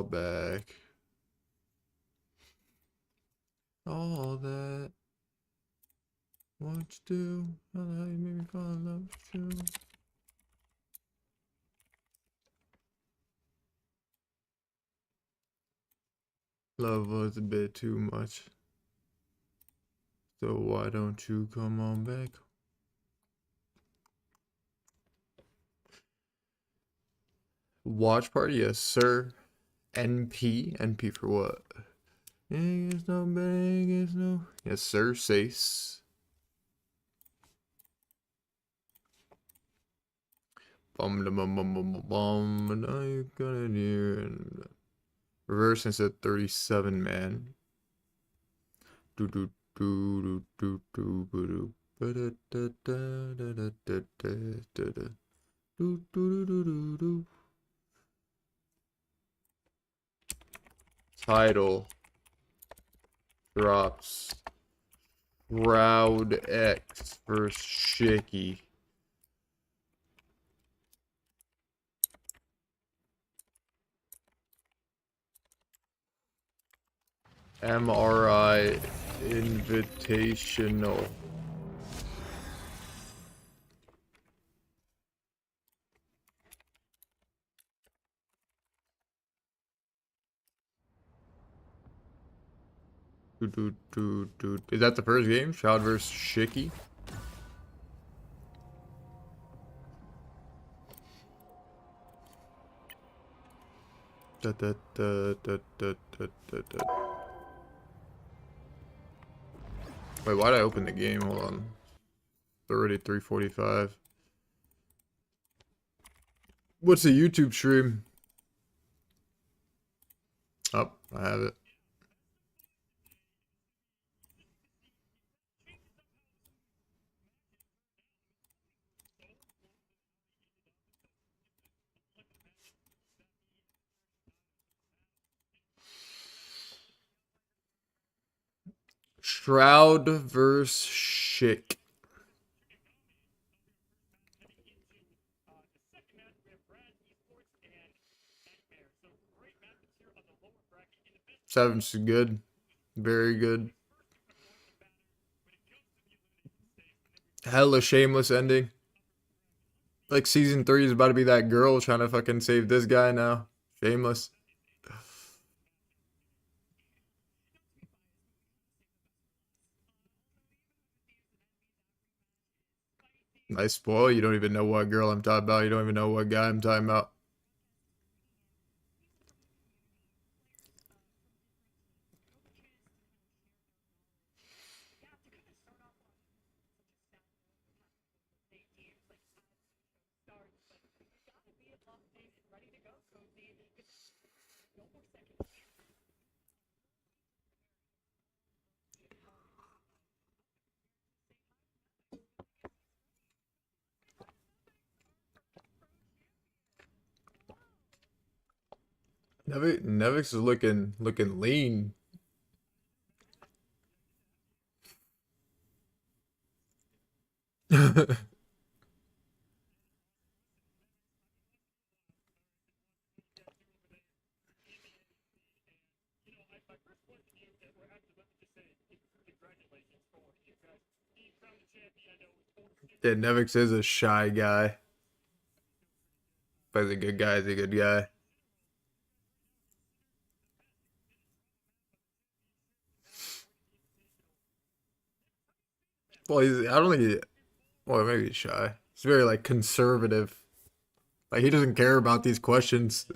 back. All that. What you do? How the hell you made me fall in love with you? Love was a bit too much. So why don't you come on back? Watch party, yes sir. NP? NP for what? It's no bang, it's no. Yes sir, Sace. Bum bum bum bum bum bum. And now you got it here. And reverse instead 37 man. Do do do do do do do. Do do do do do do do do. Title drops Shroud X versus Shiki. MRI Invitational. Is that the first game? Shroud versus Shiki? Da, da, da, da, da, da, da, da. Wait, why'd I open the game? Hold on. It's already 3:45. What's a YouTube stream? Oh, I have it. Shroud versus Shik. Seven's good. Very good. Hella shameless ending. Like season 3 is about to be that girl trying to fucking save this guy now. Shameless. Nice spoil. You don't even know what girl I'm talking about. You don't even know what guy I'm talking about. Nevix is looking lean. Yeah, Nevix is a shy guy. But he's a good guy. He's a good guy. Well, I don't think well, maybe he's shy. He's very, like, conservative. Like, he doesn't care about these questions.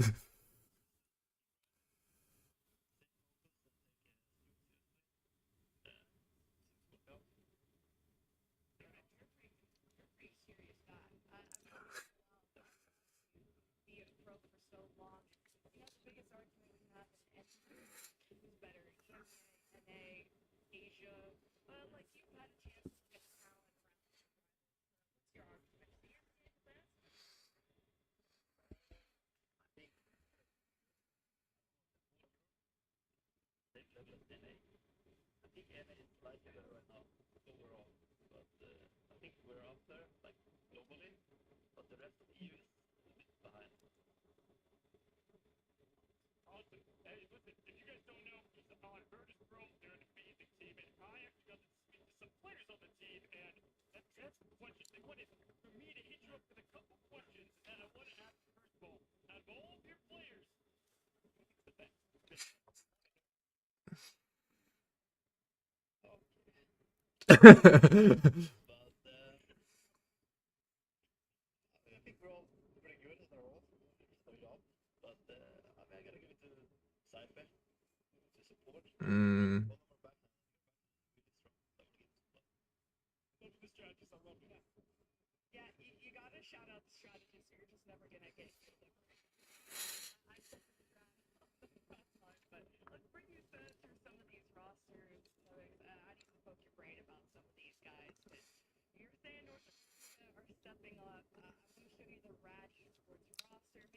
Mm.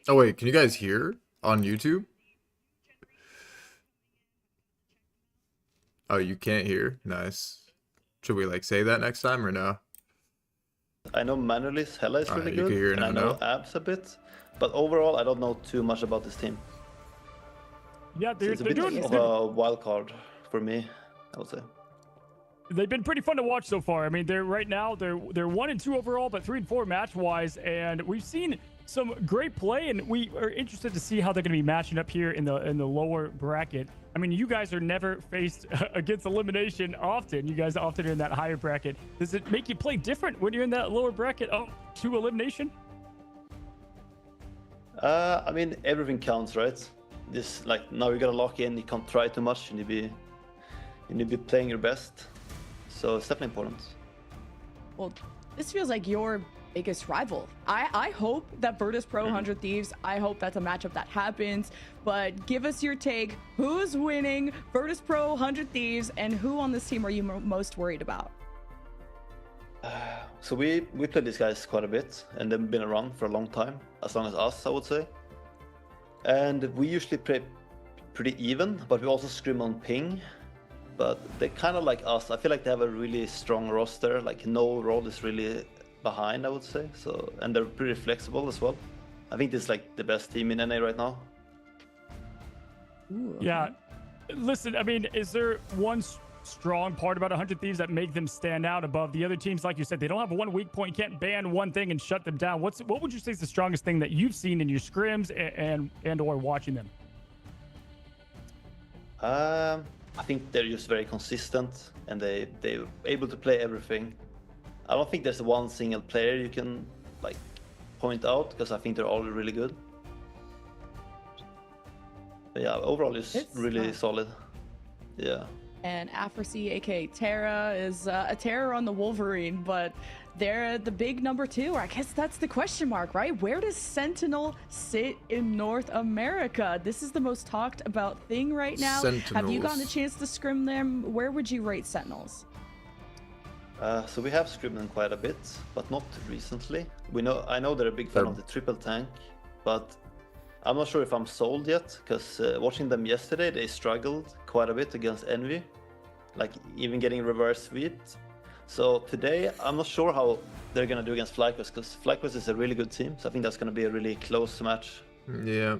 Oh wait, can you guys hear on YouTube? Oh, you can't hear. Nice. Should we like say that next time or no? I know manually Hella is really you can good, hear and I now, know no? Abs a bit, but overall I don't know too much about this team. Yeah, So they're it's a bit doing of a wild card for me, I would say. They've been pretty fun to watch so far. I mean, they're 1-2 overall, but 3-4 match wise, and we've seen some great play, and we are interested to see how they're going to be matching up here in the lower bracket. I mean, you guys are never faced against elimination often. You guys often are in that higher bracket. Does it make you play different when you're in that lower bracket to elimination? I mean, everything counts, right? This like now you gotta lock in. You can't try too much. You need to be playing your best. So it's definitely important. Well, this feels like your biggest rival. I hope that Virtus Pro 100 Thieves, I hope that's a matchup that happens, but give us your take. Who's winning Virtus Pro 100 Thieves, and who on this team are you most worried about? So we played these guys quite a bit, and they've been around for a long time, as long as us, I would say. And we usually play pretty even, but we also scrim on ping. But they're kind of like us. I feel like they have a really strong roster. Like no role is really behind, I would say. So, and they're pretty flexible as well. I think this is like the best team in NA right now. Ooh, okay. Yeah. Listen, I mean, is there one strong part about 100 Thieves that make them stand out above the other teams? Like you said, they don't have one weak point. You can't ban one thing and shut them down. What would you say is the strongest thing that you've seen in your scrims and or watching them? I think they're just very consistent, and they're able to play everything. I don't think there's one single player you can like point out, because I think they're all really good. But yeah, overall it's really solid. Yeah. And Afrasy, aka Terra, is a terror on the Wolverine, but they're the big number 2. I guess that's the question mark, right? Where does Sentinel sit in North America? This is the most talked about thing right now. Sentinels. Have you gotten a chance to scrim them? Where would you rate Sentinels? So we have scrimmed them quite a bit, but not recently. I know they're a big fan of the triple tank, but I'm not sure if I'm sold yet, because watching them yesterday, they struggled quite a bit against Envy, like even getting reverse sweep. So today, I'm not sure how they're gonna do against FlyQuest, because FlyQuest is a really good team. So I think that's gonna be a really close match. Yeah.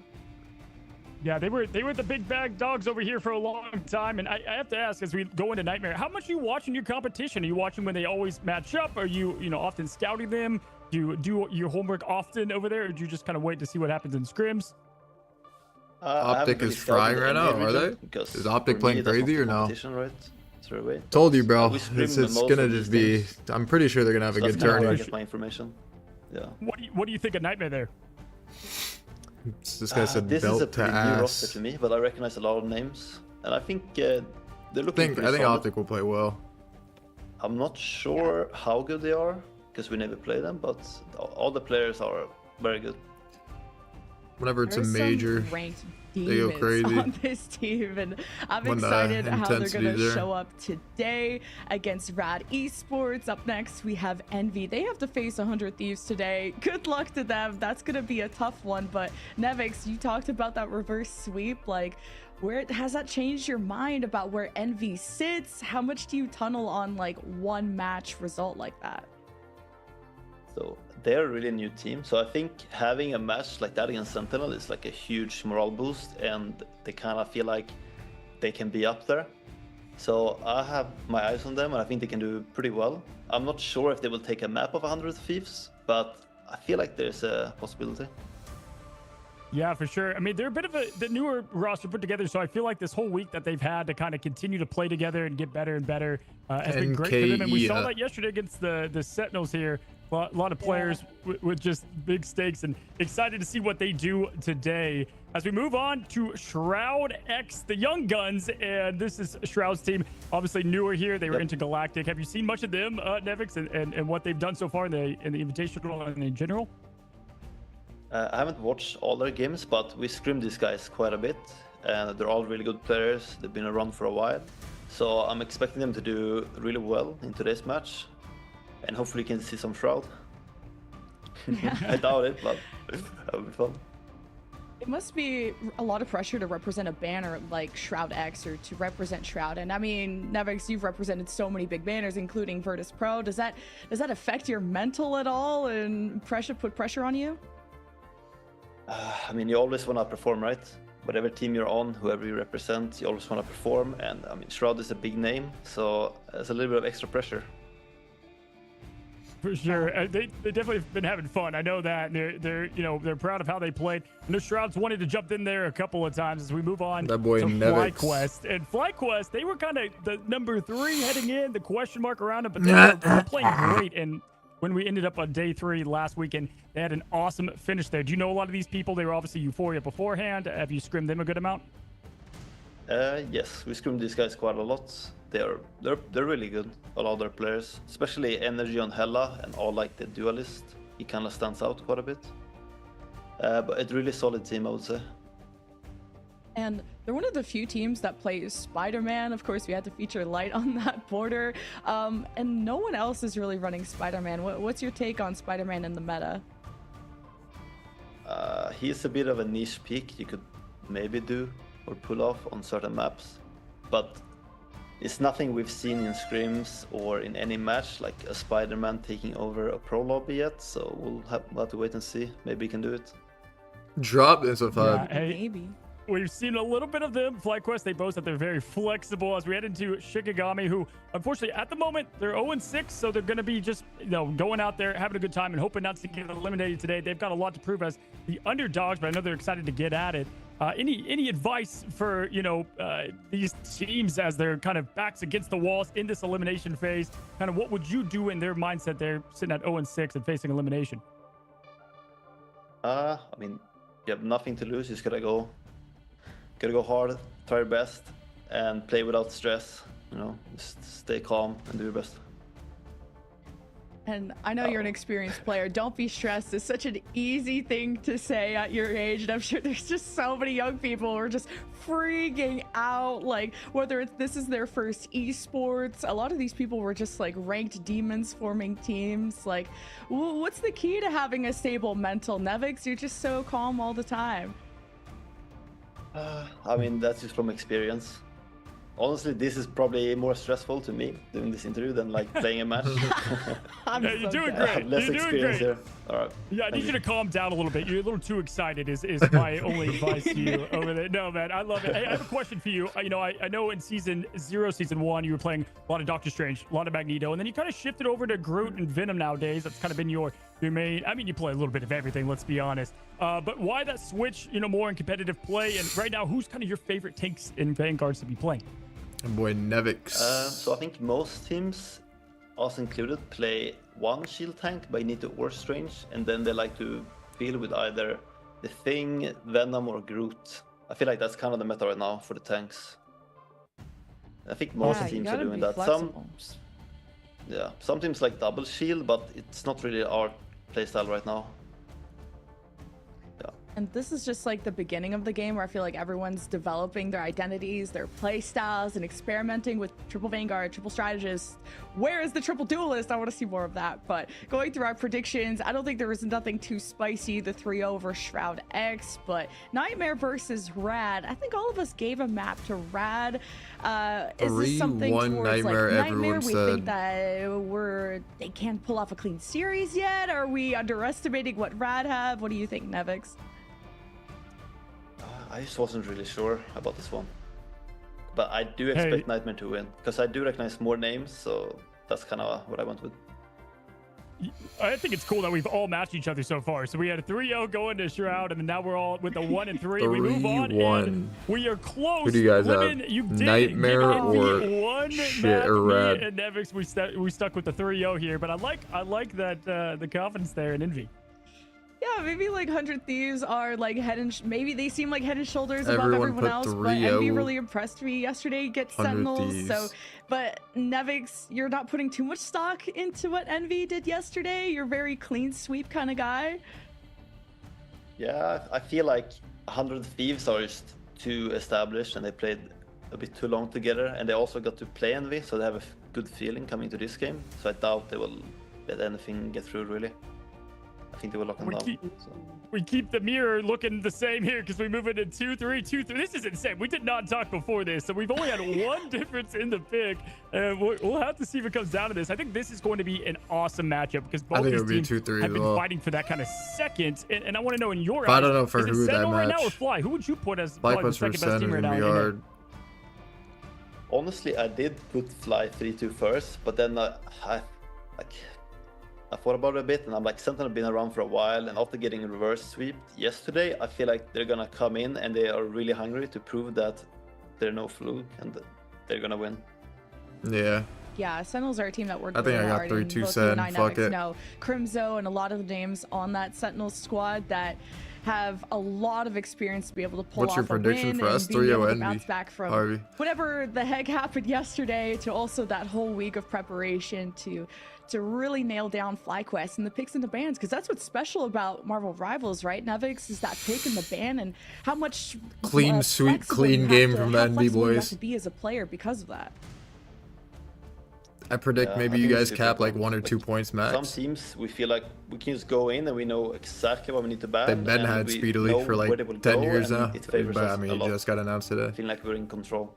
Yeah, they were the big bag dogs over here for a long time, and I have to ask, as we go into Nightmare, how much are you watching your competition? Are you watching when they always match up? Are you often scouting them? Do you do your homework often over there, or do you just kind of wait to see what happens in scrims? Optic is frying right now, are they? Is Optic playing crazy or no? Right? Told you, bro. We It's scrim most gonna of just these be. things. I'm pretty sure they're gonna have a So good that's kinda where I tourney. get my information. Yeah. What do you think of Nightmare there? This guy said This is a belt to pretty new roster ass. to me, but I recognize a lot of names, and I think they're looking pretty I think solid. Optic will play well. I'm not sure how good they are, because we never play them, but all the players are very good. Whenever it's a There's some major, ranked they go demons crazy. on this team, and I'm When the excited how they're intensity's gonna there. show up today against Rad Esports. Up next, we have Envy. They have to face 100 Thieves today. Good luck to them. That's gonna be a tough one. But Nevix, you talked about that reverse sweep. Like, where has that changed your mind about where Envy sits? How much do you tunnel on like one match result like that? So they're a really new team. So I think having a match like that against Sentinel is like a huge morale boost, and they kind of feel like they can be up there. So I have my eyes on them, and I think they can do pretty well. I'm not sure if they will take a map of 100 Thieves, but I feel like there's a possibility. Yeah, for sure. I mean, they're a bit of the newer roster put together, so I feel like this whole week that they've had to kind of continue to play together and get better and better has been great for them. And we saw that yesterday against the Sentinels here. A lot of players with just big stakes, and excited to see what they do today. As we move on to Shroud X, the Young Guns, and this is Shroud's team, obviously newer here. They were intergalactic. Have you seen much of them, Nevix, and what they've done so far in the Invitational and in general? I haven't watched all their games, but we scrimmed these guys quite a bit, and they're all really good players. They've been around for a while, so I'm expecting them to do really well in today's match, and hopefully you can see some Shroud. I doubt it, but that would be fun. It must be a lot of pressure to represent a banner like Shroud X or to represent Shroud. And I mean, Nevix, you've represented so many big banners, including Virtus Pro. Does that affect your mental at all and put pressure on you? I mean, you always want to perform, right? Whatever team you're on, whoever you represent, you always want to perform. And I mean, Shroud is a big name, so there's a little bit of extra pressure. For sure, they definitely have been having fun. I know that, and they're proud of how they played. I know Shroud's wanted to jump in there a couple of times as we move on that boy to Nevix. FlyQuest. And FlyQuest, they were kind of the number 3 heading in, the question mark around it, but they were playing great. And when we ended up on day 3 last weekend, they had an awesome finish there. Do you know a lot of these people? They were obviously Euphoria beforehand. Have you scrimmed them a good amount? Yes, we scrimmed these guys quite a lot. They're really good, a lot of their players, especially Energy on Hella and all like the Duelist. He kind of stands out quite a bit. But a really solid team, I would say. And they're one of the few teams that plays Spider-Man. Of course, we had to feature Light on that border. And no one else is really running Spider-Man. What's your take on Spider-Man in the meta? He's a bit of a niche pick you could maybe do or pull off on certain maps. But it's nothing we've seen in scrims or in any match, like a Spider-Man taking over a pro lobby yet. So we'll have to wait and see. Maybe he can do it. Drop this if Yeah, hey, Maybe. we've seen a little bit of them. FlyQuest, they boast that they're very flexible as we head into Shikigami, who unfortunately at the moment they're 0-6, so they're going to be just going out there having a good time and hoping not to get eliminated today. They've got a lot to prove as the underdogs, but I know they're excited to get at it. Any advice for these teams as they're kind of backs against the walls in this elimination phase? Kind of what would you do in their mindset? They're sitting at 0-6 and facing elimination. I mean, you have nothing to lose. You just gotta go hard, try your best, and play without stress. Just stay calm and do your best. And I know you're an experienced player. Don't be stressed. It's such an easy thing to say at your age. And I'm sure there's just so many young people who are just freaking out. Like, whether this is their first esports, a lot of these people were just like ranked demons forming teams. Like, what's the key to having a stable mental? Nevix, you're just so calm all the time. I mean, that's just from experience. Honestly, this is probably more stressful to me doing this interview than like playing a match. Yeah, you're doing I great. have less You're doing experience great. here. All right. Yeah, I need you to calm down a little bit. You're a little too excited is my only advice to you over there. No, man, I love it. Hey, I have a question for you. I know in season 1, you were playing a lot of Doctor Strange, a lot of Magneto, and then you kind of shifted over to Groot and Venom nowadays. That's kind of been your main. I mean, you play a little bit of everything, let's be honest. But why that switch, more in competitive play? And right now, who's kind of your favorite tanks in Vanguards to be playing? And boy Nevix. So I think most teams, us included, play one shield tank by Magneto or Strange, and then they like to fill with either the Thing, Venom, or Groot. I feel like that's kind of the meta right now for the tanks. I think most teams are doing that. Some teams like double shield, but it's not really our playstyle right now. Yeah. And this is just like the beginning of the game where I feel like everyone's developing their identities, their play styles, and experimenting with triple Vanguard, triple strategist. Where is the triple duelist? I want to see more of that. But going through our predictions, I don't think there was nothing too spicy. The 3-0 over Shroud X, but Nightmare versus Rad. I think all of us gave a map to Rad. Is this something 3-1 towards Nightmare, like everyone Nightmare? We said. think that they can't pull off a clean series yet? Are we underestimating what Rad have? What do you think, Nevix? I just wasn't really sure about this one. But I do expect Nightmare to win, because I do recognize more names, so that's kind of what I went with. I think it's cool that we've all matched each other so far. So we had a 3-0 going to Shroud, and then now we're all with the 1 and 3. We move on, 3-1. and we are close. Who do you guys Lemon, have? you did Nightmare give or Envy one shit map. or Me Rad? and Nevix, we stuck with the 3-0 here, but I like that the confidence there in Envy. Yeah, maybe like 100 Thieves are like maybe they seem like head and shoulders above Everyone everyone put else, but 3-0 Envy really impressed me yesterday against 100 Sentinels. Thieves. So, but Nevix, you're not putting too much stock into what Envy did yesterday. You're very clean sweep kind of guy. Yeah, I feel like 100 Thieves are just too established, and they played a bit too long together, and they also got to play Envy, so they have a good feeling coming to this game. So I doubt they will let anything get through, really. I think they will lock them down. We keep the mirror looking the same here because we move into 2-3, 2-3. This is insane. We did not talk before this, so we've only had one difference in the pick. We'll have to see if it comes down to this. I think this is going to be an awesome matchup because both these teams have been fighting for that kind of second. And I want to know in your eyes, I don't know for is it who that Sentinel right now or match. Fly? Who would you put as Fly probably the plus for second best team right now? Sen hard. Honestly, I did put Fly 3-2 first, but then I thought about it a bit, and I'm like, Sentinel have been around for a while, and after getting reverse sweep yesterday, I feel like they're gonna come in and they are really hungry to prove that they're no fluke and that they're gonna win. Yeah. Yeah, Sentinels are a team that worked I think really I got hard. 3-2 both Sen. you and I, Fuck Nevix, it. know Crimzo and a lot of the names on that Sentinels squad that have a lot of experience to be able to pull What's off your a prediction win for us? and being able 3-0 to bounce Envy, back from Harvey. whatever the heck happened yesterday to also that whole week of preparation to really nail down FlyQuest and the picks and the bans, because that's what's special about Marvel Rivals, right, Nevix, is that pick and the ban and how much Clean sweep, flexible clean you game have to- from how Envy flexible you have boys. to be as a player because of that. I predict Yeah, maybe I you think guys it's cap super like fun. 1 or 2 Like, points max. Some teams, we feel like we can just go in and we know exactly what we need to ban. They've been and had we speedily know for where like they will 10 go, years and now. It favors But I us mean, a it lot. just got announced today. Feeling like we're in control.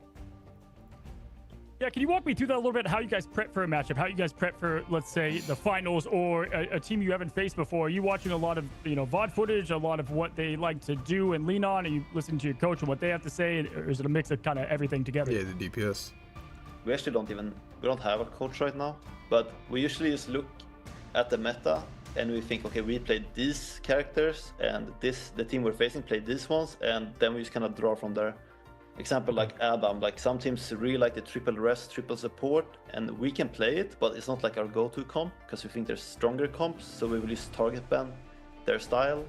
Yeah, can you walk me through that a little bit? How you guys prep for a matchup? How you guys prep for, let's say, the finals or a team you haven't faced before? Are you watching a lot of, VOD footage, a lot of what they like to do and lean on? Are you listening to your coach and what they have to say? Or is it a mix of kind of everything together? Yeah, the DPS. We actually don't have a coach right now, but we usually just look at the meta and we think, okay, we played these characters and the team we're facing played these ones, and then we just kind of draw from there. Example like Adam, like some teams really like the triple rest, triple support, and we can play it, but it's not like our go-to comp because we think there's stronger comps, so we will just target ban their style,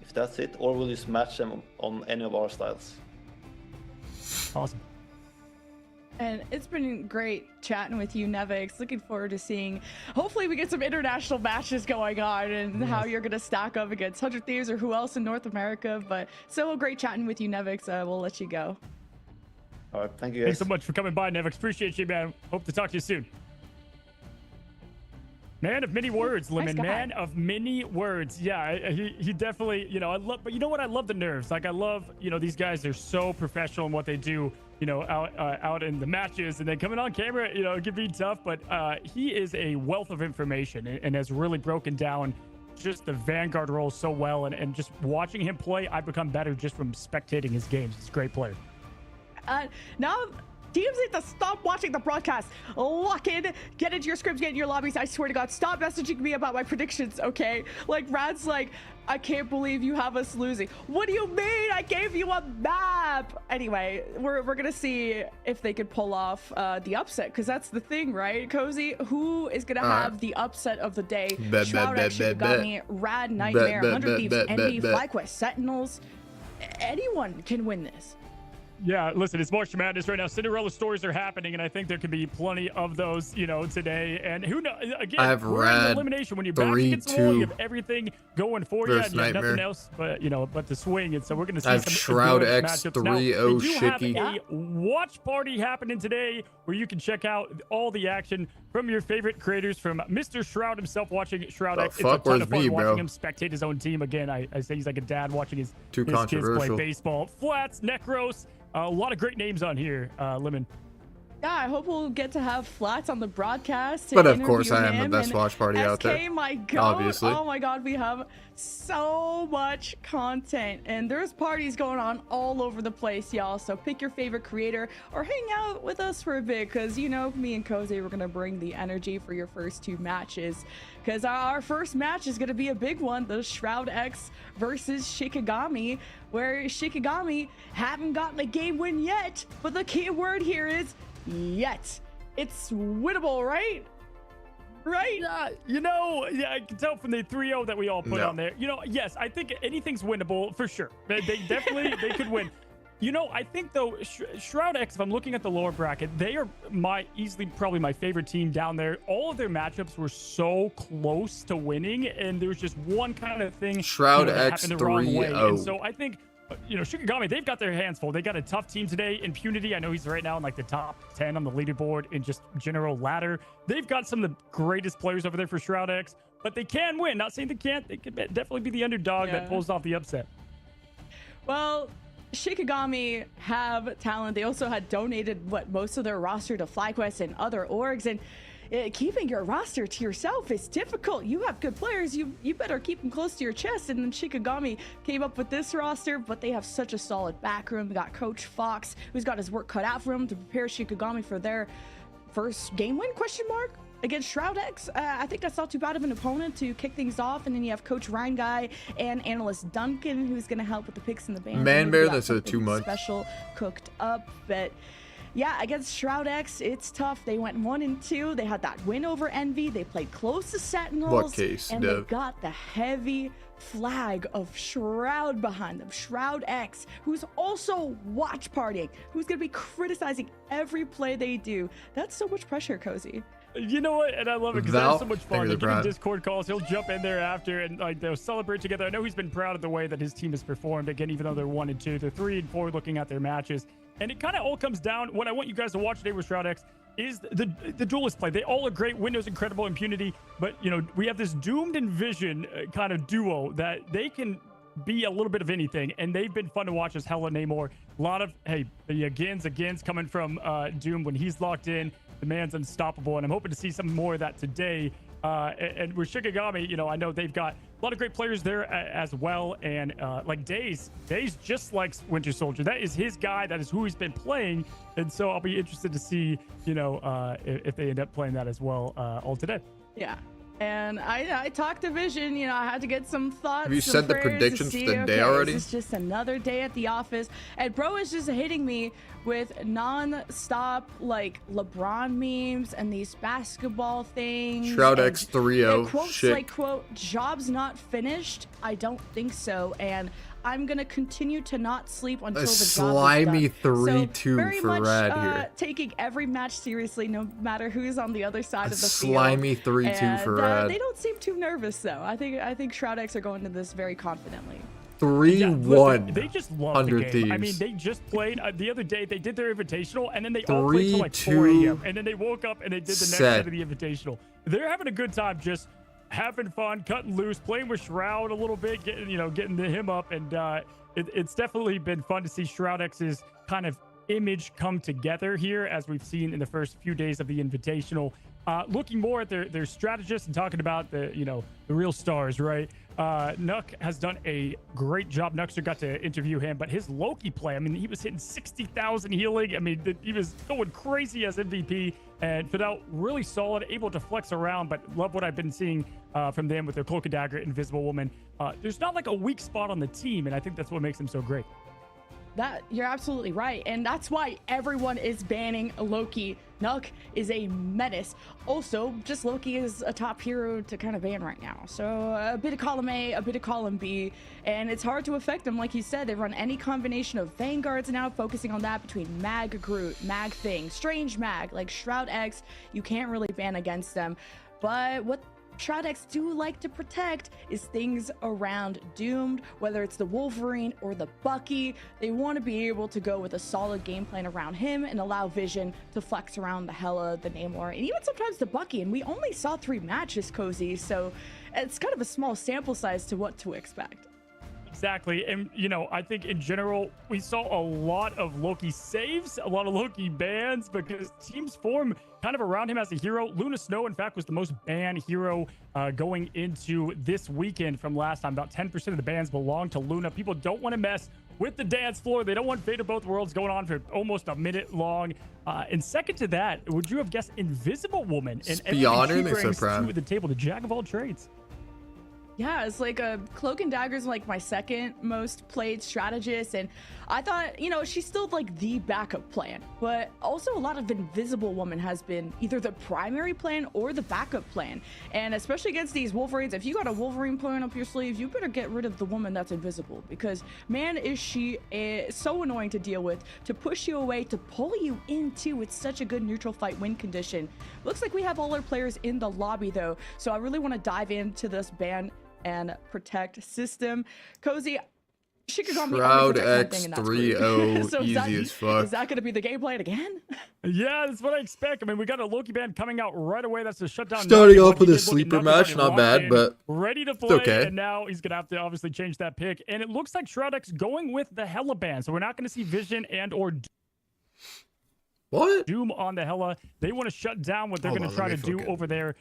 if that's it, or we'll just match them on any of our styles. Awesome. And it's been great chatting with you, Nevix. Looking forward to seeing, hopefully we get some international matches going on and how you're going to stack up against 100 Thieves or who else in North America. But so great chatting with you, Nevix. We'll let you go. All right, thank you guys. Thanks so much for coming by, Nevix. Appreciate you, man. Hope to talk to you soon. Man of many words, Lemon. Nice guy. Man of many words. Yeah, he definitely, I love, but you know what? I love the nerves. Like, I love, these guys are so professional in what they do, out in the matches, and then coming on camera, it can be tough, but he is a wealth of information and has really broken down just the Vanguard role so well. And just watching him play, I've become better just from spectating his games. He's a great player. Now teams need to stop watching the broadcast. Lock in, get into your scripts, get in your lobbies. I swear to God, stop messaging me about my predictions, okay? Like, Rad's like, I can't believe you have us losing. What do you mean? I gave you a map. Anyway, we're gonna see if they could pull off the upset, because that's the thing, right, Cozy? Who is gonna have the upset of the day? Shroud X, Shikigami, Rad, Nightmare, 100 Thieves, Envy, FlyQuest, Sentinels. Anyone can win this. Yeah, listen, it's March Madness right now. Cinderella stories are happening, and I think there could be plenty of those, today. And who knows? Again, I have we're in Rad elimination. When you're back against the wall, you 3-2 have everything going for you, and versus you have nothing Nightmare. else but to swing. And so we're going to see I have some Shroud good X matchups. Now, 3-0 we do have Shiki. a watch party happening today where you can check out all the action from your favorite creators, from Mr. Shroud himself watching Shroud The X. It's a fuck ton was of fun me, watching bro? him spectate his own team. Again, I say he's like a dad watching his Too kids play controversial. baseball. Flats, Necros, a lot of great names on here, Lemon. Yeah, I hope we'll get to have Flats on the broadcast. But to of course, interview I am the him. best And watch party out there. SK, my God. Obviously. Oh my God, we have so much content. And there's parties going on all over the place, y'all. So pick your favorite creator or hang out with us for a bit. Because, me and Cozy, we're going to bring the energy for your first 2 matches. Because our first match is going to be a big one. The Shroud X versus Shikigami. Where Shikigami haven't gotten a game win yet. But the key word here is yet. It's winnable, right? Right? Yeah, I can tell from the 3-0 that we all put No. on there. Yes, I think anything's winnable for sure. They definitely they could win. I think though Shroud X, if I'm looking at the lower bracket, they are easily probably my favorite team down there. All of their matchups were so close to winning, and there was just one kind of thing Shroud that X happened the wrong way. 3-0. And so I think Shikigami, they've got their hands full. They got a tough team today. Impunity, I know he's right now in like the top 10 on the leaderboard in just general ladder. They've got some of the greatest players over there for Shroud X, but they can win. Not saying they can't. They could definitely be the underdog that pulls off the upset. Well, Shikigami have talent. They also had donated most of their roster to FlyQuest and other orgs, and keeping your roster to yourself is difficult. You have good players. You better keep them close to your chest. And then Shikigami came up with this roster, but they have such a solid backroom. They got Coach Fox, who's got his work cut out for him to prepare Shikigami for their first game win, against Shroud X. I think that's not too bad of an opponent to kick things off. And then you have Coach Ryan Guy and Analyst Duncan, who's going to help with the picks and the bans. Man, Maybe Bear, got that's something too much. special cooked up, but yeah, against Shroud X, it's tough. They went 1-2. They had that win over Envy. They played close to Sentinels. What case, and Dev? they got the heavy flag of Shroud behind them. Shroud X, who's also watch partying, who's going to be criticizing every play they do. That's so much pressure, Cozy. You know what? And I love it because Val, that's so much thank fun. you They for give him Brad. Discord calls. He'll jump in there after and they'll celebrate together. I know he's been proud of the way that his team has performed. Again, even though they're 1-2, they're 3-4 looking at their matches. And it kind of all comes down. What I want you guys to watch today with Shroud X is the duelist play. They all are great. Windows incredible, Impunity. But we have this Doomed and Vision kind of duo that they can be a little bit of anything, and they've been fun to watch as Hella Namor. A lot of the agains coming from Doom when he's locked in. The man's unstoppable, and I'm hoping to see some more of that today. And with Shikigami, I know they've got a lot of great players there as well. And like Daze just likes Winter Soldier. That is his guy. That is who he's been playing. And so I'll be interested to see, if they end up playing that as well all today. Yeah. And I talked to Vision, I had to get some thoughts. Have you some said the prayers to predictions for see, the day already? It's just another day at the office. And bro is just hitting me with non-stop LeBron memes and these basketball things. Shroud and- X 3-0. and quotes Shit. quote, job's not finished. I don't think so. And I'm going to continue to not sleep until the job is slimy done. 3-2 so very for much, Rad here. Taking every match seriously, no matter who's on the other side of the slimy field. 3-2 for And, Rad. They don't seem too nervous though. I think Shroud X are going into this very confidently. 3-1 listen, they just love the 100 game. I mean, Thieves. they just played the other day. They did their invitational, and then they all played till like 4 3-2 a.m. And then they woke up and they did the next set. set of the invitational. They're having a good time, just having fun, cutting loose, playing with Shroud a little bit, getting him up, and it's definitely been fun to see Shroud X's kind of image come together here, as we've seen in the first few days of the invitational. Looking more at their strategists and talking about the real stars, right? Nuck has done a great job. Nuxer got to interview him, but his Loki play, I mean, he was hitting 60,000 healing. I mean, he was going crazy as MVP, and Fidel really solid, able to flex around, but love what I've been seeing from them with their Cloak and Dagger, Invisible Woman. There's not like a weak spot on the team, and I think that's what makes them so great. That you're absolutely right, and that's why everyone is banning Loki. Nuck is a menace. Also, just Loki is a top hero to kind of ban right now. So a bit of column A, a bit of column B, and it's hard to affect them. Like you said, they run any combination of Vanguards now, focusing on that between Mag Groot, Mag Thing, Strange Mag, like Shroud X. You can't really ban against them. But what Shroud X do like to protect is things around Doomed, whether it's the Wolverine or the Bucky. They want to be able to go with a solid game plan around him and allow Vision to flex around the Hela, the Namor, and even sometimes the Bucky. And we only saw 3 matches, Cozy, so it's kind of a small sample size to what to expect. Exactly. And, you know, I think in general, we saw a lot of Loki saves, a lot of Loki bans, because teams form kind of around him as a hero. Luna Snow, in fact, was the most banned hero going into this weekend from last time. About 10% of the bans belong to Luna. People don't want to mess with the dance floor. They don't want Fate of Both Worlds going on for almost a minute long. And second to that, would you have guessed Invisible Woman? And Spionner, they brings said Prime. to the table, the jack of all trades. Yeah, it's like a Cloak and Dagger's like my second most played strategist, and I thought, you know, she's still like the backup plan, but also a lot of Invisible Woman has been either the primary plan or the backup plan. And especially against these Wolverines, if you got a Wolverine plan up your sleeve, you better get rid of the woman that's invisible, because man, is she so annoying to deal with, to push you away, to pull you into. It's such a good neutral fight win condition. Looks like we have all our players in the lobby though, so I really want to dive into this ban and protect system. Cozy, Shikigami Shroud X 3-0, so easy as fuck. Is that going to be the game plan again? Yeah, that's what I expect. I mean, we got a Loki band coming out right away. That's a shutdown. Starting off with a sleeper match, not bad, but ready to play. okay. And now he's going to have to obviously change that pick. And it looks like Shroud X going with the Hela band. So we're not going to see Vision and or what? Doom on the Hela. They want to shut down what they're going to try to do over there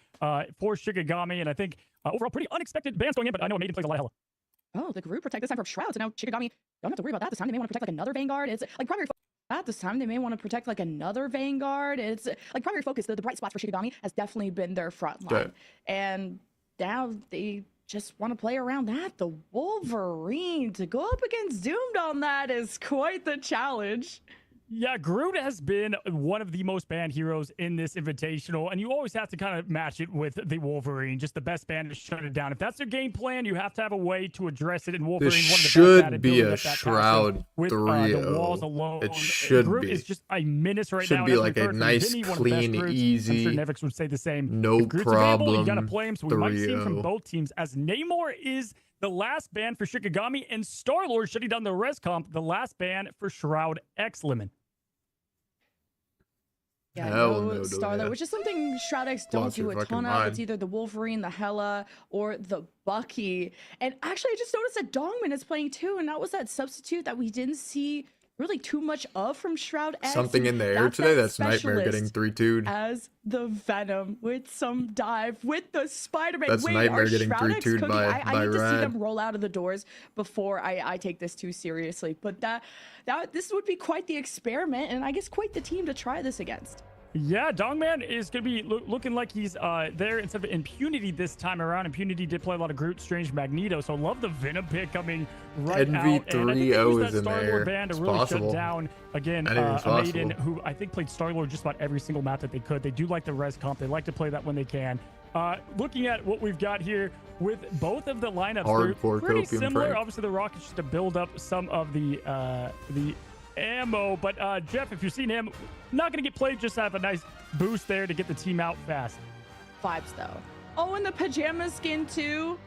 for Shikigami. And I think overall pretty unexpected bans going in, but I know Maiden plays a lot of Hela. Oh, the group protect this time from Shroud. So now Shikigami don't have to worry about that this time. They may want to protect like another Vanguard. It's like primary at this time. They may want to protect like another Vanguard. It's like primary focus. The bright spots for Shikigami has definitely been their front line. And now they just want to play around that. The Wolverine to go up against Doomed on that is quite the challenge. Yeah, Groot has been one of the most banned heroes in this invitational, and you always have to kind of match it with the Wolverine, just the best band to shut it down. If that's their game plan, you have to have a way to address it. And Wolverine, This one of the should best be a Shroud with 3-0. the walls alone. It should Groot be. is just a menace right Should now. be As like we've a heard from nice, Vinny, one of the best clean, Groots. easy, I'm sure Nevix would say the same. no If Groot's available, you got to problem play him, so we might see him from 3-0. both teams, as Namor is the last ban for Shikigami, and Star-Lord shutting down the res comp, the last ban for Shroud X Lemon. Yeah, Hell no no, Starlight, which is something Shroud X don't Lost do your a fucking ton of. mind. It's either the Wolverine, the Hela, or the Bucky. And actually, I just noticed that Dongman is playing too, and that was that substitute that we didn't see really too much of from Shroud X. Something in the air That's today. that That's Nightmare getting specialist 3-2'd. as the Venom with some dive with the Spider-Man. That's Wait, Nightmare are getting Shroud X 3-2'd cooking? by I need to see Rad. them roll out of the doors before I take this too seriously. But this would be quite the experiment, and I guess quite the team to try this against. Yeah, Dongman is going to be looking like he's there instead of Impunity this time around. Impunity did play a lot of Groot, Strange, Magneto, so love the Venom pick coming right Envy out. And I think they 3-0 used that is in Star-Lord there. band to It's really possible. shut down, again, Anything's a Maiden possible. who I think played Star-Lord just about every single map that they could. They do like the res comp. They like to play that when they can. Looking at what we've got here with both of the lineups, Hardcore they're pretty Copium similar. Frank. Obviously, the Rockets just to build up some of the ammo, but Jeff, if you've seen him, not going to get played, just have a nice boost there to get the team out fast. Vibes though. Oh, and the pajama skin too.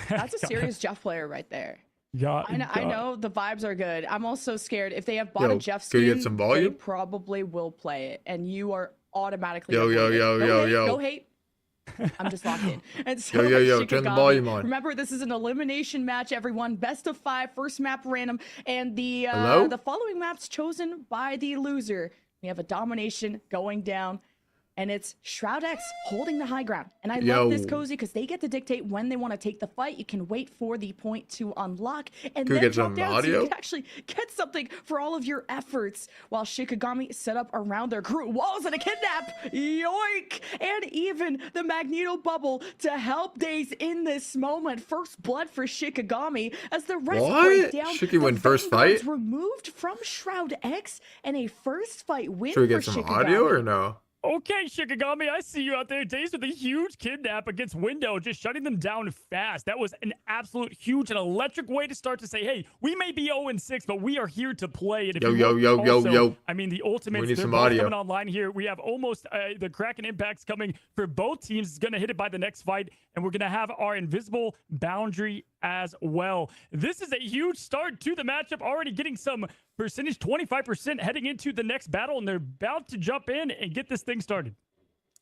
That's a serious Jeff player right there. Yeah, I know the vibes are good. I'm also scared if they have bought a Jeff can you skin, get some they volume? probably will play it, and you are automatically Yo, yo, avoided. yo, No yo, hate, yo. No hate. I'm just locked in. And so Yo, turn the Shikigami, volume on. remember, this is an elimination match, everyone. Best of 5, first map random, and the Hello? following maps chosen by the loser. We have a domination going down. And it's Shroud X holding the high ground. And I love this, Yo. Cozy, because they get to dictate when they want to take the fight. You can wait for the point to unlock and Can we then get drop some down so you audio? can actually get something for all of your efforts. While Shikigami set up around their crew walls and a kidnap. Yoink! And even the Magneto bubble to help Days in this moment. First blood for Shikigami as the rest break What? down. Shiki The win first Vanguard's fight? removed from Shroud X and a first fight win Should we for get some Shikigami. audio or no? Okay, Shikigami, I see you out there. Days with a huge kidnap against Window, just shutting them down fast. That was an absolute huge and electric way to start to say, hey, we may be 0-6, but we are here to play. And if Yo, you yo, look yo, yo, also, yo. I mean, the ultimates, We need they're some both audio. coming online here. We have almost the Kraken impacts coming for both teams. It's going to hit it by the next fight, and we're going to have our invisible boundary as well. This is a huge start to the matchup, already getting some percentage, 25% heading into the next battle, and they're about to jump in and get this thing started.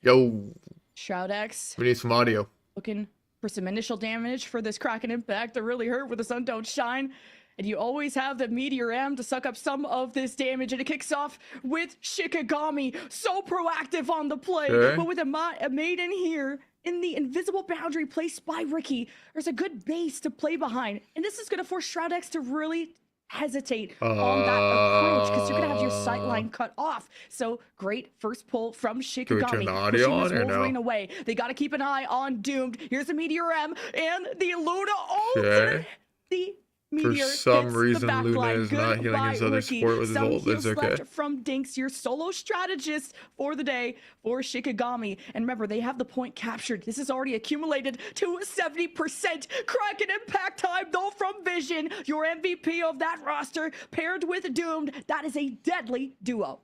Yo, Shroud X we need some audio. looking for some initial damage for this Kraken impact to really hurt where the sun don't shine. And you always have the Meteor M to suck up some of this damage. And it kicks off with Shikigami. So proactive on the play. Okay. But with a maiden here in the invisible boundary placed by Ricky, there's a good base to play behind. And this is going to force Shroud X to really hesitate on that approach because you're gonna have your sight line cut off. So great first pull from Shikigami. we turn the audio pushing this on or no? Wolverine away. They gotta keep an eye on Doomed. Here's the Meteor M and the Luna ult. Okay. The Meteor some hits reason, the back Luna line. is not healing his Goodbye, other Ricky. support with his Some ult. heals It's okay. left from Dinks, your solo strategist for the day for Shikigami. And remember, they have the point captured. This is already accumulated to 70%. Kraken impact time, though, from Vision, your MVP of that roster, paired with Doomed. That is a deadly duo.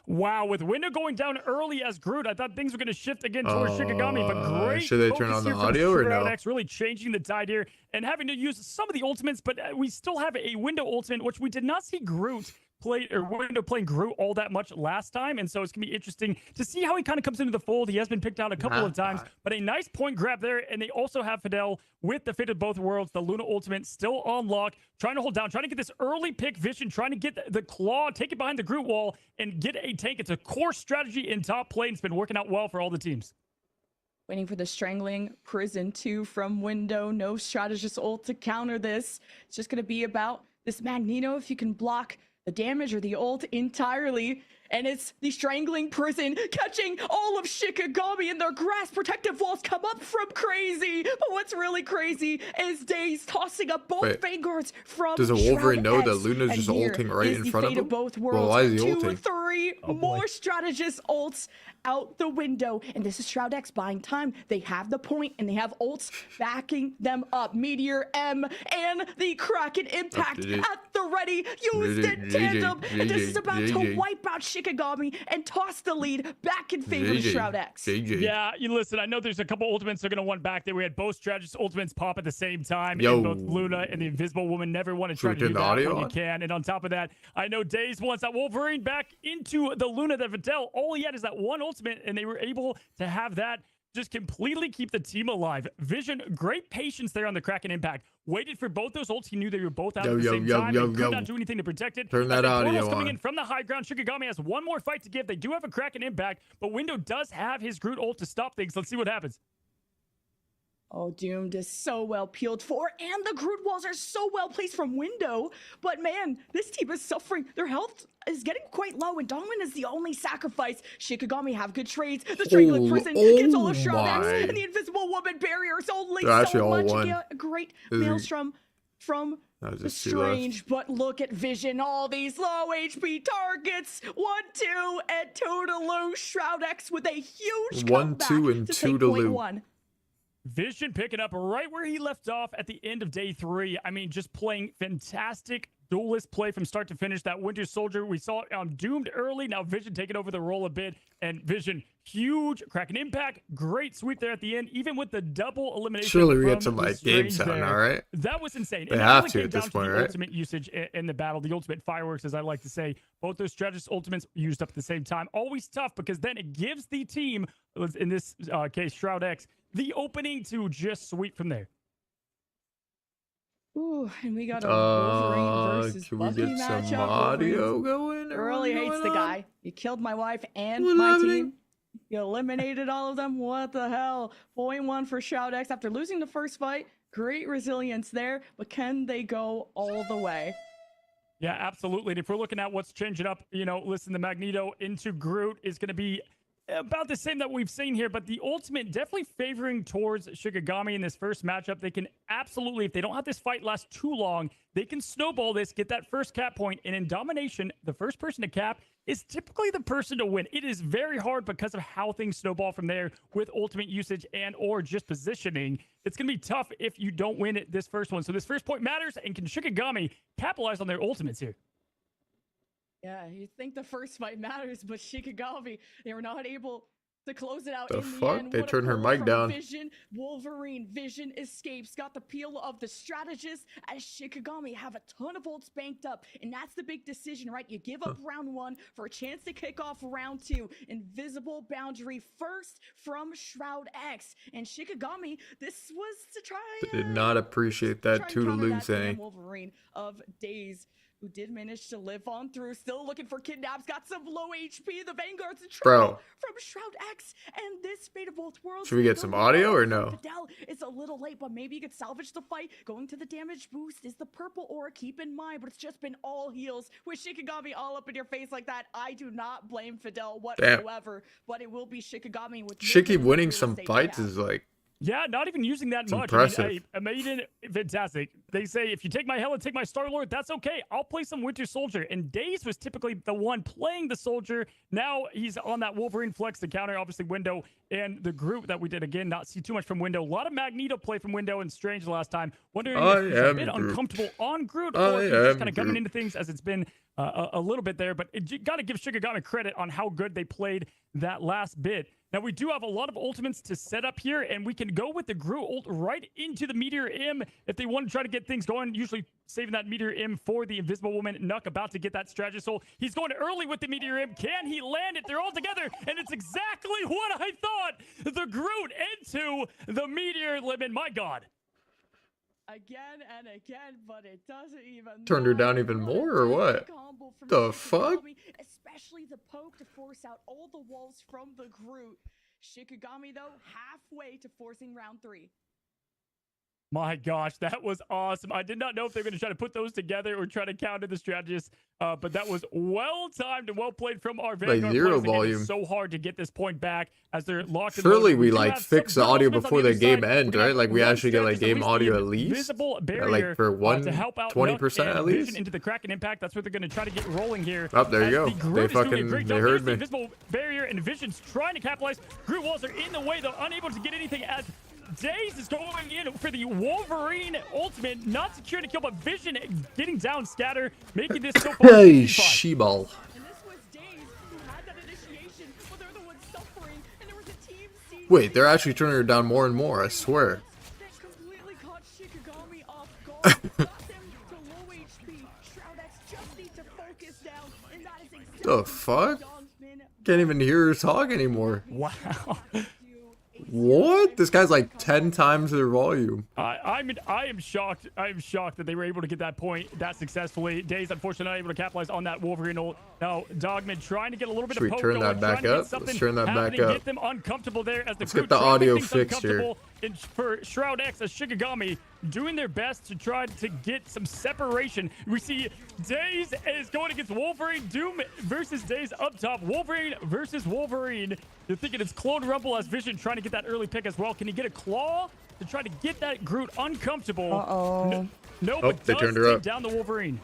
Wow, with Window going down early as Groot, I thought things were going to shift again towards Shikigami, but great. Should they turn focus on the here from audio or Shroud no? X, really changing the tide here and having to use some of the ultimates, but we still have a Window ultimate, which we did not see Groot play or Window playing Groot all that much last time, and so it's gonna be interesting to see how he kind of comes into the fold. He has been picked out a couple of times, but a nice point grab there, and they also have Fidel with the Fate of Both Worlds, the Luna ultimate still on lock, trying to hold down, trying to get this early pick Vision, trying to get the claw, take it behind the Groot wall, and get a tank. It's a core strategy in top play, and it's been working out well for all the teams. Waiting for the Strangling Prison 2 from Window. No strategist ult to counter this. It's just going to be about this Magneto, if you can block the damage or the ult entirely. And it's the Strangling Prison catching all of Shikigami in their grasp. Protective walls come up from Crazy. But what's really crazy is Days tossing up both Wait, Vanguards from does a Wolverine Shroud know that X. Luna's And just here ulting right is in the front of fate him? both Well, worlds. why is he 2, ulting? 3 Oh, boy. more strategist ults out the window. And this is Shroud X buying time. They have the point and they have ults backing them up. Meteor M and the Kraken impact GG. at the ready. Used it GG, tandem. And this GG, is about to GG. wipe out Shikigami and toss the lead back in favor of Shroud X. GG. Yeah, you listen, I know there's a couple ultimates they're going to want back there. We had both strategist ultimates pop at the same time. Yo. And both Luna and the Invisible Woman never want to try we to turn do the that audio when you on? can. And on top of that, I know Days wants that Wolverine back into the Luna that Videl. All he had is that one ultimate, and they were able to have that just completely keep the team alive. Vision, great patience there on the Kraken impact. Waited for both those ults. He knew they were both out at the same time. And could not do anything to protect it. Turn that As the audio portal's coming on. in from the high ground. Shikigami has one more fight to give. They do have a Kraken impact, but Window does have his Groot ult to stop things. Let's see what happens. Oh, Doomed is so well peeled for, and the Groot walls are so well placed from Window. But man, this team is suffering. Their health is getting quite low, and Dongman is the only sacrifice. Shikigami have good trades. The Strangling Prison gets all of Shroud X, my. and the Invisible Woman barrier is only They're actually so all much. one. A great Is it- maelstrom from No, the just two left. Strange. But look at Vision, all these low HP targets. 1, 2, and 2 to lose. Shroud X with a huge 1, comeback 2, and to 2 take to point lose. 1. Vision picking up right where he left off at the end of day 3. I mean, just playing fantastic duelist play from start to finish. That Winter Soldier, we saw Doomed early. Now Vision taking over the role a bit. And Vision, huge Kraken impact. Great sweep there at the end, even with the double elimination. Surely we from get some the like game Strange sound, there. all right? That was insane. They And that have really to came at down this the point, right? ultimate usage in the battle, the ultimate fireworks, as I like to say. Both those strategist ultimates used up at the same time. Always tough because then it gives the team, in this case, Shroud X, the opening to just sweep from there. Ooh, and we got a Wolverine versus Can we Bucky get some matchup. audio Wolverine going? really hates Going the on? guy. You killed my wife and What's my happening? team. You eliminated all of them. What the hell? 0.1 for Shroud X after losing the first fight. Great resilience there, but can they go all the way? Yeah, absolutely. And if we're looking at what's changing up, you know, listen, the Magneto into Groot is going to be about the same that we've seen here, but the ultimate definitely favoring towards Shikigami in this first matchup. They can absolutely, if they don't have this fight last too long, they can snowball this, get that first cap point, and in Domination, the first person to cap is typically the person to win. It is very hard because of how things snowball from there with ultimate usage and or just positioning. It's going to be tough if you don't win it this first one. So this first point matters, and can Shikigami capitalize on their ultimates here? Yeah, you think the first fight matters, but Shikigami, they were not able to close it out The in the fuck? end. They What a turned her pull mic from down. Vision, Wolverine, Vision escapes, got the peel of the strategist as Shikigami have a ton of ults banked up, and that's the big decision, right? You give up round one for a chance to kick off round two. Invisible boundary first from Shroud X, and Shikigami, this was to try. Did not appreciate that try and Toodaloo counter that saying. Wolverine of Days, who did manage to live on through, still looking for kidnaps, got some low HP. The Vanguard's in trouble from Shroud X, and this fate of both worlds. Should we get some audio or no? Fidel, it's a little late, but maybe you could salvage the fight. Going to the damage boost is the purple aura, keep in mind, but it's just been all heals. With Shikigami all up in your face like that, I do not blame Fidel whatsoever, but it will be Shikigami with Shiki winning some fights is like, yeah, not even using that much. impressive. I mean, Maiden, fantastic. They say, if you take my Hela, take my Star-Lord, that's okay. I'll play some Winter Soldier. And Days was typically the one playing the Soldier. Now he's on that Wolverine flex, the counter, obviously Window, and the group that we did, again, not see too much from Window. A lot of Magneto play from Window and Strange last time. Wondering if he's a bit uncomfortable on Groot, or if he's just kind of coming into things as it's been a little bit there. But you got to give Shikigami credit on how good they played that last bit. Now, we do have a lot of ultimates to set up here, and we can go with the Groot ult right into the Meteor M if they want to try to get things going, usually saving that Meteor M for the Invisible Woman. Nuck about to get that strategist ult. He's going early with the Meteor M. Can he land it? They're all together, and it's exactly what I thought. The Groot into the Meteor limit. My God. Again and again, but it doesn't even Turned her down matter. even What a more or what? combo from The fuck? Shikigami, especially the poke to force out all the walls from the Groot. Shikigami, though, halfway to forcing round three. My gosh, that was awesome. I did not know if they were going to try to put those together or try to counter the strategist, but that was well timed and well played from our Vanguard zero players. Again, volume. it's so hard to get this point back as they're locked in. Surely mode. we do like have fix some the audio announcements on before the other game side. ends, We got right? Like we one actually get like strategist, game at least audio the at least. invisible barrier, Like for to help out 20% Nuck at and least. Vision into the Kraken impact. That's what they're going to try to get rolling here. Oh, there you as go. the Groot They is doing a fucking great they job. heard There's the me. invisible barrier, and Vision's trying to capitalize. Groot walls are in the way, though, unable to get anything as Days is going in for the Wolverine ultimate, not securing a kill, but Vision getting down Scatter, making this so far. Hey, 55. Shebal. And this was Days who had that initiation, but they're the ones suffering, and there was a team seed. Wait, they're actually turning her down more and more, I swear. That completely caught Shikigami off guard, got them to low HP. Shroud X just need to focus down, and that is exactly The fuck? Dog's been Can't even hear her talk anymore. Wow. What? This guy's like 10 times their volume. I mean, I am shocked. I am shocked that they were able to get that point that successfully. Days, unfortunately, not able to capitalize on that Wolverine ult. Now, Dogman trying to get a little bit Should of we poke turn going, that back trying to get up? Let's something turn that back happening, up. Get them uncomfortable there as the Let's crew get the trying to audio things fixed here. uncomfortable. And for Shroud X, as Shikigami doing their best to try to get some separation. We see Days is going against Wolverine. Doom versus Days up top. Wolverine versus Wolverine. You're thinking it's Clone Rumble as Vision trying to get that early pick as well. Can he get a claw to try to get that Groot uncomfortable? Uh-oh. No, Oh, but they does turned her take up. down the Wolverine.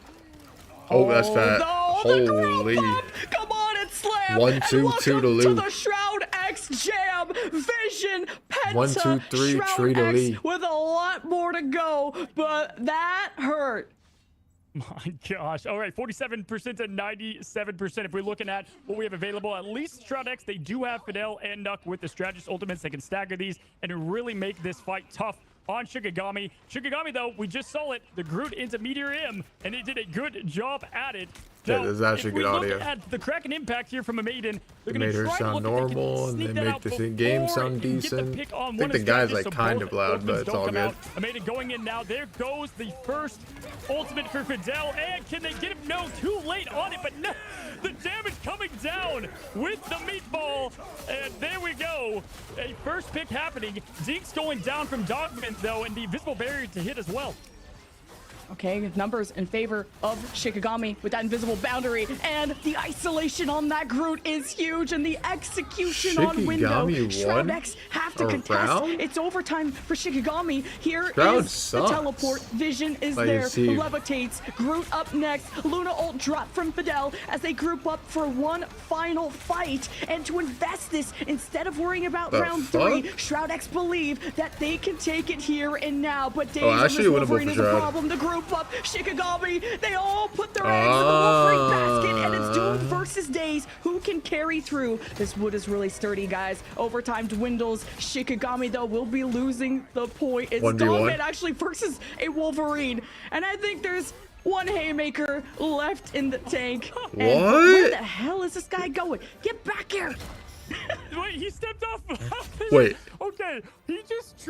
Oh, that's fat. No, the Groot Holy. bomb! Come on and slam! 1, And 2, welcome Toodaloo. to the Shroud X jam! Vision, Penta, 1, 2, 3, Shroud Treat-a-lee. X with a lot more to go, but that hurt. My gosh. All right, 47% to 97%. If we're looking at what we have available, at least Shroud X, they do have Fidel and Nuck with the strategist ultimates. They can stagger these and really make this fight tough on Shikigami. Shikigami, though, we just saw it. The Groot into Meteor M, and they did a good job at it. Yeah, Now, this is actually if we good look audio. at the Kraken impact here from a Maiden, they're They going made to her try to sound look if they can normal, and sneak they that make out the game before sound and get the decent. pick on I one think of the guy's strategists, like so kind both of loud, ultimates but it's don't all come good. out. Amada going in now. There goes the first ultimate for Fidel. And can they get him? No, too late on it. But no, the damage coming down with the meatball. And there we go. A first pick happening. Zeke's going down from Dogman, though, and the invisible barrier to hit as well. Okay, numbers in favor of Shikigami with that invisible boundary, and the isolation on that Groot is huge, and the execution on window. Shroud X have to contest. It's overtime for Shikigami. Here is the teleport. Vision is there. Levitates. Groot up next. Luna ult drop from Fidel as they group up for one final fight. And to invest this, instead of worrying about round 3, Shroud X believe that they can take it here and now. But Days is a problem. The group up Shikigami, they all put their eggs in the Wolverine basket, and it's Doom versus Days. Who can carry through? This wood is really sturdy, guys. Overtime dwindles. Shikigami, though, will be losing the point. It's Dogman actually versus a Wolverine, and I think there's one haymaker left in the tank. And where the hell is this guy going? Get back here! Wait, he stepped off. Wait. Okay, he just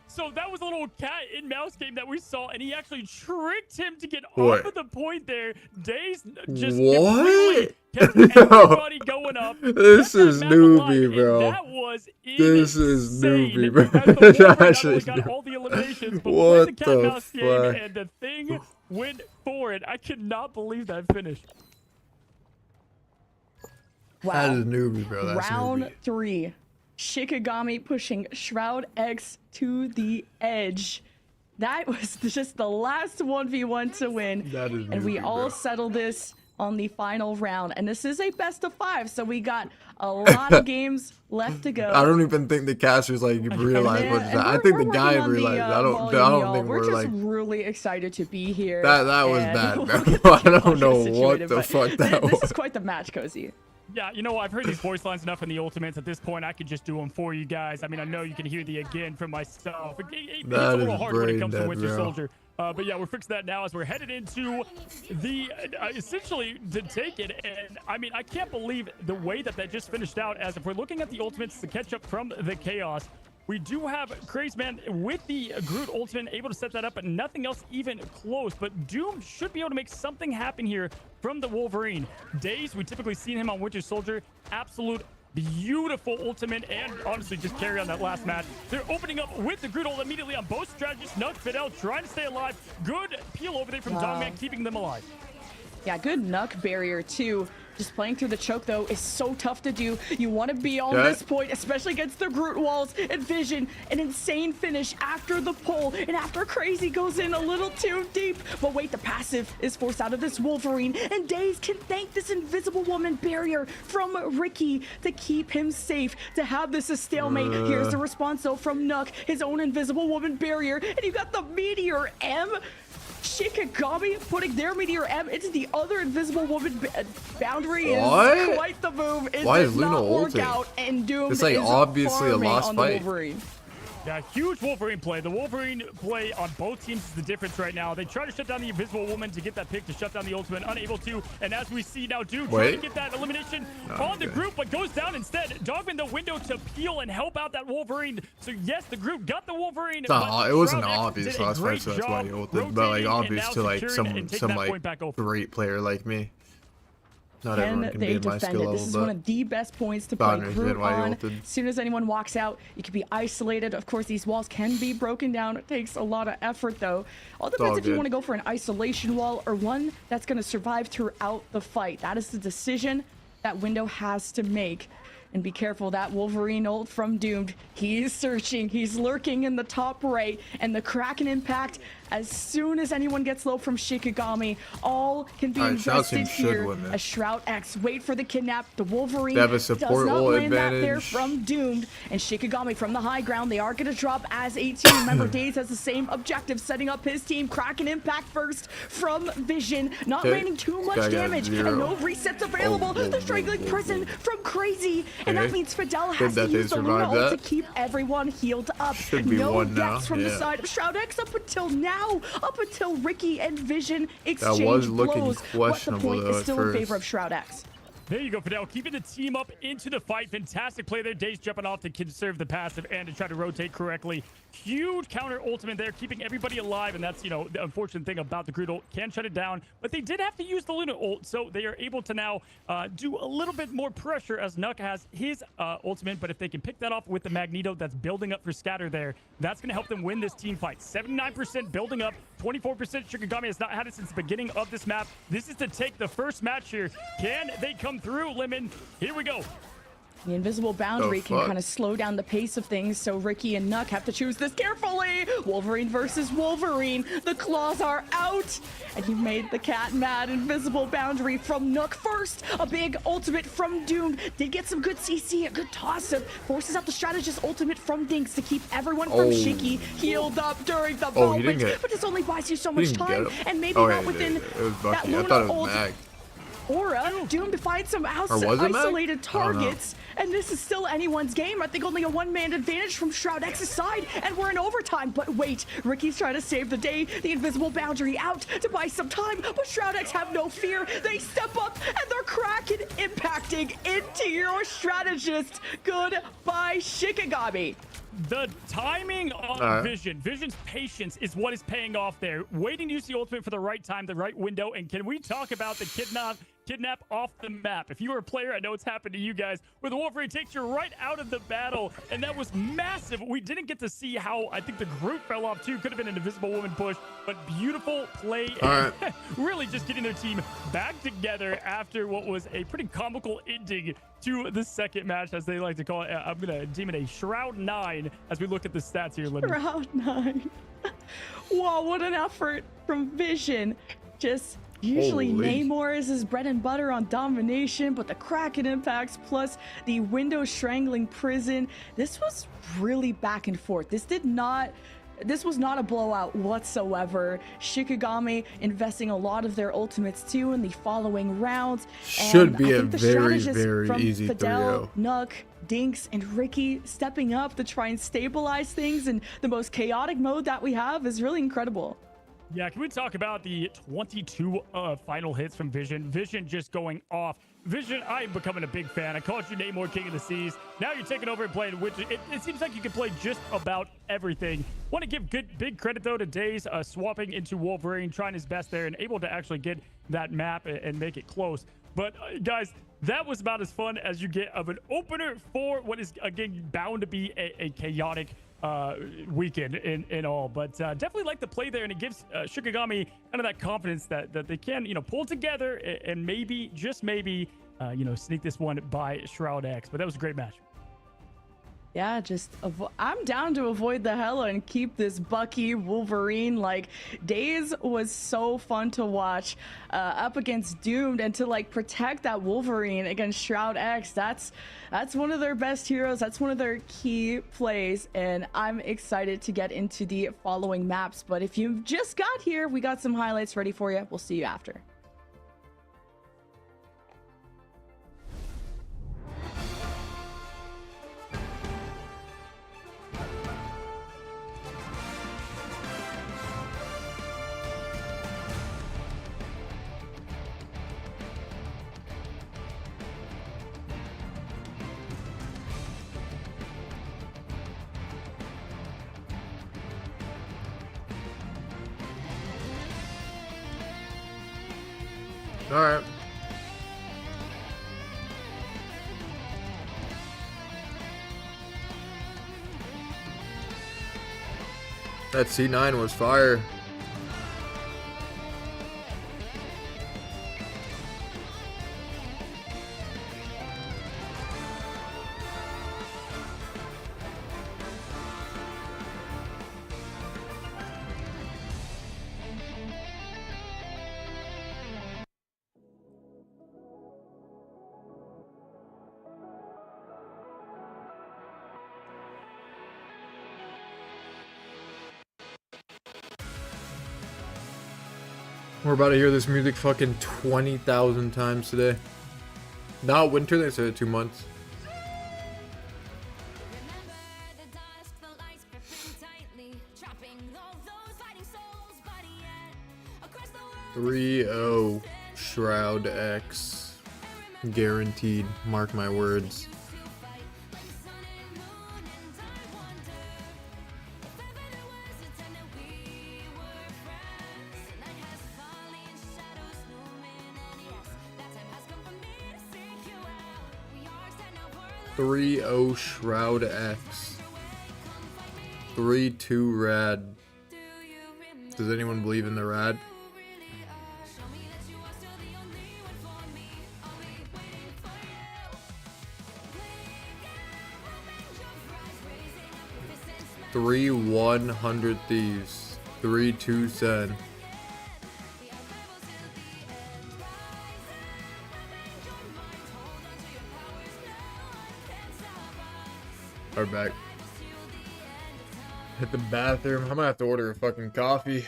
So that was a little cat and mouse game that we saw, and he actually tricked him to get off of the point there. Days just kept everybody going up. This is newbie, bro. That was this is newbie, bro. Got all the eliminations, but what the cat mouse game, and the thing went for it. I could not believe that finish. Wow. That is newbie, bro. That's round 3. Shikigami pushing Shroud X to the edge. That was just the last 1v1 to win. That is and we all settle this on the final round. And this is a best of 5, so we got a lot of games left to go. I don't even think the casters like realize what that. I think the guy realized. I don't think we're like really excited to be here. That was bad, bro. I don't know what the fuck that was. This is quite the match, Cozy. Yeah, you know, I've heard these voice lines enough in the Ultimates. At this point, I could just do them for you guys. I mean, I know you can hear the again from myself. It's a little hard when it comes to Winter Soldier. But yeah, we're fixing that now as we're headed into the essentially to take it. And I mean, I can't believe the way that just finished out. As if we're looking at the Ultimates to catch up from the chaos, we do have Crazy Man with the Groot Ultimate able to set that up, but nothing else even close. But Doom should be able to make something happen here from the Wolverine. Days, we typically seen him on Winter Soldier. Absolute beautiful ultimate, and honestly just carry on that last match. They're opening up with the Groot ult immediately on both strategists. Nug Fidel trying to stay alive. Good peel over there from Dogman, keeping them alive. Yeah, good Nuck barrier too. Just playing through the choke, though, is so tough to do. You want to be on this point, especially against the Groot walls. And Vision, an insane finish after the pull. And after Crazy goes in a little too deep. But wait, the passive is forced out of this Wolverine. And Days can thank this Invisible Woman barrier from Ricky to keep him safe, to have this a stalemate. Here's the response, though, from Nuck, his own Invisible Woman barrier. And you got the Meteor M. Shikigami putting their Meteor M into the other Invisible Woman boundary is quite the move. Why is Luna ulting? Out, and Doom it's like obviously a lost fight. Yeah, huge Wolverine play. The Wolverine play on both teams is the difference right now. They try to shut down the Invisible Woman to get that pick to shut down the Ultimate, unable to. And as we see now, Doom trying to get that elimination on the group, but goes down instead. Dogman the window to peel and help out that Wolverine. So yes, the group got the Wolverine. It wasn't obvious last fight, so that's why he ulted. But like obvious to like some like great player like me. Not everyone can be in my skill level, this is one of the best points to play Groot on. As soon as anyone walks out, you can be isolated. Of course, these walls can be broken down. It takes a lot of effort, though. All depends if you want to go for an isolation wall or one that's going to survive throughout the fight. That is the decision that Window has to make. And be careful, that Wolverine ult from Doomed. He's searching, he's lurking in the top right, and the Kraken impact, as soon as anyone gets low from Shikigami, all can be invested here as Shroud X wait for the kidnap. The Wolverine does not land that there from Doomed, and Shikigami from the high ground, they are going to drop as a team. Remember, Days has the same objective, setting up his team. Kraken impact first from Vision, not landing too much damage, and no resets available. The Strangling Prison from Crazy, and that means Fidel has to use the Luna ult to keep everyone healed up. No deaths from the side of Shroud X up until now, up until Ricky and Vision exchange blows. But the point is still in favor of Shroud X. There you go, Fidel. Keeping the team up into the fight. Fantastic play there. Days jumping off to conserve the passive and to try to rotate correctly. Huge counter ultimate there, keeping everybody alive. And that's, you know, the unfortunate thing about the Groot ult. Can shut it down, but they did have to use the Luna ult. So they are able to now do a little bit more pressure as Nuck has his ultimate. But if they can pick that off with the Magneto that's building up for Scatter there, that's going to help them win this team fight. 79% building up. 24% Shikigami has not had it since the beginning of this map. This is to take the first match here. Can they come through, Lemon? Here we go. The invisible boundary can kind of slow down the pace of things, so Ricky and Nuck have to choose this carefully. Wolverine versus Wolverine. The claws are out, and he made the cat mad. Invisible boundary from Nuck first. A big ultimate from Doomed. Did get some good CC, a good toss-up. Forces out the strategist ultimate from Dinks to keep everyone from Shiki healed up during the moment. But this only buys you so much time, and maybe not within that Luna ult. Aura, Doomed to find some isolated targets, and this is still anyone's game. I think only a one-man advantage from Shroud X's side, and we're in overtime. But wait, Ricky's trying to save the day. The invisible boundary out to buy some time, but Shroud X have no fear. They step up, and they're cracking, impacting into your strategist. Goodbye, Shikigami. The timing on Vision. Vision's patience is what is paying off there. Waiting to use the ultimate for the right time, the right window. And can we talk about the kidnap off the map? If you were a player, I know it's happened to you guys, where the Wolverine takes you right out of the battle. And that was massive. We didn't get to see how I think the group fell off too. Could have been an invisible woman push, but beautiful play. Really just getting their team back together after what was a pretty comical ending to the second match, as they like to call it. I'm going to deem it a Shroud 9 as we look at the stats here. Shroud 9. Wow, what an effort from Vision. Just usually Namor is his bread and butter on Domination, but the Kraken impacts plus the window strangling prison. This was really back and forth. This was not a blowout whatsoever. Shikigami investing a lot of their ultimates too in the following rounds. Should be a very, very easy 3-0. Nuck, Dinks, and Ricky stepping up to try and stabilize things in the most chaotic mode that we have is really incredible. Yeah, can we talk about the 22 final hits from Vision? Vision just going off. Vision, I am becoming a big fan. I called you Namor King of the Seas. Now you're taking over and playing Witch. It seems like you can play just about everything. Want to give big credit, though, to Days swapping into Wolverine, trying his best there and able to actually get that map and make it close. But, guys, that was about as fun as you get of an opener for what is, again, bound to be a chaotic weekend in all. But definitely like the play there, and it gives Shikigami kind of that confidence that they can, you know, pull together and maybe, just maybe, you know, sneak this one by Shroud X. But that was a great match. Yeah, just I'm down to avoid the hella and keep this Bucky Wolverine. Like, Days was so fun to watch up against Doomed, and to like protect that Wolverine against Shroud X. That's one of their best heroes. That's one of their key plays, and I'm excited to get into the following maps. But if you just got here, we got some highlights ready for you. We'll see you after. All right. That C9 was fire. We're about to hear this music fucking 20,000 times today. Not winter, they said 2 months. Three-0 Shroud X. Guaranteed. Mark my words. Three O Shroud X. 3-2 Rad. Does anyone believe in the Rad? Three 100 Thieves. 3-2 Sen. Are back. Hit the bathroom. I'm gonna have to order a fucking coffee.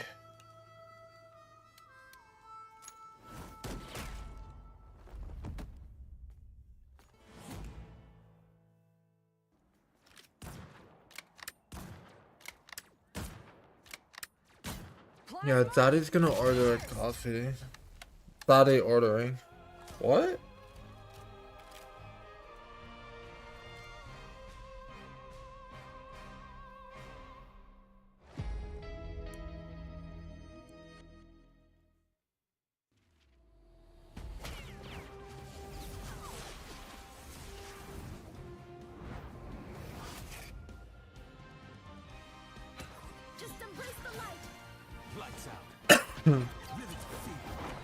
Yeah, Daddy's gonna order a coffee. Daddy ordering. What?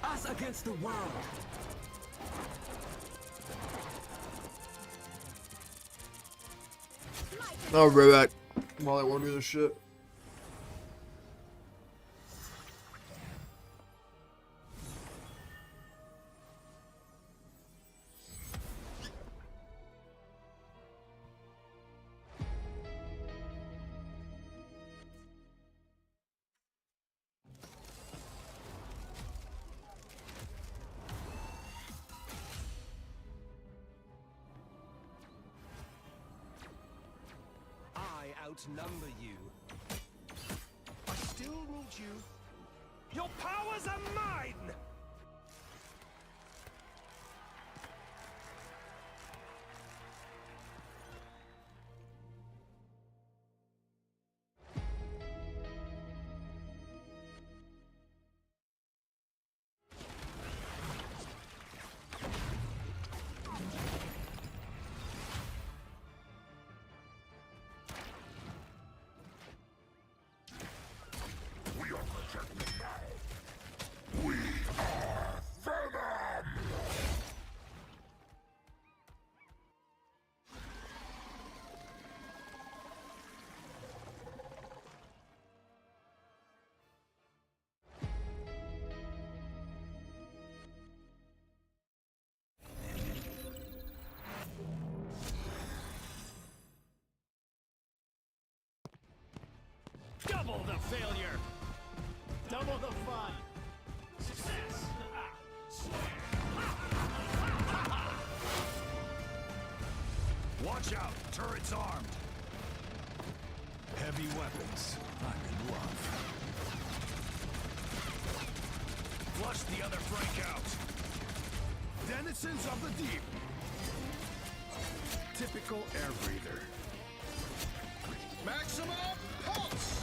Us against the world. I'll be right back while I order this shit. Outnumber you. I still need you. Your powers are mine! Double the failure. Double the fun. Success. Watch out, turret's armed. Heavy weapons. I'm in love. Flush the other flank out. Denizens of the deep. Typical air breather. Maximum pulse!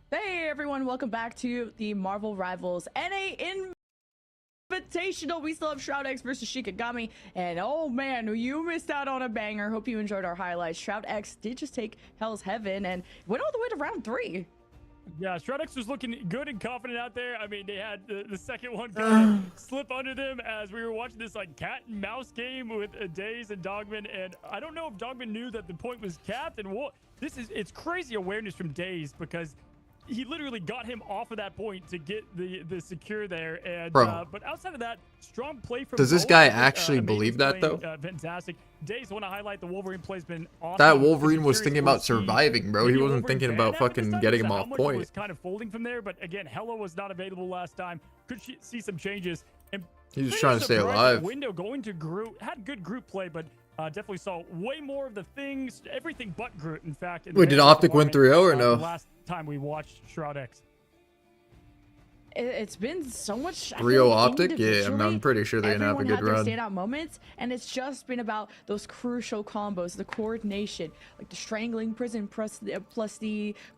Hey everyone, welcome back to the Marvel Rivals NA Invitational. We still have Shroud X versus Shikigami, and oh man, you missed out on a banger. Hope you enjoyed our highlights. Shroud X did just take Hell's Heaven and went all the way to round 3. Yeah, Shroud X was looking good and confident out there. I mean, they had the second one kind of slip under them as we were watching this like cat and mouse game with Daze and Dogman, and I don't know if Dogman knew that the point was capped and what. It's crazy awareness from Daze because he literally got him off of that point to get the secure there. And Bro. but outside of that, strong play from Does this both. guy I think, actually Maiden's believe that, playing, though? Fantastic. Days want to highlight the Wolverine play's been awesome. That I'm gonna be Wolverine was curious thinking to about see surviving, bro. He maybe a wasn't Wolverine thinking ban about happen this fucking time, getting because him how off much point. was kind of folding from there, but again, Hello was not available last time. Could see some changes. And He's pretty trying to stay surprised alive. Window going to Groot, had good Groot play, but definitely saw way more of the things, everything but Groot, in fact. In the Wait, did Mantis Optic win department, 3-0 or the no? last time we watched Shroud X. It's been so much. I feel 3-0 like Optic? Yeah, individually, I'm pretty sure they're gonna have a everyone good had run. their standout moments, and it's just been about those crucial combos, the coordination, like the strangling prison plus the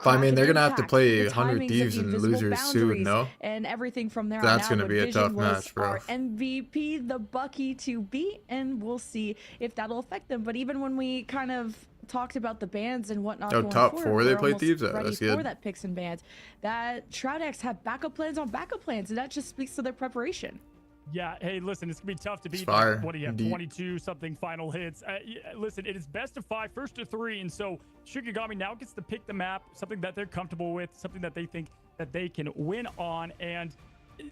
But I mean, they're Kraken gonna have to impact, play the 100 timings of Thieves the and invisible losers soon, boundaries, no? and everything from there That's on out. gonna But be a Vision tough was match, bro. our MVP, the Bucky to beat, and we'll see if that'll affect them. But even when we kind of talked about the bans and whatnot Oh, going top forward, 4 they we're play almost Thieves? Oh, ready that's for good. that picks and bans. That Shroud-X have backup plans on backup plans, and that just speaks to their preparation. Yeah, hey, listen, it's gonna be tough to beat. fire. Like, what do you have? Deep. 22 something final hits. Listen, it is best of 5, first to 3, and so Shikigami now gets to pick the map, something that they're comfortable with, something that they think that they can win on, and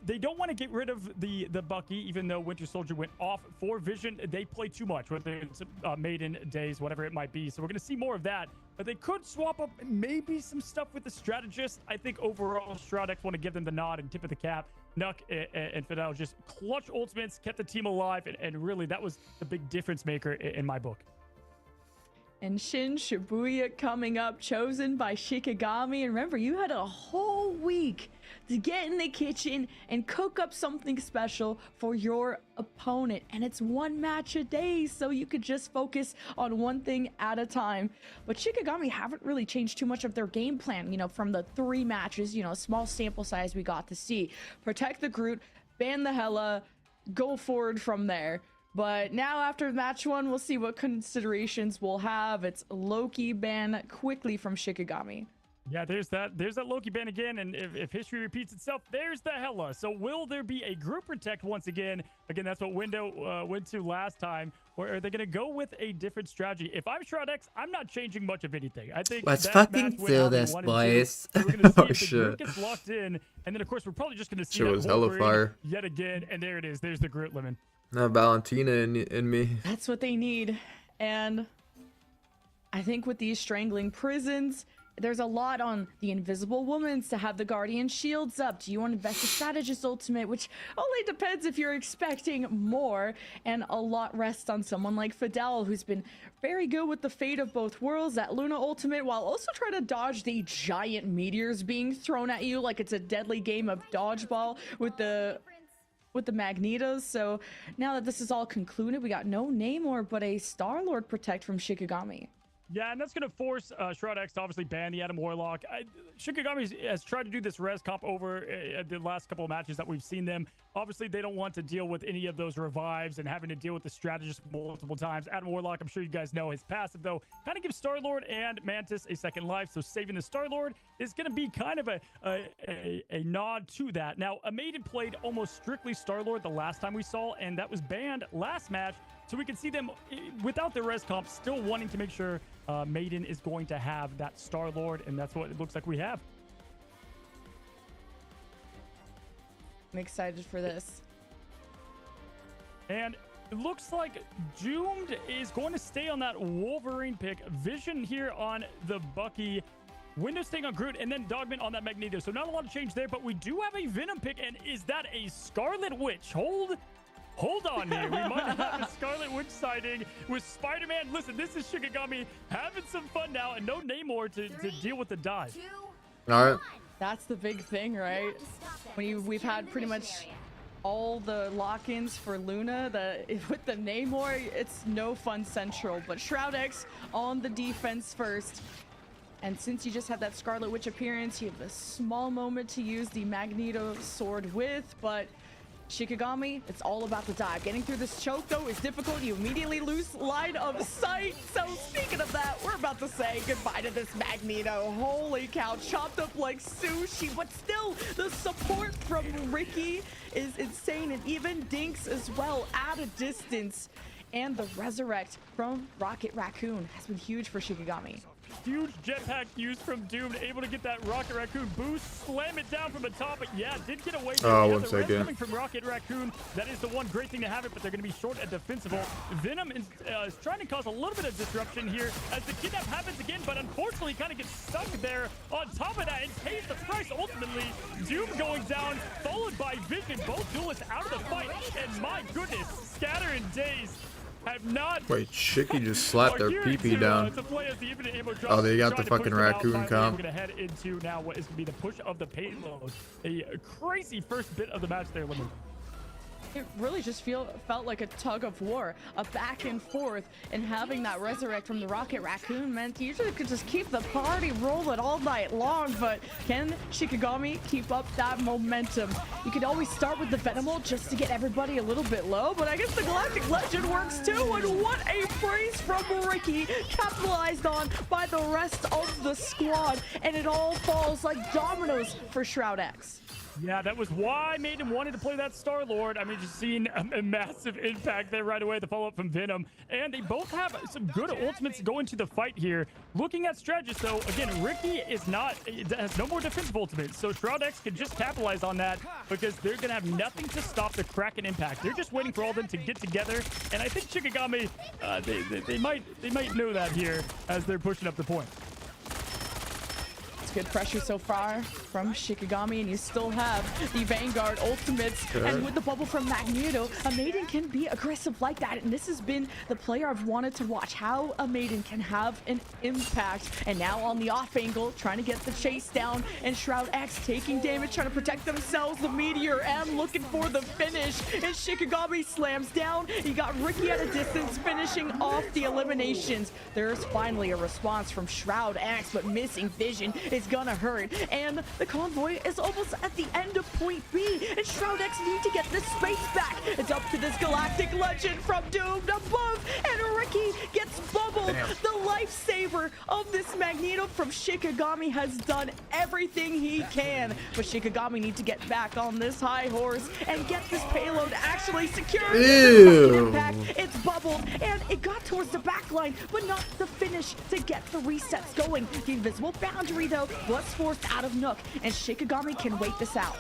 they don't want to get rid of the Bucky, even though Winter Soldier went off for Vision. They play too much, whether it's Maiden Days, whatever it might be. So we're going to see more of that. But they could swap up maybe some stuff with the Strategist. I think overall, Shroud-X want to give them the nod and tip of the cap. Nuck and Fidel just clutch ultimates, kept the team alive, and really that was the big difference maker in my book. And Shin-Shibuya coming up, chosen by Shikigami. And remember, you had a whole week to get in the kitchen and cook up something special for your opponent. And it's one match a day, so you could just focus on one thing at a time. But Shikigami haven't really changed too much of their game plan, you know, from the 3 matches, you know, small sample size we got to see. Protect the Groot, ban the Hela, go forward from there. But now after match 1, we'll see what considerations we'll have. It's Loki ban quickly from Shikigami. Yeah, there's that Loki ban again, and if history repeats itself, there's the Hela. So will there be a group protect once again? Again, that's what Window went to last time. Or are they going to go with a different strategy? If I'm Shroud-X, I'm not changing much of anything. I think Let's that fucking match went do how they this, wanted to. boys. So we're going to see Oh, if the shit. Groot gets locked in, and then of course we're probably just going to see Shit that was hella Wolverine fire. yet again, and there it is. There's the Groot lemon. Not Valentina in me. That's what they need. And I think with these strangling prisons, there's a lot on the Invisible Woman's to have the Guardian shields up. Do you want to invest the Strategist ultimate, which only depends if you're expecting more, and a lot rests on someone like Fidel, who's been very good with the fate of both worlds, that Luna ultimate, while also trying to dodge the giant meteors being thrown at you like it's a deadly game of dodgeball with the Magnetos. So now that this is all concluded, we got no Namor but a Star-Lord protect from Shikigami. Yeah, and that's going to force Shroud-X to obviously ban the Adam Warlock. Shikigami has tried to do this res comp over the last couple of matches that we've seen them. Obviously, they don't want to deal with any of those revives and having to deal with the strategist multiple times. Adam Warlock, I'm sure you guys know his passive, though, kind of gives Star-Lord and Mantis a second life. So saving the Star-Lord is going to be kind of a nod to that. Now, a Maiden played almost strictly Star-Lord the last time we saw, and that was banned last match. So we can see them, without the res comp, still wanting to make sure Maiden is going to have that Star-Lord, and that's what it looks like we have. I'm excited for this. And it looks like Doomed is going to stay on that Wolverine pick. Vision here on the Bucky. Window staying on Groot, and then Dogman on that Magneto. So not a lot of change there, but we do have a Venom pick, and is that a Scarlet Witch? Hold on here. We might have a Scarlet Witch sighting with Spider-Man. Listen, this is Shikigami having some fun now, and no Namor to deal with the dive. All right. That's the big thing, right? We've had pretty much all the lock-ins for Luna. With the Namor, it's no fun central, but Shroud-X on the defense first. And since you just have that Scarlet Witch appearance, you have a small moment to use the Magneto sword with, but Shikigami, it's all about the dive. Getting through this choke, though, is difficult. You immediately lose line of sight. So speaking of that, we're about to say goodbye to this Magneto. Holy cow, chopped up like sushi. But still, the support from Ricky is insane. And even Dinks as well at a distance. And the resurrect from Rocket Raccoon has been huge for Shikigami. Huge jetpack use from Doom, able to get that Rocket Raccoon boost, slam it down from the top, but yeah, did get away. Oh, Yeah, one the res second. coming from Rocket Raccoon. That is the one great thing to have it, but they're going to be short at defensible. Venom is trying to cause a little bit of disruption here as the kidnap happens again, but unfortunately kind of gets stuck there on top of that and pays the price ultimately. Doom going down, followed by Vision, both duelists out of the fight, and my goodness, Scatter and Daze have not. Wait, Shiki just slapped their PP down. Oh, they got the fucking raccoon comp. We're gonna head into now what is gonna be the push of the payload. A crazy first bit of the match there, Lemon. It really just felt like a tug of war, a back and forth, and having that resurrect from the Rocket Raccoon meant you could just keep the party rolling all night long. But can Shikigami keep up that momentum? You could always start with the Venom ult just to get everybody a little bit low, but I guess the Galactic Legend works too. And what a praise from Ricky, capitalized on by the rest of the squad, and it all falls like dominoes for Shroud X. Yeah, that was why Maiden wanted to play that Star-Lord. I mean, just seeing a massive impact there right away, the follow-up from Venom. And they both have some good ultimates going to the fight here. Looking at strategists, though, again, Ricky has no more defensive ultimates. So Shroud X can just capitalize on that because they're going to have nothing to stop the Kraken impact. They're just waiting for all of them to get together. And I think Shikigami, they might know that here as they're pushing up the point. Good pressure so far from Shikigami, and you still have the Vanguard ultimates. Okay. And with the bubble from Magneto, a Maiden can be aggressive like that, and this has been the player I've wanted to watch, how a Maiden can have an impact. And now on the off angle, trying to get the chase down, and Shroud X taking damage, trying to protect themselves. The Meteor M looking for the finish, and Shikigami slams down. You got Ricky at a distance finishing off the eliminations. There's finally a response from Shroud X, but missing Vision is gonna hurt, and the convoy is almost at the end of point B, and Shroud X need to get this space back. It's up to this Galactic Legend from Doomed above, and Ricky gets bubbled. Damn. The lifesaver of this Magneto from Shikigami has done everything he can, but Shikigami need to get back on this high horse and get this payload actually secured. Ew. Impact, it's bubbled, and it got towards the back line, but not the finish to get the resets going. The invisible boundary, though, was forced out of Nook, and Shikigami can wait this out.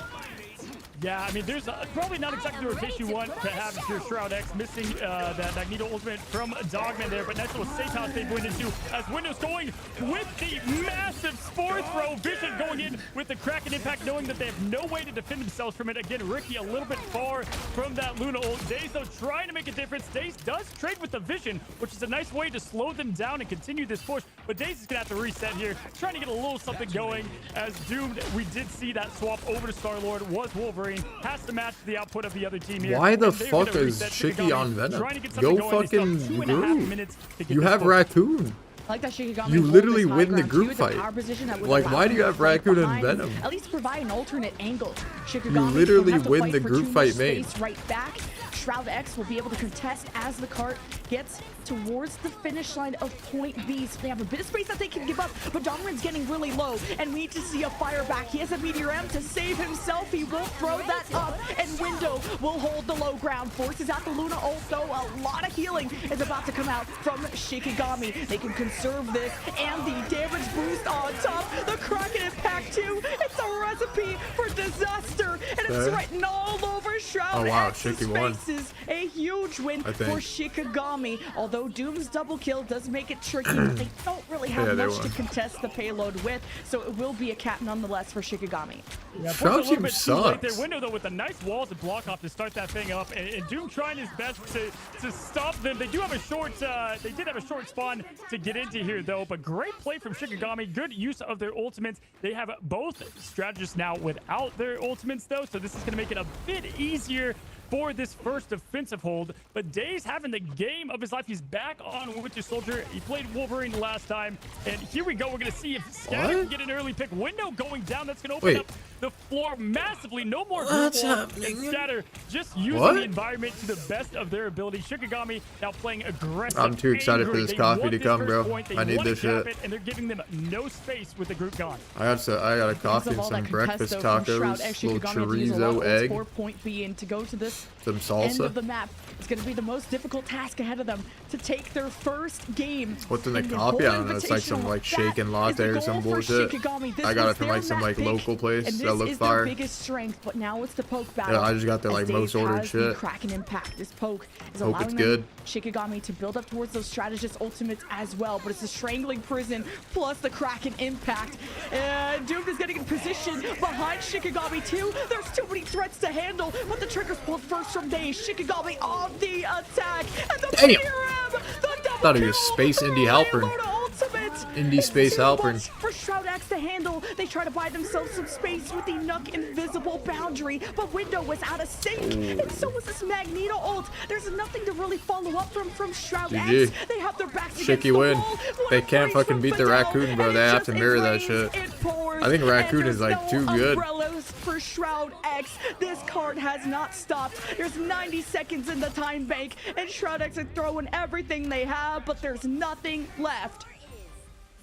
Yeah, I mean, there's probably not exactly the rotation you want to have if you're Shroud X, missing that Magneto ultimate from Dogman there, but nice little safe house they went into as Windows going with the massive Spore Throw. Vision going in with the Kraken impact, knowing that they have no way to defend themselves from it. Again, Ricky a little bit far from that Luna ult. Daze, though, trying to make a difference. Daze does trade with the Vision, which is a nice way to slow them down and continue this push, but Daze is going to have to reset here, trying to get a little something going. As Doomed, we did see that swap over to Star-Lord, was Wolverine. Has to match the output of the other team here. Why the And they're fuck gonna is reset. Shiki Shikigami on Venom? trying to get something Go going. They still have fucking 2.5 minutes to get You this have push. Raccoon. I like that Shikigami You hold literally this high win the ground group to fight. power position that would Like, allow why do them you to have fight Raccoon and behind Venom? At least provide an alternate angle. Shikigami You don't literally have to win fight the for group too fight much main. space right back. Shroud X will be able to contest as the cart gets towards the finish line of point B. So they have a bit of space that they can give up, but Dominant's getting really low, and we need to see a fire back. He has a Meteor M to save himself. He won't throw that up, and Window will hold the low ground. Forces out the Luna ult, though. A lot of healing is about to come out from Shikigami. They can conserve this, and the damage boost on top. The Kraken impact, too. It's a recipe for disaster, and it's Okay. written all over Shroud Oh, wow, X's Shiki won. faces. A huge win I for think. Shikigami. Although Doom's double kill does make it tricky, but they don't really have Yeah, they much to won. contest the payload with, so it will be a cap nonetheless for Shikigami. Yeah, Shroud a little team bit too late there. sucks. Window, though, with a nice wall to block off to start that thing up, and Doom trying his best to stop them. They do have a short, they did have a short spawn to get into here, though, but great play from Shikigami. Good use of their ultimates. They have both strategists now without their ultimates, though, so this is going to make it a bit easier for this first defensive hold. But Daze having the game of his life. He's back on Winter Soldier. He played Wolverine last time, and here we go. We're going to see if Scatter What? can get an early pick. Window going down. That's going to open Wait. up the floor massively. No more What's group wall. happening? And Scatter just using What? the environment to the best of their ability. Shikigami now playing aggressive. I'm too excited for angry. this They coffee want to this come, first bro. point. They I need want to this cap shit. it, and they're giving them no space with the group gone. I got a coffee and some breakfast tacos, little chorizo, egg. For point B and to go to this Some End salsa. of the map. It's going to be the most difficult task ahead of them to take their first game. What's in the in the coffee? I whole don't know. It's like some invitational. like That shaken is latte the or some goal for bullshit. Shikigami. This I got was it from their like some map like pick, local place and that this looked is their fire. biggest strength, but now it's the poke battle. Yeah, I just got their as like Dave most ordered has the shit. Kraken impact. This poke is Hope it's allowing good. Shikigami to build up towards those strategist ultimates as well, but it's the strangling prison plus the Kraken impact. And Doomed is getting in position behind Shikigami too. There's too many threats to handle, but the trigger's pulled first from Daze. Shikigami on the attack, and the Damn. PRM, the double Thought he was kill, Space the Indie Halpern. Payload ultimate. Indie It's Space too Halpern. much for Shroud X to handle. They try to buy themselves some space with the Nuck invisible boundary, but Window was out of sync, and so was this Magneto ult. There's nothing to really follow up from Shroud GG. X. They have their backs against Shaky the win. wall. They One can't freeze fucking from beat the Fidel, Raccoon, bro. and They it have to just mirror that rains, shit. it pours, I think Raccoon and is, there's like, no too good. umbrellas for Shroud X. This card has not stopped. There's 90 seconds in the time bank, and Shroud X are throwing everything they have, but there's nothing left.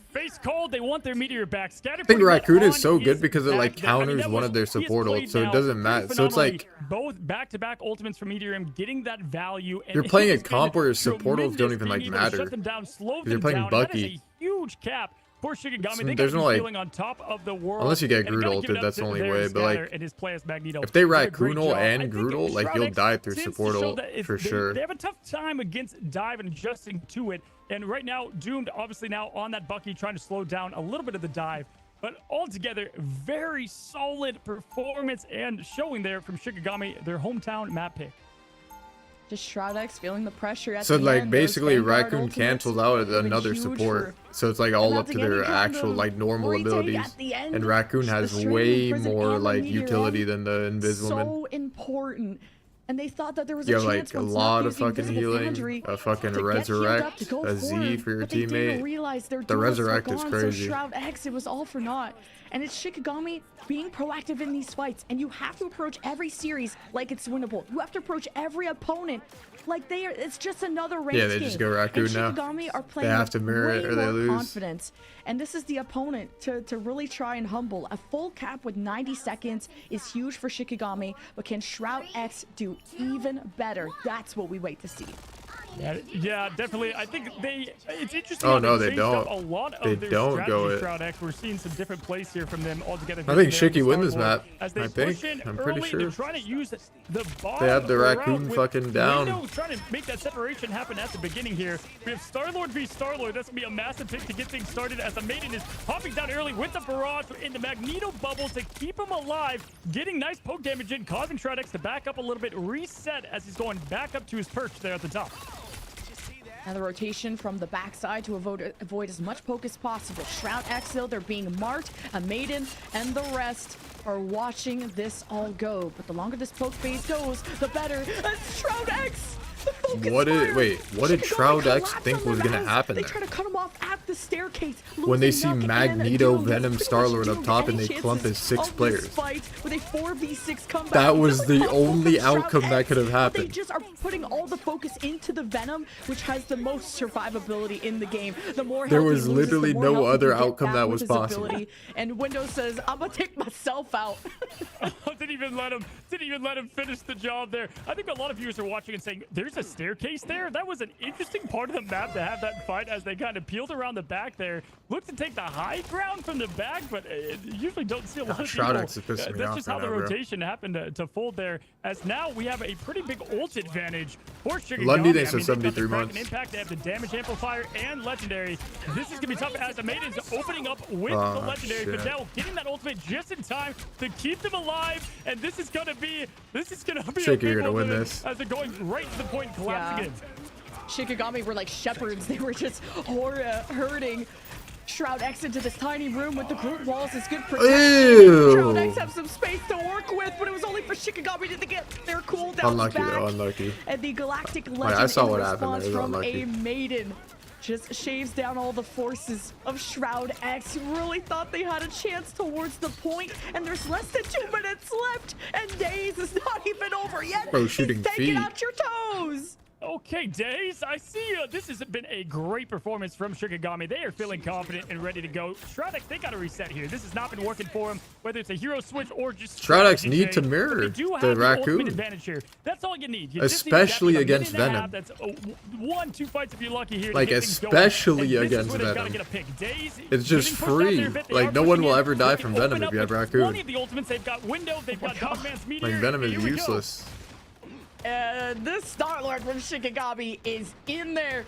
Face cold, they want their meteor back. Scatter I think putting that Raccoon is on so good his because it like back there. I mean, counters that one was- of their he has support played ults, so it now doesn't pretty matter. So it's phenomenally, like both back-to-back ultimates from Meteor M, getting that value. And You're playing a it's been comp where support ults don't tremendous even, like, being able to matter. Shut them down, slow you're them playing down. And that is Bucky. a huge cap for Shikigami. They There's got no, to be like- feeling on top of the world. Unless you get And Groot gotta give it ulted, up that's to the only their way, but, like, Scatter and his play as Magneto. if they Did a Raccoon great ult job. I and think Groot ult, like, Shroud you'll X die through tends to support show ult that if for they- sure. They have a tough time against dive and adjusting to it. And right now, Doomed obviously now on that Bucky, trying to slow down a little bit of the dive. But altogether, very solid performance and showing there from Shikigami, their hometown map pick. Just Shroud X feeling the pressure at So the like end. Those basically Vanguard Raccoon ultimates cancels out have been another huge support. for So it's like all them up to to get their in actual them. like normal Retake abilities. at the end, And Raccoon the has Strangling way Prison more and the like Meteor utility M. than the Inviswoman. So important. And they thought that there was You a have chance like a once lot not of using fucking Visible healing, Foundry a fucking to get healed up, to resurrect, go a Z forward, for your but they didn't teammate. realize their The duels were resurrect is gone, crazy. So Shroud X, it was all for naught. And it's Shikigami being proactive in these fights, and you have to approach every series like it's winnable. You have to approach every opponent like they are. It's just another race Yeah, they just go Raccoon and now. Shikigami are playing have with to mirror it way or they more lose. confidence. And this is the opponent to really try and humble. A full cap with 90 seconds is huge for Shikigami, but can Shroud X do even better? That's what we wait to see. Yeah, definitely. I think it's interesting. Oh, how no, they they changed up don't. A lot They of their don't strategy, go it. Shroud X. We're seeing some different plays here from them altogether. I think There on the Shiki win this starboard map. as they I push think. in I'm pretty early, sure. They're trying to use the They have the bottom Raccoon route with fucking down. Windows trying to make that separation happen at the beginning here. We have Star-Lord v Star-Lord. That's going to be a massive pick to get things started as the Maiden is hopping down early with the barrage in the Magneto bubble to keep him alive, getting nice poke damage in, causing Shroud X to back up a little bit, reset as he's going back up to his perch there at the top. And the rotation from the backside to avoid as much poke as possible. Shroud X, though, they're being marked. A Maiden and the rest are watching this all go. But the longer this poke phase goes, the better. Shroud X! The poke What is did- fired. wait, what did Shikigami Shroud X collapsed think on was the gonna res. happen They there? try to cut him off at the staircase. When they losing see Nuck Magneto, and Doom. Venom, Pretty Star-Lord much up top, and any they clump chances as 6 of players. this fight with a 4v6 comeback. That was It's the impossible only for Shroud outcome that X, could have but happened. They just are putting all the focus into the Venom, which has the most survivability in the game. The more There health he was loses, the literally more no health he other can get outcome back that with was his possible. ability. And Windows says, "I'm gonna take myself out." didn't even let him finish the job there. I think a lot of viewers are watching and saying, "There's a staircase there." That was an interesting part of the map to have that fight as they kind of peeled around the back there. Looked to take the high ground from the back, but you usually don't see a lot of Shroud people. X is pissing me That's off just right how the now, bro. rotation happened to fold there. As now we have a pretty big ult advantage for Shikigami. Lundy, they I said mean, they've got the 73 Kraken months. Impact, they have the damage amplifier and legendary. This is gonna be tough as the Maiden's opening up with Oh, the legendary. shit. Fidel getting that ultimate just in time to keep them alive, and this is gonna be Shaky, a big you're gonna one win for them this. as they're going right to the point, collapsing Yeah. in. Shikigami were like shepherds. They were just herding Shroud X into this tiny room with the group walls as good protection. Ew. Shroud X have some space to work with, but it was only for Shikigami to get their cooldowns Unlucky back. though, unlucky. And the Galactic Legend I saw in what happened response there, it was from unlucky. a Maiden just shaves down all the forces of Shroud X, who really thought they had a chance towards the point, and there's less than 2 minutes left, and Daze is not even over yet. Bro, He's shooting taking feet. out your toes. Okay, Days, I see this has been a great performance from Shikigami. They are feeling confident and ready to go. Shroudx, they got to reset here. This has not been working for them, whether it's a hero switch or just Shroudx need Days. to But mirror they do have the ultimate raccoon. advantage here. That's all you need. You just need Especially a minute against and a Venom. half. That's 1-2 fights if you're lucky here. to Like, get things going. especially And this is against where they've gotta Venom. get a pick. Days It's just getting pushed out there free. a bit. They Like, are no one pushing will in. ever die They from can Venom open if you up have with Raccoon. 20 of the ultimates. They've got Window. They've got Dogman's Meteor. Like, Venom is Here we go. useless. This Star-Lord from Shikigami is in there.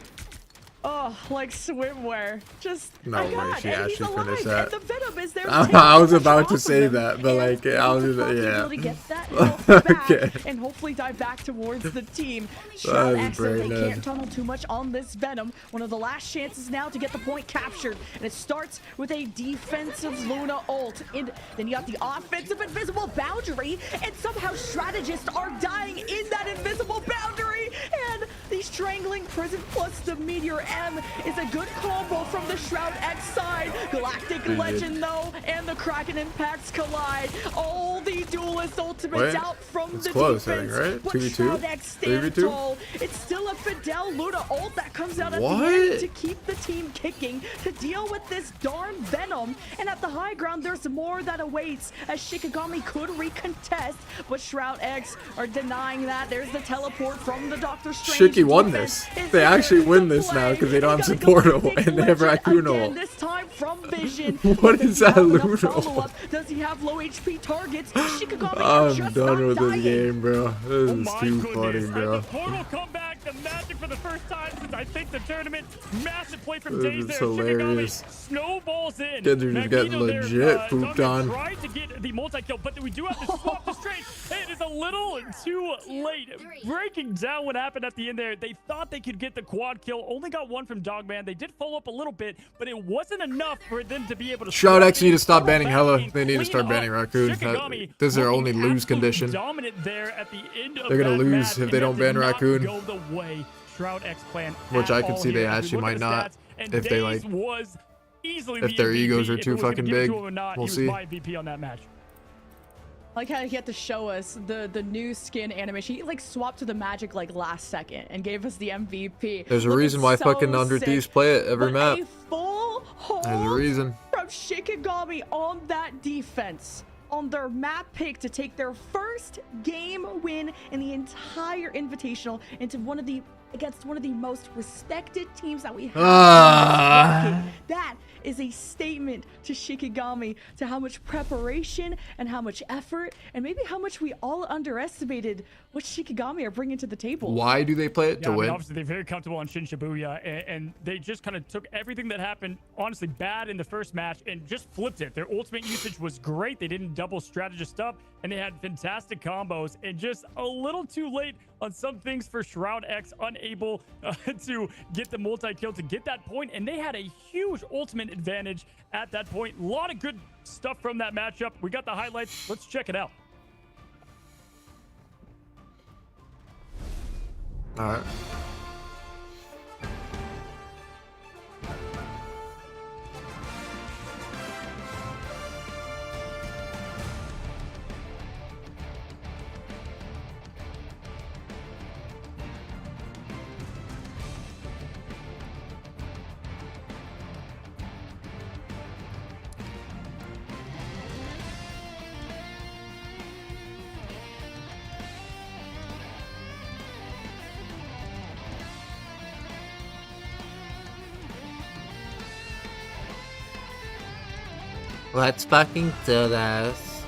Oh, like swimwear. Just No my way God, she and he's actually alive, finished that. and the Venom is there. I was about to say that, but like, I was just, yeah. To get that health back Okay. and hopefully dive back towards the team. That Shroud is X, they brain dead. can't tunnel too much on this Venom. One of the last chances now to get the point captured, and it starts with a defensive Luna ult. And then you got the offensive invisible boundary, and somehow strategists are dying in that invisible boundary. And the strangling prison plus the Meteor M is a good combo from the Shroud X side. Galactic Legend though, and the Kraken impacts collide. All the duelist ultimates Wait, out from it's the close, I defense, think, right? but 2v2? Shroud X stands 3v2? tall. It's still a Fidel Luna ult that comes out at the What? end to keep the team kicking, to deal with this darn Venom. And at the high ground, there's more that awaits as Shikigami could recontest, but Shroud X are denying that. There's the teleport from the Doctor Strange. Shiki won defense this. is They here actually to win this now play. because they don't have got a support ult Galactic and they have Legend Raccoon again, ult. this time from Vision. What Does is he that have enough Luna follow-up? ult? Does he have low HP targets? Shikigami are I'm just done not with dying. this game, bro. This Oh is my too goodness. funny, And bro. the portal comeback, the magic for the first time since I think the tournament. Massive play from This Days is there. hilarious. Shikigami snowballs in. Kids are just getting Magneto there, legit pooped Dogman on. tried to get the multi-kill, but we do have to swap the straight. It is a little too late. Breaking down what happened at the end there. They thought they could get the quad kill. Only got one from Dogman. They did follow up a little bit, but it wasn't enough for them to be able to. Shroud X need to stop swap banning back Hella. and They need to clean start up. banning Raccoon. Shikigami This is their only looking lose absolutely condition. dominant there at the end of They're gonna that lose match, if and they that don't did ban not Raccoon. go the way Shroud X planned Which at I could all see they here. As we actually look at might the not, stats, and if they, Days like, was easily if the their MVP. egos are If it too was gonna fucking give it to big. him or not, We'll he see. was my MVP on that match. Like how he had to show us the new skin animation. He like swapped to the magic like last second and gave us the MVP. There's a Looking reason why so fucking Under sick. Thieves play it every But map. a full There's a hold reason. from Shikigami on that defense. On their map pick to take their first game win in the entire invitational against one of the most respected teams that we have. in this bracket. That is a statement to Shikigami, to how much preparation and how much effort and maybe how much we all underestimated what Shikigami are bringing to the table. Why do they play it? Yeah, To I mean, win? obviously, they're very comfortable on Shin-Shibuya, and they just kind of took everything that happened, honestly, bad in the first match and just flipped it. Their ultimate usage was great. They didn't double strategist up, and they had fantastic combos, and just a little too late on some things for Shroud X, unable to get the multi-kill to get that point, and they had a huge ultimate advantage at that point. A lot of good stuff from that matchup. We got the highlights. Let's check it out. All right. Let's fucking do this.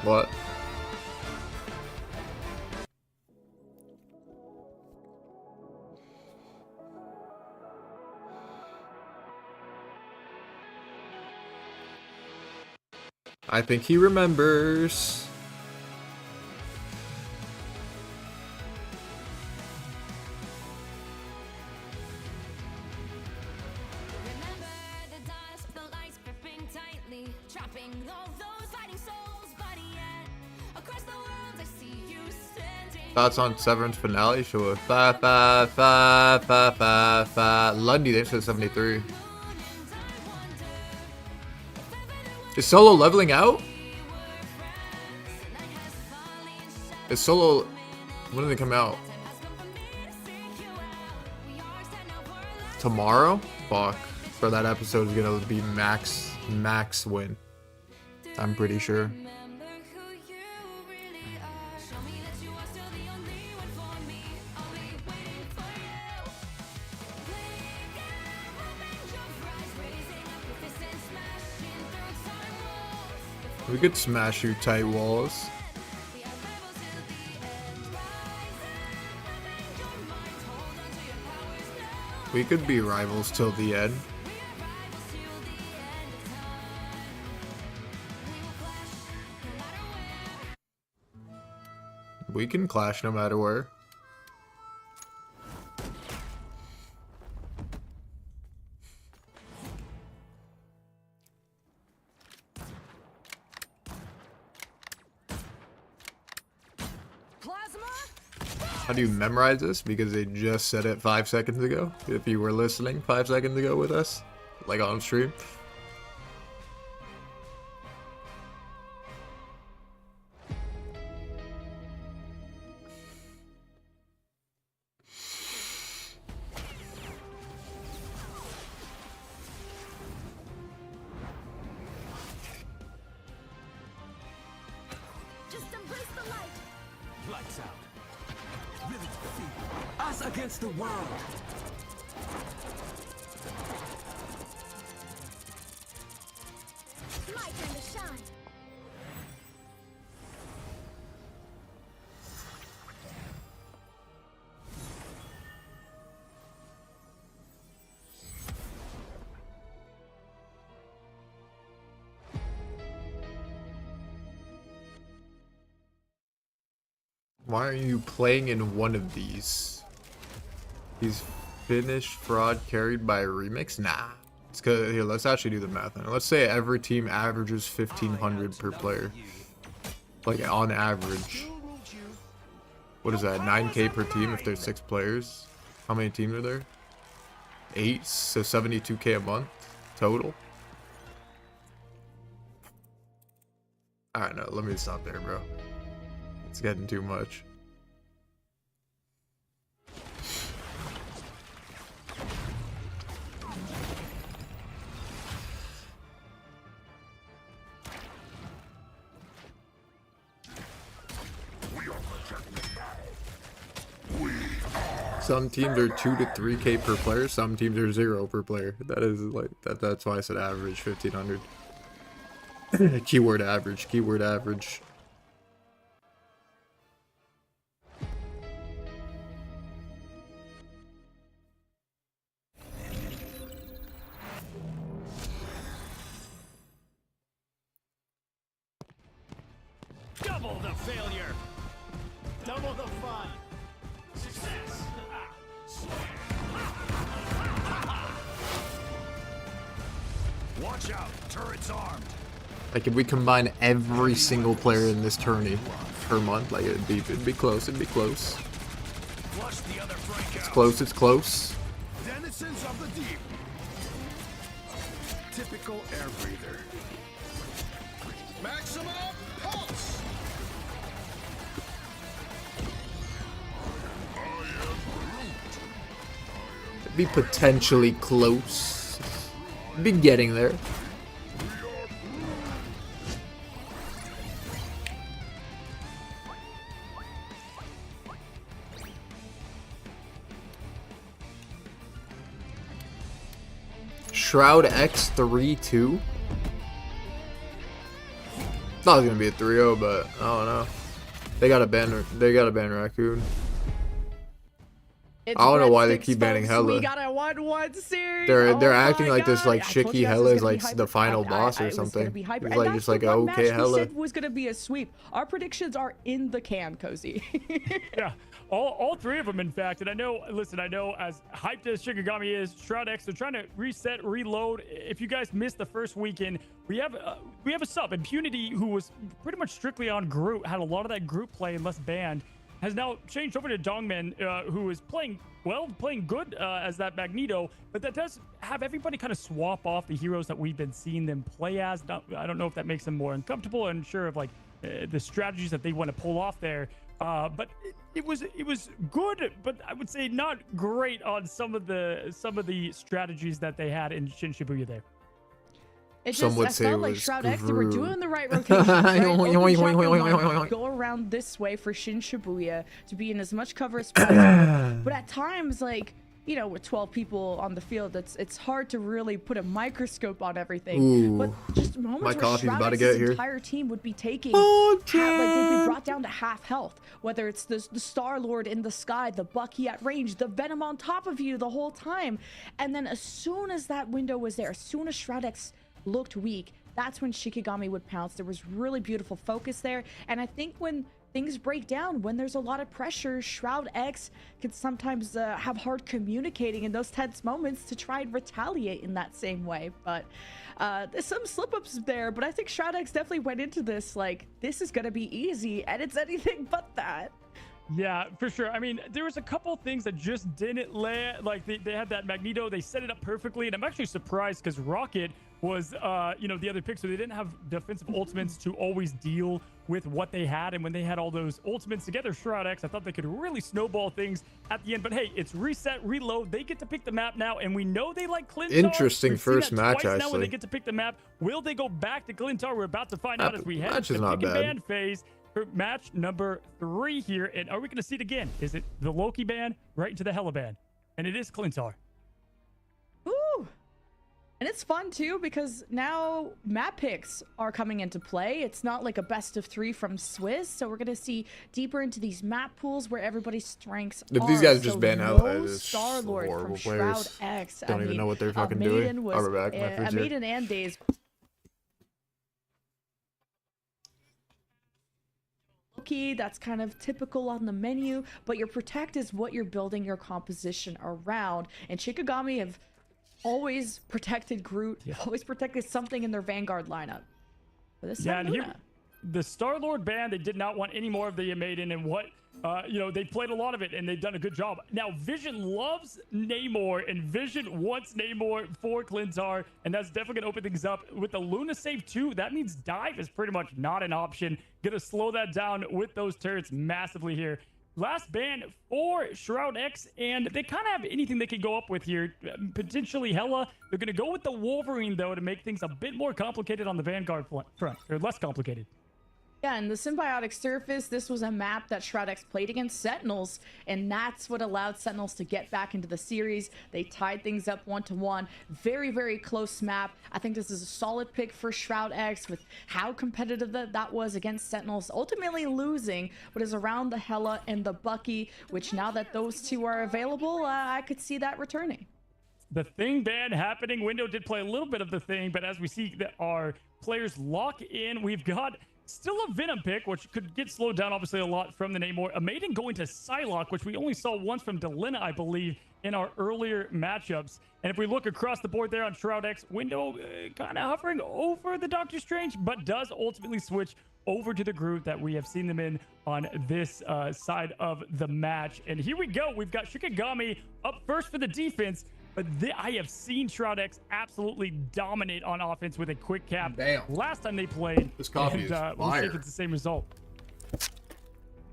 What? I think he remembers. Remember the dusk, the lights gripping tightly, trapping all those fighting souls, but yet across the world I see you standing. Thoughts on Severance finale? Sure. Fa fa fa fa fa fa. Lundy, they said 73. Is Solo leveling out? Is Solo, when do they come out? Tomorrow? Fuck. For that episode is gonna be max win. I'm pretty sure. We could smash through tight walls. We could be rivals till the end. We can clash no matter where. How do you memorize this? Because they just said it 5 seconds ago. If you were listening 5 seconds ago with us, like on stream. Just embrace the light. Lights out. Village defeated. Us against the world. My time to shine. Why are you playing in one of these? He's finished fraud carried by a remix? Nah. It's cause here, let's actually do the math on it. Let's say every team averages 1,500 per player. Like on average. What is that? 9K per team if there's 6 players. How many teams are there? 8, so 72K a month total. Alright, no, let me stop there, bro. It's getting too much. Some teams are 2 to 3K per player. Some teams are 0 per player. That is like that. That's why I said average 1,500. Keyword average. Keyword average. Double the failure. Double the fun. Success. Watch out. Turret's armed. Like if we combine every single player in this tourney per month, like it'd be close. It'd be close. Flush the other flank It's out. close. It's close. Denizens of the deep. Typical air breather. Maximum pulse. It'd be potentially close. It'd be getting there. Shroud X3-2. Thought it was gonna be a 3-0, but I don't know. They got a ban Raccoon. It's I don't know why they breadsticks, keep banning folks. Hella. We got a 1-1 series. They're Oh acting my like this God. like I told Shiki you guys it Hella was is gonna like be the hyper. final boss I or was gonna something. be hyper. He's And like that's just like the one okay match we Hella. said was gonna be a sweep. Our predictions are in the can, Cozy. Yeah, all 3 of them, in fact. And I know, listen, I know as hyped as Shikigami is, Shroud X, they're trying to reset, reload. If you guys missed the first weekend, we have a sub, Impunity, who was pretty much strictly on group, had a lot of that group play and less banned, has now changed over to Dongman, who is playing well, playing good as that Magneto, but that does have everybody kind of swap off the heroes that we've been seeing them play as. I don't know if that makes them more uncomfortable and unsure of like the strategies that they want to pull off there. But it was good, but I would say not great on some of the strategies that they had in Shin-Shibuya there. It Some just, would I say felt it like was Shroud X, they were doing screwed. the right rotation. Right? Open chapter one, go around this way for Shin-Shibuya to be in as much cover as possible. But at times, like, you know, with 12 people on the field, it's hard to really put a microscope on everything. Ooh, but just moments my where coffee's Shroud about to X's get here. entire team would be taking, Oh, like they'd be damn. brought down to half health. Whether it's the Star-Lord in the sky, the Bucky at range, the Venom on top of you the whole time. And then as soon as that window was there, as soon as Shroud X looked weak, that's when Shikigami would pounce. There was really beautiful focus there. And I think when things break down, when there's a lot of pressure, Shroud X can sometimes have hard communicating in those tense moments to try and retaliate in that same way. But there's some slip-ups there, but I think Shroud X definitely went into this like, this is gonna be easy, and it's anything but that. Yeah, for sure. I mean, there was a couple things that just didn't land. Like they had that Magneto, they set it up perfectly, and I'm actually surprised because Rocket was, you know, the other pick, so they didn't have defensive ultimates to always deal with what they had. And when they had all those ultimates together, Shroud X, I thought they could really snowball things at the end. But hey, it's reset, reload. They get to pick the map now, and we know they like Clintar. Interesting We've seen first that match, twice now when they actually. get to pick the map. Will they go back to Clintar? We're about to find out as we head Match into is the not pick and bad. ban phase for match number 3 here. And are we going to see it again? Is it the Loki ban right into the Hela ban? And it is Clintar. Ooh. And it's fun too because now map picks are coming into play. It's not like a best of 3 from Swiss, so we're gonna see deeper into these map pools where everybody's strengths If are. these guys So just ban out, no that is Star-Lord from horrible Shroud players. X. Don't even know what they're fucking doing. Maiden was, I'll be back. My food's here. Maiden and Days. Loki, that's kind of typical on the menu, but your protect is what you're building your composition around. And Shikigami have always protected Groot, always protected something in their Vanguard lineup. But this time, And Luna. the Star-Lord band, they did not want any more of the Maiden, and what, you know, they played a lot of it, and they've done a good job. Now, Vision loves Namor, and Vision wants Namor for Clintar, and that's definitely going to open things up. With the Luna save too, that means dive is pretty much not an option. Going to slow that down with those turrets massively here. Last ban for Shroud X, and they kind of have anything they can go up with here. Potentially Hela. They're going to go with the Wolverine, though, to make things a bit more complicated on the Vanguard front, or less complicated. Yeah, and the Symbiotic Surface, this was a map that Shroud X played against Sentinels, and that's what allowed Sentinels to get back into the series. They tied things up 1-1. Very, very close map. I think this is a solid pick for Shroud X with how competitive that was against Sentinels, ultimately losing, but is around the Hela and the Bucky, which now that those two are available, I could see that returning. The Thing ban happening. Window did play a little bit of the Thing, but as we see that our players lock in, we've got still a Venom pick, which could get slowed down obviously a lot from the Namor. A Maiden going to Psylocke, which we only saw once from Delina, I believe, in our earlier matchups. And if we look across the board there on Shroud X, Window kind of hovering over the Doctor Strange, but does ultimately switch over to the Groot that we have seen them in on this side of the match. And here we go. We've got Shikigami up first for the defense. But I have seen Shroud X absolutely dominate on offense with a quick cap. Damn. Last time they played, This coffee is we'll see fire. if it's the same result.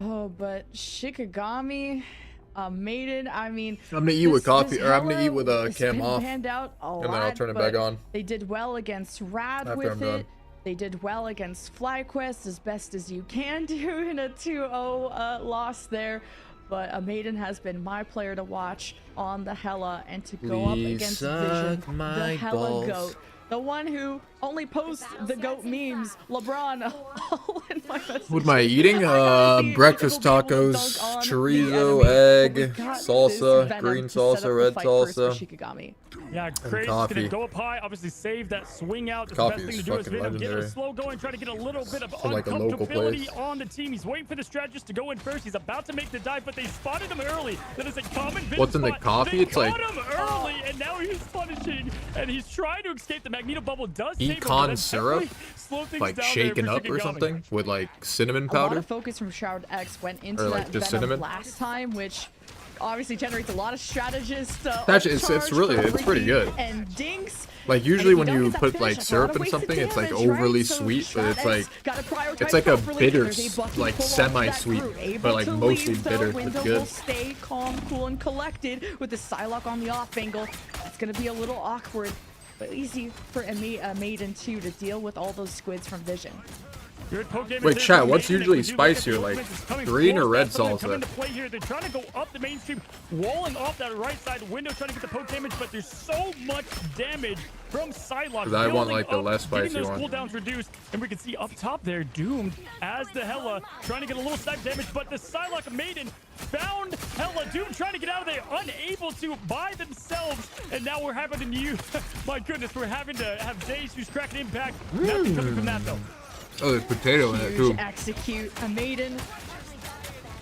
Oh, but Shikigami, Maiden, I mean... I'm gonna eat with coffee, or I'm gonna Hela eat with has cam been off, panned out a and then I'll lot, turn it but back on. They did well against Rad After with I'm it. done. They did well against FlyQuest as best as you can do in a 2-0 loss there. But a Maiden has been my player to watch on the Hela, and to go up Please against suck Vision, my the Hela balls. goat. The one who only posts the GOAT memes, LeBron, all in my message. What am I eating? Breakfast tacos, chorizo, egg, salsa, green salsa, red salsa. Yeah, Craig's coffee. gonna go up high, obviously save that swing out. That's Coffee the best thing is to do is fucking Venom get a legendary. slow going, try to get a little bit of From, like, a local uncomfortability place. on the team. He's waiting for the strategist to go in first. He's about to make the dive, but they spotted him early. That is a common Venom What's in the spot. coffee? They It's like- caught him early, and now he's punishing, and he's trying to escape. The Magneto bubble does save him, but Econ that's syrup, definitely slow things like down there shaken for up or Shikigami. something with like cinnamon A lot powder. of focus from Shroud X went into Or, like, that just Venom cinnamon? last time, which obviously generates a lot of strategist. Actually, it's really, it's pretty good. And Dinks. Like usually when you put like syrup in something, it's like overly sweet, but it's like a bitter, like semi-sweet, but like mostly bitter, but good. Stay calm, cool, and collected with the Psylocke on the off angle. It's gonna be a little awkward, but easy for a Maiden too to deal with all those squids from Vision. Wait, chat, what's usually spicier, like green or red salsa? They're trying to go up the mainstream, walling off that right side window, trying to get the poke damage, but there's so much damage from Psylocke. I want like the less spicy one. Cooldowns reduced, and we can see up top there, Doomed as the Hela trying to get a little snipe damage, but the Psylocke Maiden found Hela. Doomed trying to get out of there, unable to by themselves, and now we're having to use, my goodness, we're having to have Daze who's cracking impact. Nothing coming from that though. Oh, there's potato in it too. Execute. A Maiden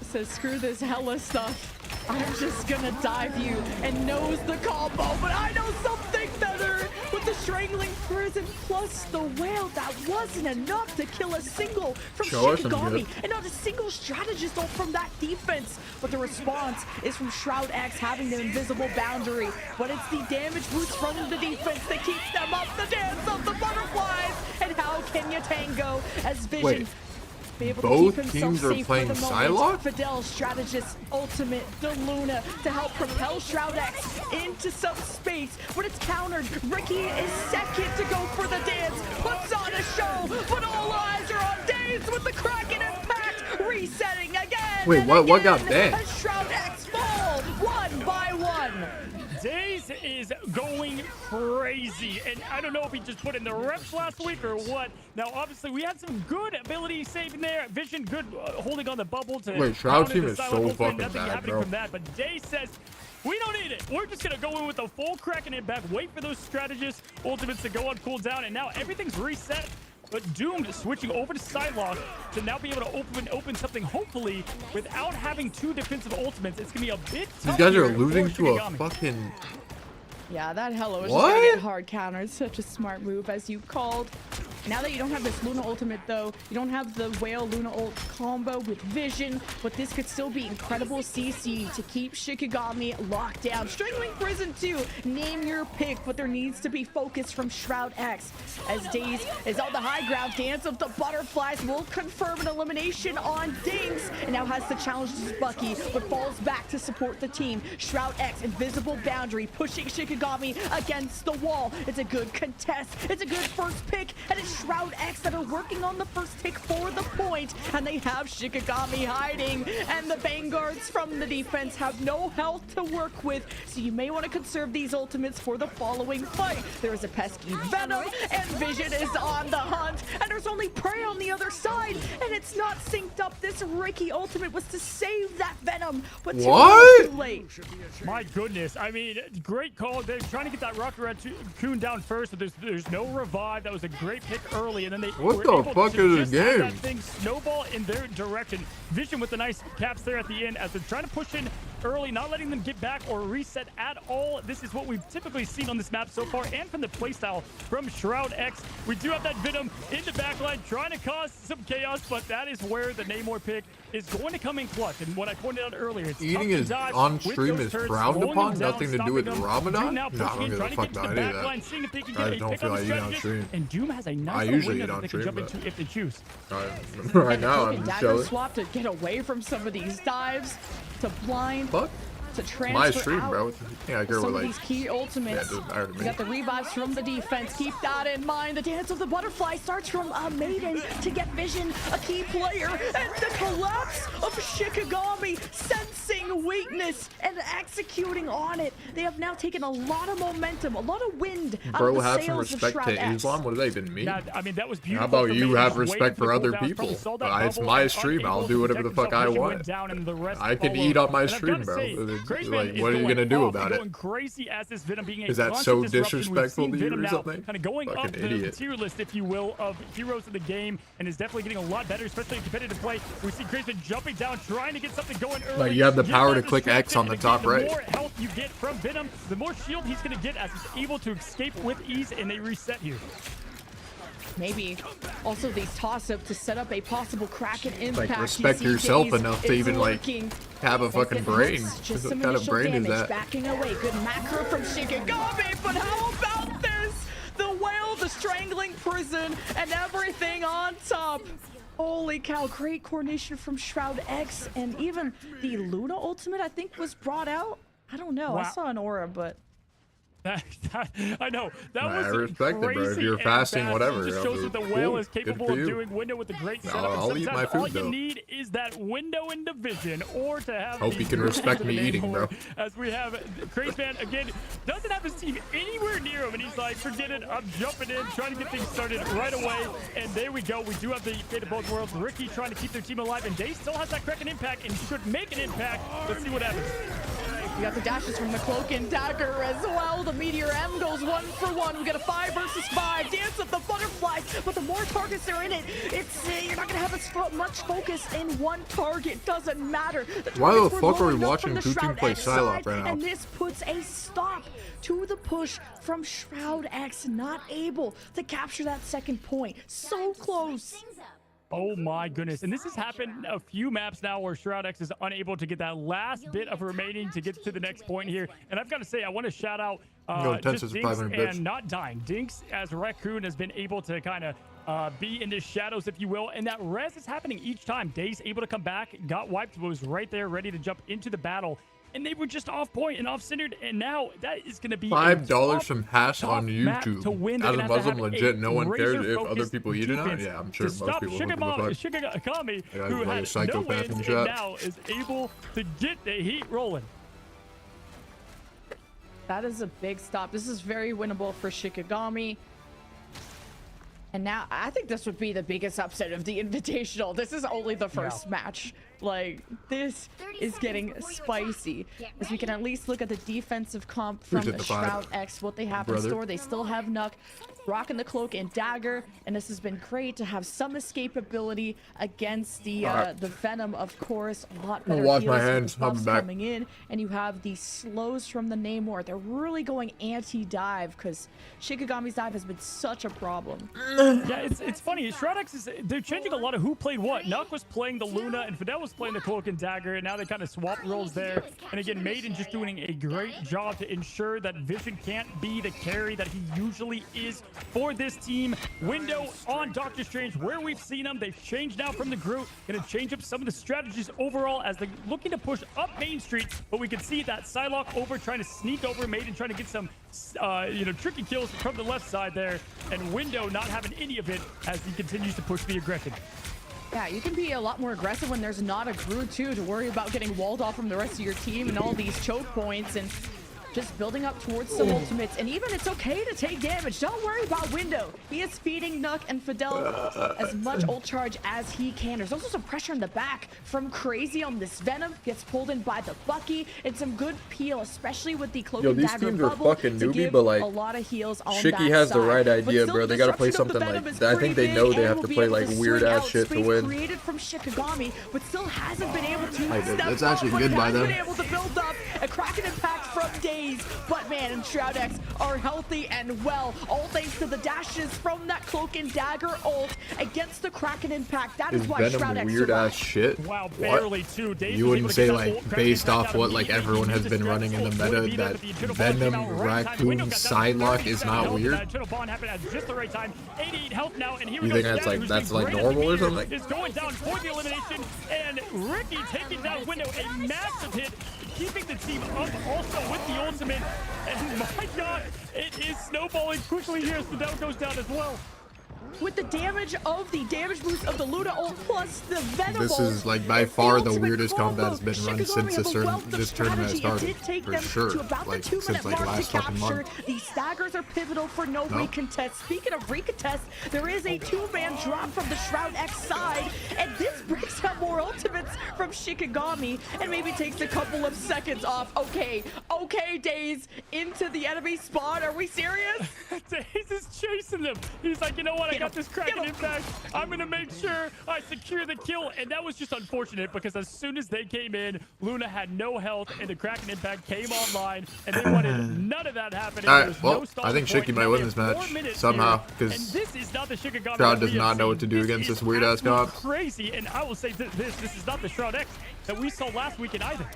says, screw this Hela stuff. I'm just gonna dive you, and knows the combo, but I know something better with the Strangling Prison plus the Whale. That wasn't enough to kill a single from Shikigami, and not a single strategist ult from that defense. But the response is from Shroud X having the invisible boundary, but it's the damage boost from the defense that keeps them up. The dance of the butterflies, and how can you tango as Vision be able to keep himself teams are safe playing for the moment. Psylocke? Fidel's strategist ultimate, the Luna, to help propel Shroud X into some space, but it's countered. Ricky is second to go for the dance, puts on a show, but all eyes are on Daze with the Kraken impact, resetting again. Wait, what got that? As Shroud X fall one by one. Daze is going crazy, and I don't know if he just put in the reps last week or what. Now, obviously, we had some good ability saving there. Vision good holding on the bubble to. Wait, Shroud team is so fucking bad, bro. From that, but Daze says, we don't need it. We're just going to go in with a full Kraken impact, wait for those strategists, ultimates to go on cooldown, and now everything's reset. But Doomed switching over to Psylocke to now be able to open something, hopefully, without having two defensive ultimates. It's going to be a bit tough. These guys are losing to a fucking... Yeah, that Hela was just going to get hard countered. Such a smart move, as you called. Now that you don't have this Luna ultimate, though, you don't have the Whale Luna ult combo with Vision, but this could still be incredible CC to keep Shikigami locked down. Strangling Prison, too. Name your pick, but there needs to be focus from Shroud X. As Daze is on the high ground, Dance of the Butterflies will confirm an elimination on Dinks, and now has to challenge Bucky, but falls back to support the team. Shroud X, invisible boundary, pushing Shikigami against the wall. It's a good contest. It's a good first pick, and it's Shroud X that are working on the first pick for the point, and they have Shikigami hiding, and the Vanguards from the defense have no health to work with, so you may want to conserve these ultimates for the following fight. There is a pesky Venom, and Vision is on the hunt, and there's only Prey on the other side, and it's not synced up. This Ricky ultimate was to save that Venom, but too late. My goodness, I mean, great call. They're trying to get that Rocket Raccoon down first, but there's no revive. That was a great pick early, and then they what the fuck is this game? That thing snowball in their direction. Vision with the nice caps there at the end as they're trying to push in early, not letting them get back or reset at all. This is what we've typically seen on this map so far, and from the playstyle from Shroud X. We do have that Venom in the backline trying to cause some chaos, but that is where the Namor pick is going to come in clutch. And what I pointed out earlier, it's eating is on stream is frowned upon, nothing to do with Ramadan. No, I don't give a fuck about any of that. I just don't feel like eating on stream. And Doom has a nice I usually eat window on that they can stream, jump into if they choose. Right now I'm dagger chilling. swap to get away from some of these dives, to blind, Fuck. to transfer My stream, out. bro. Yeah, I Some with of like. these key ultimates. Yeah, it doesn't matter to You me. got the revives from the defense. Keep that in mind. The Dance of the Butterfly starts from a Maiden to get Vision, a key player, and the collapse of Shikigami, sensing weakness and executing on it. They have now taken a lot of momentum, a lot of wind out of Bro, the have some sails of respect Shroud to X. Islam. What does that even mean? Yeah, I mean, that was beautiful. How about for you Maiden, have just waiting respect for for the other cooldown, people? probably saw that It's bubble my and stream. I'll unable do to whatever the protect fuck I himself. Vision want. went down and the rest I can followed. eat on my And I've stream, gotta bro. say, Like, Graceman is what are you going gonna do off about and it? going crazy as this Venom being a Is that constant so disruption. We've disrespectful seen to you Venom or now something? kind of going up Fucking the idiot. tier list, if you will, of heroes in the game, and is definitely getting a lot better, especially in competitive play. We see Graceman jumping down, trying to get something going early. Like, you have the Get power that to click X on the distraction, top and again, right. The more health you get from Venom, the more shield he's going to get as he's able to escape with ease, and they reset here. Maybe also these toss-up to set up a possible Kraken impact. Like, respect You see yourself Daze enough to is even, like, lurking. have a fucking brain. Just What some kind of initial brain is damage. that? Backing away. Good macro from Shikigami, but how about this? The whale, the strangling prison, and everything on top. Holy cow, great coordination from Shroud X, and even the Luna ultimate, I think, was brought out. I don't know. I Wow. saw an aura, but I know that I was respect it, bro. If crazy you're and fasting, fast. whatever, It just I'll shows be what the whale cool. is Good capable for of you. doing. Window with the great setup. I'll And eat my sometimes all food, you though. need is that window in division, or to have. Hope the you can group respect to me the name eating, bro. board. As we have Crazy Man again, doesn't have his team anywhere near him, and he's like, "Forget it, I'm jumping in, trying to get things started right away." And there we go. We do have the fate of both worlds. Ricky trying to keep their team alive, and Day still has that Kraken impact and should make an impact. Let's see what happens. we got the dashes from the Cloak and Dagger as well. The Meteor M goes 1-for-1. We got a 5 versus 5. Dance of the butterflies, but the more targets are in it, it's you're not gonna have as much focus in one target. Doesn't matter. Why the targets were fuck are we low enough watching from the two teams Shroud play X Psylocke side, right now? And this puts a stop to the push from Shroud X. Not able to capture that second point. So close. Oh my goodness. And this has happened a few maps now where Shroud X is unable to get that last bit of remaining to get to the next point here. And I've got to say, I want to shout out No, just Tense is a Dinks 500 bitch. and not dying. Dinks as Raccoon has been able to kind of be in the shadows, if you will. And that res is happening each time. Day's able to come back, got wiped, was right there ready to jump into the battle. And they were just off point and off centered, and now that is going to be $5 from Hash on map to YouTube. win. They're As a gonna have to Muslim, have legit, a no one cares if other razor-focused people eat it or not. defense Yeah, I'm sure to most stop people don't give a fuck. Shikigami, Yeah, who like a had no psychopath wins in and chat. now is able to get the heat rolling. That is a big stop. This is very winnable for Shikigami. And now I think this would be the biggest upset of the Invitational. This is only the first match. Like, this is getting spicy. As we can at least look at the defensive comp from Appreciate the five, Shroud X, what they have in brother. store. They still have Nuck, rocking the Cloak and Dagger, and this has been great to have some escapability against the Venom, of course. A lot better wash my heals with hands. the I'll be buffs back. coming in, and you have the slows from the Namor. They're really going anti-dive because Shikigami's dive has been such a problem. Yeah, it's funny. Shroud X they're changing a lot of who played what. Nuck was playing the Luna, and Fidel was playing the Cloak and Dagger, and now they kind of swapped roles there. And again, Maiden just doing a great job to ensure that Vision can't be the carry that he usually is for this team. Window on Doctor Strange, where we've seen him. They've changed now from the group. Gonna change up some of the strategies overall as they're looking to push up Main Street. But we can see that Psylocke over trying to sneak over Maiden, trying to get some tricky kills from the left side there. And Window not having any of it as he continues to push the aggression. Yeah, you can be a lot more aggressive when there's not a Groot too to worry about getting walled off from the rest of your team and all these choke points and just building up towards some ultimates. And even it's okay to take damage. Don't worry about Window. He is feeding Nuck and Fidel as much ult charge as he can. There's also some pressure in the back from Crazy on this Venom. Gets pulled in by the Bucky. And some good peel, especially with the Cloak Yo, and these Dagger teams are bubble fucking to newbie, give but, like, a lot of heals on Shiki that has the side. right But idea, still, bro. They gotta play disruption of the something Venom like is that. I pretty think they big know they and have will to be play able like to weird swing ass out shit to space win. created from Shikigami, but still hasn't been able to Like, step that's up, actually but good he by has them. been able to build up a Kraken impact from Days. But man, and Shroud X are healthy and well, all thanks to the dashes from that Cloak and Dagger ult against the Kraken impact. That is Is why Shroud Venom X weird ass survived. shit? Wow, What? barely two. Days You was wouldn't able to say get that like ult, Kraken based impact off out what like immediately. everyone He has used been the running in the stress ult, meta would be there, that but the internal bond came Venom, out right time. Raccoon, Window got that Psylocke 30% is not health, weird. that internal bond happened at just the right time. 88 health now, and here we You go. think that's Dagger, like- who's that's been like great at the normal or meter, something? is going down for the elimination, and Ricky taking that Window, a massive hit, keeping the team up also with the ultimate. And my God, it is snowballing quickly here as Fidel goes down as well. With the damage boost of the Luna ult plus the Venom This ult, is like by it's far the ultimate weirdest combat that's combo. been run Shikigami since have a wealth of this tournament strategy. started. It did take For them sure. to about Like the 2 since minute like mark last to fucking capture. month. These staggers are pivotal for no recontest. Speaking of recontest, there is a 2-man drop from the Shroud X side, and this brings out more ultimates from Shikigami and maybe takes a couple of seconds off. Okay, Days into the enemy spawn. Are we serious? Days is chasing chasing them. He's like, you know what? I got this Kraken impact. I'm going to make sure I secure the kill. And that was just unfortunate because as soon as they came in, Luna had no health and the Kraken impact came online and they wanted none of that happening. All There right, was well, no stop I think point. Shiki might Now win we this have match 4 minutes somehow, here, 'cause and this is not the Shikigami Shroud that does we have not know what seen. to do This against is this weird-ass absolute comp. Crazy, and I will say this is not the Shroud X that we saw last weekend either.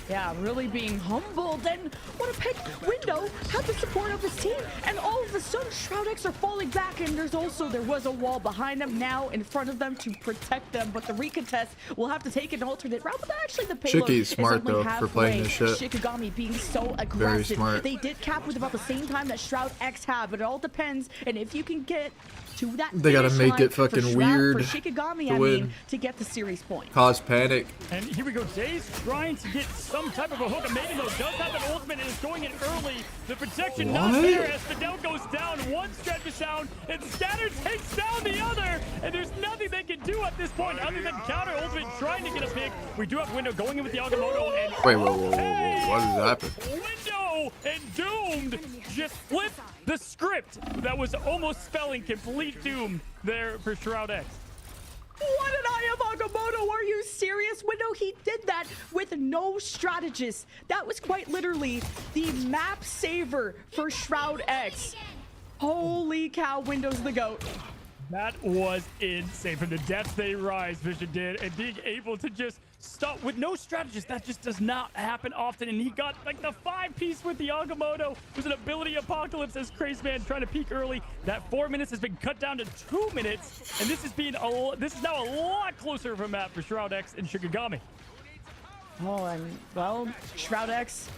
Yeah, really being humbled. And what a pick. Window had the support of his team, and all of a sudden Shroud X are falling back, and there was a wall behind them, now in front of them to protect them. But the recontest will have to take an alternate route. But actually the payload Shiki's smart, is only though, for halfway. playing this shit. Shikigami being so aggressive. smart. They did cap with about the same time that Shroud X have, but it all depends. And if you can get to that They gotta finish make line it fucking for weird for Shikigami, to I win. mean, to get the series point. Cause panic. And here we go. Days trying to get some type of a hook. Maiden, though, does have an ultimate and is going in early. The protection not What? there as Fidel goes down. One stretches down and Scatter takes down the other. And there's nothing they can do at this point other than counter ultimate trying to get a pick. We do have Window going in with the Agamotto. And Wait, whoa. What just happened? Window and Doomed just flipped the script that was almost spelling complete doom there for Shroud X. What an eye of Agamotto, are you serious? Window, he did that with no strategist. That was quite literally the map saver for Shroud X. Holy cow, Window's the GOAT. That was insane. From the depths they rise, Vision did, and being able to just stop with no strategist, that just does not happen often. And he got like the 5-piece with the Agamotto. It was an ability apocalypse as Crazy Man trying to peek early. That 4 minutes has been cut down to 2 minutes, and this is now a lot closer of a map for Shroud X and Shikigami. Oh, and well, Shroud X,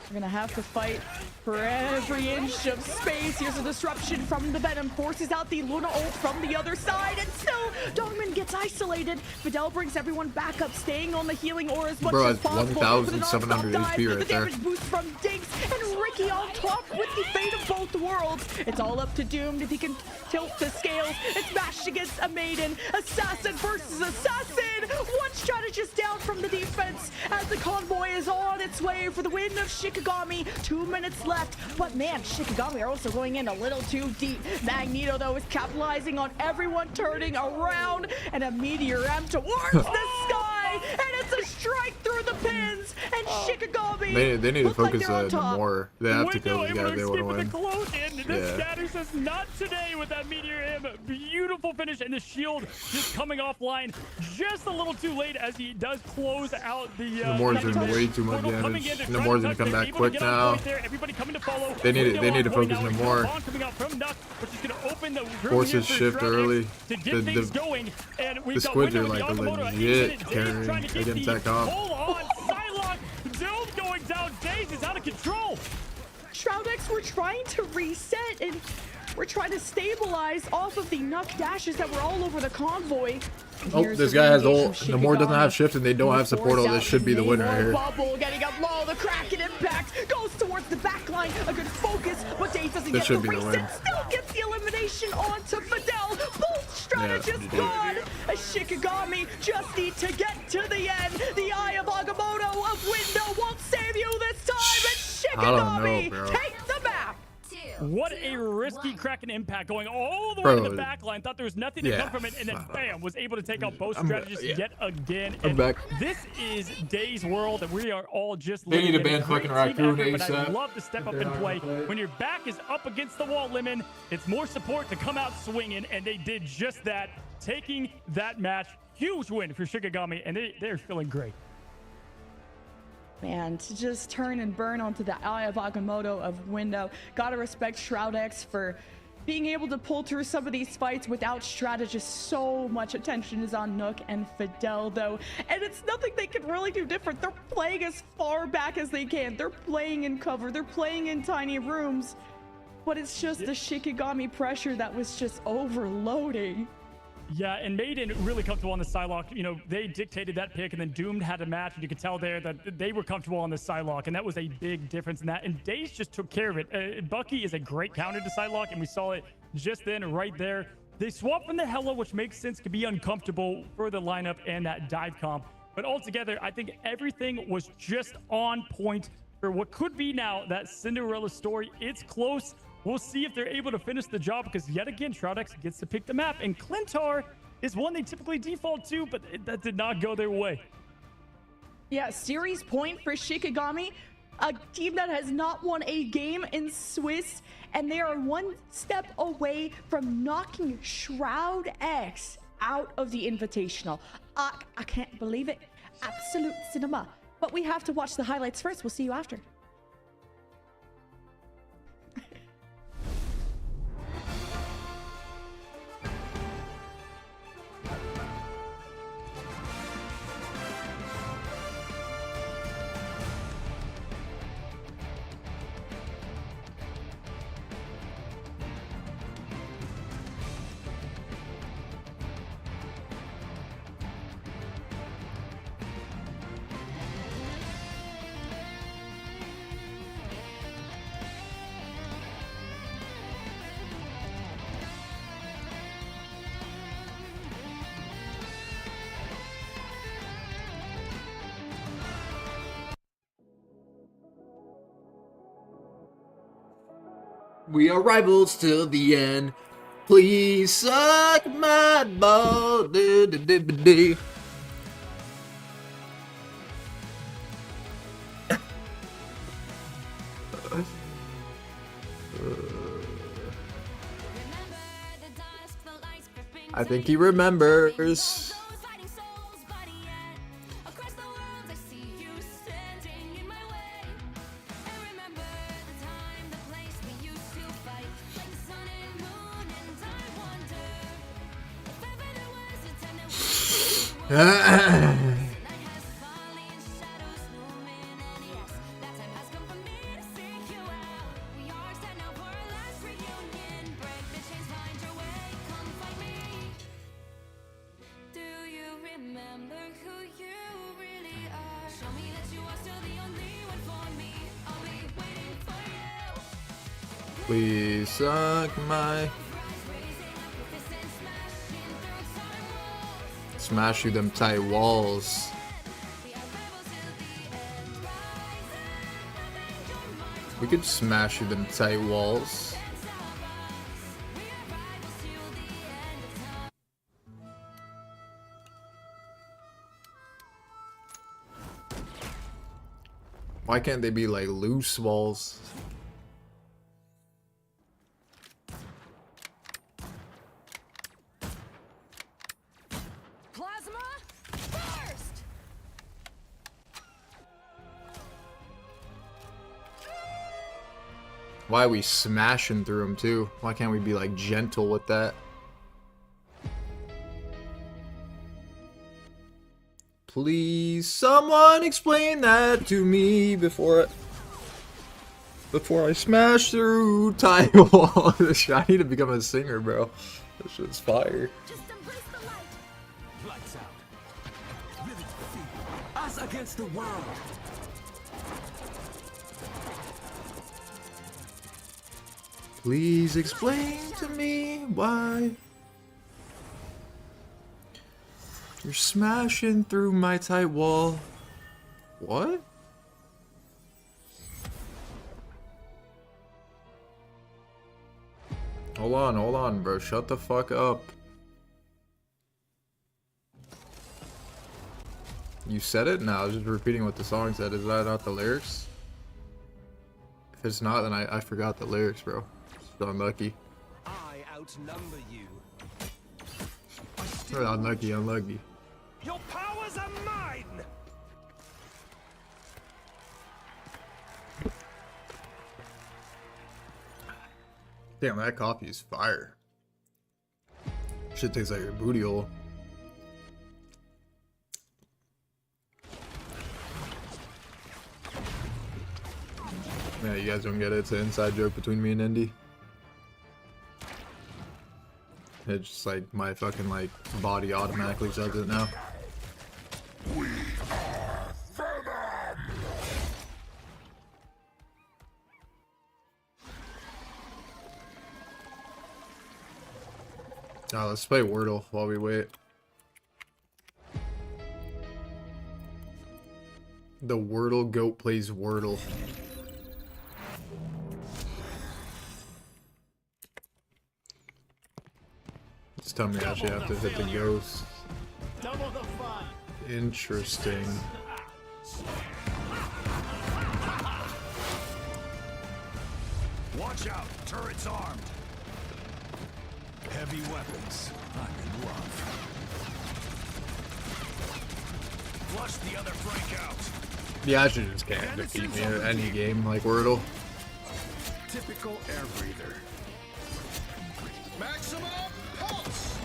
we're gonna have to fight for every inch of space. Here's a disruption from the Venom, forces out the Luna ult from the other side, and still Domination gets isolated. Fidel brings everyone back up, staying on the healing ore as much Bro, as that's possible. 1,700 With an HP right the there. damage boost from Dinks, and Ricky on top with the fate of both worlds. It's all up to Doomed if he can tilt the scales. It's matched against a Maiden. Assassin versus Assassin. One strategist down from the defense as the convoy is on its way for the win of Shikigami. 2 minutes left, but man, Shikigami are also going in a little too deep. Magneto, though, is capitalizing on everyone turning around, and a meteor M towards the sky, and it's a strike through the pins, and Shikigami They need to look like focus they're on top. more. They have to Window kill these able guys to if they escape want with to the win. close in. The Yeah. Scatter says not today with that Meteor M. Beautiful finish, and the shield just coming offline just a little too late as he does close out the Namor's doing Titan way too much portal coming damage. in to Namor's try gonna to come touch. back They're able quick to get on now. point there. Everybody coming to follow. They need Window to on point focus now. him more. Bomb coming out from Nuck, which is going to open the room Force here his for shift Shroud X early. to get things The going. And we've got squids Window are with like the a Agamotto. legit Days carry trying to get against the that comp. pull on Psylocke. Doom going down. Days is out of control. Shroud X, we're trying to reset, and we're trying to stabilize off of the Nuck dashes that were all over the convoy. Oh, Here's this the guy has re-engage ult. from Namor doesn't Shikigami. have shift and they don't have support. Force This out should be the his winner Namor here. Bubble, getting up low, the Kraken impact goes towards the back line. A good focus, but Dave doesn't This get should the be the reset. win. Still gets the elimination onto Fidel. Both strategists GG. gone. A Shikigami just need to get to the end. The eye of Agamotto of Window won't save you this time. And I don't know, Shikigami bro. take the map. What a risky Kraken impact going all the way to Bro, the back line. Thought there was nothing to yeah. come from it, and then bam, was able to take out both I'm- strategists yeah. yet again. I'm And back. this is Days World, and we are all just They need to living in ban a great fucking team Raccoon effort, but I ASAP. love to step up and play. When your back is up against the wall, Lemon, it's more support to come out swinging, and they did just that, taking that match. Huge win for Shikigami, and they're feeling great. Man, to just turn and burn onto the eye of Agamotto of Window. Gotta respect Shroud X for being able to pull through some of these fights without strategists. So much attention is on Nook and Fidel, though, and it's nothing they can really do different. They're playing as far back as they can. They're playing in cover. They're playing in tiny rooms, but it's just the Shikigami pressure that was just overloading. Yeah, and Maiden really comfortable on the Psylocke. You know, they dictated that pick, and then Doomed had a match, and you could tell there that they were comfortable on the Psylocke, and that was a big difference in that. And Days just took care of it. Bucky is a great counter to Psylocke, and we saw it just then right there. They swapped from the Hella, which makes sense, could be uncomfortable for the lineup and that dive comp. But altogether, I think everything was just on point for what could be now that Cinderella story. It's close, We'll see if they're able to finish the job because yet again, Shroudex gets to pick the map. And Clintar is one they typically default to, but that did not go their way. Yeah, series point for Shikigami, a team that has not won a game in Swiss, and they are one step away from knocking Shroud X out of the Invitational. I can't believe it. Absolute cinema. But we have to watch the highlights first. We'll see you after. We are rivals till the end. Please suck my ball. Do, do, do, do, do. I think he remembers. Please suck my... Smash you them tight walls. We could smash you them tight walls. Why can't they be like loose walls? Why are we smashing through them too? Why can't we be like gentle with that? Please, someone explain that to me before I smash through tight walls. I need to become a singer, bro. This shit's fire. Just embrace the light. Lights out. Ready to defeat us against the world. Please explain to me why you're smashing through my tight wall. What? Hold on, bro. Shut the fuck up. You said it? No, I was just repeating what the song said. Is that not the lyrics? If it's not, then I forgot the lyrics, bro. So unlucky. I outnumber you. Unlucky. Your powers are mine. Damn, that coffee is fire. Shit tastes like your booty hole. Yeah, you guys don't get it. It's an inside joke between me and Indy. It's just like my fucking like body automatically says it now. Now let's play Wordle while we wait. The Wordle goat plays Wordle. Just tell me I actually have to hit the ghost. Double the fun. Interesting. Watch out, turret's armed. Heavy weapons. I'm in love. Flush the other flank out. Yeah, I should just can't defeat me in any game like Wordle. Typical air breather. Maximum pulse.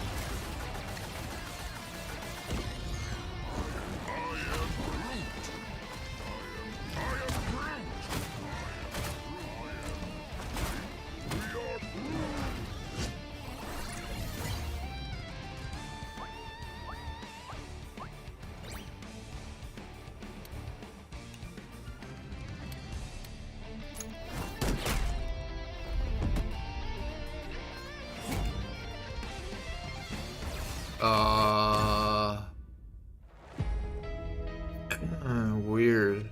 Weird.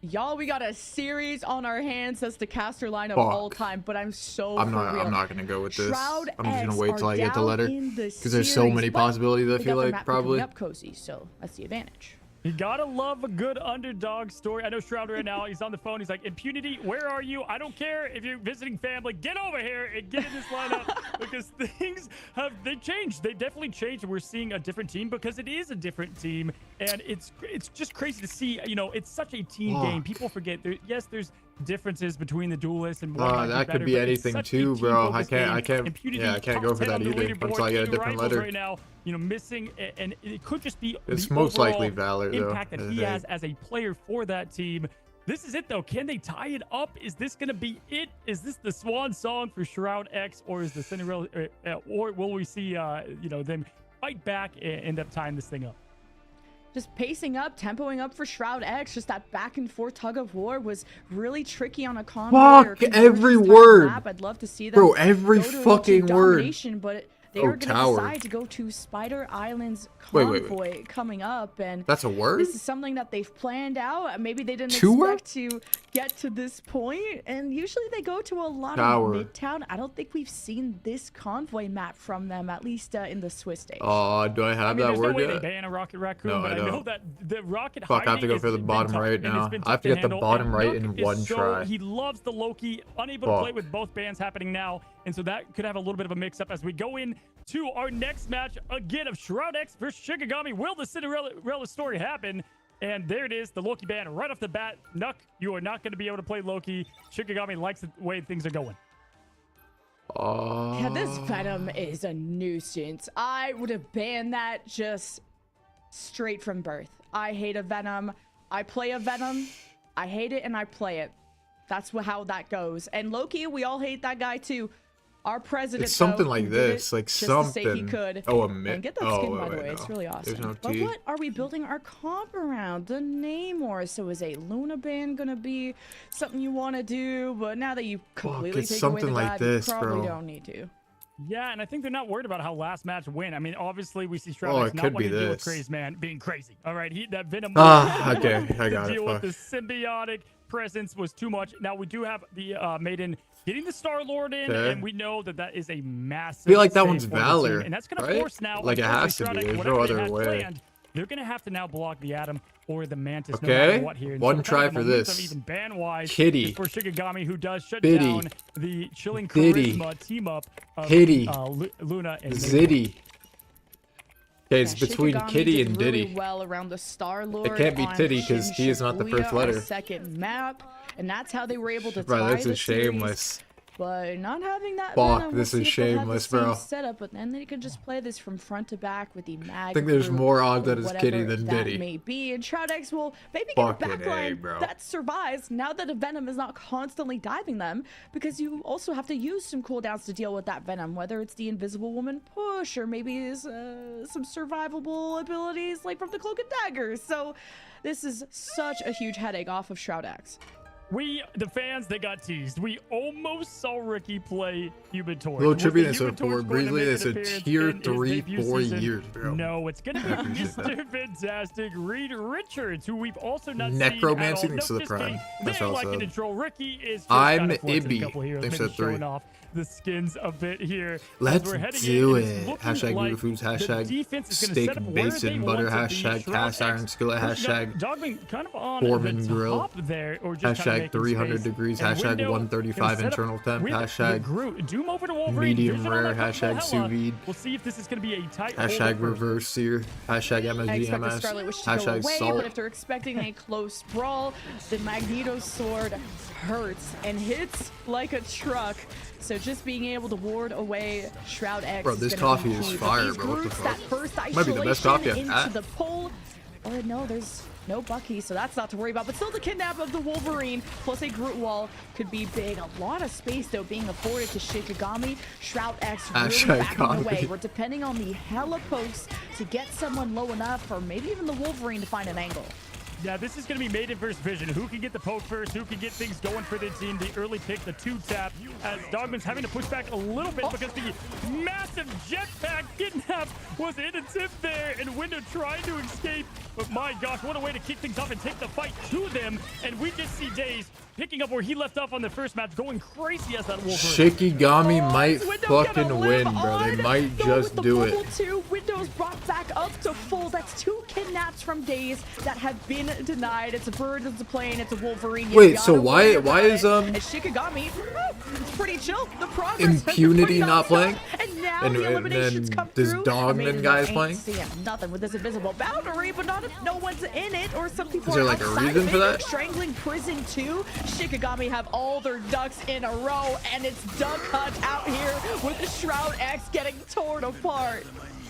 Y'all, we got a series on our hands as the caster line of Fuck. all time, but I'm so I'm for not. real. I'm not gonna go with this. Shroud I'm just gonna X wait till are I get the down letter, in the because there's so series, many but possibilities. I they feel got their like map probably. coming up cozy, so that's the advantage. You gotta love a good underdog story. I know Shroud right now, he's on the phone. He's like, Impunity, where are you? I don't care if you're visiting family. Get over here and get in this lineup because they've changed. They definitely changed. And we're seeing a different team because it is a different team. And it's just crazy to see, you know, it's such a team game. People forget, yes, there's differences between the duelists and one might That better, could be but it's anything such a too, bro. I team-focused can't. game. Impunity, Yeah, I can't top go for 10 on that the either leaderboard, until I get a two different rivals letter. right now, you know, missing, and it could just be It's the most likely overall Valor, though. impact that I he think. has as a player for that team. This is it, though. Can they tie it up? Is this going to be it? Is this the swan song for Shroud X, or is the Cinderella, or will we see, you know, them fight back and end up tying this thing up? Just pacing up, tempoing up for Shroud X. Just that back and forth tug of war was really tricky on a convoy. Fuck, every word. Map. I'd love to see them Bro, every go to fucking word. Domination, but they Oh, are going to tower. decide to go to Spider Island's Wait. convoy coming up, and That's a word? this is something that they've planned out. Maybe they didn't Tour? expect to get to this point, and usually they go to a lot Tower. of Midtown. I don't think we've seen this convoy map from them, at least in the Swiss stage. Do I have I mean, that there's no word way they yet? ban a Rocket Raccoon, No, but I I know don't. that the Rocket Fuck, I have to go hiding for the has been bottom tough, right and it's now. been I have tough to get the handle, bottom and right Nook in is one try. He loves the Loki, unable to play Fuck. with both bans happening now, and so that could have a little bit of a mix-up as we go in to our next match again of Shroud X versus Shikigami. Will the Cinderella story happen? And there it is, the Loki ban right off the bat. Nuck, you are not going to be able to play Loki. Shikigami likes the way things are going. Yeah, this Venom is a nuisance. I would have banned that just straight from birth. I hate a Venom. I play a Venom. I hate it and I play it. That's how that goes. And Loki, we all hate that guy too. Our president, It's something though, like did this, it like just to say he something. could. Oh, a And get that oh, skin, wait, by the wait, way. no. It's really There's awesome. no But T. what are we building our comp around? The Namor. So is a Luna ban gonna be something you want to do? But now that you completely it's take away the something like grab, this, you probably bro. don't need to. Yeah, and I think they're not worried about how last match win. I mean, obviously we see Shroud Oh, X it not could wanting be to deal with this. Crazy Man being crazy. All right, that Venom Okay, I to got it. deal with Fuck. the symbiotic presence was too much. Now we do have the Maiden getting the Star-Lord in, Okay. and we know that is a massive. I feel like that save one's for the team, Valor, and that's going right? to force now. Like, it has to unfortunately, be. Shroud X, There's no whatever they other had way. planned, they're going to have to now block the Atom or the Mantis. No Okay, matter what here. And one so try kind of for the momentum, this. Even ban-wise, Kitty. is for Shikigami, who does shut Biddy. down the chilling Diddy. charisma team up of Kitty. Luna and Maiden. Ziddy. Okay, it's Yeah, between Shikigami Kitty did and really Diddy. well around the Star-Lord. It can't be on Titty, 'cause he is not the first Shin-Shibuya, our letter. second map, and that's how they were able to Bro, tie this the is series. shameless. But not having that Fuck, Venom, this we'll is see if they'll have shameless, the same bro. setup, but then they could just play this from front to back with the mag. I think there's group more odds or that it's Kitty whatever than that Diddy. may be, and Shroud X will maybe get a Fucking A, backline bro. that survives now that a Venom is not constantly diving them, because you also have to use some cooldowns to deal with that Venom, whether it's the Invisible Woman push or maybe some survivable abilities like from the Cloak and Dagger. So this is such a huge headache off of Shroud X. the fans, they got teased. We almost saw Ricky play Human Torch. Little Was the tribute and Human support. Torch going to Breezely, make it's an a appearance tier in his 3, debut 4 season? years, bro. No, it's going to be appreciate that. Mr. Fantastic Reed Richards, who we've also not Necromancy, seen at thanks all. to the No, just Prime. kidding. That's They all like said. to control. Ricky is just I'm kind of flexing Ibby. a couple heroes, Thanks maybe for the 3. showing off the skins a bit here. Let's As we're heading do in, it's it. looking Hashtag like Google Foods. the Hashtag defense is gonna steak, set up where bacon, they butter. want to be. Hashtag Shroud cast iron X skillet. pushing up, Hashtag Dogman kind of on Foreman the grill. top there, or just kind of hashtag making 300 space. degrees. And Hashtag Window 135 gonna set up internal temp. with Hashtag Groot. Doom over to Wolverine. medium Vision on rare. that Hashtag Hella. sous vide. We'll see if this is going to be a tight Hashtag hold at first. reverse sear. Hashtag I MSG expect the MS. Scarlet Witch to go Hashtag away, salt. but if they're expecting a close brawl, the Magneto sword hurts and hits like a truck. So just being able to ward away Shroud X. Bro, this is gonna coffee be is key. But fire, these bro. What the groups, fuck? that first Might be the best isolation coffee I've into had. the pull. Oh no, there's no Bucky, so that's not to worry about. But still, the kidnap of the Wolverine plus a Groot wall could be big. A lot of space though being afforded to Shikigami. Shroud X really Hashtag backing coffee. away. We're depending on the hella pokes to get someone low enough, or maybe even the Wolverine to find an angle. Yeah, this is going to be Maiden versus Vision. Who can get the poke first? Who can get things going for the team? The early pick, the 2-tap, as Dogman's having to push back a little bit because the massive jetpack kidnap was in a tip there, and Window trying to escape. But my gosh, what a way to kick things off and take the fight to them. And we just see Daze picking up where he left off on the first match, going crazy as that Wolverine. Shikigami might Window gonna fucking live win, bro. They on, might though, just with the do bubble it. Two, Windows brought back up to full. That's 2 kidnaps from Days that have been denied. It's a bird, it's a plane, it's a Wolverine. You Wait, gotta so why worry is about it. And Shikigami, it's pretty chill. The progress has been Impunity pretty not nonstop, playing? And now And- the and eliminations then come this through. Dogman Amazing guy is ain't playing? seeing nothing with this invisible boundary, but not if no one's in it or some people Is there, are like, a outside reason of for it. that? Strangling prison 2. Shikigami have all their ducks in a row, and it's Duck Hunt out here with the Shroud X getting torn apart.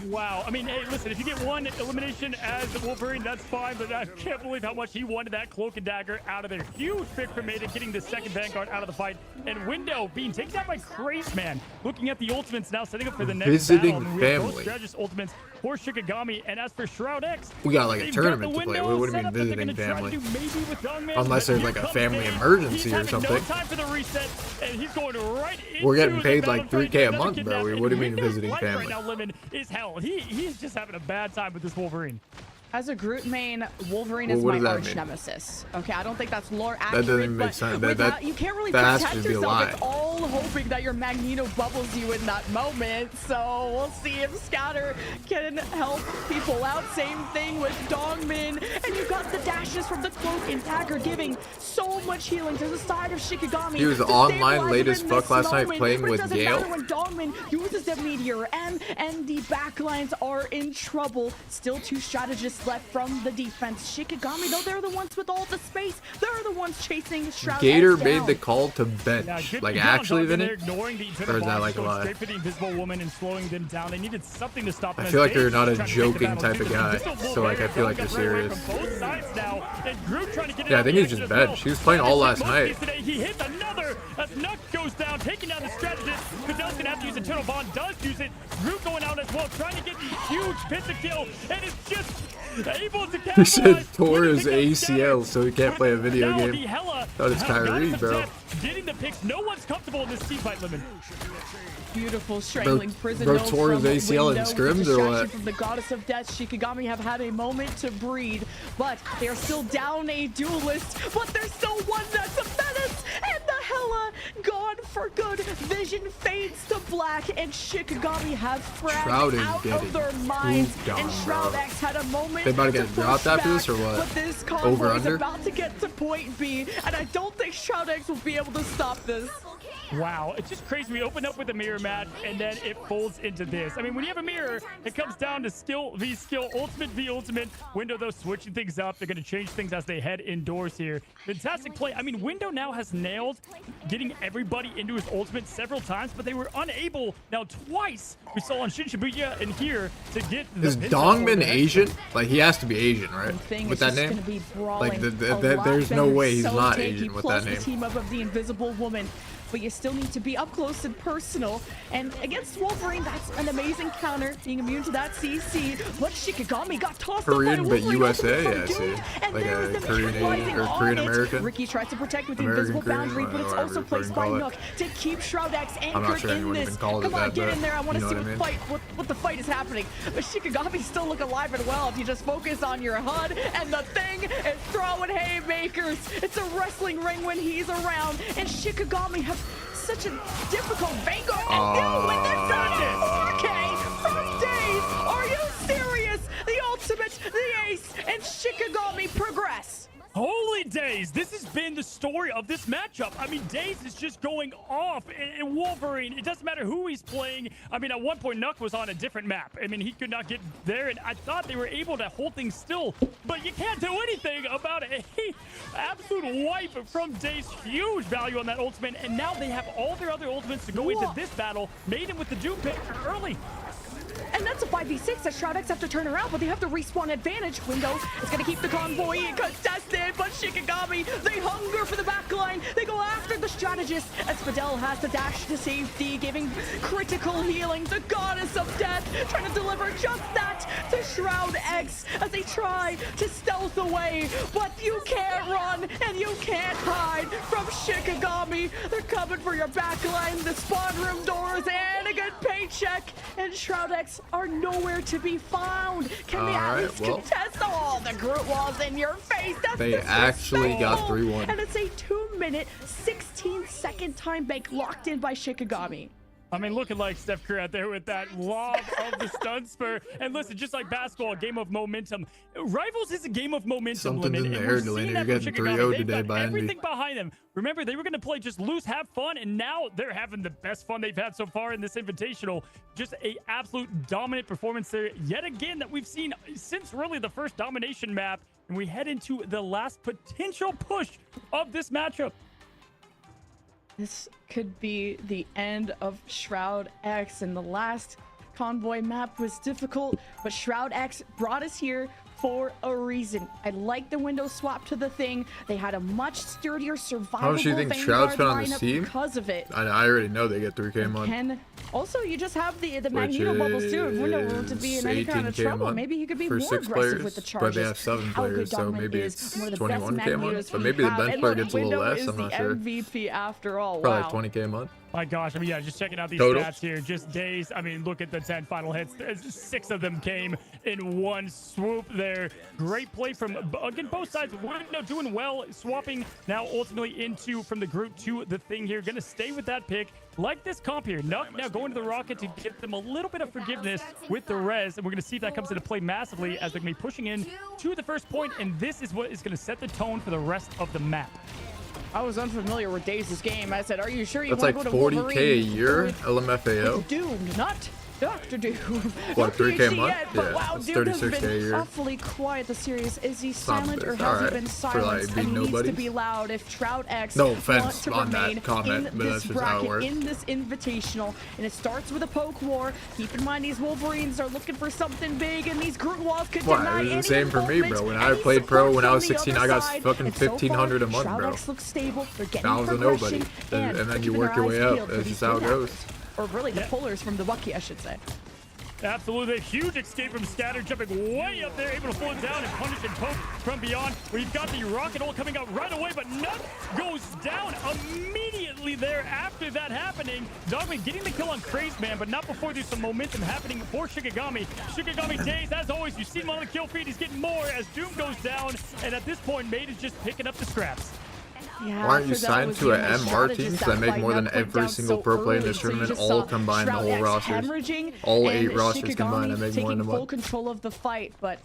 Wow. I mean, hey, listen, if you get one elimination as the Wolverine, that's fine, but I can't believe how much he wanted that Cloak and Dagger out of there. Huge pick for Maiden, getting the second Vanguard out of the fight. And Window being taken out by Craze Man. Looking at the ultimates now, setting up for the next Visiting battle. And we have both family. strategist ultimates for Shikigami. And as for Shroud X, We got like a they've tournament got to the play. window What do you set mean up that they're visiting gonna try to family? do maybe with Dogman, Unless but there's here like a comes family Dave. emergency He's or having something. No time for the reset, and he's going right into We're getting the paid battle like fight. 3K a Another month, bro. kidnap, What and do you mean Window's visiting life family? Right now, Lemon is hell. He's just having a bad time with this Wolverine. As a Groot main, Wolverine Well, is what my does that arch mean? nemesis. Okay, I don't think that's lore accurate. doesn't even make but sense. without- you can't really that has to protect be a yourself. lie. It's all hoping that your Magneto bubbles you in that moment. So we'll see if Scatter can help people out. Same thing with Dongmin. And you've got the dashes from the Cloak and Dagger giving so much healing to the side of Shikigami. He was to online stabilize late him as in fuck this last night moment. playing But it with doesn't Gale. matter when Dongmin uses the meteor and the backlines are in trouble. Still 2 strategists left from the defense. Shikigami, though, they're the ones with all the space. They're the ones chasing Shroud Gator X made down. the call to bench. Yeah, good, Like good on actually, Dogman Vinny? there, ignoring the Or is that like a going lie? straight for the Invisible Woman and slowing them down. They needed something to stop them. I as feel like Dave you're not a was trying to take the joking battle type to of the guy, Invisible so, like, I Barrier feel like got you're away serious. from both sides now, and Groot trying to get it Yeah, I out think the he's action just as well. bench. He was playing all last Strategist night. Today, he hits another as Nuck goes down, taking down the strategist. Fidel's gonna have to use Eternal Bond, does use it. Groot going out as well, trying to get the huge pizza kill, and is just able to capitalize. He said tore Winning his against ACL, Scatter. so he can't play a video Now game. the Hella Thought it's got Kyrie, some bro. depth, getting the picks. No one's comfortable in this team fight, Lemon. Beautiful strangling prison bro nose tore his from ACL in Window. scrims or Distraction what? From the goddess of death, Shikigami have had a moment to breathe, but they are still down a duelist. But there's still one that's a menace, and the Hella gone for good. Vision fades to black, and Shikigami have Shroud fragged is out getting of their minds. pooped on, And Shroud bro. X had a moment. They about to get push dropped after this back, or what? But this Over, convoy is under? about to get to point B, and I don't think Shroud X will be able to stop this. Wow, it's just crazy. We opened up with a mirror match, and then it folds into this. I mean, when you have a mirror, it comes down to skill v skill, ultimate v ultimate. Window, though, switching things up. They're going to change things as they head indoors here. Fantastic play. I mean, Window now has nailed getting everybody into his ultimate several times, but they were unable now twice. We saw on Shin-Shibuya and here to get the Is pinfall Dongman over. Asian? Like, he has to be Asian, right? Thing With is that just name? gonna be brawling Like, a lot there's no better. way he's So not tanky, Asian with plus that the name. team up of the Invisible Woman. but you still need to be up close and personal. And against Wolverine, that's an amazing counter, being immune to that CC. But Shikigami got tossed Korean, up by but Wolverine USA, from I see. Doom, and Like there a is them Korean capitalizing or on Korean it. American? Ricky tries to protect with the American invisible Korean, boundary, but it's whatever also you placed fucking by call it. Nook to keep Shroud X I'm not anchored sure in anyone this. even called it Come on, that, get but in there. I want you to know see what I mean? what the fight is happening. But Shikigami still look alive and well if you just focus on your HUD, and the thing is throwing haymakers. It's a wrestling ring when he's around, and Shikigami has such a difficult Vanguard and deal with this on 4K from Days. Are you serious? The ultimate, the ace, and Shikigami progress. Holy days, this has been the story of this matchup. I mean, Days is just going off in Wolverine. It doesn't matter who he's playing. I mean, at one point, Nuck was on a different map. I mean, he could not get there, and I thought they were able to hold things still, but you can't do anything about a absolute wipe from Days. Huge value on that ultimate, and now they have all their other ultimates to go into this battle. Maiden with the Doom pick early. And that's a 5v6 that Shroud X have to turn around, but they have the respawn advantage. Window is going to keep the convoy contested, but Shikigami, they hunger for the backline. They go after the strategist as Fidel has to dash to safety, giving critical healing. The goddess of death trying to deliver just that to Shroud X as they try to stealth away. But you can't run and you can't hide from Shikigami. They're coming for your backline, the spawn room doors, and a good paycheck. And Shroud X are nowhere to be found. Can they at least contest all the Groot walls in your face? That's They actually got 3-1. And it's a 2-minute, 16-second time bank locked in by Shikigami. I mean, looking like Steph Curry out there with that lob of the stun spur. And listen, just like basketball, a game of momentum. Rivals is a game of momentum. Something's in the air, Delaney. You're getting 3-0 today by everything Envy. behind them. Remember, they were going to play just loose, have fun, and now they're having the best fun they've had so far in this Invitational. Just a absolute dominant performance there yet again that we've seen since really the first Domination map. And we head into the last potential push of this matchup. This could be the end of Shroud X, and the last convoy map was difficult, but Shroud X brought us here for a reason. I like the window swap to the thing. They had a much sturdier survivable How much do you think Vanguard Shroud's been on this lineup team? because of it. I already know they get 3K a month. And also, you just have the Magneto bubbles too. If Window were to be in any kind of 18K a trouble, month maybe he could be for more 6 aggressive players, with the but charges. they have 7 How good players, so Dominant maybe is, it's one of the 21K best a month. Magnetos But we maybe the have. bench And player look, gets a little Window less. is I'm not the sure. MVP after all. Probably Wow. 20K a month. My gosh, I mean, yeah, just checking out these Total. stats here. Just Days. I mean, look at the 10 final hits. 6 of them came in one swoop there. Great play from, again, both sides. Window doing well, swapping now ultimately into from the group to the thing here. Going to stay with that pick. Like this comp here. Nuck now going to the Rocket to give them a little bit of forgiveness with the res. And we're going to see if that comes into play massively as they're going to be pushing in to the first point. And this is what is going to set the tone for the rest of the map. I was unfamiliar with Days' game. I said, are you sure you That's want like to go to 40K a Wolverine year, with LMFAO. Doom, not Dr. Doom. What, Not 3K a PhD month? yet, but Yeah, wow, that's Doom has 36K a been year. awfully quiet this series. Is he not silent bad. or has he Alright. been For, like, silenced? being And he needs to nobodies. be loud if Shroud X No want offense to on that remain comment, in but this that's just how it bracket, works. in this invitational. And it starts with a poke war. Keep in mind, these Wolverines are looking for something big, and these Groot walls could What? deny It was any the same for me, bro. involvement, When I any played pro support when I from was the 16, other I got side. fucking And so far, 1,500 a month, Shroud bro. X looks stable. They're getting Now I was a progression, nobody. And then they're you keeping work their your way eyes up. peeled for That's these just how it good goes. actors. Or really the pullers from the Bucky, I should say. Absolutely. A huge escape from Scatter, jumping way up there, able to float down and punish and poke from beyond. We've got the rocket ult coming out right away, but Nuck goes down immediately there after that happening. Dogman getting the kill on Crazed Man, but not before there's some momentum happening for Shikigami. Shikigami Days, as always, you see him on the kill feed. He's getting more as Doom goes down, and at this point, Made is just picking up the scraps. Yeah, Why aren't you Fidel signed was to the an only MR strategist team? that So I make fight more than Nuck went every down single so pro player in early, this so you tournament, just all saw combined, the Shroud whole X rosters. hemorrhaging All and 8 rosters Shikigami combined, I make more taking than full one. control of the fight, but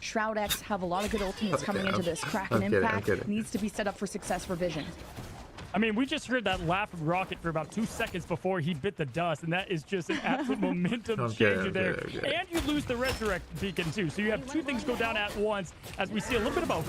Shroud X have a lot of good ultimates coming into this. Crack and I'm kidding, I'm Impact kidding. needs to be set up for success for Vision. I mean, we just heard that laugh from Rocket for about 2 seconds before he bit the dust, and that is just an absolute momentum I'm changer kidding, there. I'm kidding. And you lose the Resurrect Beacon, too. So you have 2 things go down at once, as we see a little bit of a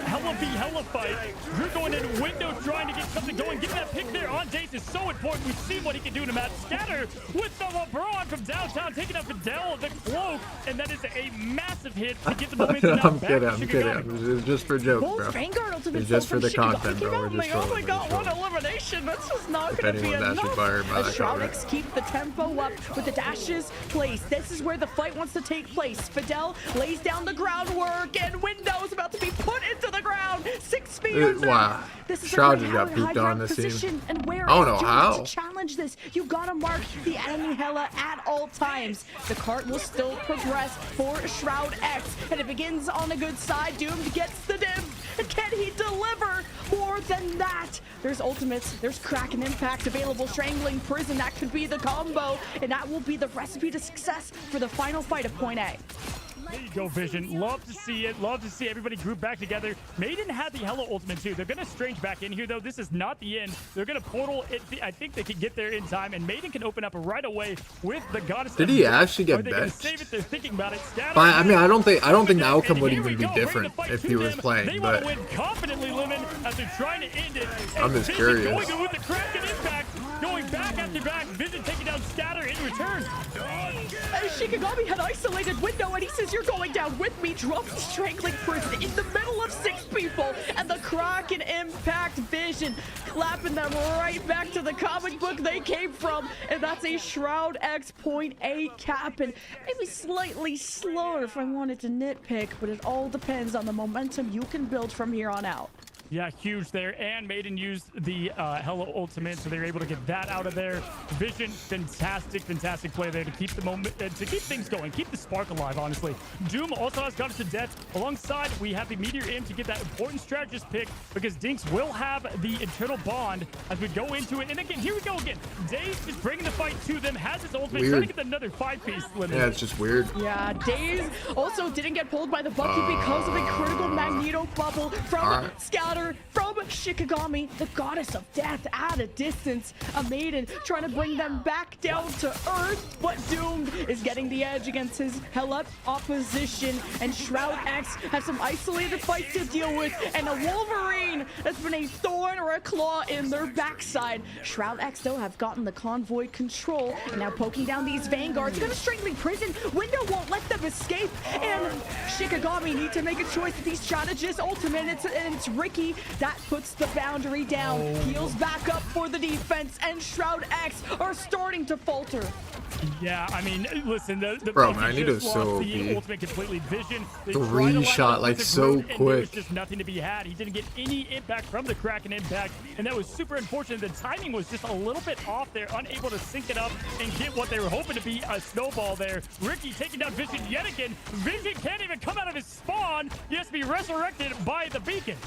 hella v hella fight. Drew going in, Window trying to get something going. Getting that pick there on Dace is so important. We've seen what he can do to Matt. Scatter with the LeBron from downtown, taking out Fidel, the cloak, and that is a massive hit to get the momentum now I'm back kidding, to I'm Shikigami. kidding. It was just for jokes, Both bro. Vanguard ultimates It's just from for the Shikigami content, came bro. out. We're I'm just like, oh my trolling, god, what elimination. That's just not If going to be anyone dashes enough. by her, As I Shroud cover. X keep the tempo up with the dashes placed. This is where the fight wants to take place. Fidel lays down the groundwork, and Window's about to be put into the ground. 6 feet. Wow. This is Shroud a just great got peeked on this position. team. And where I don't is know Doomed how. to challenge this? You gotta mark the enemy Hela at all times. The cart will still progress for Shroud X, and it begins on a good side. Doomed gets the dip, and can he deliver more than that? There's ultimates, there's crack and impact available, strangling prison. That could be the combo, and that will be the recipe to success for the final fight of Point A. There you go, Vision. Love to see it. Love to see everybody group back together. Maiden had the Hela ultimate too. They're going to strange back in here, though. This is not the end. They're going to portal it. I think they can get there in time, and Maiden can open up right away with the goddess. Did he actually get benched? benched? Save it. They're thinking about it. But I mean, I don't think the outcome And would here even we be go. Bring the different fight if to he was them. playing. They want But to win confidently, Lemon, as they're trying to end it. And I'm just Vision curious. going with the crack and impact, going back after back. Vision taking down Scatter in return. Shikigami had isolated Window, and he says, "You're going down with me." Drops the strangling prison in the middle of 6 people, and the crack and impact Vision clapping them right back to the comic book they came from, and that's a Shroud X Point A cap, and maybe slightly slower if I wanted to nitpick, but it all depends on the momentum you can build from here on out. Yeah, huge there. And Maiden used the Hela ultimate, so they were able to get that out of there. Vision, fantastic play there to keep the moment, to keep things going, keep the spark alive, honestly. Doom also has Goddess of Death. Alongside, we have the Meteor Imp to get that important strategist pick, because Dinks will have the internal bond as we go into it. And again, here we go again. Daze just bringing the fight to them, has his ultimate, trying to get another 5-piece limit. yeah, it's just weird. Yeah, Daze also didn't get pulled by the Bucky because of a critical Magneto bubble from Scatter, from Shikigami, the Goddess of Death at a distance. A Maiden trying to bring them back down to earth, but Doomed is getting the edge against his Hela opposition, and Shroud X has some isolated fights to deal with, and a Wolverine that's been a thorn or a claw in their backside. Shroud X, though, have gotten the convoy control, and now poking down these Vanguards. Gonna strangling prison. Window won't let them escape, and Shikigami need to make a choice with these strategists. Ultimate, and it's Ricky that puts the boundary down. Heals back up for the defense, and Shroud X are starting to falter. Yeah, I mean, listen, the Bro, Bucky Magneto just is so lost the OP. ultimate completely. Vision, they The tried to line reshot, up like, with the so group, and there was quick. just nothing to be had. He didn't get any impact from the Kraken impact, and that was super unfortunate. The timing was just a little bit off there, unable to sync it up and get what they were hoping to be a snowball there. Ricky taking down Vision yet again. Vision can't even come out of his spawn. He has to be resurrected by the beacon.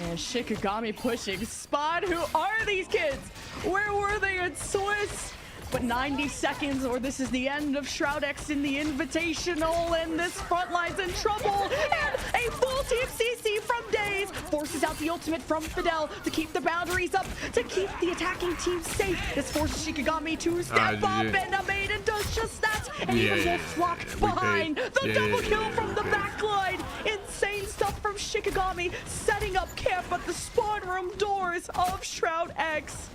And Shikigami pushing Spot. Who are these kids? Where were they in Swiss? But 90 seconds, or this is the end of Shroud X in the Invitational, and this front line's in trouble. And a full team CC from Daze forces out the ultimate from Fidel to keep the boundaries up, to keep the attacking team safe. This forces Shikigami to step up, and a Maiden does just that. And even Wolf's locked behind. The double kill from the backline. Insane stuff from Shikigami, setting up camp at the spawn room doors of Shroud X.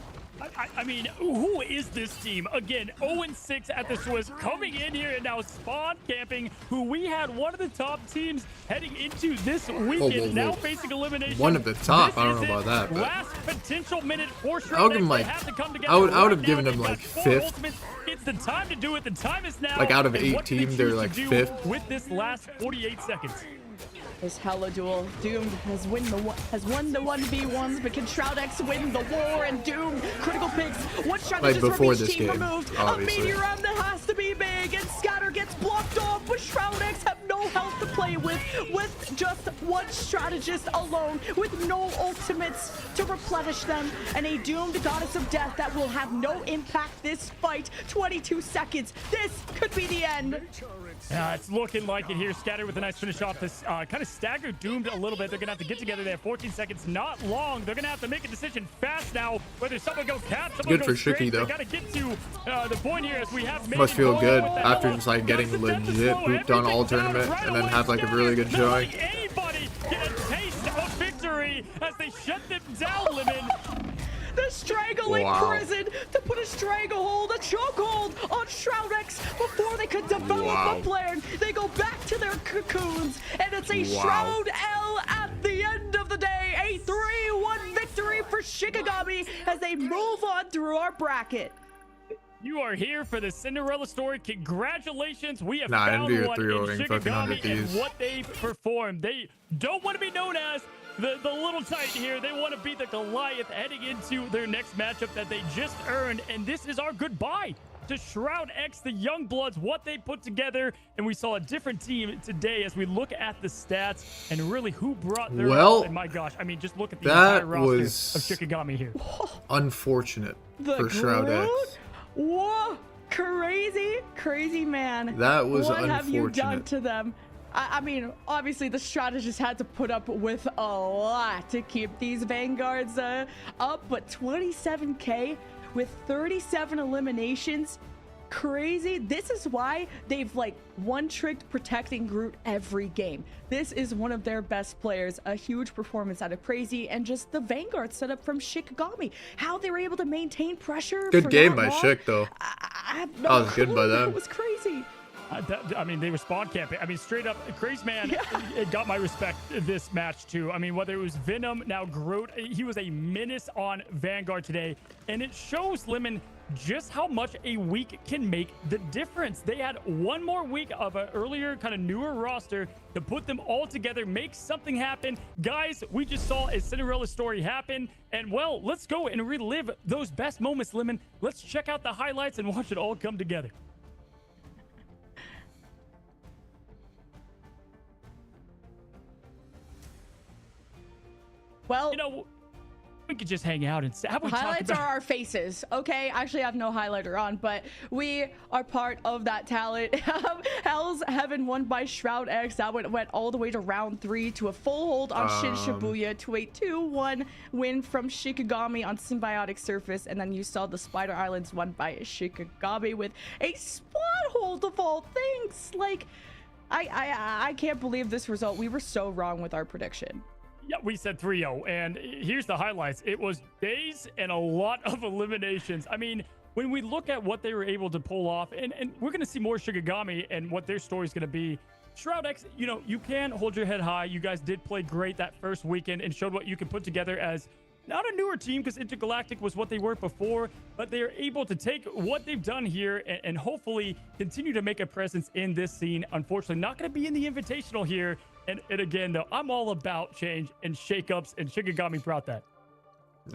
I mean, who is this team? Again, 0-6 at the Swiss, coming in here and now spawn camping, who we had one of the top teams heading into this weekend, now facing elimination. One of the top, This I don't is know it. about that, but Last potential minute for I would give him They like, have to come together I would right have given now. him They've like got 4 fifth. ultimates. It's the time to do it. The time is now. Like, out of And 8 what do they teams, they're choose to like do 5th. with this last 48 seconds. This Hela duel. Doomed has won the 1v1s, but can Shroud X win the war? And Doomed critical picks. What strategist Like before from each this team game, removed? obviously. A meteor round that has to be big, and Scatter gets blocked off, but Shroud X have no health to play with just one strategist alone, with no ultimates to replenish them, and a Doomed Goddess of Death that will have no impact this fight. 22 seconds. This could be the end. Yeah, it's looking like it here. Scatter with a nice finish off this kind of staggered Doomed a little bit. They're going to have to get together. They have 14 seconds, not long. They're going to have to make a decision fast now, whether someone goes cap, someone Good goes for Shiki, straight. though. They got to get to the point here as we have Must feel Maiden good going with the after Hela. just like getting Goddess of Death to legit slow pooped on all everything down tournament right and then away. have like a really good Scatter, not showing. letting anybody get a taste of victory as they shut them down, Lemon. The strangling Wow. prison to put a stranglehold, a chokehold on Shroud X before they could develop Wow. a plan. They go back to their cocoons, and it's a Wow. Shroud L at the end of the day, a 3-1 victory for Shikigami as they move on through our bracket. You are here for the Cinderella story. Congratulations. We have Nah, found NV are one in 3-0-ing fucking 100 Shikigami and Thieves. what they've performed. They don't want to be known as the little titan here. They want to be the Goliath heading into their next matchup that they just earned. And this is our goodbye to Shroud X, the Youngbloods, what they put together. And we saw a different team today as we look at the stats and really who brought their all. And my gosh, I mean, just look at the entire roster of Shikigami here. Unfortunate The for Shroud X. Whoa, crazy man. That was what have you done unfortunate. to them? I mean, obviously the strategists had to put up with a lot to keep these Vanguards up, but 27k with 37 eliminations. Crazy. This is why they've like one-tricked protecting Groot every game. This is one of their best players. A huge performance out of Crazy, and just the Vanguard setup from Shikigami. How they were able to maintain pressure. Good for game that by long, Shik though. I have no That was good by clue. them. It was crazy. I mean, they were spawn camping. I mean, straight up, Crazy Man it got my respect this match too. I mean, whether it was Venom, now Groot, he was a menace on Vanguard today. And it shows, Lemon, just how much a week can make the difference. They had one more week of an earlier, kind of newer roster to put them all together, make something happen. Guys, we just saw a Cinderella story happen. And well, let's go and relive those best moments, Lemon. Let's check out the highlights and watch it all come together. Well, you know, we could just hang out and have we highlights talked are about our faces. Okay, actually I have no highlighter on, but we are part of that talent. Hell's Heaven won by Shroud X. That went all the way to round 3 to a full hold on Shin-Shibuya to a 2-1 win from Shikigami on Symbiotic Surface. And then you saw the Spider Islands won by Shikigami with a spot hold of all things. Like, I can't believe this result. We were so wrong with our prediction. Yeah, we said 3-0, and here's the highlights. It was days and a lot of eliminations. I mean, when we look at what they were able to pull off, and we're going to see more Shikigami and what their story is going to be. Shroud X, you know, you can hold your head high. You guys did play great that first weekend and showed what you can put together as not a newer team, because Intergalactic was what they were before, but they're able to take what they've done here and hopefully continue to make a presence in this scene. Unfortunately, not going to be in the Invitational here. And again, though, I'm all about change and shakeups, and Shikigami brought that.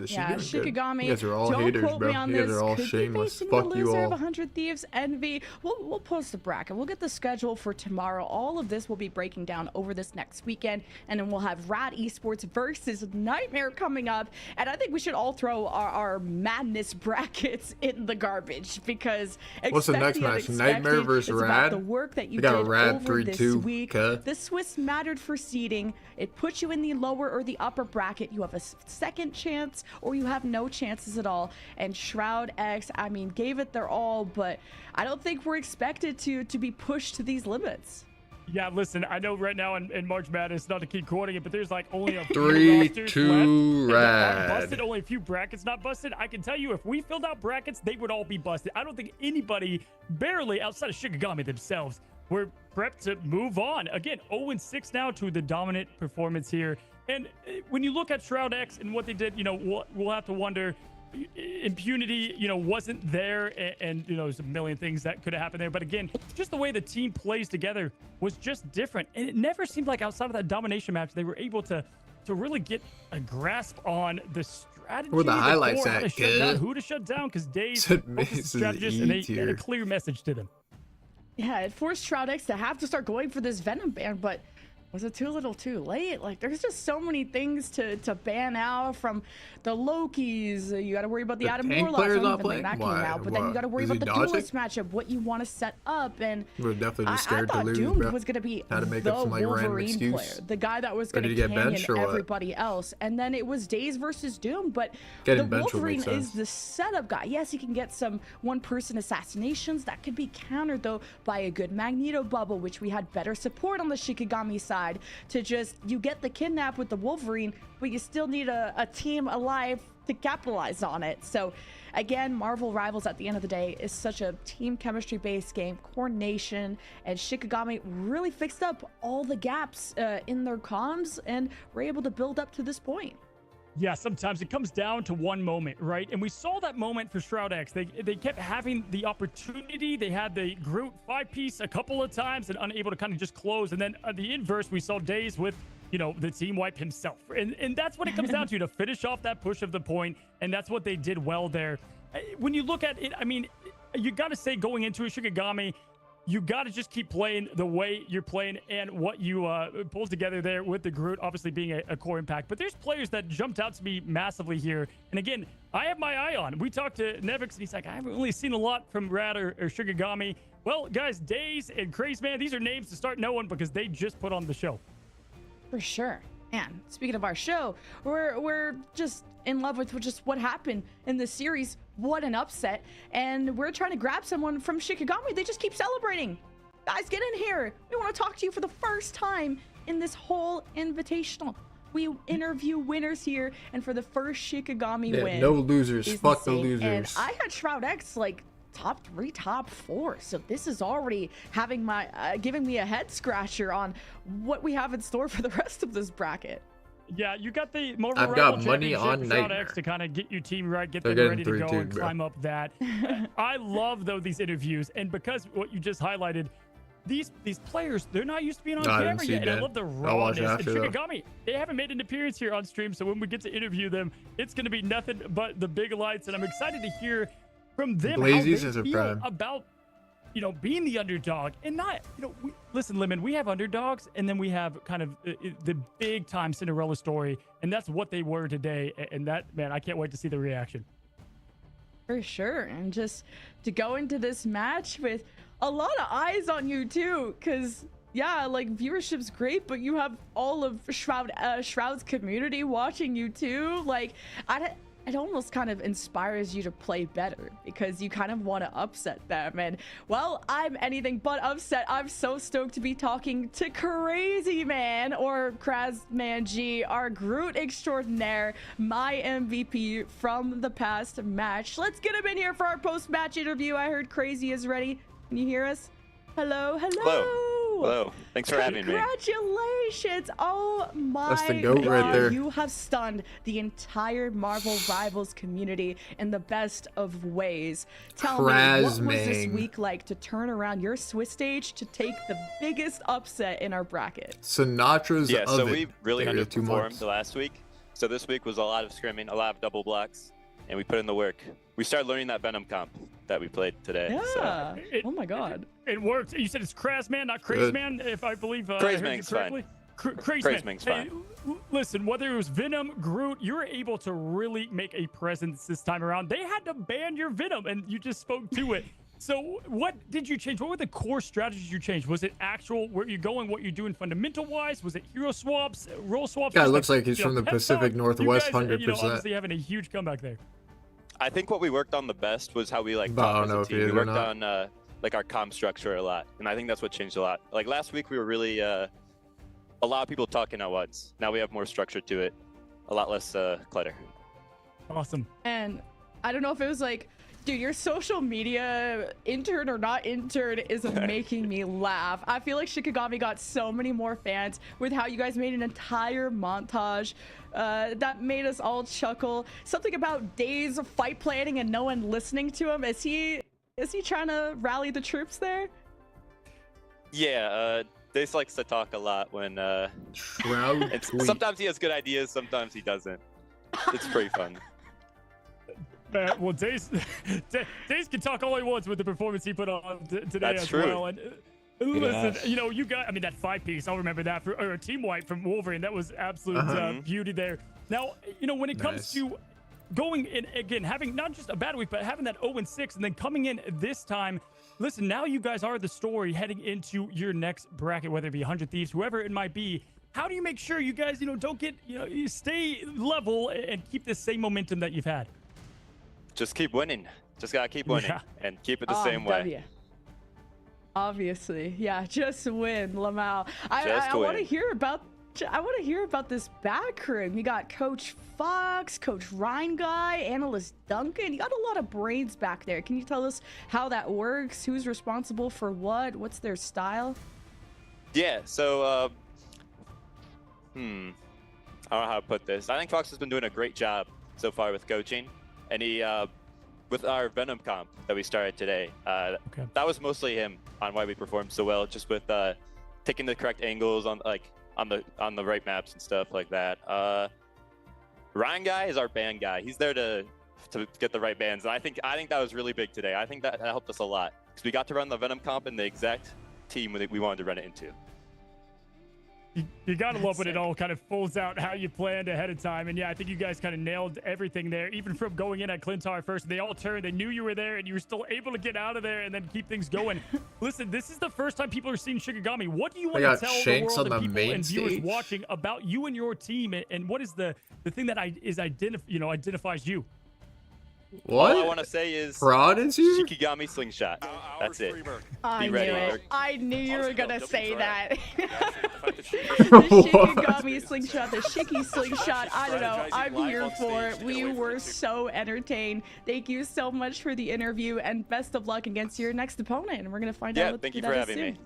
Yeah, Shikigami. You guys are all don't haters, quote bro. me on You guys this. are all Could shameless. be facing Fuck the you loser all. of 100 Thieves Envy. We'll post the bracket. We'll get the schedule for tomorrow. All of this will be breaking down over this next weekend, and then we'll have Rad Esports versus Nightmare coming up. And I think we should all throw our madness brackets in the garbage, because What's the next match? Nightmare versus Rad? The work that you We got did Rad over this 3-2. week. Okay. The Swiss mattered for seeding. It puts you in the lower or the upper bracket. You have a second chance, or you have no chances at all. And Shroud X, I mean, gave it their all, but I don't think we're expected to be pushed to these limits. Yeah, listen, I know right now in March Madness, not to keep quoting it, but there's like only a few 3-2 rosters left that aren't Rad. busted, only a few brackets not busted. I can tell you, if we filled out brackets, they would all be busted. I don't think anybody, barely outside of Shikigami themselves, were prepped to move on. Again, 0-6 now to the dominant performance here. And when you look at Shroud X and what they did, you know, we'll have to wonder, impunity, you know, wasn't there, and you know, there's a million things that could have happened there. But again, just the way the team plays together was just different, and it never seemed like outside of that domination match they were able to really get a grasp on the strategy. Where the highlights how at, to shut down, kid? who to shut down, because Days Said was the Mrs. strategist, E and they tier. had a clear message to them. Yeah, it forced Shroud X to have to start going for this Venom ban, but was it too little too late? Like, there's just so many things to ban out, from the Lokis. You got to worry about the Adam tank Warlock. players I don't not even think playing? that came Why? out. But then you What? got to worry Is about he the dodging? duelist matchup, what you want to set up. And We're definitely just I scared to thought lose, Doomed bro. was going to be Had to make the up some like random Wolverine excuse. player, the guy that was Ready going to to get canyon benched or what? everybody else. And then it was Days versus Doom. But Getting the benched would make Wolverine is sense. the setup guy. Yes, he can get some one-person assassinations. That could be countered, though, by a good Magneto bubble, which we had better support on the Shikigami side to just, you get the kidnap with the Wolverine, but you still need a team alive to capitalize on it. So again, Marvel Rivals at the end of the day is such a team chemistry based game, coordination, and Shikigami really fixed up all the gaps in their comms, and were able to build up to this point. Yeah, sometimes it comes down to one moment, right? And we saw that moment for Shroud X. They kept having the opportunity. They had the Groot 5-piece a couple of times and unable to kind of just close. And then the inverse, we saw Days with, you know, the team wipe himself. And that's what it comes down to finish off that push of the point. And that's what they did well there. When you look at it, I mean, you got to say going into it, Shikigami, you got to just keep playing the way you're playing and what you pulled together there with the Groot obviously being a core impact. But there's players that jumped out to me massively here. And again, I have my eye on. We talked to Nevix and he's like, I haven't really seen a lot from Rad or Shikigami. Well, guys, Days and Crazeman, these are names to start knowing because they just put on the show. For sure. And speaking of our show, we're just in love with just what happened in this series. What an upset. And we're trying to grab someone from Shikigami. They just keep celebrating. Guys, get in here. We want to talk to you for the first time in this whole invitational. We interview winners here, and for the first Shikigami win. No losers. is Fuck the insane. losers. And I had Shroud X like top 3, top 4. So this is already having my giving me a head scratcher on what we have in store for the rest of this bracket. Yeah, you got the Marvel I've Rival got money on Championship, Shroud Nightmare. X to kind of get your team right, get They're them ready getting to go 3-2, and bro. climb up that. I love though these interviews, and because what you just highlighted, these players, they're not used to being on No, I didn't camera see yet. And I that. love the I'll watch rawness. And after, though. Shikigami, they haven't made an appearance here on stream, so when we get to interview them, it's going to be nothing but the big lights, and I'm excited to hear from them Blazies how is they a feel prime. about, you know, being the underdog and not, you know, listen, Lemon, we have underdogs and then we have kind of the big time Cinderella story, and that's what they were today. And that, man, I can't wait to see the reaction. For sure. And just to go into this match with a lot of eyes on you too, because yeah, like viewership's great, but you have all of Shroud's community watching you too. Like it almost kind of inspires you to play better because you kind of want to upset them. And well, I'm anything but upset. I'm so stoked to be talking to Crazy Man, or Krazman G, our Groot extraordinaire, my MVP from the past match. Let's get him in here for our post-match interview. I heard Crazy is ready. Can you hear us? Hello. Hello. Thanks for having me. Congratulations. Oh my That's the goat God. right there. You have stunned the entire Marvel Rivals community in the best of ways. Tell me, what was this Krazman. week like to turn around your Swiss stage to take the biggest upset in our bracket? Sinatra's Yeah, so oven. we really Area 2 underperformed months. the last week. So this week was a lot of scrimming, a lot of double blocks, and we put in the work. We started learning that Venom comp that we played today. Yeah. So. Oh my God. It worked. You said it's Krazman, not Crazeman, if I believe I heard you Crazeman's correctly. Crazeman's fine. Listen, whether it was Venom, Groot, you were able to really make a presence this time around. They had to ban your Venom, and you just spoke to it. So what did you change? What were the core strategies you changed? Was it actual where you're going, what you're doing fundamental-wise? Was it hero swaps, role swaps? Guy Just looks like he's you from know, the pep Pacific talk? Northwest, you guys, 100%. obviously having a huge comeback there. I think what we worked on the best was how we But I talk don't as know a if team. he is We or worked not. on like our comm structure a lot, and I think that's what changed a lot. Like last week, we were really a lot of people talking at once. Now we have more structure to it, a lot less clutter. Awesome. And I don't know if it was like, dude, your social media, intern or not intern, is making me laugh. I feel like Shikigami got so many more fans with how you guys made an entire montage that made us all chuckle. Something about days of fight planning and no one listening to him. Is he trying to rally the troops there? Yeah, Dace likes to talk a lot when. Shroud and tweet. sometimes he has good ideas, sometimes he doesn't. It's pretty fun. Well, Daze can talk all he wants with the performance he put on today That's as true. well. And listen, you know, you got, I mean, that 5-piece, I'll remember that, or a team wipe from Wolverine. That was absolute beauty there. Now, you know, when it comes Nice. to going in, again, having not just a bad week, but having that 0-6 and then coming in this time, listen, now you guys are the story heading into your next bracket, whether it be 100 Thieves, whoever it might be. How do you make sure you guys, you know, don't get, you know, you stay level and keep this same momentum that you've had? Just keep winning. Just gotta keep winning Yeah. and keep it the same way. W. Obviously, yeah, just win, Lamau. I Just want to win. hear about this back room. You got Coach Fox, Coach Ryan Guy, Analyst Duncan. You got a lot of brains back there. Can you tell us how that works? Who's responsible for what? What's their style? Yeah, so I don't know how to put this. I think Fox has been doing a great job so far with coaching, and he with our Venom comp that we started today. That was mostly him on why we performed so well, just with taking the correct angles on the right maps and stuff like that. Ryan guy is our band guy. He's there to get the right bands, and I think that was really big today. I think that helped us a lot because we got to run the Venom comp in the exact team we wanted to run it into. You gotta love when it all kind of folds out how you planned ahead of time. And yeah, I think you guys kind of nailed everything there, even from going in at Clintar first. They all turned, they knew you were there, and you were still able to get out of there and then keep things going. Listen, this is the first time people are seeing Shikigami. What do you want to tell the world and people and viewers watching about you and your team? And what is the thing that identifies you? What? All I want to say is Fraud is you? Shikigami slingshot. That's it. I knew it. I knew you were gonna say that. The What? Shikigami slingshot, the Shiki slingshot. I don't know. I'm here for it. We were so entertained. Thank you so much for the interview, and best of luck against your next opponent. And we're gonna find out. Thank you for having me.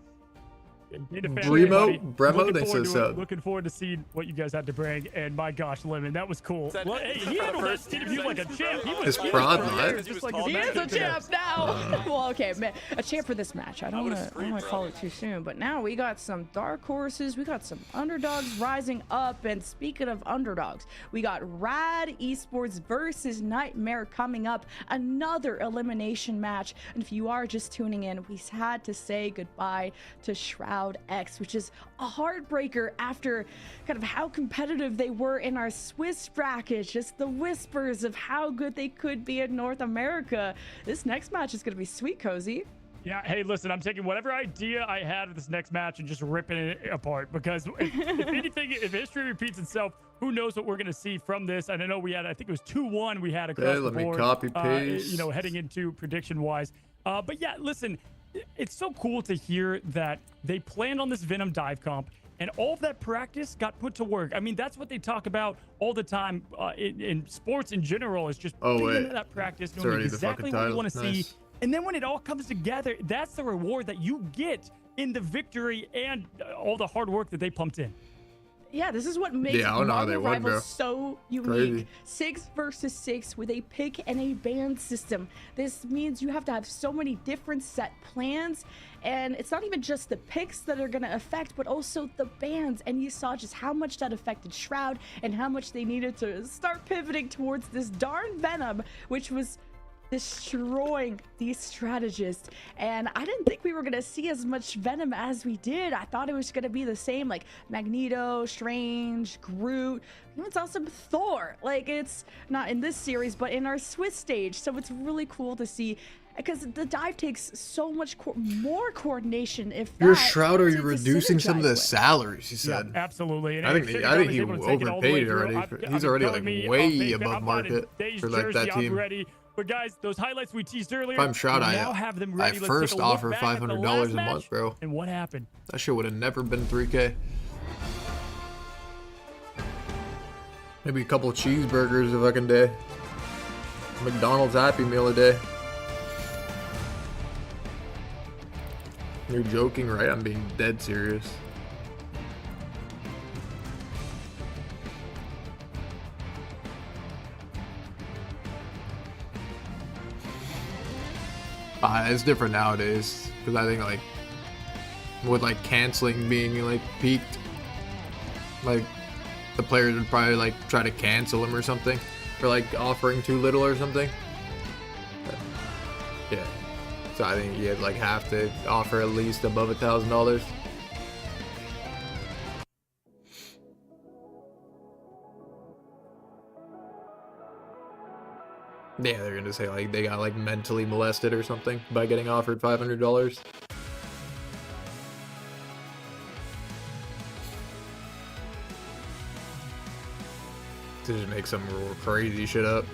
Bremo, thanks for the sub. Looking forward to seeing what you guys had to bring, and my gosh, Lemon, that was cool. Well, hey, he handled that interview like a champ. He was He is a champ now. Well, okay, man, a champ for this match. I don't want to call it too soon, but now we got some dark horses. We got some underdogs rising up. And speaking of underdogs, we got Rad Esports versus Nightmare coming up. Another elimination match. And if you are just tuning in, we had to say goodbye to Shroud X, which is a heartbreaker after kind of how competitive they were in our Swiss bracket. Just the whispers of how good they could be in North America. This next match is going to be sweet, Cozy. Yeah, hey, listen, I'm taking whatever idea I had of this next match and just ripping it apart, because if anything, if history repeats itself, who knows what we're going to see from this. And I know we had, I think it was 2-1 we had across the board. Let me copy paste. Heading into prediction-wise. But yeah, listen, it's so cool to hear that they planned on this Venom dive comp and all of that practice got put to work. I mean, that's what they talk about all the time in sports in general, is just putting into that practice, knowing exactly what you want to see. And then when it all comes together, that's the reward that you get in the victory and all the hard work that they pumped in. Yeah, this is what makes Marvel Rivals so unique. Crazy. 6 versus 6 with a pick and a ban system. This means you have to have so many different set plans, and it's not even just the picks that are going to affect, but also the bans. And you saw just how much that affected Shroud and how much they needed to start pivoting towards this darn Venom, which was destroying these strategists. And I didn't think we were gonna see as much Venom as we did. I thought it was gonna be the same, like Magneto, Strange, Groot, even saw some Thor. Like, it's not in this series, but in our Swiss stage. So it's really cool to see, because the dive takes so much more coordination. If you're Shroud, are you reducing some of the salaries? He said. Yeah, absolutely. And I think he overpaid already. He's already like way above market for like that team. But guys, those highlights we teased earlier, if I'm Shroud, I first offer $500 a month, bro. And what happened? That shit would have never been 3K. Maybe a couple cheeseburgers a fucking day. McDonald's Happy Meal a day. You're joking, right? I'm being dead serious. It's different nowadays, because I think like with like canceling being like peaked, like the players would probably like try to cancel him or something for like offering too little or something. Yeah, so I think you'd like have to offer at least above $1,000. Yeah, they're gonna say like they got like mentally molested or something by getting offered $500. To just make some real crazy shit up.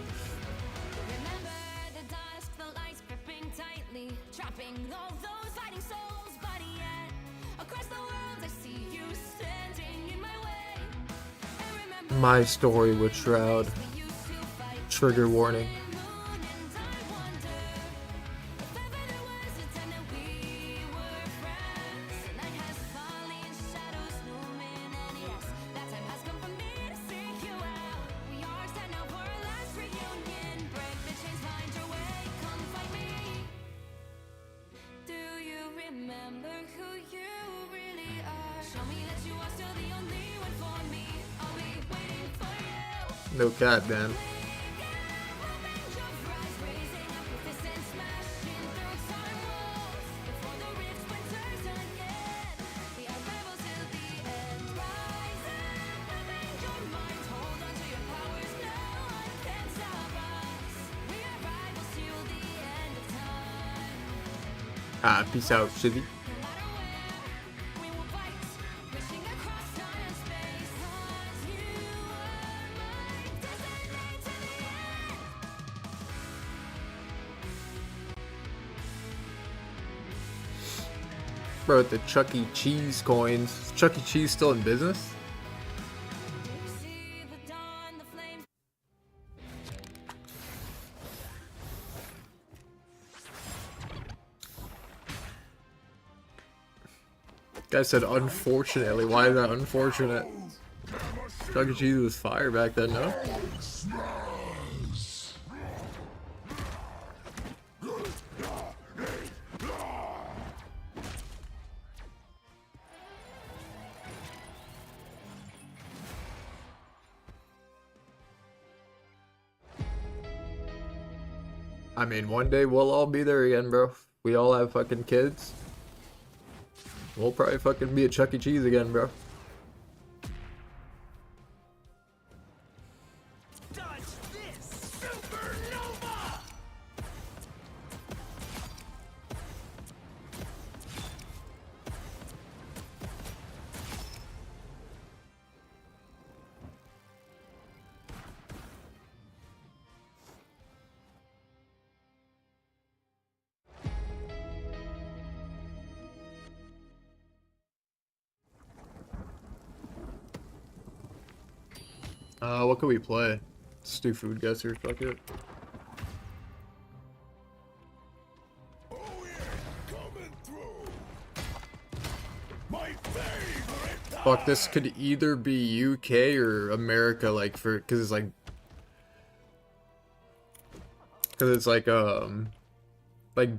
Remember the dusk, the lights gripping tightly, trapping all those fighting souls. But yet, across the world, I see you standing in my way. And remember My story with Shroud. Trigger warning. No cap, man. Ah, peace out, Shivy. Bro, the Chuck E. Cheese coins. Is Chuck E. Cheese still in business? Guy said unfortunately. Why is that unfortunate? Chuck E. Cheese was fire back then, no? I mean, one day we'll all be there again, bro. We all have fucking kids. We'll probably fucking be at Chuck E. Cheese again, bro. Dodge this! Supernova! What can we play? Let's do food guesser, fuck it. Oh yeah, coming through. My favorite. Fuck, this could either be UK or America, like, for, cause it's like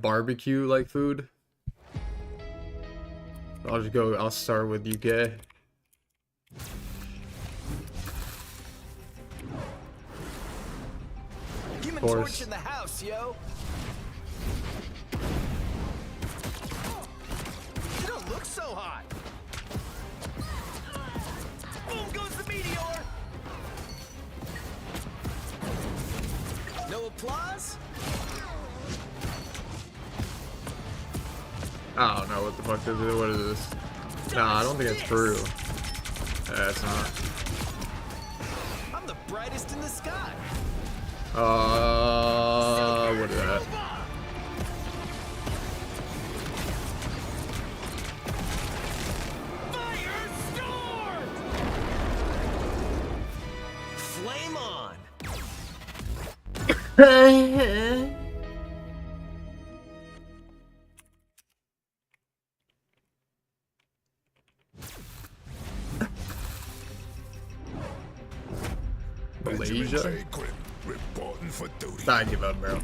barbecue, like, food. I'll start with UK. Human Torch Torch in the house, yo. You don't look so hot. Boom goes the meteor. No applause? I don't know what the fuck is it. What is this? Nah, I don't think it's true. Yeah, it's not. I'm the brightest in the sky. What is that? Firestorm! Flame on! Malaysia? Reporting for duty. I give up, bro.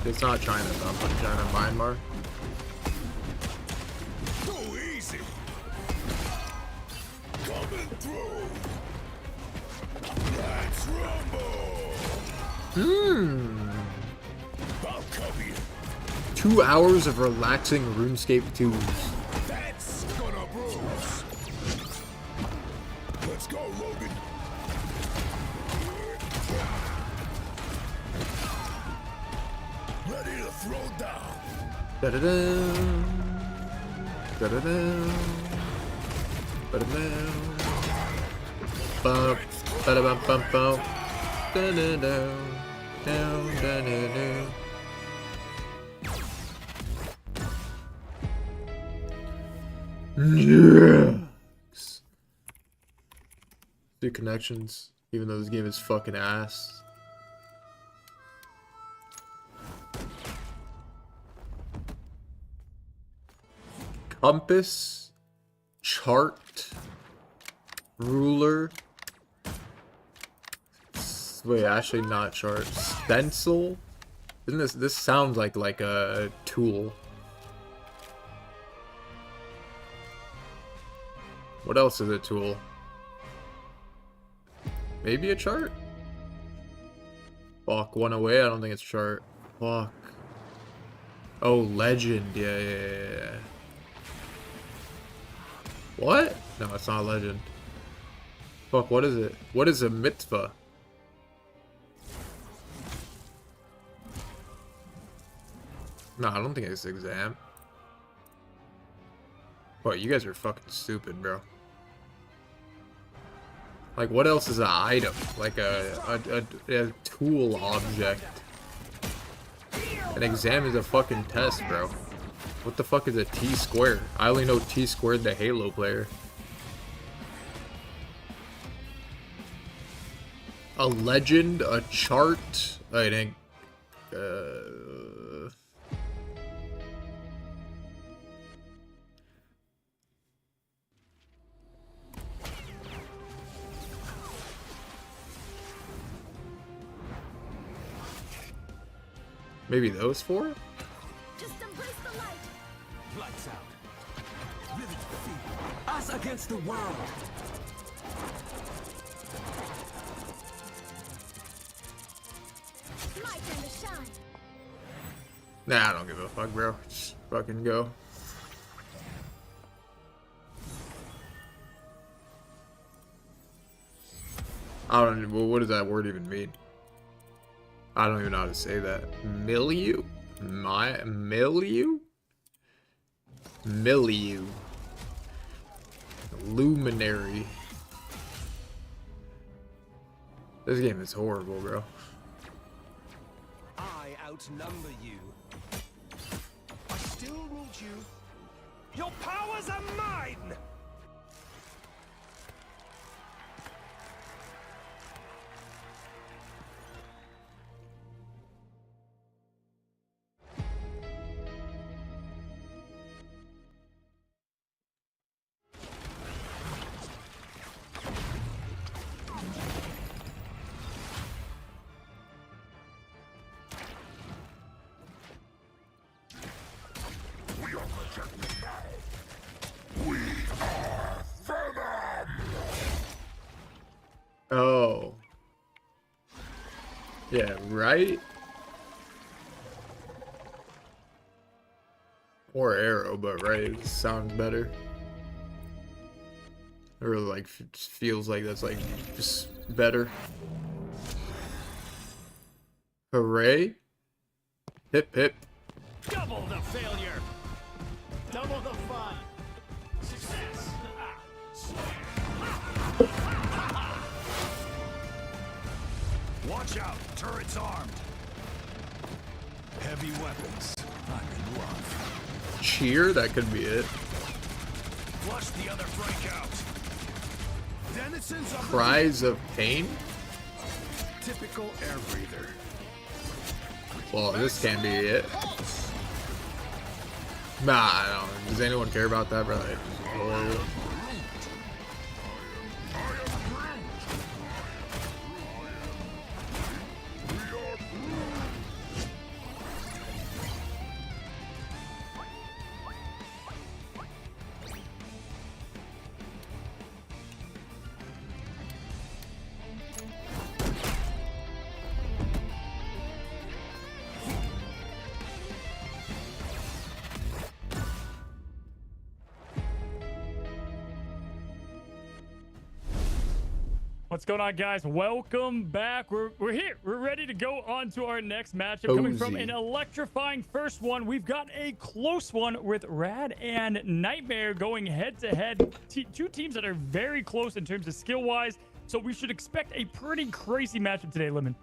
It's not China, it's not China, Myanmar. Too easy. Coming through. Let's rumble. I'll cover you. 2 hours of relaxing RuneScape 2s. That's gonna bruise. Let's go, Logan. Ready to throw down. Da-da-da. Da-da-da. Ba-da-da. Bump. Ba-da-bum-bum-bum. Da-da-da. Down, da-da-da. Yes. Do connections, even though this game is fucking ass. Compass, chart, ruler. Wait, actually not chart. Stencil. Isn't this sounds like a tool? What else is a tool? Maybe a chart? Fuck, one away. I don't think it's chart. Fuck. Oh, legend. Yeah. What? No, it's not a legend. Fuck, what is it? What is a mitzvah? No, I don't think it's exam. What, you guys are fucking stupid, bro. Like, what else is an item? Like a tool object. An exam is a fucking test, bro. What the fuck is a T-square? I only know T-squared, the Halo player. A legend, a chart, I think. Maybe those four? Just embrace the light. Lights out. Rivet to the field. Us against the world. It's my turn to shine. Nah, I don't give a fuck, bro. Just fucking go. I don't know, what does that word even mean? I don't even know how to say that. Milieu? Milieu? Milieu. Luminary. This game is horrible, bro. I outnumber you. I still need you. Your powers are mine! Oh. Yeah, right? Or arrow, but right sounds better. Or like just feels like that's like just better. Hooray. Hip hip. Double the failure. Double the fun. Success. Watch out, turret's armed. Heavy weapons. I'm in love. Cheer, that could be it. Flush the other breakout. Denizens of Cries of pain? the typical air breather. Well, this can't be it. Nah, I don't. Does anyone care about that, brother? Horrible. What's going on, guys? Welcome back. We're here. We're ready to go on to our next matchup. Coming from Cozy. an electrifying first one, we've got a close one with Rad and Nightmare going head-to-head. Two teams that are very close in terms of skill-wise, so we should expect a pretty crazy matchup today, Lemon.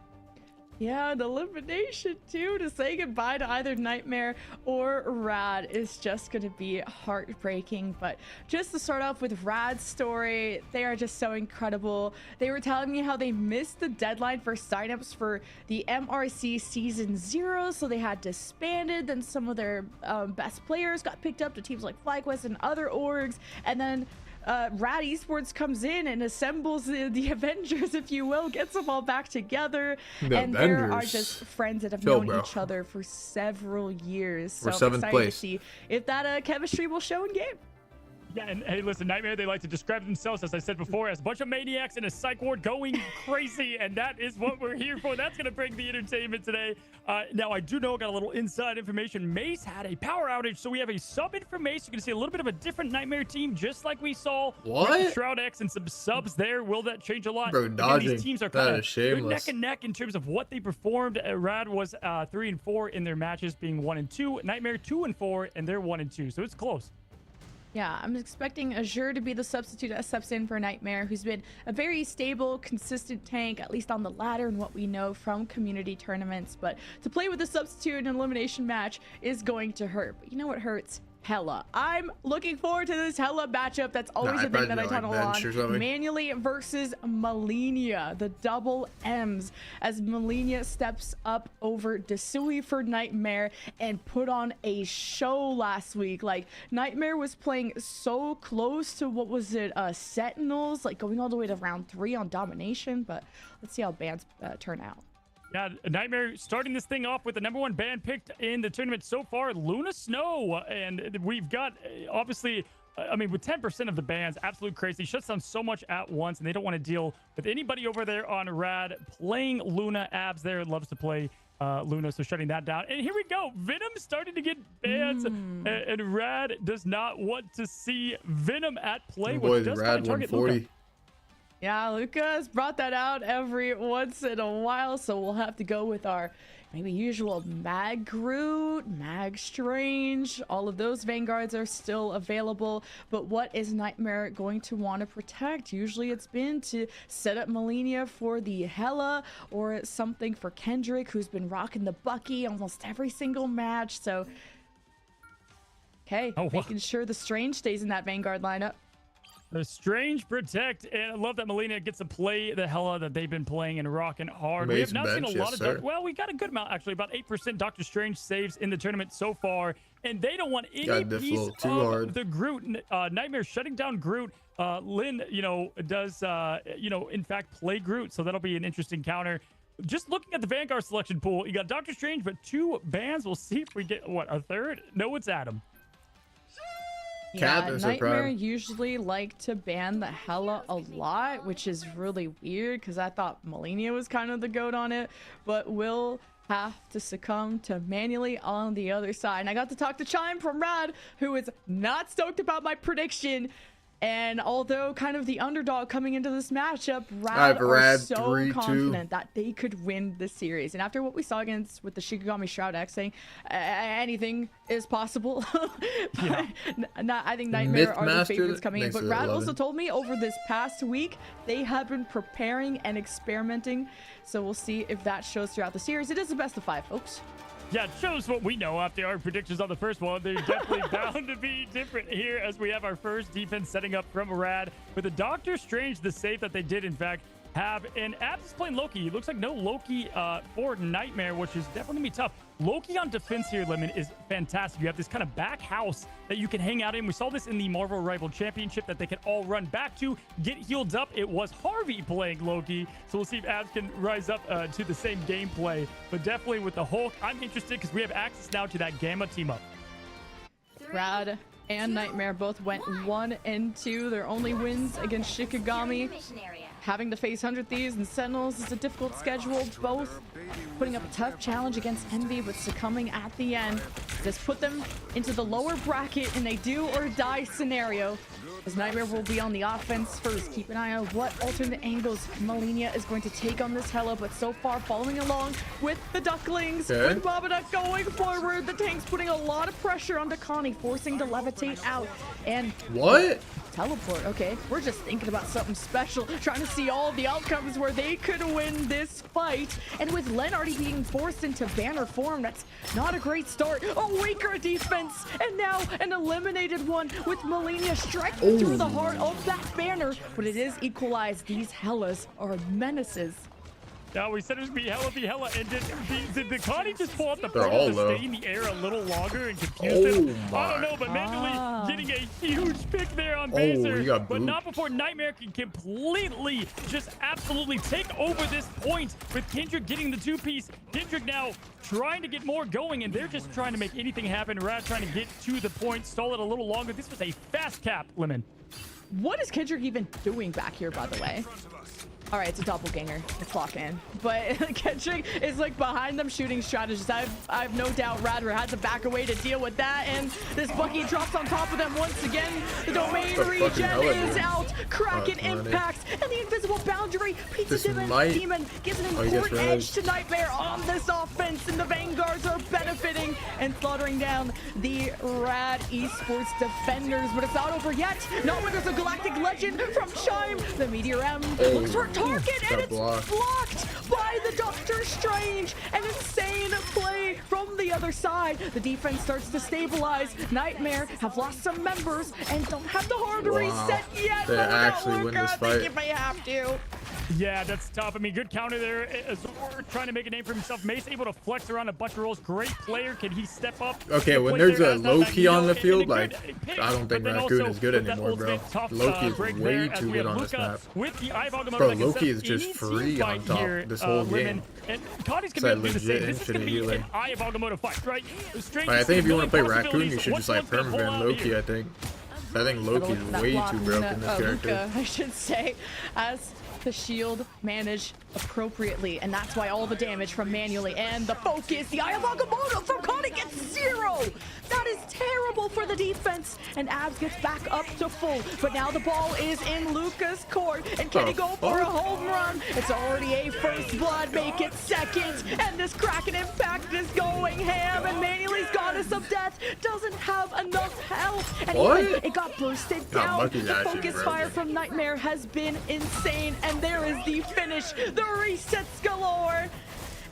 Yeah, an elimination too. To say goodbye to either Nightmare or Rad is just going to be heartbreaking. But just to start off with Rad's story, they are just so incredible. They were telling me how they missed the deadline for signups for the MRC Season 0, so they had disbanded. Then some of their best players got picked up to teams like FlyQuest and other orgs, and then Rad Esports comes in and assembles the Avengers, if you will, gets them all back together. The and there are Avengers. just friends that have Chill, known bro. each other for several years. So We're I'm seventh excited place. to see if that chemistry will show in game. Yeah, and hey, listen, Nightmare, they like to describe themselves, as I said before, as a bunch of maniacs in a psych ward going crazy, and that is what we're here for. That's going to bring the entertainment today. Now, I do know, got a little inside information. Mace had a power outage, so we have a sub in for Mace. You're going to see a little bit of a different Nightmare team, just like we saw with Shroud X and some subs there. Will that change a lot? Bro, dodging. Again, these teams are kind of neck and neck in terms of what they performed. Rad was 3 and 4 in their matches, being 1 and 2. Nightmare 2 and 4, and they're 1 and 2, so it's close. Yeah, I'm expecting Azure to be the substitute that steps in for Nightmare, who's been a very stable, consistent tank, at least on the ladder and what we know from community tournaments. But to play with a substitute in an elimination match is going to hurt. But you know what hurts? Hella. I'm looking forward to this Hella matchup. That's always a thing that I tunnel on. Manually versus Malenia, the double M's, as Malenia steps up over Desui for Nightmare and put on a show last week. Like, Nightmare was playing so close to, what was it, Sentinels, like going all the way to round 3 on Domination. But let's see how bands turn out. Yeah, Nightmare starting this thing off with the #1 band picked in the tournament so far, Luna Snow. And we've got, obviously, I mean, with 10% of the bans, absolute crazy. Shuts down so much at once, and they don't want to deal with anybody over there on Rad playing Luna. Abs there loves to play Luna, so shutting that down. And here we go. Venom starting to get bans, and Rad does not want to see Venom at play. Boy, Rad 140. Yeah, Lucas brought that out every once in a while, so we'll have to go with our maybe usual Mag Groot, Mag Strange. All of those Vanguards are still available, but what is Nightmare going to want to protect? Usually it's been to set up Malenia for the Hella, or something for Kendrick, who's been rocking the Bucky almost every single match. So, okay, making sure the Strange stays in that Vanguard lineup. The Strange protect, and I love that Malenia gets to play the Hella that they've been playing and rocking hard. We have not seen a lot of well, we got a good amount actually, about 8% Doctor Strange saves in the tournament so far, and they don't want any piece of the Groot. Nightmare shutting down Groot. Lynn, does in fact play Groot, so that'll be an interesting counter. Just looking at the Vanguard selection pool, you got Doctor Strange, but 2 bans. We'll see if we get a third. No, it's Adam. Yeah, Nightmare usually like to ban the Hella a lot, which is really weird because I thought Malenia was kind of the goat on it, but will have to succumb to manually on the other side. And I got to talk to Chime from Rad, who is not stoked about my prediction. And although kind of the underdog coming into this matchup, Rad are so confident that they could win this series. And after what we saw with the Shikigami Shroud X saying anything is possible, I think Nightmare are the favorites coming in. But Rad also told me over this past week, they have been preparing and experimenting. So we'll see if that shows throughout the series. It is the best of 5, folks. Yeah, it shows what we know after our predictions on the first one. They're definitely bound to be different here as we have our first defense setting up from Rad with the Doctor Strange, the save that they did, in fact, have. And Abs is playing Loki. It looks like no Loki for Nightmare, which is definitely going to be tough. Loki on defense here, Lemon, is fantastic. You have this kind of back house that you can hang out in. We saw this in the Marvel Rival Championship that they can all run back to, get healed up. It was Harvey playing Loki, so we'll see if Abs can rise up to the same gameplay. But definitely with the Hulk, I'm interested because we have access now to that Gamma team-up. Rad and Nightmare both went 1 and 2. Their only wins against Shikigami. Having to face 100 Thieves and Sentinels is a difficult schedule. Both putting up a tough challenge against Envy, but succumbing at the end. Just put them into the lower bracket in a do or die scenario. As Nightmare will be on the offense first. Keep an eye on what alternate angles Malenia is going to take on this Hella, but so far following along with the Ducklings. With Babadook going forward, the tank's putting a lot of pressure on Dakani, forcing to levitate out. And teleport. Okay, we're just thinking about something special, trying to see all the outcomes where they could win this fight. And with Len already being forced into banner form, that's not a great start. A weaker defense, and now an eliminated one with Malenia striking through the heart of that banner. But it is equalized. These Hellas are menaces. Now we said it would be hella, and did the Connie just pull out the They're point all to low. stay in the air a little longer and confuse them? Oh I don't my. know, but manually getting a huge pick there on Oh, Baser, he got but booped. not before Nightmare can completely, just absolutely take over this point with Kendrick getting the 2-piece. Kendrick now trying to get more going, and they're just trying to make anything happen. Rad trying to get to the point, stall it a little longer. This was a fast cap, Lemon. What is Kendrick even doing back here, by the way? All right, it's a doppelganger. It's locked in. But Kendrick is like behind them shooting strategists. I've no doubt Radler had to back away to deal with that. And this Bucky drops on top of them once again. The domain regen is out. Kraken impacts. And the invisible boundary. Pizza Demon gives an important edge to Nightmare on this offense. And the Vanguards are benefiting and slaughtering down the Rad Esports defenders. But it's not over yet. Not when there's a Galactic Legend from Chime. The Meteor M looks for target, and it's blocked by the Doctor Strange. An insane play from the other side. The defense starts to stabilize. Nightmare have lost some members and don't have the hard reset yet. They actually win this fight. I think if I have to. Yeah, that's tough. I mean, good counter there. Azor trying to make a name for himself. Mace able to flex around a bunch of rolls. Great player. Can he step up? Okay, when there's a Loki on the field, like, I don't think Raccoon is good anymore, bro. Loki is way too good on this map. Bro, Loki is just free on top this whole game. And Connie's gonna be able to do the same. This is gonna be an Eye of Agamotto fight, right? I think if you want to play Raccoon, you should just like permaban Loki, I think. I think Loki's way too broken in this character. Luka, I should say, as the shield managed appropriately, and that's why all the damage from manually and the focus, the Eye of Agamotto from Connie gets 0. That is terrible for the defense, and Abs gets back up to full, but now the ball is in Luka's court, and can he go for a home run? It's already a first blood, make it second, and this Kraken impact is going ham, and manually's goddess of death doesn't have enough health, and even it got bursted down. The focus fire from Nightmare has been insane, and there is the finish, the resets galore.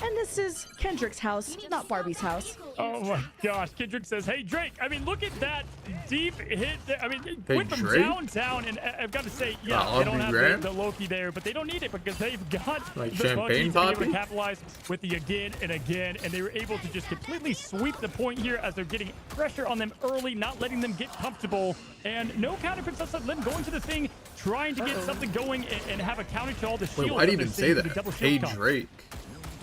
And this is Kendrick's house, not Barbie's house. Oh my gosh, Kendrick says, hey Drake, I mean, look at that deep hit there. I mean, it went from downtown, and I've got to say, yeah, they don't have the Loki there, but they don't need it because they've got like the champagne Buckies to be able poppy? to capitalize with the again and again, and they were able to just completely sweep the point here as they're getting pressure on them early, not letting them get comfortable, and no counter from Sunset Lim going to the thing, trying to get something going and have a counter to all the shields. Wait, why'd he even say that? Hey Drake.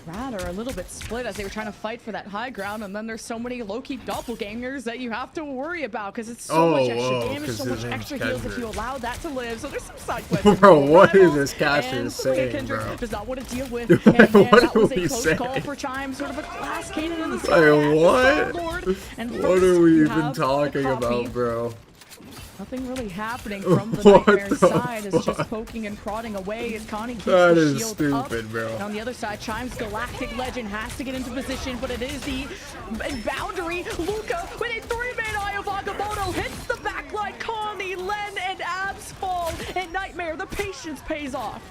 Rad are a little bit split as they were trying to fight for that high ground, and then there's so many low-key doppelgangers that you have to worry about because it's so much extra damage, so much extra heals if you allow that to live. So there's some side quests. Bro, what is this caster saying, bro? Does not want to deal with. And that was a close call for Chime, sort of a glass cannon in the sky. What? What are we even talking about, bro? Nothing really happening from the Nightmare side. It's just poking and prodding away as Connie keeps the shield stupid, up. Bro. And on the other side, Chime's Galactic Legend has to get into position, but it is the boundary. Luka with a 3-man Eye of Agamotto hits the backline. Connie, Len, and Abs fall. And Nightmare, the patience pays off.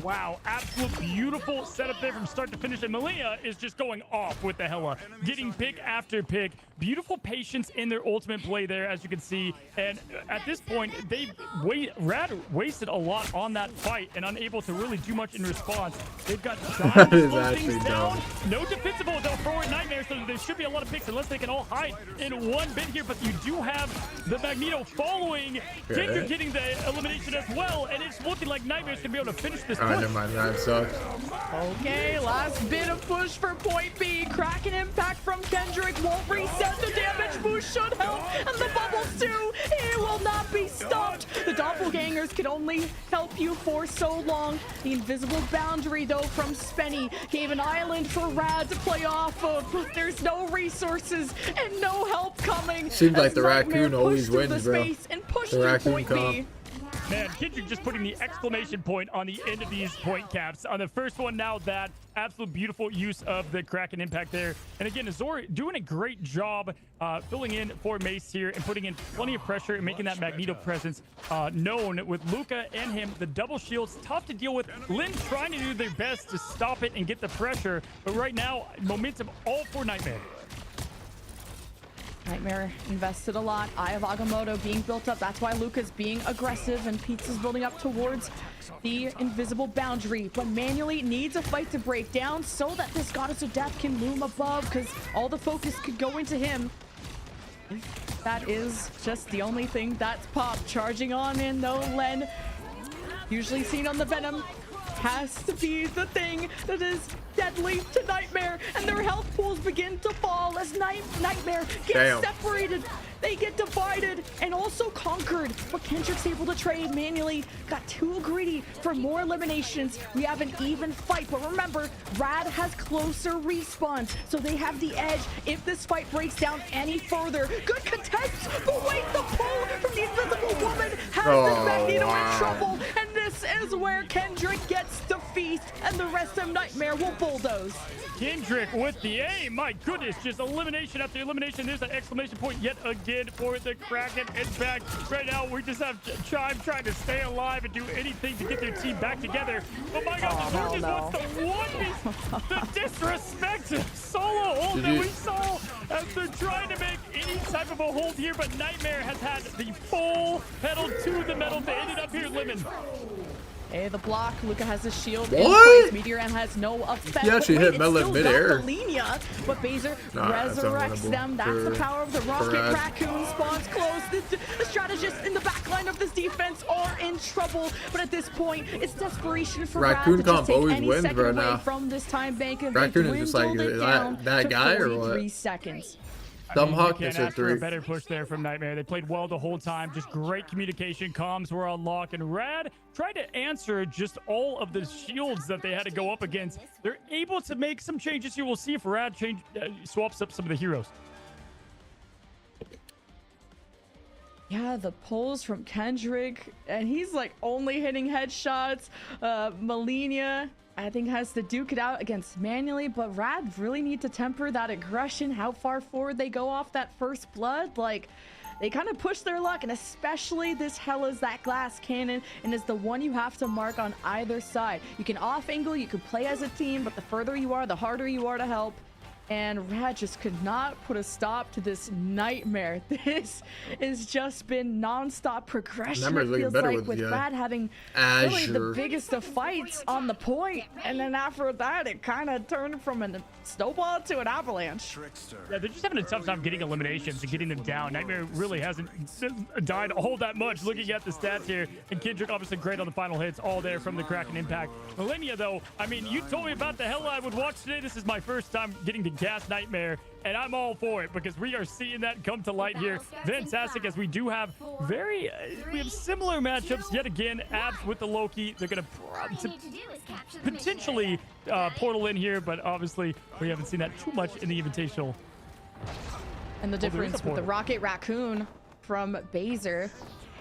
Wow, absolute beautiful setup there from start to finish, and Malia is just going off with the Hella, getting pick after pick. Beautiful patience in their ultimate play there, as you can see, and at this point, they've wasted a lot on that fight and unable to really do much in response. They've got time to slow things down. No defensible though for Nightmare, so there should be a lot of picks unless they can all hide in one bit here, but you do have the Magneto following. Kendrick getting the elimination as well, and it's looking like Nightmare's gonna be able to finish this. Alright, never mind, that sucks. Okay, last bit of push for point B. Kraken impact from Kendrick won't reset. The damage boost should help, and the bubbles too. It will not be stopped. The doppelgangers can only help you for so long. The invisible boundary, though, from Spenny gave an island for Rad to play off of, but there's no resources and no help coming. Seems like the Raccoon always wins, bro. The Raccoon comp. Man, Kendrick just putting the exclamation point on the end of these point caps. On the first one, now that absolute beautiful use of the Kraken impact there. And again, Azor doing a great job filling in for Mace here and putting in plenty of pressure and making that Magneto presence known with Luka and him. The double shields, tough to deal with. Lynn trying to do their best to stop it and get the pressure. But right now, momentum all for Nightmare. Nightmare invested a lot. Eye of Agamotto being built up. That's why Luca's being aggressive and Pizza's building up towards the invisible boundary. But manually needs a fight to break down so that this Goddess of Death can loom above, because all the focus could go into him. That is just the only thing that's Pop. Charging on in though, Len. Usually seen on the Venom. Has to be the thing that is deadly to Nightmare, and their health pools begin to fall as Nightmare gets separated. They get divided and also conquered, but Kendrick's able to trade manually. Got too greedy for more eliminations. We have an even fight, but remember, Rad has closer respawns, so they have the edge if this fight breaks down any further. Good contest, but wait, the pull from the invisible woman has this Magneto in trouble, and this is where Kendrick gets the feast, and the rest of Nightmare will bulldoze. Kendrick with the aim. My goodness, just elimination after elimination. There's an exclamation point yet again for the Kraken. In fact, right now we just have Chime trying to stay alive and do anything to get their team back together. But my God, the Lucas wants to one the disrespect solo hold that we saw as they're trying to make any type of a hold here. But Nightmare has had the full pedal to the metal to end it up here, Lemon. Hey, the block. Luca has his shield in place. Meteor M has no effect. He actually hit Melon mid-air. But Baser resurrects them. That's the power of the Rocket Raccoon. Spawns close. The strategists in the back line of this defense are in trouble. But at this point, it's desperation for Raccoon Rad to just take always any wins second right away now. from this time bank. And Raccoon they is just like that guy or what? 3 seconds. Dumbhawk can't ask for a better push there from Nightmare. They played well the whole time. Just great communication. Comms were on lock, and Rad tried to answer just all of the shields that they had to go up against. They're able to make some changes here. We'll see if Rad swaps up some of the heroes. Yeah, the pulls from Kendrick, and he's like only hitting headshots. Malenia, I think, has to duke it out against manually, but Rad really need to temper that aggression. How far forward they go off that first blood, like they kind of push their luck, and especially this Hela's that glass cannon, and is the one you have to mark on either side. You can off angle, you can play as a team, but the further you are, the harder you are to help. And Rad just could not put a stop to this Nightmare. This has just been non-stop progression. It feels like with Rad having really the biggest of fights on the point, and then after that it kind of turned from a snowball to an avalanche. Yeah, they're just having a tough time getting eliminations and getting them down. Nightmare really hasn't died all that much looking at the stats here, and Kendrick obviously great on the final hits, all there from the Kraken impact. Malenia though, I mean, you told me about the hell I would watch today. This is my first time getting to gas Nightmare, and I'm all for it because we are seeing that come to light here. Fantastic, as we do have we have similar matchups yet again. Abs with the Loki. They're gonna potentially portal in here, but obviously we haven't seen that too much in the Invitational. And the difference with the Rocket Raccoon from Baser,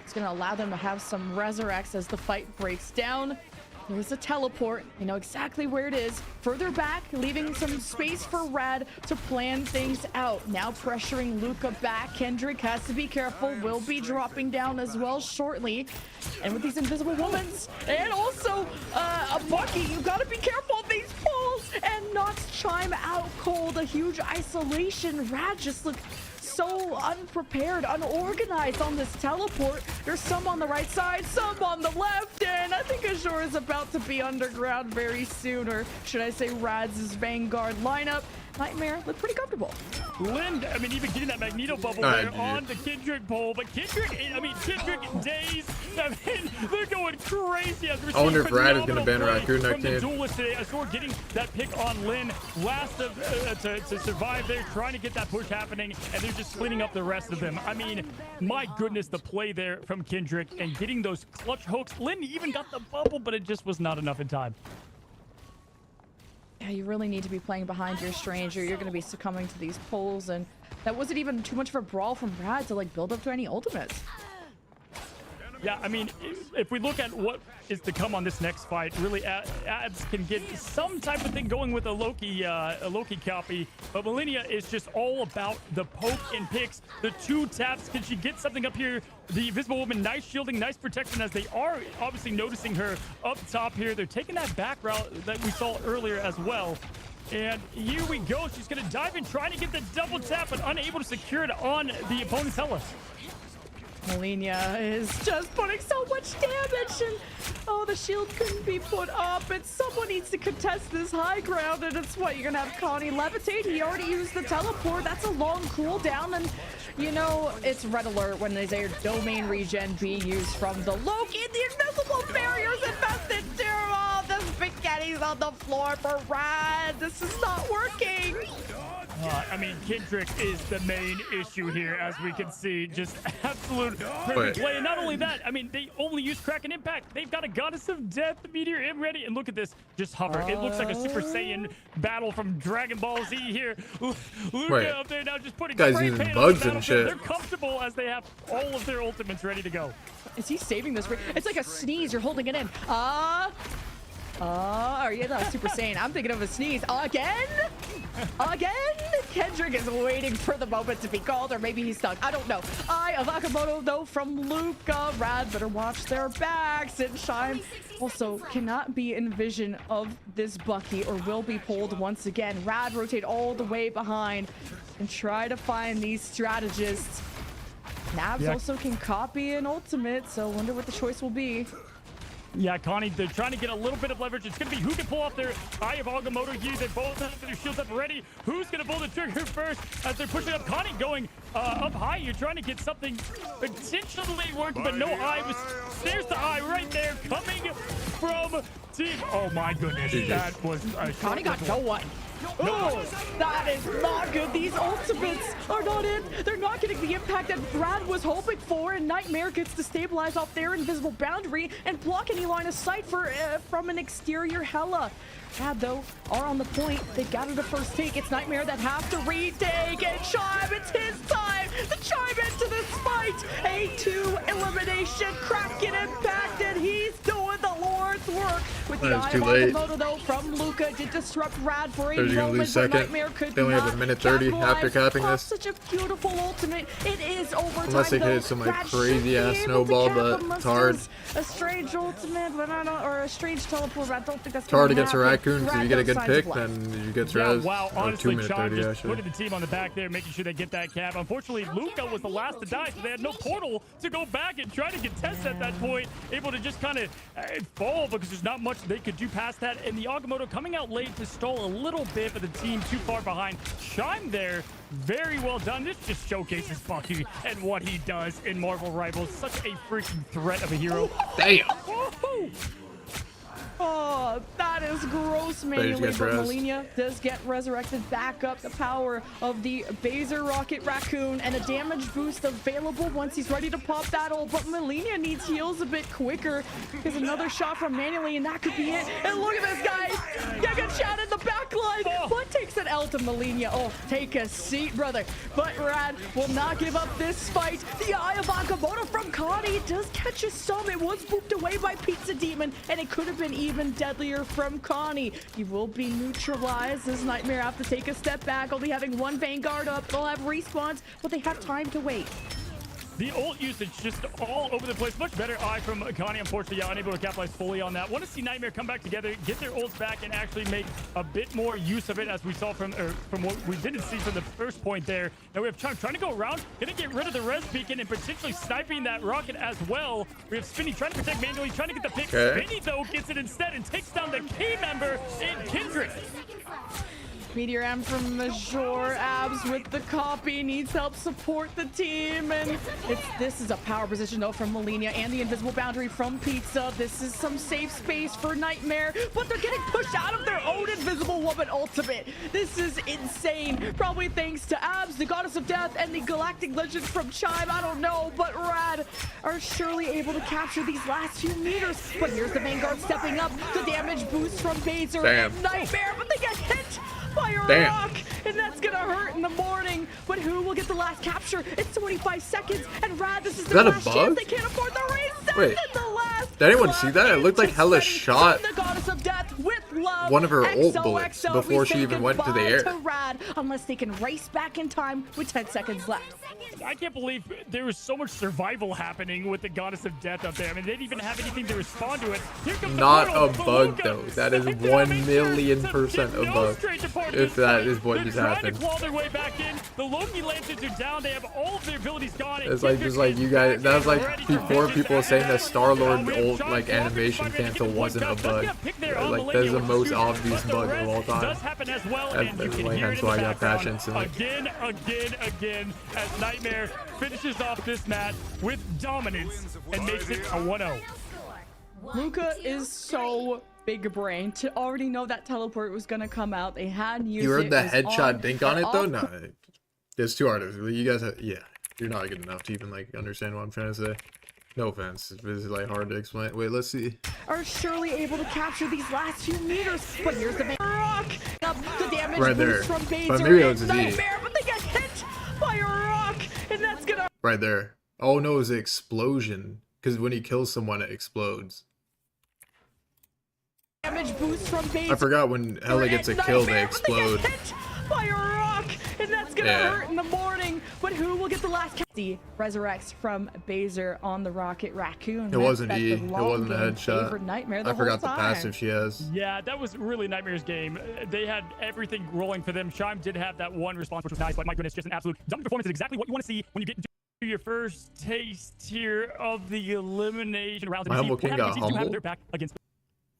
it's gonna allow them to have some resurrects as the fight breaks down. There's a teleport. You know exactly where it is. Further back, leaving some space for Rad to plan things out. Now pressuring Luca back. Kendrick has to be careful. Will be dropping down as well shortly. And with these invisible womans, and also a Bucky, you gotta be careful of these pulls and not Chime out cold. A huge isolation. Rad just looked so unprepared, unorganized on this teleport. There's some on the right side, some on the left, and I think Azure is about to be underground very soon, or should I say Rad's Vanguard lineup. Nightmare looked pretty comfortable. Lynn, I mean, even getting that Magneto bubble there on the Kendrick pole, but Kendrick days, I mean, they're going crazy. As we're I wonder if Rad is going to ban Raccoon next game. Duelist today, Azure getting that pick on Lynn, last of to survive there, trying to get that push happening, and they're just cleaning up the rest of them. I mean, my goodness, the play there from Kendrick and getting those clutch hooks. Lynn even got the bubble, but it just was not enough in time. Yeah, you really need to be playing behind your stranger. You're going to be succumbing to these pulls, and that wasn't even too much of a brawl from Rad to like build up to any ultimates. Yeah, I mean, if we look at what is to come on this next fight, really, Abs can get some type of thing going with a Loki copy, but Malenia is just all about the poke and picks, the 2 taps. Can she get something up here? The Invisible Woman, nice shielding, nice protection, as they are obviously noticing her up top here. They're taking that back route that we saw earlier as well. And here we go. She's going to dive in, trying to get the double tap, but unable to secure it on the opponent's Hella. Melina is just putting so much damage, and oh, the shield couldn't be put up, and someone needs to contest this high ground, and it's what you're gonna have Connie levitate. He already used the teleport. That's a long cooldown, and you know it's red alert when there's a domain regen being used from the Loki. The invisible barriers invested too. Oh, the spaghetti's on the floor for Rad. This is not working. I mean, Kendrick is the main issue here, as we can see. Just absolute perfect play. And not only that, I mean, they only use Kraken Impact. They've got a Goddess of Death, Meteor M ready. And look at this, just hover. It looks like a Super Saiyan battle from Dragon Ball Z here. Luca up there now just putting guys spray using paint bugs on the and shit. They're comfortable as they have all of their ultimates ready to go. Is he saving this? It's like a sneeze. You're holding it in. Are you not Super Saiyan? I'm thinking of a sneeze. Again? Kendrick is waiting for the moment to be called, or maybe he's stuck. I don't know. Eye of Akamoto, though, from Luca. Rad better watch their backs. And Shime also cannot be in vision of this Bucky, or will be pulled once again. Rad rotate all the way behind and try to find these strategists. Nabs also can copy an ultimate, so I wonder what the choice will be. Yeah, Connie, they're trying to get a little bit of leverage. It's going to be who can pull off their Eye of Agamotto here. They both have their shields up ready. Who's going to pull the trigger first as they're pushing up? Connie going up high. You're trying to get something potentially working, but no Eye. There's the Eye right there coming from team. Oh, my goodness. That was a Connie got no one. Oh, that is not good. These ultimates are not in. They're not getting the impact that Brad was hoping for, and Nightmare gets to stabilize off their invisible boundary and block any line of sight from an exterior Hella. Brad, though, are on the point. They gathered the first take. It's Nightmare that has to retake, and Chime, it's his time to chime into this fight. A 2 elimination. Kraken impacted. He's doing the Lord's work with the Eye of Agamotto, though, from Luca to disrupt Rad for a moment, but Nightmare could they only have a minute 30 after capping this. Such a beautiful ultimate. It is overtime. Unless they hit some like crazy ass snowball, but it's hard. A strange ultimate, but I don't, or a strange teleport. I don't think that's hard against a raccoon. If you get a good pick, then you get Res. Wow, honestly, 2 minute Chime 30 just actually. putting the team on the back there, making sure they get that cap. Unfortunately, Luca was the last to die, so they had no portal to go back and try to contest at that point. Able to just kind of fall because there's not much they could do past that. And the Agamotto coming out late to stall a little bit, but the team too far behind. Chime there, very well done. This just showcases Bucky and what he does in Marvel Rivals. Such a freaking threat of a hero. Damn. Oh, that is gross manually, but Melina does get resurrected back up. The power of the Baser Rocket Raccoon and a damage boost available once he's ready to pop that ult. But Melina needs heals a bit quicker. There's another shot from manually, and that could be it. And look at this, guys. Giga Chat in the backline. But takes an L to Melina. Oh, take a seat, brother. But Rad will not give up this fight. The Eye of Agamotto from Connie does catch a sum. It was booped away by Pizza Demon, and it could have been even deadlier from Connie. He will be neutralized. This Nightmare have to take a step back, only having one Vanguard up. They'll have respawns, but they have time to wait. The ult usage just all over the place. Much better Eye from Connie. Unfortunately, unable to capitalize fully on that. Want to see Nightmare come back together, get their ults back, and actually make a bit more use of it, as we saw from what we didn't see from the first point there. Now we have Chime trying to go around, gonna get rid of the res beacon and potentially sniping that rocket as well. We have Spinny trying to protect manually, trying to get the pick. Spinny, though, gets it instead and takes down the key member in Kendrick. Meteor M from Major. Abs with the copy, needs help support the team, and this is a power position though from Melina and the invisible boundary from Pizza. This is some safe space for Nightmare, but they're getting pushed out of their own invisible woman ultimate. This is insane, probably thanks to Abs, the Goddess of Death, and the Galactic Legend from Chime. I don't know, but Rad are surely able to capture these last few meters. But here's the Vanguard stepping up, the damage boost from Baser and Nightmare, but they get hit by a rock, and that's gonna hurt in the morning. But who will get the last capture? It's 25 seconds, and Rad, this is the last chance. They can't afford the reset in the last last. Did anyone see that? It looked like Hella shot the goddess of death with love. one of her ult XOXO, bullets we before she say even went to the goodbye air. to Rad, unless they can race back in time with 10 seconds left. I can't believe there was so much survival happening with the goddess of death up there. I mean, they didn't even have anything to respond to it. Here comes Not the a bug though. That is 1,000,000% a bug. If that is what just happened. Claw their way back in. The Loki Lancers are down. They have all of their abilities gone. It's like just like you guys. That was like before people were saying that Star-Lord ult like animation cancel wasn't a bug. Like that's the most obvious bug of all time. That's like hence why I got patch instantly. Again, as Nightmare finishes off this match with dominance and makes it a 1-0. Luca is so big brain to already know that teleport was gonna come out. They hadn't used it. You heard the It was headshot on dink on and it though? off. No, it's too hard. You guys, yeah, you're not good enough to even like understand what I'm trying to say. No offense, this is like hard to explain. Wait, let's see. Are surely able to capture these last few meters, but here's the rock. Up the damage Right there. boost from But Baser maybe it was and a D. Nightmare, but they get hit by a rock, and that's gonna Right there. Oh no, it's an explosion. Because when he kills someone, it explodes. damage boost from Baser. I forgot when Hella gets a kill, they explode. But they get hit by a rock, and that's gonna hurt in the morning. But who will get the last kill? Resurrects from Baser on the Rocket Raccoon. It wasn't That's E. the It long wasn't a game headshot. favorite Nightmare the I forgot the whole time. passive she has. Yeah, that was really Nightmare's game. They had everything rolling for them. Chime did have that one response, which was nice, but my goodness, just an absolute dumb performance is exactly what you want to see when you get into your first taste here of the elimination rounds. My humble king got teams do have humbled. their back against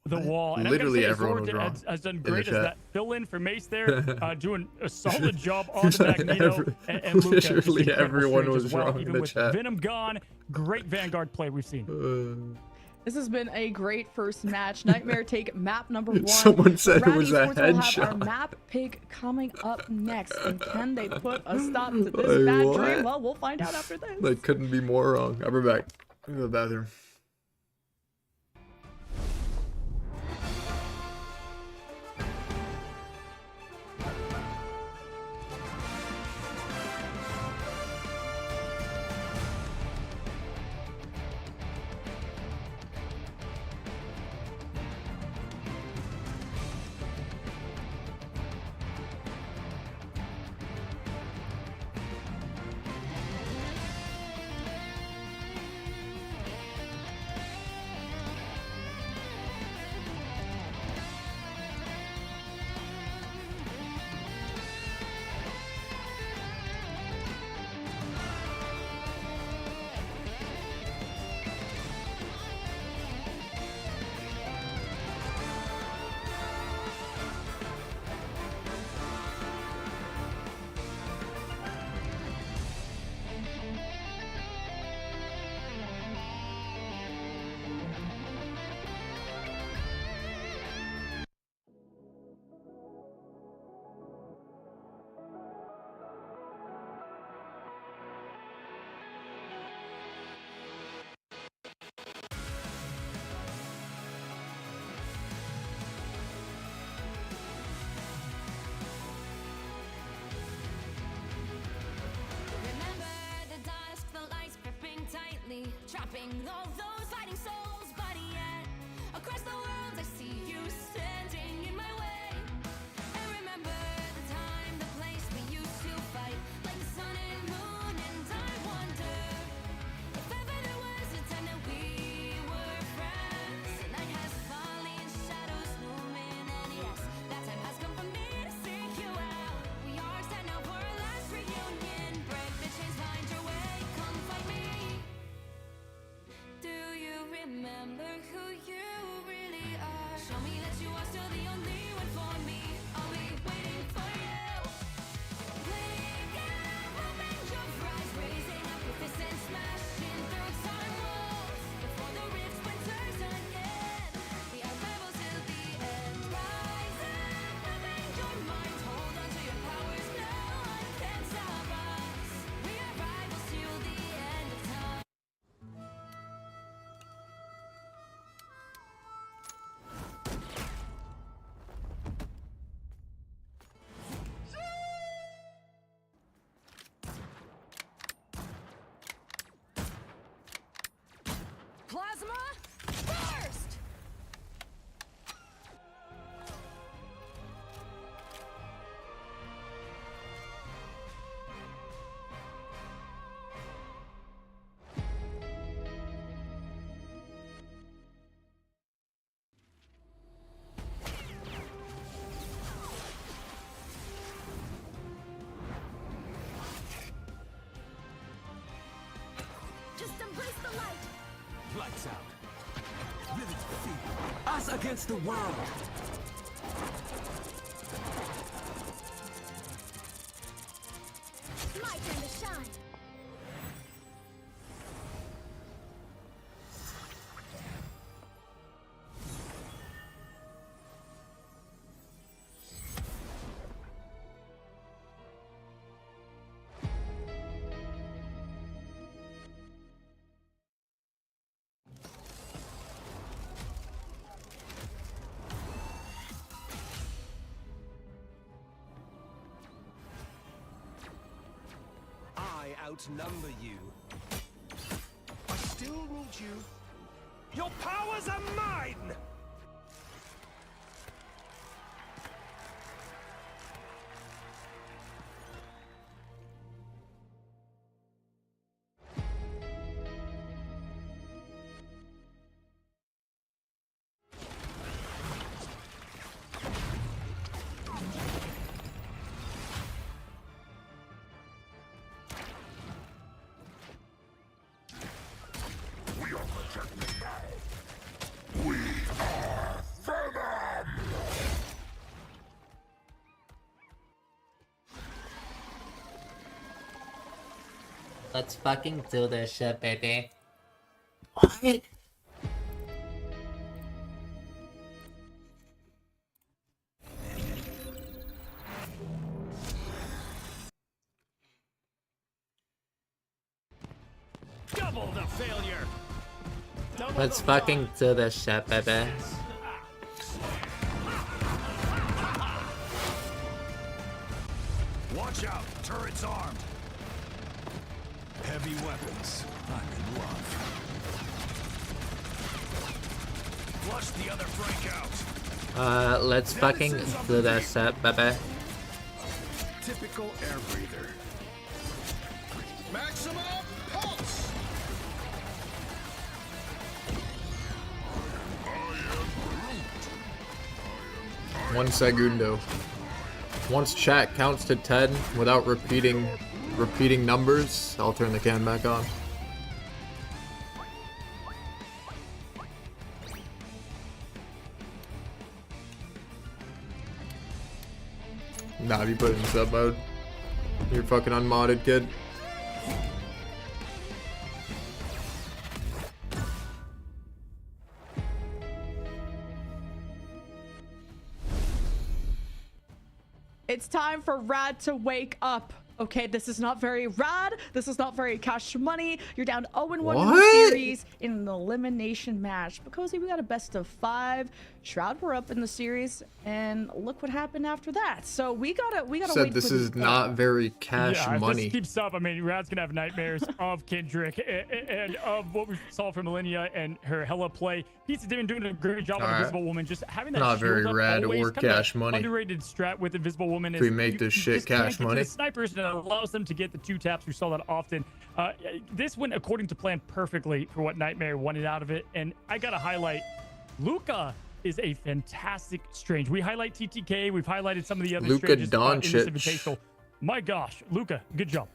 the wall. And Literally I'm gonna say everyone was Zord wrong has done in great the as chat. that fill-in for Mace there, doing a solid job on the Magneto. And Luca, just Literally incredible everyone strength was as well, wrong in even the with chat. Venom gone, great Vanguard play we've seen. This has been a great first match. Nightmare take map number 1. Someone said it Rowdy was a Sports will have headshot. our map pick coming up next. And can they put a stop to this Like, bad what? dream? Well, we'll find out after this. Like, couldn't be more wrong. I'll be back. I'm in the bathroom. Remember the dusk, the lights gripping tightly, trapping all those fighting souls. But yet, across the world, I see you standing in my way. And remember the time, the place we used to fight, like the sun and moon. And I wonder if ever there was a time that we were friends. The night has fallen, shadows looming, and yes, that time has come for me to seek you out. We are set now for our last reunion. Break the chains, find your way, come find me. Do you remember Lights out. Live its feet. Us against the world. My turn to shine. I outnumber you. I still ruled you. Your powers are mine! Let's fucking do this shit, baby. What? Double the failure! Let's fucking do this shit, baby. Watch out, turret's armed. Heavy weapons. I'm in love. Flush the other Frank out. Let's fucking do this shit, baby. Typical air breather. Maximum pulse. 1 segundo. Once chat counts to 10 without repeating numbers, I'll turn the cam back on. Nah, you put it in sub mode. You're fucking unmodded, kid. It's time for Rad to wake up. Okay, this is not very rad. This is not very cash money. You're down 0-1 in the series in an elimination match. But Cozy, we got a best of 5. Shroud were up in the series, and look what happened after that. So we gotta Said wait this for is not very cash Yeah, if money. this keeps up, I mean, Rad's gonna have nightmares of Kendrick and of what we saw from Millennia and her hella play. Pizza Demon doing a great job on Invisible Woman, just having that Not shield very up rad always, or kind of cash money. underrated strat with Invisible Woman. If we make this shit just can't cash get to money. the snipers, and it allows them to get the 2 taps. We saw that often. This went according to plan perfectly for what Nightmare wanted out of it, and I gotta highlight Luca is a fantastic Strange. We highlight TTK. We've highlighted some of the other Luka Stranges in this Doncic. Invitational. My gosh, Luca, good job.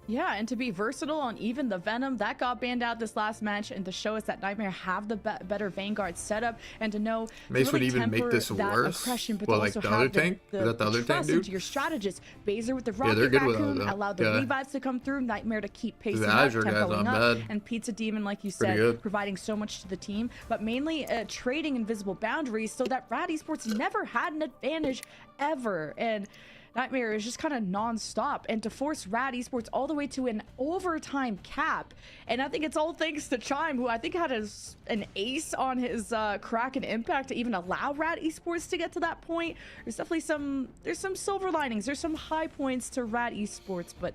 Yeah, and to be versatile on even the Venom, that got banned out this last match, and to show us that Nightmare have the better Vanguard setup, and to know Mace to would really even make temper this that worse. aggression, but Well, to like also the other have tank? Is that the other tank, trust dude? into your strategist. Baser with the Yeah, Rocket they're good Raccoon without that. allowed the Yeah. revives to come through, Nightmare to keep pacing up, Azure guy's tempoing not up, bad. and Pizza Demon, like you Pretty said, good. providing so much to the team, but mainly trading invisible boundaries so that Rad Esports never had an advantage ever. And Nightmare is just kind of non-stop, and to force Rad Esports all the way to an overtime cap. And I think it's all thanks to Chime, who I think had an ace on his crack and impact to even allow Rad Esports to get to that point. There's definitely some silver linings. There's some high points to Rad Esports, but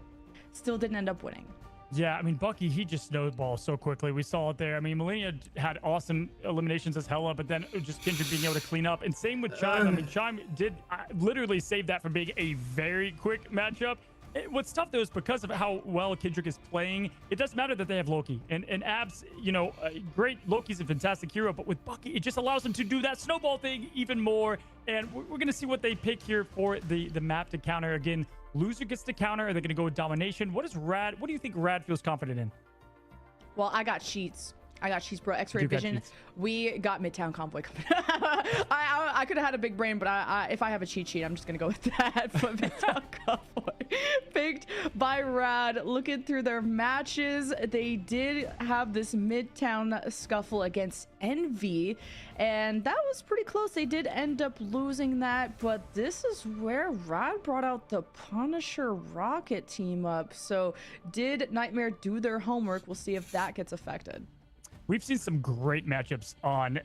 still didn't end up winning. Yeah, I mean, Bucky, he just snowballed so quickly. We saw it there. I mean, Millennia had awesome eliminations as hella, but then just Kendrick being able to clean up. And same with Chime. I mean, Chime did literally save that from being a very quick matchup. What's tough, though, is because of how well Kendrick is playing, it doesn't matter that they have Loki. And Abs, you know, great. Loki's a fantastic hero, but with Bucky, it just allows him to do that snowball thing even more. And we're going to see what they pick here for the map to counter. Again, loser gets to counter. Are they going to go with Domination? What do you think Rad feels confident in? Well, I got cheats. I got cheese, bro. X-ray You got vision. cheese. We got Midtown Convoy coming. I could have had a big brain, but if I have a cheat sheet, I'm just gonna go with that. But Midtown Convoy picked by Rad. Looking through their matches, they did have this Midtown scuffle against Envy, and that was pretty close. They did end up losing that, but this is where Rad brought out the Punisher Rocket team up. So did Nightmare do their homework? We'll see if that gets affected. We've seen some great matchups on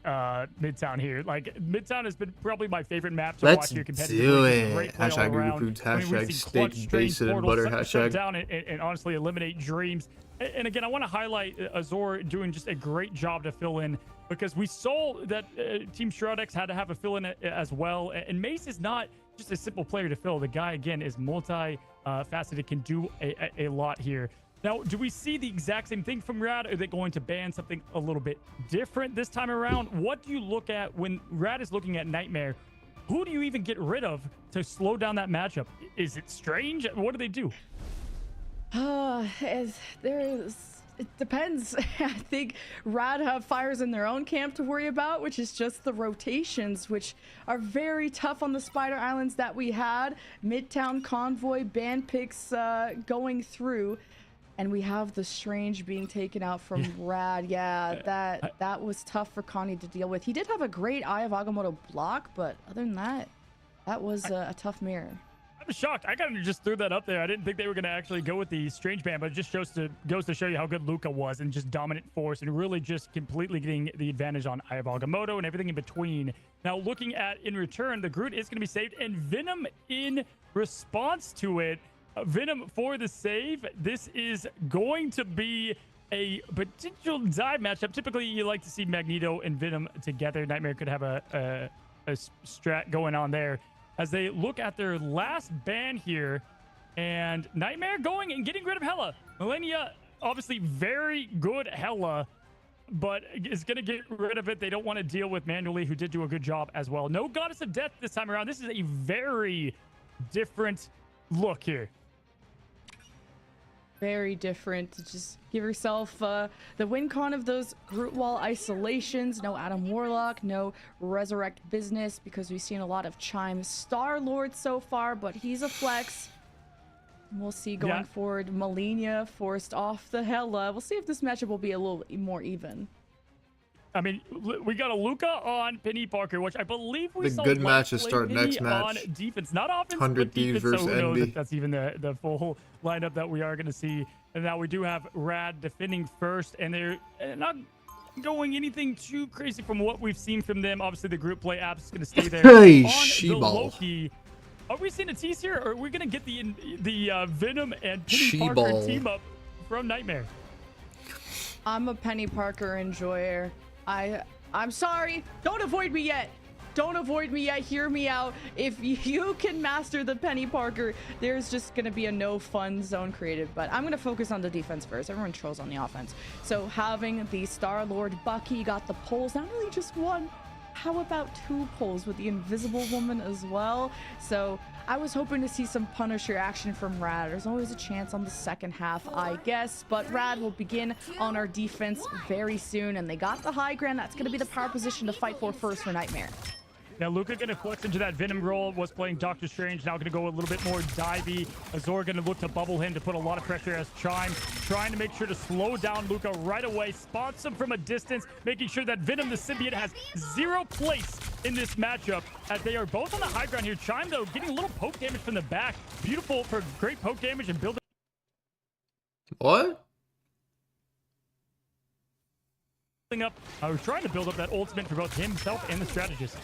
Midtown here. Like, Midtown has been probably my favorite map to watch here competitively. do it. Great play all Hashtag around. recruits, I mean, we've hashtag seen Clutch, steak, Strange, bacon, and Portal, butter, shut hashtag. down and honestly eliminate Dreams. And again, I want to highlight Azor doing just a great job to fill in, because we saw that Team Shroudex had to have a fill-in as well. And Mace is not just a simple player to fill. The guy, again, is multi-faceted, can do a lot here. Now, do we see the exact same thing from Rad? Are they going to ban something a little bit different this time around? What do you look at when Rad is looking at Nightmare? Who do you even get rid of to slow down that matchup? Is it Strange? What do they do? It depends. I think Rad have fires in their own camp to worry about, which is just the rotations, which are very tough on the Spider Islands that we had. Midtown Convoy ban picks going through, and we have the Strange being taken out from Rad. Yeah, that was tough for Connie to deal with. He did have a great Eye of Agamotto block, but other than that, that was a tough mirror. I'm shocked. I kind of just threw that up there. I didn't think they were going to actually go with the Strange ban, but it just goes to show you how good Luca was and just dominant force and really just completely getting the advantage on Eye of Agamotto and everything in between. Now, looking at in return, the Groot is going to be saved, and Venom in response to it. Venom for the save. This is going to be a potential dive matchup. Typically, you like to see Magneto and Venom together. Nightmare could have a strat going on there as they look at their last ban here, and Nightmare going and getting rid of Hela. Millennia, obviously very good Hela, but is going to get rid of it. They don't want to deal with Manually, who did do a good job as well. No Goddess of Death this time around. This is a very different look here. Very different. Just give yourself the win con of those Groot Wall isolations. No Adam Warlock, no Resurrect Business, because we've seen a lot of Chime Star-Lord so far, but he's a flex. We'll see going forward. Malenia forced off the Hela. We'll see if this matchup will be a little more even. I mean, we got a Luca on Penny Parker, which I believe we saw good Light matches play start Penny next match. on defense, not offense, 100 but Thieves defense. So versus who knows Envy. if that's even the full lineup that we are going to see. And now we do have Rad defending first, and they're not going anything too crazy from what we've seen from them. Obviously, the group play app is going to stay there. Hey, on She-Ball. the Loki, are we seeing a tease here, or are we going to get the Venom and Penny She-Ball. Parker team up from Nightmare? I'm a Penny Parker enjoyer. I'm sorry. Don't avoid me yet. Don't avoid me yet. Hear me out. If you can master the Penny Parker, there's just going to be a no fun zone created. But I'm going to focus on the defense first. Everyone trolls on the offense. So having the Star-Lord Bucky got the pulls, not only just one, how about 2 pulls with the Invisible Woman as well? So I was hoping to see some Punisher action from Rad. There's always a chance on the second half, I guess. But Rad will begin on our defense very soon. And they got the high ground. That's going to be the power position to fight for first for Nightmare. Now, Luca going to flex into that Venom role, was playing Doctor Strange, now going to go a little bit more divey. Azor going to look to bubble him to put a lot of pressure as Chime, trying to make sure to slow down Luca right away, spots him from a distance, making sure that Venom the Symbiote has 0 place in this matchup, as they are both on the high ground here. Chime, though, getting a little poke damage from the back. Beautiful for great poke damage and building. What? Up, I was trying to build up that ultimate for both himself and the strategist.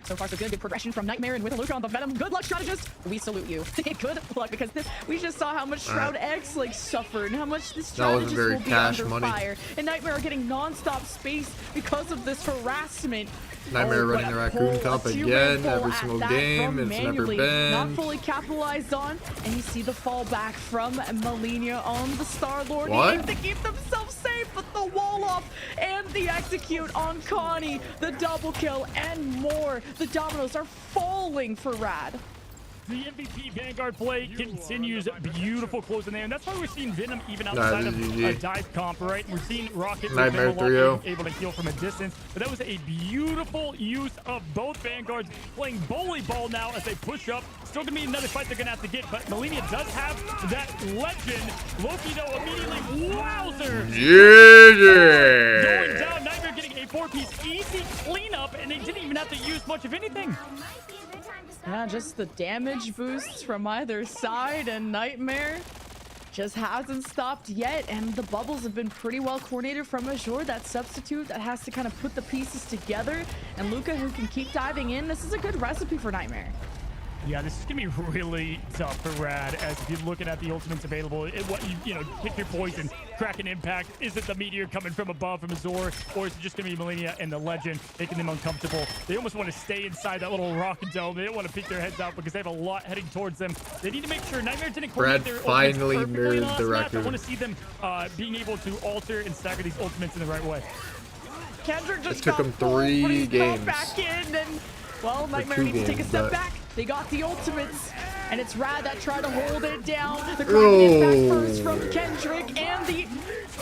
So far, so good. Good progression from Nightmare, and with a Luca on the Venom. Good luck, strategist. We salute you. Good luck, because we just saw how much Shroud X suffered, and how much this strategist will be under fire. And Nightmare are getting non-stop space because of this harassment. Nightmare running the Raccoon Cup again, every single game. It's never been. Not fully capitalized on, and you see the fallback from Malenia on the Star-Lord. Needing to keep themselves safe, but the wall off and the execute on Connie, the double kill, and more. The dominoes are falling for Rad. The MVP Vanguard play continues. Beautiful close in there, and that's why we're seeing Venom even outside of a dive comp, right? We're seeing Rocket Nightmare 3-0 able to heal from a distance, but that was a beautiful use of both Vanguards playing bully ball now as they push up. Still gonna be another fight they're gonna have to get, but Melina does have that legend. Loki though immediately, wowzer! Going down, Nightmare getting a 4-piece easy cleanup, and they didn't even have to use much of anything. Yeah, just the damage boosts from either side, and Nightmare just hasn't stopped yet, and the bubbles have been pretty well coordinated from Azure, that substitute that has to kind of put the pieces together, and Luca who can keep diving in. This is a good recipe for Nightmare. Yeah, this is gonna be really tough for Rad, as if you're looking at the ultimates available, you know, pick your poison. Kraken Impact, is it the meteor coming from above from Azor, or is it just gonna be Melina and the legend making them uncomfortable? They almost want to stay inside that little rocket dome. They don't want to peek their heads out because they have a lot heading towards them. They need to make sure Nightmare didn't coordinate their finally ultimates perfectly in mirrored the the last match. I record. want to see them being able to alter and stagger these ultimates in the right way. Kendrick just It took got him pulled, but 3 he's games. brought back in, and well, Nightmare 2 needs to take a games, step but- back. They got the ultimates, and it's Rad that tried to hold it down. The Kraken Impact first from Kendrick, and the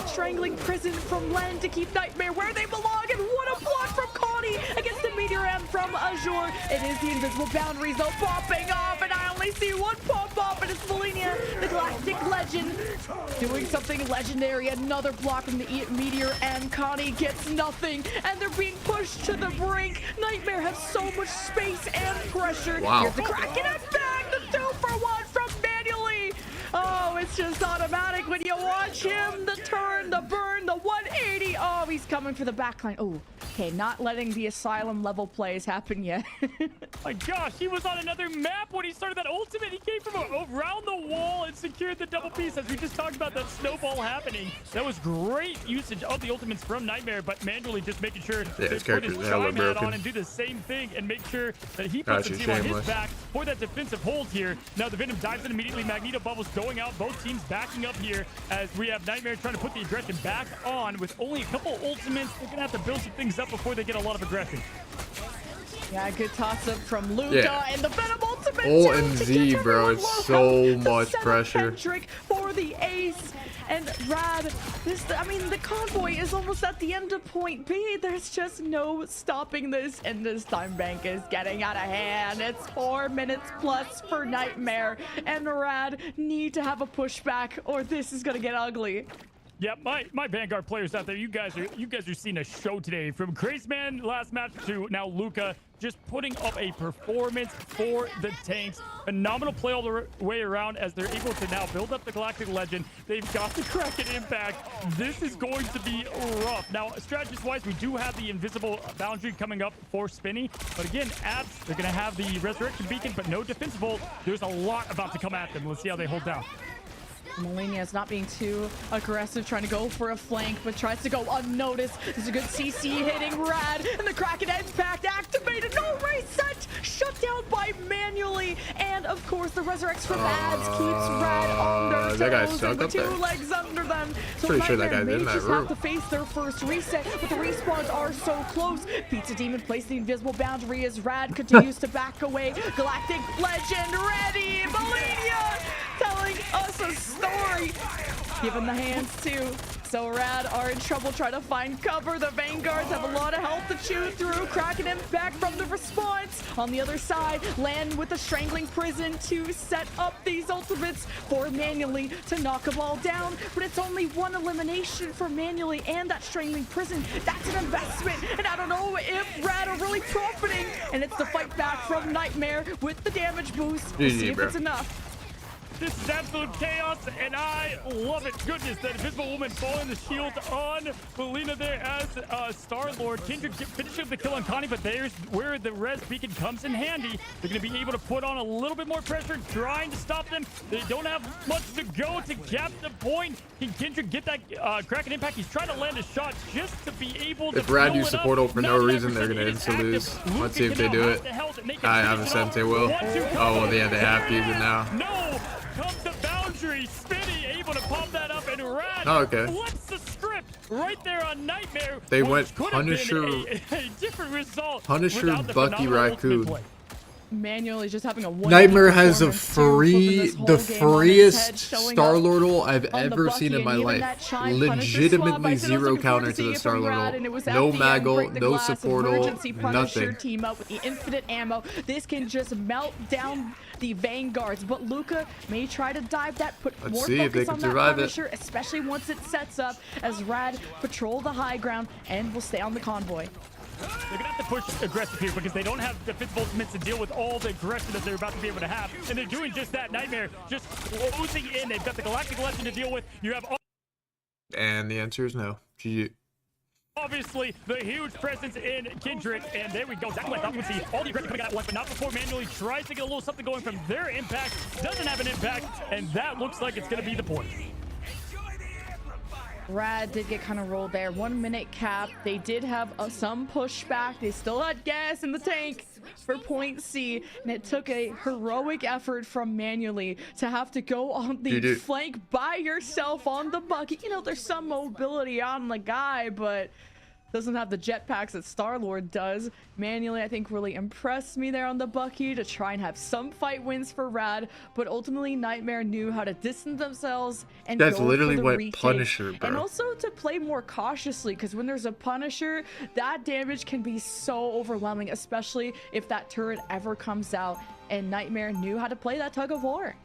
strangling prison from Len to keep Nightmare where they belong. And what a block from Connie against the Meteor M from Azure. It is the invisible boundaries though popping off, and I only see one pop off, and it's Melina, the Galactic Legend, doing something legendary. Another block from the Meteor M. Connie gets nothing, and they're being pushed to the brink. Nightmare has so much space and pressure. Wow. Here's the Kraken Impact, the 2-for-1 from Manually. Oh, it's just automatic when you watch him. The turn, the burn, the 180. Oh, he's coming for the backline. Oh, okay, not letting the Asylum level plays happen yet. My gosh, he was on another map when he started that ultimate. He came from around the wall and secured the double piece, as we just talked about that snowball happening. That was great usage of the ultimates from Nightmare, but manually just making sure to his put his character's hella chime hat broken. on and do the same thing and make sure that he puts the Gotcha, team on his shameless. back for that defensive hold here. Now the Venom dives in immediately. Magneto bubbles going out. Both teams backing up here as we have Nightmare trying to put the aggression back on with only a couple ultimates. They're going to have to build some things up before they get a lot of aggression. Yeah, good toss-up from Luca, and the Venom ultimate Ult too, and to Z, get bro, everyone it's low so health. The much setup pressure. Kendrick for the ace, and Rad, I mean, the convoy is almost at the end of point B. There's just no stopping this, and this time bank is getting out of hand. It's 4 minutes plus for Nightmare, and Rad need to have a pushback, or this is gonna get ugly. Yeah, my Vanguard players out there, you guys are seeing a show today. From Crazeman last match to now Luca, just putting up a performance for the tanks. Phenomenal play all the way around as they're able to now build up the Galactic Legend. They've got the Kraken Impact. This is going to be rough. Now, strategist-wise, we do have the invisible boundary coming up for Spinny. But again, Abs, they're going to have the Resurrection Beacon, but no defensible. There's a lot about to come at them. Let's see how they hold down. Melina is not being too aggressive, trying to go for a flank, but tries to go unnoticed. This is a good CC hitting Rad, and the Kraken Impact activated. No reset! Shut down by Manually. And of course, the Resurrects from Ads keeps Rad on their toes. that guy and stuck with up 2 there. legs under them. So Pretty sure that Nightmare guy's in may that just room. have to face their first reset, but the respawns are so close. Pizza Demon placed the invisible boundary as Rad continues to back away. Galactic Legend ready. Melina telling us a story. Given the hands too. So Rad are in trouble trying to find cover. The Vanguards have a lot of health to chew through. Kraken Impact from the response. On the other side, land with a strangling prison to set up these ultimates for Manually to knock them all down. But it's only one elimination for Manually and that strangling prison. That's an investment. And I don't know if Rad are really profiting. And it's the fight back from Nightmare with the damage boost. We'll see if bro. it's enough. This is absolute chaos, and I love it. Goodness, that Invisible Woman falling the shield on Melina there as Star-Lord. Kendrick finishing the kill on Connie, but there's where the Res Beacon comes in handy. They're going to be able to put on a little bit more pressure, trying to stop them. They don't have much to go to cap the point. Can Kendrick get that Kraken Impact? He's trying to land a shot just to be able to If Rad pull use it up. support ult for no reason, they're 99% going to it is insta lose. active. Let's see if Luca they can do now it. have the health and they can I finish have a it sense off. they will. 1-2. Oh, yeah, they have to use it now. No! Comes the boundary. Spinny able to pop that up, and Rad Oh, okay. flips the script right there on Nightmare. They which went could have been Punisher- a different result. Punisher without the Bucky phenomenal ultimate Raccoon. play. Manually just having a one Nightmare has a the freest Star-Lordal I've ever seen in my life. Legitimately zero counter to the Star-Lordal. No Maggle, no Supportal, nothing. Team up with the infinite ammo. This can just melt down the Vanguards, but Luca may try to dive that, put Let's more see if they focus can on that survive it. Punisher, especially once it sets up as Rad patrol the high ground and will stay on the convoy. They're gonna have to push aggressive here because they don't have defensive ultimates to deal with all the aggression that they're about to be able to have, and they're doing just that. Nightmare just closing in. They've got the Galactic Legend to deal with. You have And the answer is no. GG. obviously the huge presence in Kindred, and there we go. Exactly what I thought we'd see. All the aggression coming out at once, but not before Manually tries to get a little something going from their impact. Doesn't have an impact, and that looks like it's gonna be the point. Rad did get kind of rolled there. 1 minute cap. They did have some pushback. They still had gas in the tank for point C, and it took a heroic effort from Manually to have to go on the flank by yourself on the bucket. You know, there's some mobility on the guy, but doesn't have the jetpacks that Star-Lord does. Manually, I think, really impressed me there on the Bucky to try and have some fight wins for Rad, but ultimately Nightmare knew how to distance themselves and That's go literally for the what retake. Punisher, bro. And also to play more cautiously, because when there's a Punisher, that damage can be so overwhelming, especially if that turret ever comes out, and Nightmare knew how to play that tug of war.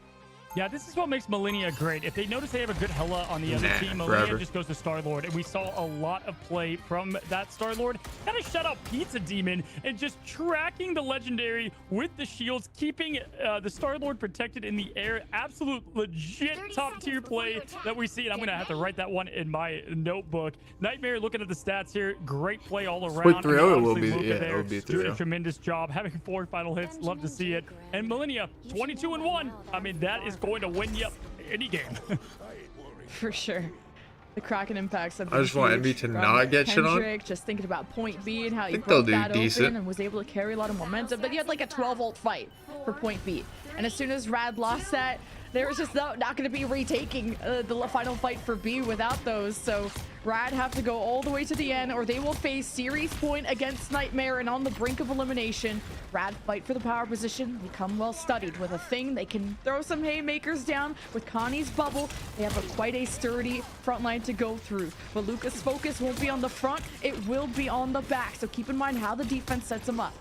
Yeah, this is what makes Millennia great. If they notice they have a good Hela on the other team, Millennia just goes to Star-Lord. And we saw a lot of play from that Star-Lord. Kind of shut out Pizza Demon and just tracking the Legendary with the shields, keeping the Star-Lord protected in the air. Absolute legit top-tier play that we see. And I'm going to have to write that one in my notebook. Nightmare looking at the stats here. Great play all around. Quick 3-0 will be, Luka it will be 3-0. doing a tremendous job. Having 4 final hits. Love to see it. And Millennia, 22-1. I mean, that is going to win you any game. For sure. The Kraken impacts have I been just want huge Envy to from not get shit on. Kendrick, just thinking about point B and how he think they'll broke do that decent. open and was able to carry a lot of momentum. But you had like a 12-ult fight for point B. And as soon as Rad lost that, there was just not going to be retaking the final fight for B without those. So Rad have to go all the way to the end, or they will face series point against Nightmare and on the brink of elimination. Rad fight for the power position, become well studied with a thing. They can throw some haymakers down with Connie's bubble. They have quite a sturdy front line to go through. But Luca's focus won't be on the front, it will be on the back. So keep in mind how the defense sets them up.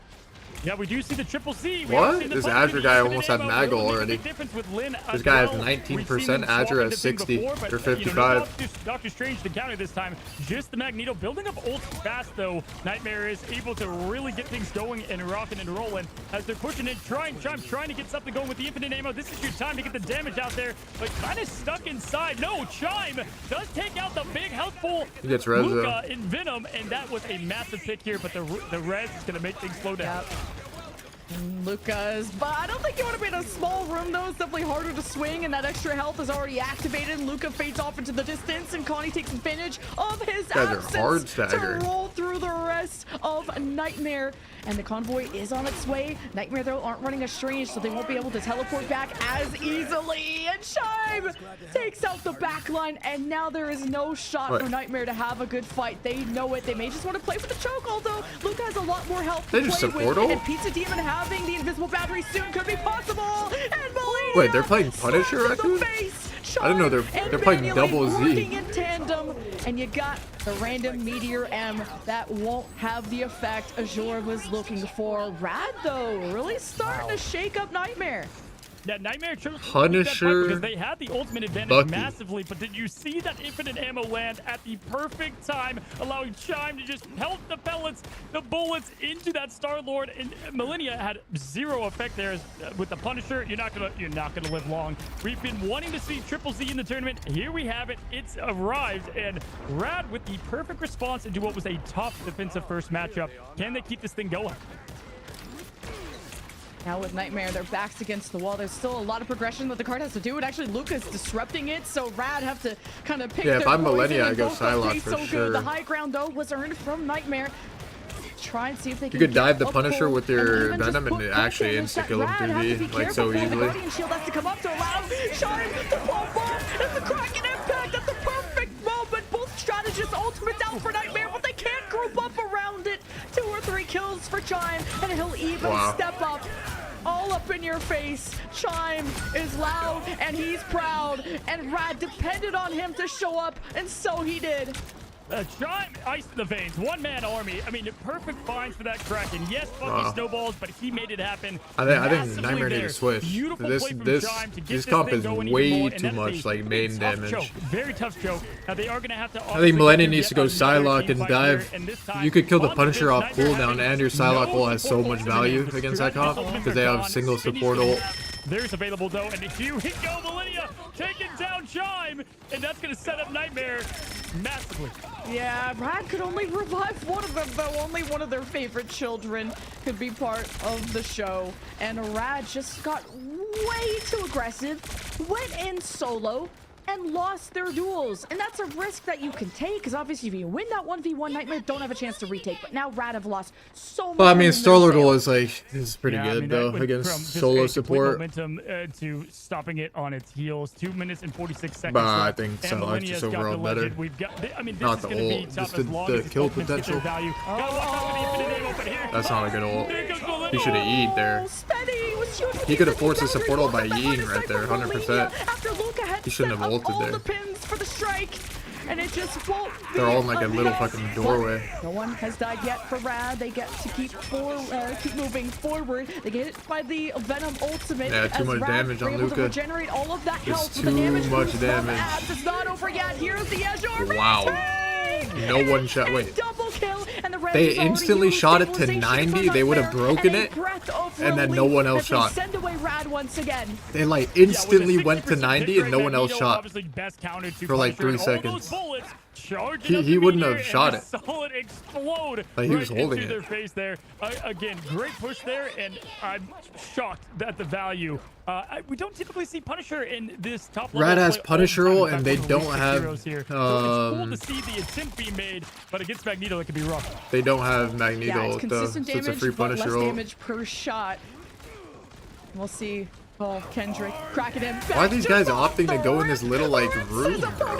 Yeah, we do see the triple C. What? This Azure guy almost had Maggle already. This guy has 19%, Azure has 60 or 55. Doctor Strange to counter this time. Just the Magneto building up ult fast though. Nightmare is able to really get things going and rocking and rolling as they're pushing in, trying to get something going with the infinite ammo. This is your time to get the damage out there, but kind of stuck inside. No, Chime does take out the big healthful Luca in Venom, and that was a massive pick here, but the res is gonna make things slow down. Yep. Lucas, but I don't think you want to be in a small room though. It's definitely harder to swing, and that extra health is already activated. Luca fades off into the distance, and Connie takes advantage of his absence to roll through the rest of Nightmare. And the convoy is on its way. Nightmare though aren't running a strange, so they won't be able to teleport back as easily. And Shime takes out the back line, and now there is no shot for Nightmare to have a good fight. They know it. They may just want to play for the choke, although Luca has a lot more health to play with. And Pizza Demon having the invisible battery soon could be possible. And wait, they're playing Punisher, Raccoon? I didn't know they're playing double Z. Working in tandem, and you got the random Meteor M that won't have the effect Azure was looking for. Rad though, really starting to shake up Nightmare. That Nightmare Punisher because they had the ultimate advantage massively, but did you see that infinite ammo land at the perfect time, allowing Chime to just pelt the pellets, the bullets into that Star-Lord? And Millennia had zero effect there with the Punisher. You're not gonna live long. We've been wanting to see Triple Z in the tournament. Here we have it. It's arrived, and Rad with the perfect response into what was a tough defensive first matchup. Can they keep this thing going? Now with Nightmare, their backs against the wall. There's still a lot of progression that the card has to do, and actually Luca's disrupting it, so Rad have to kind of pick their if I'm poison Millennia, I and go both Psylocke for so sure. Good. The high ground, though, was earned from Nightmare. Try and see if they can You could dive the get Punisher pull with your and Venom and actually insta-kill him 3v, like so easily. The Guardian Shield has to come up to allow Shine to pop off, and the Kraken impact at the perfect moment. Both strategists ultimates out for Nightmare, but they can't group up around it. 2 or 3 kills for Chime, and he'll even step up all up in your face. Chime is loud and he's proud, and Rad depended on him to show up, and so he did. Chime, ice in the veins, one-man army. I mean, perfect finds for that Kraken. Yes, fucking snowballs, but he made it happen. I think Nightmare need to switch. This comp is way too much like main damage. Choke. Very tough choke. Now they are gonna have to. I think Millennium needs to go Psylocke and dive. You could kill the Punisher off cooldown, and your Psylocke ult has so much value against that comp because they have single support ult. There's available though, and here we go, Millennia taking down Chime, and that's gonna set up Nightmare massively. Yeah, Rad could only revive one of them, though. Only one of their favorite children could be part of the show. And Rad just got way too aggressive, went in solo, and lost their duels. And that's a risk that you can take, because obviously if you win that 1v1, Nightmare don't have a chance to retake. But now Rad have lost so much. Well, I mean, Star-Lord ult is pretty good, though, against solo support. Momentum to stopping it on its heels. 2 minutes and 46 seconds. But I think Psylocke just overall better. We've got, I mean, this not is the gonna be ult, tough just as long the as his kill ultimates get their potential. value. That's not a good ult. He should have E'd there. Steady was huge. He could have forced the support ult by E'ing right there, 100%. After Luca had He shouldn't have ulted all there. the pins for the strike, and it just won't be They're all in like a little enough. fucking doorway. No one has died yet for Rad. They get to keep moving forward. They get hit by the Venom ultimate. Yeah, too much damage on able to Luca. regenerate all of that health. It's with the too damage much boost from damage. Abs. It's not over yet. Here's the Azure. Wow. retake! No one shot. Wait. Double kill, and the Reds They has already instantly used shot it to stabilization 90. from They would have Nightmare, broken and it, a breath of and then no relief one else as they shot. Send away Rad once again. They like instantly went to 90 and no one else shot for like 3 seconds. He wouldn't have shot it. Solid explode. Like he was right holding into it. their face there. Again, great push there, and I'm shocked at the value. We don't typically see Punisher in this top level. Rad has play all Punisher the time. ult, In and fact, they one of the don't weakest have, heroes here. So it's cool to see the attempt being made, but against Magneto, it could be rough. They don't have Magneto Yeah, it's ult though, so consistent it's a damage, free but less Punisher ult. damage per shot. We'll see. Oh, Kendrick cracking him. Why are these guys opting to go in this little like room, bro?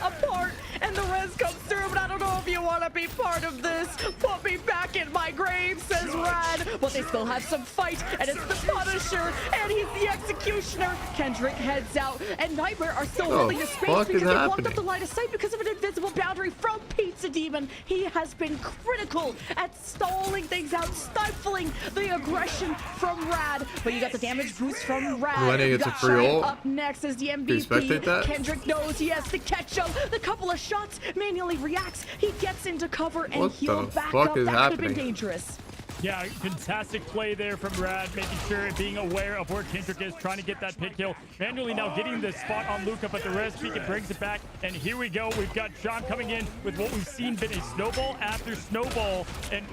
Apart, and the res comes through, but I don't know if you want to be part of this. Put me back in my grave, says Rad. But they still have some fight, and it's the Punisher, and he's the executioner. Kendrick heads out, and Nightmare are still holding the space fuck is because they blocked up happening? the line of sight because of an invisible boundary from Pizza Demon. He has been critical at stalling things out, stifling the aggression from Rad. But you got the damage boost from Rad. Millennia You gets a got free Shine ult. up next as the you MVP. spectate that? Kendrick knows he has to catch up. The couple of shots manually reacts. He gets into cover and What he'll the back fuck up. is That could have happening? been dangerous. Yeah, fantastic play there from Rad, making sure and being aware of where Kendrick is, trying to get that pick kill. Manually now getting the spot on Luca, but the res peek, it brings it back. And here we go. We've got John coming in with what we've seen been a snowball after snowball. And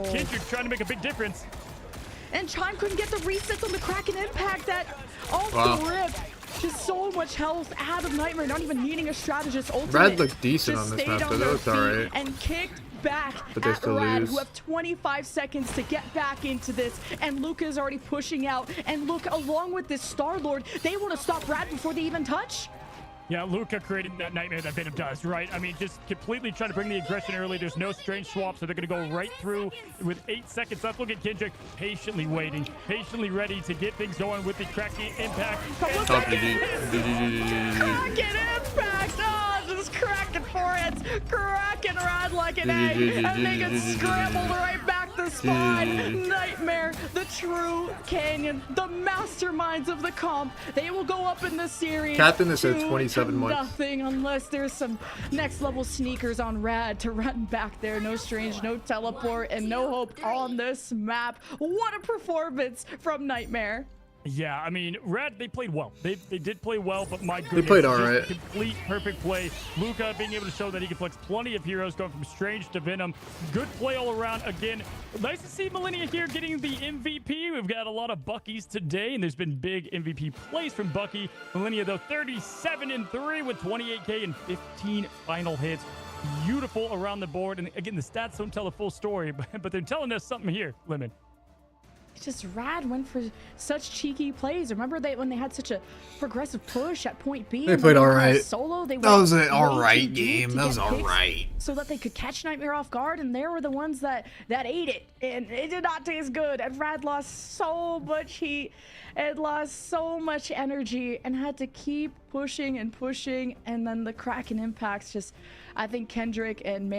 Kendrick trying to make a big difference. And Chime couldn't get the resets on the Kraken impact that off the rip. Just so much health out of Nightmare, not even needing a strategist ultimate. Rad looked decent Just on this stayed map, on though. their That's alright. feet and kicked back But they at still Rad, lose. who have 25 seconds to get back into this, and Luca is already pushing out. And look, along with this Star-Lord, they want to stop Rad before they even touch. Yeah, Luca creating that nightmare that Venom does, right? I mean, just completely trying to bring the aggression early. There's no strange swap, so they're going to go right through with 8 seconds left. Look at Kendrick patiently waiting, patiently ready to get things going with the Kraken impact. Top GG. Kraken impact! Oh, just cracking foreheads, cracking Rad like an egg, and they get scrambled right back the spine. Nightmare, the true Canyon, the masterminds of the comp. They will go up in the series. Captain has said 2 27 to months. Nothing unless there's some next level sneakers on Rad to run back there. No strange, no teleport, and no hope on this map. What a performance from Nightmare. Yeah, I mean, Rad, they played well. They did play well, but my goodness. played just alright. Complete, perfect play. Luca being able to show that he can flex plenty of heroes, going from Strange to Venom. Good play all around. Again, nice to see Millennia here getting the MVP. We've got a lot of Buckies today, and there's been big MVP plays from Bucky. Millennia, though, 37-3 with 28K and 15 final hits. Beautiful around the board. And again, the stats don't tell the full story, but they're telling us something here, Lemon. just Rad went for such cheeky plays. Remember when they had such a progressive push at point B? They played all right. Solo. That was an all right game. That was all right. So that they could catch Nightmare off guard, and they were the ones that ate it, and it did not taste good. And Rad lost so much heat and lost so much energy, and had to keep pushing and pushing. And then the Kraken impacts just, I think Kendrick and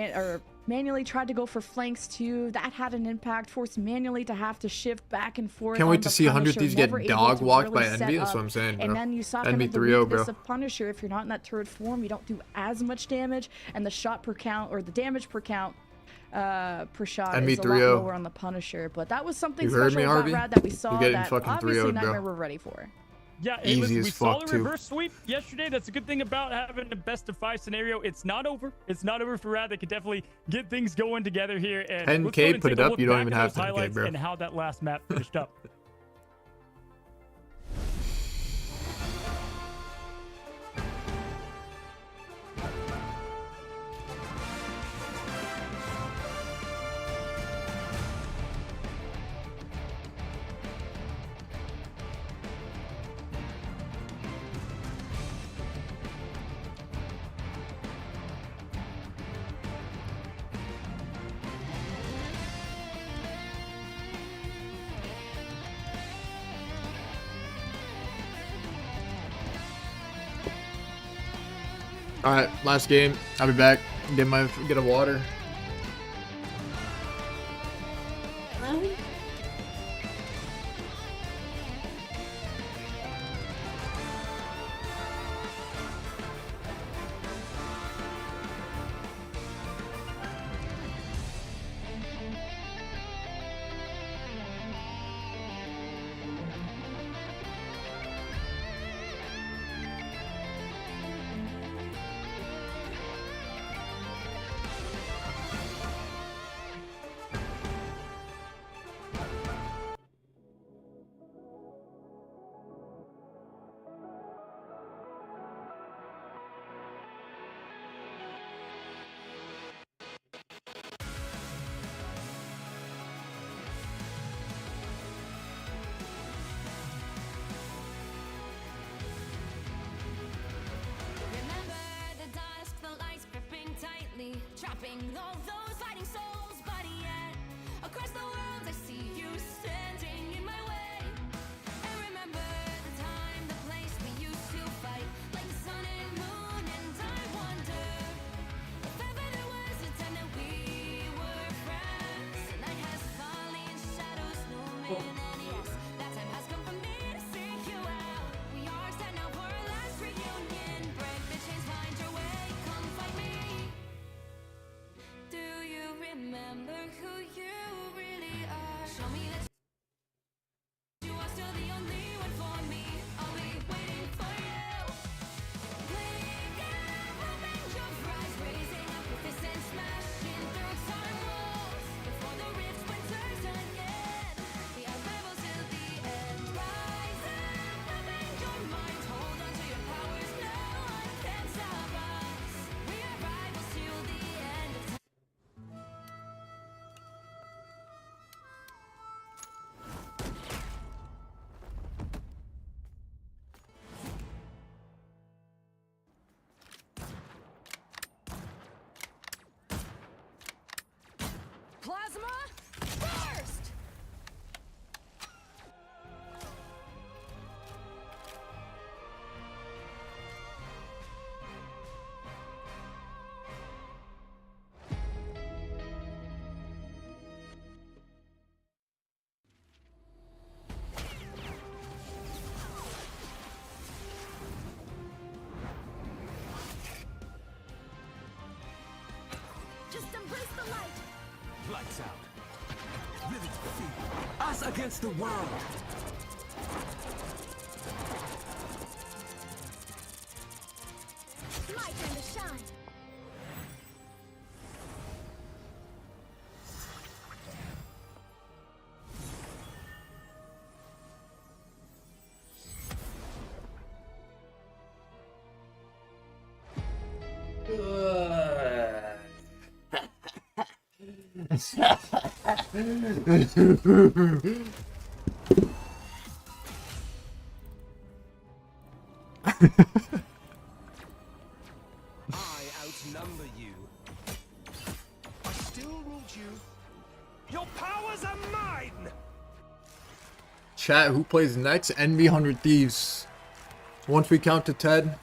Manually tried to go for flanks too. That had an impact, forced Manually to have to shift back and forth. Can't wait to see 100 Thieves get dog walked by Envy. That's what I'm saying, bro. And then you saw kind Envy of the 3-0, weakness bro. of Punisher. If you're not in that turret form, you don't do as much damage, and the shot per count or the damage per count per shot Envy is a lot 3-0. lower on the Punisher. But that was something You heard special me, about Harvey? Rad that we saw You're getting that fucking obviously 3-0'd, Nightmare bro. were ready for. Yeah, Easy as we saw fuck, a too. reverse sweep yesterday. That's a good thing about having a best of 5 scenario. It's not over. It's not over for Rad. They could definitely get things going together here. And 10K, let's go ahead and put take it a up. look You don't back even at have those 10K, highlights bro. and how that last map finished up. All right, last game. I'll be back. Get a water. Remember the dusk, the lights gripping tightly, trapping all those fighting souls. But yet, across the world, I see you standing in my way. And remember the time, the place we used to fight, like the sun and moon. And I wonder if ever there was a time that we were friends. The night has fallen, shadows looming, and yes, that time has come for me to seek you out. We are set now for our last reunion. Break the chains, find your way, come find me. Do you remember who you really are? Show me that you are still the only one for me. I'll be waiting for you. Blink and open your eyes, raising up your fists and smashing through time walls. Before the rift splinters again, we are rebels till the end. Rise and open your mind, hold on to your powers. No one can stop us. We are rivals till the end of time. Plasma burst! Just embrace the light. Lights out. Vivid feet. Us against the world. My time to shine. outnumber you. I still ruled you. Your powers are mine! Chat, who plays next? NB 100 Thieves. Once we count to 10.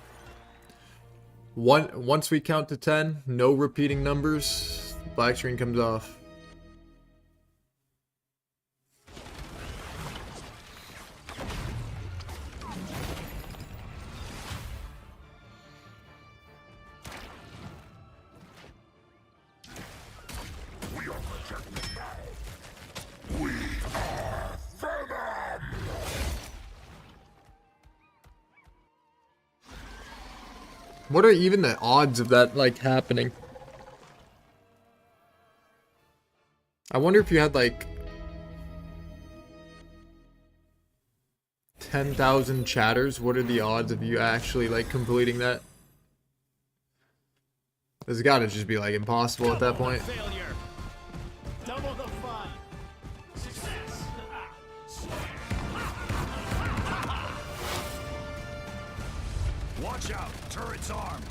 Once we count to 10, no repeating numbers. Black screen comes off. What are even the odds of that, like, happening? I wonder if you had, like, 10,000 chatters, what are the odds of you actually, like, completing that? It's gotta just be, like, impossible at that point. Failure. Double the fun. Success. Watch out, turret's armed.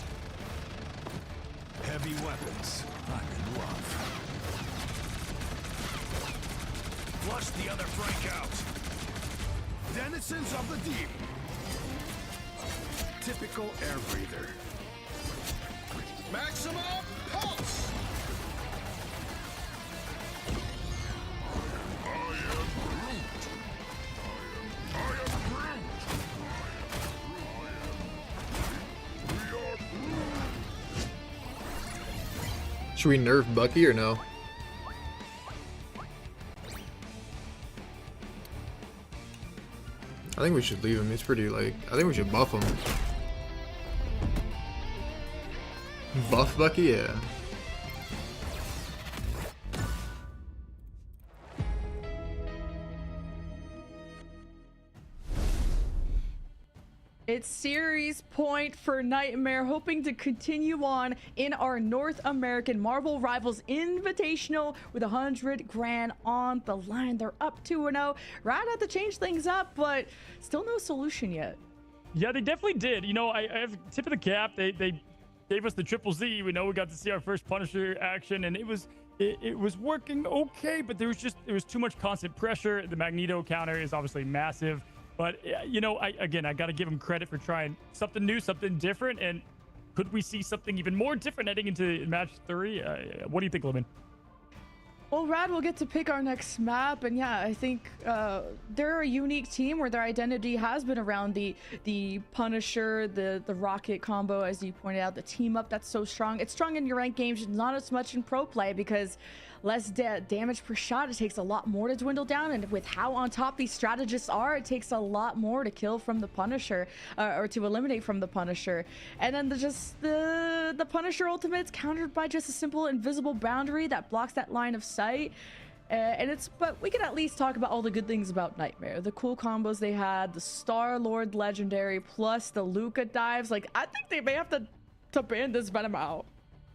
Heavy weapons. I'm in love. Flush the other flank out. Denizens of the deep. Typical air breather. Maximum pulse. Should we nerf Bucky or no? I think we should leave him. He's pretty, like, I think we should buff him. Buff Bucky? Yeah. It's series point for Nightmare, hoping to continue on in our North American Marvel Rivals Invitational with 100 grand on the line. They're up 2-0. Rad had to change things up, but still no solution yet. Yeah, they definitely did. You know, I have tip of the cap. They gave us the triple Z. We know we got to see our first Punisher action, and it was working okay, but there was too much constant pressure. The Magneto counter is obviously massive. But, you know, I got to give him credit for trying something new, something different. And could we see something even more different heading into match 3? What do you think, Lemon? Well, Rad will get to pick our next map. And yeah, I think they're a unique team where their identity has been around the Punisher, the Rocket combo, as you pointed out, the team up that's so strong. It's strong in your ranked games, not as much in pro play because less damage per shot. It takes a lot more to dwindle down, and with how on top these strategists are, it takes a lot more to kill from the Punisher or to eliminate from the Punisher. And then the Punisher ultimate's countered by just a simple invisible boundary that blocks that line of sight. But we can at least talk about all the good things about Nightmare, the cool combos they had, the Star-Lord legendary plus the Luca dives. Like, I think they may have to ban this Venom out.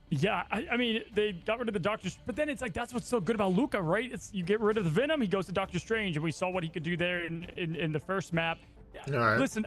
Yeah, I mean, they got rid of the Doctor, but then it's like, that's what's so good about Luca, right? It's you get rid of the Venom, he goes to Doctor Strange, and we saw what he could do there in the first map. All right. Listen,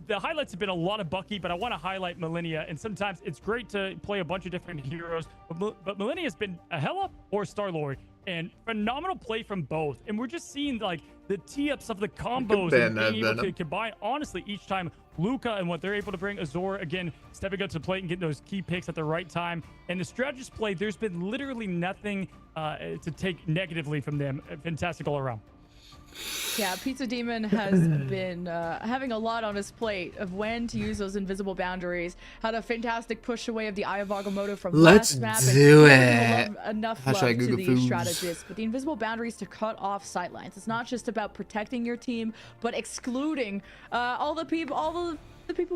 the highlights have been a lot of Bucky, but I want to highlight Millennia, and sometimes it's great to play a bunch of different heroes, but Millennia's been a Hela or Star-Lord, and phenomenal play from both. And we're just seeing like the tee-ups of the combos and being able to combine, honestly, each time Luca and what they're able to bring. Azor, again, stepping up to the plate and getting those key picks at the right time. And the strategist play, there's been literally nothing to take negatively from them. Fantastic all around. Yeah, Pizza Demon has been having a lot on his plate of when to use those invisible boundaries. Had a fantastic push away of the Eye of Agamotto from last map. Let's do it. Enough love to the strategists, but the invisible boundaries to cut off sightlines. It's not just about protecting your team, but excluding all the people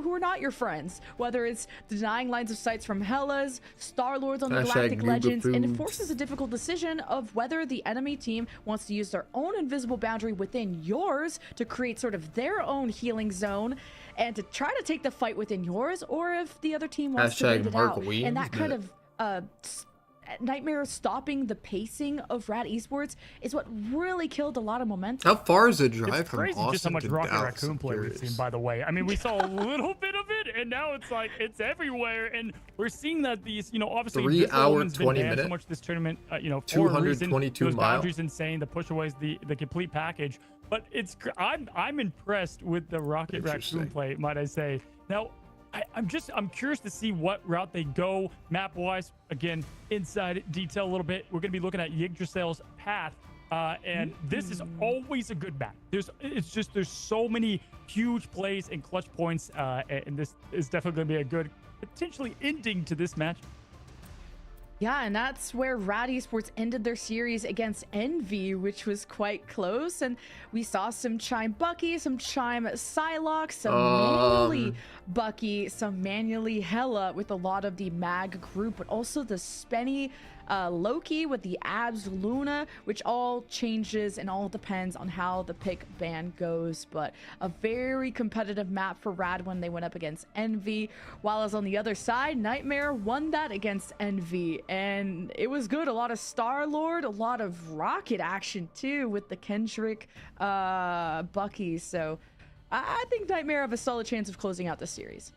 who are not your friends, whether it's denying lines of sights from Hellas, Star-Lords on the Galactic Legends, and it forces a difficult decision of whether the enemy team wants to use their own invisible boundary within yours to create sort of their own healing zone and to try to take the fight within yours, or if the other team wants to lead it out. And that kind of Nightmare stopping the pacing of Rad Esports is what really killed a lot of momentum. How far is the drive It's from crazy Austin just how much to Rocket Dallas? Raccoon I'm play we've curious. seen, by the way. I mean, we saw a little bit of it, and now it's like it's everywhere. And we're seeing that these, obviously 3 this hour, woman's been 20 banned so minute, much this tournament, for a reason. 222 Those mile. boundaries insane. The pushaways, the complete package. But I'm impressed with the Rocket Raccoon Interesting. play, might I say. Now, I'm curious to see what route they go map wise. Again, inside detail a little bit. We're going to be looking at Yggdrasil's path. And this is always a good map. There's so many huge plays and clutch points, and this is definitely going to be a good, potentially ending to this match. Yeah, and that's where Rad Esports ended their series against Envy, which was quite close. And we saw some Chime Bucky, some Chime Psylocke, some manually Bucky, some manually Hella with a lot of the Mag group, but also the Spenny Loki with the Abs Luna, which all changes and all depends on how the pick ban goes. But a very competitive map for Rad when they went up against Envy, while as on the other side, Nightmare won that against Envy, and it was good. A lot of Star-Lord, a lot of rocket action too with the Kendrick Bucky. So I think Nightmare have a solid chance of closing out this series.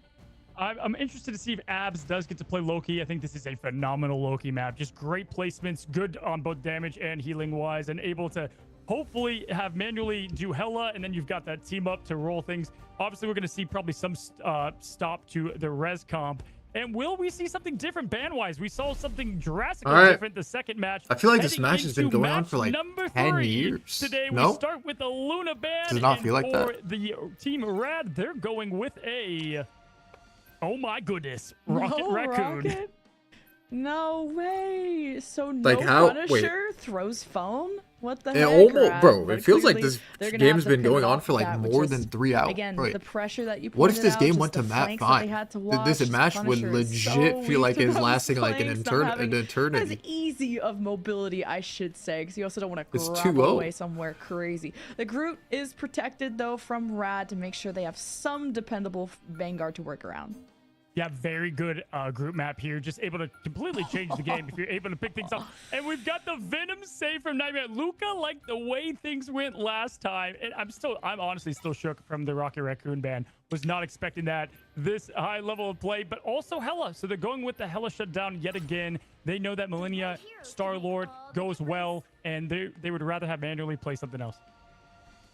I'm interested to see if Abs does get to play Loki. I think this is a phenomenal Loki map. Just great placements, good on both damage and healing wise, and able to hopefully have manually do Hella, and then you've got that team up to roll things. Obviously, we're going to see probably some stop to the res comp. And will we see something different ban-wise? We saw something drastically different the second match. I feel like this match has been Heading going on into for like number 10 3. years. Today No? we start with the Luna ban. Does it not and feel like for that? the team Rad, they're going with a... Oh my goodness. Rocket Raccoon. Rocket? No way. So Like no how- Punisher throws phone? What the It heck, almost, Rad? bro. But It feels like clearly, this they're gonna game have has to been going pivot on off for like that with more just, than 3 hours. Again, Wait, the pressure that you what if pointed this out, game just went the to map flanks that they 5? had to This watch, match would Punisher is legit so feel like weak to it's those lasting like an flanks, not having eternity. as easy of mobility, I should say, because you also don't want to It's grab 2-0. away somewhere crazy. The Groot is protected though from Rad to make sure they have some dependable Vanguard to work around. Yeah, very good group map here. Just able to completely change the game if you're able to pick things up. And we've got the Venom save from Nightmare. Luca liked the way things went last time. And I'm honestly still shook from the Rocket Raccoon ban. Was not expecting that. This high level of play, but also Hella. So they're going with the Hella shutdown yet again. They know that Millennia Star-Lord goes well, and they would rather have manually play something else.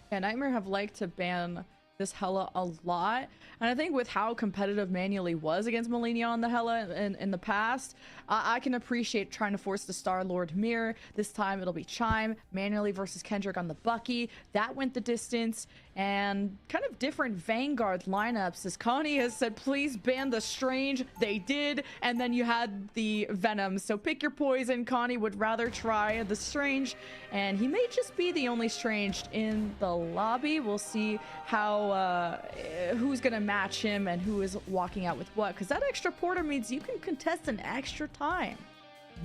Yeah, Nightmare have liked to ban this Hella a lot, and I think with how competitive manually was against Millennia on the Hella in the past, I can appreciate trying to force the Star-Lord mirror. This time it'll be Chime manually versus Kendrick on the Bucky. That went the distance, and kind of different Vanguard lineups. As Connie has said, please ban the Strange. They did, and then you had the Venom. So pick your poison. Connie would rather try the Strange, and he may just be the only Strange in the lobby. We'll see how who's gonna match him and who is walking out with what, because that extra porter means you can contest an extra time.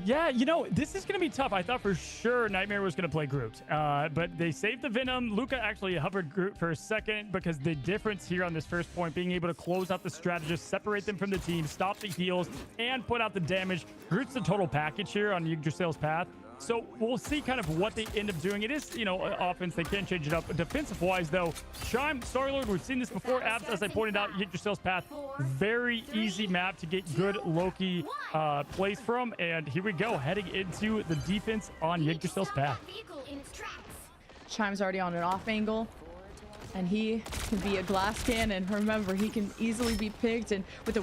Yeah, this is going to be tough. I thought for sure Nightmare was going to play Groot, but they saved the Venom. Luca actually hovered Groot for a second because the difference here on this first point, being able to close out the strategist, separate them from the team, stop the heals, and put out the damage. Groot's the total package here on Yggdrasil's path. So we'll see kind of what they end up doing. It is, offense. They can change it up. Defensive-wise, though, Chime, Star-Lord, we've seen this before. Abs, as I pointed out, Yggdrasil's path. Very easy map to get good Loki plays from. And here we go, heading into the defense on Yggdrasil's path. Chime's already on an off angle, and he can be a glass cannon. Remember, he can easily be picked, and with a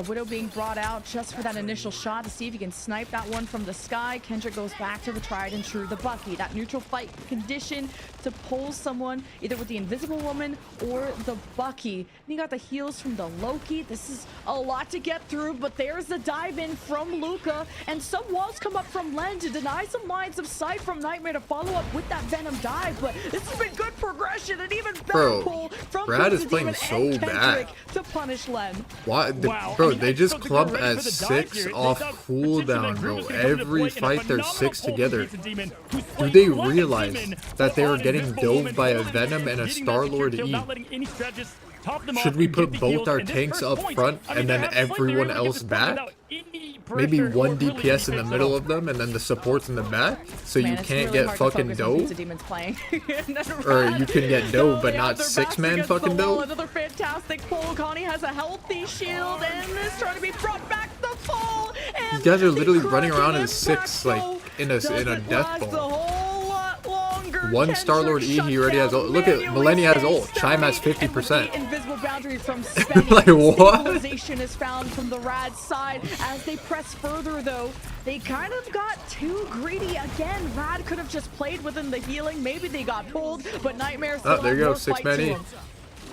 Widow being brought out just for that initial shot to see if he can snipe that one from the sky. Kendrick goes back to the tried and true, the Bucky. That neutral fight condition to pull someone either with the Invisible Woman or the Bucky. And you got the heals from the Loki. This is a lot to get through, but there's the dive in from Luca, and some walls come up from Len to deny some lines of sight from Nightmare to follow up with that Venom dive. But this has been good progression, and even better pull from Brad is Crimson playing Demon so and bad. Kendrick to punish Len. Why? Wow. Bro, I mean, they I just don't think clump they're ready at for the dive 6 here. off They thought cooldown, potentially bro. Groot was gonna come into Every play, and a fight they're phenomenal 6 pull from together. Crimson Demon, who's Do playing they like a realize demon, that they full are on getting Invisible dove Woman, by a full on Venom and a getting that Star-Lord secure kill, E? not letting any strategists top them Should off we and put get the both heals. our And this tanks first up point, front I mean, and they're then having fun. They were everyone able to else get this point back? without any maybe pressure one or really DPS in the anything middle at of them, and then the supports in the back, so Man, you it's can't really get hard to fucking focus on dough. Pizza Demons playing. And then Or Rad- you can get dough, No, but they not have their 6 backs man against the fucking wall. dough. Another fantastic pull. Connie has a healthy shield and is trying to be brought back to full. And These guys are the literally running around cracking as 6, like, impact, in though, a doesn't death last a ball. whole lot longer. One Kendrick Star-Lord E, shut he already has down, ult. Look at manually Millennia has stays ult. Chime has steady, and with 50%. the invisible boundary from Spenny, Like, what? stabilization is found from the Rad side. As they press further, though, they kind of got too greedy again. Rad could have just played within the healing. Maybe they got pulled, but Nightmare still there you had go, more 6 fight man to E. him.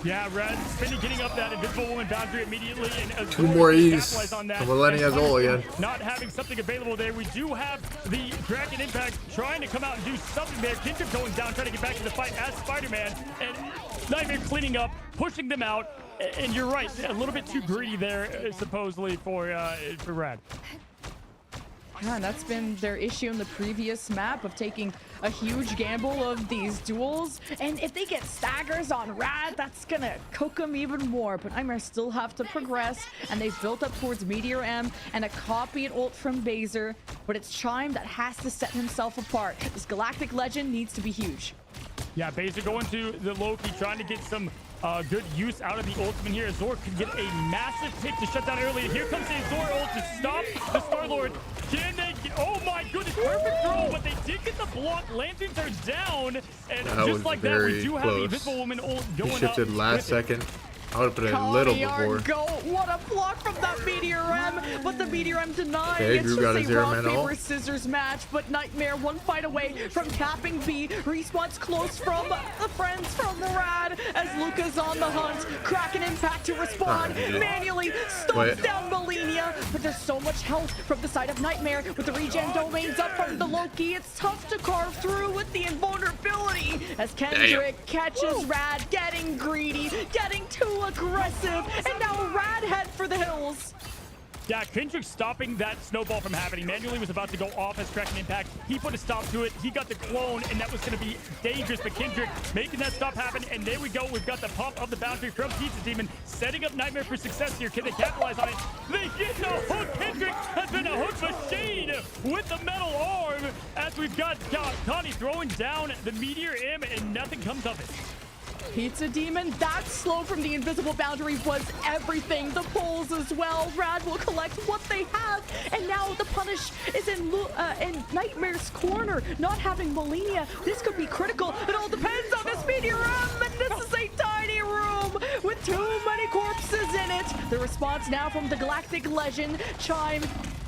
Yeah, Red Spinny getting up that invisible woman boundary immediately, and 2 more E's. capitalize on that. Millennia has And ult again. Not having something available there, we do have the Dragon Impact trying to come out and do something there. Kindred going down, trying to get back to the fight as Spider-Man, and Nightmare cleaning up, pushing them out. And you're right, a little bit too greedy there, supposedly for Rad. Yeah, and that's been their issue in the previous map of taking a huge gamble of these duels. And if they get staggers on Rad, that's gonna cook them even more. But Nightmare still have to progress, and they've built up towards Meteor M and a copied ult from Baser. But it's Chime that has to set himself apart. This Galactic Legend needs to be huge. Yeah, Baser going to the Loki, trying to get some good use out of the ultimate here. Azor could get a massive pick to shut down early. And here comes the Azor ult to stop the Star-Lord. Can they get, oh my goodness, perfect throw, but they did get the block. Lanterns are down. And That was just like that, we do have the close. Invisible Woman ult He going up. shifted last second. I would have put it a little before. What a block from that Meteor M, but the Meteor M denying. Okay, It's Drew just got a a 0 rock, man paper, ult. scissors match, but Nightmare one fight away from capping B. Respawn's close from the friends from Rad as Luca's on the hunt. Cracking impact to respond. Manually stomps down Millennia, but there's so much health from the side of Nightmare with the regen domains up from the Loki. It's tough to carve through with the invulnerability as Kendrick catches Rad, getting greedy, getting too aggressive. And now Rad head for the hills. Yeah, Kendrick stopping that snowball from happening. Manually was about to go off as Kraken Impact. He put a stop to it. He got the clone, and that was going to be dangerous. But Kendrick making that stop happen. And there we go. We've got the pump of the boundary from Pizza Demon, setting up Nightmare for success here. Can they capitalize on it? They get the hook. Kendrick has been a hook machine with the metal arm as we've got Connie throwing down the Meteor M, and nothing comes of it. Pizza Demon, that slow from the invisible boundary was everything. The pulls as well. Rad will collect what they have, and now the punish is in Nightmare's corner. Not having Millennia, this could be critical. It all depends on this Meteor M, and this is a tiny room with too many corpses in it. The response now from the Galactic Legend. Chime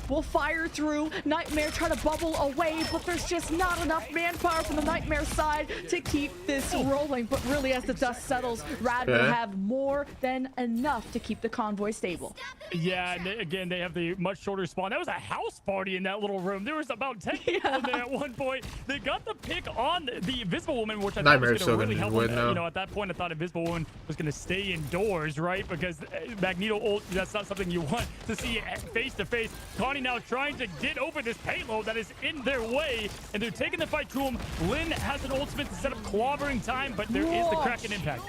will fire through. Nightmare trying to bubble away, but there's just not enough manpower from the Nightmare side to keep this rolling. But really, as the dust settles, Rad will have more than enough to keep the convoy stable. Yeah, and again, they have the much shorter spawn. That was a house party in that little room. There was about 10 people in there at one point. They got the pick on the Invisible Woman, which I thought was going to really help them. You know, at that point, I thought Invisible Woman was going to stay indoors, right? Because Magneto ult, that's not something you want to see face to face. Connie now trying to get over this payload that is in their way, and they're taking the fight to him. Lynn has an ultimate to set up clobbering time, but there is the Kraken Impact.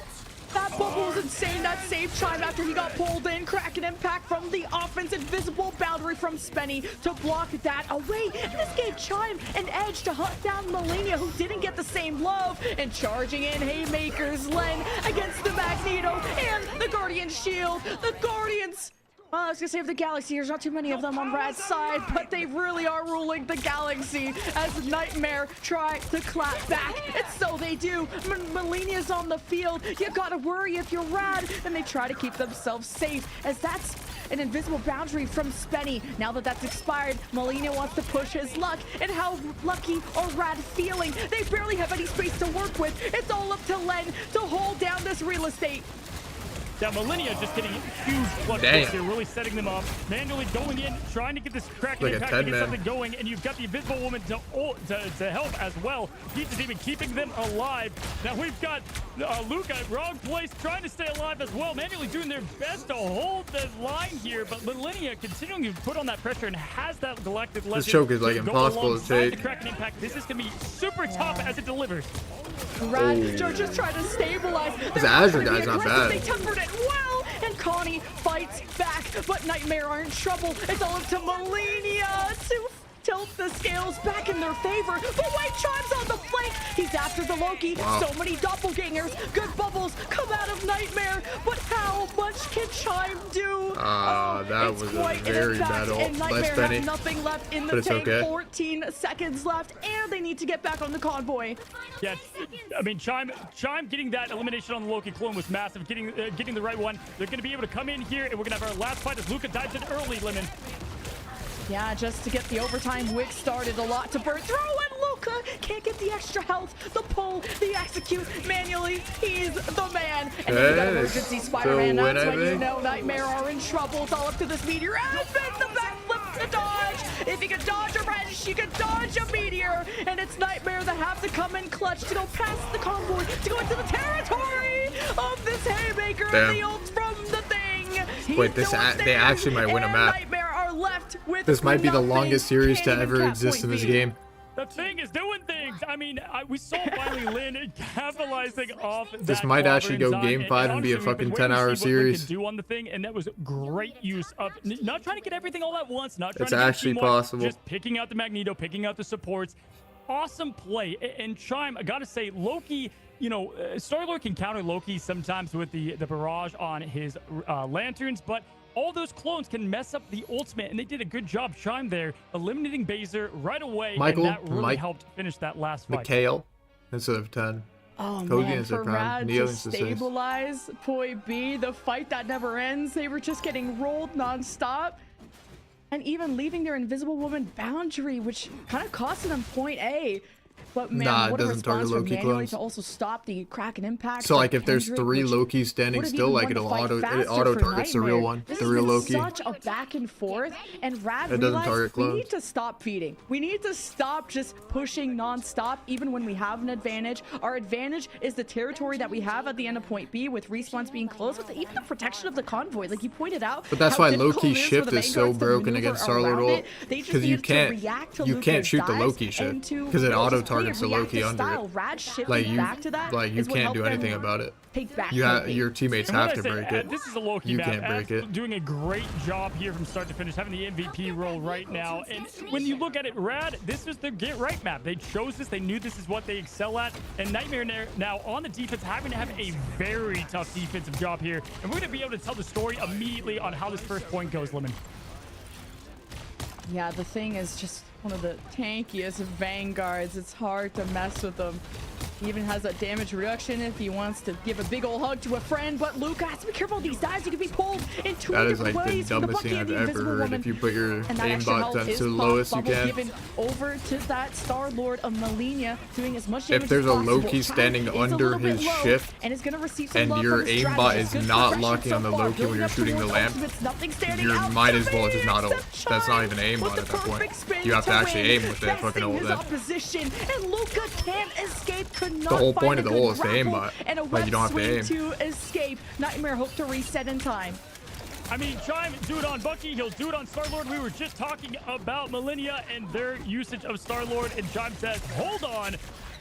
That bubble was insane. That saved Chime after he got pulled in. Kraken Impact from the offense. Invisible boundary from Spenny to block that away. This gave Chime an edge to hunt down Millennia, who didn't get the same love. And charging in Haymakers, Len against the Magneto and the Guardian Shield. The Guardians. I was gonna save the galaxy. There's not too many of them on Rad's side, but they really are ruling the galaxy as Nightmare try to clap back. And so they do. Millennia's on the field. You gotta worry if you're Rad, and they try to keep themselves safe as that's an invisible boundary from Spenny. Now that that's expired, Millennia wants to push his luck. And how lucky are Rad feeling? They barely have any space to work with. It's all up to Len to hold down this real estate. Yeah, Millennia just getting huge clutch hits here, really setting them up. Manually going in, trying to get this Kraken Impact to get something going, and you've got the Invisible Woman to help as well. Pizza's even keeping them alive. Now we've got Luca, wrong place, trying to stay alive as well. Manually doing their best to hold the line here, but Millennia continuing to put on that pressure and has that Galactic Legend. This choke is like impossible to take. The Kraken Impact. This is going to be super tough as it delivers. Rad just trying to stabilize. This Azure guy's not bad. They tempered it well, and Connie fights back, but Nightmare are in trouble. It's all up to Malenia to tilt the scales back in their favor. But wait, Chime's on the flank. He's after the Loki. Wow. So many doppelgangers. Good bubbles come out of Nightmare. But how much can Chime do? That it's was a quite an very impact, bad ult. and Nice Nightmare Penny. have nothing left in But the it's tank. okay. 14 seconds left, and they need to get back on the convoy. Yeah, I mean, Chime getting that elimination on the Loki clone was massive. Getting the right one. They're going to be able to come in here, and we're going to have our last fight as Luca dives in early, Lemon. Yeah, just to get the overtime, Wick started a lot to burn through, and Luca can't get the extra health, the pull, the execute manually. He's the man. And then you got emergency Spider-Man. Still win, That's I when you think. know Nightmare are in trouble. It's all up to this Meteor. And make the backflip to dodge. If you can dodge a wrench, you can dodge a Meteor. And it's Nightmare that have to come in clutch to go past the convoy, to go into the territory of this Haymaker. Damn. And the ult from the thing. He's Wait, this still they actually might win a and map. Nightmare are left with This might be the nothing. longest series to Can't even ever cap exist in point this B. game. The thing is doing things. I mean, we saw finally Lin capitalizing off that. This might actually go Valorant game design, 5 and be a honestly, we've been fucking waiting to 10-hour see what Lin series. can do on the thing, and that was great use of not trying to get everything all at once, not trying It's to get actually too much, possible. just picking out the Magneto, picking out the supports. Awesome play. And Chime, I gotta say, Loki, you know, Star-Lord can counter Loki sometimes with the barrage on his lanterns, but all those clones can mess up the ultimate, and they did a good job, Chime, there, eliminating Baser right away, Michael, and that really Mike- helped finish that last fight. Mikhail instead of 10. Oh Cody man, is a for prime. Rad Neo to is the sixth. stabilize Point B, the fight that never ends. They were just getting rolled non-stop. And even leaving their Invisible Woman boundary, which kind of costed them Point A. But man, Nah, it what a doesn't target response from Loki Manually clones. to also stop the Kraken impact. So from like if there's Kendrick, 3 which Lokis standing would have still, even like won the it'll fight auto faster for targets the real Nightmare. one, This the has real been Loki. such a back and forth, and Rad It doesn't realized target we clones. need to stop feeding. We need to stop just pushing non-stop, even when we have an advantage. Our advantage is the territory that we have at the end of Point B, with respawns being close, with even the protection of the convoy, like you pointed out. But that's how why difficult Loki's it for shift the is so Vanguards to broken maneuver against Star-Lord around ult, it. They just because you needed to can't react to shoot the Luca's Loki dives shift and to because it really auto just play a targets the Loki reactive under style. it. Rad shifting Like you, back to that like you is what can't helped do them anything about it. take back You Point B. your teammates And what have I to say, break it. This is a Loki You map. can't break Abs it. doing a great job here from start to finish, having the MVP role right now. And when you look at it, Rad, this is their get right map. They chose this. They knew this is what they excel at. And Nightmare now on the defense, having to have a very tough defensive job here. And we're going to be able to tell the story immediately on how this first point goes, Lemon. Yeah, the thing is just one of the tankiest vanguards. It's hard to mess with them. He even has that damage reduction if he wants to give a big old hug to a friend. But Luca has to be careful of these dives. You can be pulled in two That is different like the ways from the dumbest Bucky thing and I've the ever Invisible heard. Woman. If you put your And that extra aimbot health down is to the pop lowest you bubble can. given over to that Star-Lord of Malenia, doing as much damage If there's as a possible. Loki Time standing is a under little bit his low, shift, and is going to receive some and love your from his aimbot strategist. is Good not progression locking so on the far, Loki when building you're up shooting the towards lamp, ultimates, nothing standing you out might for as well me just not ult. except That's not Chime even aimbot with the at that point. perfect spin You have to actually win, aim with that fucking besting ult his then. opposition, and Luca can't escape, could not The whole find point a of the good ult is to grapple, aimbot. and a Like, web you don't have to swing aim. to escape. Nightmare hope to reset in time. I mean, Chime, do it on Bucky. He'll do it on Star-Lord. We were just talking about Millennia and their usage of Star-Lord, and Chime says, hold on.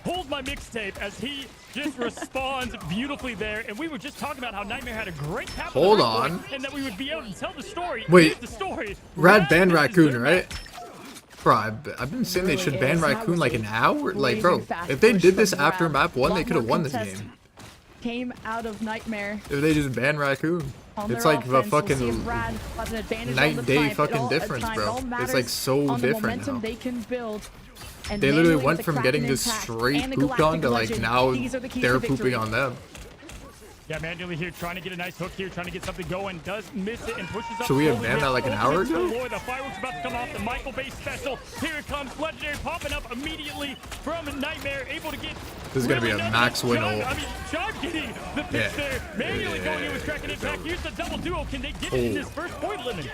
Hold my mixtape, as he just responds beautifully there. And we were just talking about how Nightmare had a great cap. Hold on. And that we would be able to tell the story. Wait. Here's the story. Rad ban is Raccoon, their right? Bro, I've been saying they Really should ban is. That Raccoon was like a an hour. Like, blazing bro, fast if they push did this from after Rad. map 1, they Lot could have more won this contest game. Came out of Nightmare. If they just ban Raccoon. On It's their like the offense, we'll see fucking if Rad has an advantage night on the and day time. It fucking all- difference, time. It bro. all It's matters like so on the different momentum now. they can build. And They literally manually went with the from getting Kraken just impact straight and the pooped on Galactic to like Legend, now these are the keys they're to victory. pooping on them. Yeah, manually here, trying to get a nice hook here, trying to get something going. Does miss it and pushes up. So we had slowly banned here. that like an hour Ultimates ago? galore. The fireworks about to come off. The Michael Bay special. Here it comes. Legendary popping up immediately from Nightmare. Able to get. This is gonna be a really max win Chime- ult. I mean, Chime getting the pitch Yeah. there. Manually going in with Kraken Impact. Here's the double duo. Can they get it in Oh. this first point limit?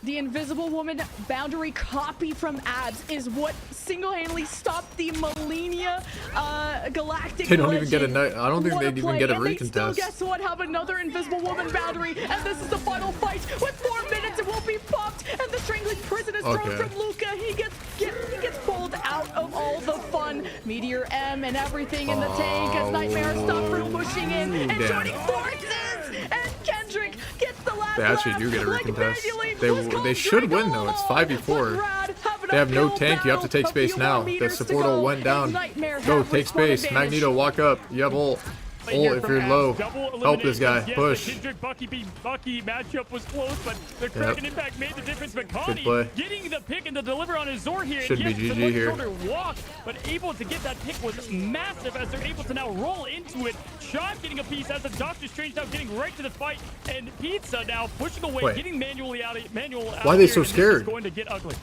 The Invisible Woman boundary copy from Abs is what single-handedly stopped the Malenia Galactic They don't even get a Legend. I don't think What they'd even play. get a And they still, recontest. guess what, have another Invisible Woman boundary, and this is the final fight. With 4 minutes, it will be popped, and the Strangling Prison is thrown Okay. from Luca. He gets pulled out of all the fun. Meteor M and everything in the tank as Nightmare stopped from pushing in and damn. joining forces, and Kendrick They actually do get a recontest. They should win though. It's 5v4. They have no tank. You have to take space now. The support ult went down. Go, take space. Magneto, walk up. You have ult. Ult if you're low. Help this guy. Push. Bucky matchup was close, but the Kraken impact made the difference. But Connie getting the pick and the deliver on his Zor here. Should be GG here. Walk, but able to get that pick was massive as they're able to now roll into it. Chime getting a piece as the Doctor Strange now getting right to the fight, and Pizza now pushing away, getting manual out. Why are they so scared? It's going to get ugly.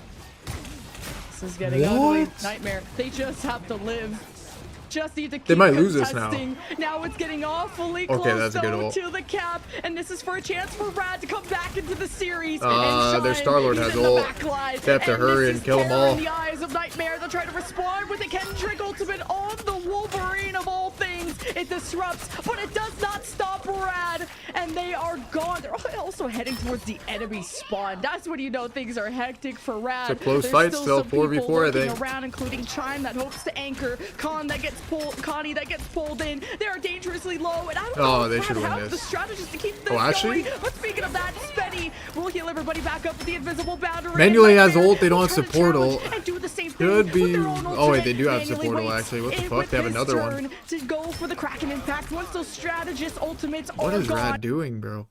This is getting ugly. Nightmare. They just have to live. Just need to keep they might lose this now. Now it's getting awfully close that's a good ult. to the cap, and this is for a chance for Rad to come back into the series. Their Star-Lord has ult. They have to hurry and kill them all. In the eyes of Nightmare, they'll try to respond with the Kendrick ultimate on the Wolverine of all things. It disrupts, but it does not stop Rad, and they are gone. They're also heading towards the enemy spawn. That's when you know things are hectic for Rad. It's a close fight still, 4v4 I think. Around, including Chime that hopes to anchor, Connie that gets pulled in. They are dangerously low, and I don't know they should win the this. strategist to keep this going. But speaking of that, Spenny will heal everybody back up with the invisible boundary. Manually has ult, they don't have support ult. Could be. Oh wait, they do have support ult actually. What the fuck? They have another one. To go for the Kraken impact once those strategist ultimates are What is gone. Rad doing, bro?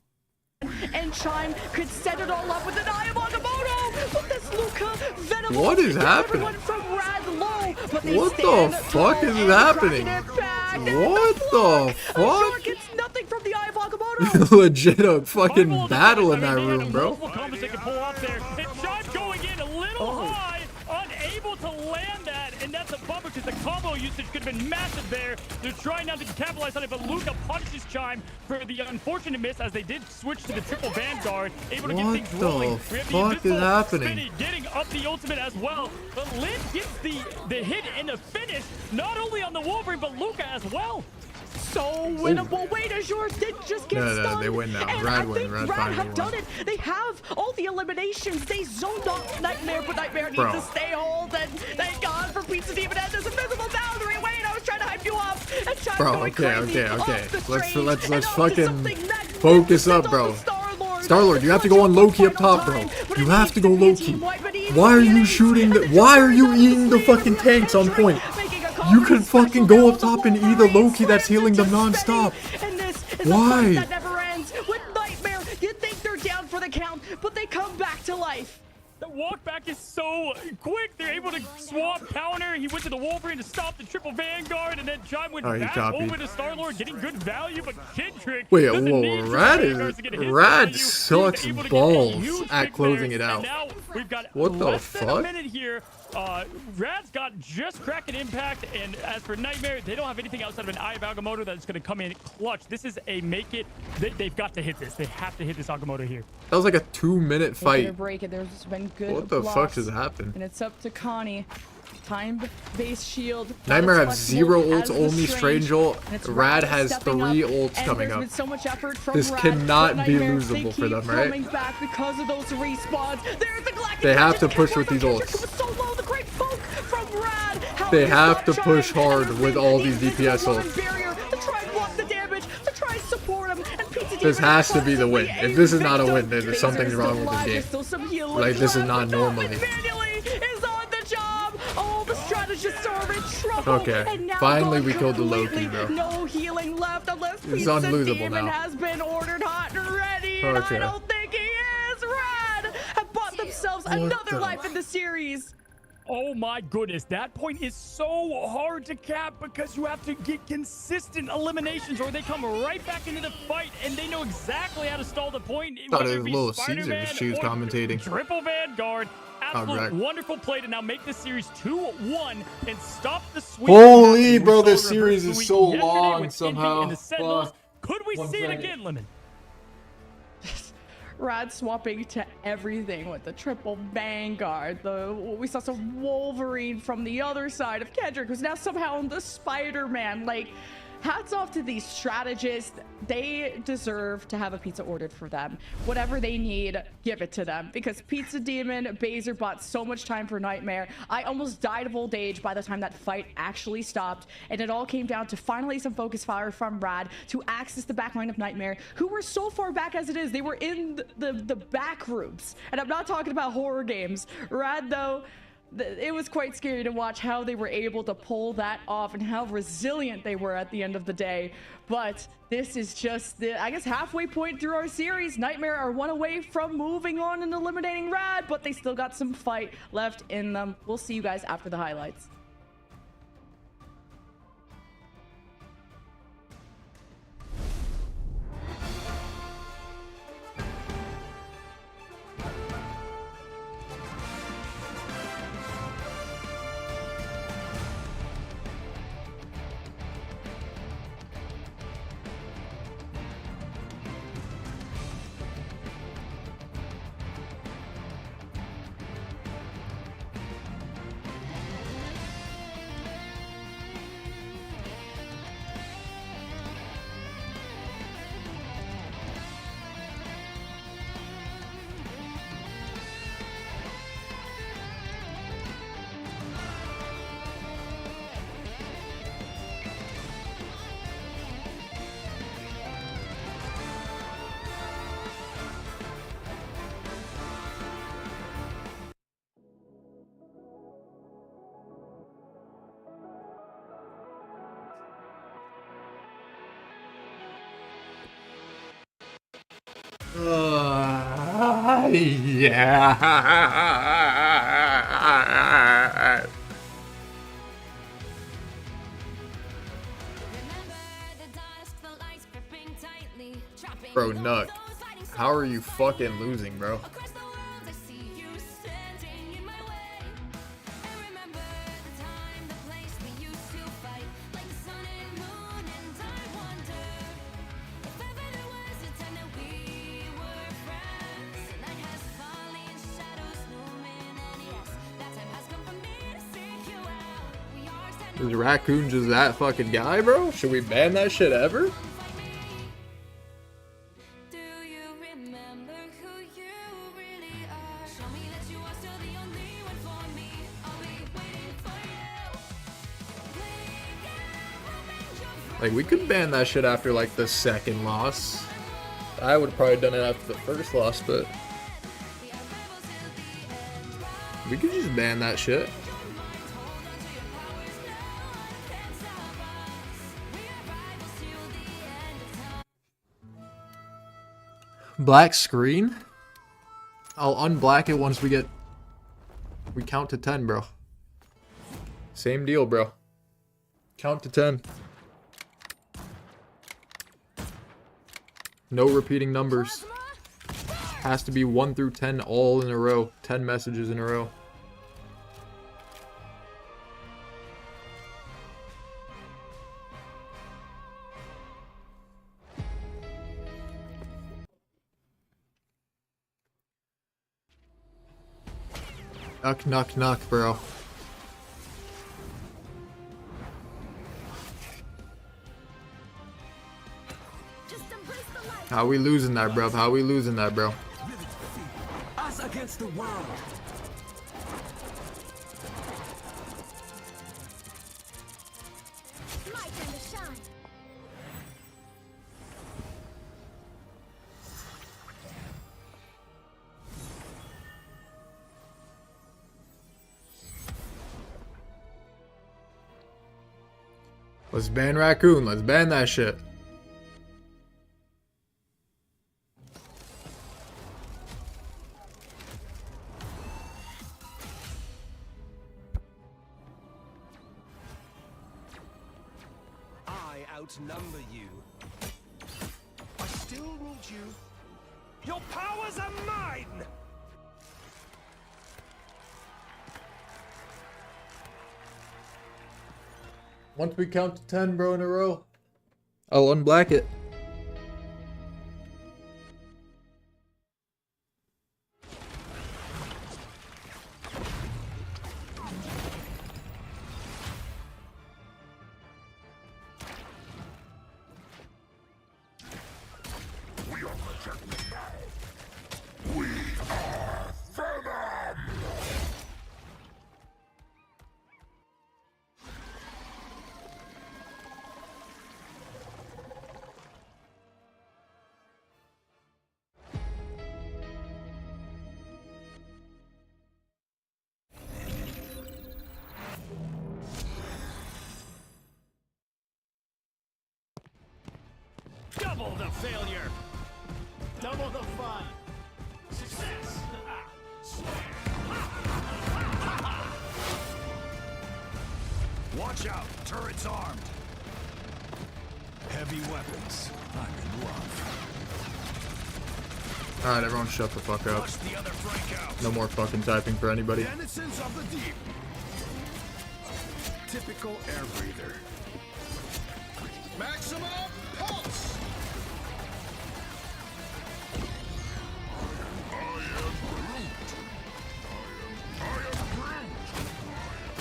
And Chime could set it all up with an eye of Agamotto. But this Luca Venom. What is happening? From Rad low, but what the fuck is happening? What the fuck? Gets nothing from the eye of Agamotto. Legit a fucking battle in that room, bro. Going in a little high, unable to land that, and that's a bummer because the combo usage could have been massive there. They're trying now to capitalize on it, but Luca punishes Chime for the unfortunate miss as they did switch to the triple Vanguard, able to get things rolling. What the fuck is happening? Getting up the ultimate as well, but Lynn gets the hit and the finish, not only on the Wolverine, but Luca as well. So winnable. Wait, Azure did just get stunned. No, they win now. And Rad I think win. Rad have done it. They have all the eliminations. They zoned off Nightmare, but Nightmare needs to stay hold. And thank God for Pizza Demon and this invisible boundary. Wait, I was trying to hype you up. And bro, okay. Let's fucking focus up, bro. Star-Lord, you have to go on low-key up top, bro. You have to go low-key. Why are you shooting why are you eating the fucking tanks on point? You could fucking go up top and eat the Loki that's healing them non-stop. Why? That never ends. With Nightmare, you think they're down for the count, but they come back to life. The walk back is so quick. They're able to swap counter. He went to the Wolverine to stop the triple Vanguard, and then Chime went back over to Star-Lord, getting good value, but Kendrick. Wait, whoa, Rad sucks balls at closing it out. Now we've got what the less fuck? than a minute here. Rad's got just Kraken impact, and as for Nightmare, they don't have anything outside of an Eye of Agamotto that's going to come in clutch. This is a make it. They've got to hit this. They have to hit this Agamotto here. That was like a 2-minute fight. Break it. There's been good what the fuck just happened? And it's up to Connie. Time-based shield. Nightmare has 0 ults, only Strange ult. Rad has 3 ults coming up. So much effort from this cannot be losable for them, right? Back because of those respawns. They have to push with these ults. They have to push hard with all these DPS ults. This has to be the win. If this is not a win, then there's something wrong with this game. Like, this is not normally. Okay, finally we killed the Loki, bro. No healing left unless it's unlosable now. Has been ordered hot and ready, and I don't think he is. Rad have bought themselves another life in the series. Oh my goodness, that point is so hard to cap because you have to get consistent eliminations or they come right back into the fight and they know exactly how to stall the point. Thought it was Little Caesar she was commentating. Triple Vanguard. Absolute wonderful play to now make the series 2-1 and stop the sweep. Holy bro, this series is so long somehow. Could we see it again, Lemon? Rad swapping to everything with the triple Vanguard. We saw some Wolverine from the other side of Kendrick, who's now somehow on the Spider-Man. Like, hats off to these strategists. They deserve to have a pizza ordered for them. Whatever they need, give it to them, because Pizza Demon, Baser bought so much time for Nightmare. I almost died of old age by the time that fight actually stopped, and it all came down to finally some focus fire from Rad to access the backline of Nightmare, who were so far back as it is. They were in the back rooms, and I'm not talking about horror games. Rad, though, it was quite scary to watch how they were able to pull that off and how resilient they were at the end of the day. But this is just the, I guess, halfway point through our series. Nightmare are one away from moving on and eliminating Rad, but they still got some fight left in them. We'll see you guys after the highlights. Yeah. Bro, Nuck, how are you fucking losing, bro? Is Raccoon just that fucking guy, bro? Should we ban that shit ever? Like, we could ban that shit after, like, the second loss. I would have probably done it after the first loss, but... we could just ban that shit. Black screen? I'll unblack it once we count to 10, bro. Same deal, bro. Count to 10. No repeating numbers. Has to be 1 through 10 all in a row. 10 messages in a row. Knock, knock, knock, bro. How we losing that, bro? How we losing that, bro? Us against the world. My time to shine. Let's ban Raccoon. Let's ban that shit. I outnumber you. I still ruled you. Your powers are mine! Once we count to 10, bro, in a row, I'll unblack it. Double the failure. Double the fun. Success. Watch out, turret's armed. Heavy weapons. I'm in love. Alright, everyone shut the fuck up. Flush the other flank out. No more fucking typing for anybody. Denizens of the deep. Typical air breather. Maximum pulse.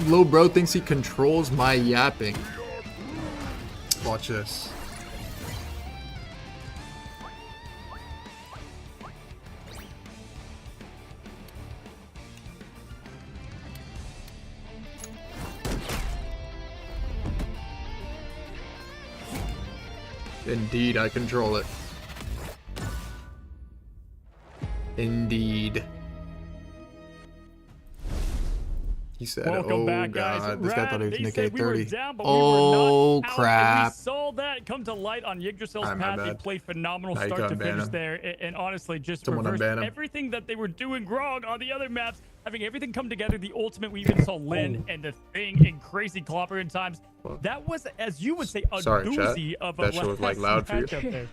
Low bro thinks he controls my yapping. Watch this. Indeed, I control it. Indeed. He said, Welcome oh back, god, guys. this guy thought he was Rad, Nick they said we were 830. down, but Oh we were not out, and crap. we saw that come to light on Yggdrasil's Alright, my path. They bad. played phenomenal Now you start to gotta ban finish him. there, and honestly, just Someone reversed unban him. everything that they were doing wrong on the other maps, having everything come together. The ultimate, we even saw Lin and the Thing in crazy clobber in times. That was, as you would say, a Sorry, chat. doozy of a That shit was, like, last loud for you. matchup there.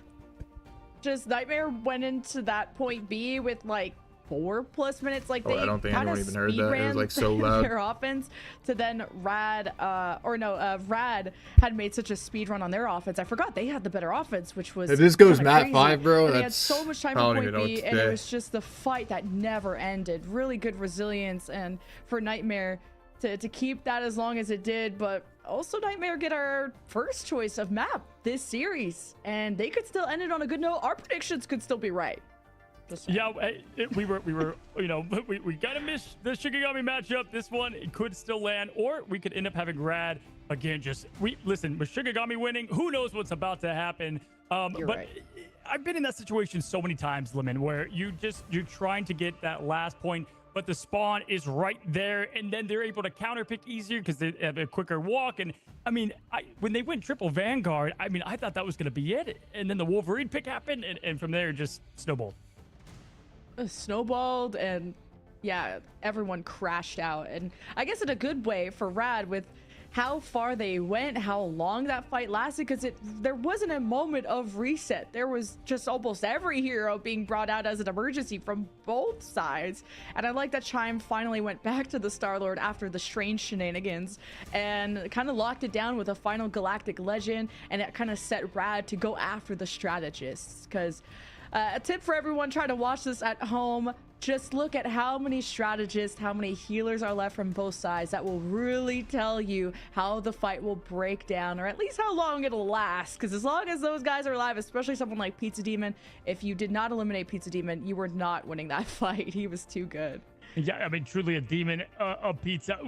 Just Nightmare went into that point B with like 4+ minutes. Like Oh, they I don't think kind anyone of even heard speed that. It was, ran like, so loud. their offense to then Rad Rad had made such a speed run on their offense. I forgot they had the better offense, which was If this goes kinda Mat crazy. 5, bro, And they had that's... so much time I don't for even point know B, what to and it say. was just the fight that never ended. Really good resilience, and for Nightmare to keep that as long as it did. But also Nightmare get our first choice of map this series, and they could still end it on a good note. Our predictions could still be right. Yeah, we were, you know, we gotta miss the Shikigami matchup. This one, it could still land, or we could end up having Rad again. Listen, with Shikigami winning, who knows what's about to happen. You're but right. I've been in that situation so many times, Lemon, where you're trying to get that last point, but the spawn is right there, and then they're able to counter pick easier because they have a quicker walk. And I mean, when they went triple Vanguard, I mean, I thought that was gonna be it, and then the Wolverine pick happened, and from there, just snowballed. Snowballed, and yeah, everyone crashed out. And I guess in a good way for Rad, with how far they went, how long that fight lasted, because there wasn't a moment of reset. There was just almost every hero being brought out as an emergency from both sides. And I like that Chime finally went back to the Star-Lord after the strange shenanigans and kind of locked it down with a final galactic legend, and it kind of set Rad to go after the strategists. Because a tip for everyone trying to watch this at home, just look at how many strategists, how many healers are left from both sides. That will really tell you how the fight will break down, or at least how long it'll last. Because as long as those guys are alive, especially someone like Pizza Demon, if you did not eliminate Pizza Demon, you were not winning that fight. He was too good. Yeah, I mean, truly a demon of pizza.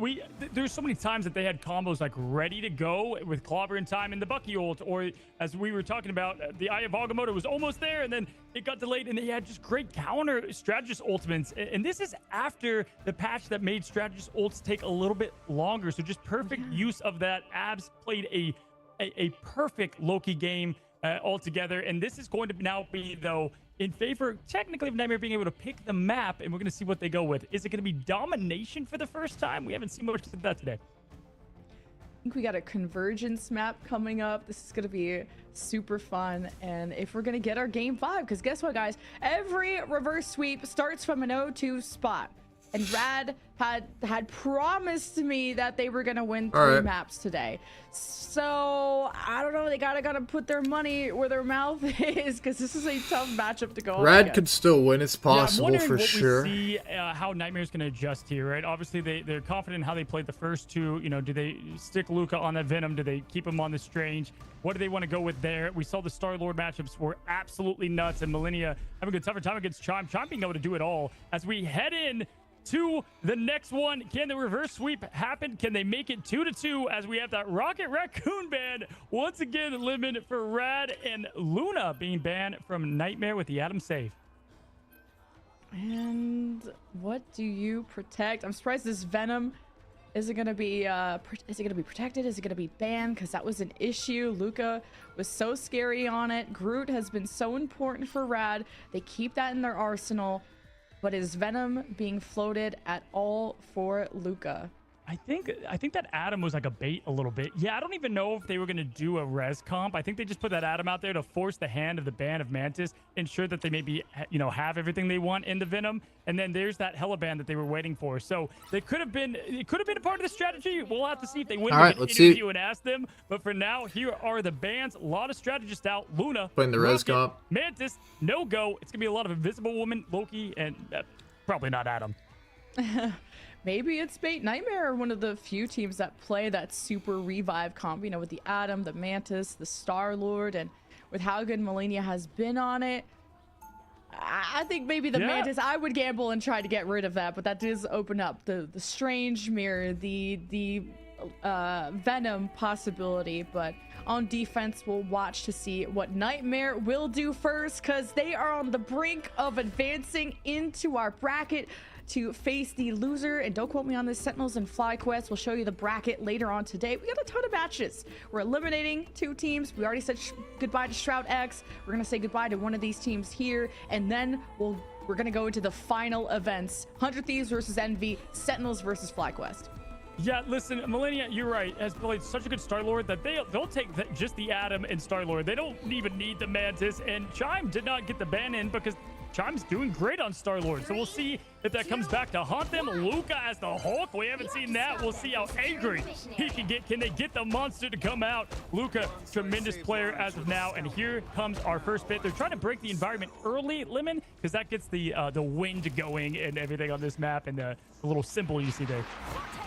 There's so many times that they had combos like ready to go with Clobber in time and the Bucky ult, or as we were talking about, the Eye of Agamotto was almost there, and then it got delayed, and they had just great counter strategist ultimates. And this is after the patch that made strategist ults take a little bit longer. So just perfect use of that. Abs played a perfect Loki game altogether, and this is going to now be, though, in favor, technically, of Nightmare being able to pick the map, and we're going to see what they go with. Is it going to be Domination for the first time? We haven't seen much of that today. I think we got a convergence map coming up. This is going to be super fun. And if we're going to get our game 5, because guess what, guys? Every reverse sweep starts from an 0-2 spot. And Rad had promised me that they were going to win 3 maps today. So, I don't know. They gotta put their money where their mouth is, because this is a tough matchup to go Rad against. could still win. It's possible for sure. We see how Nightmare's going to adjust here, right? Obviously, they're confident in how they played the first 2. You know, do they stick Luca on that Venom? Do they keep him on the Strange? What do they want to go with there? We saw the Star-Lord matchups were absolutely nuts, and Millennia having a tougher time against Chime. Chime being able to do it all. As we head in to the next one, can the reverse sweep happen? Can they make it 2-2 as we have that Rocket Raccoon ban once again? Limit for Rad, and Luna being banned from Nightmare with the Atom save. And what do you protect? I'm surprised this Venom Is it gonna be protected? Is it gonna be banned? Because that was an issue. Luca was so scary on it. Groot has been so important for Rad. They keep that in their arsenal. But is Venom being floated at all for Luca? I think that Adam was like a bait a little bit. Yeah, I don't even know if they were going to do a res comp. I think they just put that Adam out there to force the hand of the ban of Mantis, ensure that they maybe, have everything they want in the Venom. And then there's that Hella ban that they were waiting for. So it could have been a part of the strategy. We'll have to see if they win an interview and ask them. But for now, here are the bans. A lot of strategists out. Luna playing the res comp. Mantis, no go. It's going to be a lot of Invisible Woman, Loki, and probably not Adam. Maybe it's bait. Nightmare are one of the few teams that play that super revive comp, with the Atom, the Mantis, the Star-Lord, and with how good Malenia has been on it. I think maybe the Mantis, I would gamble and try to get rid of that, but that does open up the Strange Mirror, the Venom possibility. But on defense, we'll watch to see what Nightmare will do first, because they are on the brink of advancing into our bracket to face the loser. And don't quote me on this, Sentinels and FlyQuest. We'll show you the bracket later on today. We got a ton of matches. We're eliminating 2 teams. We already said goodbye to Shroud X. We're gonna say goodbye to one of these teams here, and then we're gonna go into the final events: 100 Thieves versus Envy, Sentinels versus FlyQuest. Yeah, listen, Malenia, you're right, has played such a good Star-Lord that they'll take just the Atom and Star-Lord. They don't even need the Mantis, and Chime did not get the ban in because Chime's doing great on Star-Lord. So we'll see if that comes back to haunt them. Luca as the Hulk, we haven't seen that. We'll see how angry he can get. Can they get the monster to come out? Luca, tremendous player as of now. And here comes our first bit. They're trying to break the environment early, Lemon, because that gets the wind going and everything on this map, and the little symbol you see there.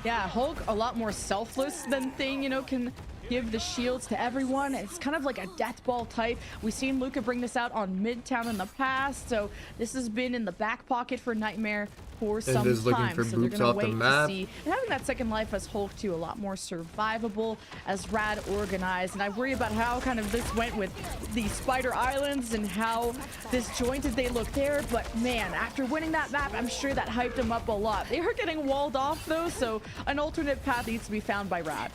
Yeah, Hulk, a lot more selfless than Thing, can give the shields to everyone. It's kind of like a death ball type. We've seen Luca bring this out on Midtown in the past, so this has been in the back pocket for Nightmare for some is looking time. for So they're boots gonna off the wait map. to see. And having that second life as Hulk too, a lot more survivable as Rad organized. And I worry about how kind of this went with the Spider Islands and how disjointed they look there. But man, after winning that map, I'm sure that hyped them up a lot. They are getting walled off though, so an alternate path needs to be found by Rad.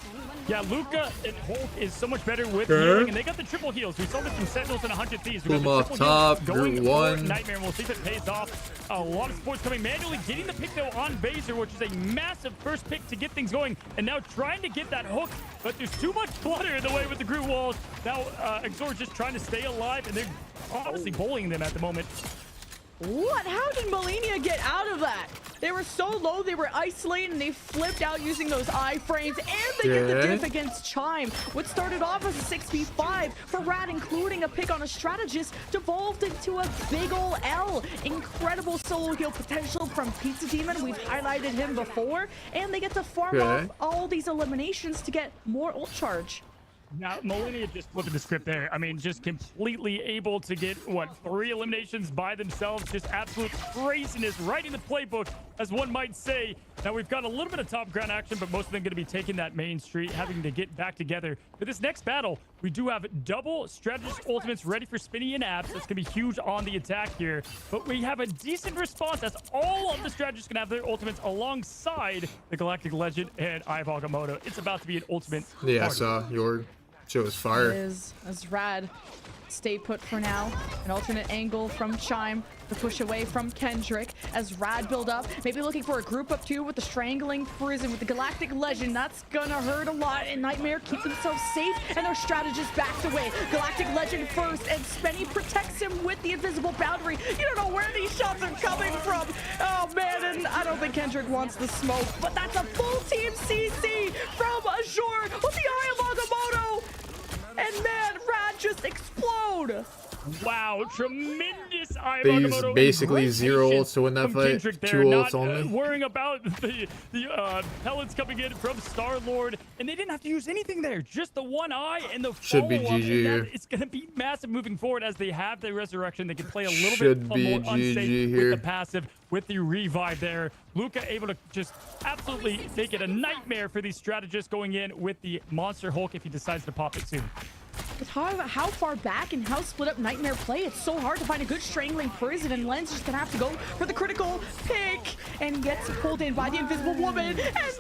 Yeah, Luca and Hulk is so much better with healing, and they got the triple heals. We saw this from Sentinels and 100 Thieves. We got the Boom off triple top, heals going Group for 1. Nightmare, and we'll see if it pays off. A lot of supports coming manually, getting the pick though on Baser, which is a massive first pick to get things going, and now trying to get that hook, but there's too much clutter in the way with the Groot walls. Now Exor just trying to stay alive, and they're obviously bullying them at the moment. What? How did Malenia get out of that? They were so low, they were isolated, and they flipped out using those iframes, and they get the diff against Chime. What started off as a 6v5 for Rad, including a pick on a strategist, devolved into a big ol' L. Incredible solo heal potential from Pizza Demon. We've highlighted him before, and they get to farm off all these eliminations to get more ult charge. Now, Malenia, just look at the script there. I mean, just completely able to get, 3 eliminations by themselves. Just absolute craziness right in the playbook, as one might say. Now, we've got a little bit of top ground action, but most of them going to be taking that main street, having to get back together. For this next battle, we do have double strategist ultimates ready for Spinny and Abs. It's going to be huge on the attack here. But we have a decent response as all of the strategists going to have their ultimates alongside the Galactic Legend and Ive Agamotto. It's about to be an ultimate. Yeah, I saw your show was fire. It is as Rad stay put for now. An alternate angle from Chime to push away from Kendrick as Rad build up. Maybe looking for a group up too with the Strangling Prison with the Galactic Legend. That's gonna hurt a lot, and Nightmare keep themselves safe, and their strategist backed away. Galactic Legend first, and Spenny protects him with the invisible boundary. You don't know where these shots are coming from. Oh man, and I don't think Kendrick wants the smoke, but that's a full team CC from Azure with the Eye of Agamotto. And man, Rad just explode. Wow, tremendous Eye of They used Agamotto. basically 0 ults to win that fight. 2 ults only. Worrying about the pellets coming in from Star-Lord, and they didn't have to use anything there. Just the one eye and the Should be follow-up, GG and here. it's going to be massive moving forward as they have their resurrection. They can play a little Should bit be more unsafe GG with here. the passive, with the revive there. Luca able to just absolutely make it a nightmare for these strategists going in with the Monster Hulk if he decides to pop it soon. With how far back and how split up Nightmare play, it's so hard to find a good strangling prison, and Len's just gonna have to go for the critical pick and gets pulled in by the Invisible Woman. And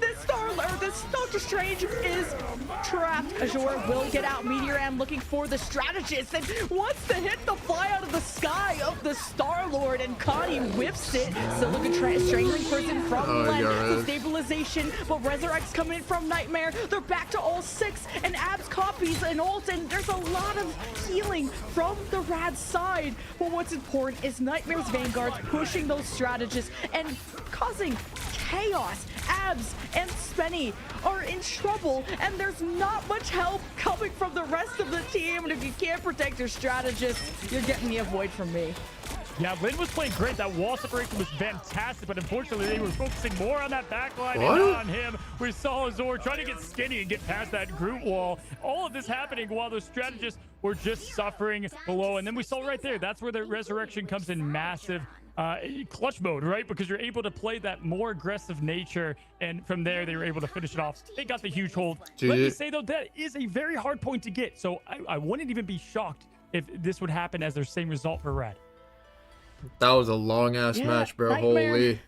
this Doctor Strange is trapped. Azure will get out. Meteoram looking for the strategist and wants to hit the fly out of the sky of the Star-Lord, and Connie whiffs it. So look at strangling prison from Len. The stabilization, but Resurrect's coming in from Nightmare. They're back to all 6, and Abs copies an ult, and there's a lot of healing from the Rad side. But what's important is Nightmare's Vanguards pushing those strategists and causing chaos. Abs and Spenny are in trouble, and there's not much help coming from the rest of the team. And if you can't protect your strategist, you're getting the avoid from me. Yeah, Lin was playing great. That wall separation was fantastic, but unfortunately they were focusing more on that backline and not on him. We saw Azor trying to get skinny and get past that Groot wall. All of this happening while the strategists were just suffering below. And then we saw right there, that's where the resurrection comes in massive clutch mode, right? Because you're able to play that more aggressive nature, and from there they were able to finish it off. They got the huge hold. Let me say though, that is a very hard point to get, so I wouldn't even be shocked if this would happen as their same result for Red. That was a long ass match, bro. Nightmare. Holy.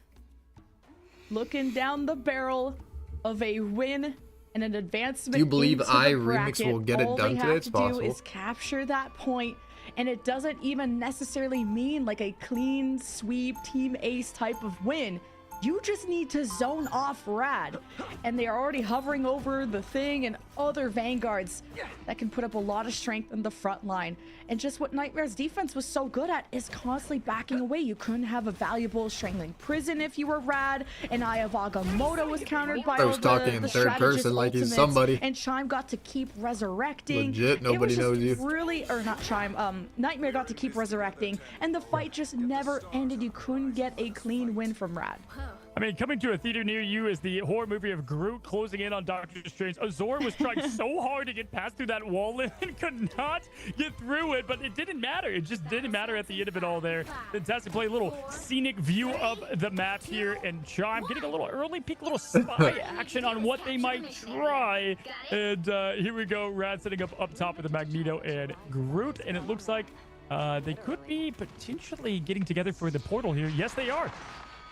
Looking down the barrel of a win and an advancement. Do you believe into I the Remix bracket. will get it All done they today? have It's to possible. do is capture that point, and it doesn't even necessarily mean like a clean sweep team ace type of win. You just need to zone off Rad, and they are already hovering over the Thing and other Vanguards that can put up a lot of strength in the front line. And just what Nightmare's defense was so good at is constantly backing away. You couldn't have a valuable strangling prison if you were Rad, and Ayavagamoto was countered by I was all talking the in third strategist person like he's ultimates, somebody. and Chime got to keep resurrecting. Legit, nobody knows you. Really, or not Chime, Nightmare got to keep resurrecting, and the fight just never ended. You couldn't get a clean win from Rad. I mean, coming to a theater near you is the horror movie of Groot closing in on Doctor Strange. Azor was trying so hard to get past through that wall and could not get through it, but it didn't matter. It just didn't matter at the end of it all there. Fantastic play, a little scenic view of the map here, and Chime getting a little early peek, little spy action on what they might try. And here we go, Rad setting up top with the Magneto and Groot, and it looks like they could be potentially getting together for the portal here. Yes, they are.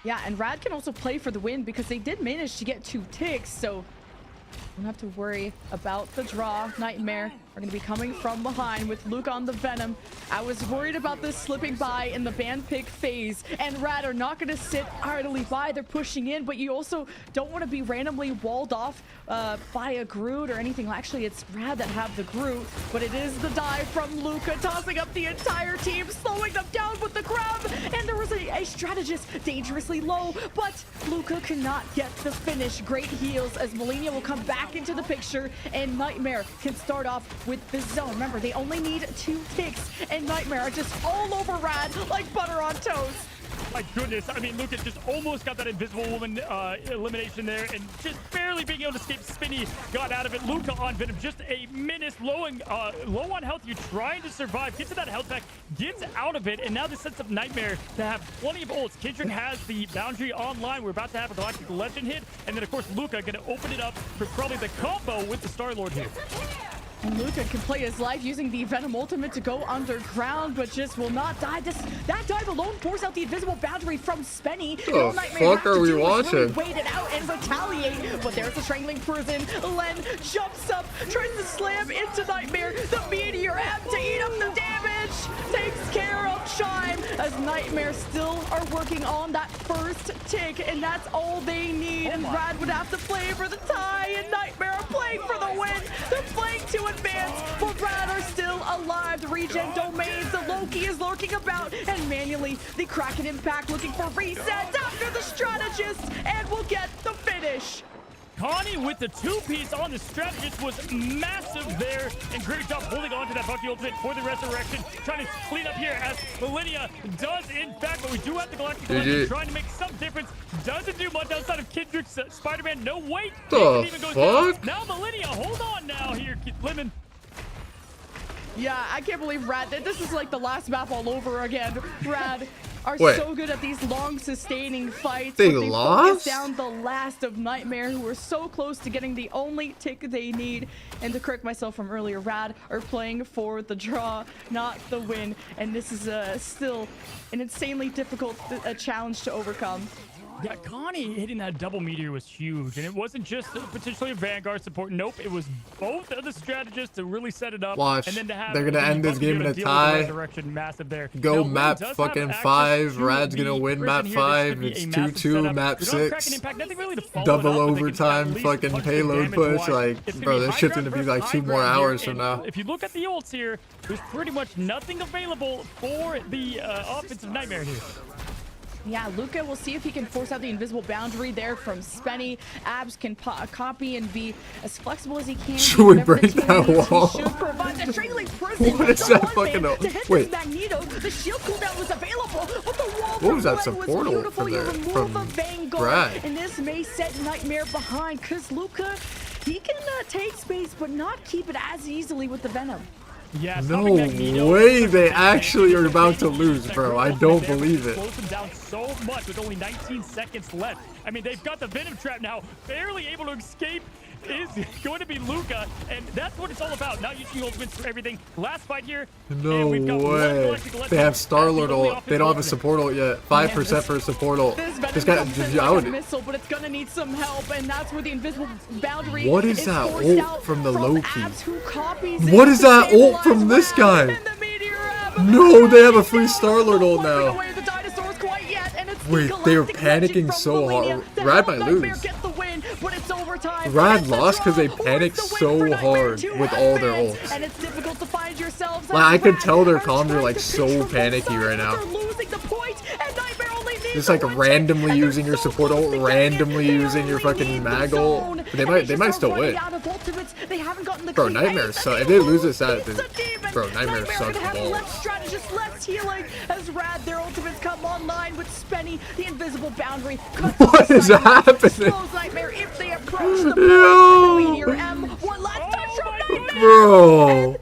Yeah, and Rad can also play for the win because they did manage to get 2 ticks, so don't have to worry about the draw. Nightmare are going to be coming from behind with Luke on the Venom. I was worried about this slipping by in the band pick phase, and Rad are not going to sit idly by. They're pushing in, but you also don't want to be randomly walled off by a Groot or anything. Actually, it's Rad that have the Groot, but it is the dive from Luca, tossing up the entire team, slowing them down with the grab, and there was a strategist dangerously low, but Luca cannot get the finish. Great heals as Molina will come back into the picture, and Nightmare can start off with the zone. Remember, they only need 2 ticks, and Nightmare are just all over Rad like butter on toast. My goodness, I mean, Lucas just almost got that Invisible Woman elimination there, and just barely being able to escape. Spinny got out of it. Luca on Venom, just a menace, low on health. You're trying to survive, get to that health pack, gets out of it, and now this sets up Nightmare to have plenty of ults. Kendrick has the boundary online. We're about to have a Galactic Legend hit, and then, of course, Luca going to open it up for probably the combo with the Star-Lord here. And Luca can play his life using the Venom ultimate to go underground, but just will not die. That dive alone forces out the invisible boundary from Spenny. The fuck are we watching? Wait it out and retaliate, but there's the strangling prison. Len jumps up, tries to slam into Nightmare. The Meteor Ab to eat up the damage. Takes care of Shine as Nightmare still are working on that first tick, and that's all they need. And Rad would have to play for the tie, and Nightmare are playing for the win. They're playing to advance, but Rad are still alive. The regen domains, the Loki is lurking about, and manually the Kraken Impact looking for resets after the strategist, and will get the finish. Connie with the 2-piece on the strategist was massive there, and great job holding on to that Bucky ultimate for the resurrection. Trying to clean up here as Millennia does in fact, but we do have the Galactic Legend trying to make some difference. Doesn't do much outside of Kendrick's Spider-Man. No wait. The fuck? Now Millennia, hold on now here, Lemon. Yeah, I can't believe Rad. This is like the last map all over again. Rad are Wait. so good at these long sustaining fights. They but they lost? focus down the last of Nightmare, who were so close to getting the only tick they need. And to correct myself from earlier, Rad are playing for the draw, not the win. And this is still an insanely difficult challenge to overcome. Yeah, Connie hitting that double meteor was huge, and it wasn't just potentially a Vanguard support. Nope, it was both of the strategists to really set it up. Watch. And then to have They're gonna end this game in a deal with the tie. resurrection massive there. Go Now, map Lynn does fucking have access 5. to Rad's the gonna win prison map here. This 5. could be It's a massive 2-2 setup. map We don't have Kraken 6. Impact, nothing really to follow Double it up, but they can overtime at least fucking punch the payload damage push. wide. Like, It's gonna bro, be this high shit's ground gonna be versus like high 2 more ground here, hours from and now. If you look at the ults here, there's pretty much nothing available for the offensive Nightmare here. Yeah, Luca will see if he can force out the invisible boundary there from Spenny. Abs can copy and be as flexible as he can. Should we Whatever the break team that needs, he wall? should provide the trailing prison. What is The that one fucking- man to hit wait. this Magneto. The shield cooldown was available, but the wall What was that from Glenn support ult beautiful. from You there- remove from a Vanguard, Brad? and this may set Nightmare behind, because Luca, he can take space, but not keep it as easily with the Venom. Yeah, No stopping Magneto way is they such a actually are about to advantage. lose, That bro. I growth don't there believe it. slows them down so much with only 19 seconds left. I mean, they've got the Venom trap now, barely able to escape. Is going to be Luca, and that's what it's all about. Not using ultimates for everything. Last fight here. No and we've got one way. Galactic left. They have That's Star-Lord the only ult. They don't have a offensive support ult yet. 5% for a support ult. This This Venom guy, comes in I like a would. missile, but it's gonna need some help, and that's where the invisible boundary What is that forced ult out from the Loki? Abs, who copies What it is to that ult stabilize from this Rad, guy? and the meteor Ab No, they have a free Star-Lord ult wiping now. away the dinosaurs quite yet, and it's the Wait, they were Galactic Legend panicking from so Luminia hard. to Rad help might Nightmare lose. get the win, but it's overtime. Rad It's the lost 'cause they draw, or panicked it's the win so for Nightmare hard to with all their advance, ults. and it's difficult to find yourselves. Like, I could Rad tell their are comms are, trying like, to so pitch from both panicky sides, right now. but they're losing the point, and Nightmare only needs Just like the one randomly tick, and they're using your so support close ult, to getting it. randomly They using your only fucking need the mag zone, ult. and They might just still are running win. out of ultimates. They haven't gotten the Bro, clean Nightmare ace, sucks. and If they lose lose, this out, it's then- a demon. bro, Nightmare Nightmare sucks gonna have balls. less strategists, less healing, as Rad, their ultimates come online with Spenny, the invisible boundary. cuts What the is cycle, happening? slows Nightmare if they approach the point. Yo. The Meteor M, one last touch from Nightmare. Bro,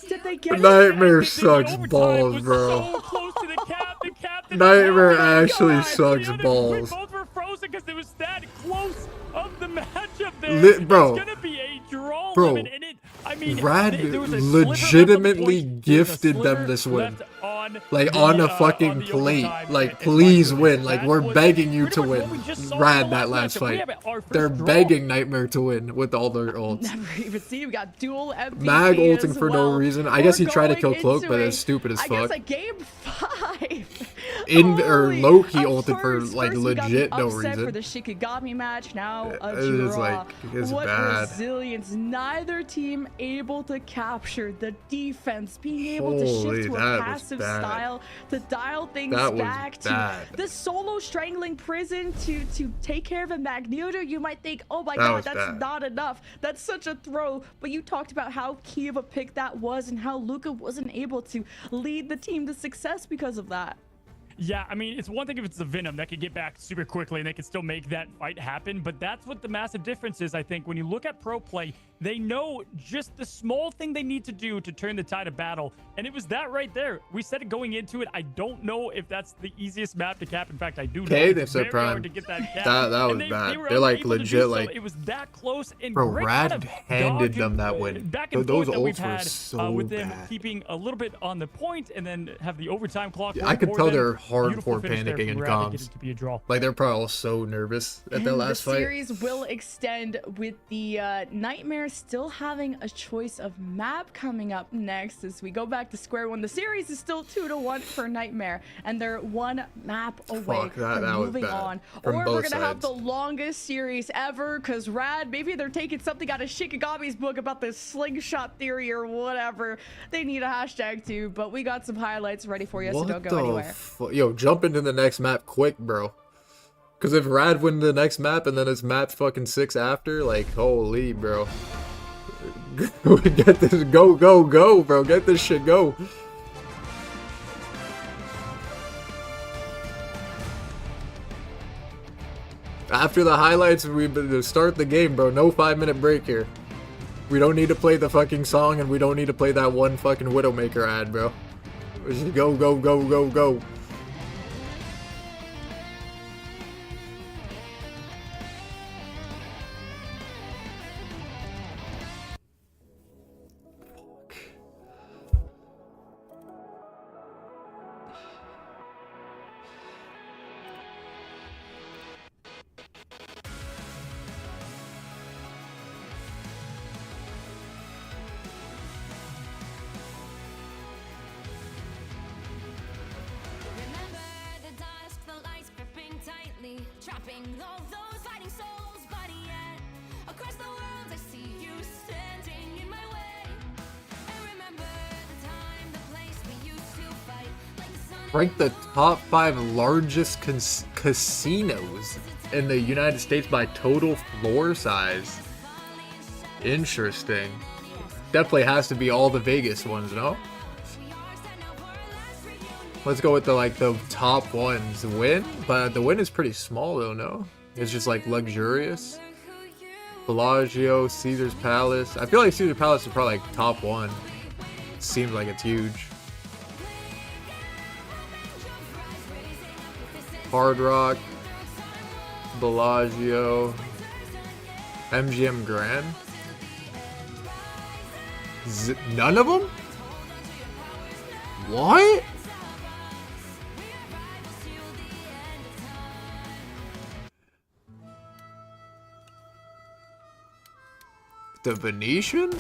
Did they get it? Nightmare The sucks overtime balls, was bro. So close to the cap. The captain. Nightmare Oh my actually God. sucks The other- balls. Both were frozen because it was that close of the matchup there. Bro. It's gonna be a draw Bro. limit, and it. I mean, Rad there was a sliver left on the legitimately point. There was a gifted them sliver this win. left on Like, the, on a on fucking the plate. overtime, Like, and please my win. goodness, Like, that we're was begging you pretty to much win. what we just saw in Rad the that last matchup. We fight. have our first They're draw. begging Nightmare to win with all their ults. Never even see. We got dual MVP Mag as ulting for no well. reason. I guess he We're tried to going kill Cloak, into but a- it's stupid as I guess fuck. like game 5. Or Holy. low-key Up ulted for, first, like, we got the legit no upset reason. for the Shikigami match. Now a It is, draw. like, it's what bad. resilience! Neither team able to capture the defense, being able to Holy, shift to a that was passive bad. style to dial things That was back bad. to the solo strangling prison to take care of a Magneto. You might think, oh my That god, was that's bad. not enough. That's such a throw. But you talked about how key of a pick that was and how Luca wasn't able to lead the team to success because of that. Yeah, I mean, it's one thing if it's the Venom that could get back super quickly and they could still make that fight happen, but that's what the massive difference is, I think. When you look at pro play, they know just the small thing they need to do to turn the tide of battle, and it was that right there. We said it going into it. I don't know if that's the easiest map to cap. In fact, I do know Okay, it's they said very prime. hard to get that cap. That was and bad. were They're, like, unable to do legit, so. like- It was that close, and Bro, great Rad kind of handed dodge them that and, win. back and Those forth that we've ults were had so with them bad. keeping a little bit on the point and then have the overtime clock. I could for tell them. they're Beautiful hardcore finish there panicking from in Rad to get comms. it to be a draw. Like, they're probably all so nervous at that And last the fight. series will extend with the Nightmare still having a choice of map coming up next as we go back to square one. The series is still 2-1 for Nightmare, and they're one map away Fuck, that from was moving bad. on. From Or we're both gonna have sides. the longest series ever, because Rad, maybe they're taking something out of Shikigami's book about the slingshot theory or whatever. They need a hashtag too, but we got some highlights ready for you, so don't go anywhere. Yo, jump into the next map quick, bro. Because if Rad win the next map and then it's map fucking 6 after, like, holy, bro. Get this, go, bro. Get this shit, go. After the highlights, we start the game, bro. No 5-minute break here. We don't need to play the fucking song, and we don't need to play that one fucking Widowmaker ad, bro. Just go. trapping all those fighting souls, but yet across the world I see you standing in my way. And remember the time, the place we used to fight like the sun. Rank the top 5 largest casinos in the United States by total floor size. Interesting. Definitely has to be all the Vegas ones, no? Let's go with the top ones. Win, but the Win is pretty small though, no? It's just like luxurious. Bellagio, Caesar's Palace. I feel like Caesar's Palace is probably like top 1. Seems like it's huge. Hard Rock, Bellagio, MGM Grand. None of them? What? The Venetian?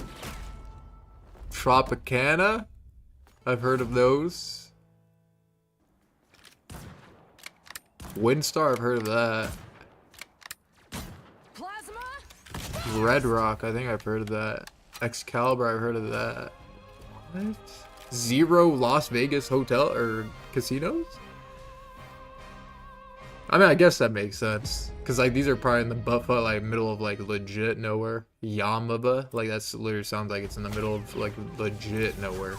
Tropicana? I've heard of those. Windstar, I've heard of that. Red Rock, I think I've heard of that. Excalibur, I've heard of that. What? Zero Las Vegas hotel or casinos? I mean, I guess that makes sense. Because, like, these are probably in the buffer, like, middle of, like, legit nowhere. Yamaba. Like, that's literally sounds like it's in the middle of, like, legit nowhere.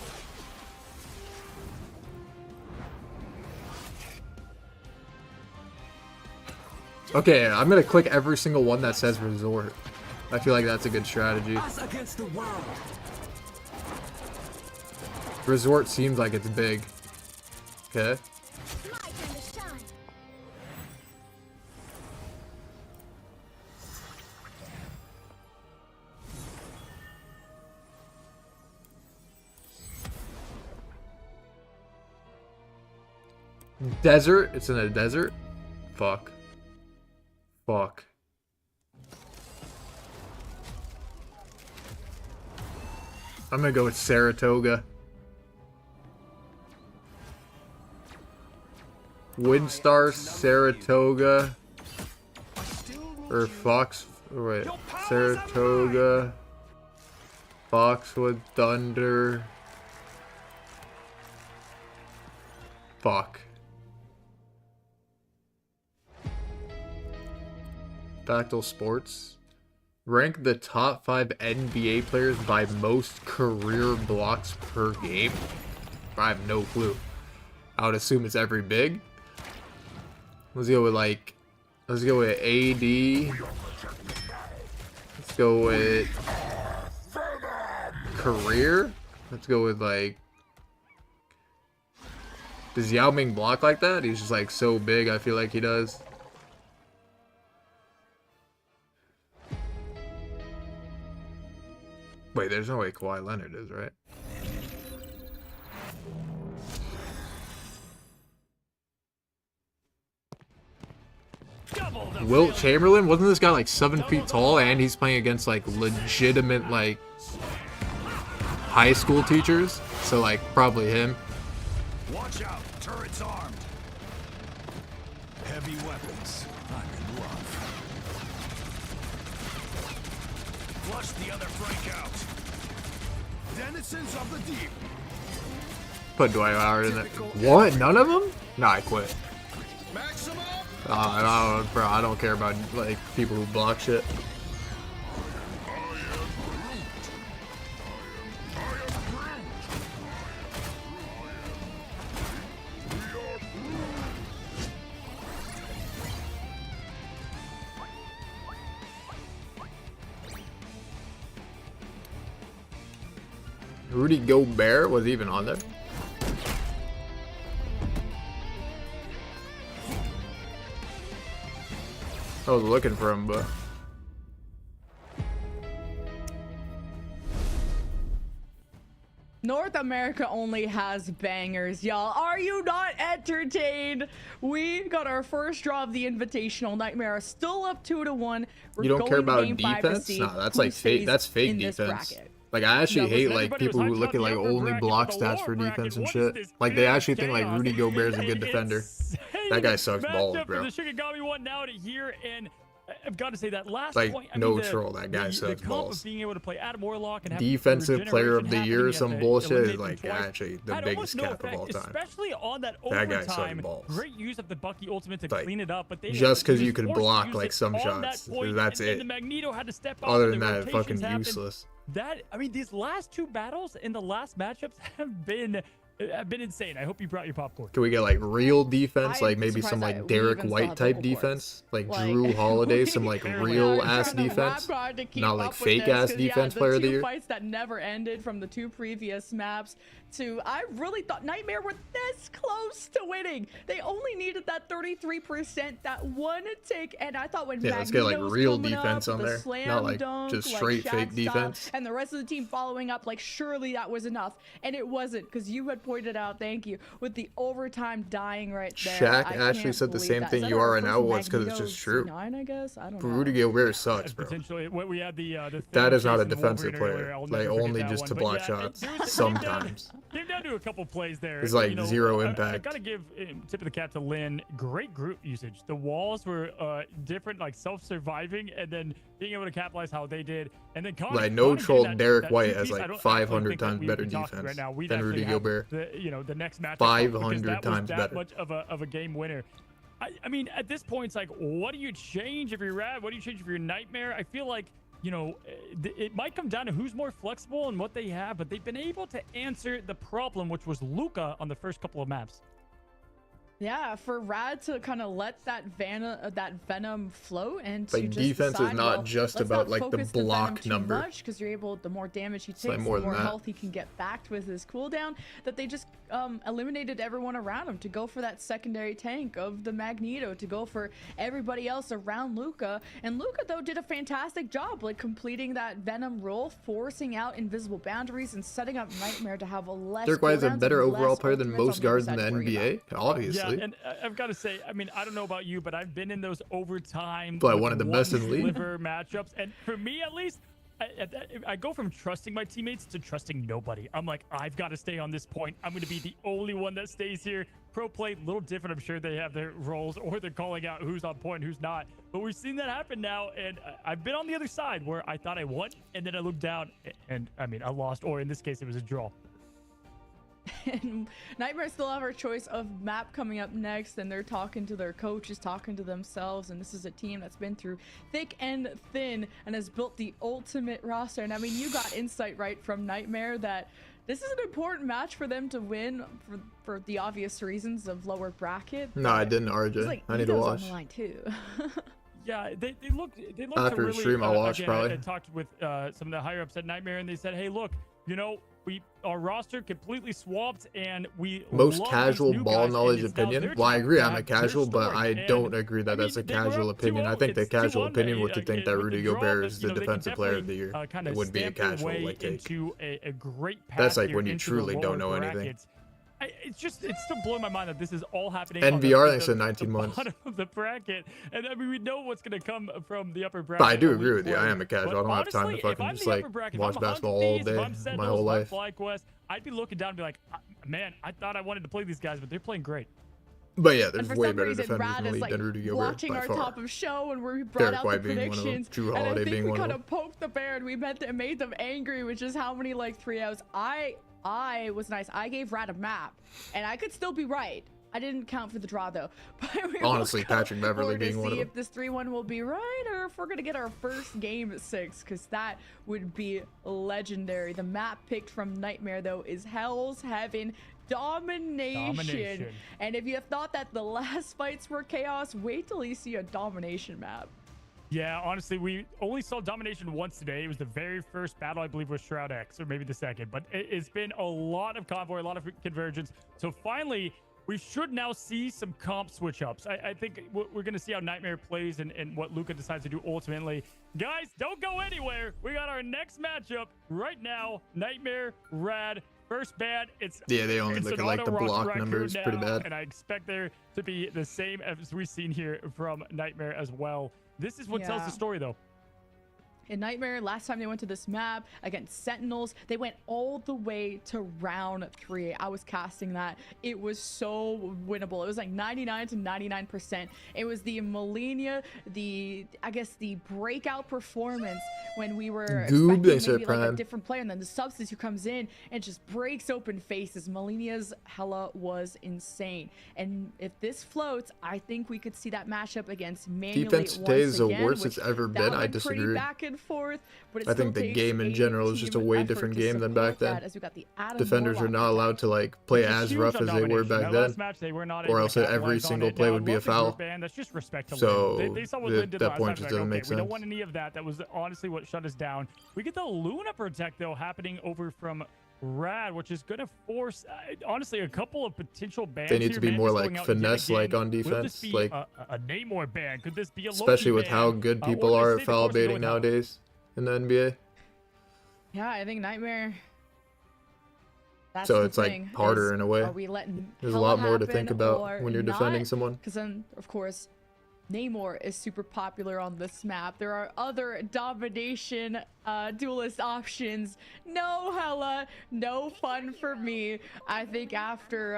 Okay, I'm gonna click every single one that says resort. I feel like that's a good strategy. Resort seems like it's big. Okay. Desert? It's in a desert? Fuck. Fuck. I'm gonna go with Saratoga. Windstar, Saratoga, or Fox. Wait, Saratoga, Foxwood, Thunder. Fuck. Bactal Sports. Rank the top 5 NBA players by most career blocks per game. I have no clue. I would assume it's every big. Let's go with let's go with AD. Let's go with career. Let's go with does Yao Ming block like that? He's just like so big, I feel like he does. Wait, there's no way Kawhi Leonard is, right? Wilt Chamberlain? Wasn't this guy like 7 feet tall and he's playing against like legitimate high school teachers? So probably him. Watch out, turrets armed. Heavy weapons. I'm in love. Flush the other Frank out. Denizens of the deep. Put Dwight Howard in it. What? None of them? Nah, I quit. Bro, I don't care about people who block shit. Rudy Gobert was even on there. I was looking for him, but North America only has bangers, y'all. Are you not entertained? We got our first draw of the Invitational. Nightmare is still up 2-1. You don't care about defense? No, that's fake. That's fake defense. I actually hate people who look at only block stats for defense and shit. They actually think Rudy Gobert is a good defender. That guy sucks balls, matchup bro. for the Shikigami one now to here, and I've got to say that last Like, point. no troll, that guy sucks the comp balls. of being able to play Adam Warlock and have Defensive player of the regeneration year or happening some at bullshit is eliminate them like twice actually the had biggest almost no cap of effect, all time. especially on that That guy sucks overtime. balls. Great use of the Bucky ultimate to Like, clean it up, but they just because you was could forced to block use like it some on shots, that point, that's and it. the Magneto had to step up. Other and than the that, fucking rotations happened. useless. That I mean, these last two battles in the last matchups have been insane. I hope you brought your popcorn. Can we get like real defense, I'm like maybe some surprised like that we Derek even still White have type vocal cords. defense, like Like, Drew Holiday, some like real Yeah, ass trying to defense, rap hard to keep not like up with fake this, ass 'cause, defense the player of the two year. fights that never ended from the two previous maps to I really thought Nightmare were this close to winning. They only needed that 33%, that one take, and I thought when Yeah, let's get like Magneto's real coming defense up, on the there, slam not like dunk, just like straight Shaq fake style, defense. and the rest of the team following up, like surely that was enough, and it wasn't, because you had pointed out, thank you, with the overtime dying right there. Shaq I actually can't said the believe same that. thing Is that you our are right now first was because it's Magneto just true. C9, I guess? I don't know. Rudy Gobert sucks, bro. Potentially, we had the That is not a Jason defensive Wolverine player. earlier. I'll Like never forget only that just one. to But block yeah, shots. it was- Sometimes. Came down to a couple plays there. It's like zero I impact. gotta give tip of the cap to Lynn. Great group usage. The walls were different, like self-surviving, and then being able to capitalize how they did. And then Connie, Like no Connie troll getting Derek that White two has piece, I like don't 500 think that times we better would be talking defense right now. We'd than actually Rudy have Gobert. the next match 500 times that better. much of a game winner. I mean, at this point, it's like, what do you change if you're Rad? What do you change if you're Nightmare? I feel like, you know, it might come down to who's more flexible and what they have, but they've been able to answer the problem, which was Luca on the first couple of maps. Yeah, for Rad to kind of let that venom flow and to Like, just defense is decide, not well, just let's about, not like, the focus venom block too number. much, because you're able, the more damage he takes, like more the than more that. health he can get backed with his cooldown, that they just eliminated everyone around him to go for that secondary tank of the Magneto, to go for everybody else around Luca. And Luca, though, did a fantastic job, like completing that venom role, forcing out invisible boundaries and setting up Nightmare to have a less Derek White is a cooldowns better and overall less player than ultimates most on the other guards in side the to worry NBA, about. obviously. Yeah, and I've got to say, I mean, I don't know about you, but I've been in those overtime, But one of the best in the league. sliver matchups, and for me at least, I go from trusting my teammates to trusting nobody. I'm like, I've got to stay on this point. I'm going to be the only one that stays here. Pro play, a little different. I'm sure they have their roles, or they're calling out who's on point, who's not. But we've seen that happen now, and I've been on the other side where I thought I won, and then I looked down, and I mean, I lost, or in this case, it was a draw. And Nightmare still have our choice of map coming up next, and they're talking to their coaches, talking to themselves, and this is a team that's been through thick and thin and has built the ultimate roster. And I mean, you got insight right from Nightmare that this is an important match for them to win for the obvious reasons of lower bracket. No, I didn't, It's RJ. like I need to Ego's watch. on the line too. Yeah, they looked After to really, stream, I'll watch, again, probably. I talked with some of the higher ups at Nightmare, and they said, hey, look, you know, our roster completely swapped, and we Most love casual these new ball guys, knowledge and it's now opinion. their Well, I time agree, to I'm have a their casual, but story. I And, don't agree that I that's a mean, they were casual up opinion. I 2-0. think the It's casual 2-1. opinion would to think that With the Rudy draw, Gobert but, is you the know, they can defensive player of the definitely, year. kinda It wouldn't be a stamp their casual way like take. into a great path That's like here when you into the truly don't lower know anything. brackets. It's still blowing my mind that this is all happening. NVR, on they the said 19 months. bottom of the bracket, and I mean we know what's going to come from the upper bracket. But I do when agree we with you. I play. am a casual. But I don't have time to honestly, if fucking I'm just the like upper bracket, watch if I'm basketball all Hunt Thieves, day if I'm Sentinels, my whole if I'm life. FlyQuest, I'd be looking down and be like, man, I thought I wanted to play these guys, but they're playing great. But yeah, And there's for way some better reason, defenders Rad in the is league like than Rudy Gobert watching by our far. top of show, and we brought Derek out White the being one of them, predictions, Drew and I Holiday think being we one of kind them. of poked the bear, and we made them angry with just how many like 3-outs. I was nice. I gave Rad a map, and I could still be right. I didn't count for the draw though. But we will Honestly, go Patrick Beverley forward to being one of see them. if this 3-1 will be right, or if we're gonna get our first game at 6, because that would be legendary. The map picked from Nightmare though is Hell's Heaven Domination. And if you thought that the last fights were chaos, wait till you see a Domination map. Yeah, honestly, we only saw Domination once today. It was the very first battle, I believe, was Shroud X, or maybe the second. But it's been a lot of convoy, a lot of convergence. So finally, we should now see some comp switch-ups. I think we're going to see how Nightmare plays and what Luca decides to do ultimately. Guys, don't go anywhere. We got our next matchup right now. Nightmare, Rad, first ban. Yeah, they only it's look an at like the auto rock block record numbers. Pretty now, bad. and I expect there to be the same as we've seen here from Nightmare as well. This is what tells Yeah. the story, though. In Nightmare, last time they went to this map against Sentinels, they went all the way to round 3. I was casting that. It was so winnable. It was like 99 to 99%. It was the Malenia, I guess the breakout performance when we were Goob, expecting maybe like a different player, and then the substance who comes in and just breaks open faces. Malenia's hella was insane. And if this floats, I think we could see that matchup against Manually Defense today is the again, worst it's ever been. I disagree. Back and forth, but it I think the game in general is just a way different game than back then. Defenders are not allowed to like play as rough as they were back then, or else every single play would be a foul. That's just respect to so they saw what Lynn did that last point match, just like, doesn't okay, make sense. We don't want any of that. That was honestly what shut us down. We get the Luna protect though happening over from Rad, which is going to force honestly a couple of potential bans. They need to be more like finesse like on defense, like a Namor ban. Could this be a especially Loki with ban? how good people are at foul baiting nowadays in the NBA. Yeah, I think Nightmare. That's so the it's thing, like harder in a way. Are we letting There's a lot more to think about when you're defending someone. Because then, of course, Namor is super popular on this map. There are other domination duelist options. No hella, no fun for me. I think after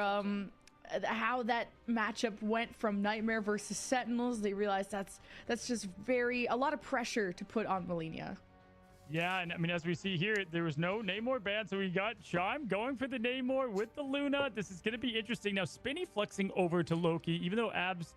how that matchup went from Nightmare versus Sentinels, they realized that's just a lot of pressure to put on Malenia. Yeah, and I mean, as we see here, there was no Namor ban, so we got Chime going for the Namor with the Luna. This is going to be interesting. Now, Spinny flexing over to Loki, even though Abs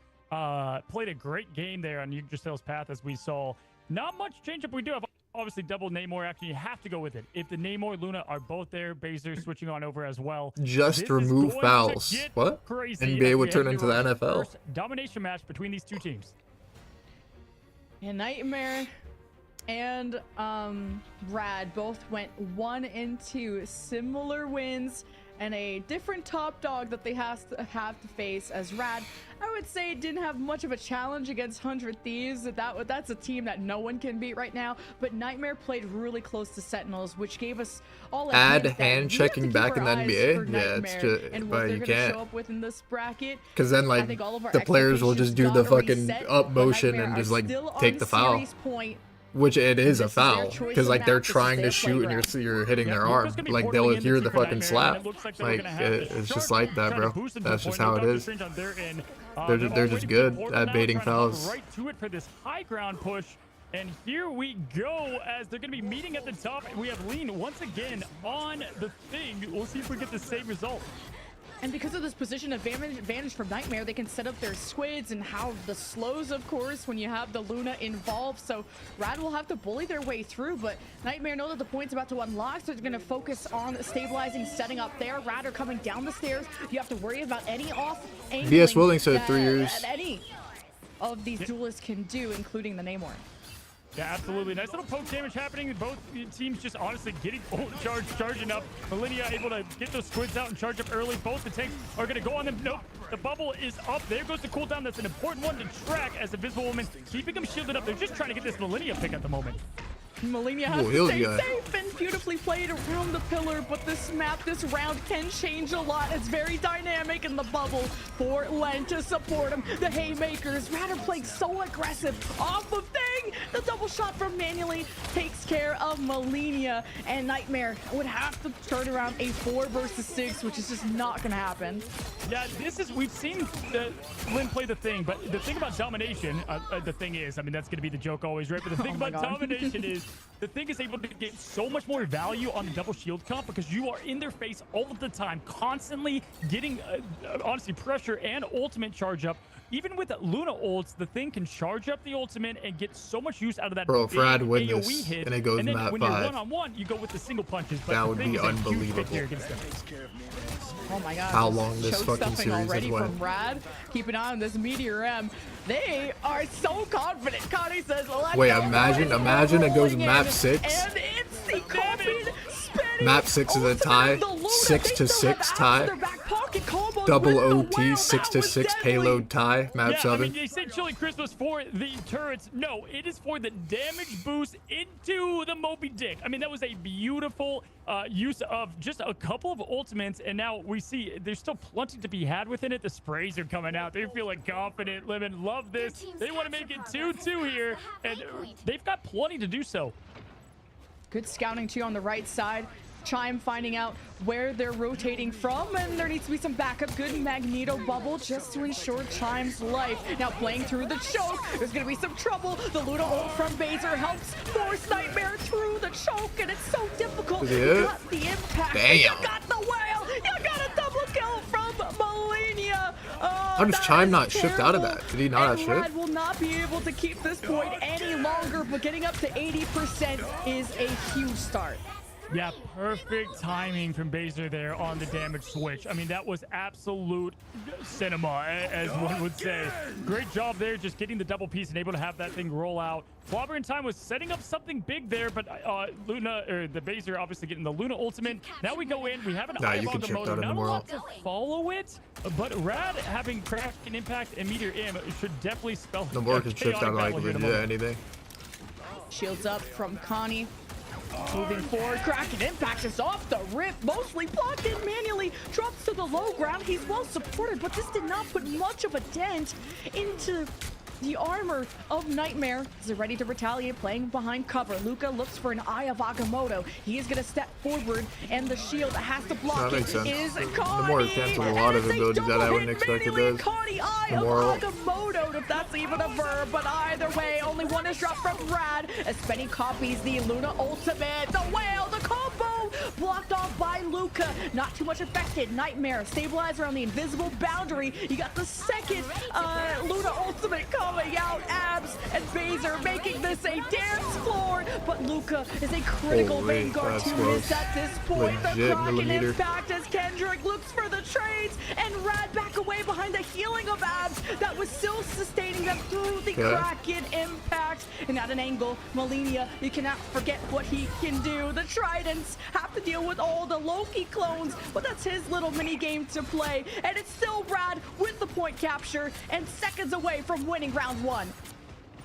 played a great game there on Yggdrasil's path, as we saw. Not much change up. We do have obviously double Namor action. You have to go with it. If the Namor Luna are both there, Baser switching on over as well. Just remove fouls. What? NBA would turn into the NFL. First domination match between these two teams. And Nightmare and Rad both went 1 and 2, similar wins, and a different top dog that they have to face. As Rad, I would say, didn't have much of a challenge against 100 Thieves. That's a team that no one can beat right now. But Nightmare played really close to Sentinels, which gave us all a add hand checking back in the NBA. Yeah, it's just, and but you can't. Show up with in this bracket. Because then like the players will just do the fucking up motion and just like take the foul. Which it is a foul, because like they're trying to shoot and you're hitting their arm. Like they'll hear the fucking slap. Like it's just like that, bro. That's just how it is. They're just good at baiting fouls. Right to it for this high ground push. And here we go, as they're going to be meeting at the top. We have Lean once again on the thing. We'll see if we get the same result. And because of this position advantage from Nightmare, they can set up their squids and how the slows, of course, when you have the Luna involved. So Rad will have to bully their way through, but Nightmare know that the point's about to unlock, so they're going to focus on stabilizing, setting up there. Rad are coming down the stairs. You have to worry about any off angling VS Willing said 3 years. that any of these duelists can do, including the Namor. Yeah, absolutely. Nice little poke damage happening. Both teams just honestly getting charging up. Malenia able to get those squids out and charge up early. Both the tanks are going to go on them. Nope. The bubble is up. There goes the cooldown. That's an important one to track as the Visible Woman keeping them shielded up. They're just trying to get this Malenia pick at the moment. Malenia has to stay safe and beautifully played around the pillar, but this map, this round can change a lot. It's very dynamic in the bubble for Len to support him. The haymakers, Rad are playing so aggressive off of thing. The double shot from Manually takes care of Malenia, and Nightmare would have to turn around a 4 versus 6, which is just not gonna happen. Yeah, we've seen Lynn play the thing, but the thing about domination, the thing is, I mean, that's gonna be the joke always, right? But the thing about domination is, the thing is able to get so much more value on the double shield comp because you are in their face all of the time, constantly getting, honestly, pressure and ultimate charge up. Even with Luna ults, the thing can charge up the ultimate and get so much use out of that. Bro, if Rad win AoE this hit, and it goes and then map when 5, you're one-on-one, you go with the single punches. But that would be unbelievable. Oh my god. How long this fucking series already has went. from Rad. Keep an eye on this Meteor M. They are so confident. Connie says, wait, imagine it goes map 6. And it's the coffin spinning. Map 6 is a tie. 6-6 tie. Their back pocket combo combos double with the OT, whale. 6-6 That was payload tie, map Yeah, 7. I mean, they said Chili Christmas for the turrets. No, it is for the damage boost into the Moby Dick. I mean, that was a beautiful use of just a couple of ultimates, and now we see there's still plenty to be had within it. The sprays are coming out. They're feeling confident. Lemon, love this. They want to make it 2-2 here, and they've got plenty to do so. Good scouting too on the right side. Chime finding out where they're rotating from, and there needs to be some backup. Good Magneto bubble just to ensure Chime's life. Now playing through the choke, there's gonna be some trouble. The Luna ult from Baser helps force Nightmare through the choke, and it's so difficult. You got the impact. Damn. You got the whale. You got a double kill from Malenia. How does Chime not shift out of that? Did he not have And shift? Rad will not be able to keep this point any longer, but getting up to 80% is a huge start. Yeah, perfect timing from Baser there on the damage switch. I mean, that was absolute cinema, as one would say. Great job there, just getting the double piece and able to have that thing roll out. Clobber in time was setting up something big there, but Luna, or the Baser, obviously getting the Luna ultimate. Now we go in, we have an eye you on can the shift motor. out in Not the a world. lot to follow it, but Rad having Crack and Impact and Meteor M should definitely spell The more a can shift chaotic out like battle here in a legit moment. anything. Shields up from Connie. Moving forward, Kraken Impact is off the rip, mostly blocked in manually, drops to the low ground. He's well supported, but this did not put much of a dent into the armor of Nightmare. Is ready to retaliate, playing behind cover. Luca looks for an Eye of Agamotto. He is going to step forward, and the shield that has to block That makes it sense. is The Connie. more it cancels a lot of abilities that I wouldn't expect it does. Connie, Eye The of more- Agamotto, if that's even a verb, but either way, only one is dropped from Rad as Benny copies the Luna ultimate. The whale, the combo, blocked off by Luca. Not too much affected. Nightmare, stabilizer on the invisible boundary. You got the second Luna ultimate coming out. Abs and Baser making this a dance floor, but Luca is a critical Holy, Vanguard that's to close. miss at this point. The Legit Kraken millimeter. impact as Kendrick looks for the trades, and Rad back away behind the healing of Abs that was still sustaining them through the Kraken impact. And at an angle, Malenia, you cannot forget what he can do. The Tridents have to deal with all the Loki clones, but that's his little mini game to play. And it's still Rad with the point capture and seconds away from winning round 1.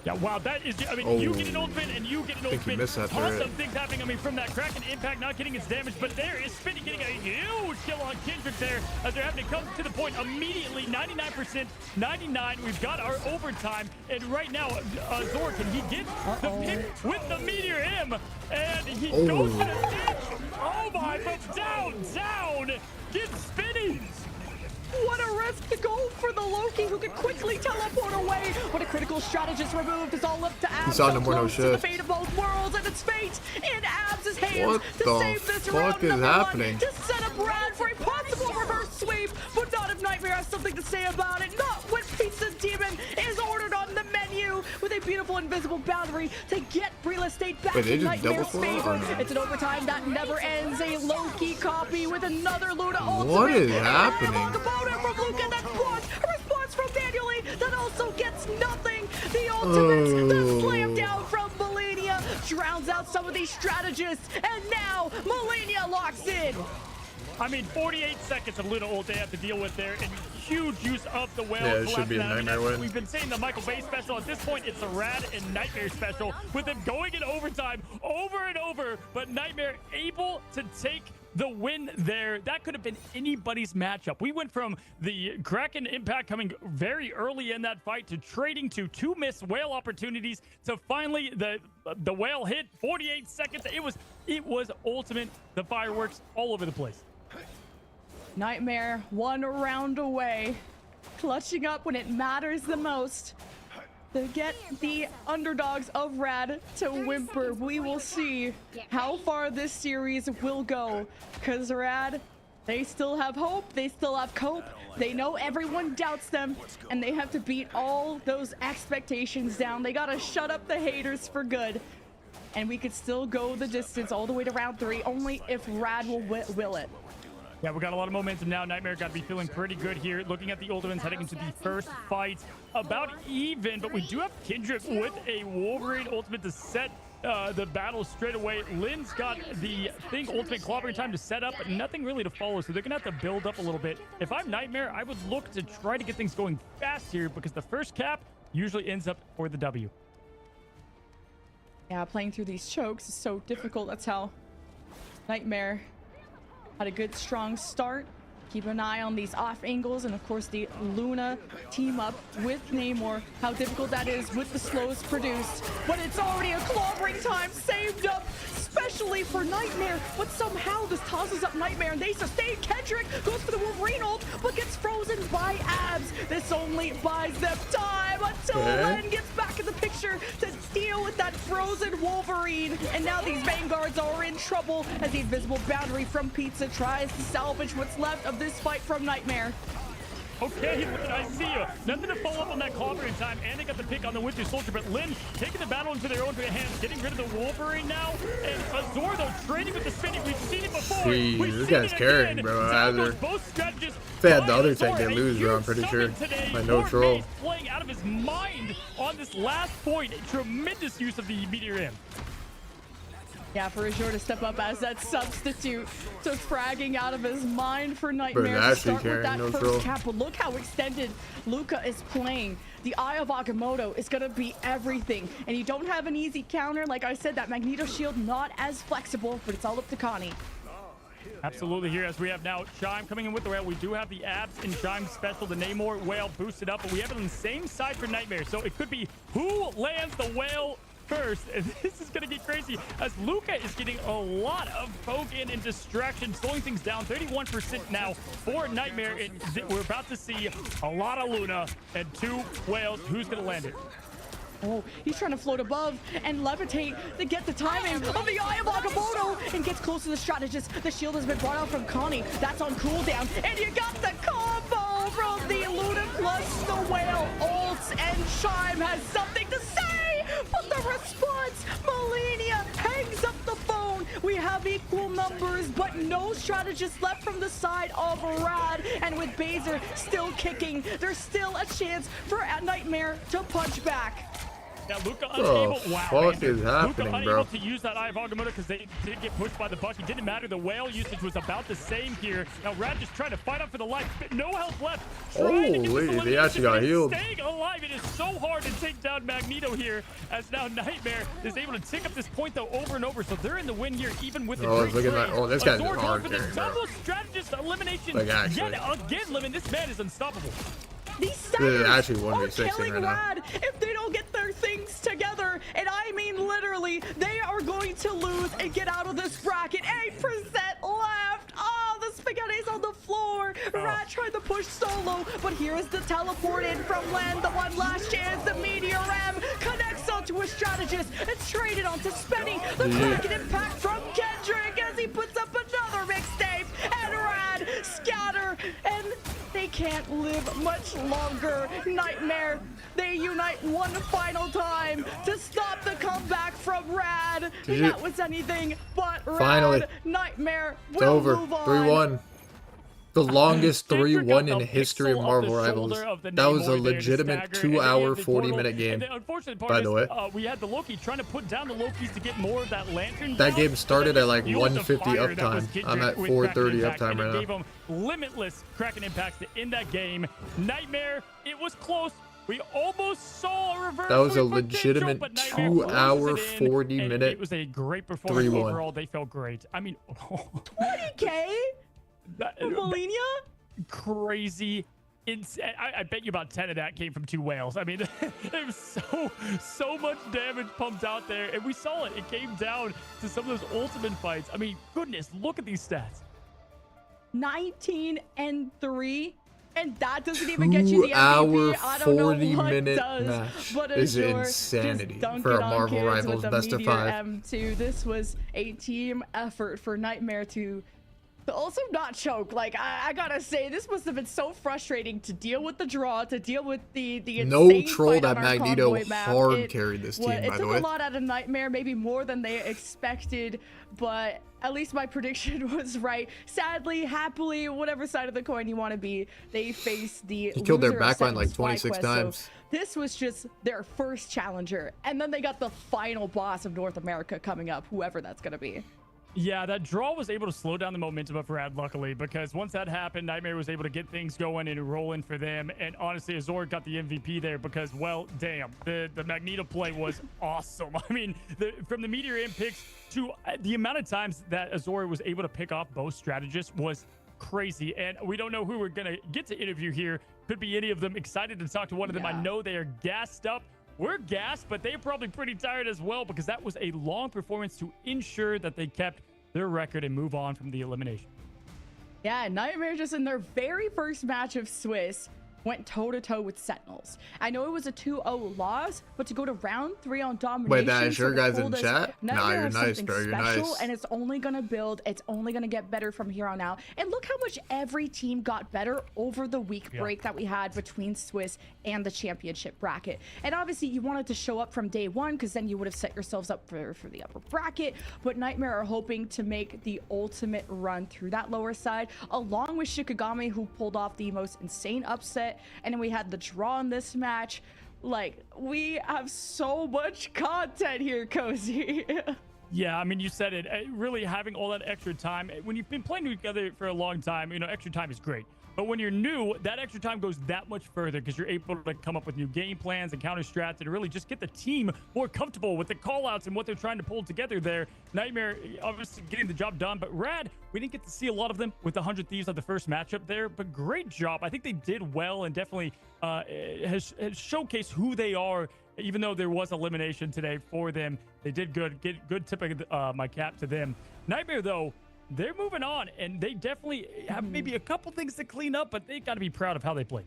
Yeah, wow, that is, I mean, you get an ultimate and you get an think he ultimate. missed that Tons turret. of things happening, I mean, from that Kraken impact, not getting its damage, but there is Spinny getting a huge kill on Kendrick there as they're having to come to the point immediately. 99%, 99. We've got our overtime, and right now, Zor, can he get the pick with the Meteor M? And he goes to the ditch. Oh my, but down, gets Spinny. What a risk to go for the Loki, who could quickly teleport away. What a critical strategist removed. It's all up to Abs. saw So no more no close to the shift. fate of both worlds, and it's fate in Abs' hands What to the save this fuck round is number happening? 1, to set up Rad for a possible reverse sweep, but not if Nightmare has something to say about it. Not when Pizza Demon is ordered on the menu with a beautiful invisible boundary to get real estate back Wait, they in just double Nightmare's for it favor. or no? It's an overtime that never ends. A Loki copy with another Luna ultimate. What is And happening? Agamotto from Luca, that's blocked. A response from manually that also gets nothing. The ultimate, the slam down from Malenia drowns out some of these strategists, and now Malenia locks in. I mean, 48 seconds of Luna ult they have to deal with there, and huge use of the whale. Yeah, it should be a collapsing. Nightmare win. We've been saying the Michael Bay special. At this point, it's a Rad and Nightmare special, with them going in overtime over and over, but Nightmare able to take the win there. That could have been anybody's matchup. We went from the Kraken impact coming very early in that fight to trading to 2 missed whale opportunities to finally the whale hit. 48 seconds. It was ultimate. The fireworks all over the place. Nightmare 1 round away, clutching up when it matters the most to get the underdogs of Rad to whimper. We will see how far this series will go, because Rad, they still have hope, they still have cope, they know everyone doubts them, and they have to beat all those expectations down. They gotta shut up the haters for good, and we could still go the distance all the way to round 3, only if Rad will will it. Yeah, we got a lot of momentum now. Nightmare got to be feeling pretty good here. Looking at the ultimates heading into the first fight, about even, but we do have Kendrick with a Wolverine ultimate to set the battle straight away. Lin's got the thing, ultimate clobbering time to set up, but nothing really to follow, so they're gonna have to build up a little bit. If I'm Nightmare, I would look to try to get things going fast here because the first cap usually ends up for the W. Yeah, playing through these chokes is so difficult. That's how Nightmare had a good, strong start. Keep an eye on these off angles, and of course the Luna team up with Namor. How difficult that is with the slows produced, but it's already a clobbering time saved up, especially for Nightmare. But somehow this tosses up Nightmare, and they sustain. Kendrick goes for the Wolverine ult, but gets frozen by Abs. This only buys them time until Len gets back in the picture to deal with that frozen Wolverine. And now these Vanguards are in trouble as the invisible boundary from Pizza tries to salvage what's left of this fight from Nightmare. Okay, I see you. Nothing to follow up on that clobbering time, and they got the pick on the Winter Soldier, but Lin taking the battle into their own hands, getting rid of the Wolverine now, and Azor, though, trading with the spinning. We've seen it before. This guy's carrying, bro. If they had the other tank, they lose, bro, I'm pretty sure. By no troll. Playing out of his mind on this last point. Tremendous use of the Meteor Imp. Yeah, for Azure to step up as that substitute. So fragging out of his mind for Nightmare to start with that first cap. But look how extended Luca is playing. The Eye of Agamotto is going to be everything. And you don't have an easy counter. Like I said, that Magneto shield not as flexible, but it's all up to Connie. Absolutely here as we have now Chime coming in with the whale. We do have the Abs and Chime special. The Namor whale boosted up, but we have it on the same side for Nightmare. So it could be who lands the whale first, and this is gonna get crazy as Luca is getting a lot of poke in and distraction, slowing things down. 31% now for Nightmare, and we're about to see a lot of Luna and 2 whales. Who's gonna land it? Oh, he's trying to float above and levitate to get the timing of the Eye of Agamotto and gets close to the strategist. The shield has been brought out from Connie. That's on cooldown, and you got the combo from the Luna plus the whale ults, and Chime has something to say. But the response, Melania hangs up the phone. We have equal numbers, but no strategist left from the side of Rad. And with Baser still kicking, there's still a chance for Nightmare to punch back. Now Luca unable. Wow. What is happening, Luca bro? unable to use that Eye of Agamotto because they did get pushed by the buck. It didn't matter. The whale usage was about the same here. Now Rad just trying to fight up for the life. No health left. Holy, they actually got healed. Staying alive. It is so hard to take down Magneto here as now Nightmare is able to tick up this point though over and over. So they're in the win here even with the it's looking like, this guy's Azor hard for the carry, bro. double strategist elimination. Like, actually. Yet again, Lemon. This man is unstoppable. These Satyrs actually are 1v6 killing right now. Rad if they don't get their things together. And I mean literally, they are going to lose and get out of this bracket. 8% left. Oh, the spaghetti's on the floor. Rad tried to push solo, but here is the teleport in from Len. The one last chance. The Meteor M connects onto a strategist. It's traded onto Spenny. The bracket impact from Kendrick as he puts up another mixtape. And Rad scatter. And they can't live much longer. Nightmare, they unite one final time to stop the comeback from Rad. That was anything but Rad. Finally. Nightmare will It's over. move on. 3-1. The longest 3-1 in history of Marvel Rivals. That was a legitimate 2-hour, 40-minute game. By the way, we had the Loki trying to put down the Lokis to get more of that lantern. that game started at like 150 uptime. I'm at 430 uptime right Gave now. him limitless Kraken impacts to end that game. Nightmare, it was close. We almost saw a reverse. That was a sweep from legitimate Kendrick, but Nightmare 2-hour, closes it in, 40-minute. and it was a great performance 3-1. overall. They felt great. I mean, 20K? Melania? Crazy. I bet you about 10 of that came from 2 whales. I mean, it was so much damage pumped out there, and we saw it. It came down to some of those ultimate fights. I mean, goodness, look at these stats. 19-3, and that doesn't even get you the MVP. I don't know what 40-minute does, match but is Azure insanity just for a dunked on Marvel kids Rivals with a best of Meteor 5. M2. This was a team effort for Nightmare to Also not choke. Like I gotta say, this must have been so frustrating to deal with the draw, to deal with the No insane troll fight that on our Magneto convoy map. hard carried this team, It by the took way. a lot out of Nightmare, maybe more than they expected, but at least my prediction was right. Sadly, happily, whatever side of the coin you want to be, they faced the He killed their loser of backline like Seven's 26 FlyQuest, times. So this was just their first challenger, and then they got the final boss of North America coming up, whoever that's gonna be. Yeah, that draw was able to slow down the momentum of Rad, luckily, because once that happened, Nightmare was able to get things going and rolling for them. And honestly, Azor got the MVP there because, well, damn, the Magneto play was awesome. I mean, from the Meteor Imp picks to the amount of times that Azor was able to pick off both strategists was crazy. And we don't know who we're going to get to interview here. Could be any of them. Excited to talk to one of them. I know they are gassed up. We're gassed, but they're probably pretty tired as well because that was a long performance to ensure that they kept their record and move on from the elimination. Yeah, Nightmare just in their very first match of Swiss went toe-to-toe with Sentinels. I know it was a 2-0 loss, but to go to round 3 on Domination. Wait, that is your guys in us, chat? Nah, you're nice, bro. You're nice. And it's only going to build. It's only going to get better from here on out. And look how much every team got better over the week break that we had between Swiss and the championship bracket. And obviously, you wanted to show up from day one because then you would have set yourselves up for the upper bracket. But Nightmare are hoping to make the ultimate run through that lower side, along with Shikigami, who pulled off the most insane upset. And then we had the draw in this match. Like, we have so much content here, Cozy. Yeah, I mean, you said it. Really having all that extra time. When you've been playing together for a long time, you know, extra time is great. But when you're new, that extra time goes that much further because you're able to come up with new game plans and counter strats and really just get the team more comfortable with the callouts and what they're trying to pull together there. Nightmare obviously getting the job done, but Rad, we didn't get to see a lot of them with the 100 Thieves at the first matchup there, but great job. I think they did well and definitely has showcased who they are. Even though there was elimination today for them, they did good. Good tip of my cap to them. Nightmare, though, they're moving on, and they definitely have maybe a couple things to clean up, but they got to be proud of how they played.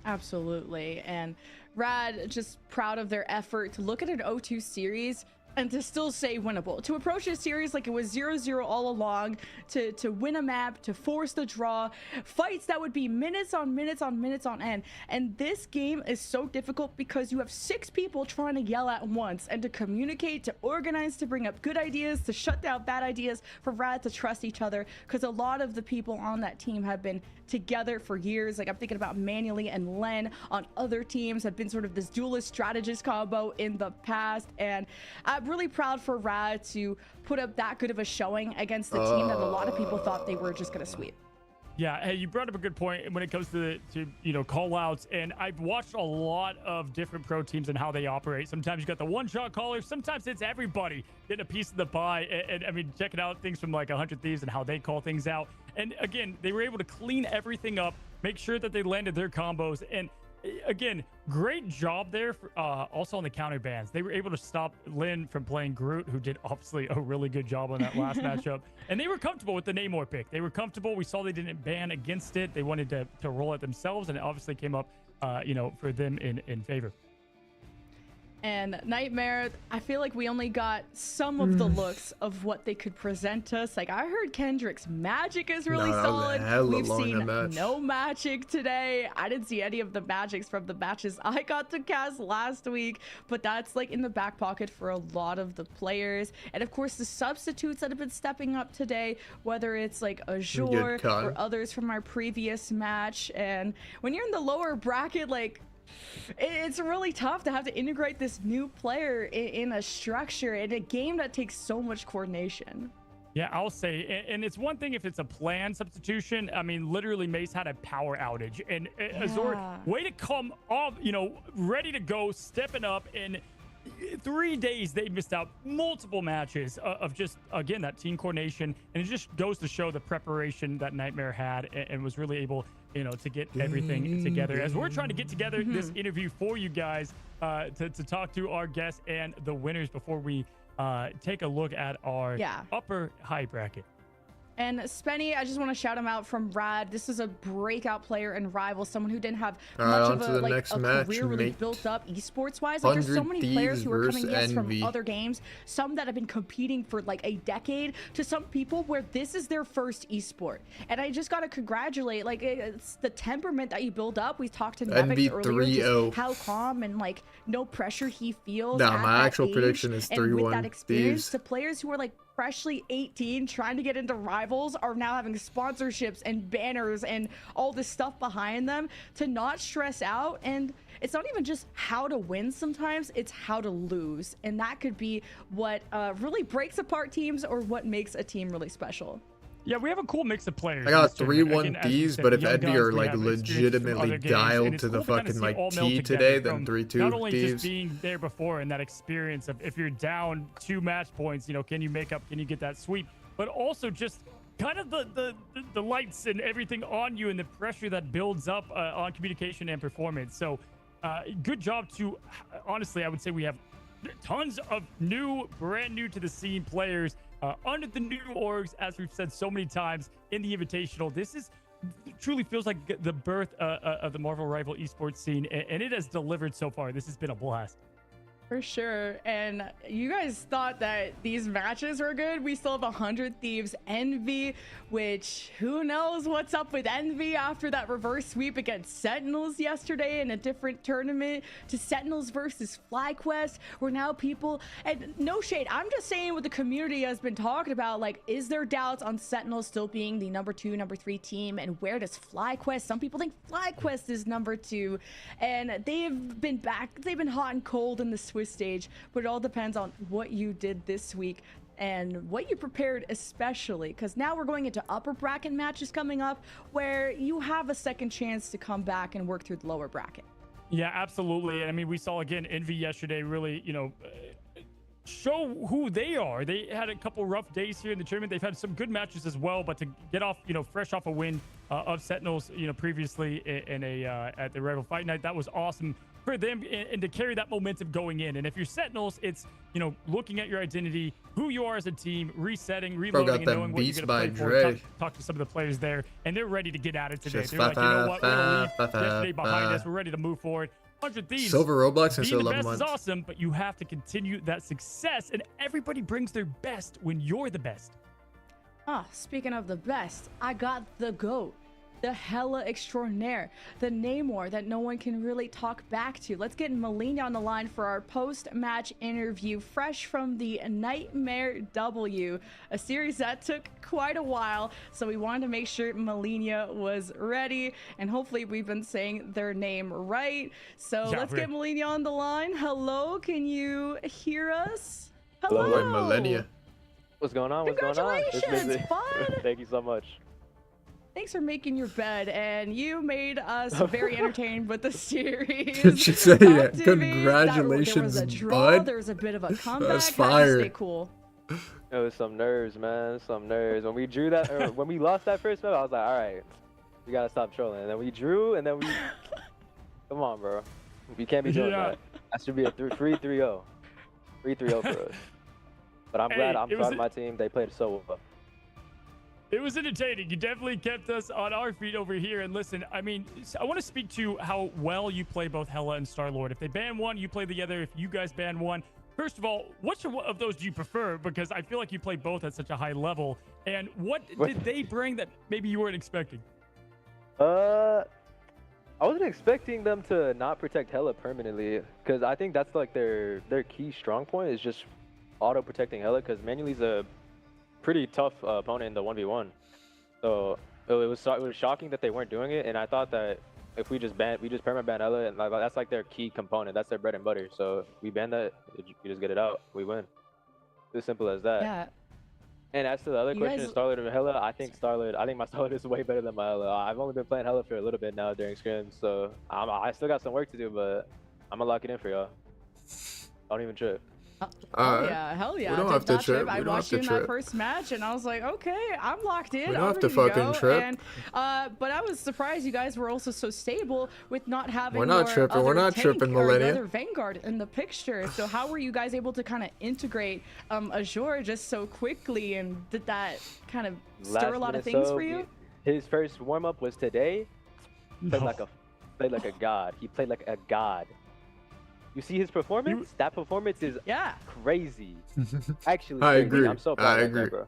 Absolutely. And Rad, just proud of their effort to look at an 0-2 series and to still say winnable, to approach a series like it was 0-0 all along, to win a map, to force the draw, fights that would be minutes on minutes on minutes on end. And this game is so difficult because you have 6 people trying to yell at once and to communicate, to organize, to bring up good ideas, to shut down bad ideas, for Rad to trust each other, because a lot of the people on that team have been together for years. Like, I'm thinking about Manually and Len on other teams have been sort of this duelist strategist combo in the past, and I'm really proud for Rad to put up that good of a showing against the team that a lot of people thought they were just gonna sweep. Yeah, hey, you brought up a good point when it comes to you know, call outs, and I've watched a lot of different pro teams and how they operate. Sometimes you got the one-shot callers, sometimes it's everybody getting a piece of the pie, and I mean, checking out things from like 100 Thieves and how they call things out. And again, they were able to clean everything up, make sure that they landed their combos, and again, great job there for, also on the counter bans. They were able to stop Lynn from playing Groot, who did obviously a really good job on that last matchup. And they were comfortable with the Namor pick. They were comfortable. We saw they didn't ban against it. They wanted to roll it themselves, and it obviously came up, you know, for them in favor. And Nightmare, I feel like we only got some of the looks of what they could present us. Like, I heard Kendrick's magic is really solid. We've seen no magic today. I didn't see any of the magics from the matches I got to cast last week, but that's like in the back pocket for a lot of the players. And of course, the substitutes that have been stepping up today, whether it's like Azure or others from our previous match. And when you're in the lower bracket, like, it's really tough to have to integrate this new player in a structure in a game that takes so much coordination. Yeah, I'll say, and it's one thing if it's a planned substitution. I mean, literally, Mace had a power outage, and Azor, way to come off, you know, ready to go, stepping up. In 3 days, they missed out multiple matches of just, again, that team coordination, and it just goes to show the preparation that Nightmare had and was really able, you know, to get everything together. As we're trying to get together this interview for you guys to talk to our guests and the winners before we take a look at our upper high bracket. And Spenny, I just want to shout him out from Rad. This is a breakout player and rival, someone who didn't have much of a, like, a career really built up esports wise. Like, there's so many players who are coming, yes, from other games, some that have been competing for like a decade, to some people where this is their first esport. And I just got to congratulate, like, it's the temperament that you build up. We talked to Nevix earlier, just how calm and like no pressure he feels. Nah, my actual prediction is 3-1. And with that experience, to players who are like freshly 18 trying to get into rivals are now having sponsorships and banners and all this stuff behind them, to not stress out. And it's not even just how to win, sometimes it's how to lose, and that could be what really breaks apart teams or what makes a team really special. Yeah, we have a cool mix of players. I got 3-1 Ds, but if Envy are like legitimately dialed to the fucking like T today, then 3-2 Not only Ds. just being there before and that experience of if you're down 2 match points, you know, can you make up, can you get that sweep? But also just kind of the lights and everything on you and the pressure that builds up on communication and performance. So good job to, honestly, I would say we have tons of brand new to the scene players under the new orgs, as we've said so many times in the Invitational. This is truly feels like the birth of the Marvel Rival esports scene, and it has delivered so far. This has been a blast. For sure. And you guys thought that these matches were good. We still have 100 Thieves Envy, which who knows what's up with Envy after that reverse sweep against Sentinels yesterday in a different tournament, to Sentinels versus FlyQuest, where now people, and no shade, I'm just saying what the community has been talking about, like, is there doubts on Sentinels still being the number 2, number 3 team, and where does FlyQuest? Some people think FlyQuest is number 2, and they've been hot and cold in the Swiss stage, but it all depends on what you did this week and what you prepared, especially because now we're going into upper bracket matches coming up where you have a second chance to come back and work through the lower bracket. Yeah, absolutely. And I mean, we saw again Envy yesterday really, you know, show who they are. They had a couple rough days here in the tournament. They've had some good matches as well, but to get off, you know, fresh off a win of Sentinels, you know, previously in a at the Rival Fight Night, that was awesome for them, and to carry that momentum going in. And if you're Sentinels, it's, you know, looking at your identity, who you are as a team, resetting, reloading, and knowing what you're going to play for. Talk to some of the players there, and they're ready to get at it today. Just they're like, you know what, we're going to leave yesterday behind us. We're ready to move forward. 100 Thieves. Silver Roblox and being the 11 best months. is awesome, but you have to continue that success, and everybody brings their best when you're the best. Speaking of the best, I got the GOAT, the hella extraordinaire, the Namor that no one can really talk back to. Let's get Melina on the line for our post-match interview, fresh from the Nightmare W, a series that took quite a while, so we wanted to make sure Melina was ready, and hopefully we've been saying their name right. So yeah, let's get Melina on the line. Hello, can you hear us? Hello, Melina. What's going on? What's going on? Congratulations, bud. Thank you so much. Thanks for making your bed, and you made us very entertained with the series. Did you say that? Congratulations, there was a draw, bud. There was a bit of a comeback. That's fire. Stay cool. It was some nerves, man. Some nerves. When we drew that, or when we lost that first map, I was like, all right, we gotta stop trolling. And then we drew, and then we, come on, bro. We can't be doing that. That should be a 3-3-0. 3-3-0 for us. But I'm glad. I'm proud of my team. They played so well. It was entertaining. You definitely kept us on our feet over here. And listen, I mean, I want to speak to how well you play both Hela and Star-Lord. If they ban one, you play the other. If you guys ban one, first of all, which of those do you prefer? Because I feel like you play both at such a high level. And what did they bring that maybe you weren't expecting? I wasn't expecting them to not protect Hela permanently, because I think that's like their key strong point is just auto protecting Hela, because Manuel's a pretty tough opponent in the 1v1. So it was shocking that they weren't doing it, and I thought that if we just perma ban Hela, and that's like their key component, that's their bread and butter. So if we ban that, you just get it out, we win. It's as simple as that. Yeah. And as to the other question, Star-Lord or Hela, I think my Star-Lord is way better than my Hela. I've only been playing Hela for a little bit now during scrims, so I still got some work to do, but I'm gonna lock it in for y'all. Don't even trip. Hell yeah. We don't I have did to not trip. I We don't watched have you to in that trip. first match, and I was like, okay, I'm locked in. We don't I'm have to ready to fucking go. trip. And, but I was surprised you guys were also so stable with not having We're not your tripping. We're other not tank tripping, or your Millennia. other Vanguard in the picture. So how were you guys able to kind of integrate Azure just so quickly, and did that kind of stir a lot of things for you? His first warm up was today. Played like a god. He played like a god. You see his performance? That performance is crazy. Actually, I crazy. agree. I'm so proud I of agree. that, bro.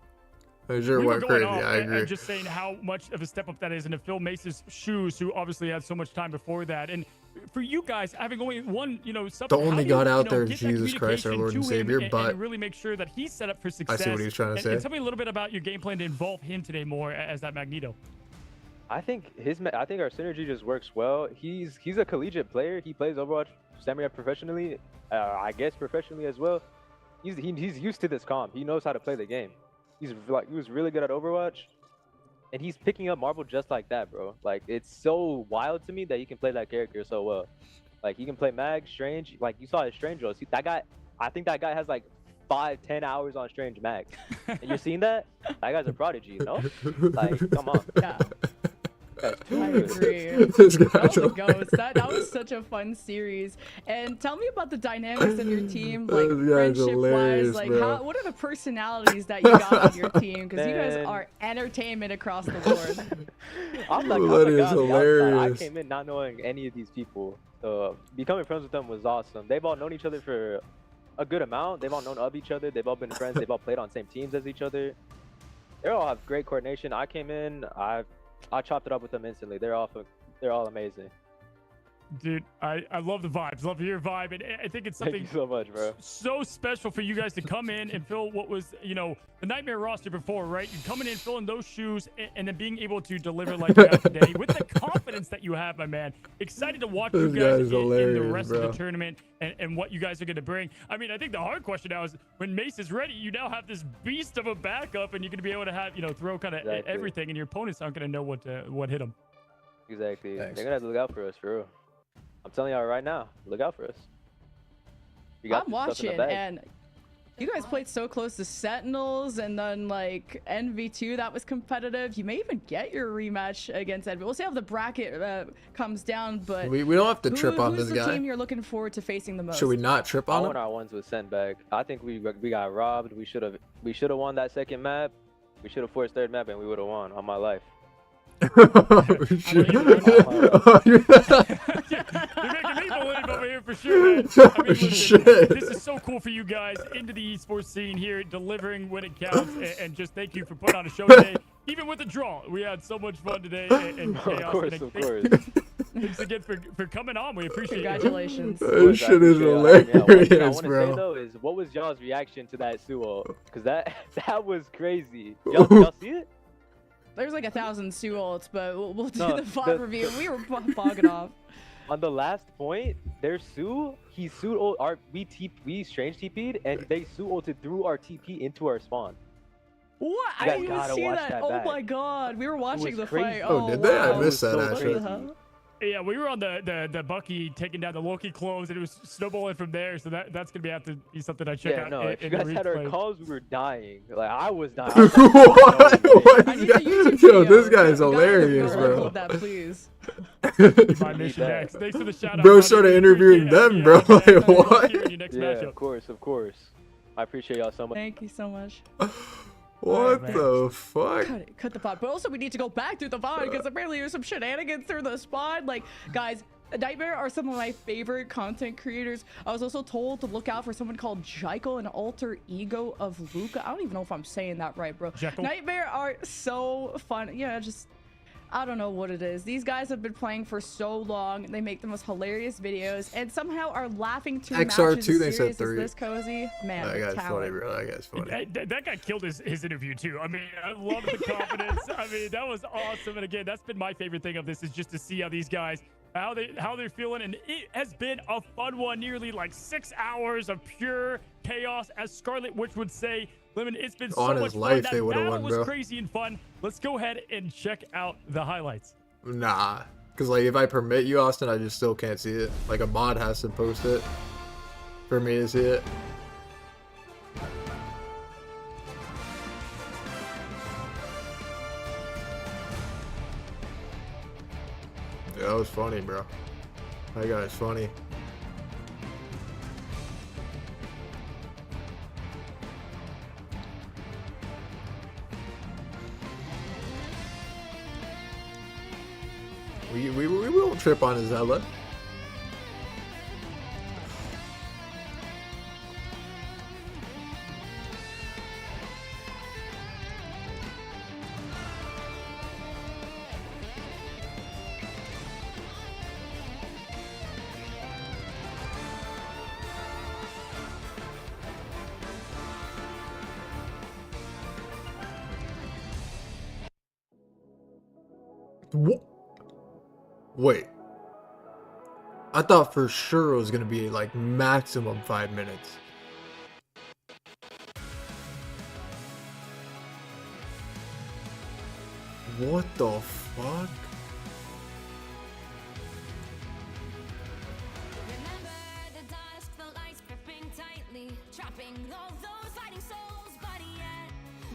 Azure We were went going crazy. off I agree. and just saying how much of a step up that is, and to fill Mace's shoes, who obviously had so much time before that, and for you guys having only one, sub, The only God out there is get that Jesus Christ, our communication Lord and to Savior, him but and really make sure that he's set up for success. I see what he's trying to say. And tell me a little bit about your game plan to involve him today more as that Magneto. I think our synergy just works well. He's a collegiate player. He plays Overwatch semi-professionally, I guess professionally as well. He's used to this comp. He knows how to play the game. He was really good at Overwatch, and he's picking up Marvel just like that, bro. Like, it's so wild to me that he can play that character so well. Like, he can play Mag, Strange. Like, you saw his Strange rolls. That guy, I think that guy has like 5-10 hours on Strange Mag. And you're seeing that? That guy's a prodigy, you know? Like, come on. Yeah. I agree. This That guy's was a ghost. That was such a fun series. And tell me about the dynamics of your team, like This guy's friendship hilarious, wise. Like, bro. what are the personalities that you got on your team? Because you guys are entertainment across the board. I'm like, That is I hilarious. came in not knowing any of these people. So becoming friends with them was awesome. They've all known each other for a good amount. They've all known of each other. They've all been friends. They've all played on same teams as each other. They all have great coordination. I came in, I chopped it up with them instantly. They're all amazing. Dude, I love the vibes. Love your vibe. And I think it's something Thank you so much, bro. So special for you guys to come in and fill what was, the Nightmare roster before, right? You're coming in, filling those shoes, and then being able to deliver like you have today with the confidence that you have, my man. Excited to watch you This guys guy's in the hilarious, rest bro. of the tournament and what you guys are going to bring. I mean, I think the hard question now is when Mace is ready, you now have this beast of a backup, and you're going to be able to have, throw kind of Exactly. everything, and your opponents aren't going to know what hit them. Exactly. Thanks. They're gonna have to look out for us, for real. I'm telling y'all right now, look out for us. We I'm this stuff in the watching, bag. and you guys played so close to Sentinels, and then like NV2, that was competitive. You may even get your rematch against NV. We'll see how the bracket comes down, but We don't have to trip on who's this the guy. team you're looking forward to facing the most? Should we not trip I on want him? our ones with sent back. I think we got robbed. We should have won that second map. We should have forced third map, and we would have won on my life. Oh, shit. You're making me believe over here for sure, man. I mean, listen, Shit. this is so cool for you guys into the esports scene here, delivering when it counts, and just thank you for putting on a show today. Even with the draw, we had so much fun today, and chaos. Of course, and of thank- course. Thanks again for coming on. We appreciate it. Congratulations. That shit is Yeah, one thing I want to hilarious, say bro. though is, what was y'all's reaction to that Suo? Because that was crazy. Y'all see it? There's like 1,000 Sue ults, but we'll do No, the VOD the- review. We were bogging off. On the last point, their Sue, he Sue ult we strange TP'd, and they Sue ulted through our TP into our spawn. What? I guys didn't even gotta see watch that. that Oh back. my god. We were watching was the crazy. fight. Oh, did they? I wow. missed that, So actually. crazy. Yeah, we were on the Bucky taking down the Loki clones, and it was snowballing from there. So that's gonna have to be something I check Yeah, out. no, if you in the guys had our replay. calls, we were dying. Like, I was dying. What? What I is need the guy- YouTube Yo, video. this guy's Guys, hilarious, go bro. upload that, please. My mission that. next. Thanks for the shout out. Bro buddy. started We interviewing appreciate it. them, bro. Yeah, Like, good luck what? here in your next Yeah, matchup. of course. I appreciate y'all so much. Thank you so much. What man. the fuck? Cut the VOD. But also, we need to go back through the VOD because apparently there's some shenanigans through the spawn. Like, guys, Nightmare are some of my favorite content creators. I was also told to look out for someone called Jekyll, an alter ego of Luca. I don't even know if I'm saying that right, bro. Jekyll? Nightmare are so fun. Yeah, just... I don't know what it is. These guys have been playing for so long. They make the most hilarious videos and somehow are laughing through XR2, matches as they said serious as 3. this cozy. Man, That guy's funny, talent. bro. That guy's funny. That guy killed his interview too. I mean, I love the confidence. I mean, that was awesome. And again, that's been my favorite thing of this, is just to see how these guys, how they're feeling. And it has been a fun one. Nearly like 6 hours of pure chaos, as Scarlet Witch would say. Lemon, it's been so On much his fun. life, That they would've battle won, was bro. crazy and fun. Let's go ahead and check out the highlights. Nah. Because, like, if I permit you, Austin, I just still can't see it. Like, a mod has to post it for me to see it. was funny, bro. That guy is funny. We won't trip on his Ella. What? Wait. I thought for sure it was gonna be like maximum 5 minutes. What the fuck?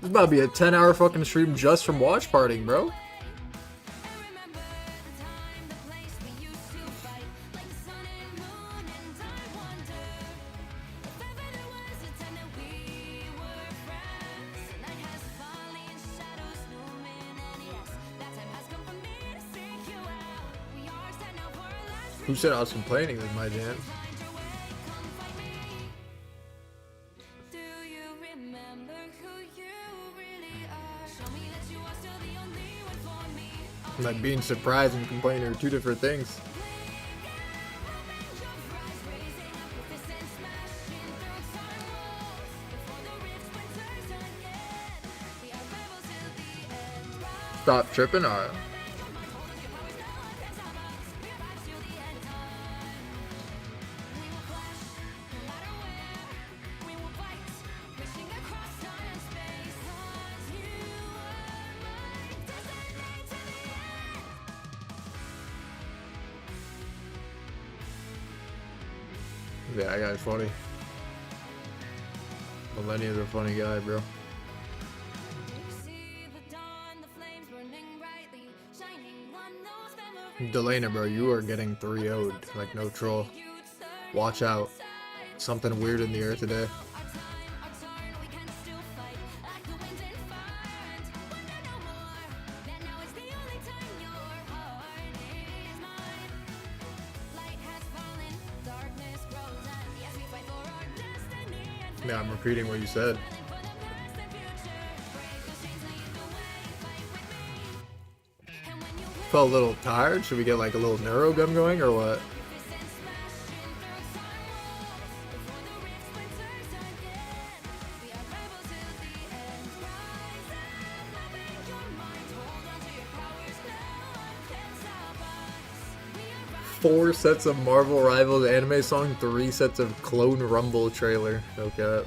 This about to be a 10-hour fucking stream just from watch partying, bro. Who said I was complaining with my jam? Like being surprised and complaining are two different things. Stop tripping, alright. Yeah, that guy's funny. Millennium's a funny guy, bro. Delana, bro, you are getting 3-0'd, like no troll. Watch out. Something weird in the air today. Yeah, I'm repeating what you said. Felt a little tired. Should we get like a little neuro gun going or what? Four sets of Marvel Rivals anime song, 3 sets of Clone Rumble trailer. Okay.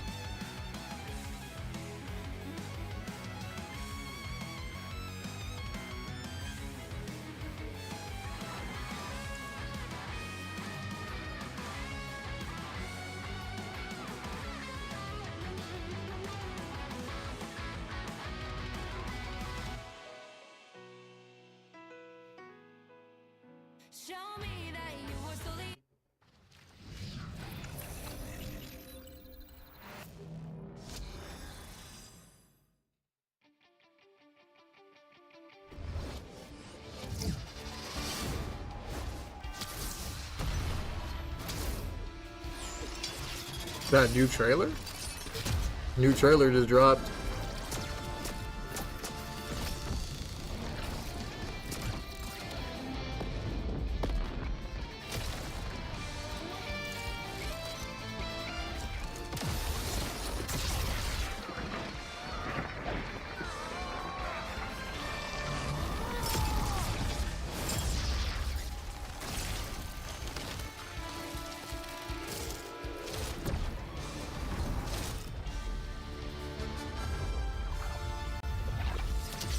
That new trailer? New trailer just dropped.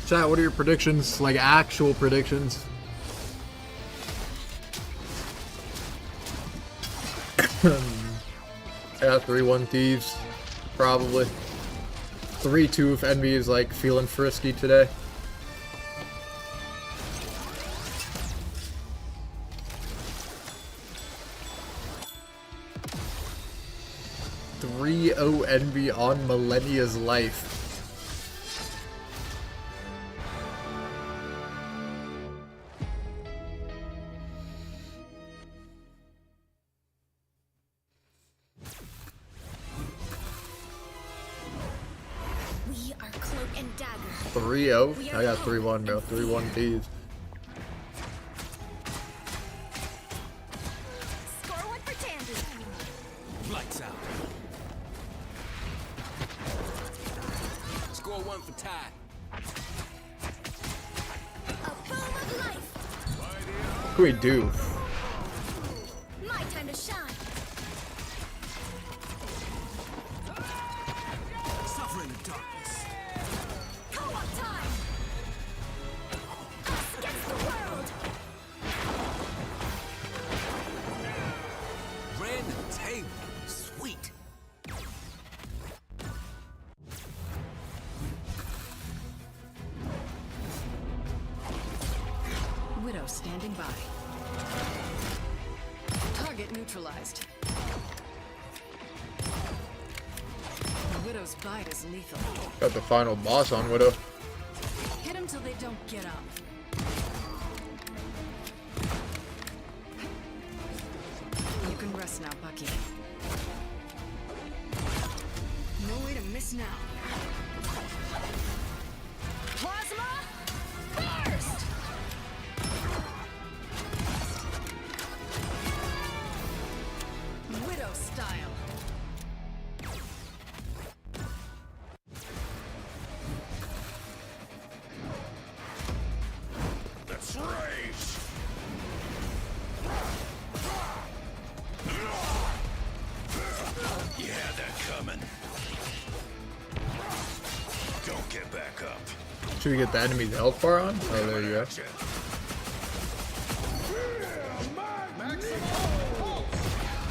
Chat, what are your predictions? Like actual predictions? Yeah, 3-1 Thieves. Probably. 3-2 if Envy is like feeling frisky today. 3-0 Envy on Millennia's life. We are Cloak and Dagger. 3-0? I got 3-1, bro. 3-1 thieves. Score one for Tandy. Lights out. Score one for Ty. A boom of life. What can we do? My time to shine. Suffer in the darkness. Co-op time. Us against the world. Random table. Sweet. Widow standing by. Target neutralized. The Widow's bite is lethal. Got the final boss on Widow. Hit them till they don't get up. You can rest now, Bucky. No way to miss now. Plasma burst. Widow style. Let's race! You had that coming. Don't get back up. Should we get the enemy's health bar on? Oh, there you go.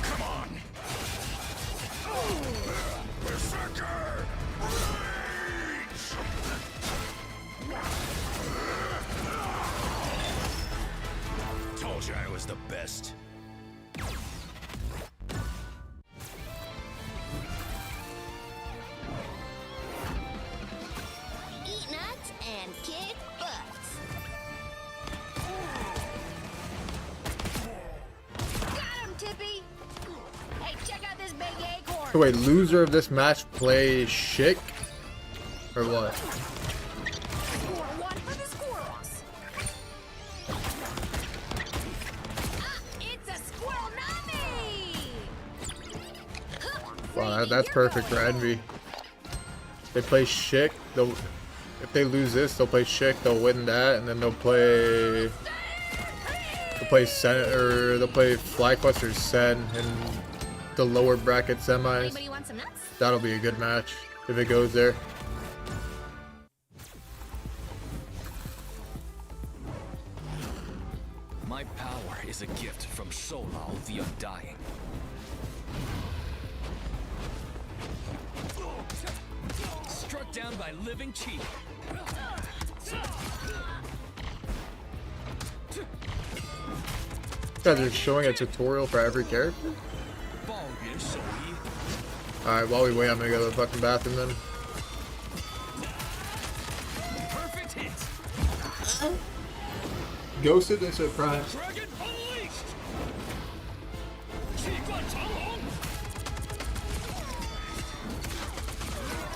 Come on. Berserker! Rage! Told you I was the best. Eat nuts and kick butts. Got him, Tippy. Hey, check out this big acorn. So wait, loser of this match play Shik? Or what? Score one for the squirrels. Ah, it's a squirrel nami. Wow, that's perfect for Envy. They play Shik. If they lose this, they'll play Shik. They'll win that, and then they'll play Sen, or they'll play FlyQuest or Sen in the lower bracket semis. Anybody want some nuts? That'll be a good match if it goes there. My power is a gift from Solal the Undying. Struck down by living chi. Guys are showing a tutorial for every character. Alright, while we wait, I'm gonna go to the fucking bathroom then. Perfect hit. Ghosted and surprised. Dragon unleashed.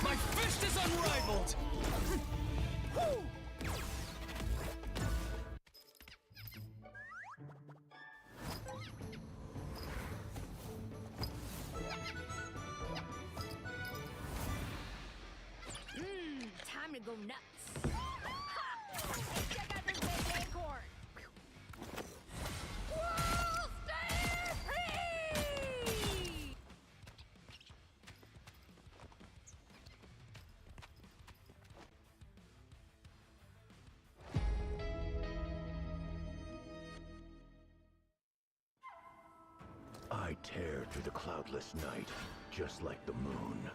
My fist is unrivaled. Time to go nuts. Ha! Hey, check out this big acorn. Whoa, stay free! I tear through the cloudless night, just like the moon.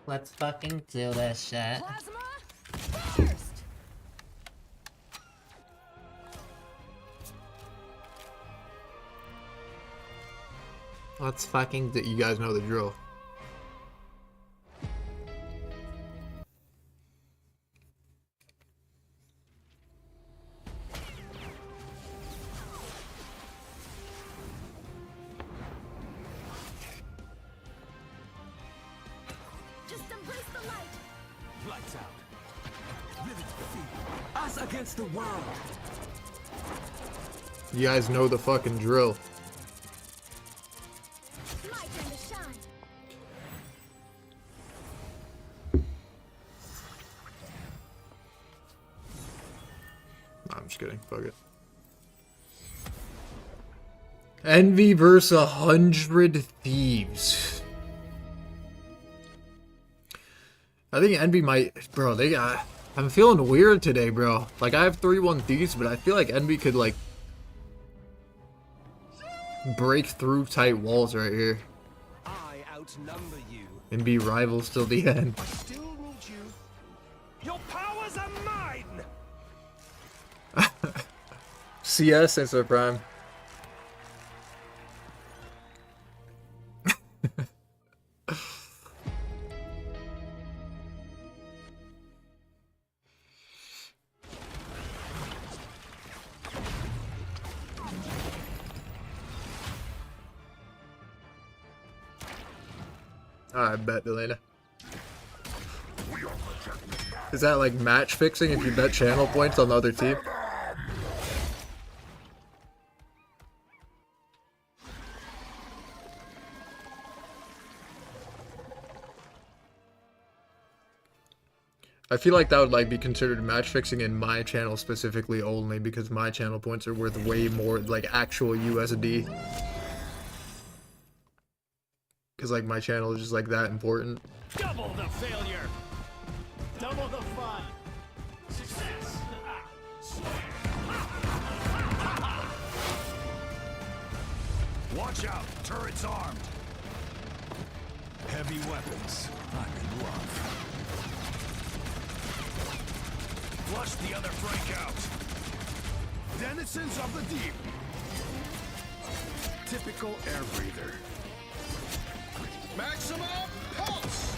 Let's fucking do this shit. Plasma first. Let's fucking do. You guys know the drill. Just embrace the light. Lights out. Living defeat. Us against the world. You guys know the fucking drill. My time to shine. Nah, I'm just kidding. Fuck it. Envy versus 100 Thieves. I think Envy might, bro. They got. I'm feeling weird today, bro. Like I have 3-1 Thieves, but I feel like Envy could like break through tight walls right here I outnumber you. and be rivals till the end. I still ruled you. Your powers are mine. CS since their prime. I bet, Delana. Is that like match fixing if you bet channel points on the other team? I feel like that would like be considered match fixing in my channel specifically only because my channel points are worth way more like actual USD. Because like my channel is just like that important. Double the failure. Double the fun. Success. Watch out. Turrets armed. Heavy weapons. I'm in love. Flush the other Frank out. Denizens of the deep. Typical air breather. Maximum pulse.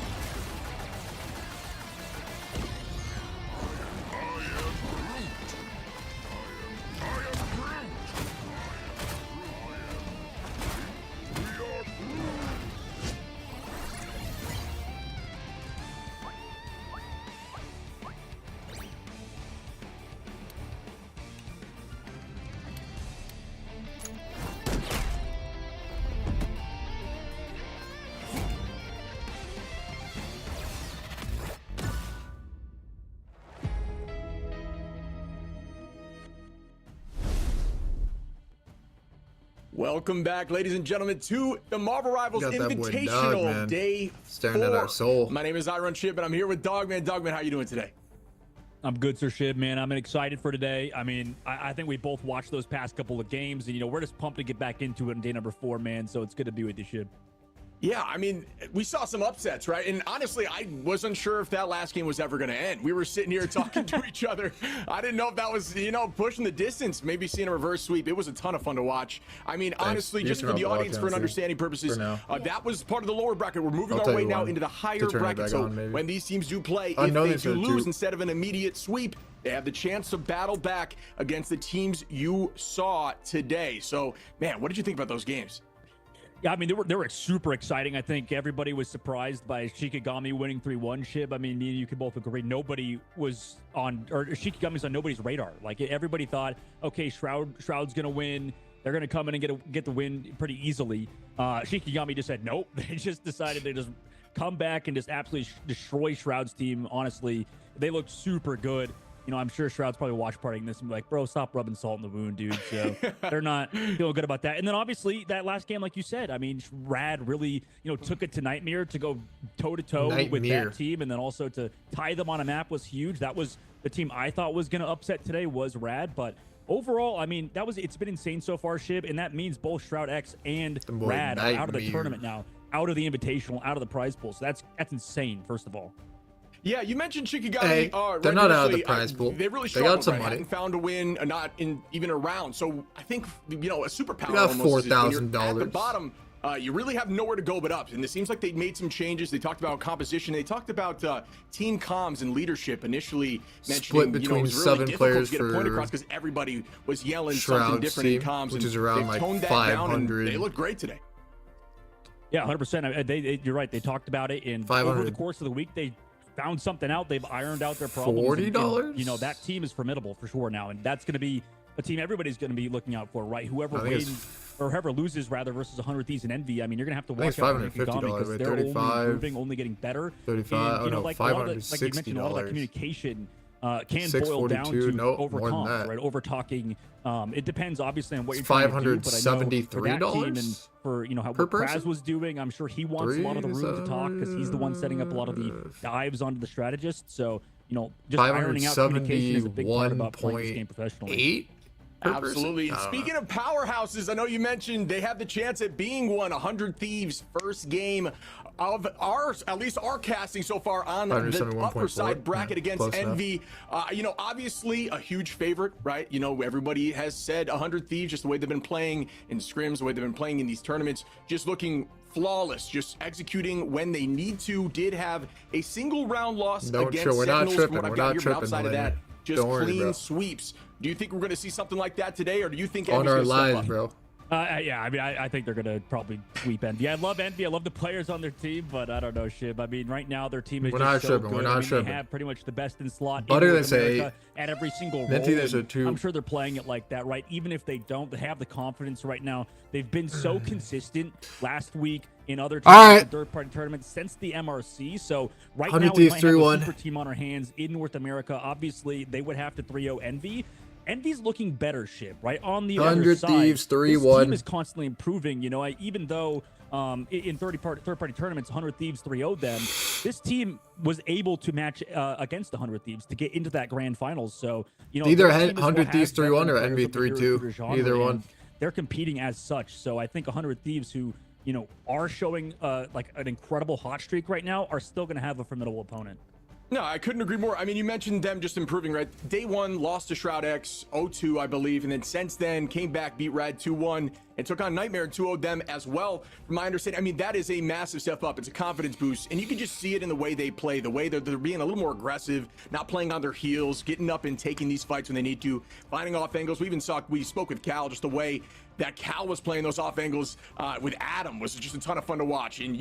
Welcome back, ladies and gentlemen, to the Marvel Rivals Got that boy Invitational Dog, man. Day Staring at our 4. soul. My name is Iron Shib, and I'm here with Dogman. Dogman, how you doing today? I'm good, Sir Shib, man. I'm excited for today. I mean, I think we both watched those past couple of games, and, you know, we're just pumped to get back into it on day number 4, man. So it's good to be with you, Shib. Yeah, I mean, we saw some upsets, right? And honestly, I wasn't sure if that last game was ever going to end. We were sitting here talking to each other. I didn't know if that was, you know, pushing the distance, maybe seeing a reverse sweep. It was a ton of fun to watch. I mean, honestly, just for the audience, for an understanding purposes, that was part of the lower bracket. We're moving our way now into the higher bracket. So when these teams do play, if they do lose instead of an immediate sweep, they have the chance to battle back against the teams you saw today. So, man, what did you think about those games? Yeah, I mean, they were super exciting. I think everybody was surprised by Shikigami winning 3-1, Shib. I mean, me and you could both agree. Nobody was on, or Shikigami's on nobody's radar. Like, everybody thought, okay, Shroud's going to win. They're going to come in and get the win pretty easily. Shikigami just said nope. They just decided to just come back and just absolutely destroy Shroud's team. Honestly, they looked super good. You know, I'm sure Shroud's probably watch partying this and be like, bro, stop rubbing salt in the wound, dude. So they're not feeling good about that. And then obviously that last game, like you said, I mean, Rad really, you know, took it to Nightmare to go toe-to-toe with that team. And then also to tie them on a map was huge. That was the team I thought was going to upset today was Rad. But overall, I mean, it's been insane so far, Shib. And that means both Shroud X and Rad are out of the tournament now. out of the invitational, out of the prize pool. So that's insane, first of all. Yeah, you mentioned Shikigami. Hey, they're not out of the prize pool. They really They struggled, got some right? money. Hadn't found a win, not in even a round. So I think, a superpower You got almost is when you're $4,000. at the bottom. You really have nowhere to go but up. And it seems like they made some changes. They talked about composition. They talked about team comms and leadership initially, mentioning Split between it was really 7 difficult players to get a point for across because everybody was yelling Shroud's something different in team, comms. which and is around they've like toned that down, and 500. they look great today. Yeah, 100%. You're right. They talked about it, and over the course of the week, they found something out. They've ironed out their problems. $40? And, that team is formidable for sure now, and that's going to be a team everybody's going to be looking out for, right? Whoever wins or whoever loses rather versus 100 Thieves and Envy. I mean, you're going to have to watch out for Shikigami because they're only improving, only getting better. 35. And, like you $560. mentioned, a lot of that communication can boil down to over comms, right? Over talking. It depends obviously on what you're trying to do, but I know for that team and for how what Kraz was doing, I'm sure he wants a lot of the room to talk because he's the one setting up a lot of the dives onto the strategist. So just ironing out communication is a big part about playing this game professionally. Absolutely. Speaking of powerhouses, I know you mentioned they have the chance at being 100 Thieves' first game of at least our casting so far on the upper side bracket against Envy. Obviously a huge favorite, right? Everybody has said 100 Thieves, just the way they've been playing in scrims, the way they've been playing in these tournaments, just looking flawless, just executing when they need to. Did have a single round loss against Sentinels from what I've got here, but outside of that, just clean sweeps. Do you think we're going to see something like that today, or do you think on Envy's our gonna step lives, up? bro? Yeah, I mean, I think they're going to probably sweep Envy. I love Envy. I love the players on their team, but I don't know, Shib. I mean, right now their team is just so good. They have pretty much the best in slot in North America at every single role. I'm sure they're playing it like that, right? Even if they don't, they have the confidence right now. They've been so consistent last week in other third-party tournaments since the MRC. So right now we might have a super team on our hands in North America. Obviously, they would have to 3-0 Envy. Envy's looking better, Shib, right? On the other side, Thieves, 3-1. this team is constantly improving. Even though in third-party tournaments, 100 Thieves 3-0'd them, this team was able to match against 100 Thieves to get into that grand finals. So, either 100 Thieves 3-1 or Envy 3-2. Either one. They're competing as such. So I think 100 Thieves who, are showing like an incredible hot streak right now are still going to have a formidable opponent. No, I couldn't agree more. I mean, you mentioned them just improving, right? Day one, lost to Shroud X 0-2, I believe. And then since then, came back, beat Rad 2-1, and took on Nightmare and 2-0 them as well. From my understanding, I mean, that is a massive step up. It's a confidence boost. And you can just see it in the way they play, the way they're being a little more aggressive, not playing on their heels, getting up and taking these fights when they need to, finding off angles. We spoke with Cal, just the way that Cal was playing those off angles with Adam was just a ton of fun to watch. And,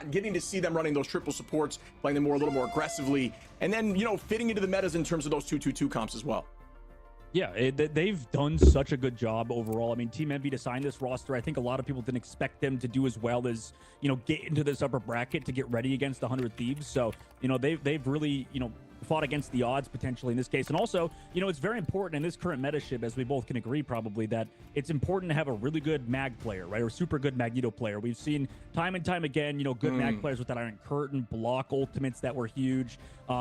getting to see them running those triple supports, playing them a little more aggressively, and then, fitting into the metas in terms of those 2-2-2 comps as well. Yeah, they've done such a good job overall. I mean, Team Envy to sign this roster, I think a lot of people didn't expect them to do as well as, get into this upper bracket to get ready against 100 Thieves. So, they've really, fought against the odds potentially in this case. And also, it's very important in this current meta, Shib, as we both can agree probably, that it's important to have a really good mag player, right? Or super good Magneto player. We've seen time and time again, good mag players with that Iron Curtain, block ultimates that were huge.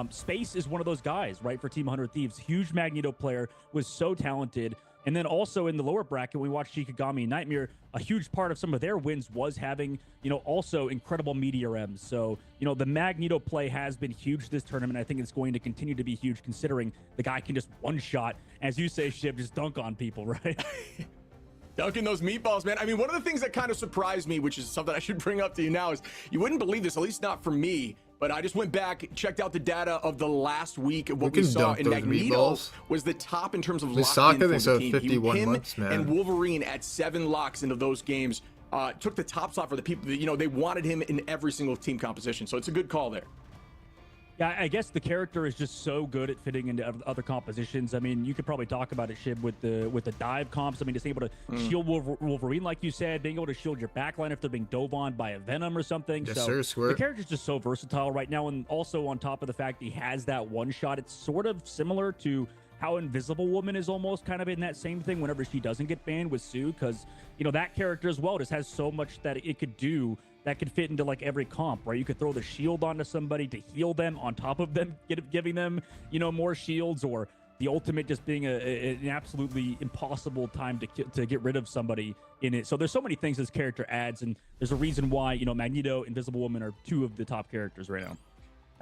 Space is one of those guys, right? For Team 100 Thieves, huge Magneto player, was so talented. And then also in the lower bracket, we watched Shikigami and Nightmare. A huge part of some of their wins was having, also incredible Meteor M's. So, the Magneto play has been huge this tournament. I think it's going to continue to be huge considering the guy can just one shot, as you say, Shib, just dunk on people, right? Dunking those meatballs, man. I mean, one of the things that kind of surprised me, which is something I should bring up to you now, is you wouldn't believe this, at least not for me, but I just went back, checked out the data of the last week of what we saw, and Magneto was the top in terms of lock-in for the team. 51 months, man. And Wolverine at 7 locks into those games took the top slot for the people that, they wanted him in every single team composition. So it's a good call there. Yeah, I guess the character is just so good at fitting into other compositions. I mean, you could probably talk about it, Shib, with the dive comps. I mean, just able to shield Wolverine, like you said, being able to shield your backline if they're being dove on by a Venom or something. Yes, so sir, Squirt. The character's just so versatile right now, and also on top of the fact he has that one shot, it's sort of similar to how Invisible Woman is almost kind of in that same thing whenever she doesn't get banned with Sue, because, that character as well just has so much that it could do that could fit into like every comp, right? You could throw the shield onto somebody to heal them on top of them, giving them, more shields, or the ultimate just being an absolutely impossible time to get rid of somebody in it. So there's so many things this character adds, and there's a reason why, you know, Magneto, Invisible Woman are two of the top characters right now.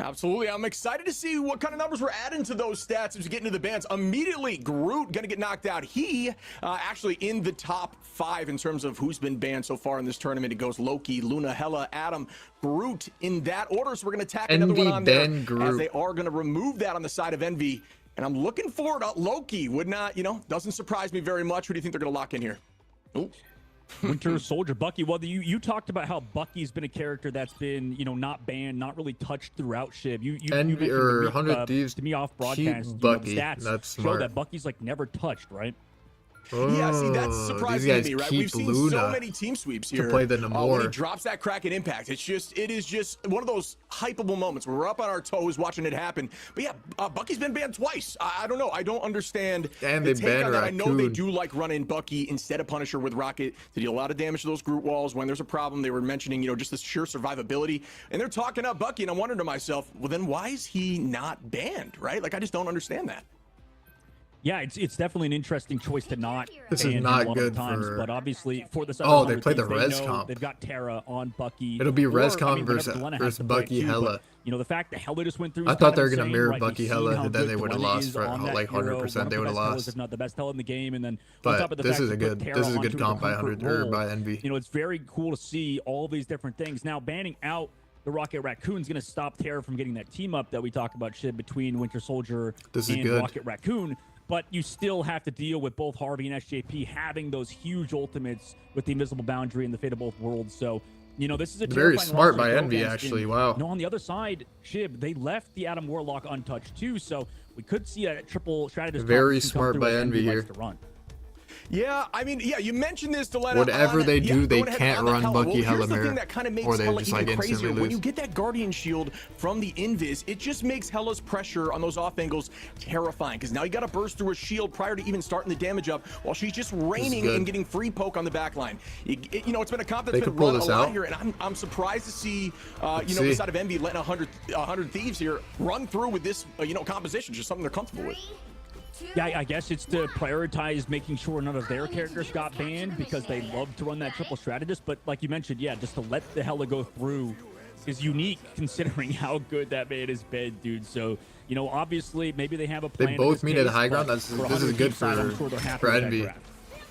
Absolutely. I'm excited to see what kind of numbers we're adding to those stats as we get into the bans. Immediately, Groot going to get knocked out. He actually in the top 5 in terms of who's been banned so far in this tournament. It goes Loki, Luna, Hela, Adam, Groot in that order. So we're going to tack another one on there as they are going to remove that on the side of Envy. And I'm looking forward to Loki. Would not, you know, doesn't surprise me very much. Who do you think they're going to lock in here? Ooh. Winter Soldier, Bucky. Well, you talked about how Bucky's been a character that's been, you know, not banned, not really touched throughout Shib. You Envy or 100 Thieves to me off broadcast. Bucky. You know, the stats that's show smart. That Bucky's like never touched, right? Yeah, see, that's surprising to me, right? We've seen Luna so many team sweeps here. to play the when he drops that Kraken impact, it is just one of those hypeable moments where we're up on our toes watching it happen. But yeah, Bucky's been banned twice. I don't know. I don't understand and the they take ban on that. I know they Raccoon. do like running Bucky instead of Punisher with Rocket to deal a lot of damage to those Groot walls. When there's a problem, they were mentioning, you know, just the sheer survivability. And they're talking up Bucky, and I'm wondering to myself, well, then why is he not banned, right? Like, I just don't understand that. Yeah, it's definitely an interesting choice to not. This is not good for. But obviously, for the oh, they play the res comp. They've got Terra on Bucky. It'll be res comp versus Bucky Hela. But, you know, the fact that Hela just went through. I thought they were gonna mirror Bucky Hela, and then they would have lost for like 100%. They would have lost. If not the best Hela in the game, and then but on top of the this fact is a good comp by 100 or by Envy. You know, it's very cool to see all these different things. Now banning out the Rocket Raccoon is going to stop Terra from getting that team up that we talk about, Shib, between Winter Soldier and Rocket Raccoon. But you still have to deal with both Harvey and SJP having those huge ultimates with the Invisible Boundary and the Fate of Both Worlds. So, you know, this is a very smart by Envy, actually. Wow. No, on the other side, Shib, they left the Adam Warlock untouched too. So we could see a triple strategist. Very smart by Envy here. Yeah, I mean, yeah, you mentioned this, Delena. Whatever they do, they can't run Bucky Hela mirror, or they just like instantly lose. When you get that Guardian Shield from the Invis, it just makes Hela's pressure on those off angles terrifying, because now you got to burst through a shield prior to even starting the damage up, while she's just raining and getting free poke on the back line. You know, it's been a comp that's been run a lot here, and I'm surprised to see, you know, the side of Envy letting 100 Thieves here run through with this, you know, composition, just something they're comfortable with. Yeah, I guess it's to prioritize making sure none of their characters got banned because they love to run that triple strategist. But like you mentioned, yeah, just to let the Hela go through is unique considering how good that man has been, dude. So, you know, obviously maybe they have a plan. They both meet at the high ground. This is good for Envy.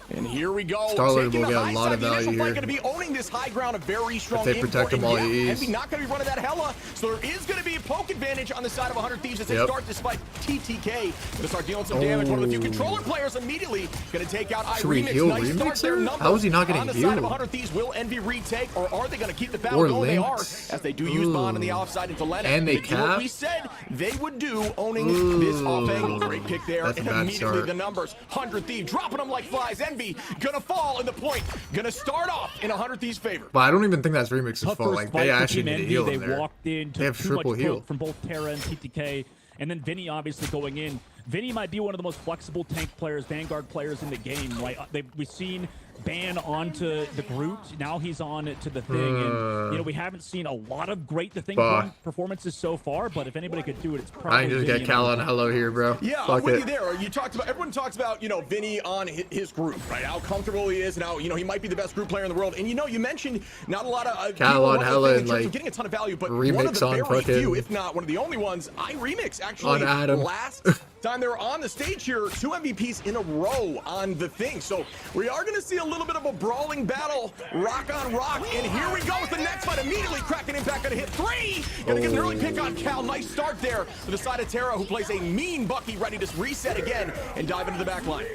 And here we go. Star-Lord will get a lot of value here. Going to be owning this high ground, a very strong if they protect him while he is. Envy not going to be running that Hela, so there is going to be a poke advantage on the side of 100 Thieves as they start this fight. TTK going to start dealing some damage. One of the few controller players immediately going to take out Remix. Nice start there. How is he not getting healed? On the side of 100 Thieves, will Envy retake, or are they going to keep the battle going? They are, as they do use Bond on the offside into Lennox. And they do what we said they would do, owning this off angle. Great pick there, and immediately the numbers. 100 Thieves dropping them like flies. Envy gonna fall in the point. Gonna start off in 100 Thieves' favor. But I don't even think that's Remix's fault. Like, they actually need to heal They him there. walked in, they have triple heal from both Terra and TTK, and then Vinny obviously going in. Vinny might be one of the most flexible tank players, Vanguard players in the game. Like we've seen ban onto the Groot. Now he's on to the Thing, and you know we haven't seen a lot of great the Thing performances so far. But if anybody could do it, it's probably. I just get Cal on Hello here, bro. Yeah, I'm with you there. You talked about everyone talks about Vinny on his group, right? How comfortable he is, and how he might be the best group player in the world. And you mentioned not a lot of Cal on Hello and like getting a ton of value, but Remix one of the on very fucking few, if not one of the only ones, Remix actually on Adam. last time they were on the stage here, 2 MVPs in a row on the Thing. So we are going to see a little bit of a brawling battle, rock on rock. And here we go with the next fight. Immediately Kraken impact going to hit 3. Going to get an early pick on Cal. Nice start there to the side of Terra, who plays a mean Bucky, ready to reset again and dive into the back line.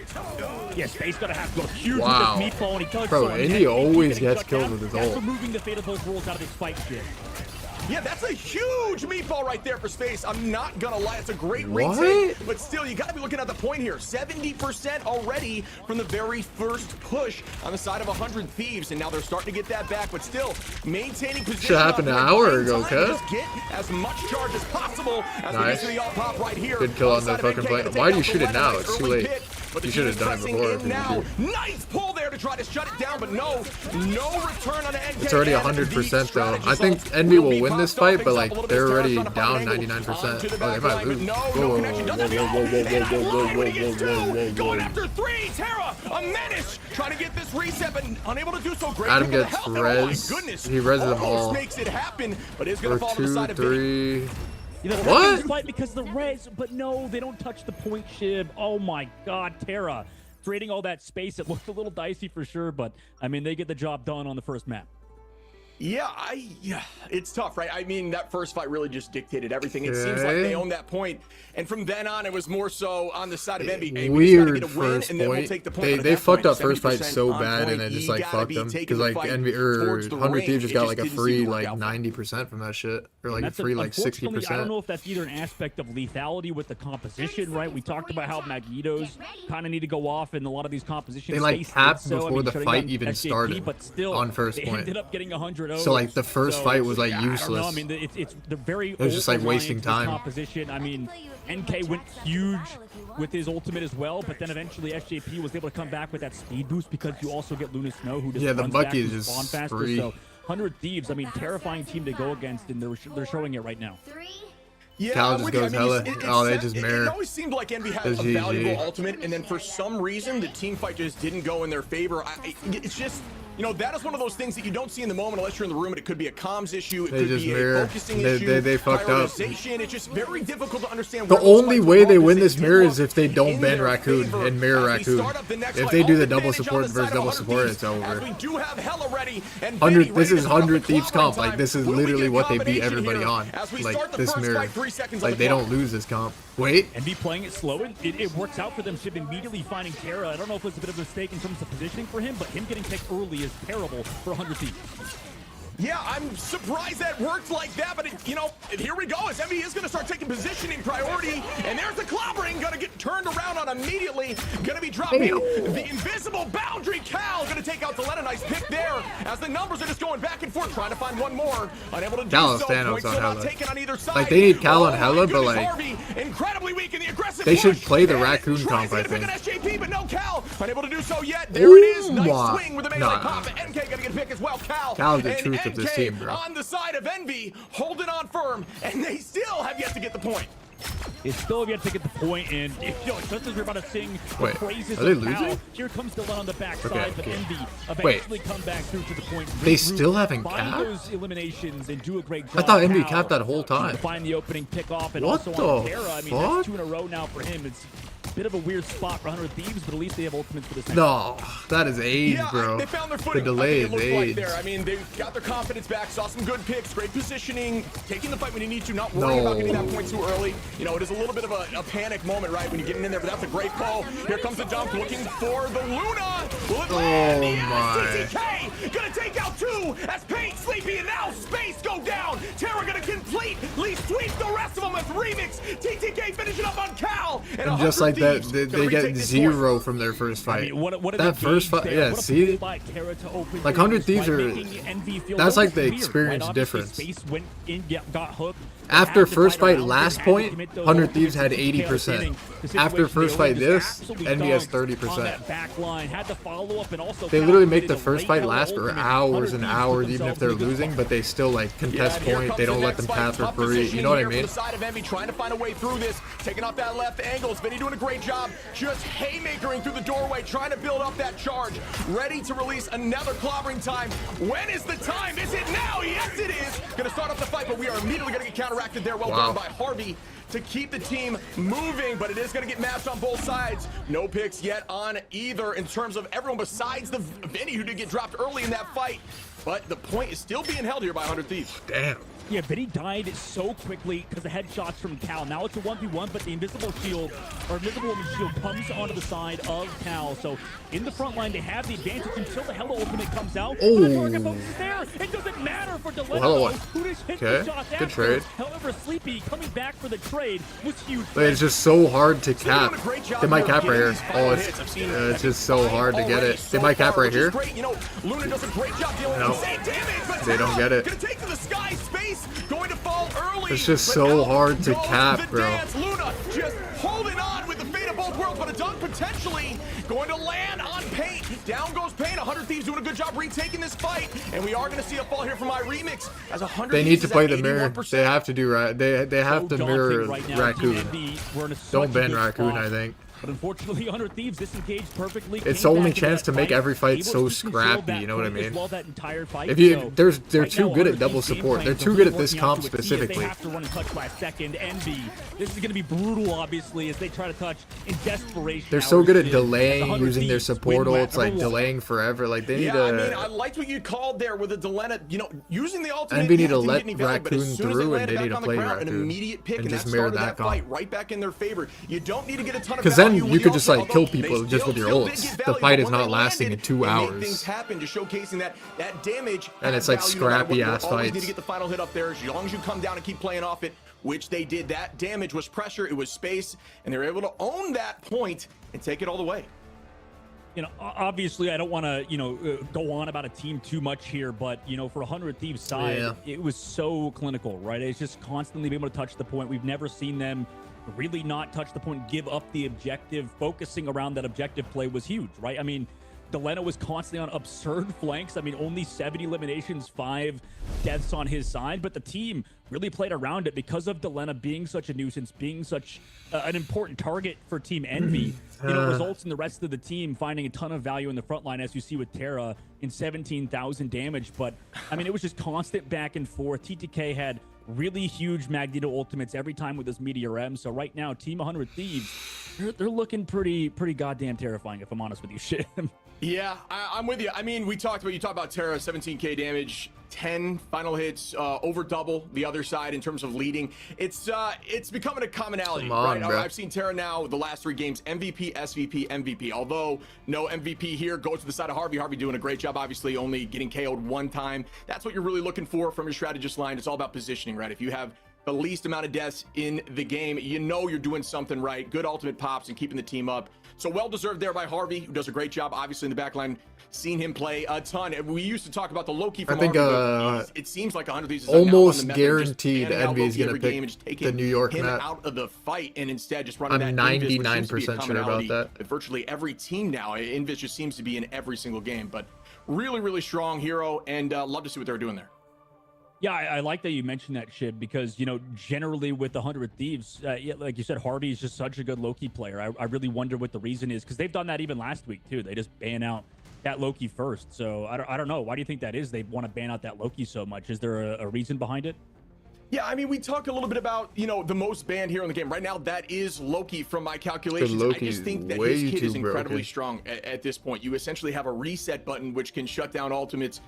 Yeah, Space going to have to go huge with this meatball, and he touches bro, and he always gets killed with his ult. That's removing the Fate of Both Worlds out of his fight shit. Yeah, that's a huge meatball right there for Space. I'm not gonna lie, it's a great retake, but still, you gotta be looking at the point here. 70% already from the very first push on the side of 100 Thieves, and now they're starting to get that back, but still maintaining position. Should happen an hour ago, cuz. Just get as much charge as possible as nice. they get to the all pop right here. Good kill on the fucking plane. Why do you shoot it now? It's too late. But you should have done it before. Now, nice pull there to try to shut it down, but no return on NK. It's already 100% though. I think Envy will win this fight, but like they're already down 99%. Oh, they might lose. Whoa. Going after 3, Terra, a menace, trying to get this reset, but unable to do so. Great. Adam gets res. He reses them all. Makes it happen, but it's gonna Or fall to the side 2, of 3. You know, What? Fight because of the res, but no, they don't touch the point, Shib. Oh my God, Terra. Creating all that space, it looked a little dicey for sure, but I mean, they get the job done on the first map. Yeah, it's tough, right? I mean, that first fight really just dictated everything. It seems like they owned that point, and from then on, it was more so on the side of Envy. Hey, Weird first and then point. We'll take the point. They fucked up first fight so bad, and it just like fucked them because like Envy or 100 Thieves just got like a free like 90% from that shit, or like a free like 60%. I don't know if that's either an aspect of lethality with the composition, right? We talked about how Magnetos kind of need to go off in a lot of these compositions. They like tapped before the fight even started but still, on first they point. ended up getting 100. So like the first fight was like useless. I mean, it's the very. It was just like wasting time. Composition. I mean, NK went huge with his ultimate as well, but then eventually SJP was able to come back with that speed boost because you also get Luna Snow who just the runs Bucky back is and just spawn faster. free. So 100 Thieves, I mean, terrifying team to go against, and they're showing it right now. Yeah, Cal just goes hella. Oh, they just mirror. It always seemed like Envy had a valuable ultimate, and then for some reason the team fight just didn't go in their favor. It's just, you know, that is one of those things that you don't see in the moment unless you're in the room, and it could be a comms issue, it could be a focusing issue, they fucked up. It's just very difficult to understand. The only way they win this mirror is if they don't ban Raccoon and mirror Raccoon. If they do the double support versus double support, it's over. This is 100 Thieves comp. Like this is literally what they beat everybody on. Like this mirror. Like they don't lose this comp. Wait. Envy playing it slow, and it works out for them. Shib immediately finding Terra. I don't know if it was a bit of a mistake in terms of positioning for him, but him getting picked early is terrible for 100 Thieves. Yeah, I'm surprised that worked like that, but you know, here we go, as Envy is going to start taking positioning priority, and there's the clobbering, going to get turned around on immediately, going to be dropping the invisible boundary. Cal going to take out the Lena. Nice pick there, as the numbers are just going back and forth, trying to find one more, unable to do Cal so. Thanos on Hella. On either side. Like they need Cal on Hella, but like Harvey, incredibly weak in the aggressive they should push, play the Raccoon comp, I think. SJP, but no Cal, unable to do so yet. There it is, nice swing with the melee pop. NK going to get a pick as well. Cal's the truth of this team, bro. On the side of Envy, holding on firm, and they still have yet to get the point. It's still yet to get the point, and just as we're about to sing the praises are they of Cal, losing? here comes the one on the backside, but Envy eventually come back through to the point. They still haven't find capped? those eliminations and do a great job. I thought Envy capped that whole time. Find the opening pick off, and What also on the Terra. I mean, fuck? that's 2 in a row now for him. It's a bit of a weird spot for 100 Thieves, but at least they have ultimates for this. No, that is AIDS, bro. They found their The footing. delay is AIDS. I mean, they got their confidence back, saw some good picks, great positioning, taking the fight when you need to, not worrying about getting that point too early. You know, it is a little bit of a panic moment, right, when you're getting in there, but that's a great call. Here comes the dump, looking for the Luna. Will it land? Yes, TTK gonna take out 2 as Paint, Sleepy, and now Space go down. Terra gonna completely sweep the rest of them as Remix. TTK finishing up on Cal. And just like that, they get 0 from their first fight. I mean, that first fight, yeah, see? Like 100 Thieves are, that's like the experience difference. Got hooked. After first fight last point, 100 Thieves had 80%. After first fight this, Envy has 30%. They literally make the first fight last for hours and hours, even if they're losing, but they still like contest point. They don't let them pass for free. You know what I mean? Side of Envy trying to find a way through this, taking off that left angle. Vinny doing a great job, just haymakering through the doorway, trying to build up that charge, ready to release another clobbering time. When is the time? Is it now? Yes, it is. Gonna start up the fight, but we are immediately gonna get counteracted there. Well done by Harvey to keep the team moving, but it is going to get matched on both sides. No picks yet on either in terms of everyone besides the Vinny, who did get dropped early in that fight. But the point is still being held here by 100 Thieves. Damn. Yeah, Vinny died so quickly because of headshots from Cal. Now it's a 1v1, but the invisible shield, or invisible woman shield, comes onto the side of Cal. So in the front line, they have the advantage until the Hella ultimate comes out. Oh. The target focus is there. It doesn't matter for Deleno, who just hit the shot good after. trade. However, Sleepy coming back for the trade was huge. But it's just so hard to cap. They might cap right here. Oh, it's just so hard to get it. They might cap right here. Luna does a great job dealing with insane damage, but they don't get it. Gonna take to the sky, Space going to fall early. It's just so hard to cap, bro. Luna just holding on with the fate of both worlds, but a dunk potentially going to land on Paint. Down goes Paint. team's doing a good job retaking this fight, and we are going to see a fall here from my remix as 100. They need to play the mirror. They have to do right. They have to mirror Raccoon. Don't ban Raccoon, I think. But unfortunately, 100 Thieves disengaged perfectly. It's the only chance to make every fight so scrappy, you know what I mean? If you, they're too good at double support. They're too good at this comp specifically. They have to run and touch by a second. Envy, this is going to be brutal, obviously, as they try to touch in desperation. They're so good at delaying, using their support ult. It's like delaying forever. Like they need to. I mean, I liked what you called there with the Delena. You know, using the ultimate. Envy need to let Raccoon through, and they need to play Raccoon. An immediate pick, and just mirror that fight right back in their favor. You don't need to get a ton of. Because then you could just like kill people just with your ults. The fight is not lasting in 2 hours. Things happen, just showcasing that damage. And it's like scrappy ass fights. Need to get the final hit up there as long as you come down and keep playing off it, which they did. That damage was pressure, it was space, and they were able to own that point and take it all the way. You know, obviously, I don't want to, go on about a team too much here, but, for 100 Thieves side, it was so clinical, right? It's just constantly being able to touch the point. We've never seen them really not touch the point, give up the objective. Focusing around that objective play was huge, right? I mean, Delena was constantly on absurd flanks. I mean, only 70 eliminations, 5 deaths on his side, but the team really played around it because of Delena being such a nuisance, being such an important target for Team Envy. Results in the rest of the team finding a ton of value in the front line, as you see with Terra in 17,000 damage. But I mean, it was just constant back and forth. TTK had really huge Magneto ultimates every time with his Meteor M. So right now, Team 100 Thieves, they're looking pretty goddamn terrifying, if I'm honest with you. Shit. Yeah, I'm with you. I mean, you talked about Terra, 17k damage, 10 final hits, over double the other side in terms of leading. It's becoming a commonality, right? I've seen Terra now the last 3 games, MVP, SVP, MVP. Although no MVP here, goes to the side of Harvey. Harvey doing a great job, obviously only getting KO'd 1 time. That's what you're really looking for from your strategist line. It's all about positioning, right? If you have the least amount of deaths in the game, you're doing something right. Good ultimate pops and keeping the team up. So well deserved there by Harvey, who does a great job, obviously, in the back line. Seen him play a ton. We used to talk about the Loki from Harvey, it seems like 100 of these is almost guaranteed Envy is going to pick the New York map. Out of the fight and instead just running I'm 99% sure about that. With virtually every team now, Invis just seems to be in every single game. But really, really strong hero, and love to see what they're doing there. Yeah, I like that you mentioned that, Shib, because, generally with the 100 Thieves, like you said, Harvey is just such a good Loki player. I really wonder what the reason is, because they've done that even last week, too. They just ban out that Loki first. So I don't know. Why do you think that is? They want to ban out that Loki so much. Is there a reason behind it? Yeah, I mean, we talked a little bit about, the most banned hero in the game. Right now, that is Loki from my calculations. I just think that his kit is incredibly strong at this point. You essentially have a reset button, which can shut down ultimates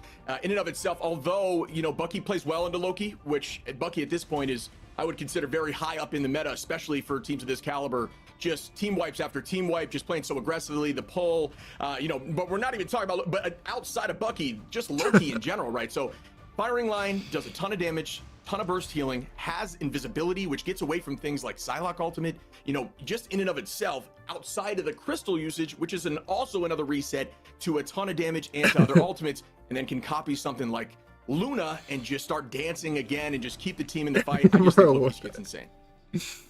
in and of itself. Although, Bucky plays well into Loki, which Bucky at this point is, I would consider very high up in the meta, especially for teams of this caliber. Just team wipes after team wipe, just playing so aggressively, the pull, but we're not even talking about, but outside of Bucky, just Loki in general, right? So firing line does a ton of damage, ton of burst healing, has invisibility, which gets away from things like Psylocke ultimate, just in and of itself, outside of the crystal usage, which is also another reset to a ton of damage and to other ultimates, and then can copy something like Luna and just start dancing again and just keep the team in the fight. I just think Loki's gets insane.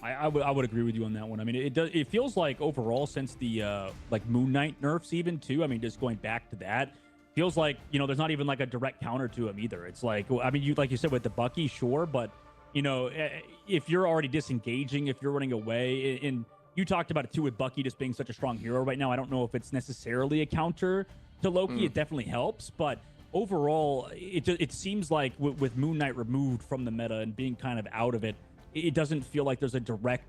I would agree with you on that one. I mean, it feels like overall since the Moon Knight nerfs even too. I mean, just going back to that, feels like there's not even like a direct counter to him either. It's like, I mean, like you said with the Bucky, sure, but if you're already disengaging, if you're running away, and you talked about it too with Bucky just being such a strong hero right now. I don't know if it's necessarily a counter to Loki. It definitely helps, but overall, it seems like with Moon Knight removed from the meta and being kind of out of it, it doesn't feel like there's a direct,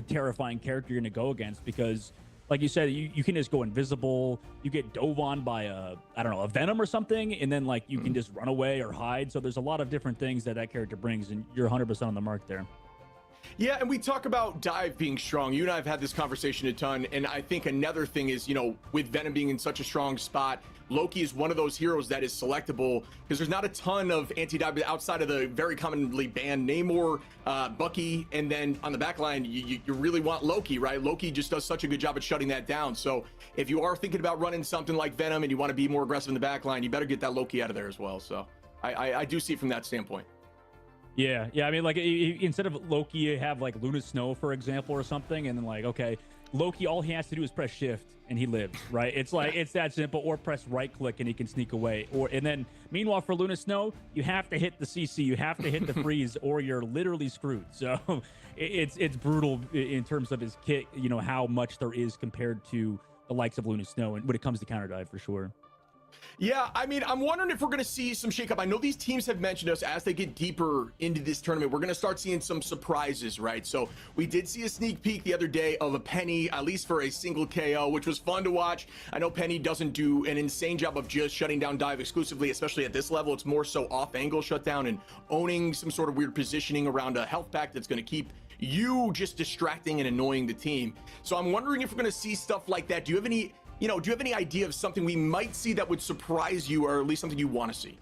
terrifying character you're going to go against because, like you said, you can just go invisible. You get dove on by a Venom or something, and then you can just run away or hide. So there's a lot of different things that character brings, and you're 100% on the mark there. Yeah, and we talk about Dive being strong. You and I have had this conversation a ton, and I think another thing is, with Venom being in such a strong spot, Loki is one of those heroes that is selectable because there's not a ton of anti-dive outside of the very commonly banned Namor, Bucky, and then on the back line, you really want Loki, right? Loki just does such a good job at shutting that down. So if you are thinking about running something like Venom and you want to be more aggressive in the back line, you better get that Loki out of there as well. So I do see it from that standpoint. Yeah. I mean, instead of Loki, you have Luna Snow, for example, or something, and then okay, Loki, all he has to do is press shift and he lives, right? It's like, it's that simple. Or press right click and he can sneak away. And then meanwhile for Luna Snow, you have to hit the CC, you have to hit the freeze, or you're literally screwed. So it's brutal in terms of his kit, you know, how much there is compared to the likes of Luna Snow and when it comes to counter dive for sure. Yeah, I mean, I'm wondering if we're going to see some shakeup. I know these teams have mentioned us as they get deeper into this tournament. We're going to start seeing some surprises, right? So we did see a sneak peek the other day of a Penny, at least for a single KO, which was fun to watch. I know Penny doesn't do an insane job of just shutting down dive exclusively, especially at this level. It's more so off-angle shutdown and owning some sort of weird positioning around a health pack that's going to keep you just distracting and annoying the team. So I'm wondering if we're going to see stuff like that. Do you have any... do you have any idea of something we might see that would surprise you, or at least something you want to see?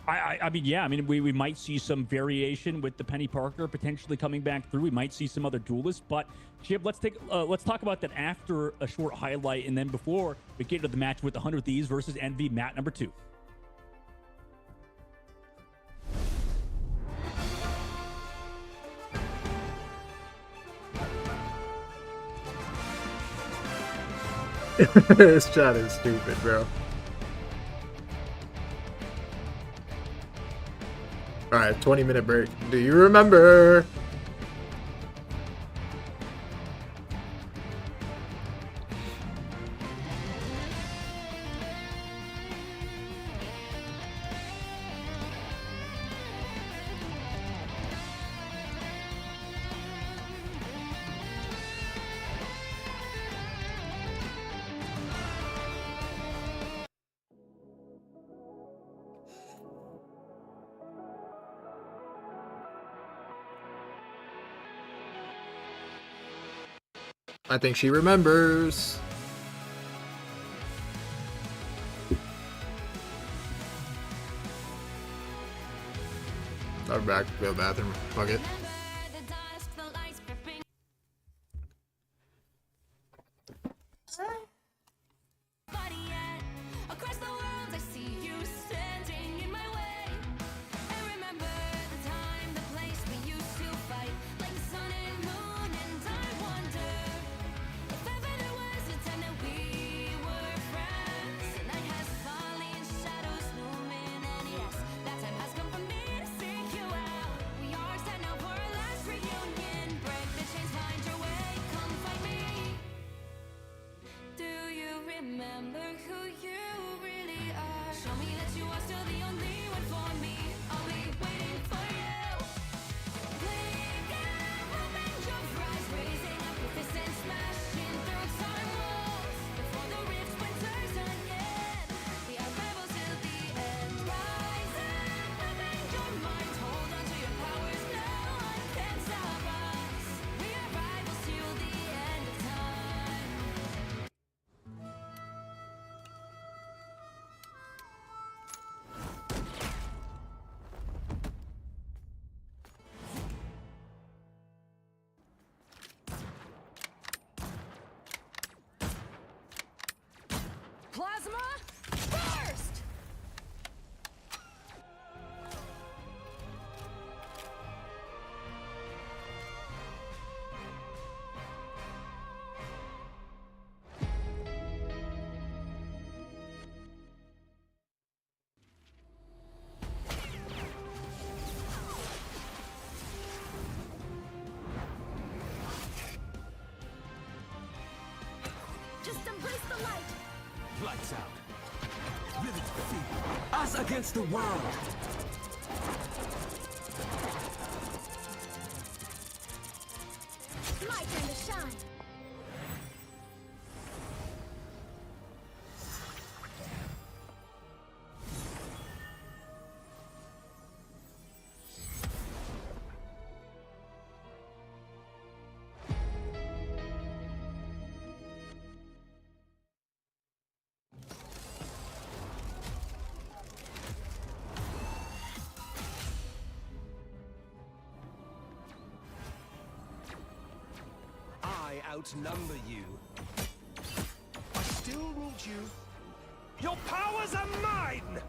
I mean, yeah. I mean, we might see some variation with the Penny Parker potentially coming back through. We might see some other duelists. But, Chib, let's talk about that after a short highlight. And then before we get into the match with the 100 Thieves versus Envy, Matt number 2. This chat is stupid, bro. Alright, 20-minute break. Do you remember? I think she remembers. I'm back to the bathroom. Fuck it. Remember who you really are. Show me that you are still the only one for me. I'll be waiting for you. Blink and open your eyes, raising up your fists and smashing through time walls. Before the rift winters again, we are rebels till the end. Rise and open your mind, hold on to your powers. No one can stop us. We are rivals till the end of time. Plasma burst! Just embrace the light. Lights out. Rivet's feet. Us against the world. It's my turn to shine. I outnumber you. I still need you. Your powers are mine!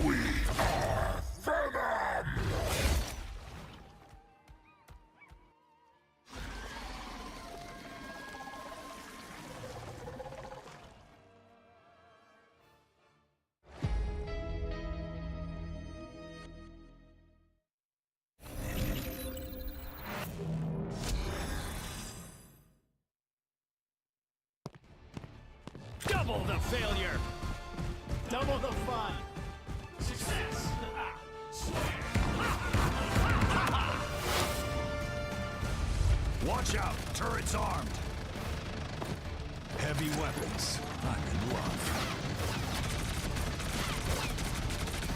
We are Venom! Double the failure! Double the fun! Success! Watch out! Turret's armed! Heavy weapons. I'm in love.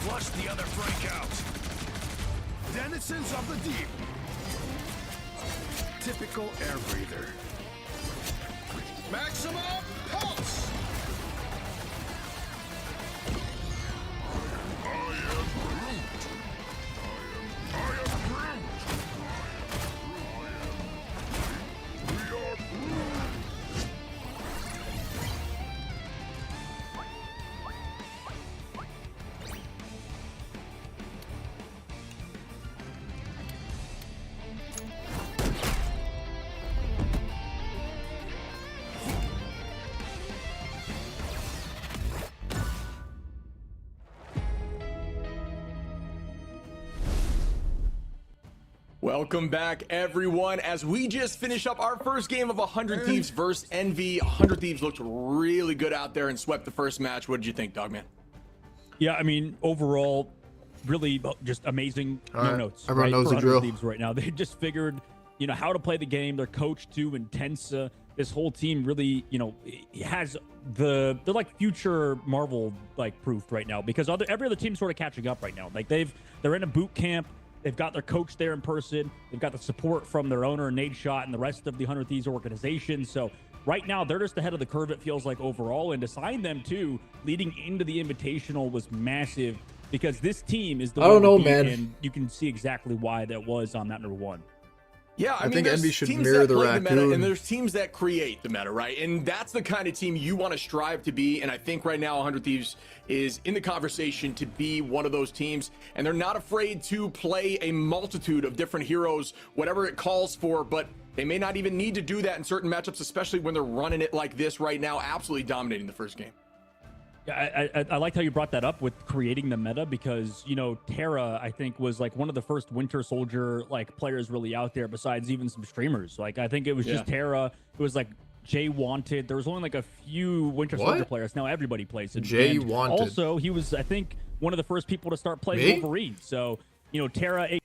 Flush the other Frank out! Denizens of the deep! Typical air breather. Maximum pulse! Welcome back, everyone. As we just finish up our first game of 100 Thieves versus Envy. 100 Thieves looked really good out there and swept the first match. What did you think, Dogman? Yeah, I mean, overall, really just amazing. No notes. Everyone knows for the drill. Thieves right now. They just figured, how to play the game. Their coach too, Intensa. This whole team really, has they're like future Marvel proofed right now because every other team's sort of catching up right now. Like they're in a boot camp. They've got their coach there in person. They've got the support from their owner, Nade Shot, and the rest of the 100 Thieves organization. So right now, they're just ahead of the curve, it feels like, overall. And to sign them, too, leading into the Invitational was massive because this team is the one to beat, and you can see exactly why that was on that number one. Yeah, I mean, think Envy should teams mirror that the play the meta, Raccoon. and there's teams that create the meta, right? And that's the kind of team you want to strive to be. And I think right now 100 Thieves is in the conversation to be one of those teams. And they're not afraid to play a multitude of different heroes, whatever it calls for. But they may not even need to do that in certain matchups, especially when they're running it like this right now, absolutely dominating the first game. Yeah, I liked how you brought that up with creating the meta because, Terra, I think, was one of the first Winter Soldier players really out there besides even some streamers. I think it was just Terra. It was Jay Wanted. There was only a few Winter Soldier players. Now everybody plays it. Jay and Wanted. Also, he was, I think, one of the first people to start playing Wolverine. So, Terra,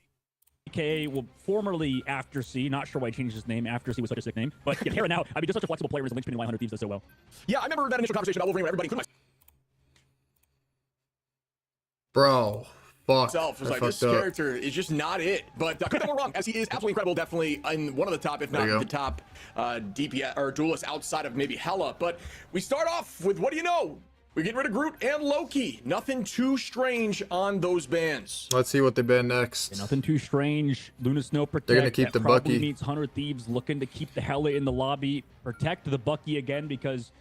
aka, formerly After C. Not sure why he changed his name. After C was such a sick name. But Terra now, just such a flexible player is the linchpin in why 100 Thieves does so well. Yeah, I remember that initial conversation about Wolverine where everybody, including Bro, fuck. Myself was this up. character is just not it. But could be more wrong, as he is absolutely incredible, definitely in one of the top, if not the top DPS or duelists outside of maybe Hela. But we start off with, what do you know? We're getting rid of Groot and Loki. Nothing too strange on those bans. Let's see what they ban next. Yeah, nothing too strange. Luna Snow Protect. They're gonna keep the probably Bucky. means 100 Thieves looking to keep the Hela in the lobby. Protect the Bucky again because,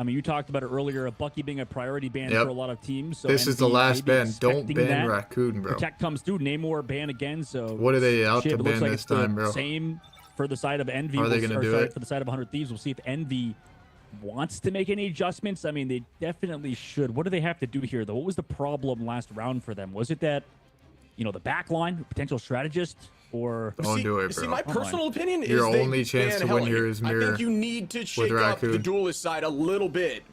you talked about it earlier, a Bucky being a priority ban for a lot of teams. So this is the last ban. Don't ban that. Raccoon, bro. Protect comes through. Namor ban again. So what are they out to it ban looks this time, bro? Same for the side of Envy. Are they gonna do it? For the side of 100 Thieves, we'll see if Envy wants to make any adjustments. They definitely should. What do they have to do here, though? What was the problem last round for them? Was it that, the back line, potential strategist, or... Don't do it, bro. See, my personal opinion is your only chance to win here is mirror. I think you need to shake up the duelist side a little bit.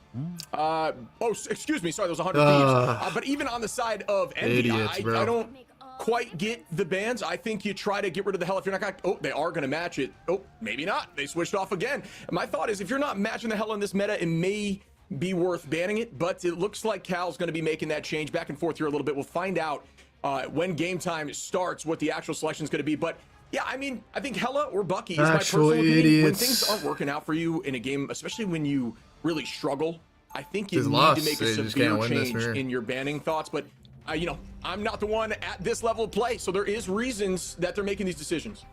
Excuse me. Sorry, there was 100 Thieves. But even on the side of Envy, I don't quite get the bans. I think you try to get rid of the Hela if you're not going to... Oh, they are going to match it. Oh, maybe not. They switched off again. My thought is if you're not matching the Hela in this meta, it may be worth banning it. But it looks like Cal's going to be making that change back and forth here a little bit. We'll find out when game time starts what the actual selection is going to be. But yeah, I think Hela or Bucky is my personal opinion. When things aren't working out for you in a game, especially when you really struggle, I think you need to make a severe change in your banning thoughts. But I'm not the one at this level of play, so there is reasons that they're making these decisions.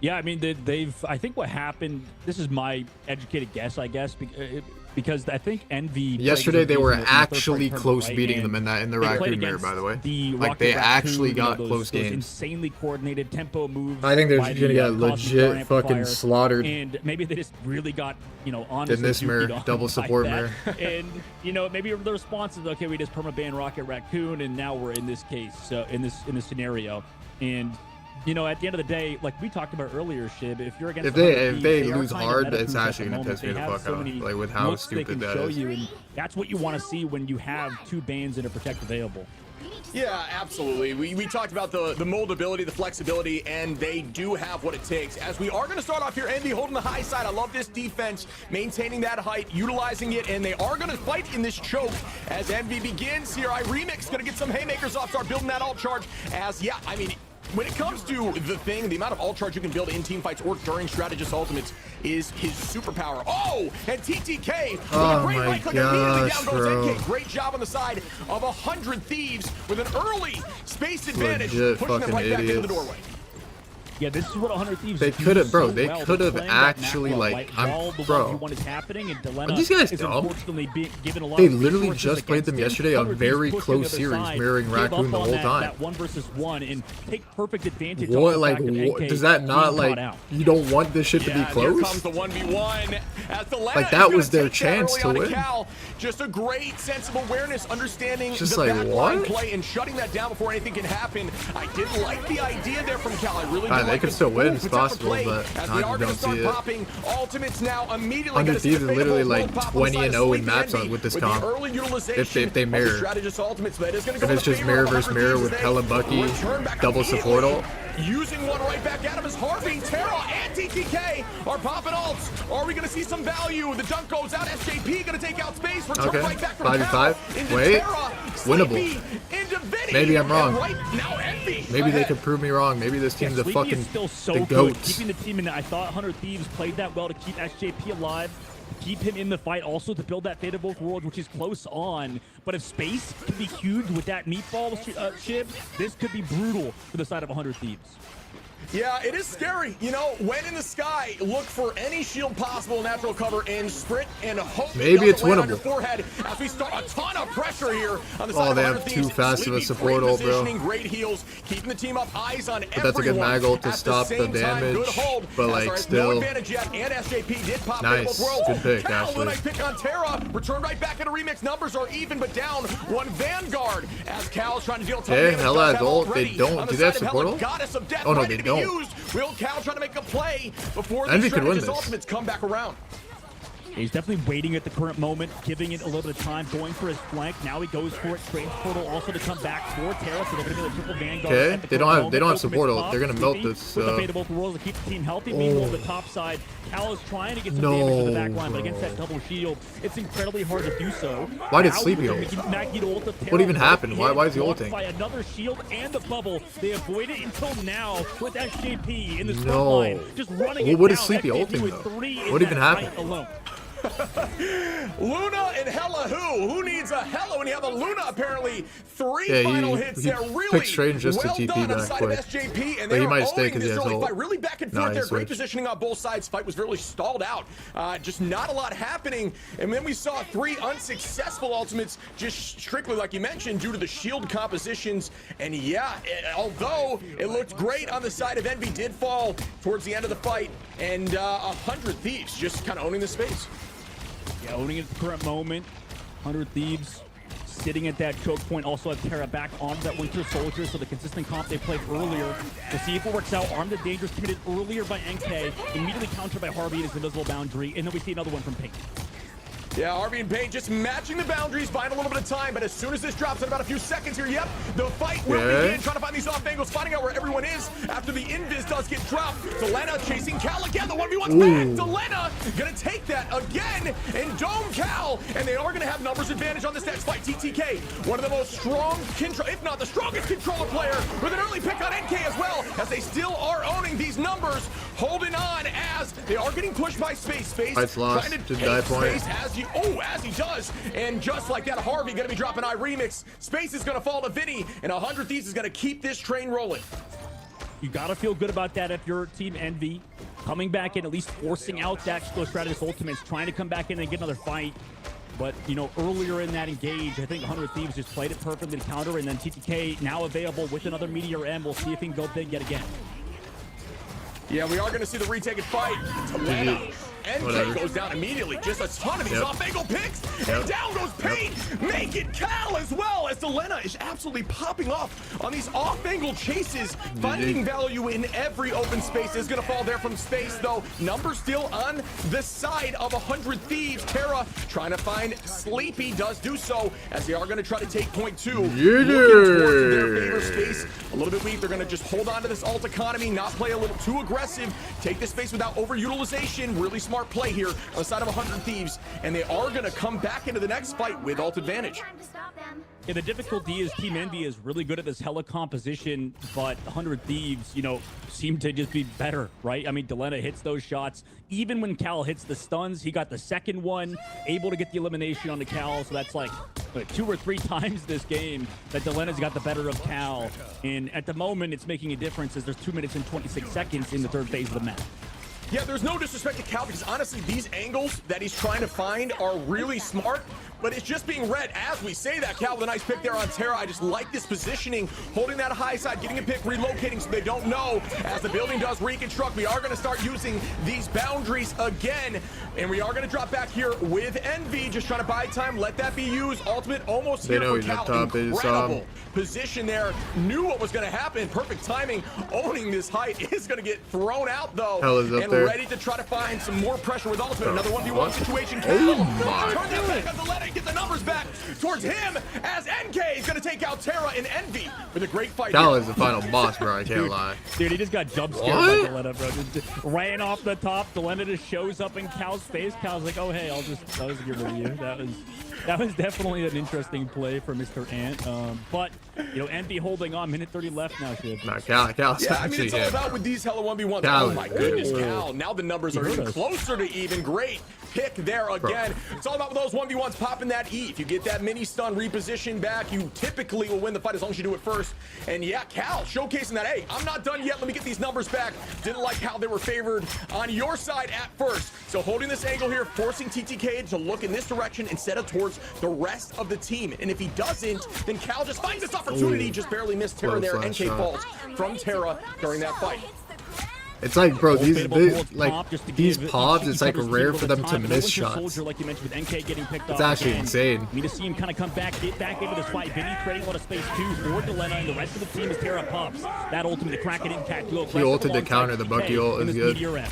Yeah, they've. I think what happened. This is my educated guess, I guess. because I think Envy Yesterday they were actually close right? beating And them in the they played Raccoon mirror, against by the way. the Like Rocket they Raccoon, actually you know, got those- close those games. insanely coordinated tempo moves. I think they're by gonna the, get Cosmic legit Star fucking Amplifier, slaughtered. And maybe they just really got, you know, honestly In this mirror, duked on double by support that. mirror. And you know, maybe the response is, okay, we just permaban Rocket Raccoon, and now we're in this case, in this scenario. And you know, at the end of the day, like we talked about earlier, Shib, if you're against If the they are lose kind of hard, meta it's proof at actually the gonna moment. piss me They the have fuck so off, many like, with how looks they stupid can that show is. you, and that's what you want to see when you have two bans and a protect available. Yeah, absolutely. We talked about the moldability, the flexibility, and they do have what it takes. As we are going to start off here, Envy holding the high side. I love this defense, maintaining that height, utilizing it, and they are going to fight in this choke as Envy begins here. Remix going to get some haymakers off, start building that ult charge as, yeah, I mean, when it comes to the thing, the amount of ult charge you can build in team fights or during strategist ultimates is his superpower. Oh, and TTK with a great right click immediately down goes NK. Great job on the side of 100 Thieves with an early space advantage, Legit pushing them right back into the doorway. Yeah, this is what 100 Thieves. They could have, bro. so They well. could They're have playing that actually, macro, like, right? I'm, While the bro. 1v1 is happening, and Delena Are these guys is dumb? unfortunately being given a lot They of literally resources just played them against him. yesterday, a 100 very Thieves close pushing the other series, side, mirroring give Raccoon up the on whole that, time. That 1v1 and take perfect advantage What, of like, the fact that what, NK does that not, being caught like, out. you don't want this shit to be Here close? comes the 1v1 as Delena Like, that is was gonna their take that chance early to on win. Cal. Just a great sense of awareness, understanding Just the like, backline what? play and shutting that down before anything can happen. I did like the idea there from Cal. I really did. They like could the still win, move, it's whichever possible, play, but as I we are going don't to start see it. popping ultimates now immediately. 100 Thieves is literally like Pop on the 20 side and of 0 in Sleepy maps Envy with this the comp. early utilization If they of the mirror. strategist ultimates, but it is going to If go it's in just favor mirror of versus 100 mirror Thieves with as hella they Bucky, return back double support immediately. ult. Using one right back at him as Harvey, Terra, and TTK are popping ults. Are we going to see some value? The dunk goes out. SJP going to take out space. Return Okay, right back from 5v5. Cal into Wait. Terra, Winnable. Sleepy into Vinny, Maybe I'm wrong. and right now Envy Maybe they ahead. could prove me wrong. Maybe this team's a Sleepy fucking is still so the good, goats. keeping the team in. I thought 100 Thieves played that well to keep SJP alive, keep him in the fight, also to build that Fate of Both Worlds, which is close on. But if space can be huge with that meatball Shib, this could be brutal for the side of 100 Thieves. Yeah, it is scary. You know, when in the sky, look for any shield possible, natural cover, and sprint and hope Maybe it it's doesn't land on your winnable. forehead as we start a ton of pressure here on the Oh, side they of have 100 too Thieves. fast of a Sleepy, support great ult, bro. positioning, great heals, keeping the team up, eyes on But that's a good everyone. mag ult to At the stop the same time, damage, good hold, but, as like, there is still- no advantage yet, and SJP did pop Nice. both worlds. Good pick, Cal, actually. when I pick on Terra, return right back into remix. Numbers are even, but down one Vanguard as Cal's trying to deal with Okay, damage. Hella Does has have ult. already They don't. on the Do they have side of support Hella, ult? Goddess of Death Oh, no, ready they to be don't. used. Will Cal trying to make a play before the Envy could win strategist this. ultimates come back around? He's definitely waiting at the current moment, giving it a little bit of time, going for his flank. Now he goes for it. Strange portal also to come back for Terra, so they're going to be the triple Vanguard. Okay, at the they don't current have- they moment. don't have Ultimate's support ult. popped. They're gonna melt Sleepy this, with the Fate of Both Worlds to keep the team healthy. Meanwhile, on the top side, Cal is trying to get some damage to the back line, but against that double shield, it's incredibly hard to do so. Why did Now, Sleepy with the ult? Magneto ult of Terra, What even happened? Why is he blocked ulting? by another shield and the bubble. They avoid it until now with SJP in the front No. line, just running Well, it what is down. Sleepy SJP ulting, with though? 3 in What even that fight happened? alone. Luna and Hella who? Who needs a Hella when you have a Luna apparently? 3 Yeah, final he hits there. Really picked Strange just to well TP done on the back side quick. of SJP, and But he they're might stay owning 'cause he this has early ult. fight. Really back and No, forth he there. Great switched. positioning on both sides. Fight was really stalled out. Just not a lot happening. And then we saw 3 unsuccessful ultimates, just strictly like you mentioned, due to the shield compositions. And yeah, although it looked great on the side of Envy, did fall towards the end of the fight. And 100 Thieves just kind of owning the space. Yeah, owning it at the current moment. 100 Thieves sitting at that choke point. Also have Terra back on that Winter Soldier, so the consistent comp they played earlier. To see if it works out. Armed and Dangerous committed earlier by NK, immediately countered by Harvey and his invisible boundary, and then we see another one from Pink. Yeah, Harvey and Payne just matching the boundaries, buying a little bit of time, but as soon as this drops in about a few seconds here, yep, the fight will begin. Trying to find these off angles, finding out where everyone is after the invis does get dropped. Delena chasing Cal again, the 1v1's back. Delena gonna take that again and dome Cal, and they are gonna have numbers advantage on this next fight. TTK, one of the most strong control, if not the strongest controller player, with an early pick on NK as well, as they still are owning these numbers, holding on as they are getting pushed by Space. Fight's lost. Trying to Just die take point. Space as he does, and just like that, Harvey gonna be dropping remix. Space is gonna fall to Vinny, and 100 Thieves is gonna keep this train rolling. You gotta feel good about that if you're Team Envy. coming back in, at least forcing out that Stratus Ultimates, trying to come back in and get another fight. But, you know, earlier in that engage, I think 100 Thieves just played it perfectly to counter, and then TTK now available with another Meteor M. We'll see if he can go big yet again. Yeah, we are going to see the retake and fight. Talena. NK goes down immediately. Just a ton of these off-angle picks. And down goes Pain. Make it Cal as well, as Delena is absolutely popping off on these off-angle chases. Finding value in every open space. Is going to fall there from space, though. Numbers still on the side of 100 Thieves. Terra trying to find Sleepy. Does do so, as they are going to try to take point 2. Looking towards their favor space. A little bit weak. They're going to just hold on to this ult economy. Not play a little too aggressive. Take the space without overutilization. Really smart play here on the side of 100 Thieves, and they are going to come back into the next fight with ult advantage. Yeah, the difficulty is Team Envy is really good at this hella composition, but 100 Thieves, you know, seem to just be better, right? I mean, Delena hits those shots. Even when Cal hits the stuns, he got the second one, able to get the elimination on the Cal, so that's like 2 or 3 times this game that Delena's got the better of Cal, and at the moment, it's making a difference as there's 2 minutes and 26 seconds in the third phase of the match. Yeah, there's no disrespect to Cal, because honestly, these angles that he's trying to find are really smart, but it's just being read as we say that. Cal with a nice pick there on Terra. I just like this positioning, holding that high side, getting a pick, relocating so they don't know. As the building does reconstruct, we are going to start using these boundaries again, and we are going to drop back here with Envy, just trying to buy time, let that be used. Ultimate almost here for Cal. Incredible position there. Knew what was going to happen. Perfect timing. Owning this height is going to get thrown out, though, and ready to try to find some more pressure with Ultimate. Another 1v1 situation. Cal turn that back on the leg, get the numbers back towards him, as NK is going to take out Terra and Envy with a great fight. Cal is the final boss, bro. I can't lie. Dude, he just got jump scared by Delena, bro. Just ran off the top. Delena just shows up in Cal's face. Cal's like, oh, hey, I'll just get rid of you. That was definitely an interesting play for Mr. Ant. But, you know, Envy holding on. Minute 30 left now, Shib. Nah, Cal's yeah, I mean, it's all about with these hella 1v1s. Oh, my goodness, Cal. Now the numbers are even closer to even. Great pick there again. It's all about those 1v1s popping that E. If you get that mini stun reposition back, you typically will win the fight as long as you do it first. And yeah, Cal showcasing that, hey, I'm not done yet. Let me get these numbers back. Didn't like how they were favored on your side at first. So holding this angle here, forcing TTK to look in this direction instead of towards the rest of the team. And if he doesn't, then Cal just finds this opportunity. Just barely missed Terra there. NK falls from Terra during that fight. It's like, bro, these pods, it's like rare for them to miss shots. Like you mentioned with NK getting picked it's actually insane. We just see him kind of come back, get back into this fight. Vinny creating a lot of space too for Delena, and the rest of the team as Terra pops. That ultimate to crack it impact. He ulted to counter the Bucky ult is good.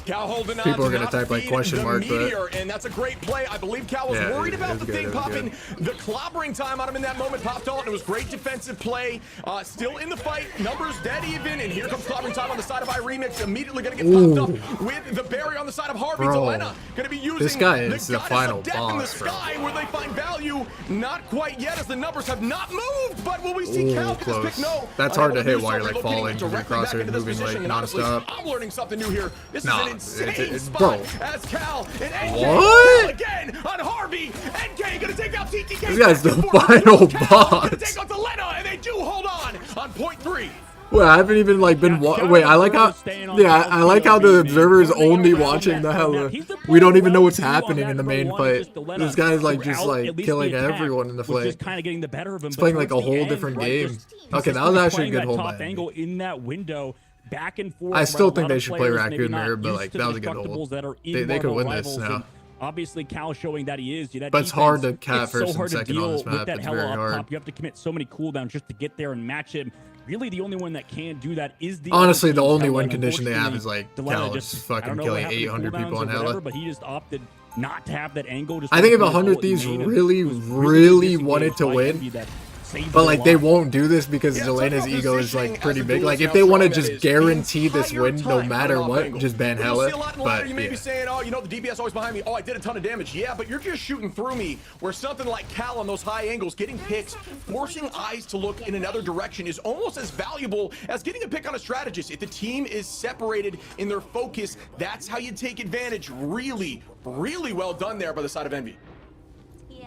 Cal holding on. People are going to type like question mark, but... And that's a great play. I believe Cal was worried about the thing popping. The clobbering time on him in that moment popped ult, and it was great defensive play. Still in the fight. Numbers dead even, and here comes clobbering time on the side of iRemix. Immediately going to get popped up with the barrier on the side of Harvey. Delena going to be using this guy is the final boss, in the sky, where they find value. Not quite yet, as the numbers have not moved, but will we see Cal get this pick? No. That's hard to hit while you're like falling across here and moving like non-stop. I'm learning something new here. This is an insane spot, bro. As Cal and NK again on Harvey. NK gonna take out TTK. This guy's the final boss. Gonna take out Delena, and they do hold on point 3. Wait, I haven't even like been wait, I like how I like how the observer is only watching the hella. We don't even know what's happening in the main fight. This guy's like just like killing everyone in the fight. He's playing like a whole different game. Okay, that was actually a good hold by angle in that window. Back and forth. I still think they should play Raccoon there, but like that was a good hold. They could win this now. Obviously, Cal showing that he is. But it's hard to cap first and second on this map. It's very hard. You have to commit so many cooldowns just to get there and match him. Really, the only one that can do that is the. Honestly, the only win condition they have is like Cal just fucking killing 800 people on hella. But he just opted not to have that angle. I think if 100 Thieves really wanted to win. But like they won't do this because Delena's ego is like pretty big. Like if they want to just guarantee this win no matter what, just ban Hella. But you may be saying, oh, you know, the DPS always behind me. Oh, I did a ton of damage. Yeah, but you're just shooting through me. Where something like Cal on those high angles, getting picks, forcing eyes to look in another direction is almost as valuable as getting a pick on a strategist. If the team is separated in their focus, that's how you take advantage. Really, really well done there by the side of Envy.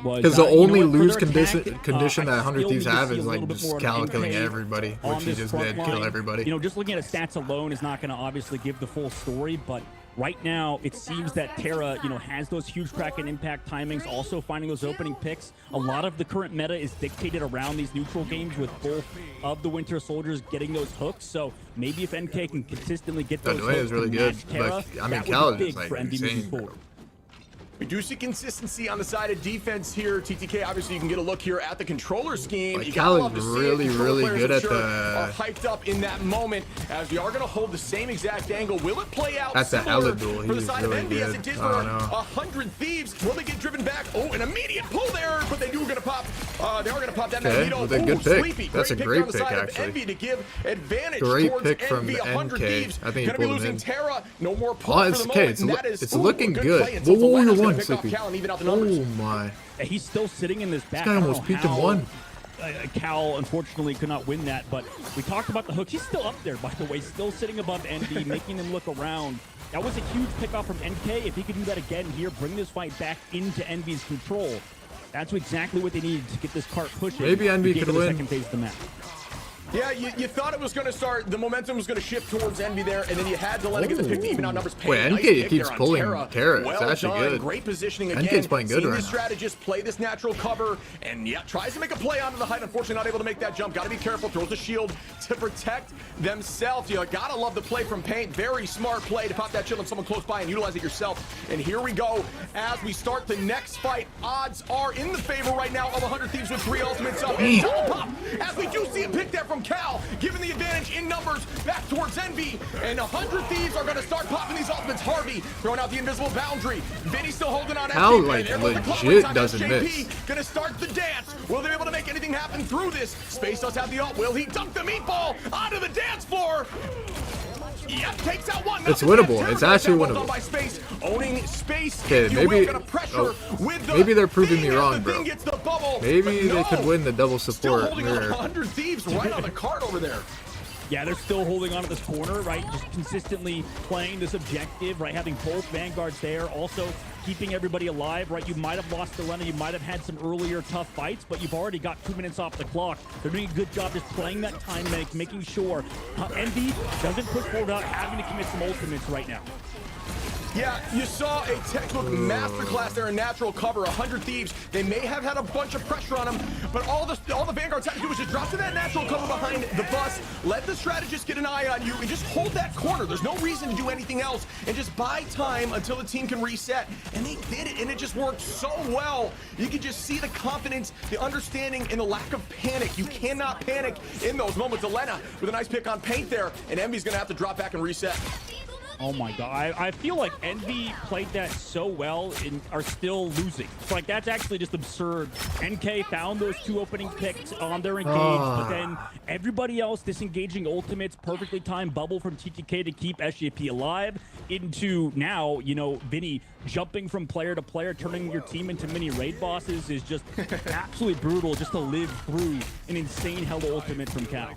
was Because the only you know what, for lose their attack, condition that I 100 still Thieves need to have see is a like little bit just more of Cal killing NK everybody, on which he this just front did, line. kill everybody. You know, just looking at his stats alone is not going to obviously give the full story, but right now, it seems that Terra, you know, has those huge crack and impact timings, also finding those opening picks. A lot of the current meta is dictated around these neutral games with both of the Winter Soldiers getting those hooks. So maybe if NK can consistently get those hooks is really to good. match Terra, Like, I mean, that Cal would be is big like for NV moving insane, forward. We do see consistency on the side of defense here. TTK, obviously, you can get a look here at the controller scheme. Like, You Cal gotta love to is see it. really, Controller really players, good I'm at sure, the- are hyped up in that moment as we are going to hold the same exact angle. Will it play out At the similar Elidul, for the he's side really of Envy as good. it did I for don't know. 100 Thieves? Will they get driven back? Oh, an immediate pull there, but they do going to pop. They are going to pop that Okay, Magneto. with a good Ooh, pick. Sleepy. That's a pick great on the pick, side of actually. Envy to give advantage Great towards pick from Envy. 100 NK. Thieves I think he going to be pulled him losing in. Terra. No more pull Oh, for it's the okay. moment. It's, and that is, it's ooh, looking a good. play until Whoa, whoa, Valena's you gonna won, pick off Sleepy. Cal and even out the numbers. Oh my. He's still sitting in this back. This guy I don't almost know peaked and how, won. Cal unfortunately could not win that, but we talked about the hook. He's still up there, by the way, still sitting above NV, making them look around. That was a huge pickoff from NK. If he could do that again here, bring this fight back into NV's control, that's exactly what they needed to get this cart pushing. Maybe NV to get could to the win. second phase of the match. Yeah, you thought it was going to start, the momentum was going to shift towards Envy there, and then you had Delena get the pick to even out numbers. Wait, Nice NK pick keeps there on pulling Terra. It's Well actually done. good. Great positioning NK's again. playing good Seeing right this now. strategist play this natural cover, and yeah, tries to make a play onto the height. Unfortunately, not able to make that jump. Got to be careful. Throws a shield to protect themselves. You got to love the play from Paint. Very smart play to pop that shield on someone close by and utilize it yourself. And here we go as we start the next fight. Odds are in the favor right now of 100 Thieves with 3 ultimates up. And double pop as we do see a pick there from Cal, giving the advantage in numbers back towards Envy. And 100 Thieves are going to start popping these ultimates. Harvey throwing out the invisible boundary. Vinny still holding on. Cal, SJP. like, There goes the clock. legit Time doesn't SJP miss. Gonna start the dance. Will they be able to make anything happen through this? Space does have the ult. Will he dunk the meatball onto the dance floor? Yep, takes out one. It's winnable. It's actually Well done winnable. by Space, owning Space. Okay, if you maybe- will, gonna pressure oh, with the maybe they're proving me thing as wrong, the bro. thing gets the bubble, Maybe but they could no. win the double Still support holding on mirror. 100 Thieves right on the card over there. Yeah, they're still holding on to this corner, right? Just consistently playing this objective, right? Having both Vanguards there, also keeping everybody alive, right? You might have lost Delena, you might have had some earlier tough fights, but you've already got 2 minutes off the clock. They're doing a good job just playing that time make, making sure Envy doesn't push forward without having to commit some ultimates right now. Yeah, you saw a textbook masterclass there in natural cover. 100 Thieves. They may have had a bunch of pressure on them, but all the Vanguards had to do was just drop to that natural cover behind the bus, let the strategist get an eye on you, and just hold that corner. There's no reason to do anything else, and just buy time until the team can reset. And they did it, and it just worked so well. You can just see the confidence, the understanding, and the lack of panic. You cannot panic in those moments. Elena with a nice pick on Paint there, and Envy's gonna have to drop back and reset. Oh my god, I feel like Envy played that so well and are still losing. It's like, that's actually just absurd. NK found those 2 opening picks on their engage, but then everybody else disengaging ultimates, perfectly timed bubble from TTK to keep SJP alive, into now, you know, Vinny jumping from player to player, turning your team into mini raid bosses is just absolutely brutal just to live through an insane hell ultimate from Cal.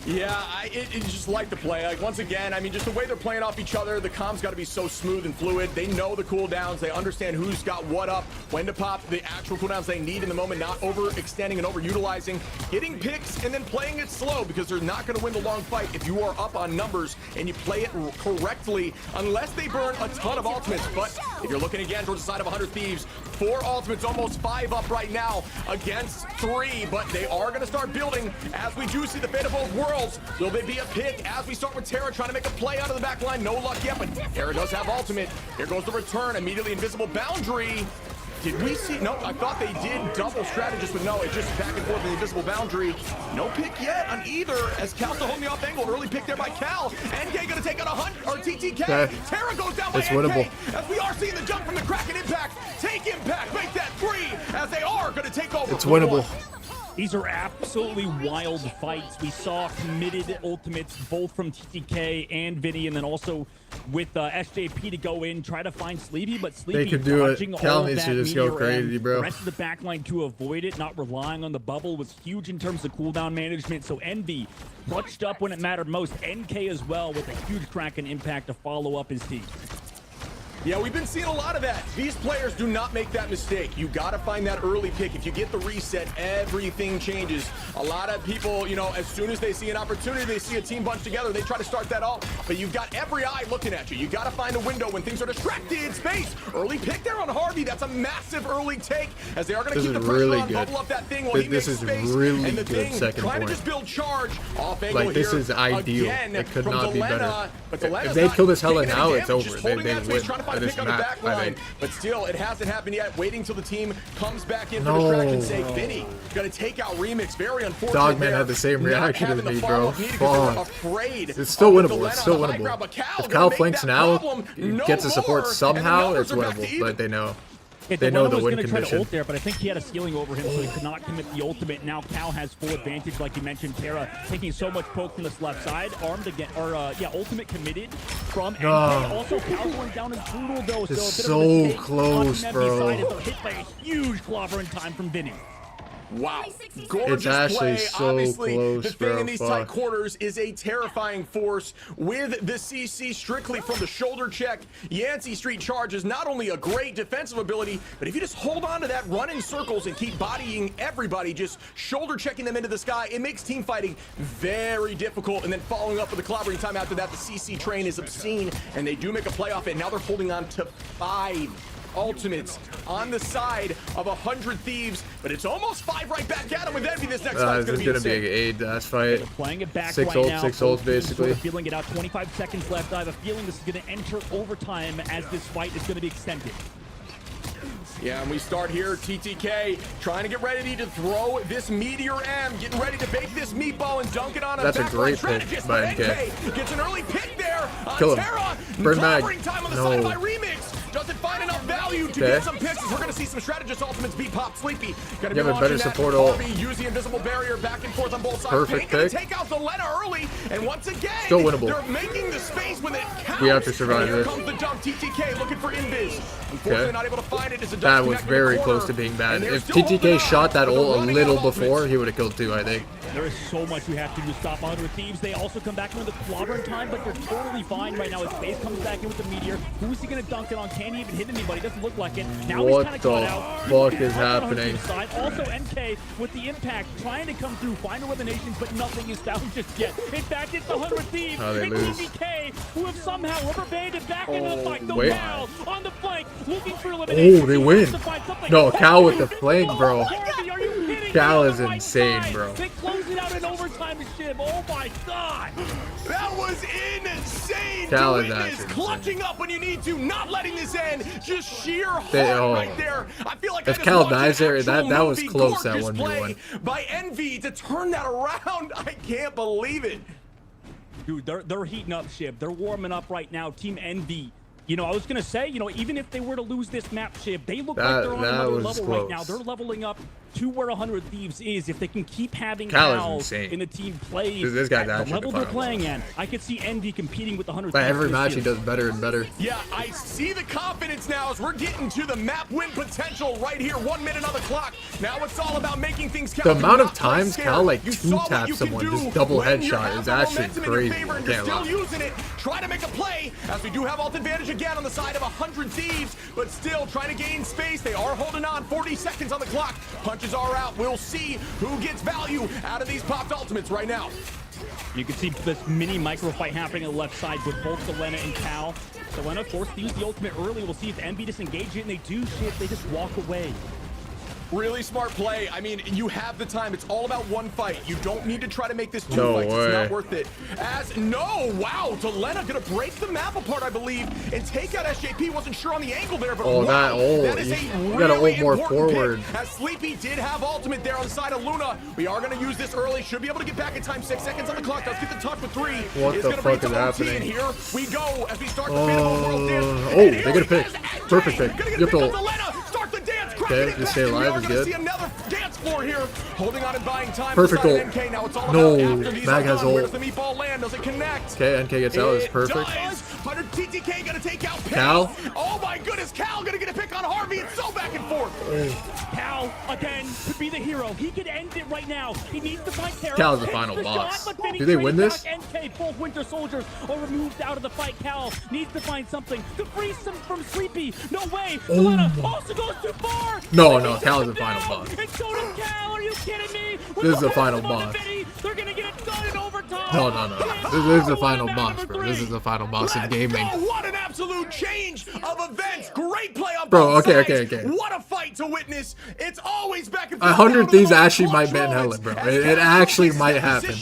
Yeah, it's just like the play. Like, once again, I mean, just the way they're playing off each other, the comms got to be so smooth and fluid. They know the cooldowns. They understand who's got what up, when to pop the actual cooldowns they need in the moment, not overextending and overutilizing, getting picks and then playing it slow, because they're not going to win the long fight if you are up on numbers and you play it correctly, unless they burn a ton of ultimates. But if you're looking again towards the side of 100 Thieves, 4 ultimates, almost 5 up right now against 3, but they are going to start building as we do see the fate of both worlds. Will there be a pick as we start with Terra trying to make a play out of the back line? No luck yet, but Terra does have ultimate. Here goes the return, immediately invisible boundary. Did we see? No, I thought they did double strategist, but no, it's just back and forth in the invisible boundary. No pick yet on either, as Cal still holding the off angle. Early pick there by Cal. NK gonna take out 100, or TTK. Okay. Terra goes down by It's NK, winnable. as we are seeing the jump from the Kraken Impact. Take Impact, make that 3, as they are gonna take over. It's for winnable. 1. These are absolutely wild fights. We saw committed ultimates both from TTK and Vinny, and then also with SJP to go in, try to find Sleepy, but Sleepy They could do it. dodging Cal all of needs that to just go meteor, crazy, and bro. The rest of the backline to avoid it, not relying on the bubble, was huge in terms of cooldown management. So Envy clutched up when it mattered most. NK as well with a huge crack and impact to follow up his team. Yeah, we've been seeing a lot of that. These players do not make that mistake. You got to find that early pick. If you get the reset, everything changes. A lot of people, you know, as soon as they see an opportunity, they see a team bunch together, they try to start that off. But you've got every eye looking at you. You got to find a window when things are distracted. Space. Early pick there on Harvey. That's a massive early take, as they are going to keep the pressure really on, good. bubble up that thing while he makes This is space. really And the good thing, second trying point. to just build charge. Off angle Like, this here. is ideal. Again, It could from not be Delena, better. but If Delena's they not kill this Hela taking now, any it's damage, over. just They holding that space, win trying to find at a this pick on the map, back I line. think. But still, it hasn't happened yet. Waiting till the team comes back in for No. distraction's sake. Vinny gonna take out Remix. Very unfortunate. Dogman there. had the same Not reaction as having the me, bro. follow-up needed because they were Fuck. afraid It's still of winnable. Delena It's still on the high winnable. ground, but Cal If gonna Cal make flanks that now, problem no gets the support more, somehow, and the it's numbers are back to winnable. even. But they know. Yeah, They know Delena the was win gonna try to condition. ult there, but I think he had a ceiling over him, so he could not commit the ultimate. Now Cal has full advantage, like you mentioned. Terra taking so much poke from this left side, armed again, or ultimate committed from NK. Also, Cal going down in brutal though, It's so a bit of a mistake close, on bro. Side as they're hit by a huge clobber in time from Vinny. Wow. Gorgeous It's actually play. so Obviously, close, the thing bro. in these Fuck. tight quarters is a terrifying force with the CC strictly from the shoulder check. Yancey Street Charge is not only a great defensive ability, but if you just hold on to that, run in circles and keep bodying everybody, just shoulder checking them into the sky, it makes team fighting very difficult. And then following up with the clobbering time after that, the CC train is obscene, and they do make a play off it. Now they're holding on to 5 ultimates on the side of 100 Thieves, but it's almost 5 right back at him with Envy. This next fight This is gonna be an 8-dash fight. Playing it back 6 right ults, now. 6 Both ults teams basically. sort of feeling it out. 25 seconds left. I have a feeling this is going to enter overtime as this fight is going to be extended. Yeah, and we start here. TTK trying to get ready to throw this Meteor M, getting ready to bake this meatball and dunk it on a That's a backline great strategist. pick by But NK. gets an early pick there on Kill him. Terra. Burn mag. Clobbering time on the No. side by Remix. Doesn't find enough value to Okay. get some picks. We're going to see some strategist ultimates beat Pop Sleepy. Gonna You be have a better launching that. support ult. Harvey use the invisible barrier back and forth on both sides. Perfect Gonna pick. take out Delena early, and once again, Still winnable. they're making the space when it counts. We have to survive And here this. comes the dunk. TTK looking for invis. Unfortunately, Okay. not able to find it. As a That dunk was connect in the very corner. close to being bad. And they're If still holding TTK on, shot that but they're ult a running little out of before, ultimates. he would have killed 2, I think. There is so much you have to do to stop 100 Thieves. They also come back in with the clobbering time, but they're totally fine right now as Space comes back in with the Meteor. Who's he going to dunk it on? Can he even hit anybody? Doesn't look like it. Now he's What kind of the caught out. fuck is On 100 happening? Thieves' side. Also, NK with the impact, trying to come through, find eliminations, but nothing is found just yet. In fact, it's the 100 Thieves Oh, they and lose. TVK who have somehow rubber banded back into the fight. The wait. Cal on the flank, looking for elimination. Oh, they He win. wants to find something. No, Cal with Harvey, the flank, bro. Harvey, are you kidding me? Cal On is the right insane, side. bro. They close it out in overtime to Shib. Oh my god. That was insane. Cal to is witness. actually Clutching up when you need to, not letting this end. Just sheer heart oh. right there. I feel like If I just Cal watched an dies there, actual that was movie. close, that Gorgeous 1v1. play by Envy to turn that around. I can't believe it. Dude, they're heating up, Shib. They're warming up right now. Team Envy. You know, I was gonna say, you know, even if they were to lose this map, Shib, they look like they're on another was level close. right now. They're leveling up to where 100 Thieves is. If they can keep having Cal is Cal insane. in the team play This guy's at the actually level they're fun. playing at, I could see Envy competing with 100 By Thieves every this match, he year. does better and better. Yeah, I see the confidence now as we're getting to the map win potential right here. 1 minute on the clock. Now it's all about making things count. The amount of Not play times scared. Cal, like, You saw what 2-taps you can someone, do just double when you headshot have is the actually momentum in your crazy. favor and I you're can't still lie. using it. Try to make a play as we do have ult advantage again on the side of 100 Thieves, but still trying to gain space. They are holding on. 40 seconds on the clock. Punches are out. We'll see who gets value out of these popped ultimates right now. You can see this mini micro fight happening on the left side with both Delena and Cal. Delena forced to use the ultimate early. We'll see if Envy disengage it, and they do shit. They just walk away. Really smart play. I mean, you have the time. It's all about one fight. You don't need to try to make this 2 No fights. way. It's not worth it. Wow, Delena gonna break the map apart, I believe, and take out SJP. Wasn't sure on the angle there, but Oh, wow, that ult. that is You a gotta really ult more important forward. pick, as Sleepy did have ultimate there on the side of Luna. We are gonna use this early. Should be able to get back in time. 6 seconds on the clock. Let's get the touch with 3. What It's the gonna bring fuck is some OT, happening? and here we go as we start the Phantom World dance. Oh, And they here get a pick. is NJ. Perfect pick. Gonna get Yep, a pick on ult. Delena. Start the dance. Okay, cracking it just back, stay and we alive are is gonna good. see another dance floor here. Holding on and buying time. Perfect beside ult. NK. Now it's all No, about after these Mag are has done. Where ult. does the meatball land? Does it connect? Okay, NK gets out. It's It perfect. does. 100 TTK gonna take out Pace. Cal? Oh my goodness, Cal gonna get a pick on Harvey. It's so back and forth. Cal, again, could be the hero. He could end it right now. He needs to find Terra. Cal's the final Hits boss. shot, but then he Do they win traded this? back. NK, both Winter Soldiers are removed out of the fight. Cal needs to find something to free some from Sleepy. No way. Solana also goes too far. No, Cal is the final boss. And so does Cal. Are you kidding me? This is the final boss. They're gonna get it done in overtime. No. This is the final boss, bro. This is the final boss in gaming. Go. What an absolute change of events. Great play on Bro, both okay. sides. What a fight to witness. It's always back and forth. 100 Thieves actually might ban Hella, bro. It actually might happen.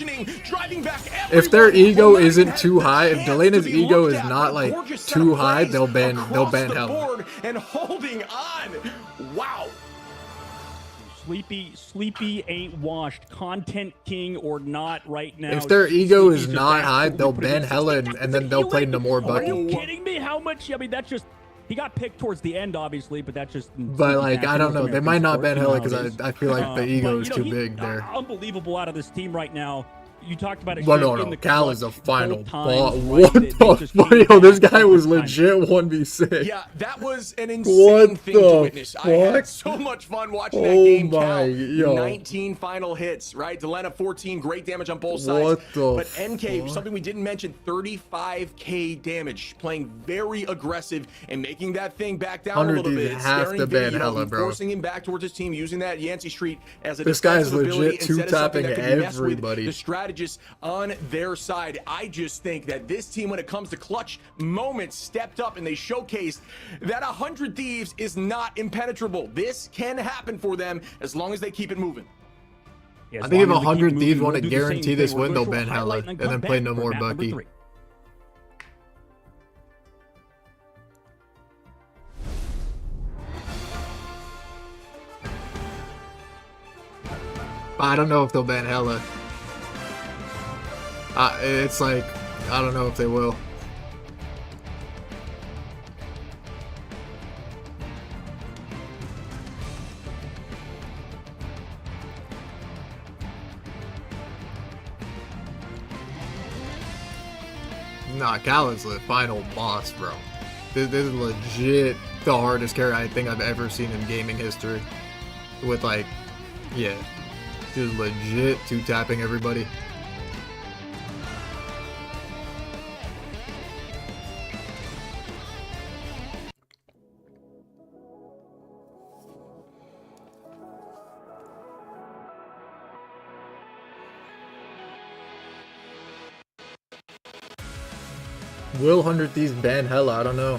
If their ego isn't too high, if Delena's ego is not like too high, they'll ban Hella. And holding on. Wow. Sleepy ain't washed. Content king or not right now. If their ego Sleepy's is just not high, absolutely they'll putting ban his Hella stick and then they'll play no more Are you Bucky. kidding me? How much? I mean, that's just. He got picked towards the end, obviously, but that's just. But like, I don't know. They might not ban Hella because I feel like the ego is too he's big there. Unbelievable out of this team right now. You talked about it. Well, no. Cal is a final boss. What the fuck? Yo, this guy was legit 1v6. Yeah, that was an insane thing to witness. I had so much fun watching that game. Cal, 19 final hits, right? Delena 14, great damage on both sides. But NK, something we didn't mention, 35k damage, playing very aggressive and making that thing back down a little bit. Have to ban Hella, bro. Forcing him back towards his team, using that Yancey Street as a this guy is defensive legit ability instead of something two-tapping that could mess with everybody. the strategists on their side. I just think that this team, when it comes to clutch moments, stepped up and they showcased that 100 Thieves is not impenetrable. This can happen for them as long as they keep it moving. Yeah, I think if 100 Thieves want to guarantee this win, they'll ban Hella and then play no more Bucky. I don't know if they'll ban Hella. It's like, I don't know if they will. Nah, Cal is the final boss, bro. This is legit the hardest character I think I've ever seen in gaming history. With like, yeah, just legit two-tapping everybody. Will 100 Thieves ban Hella? I don't know.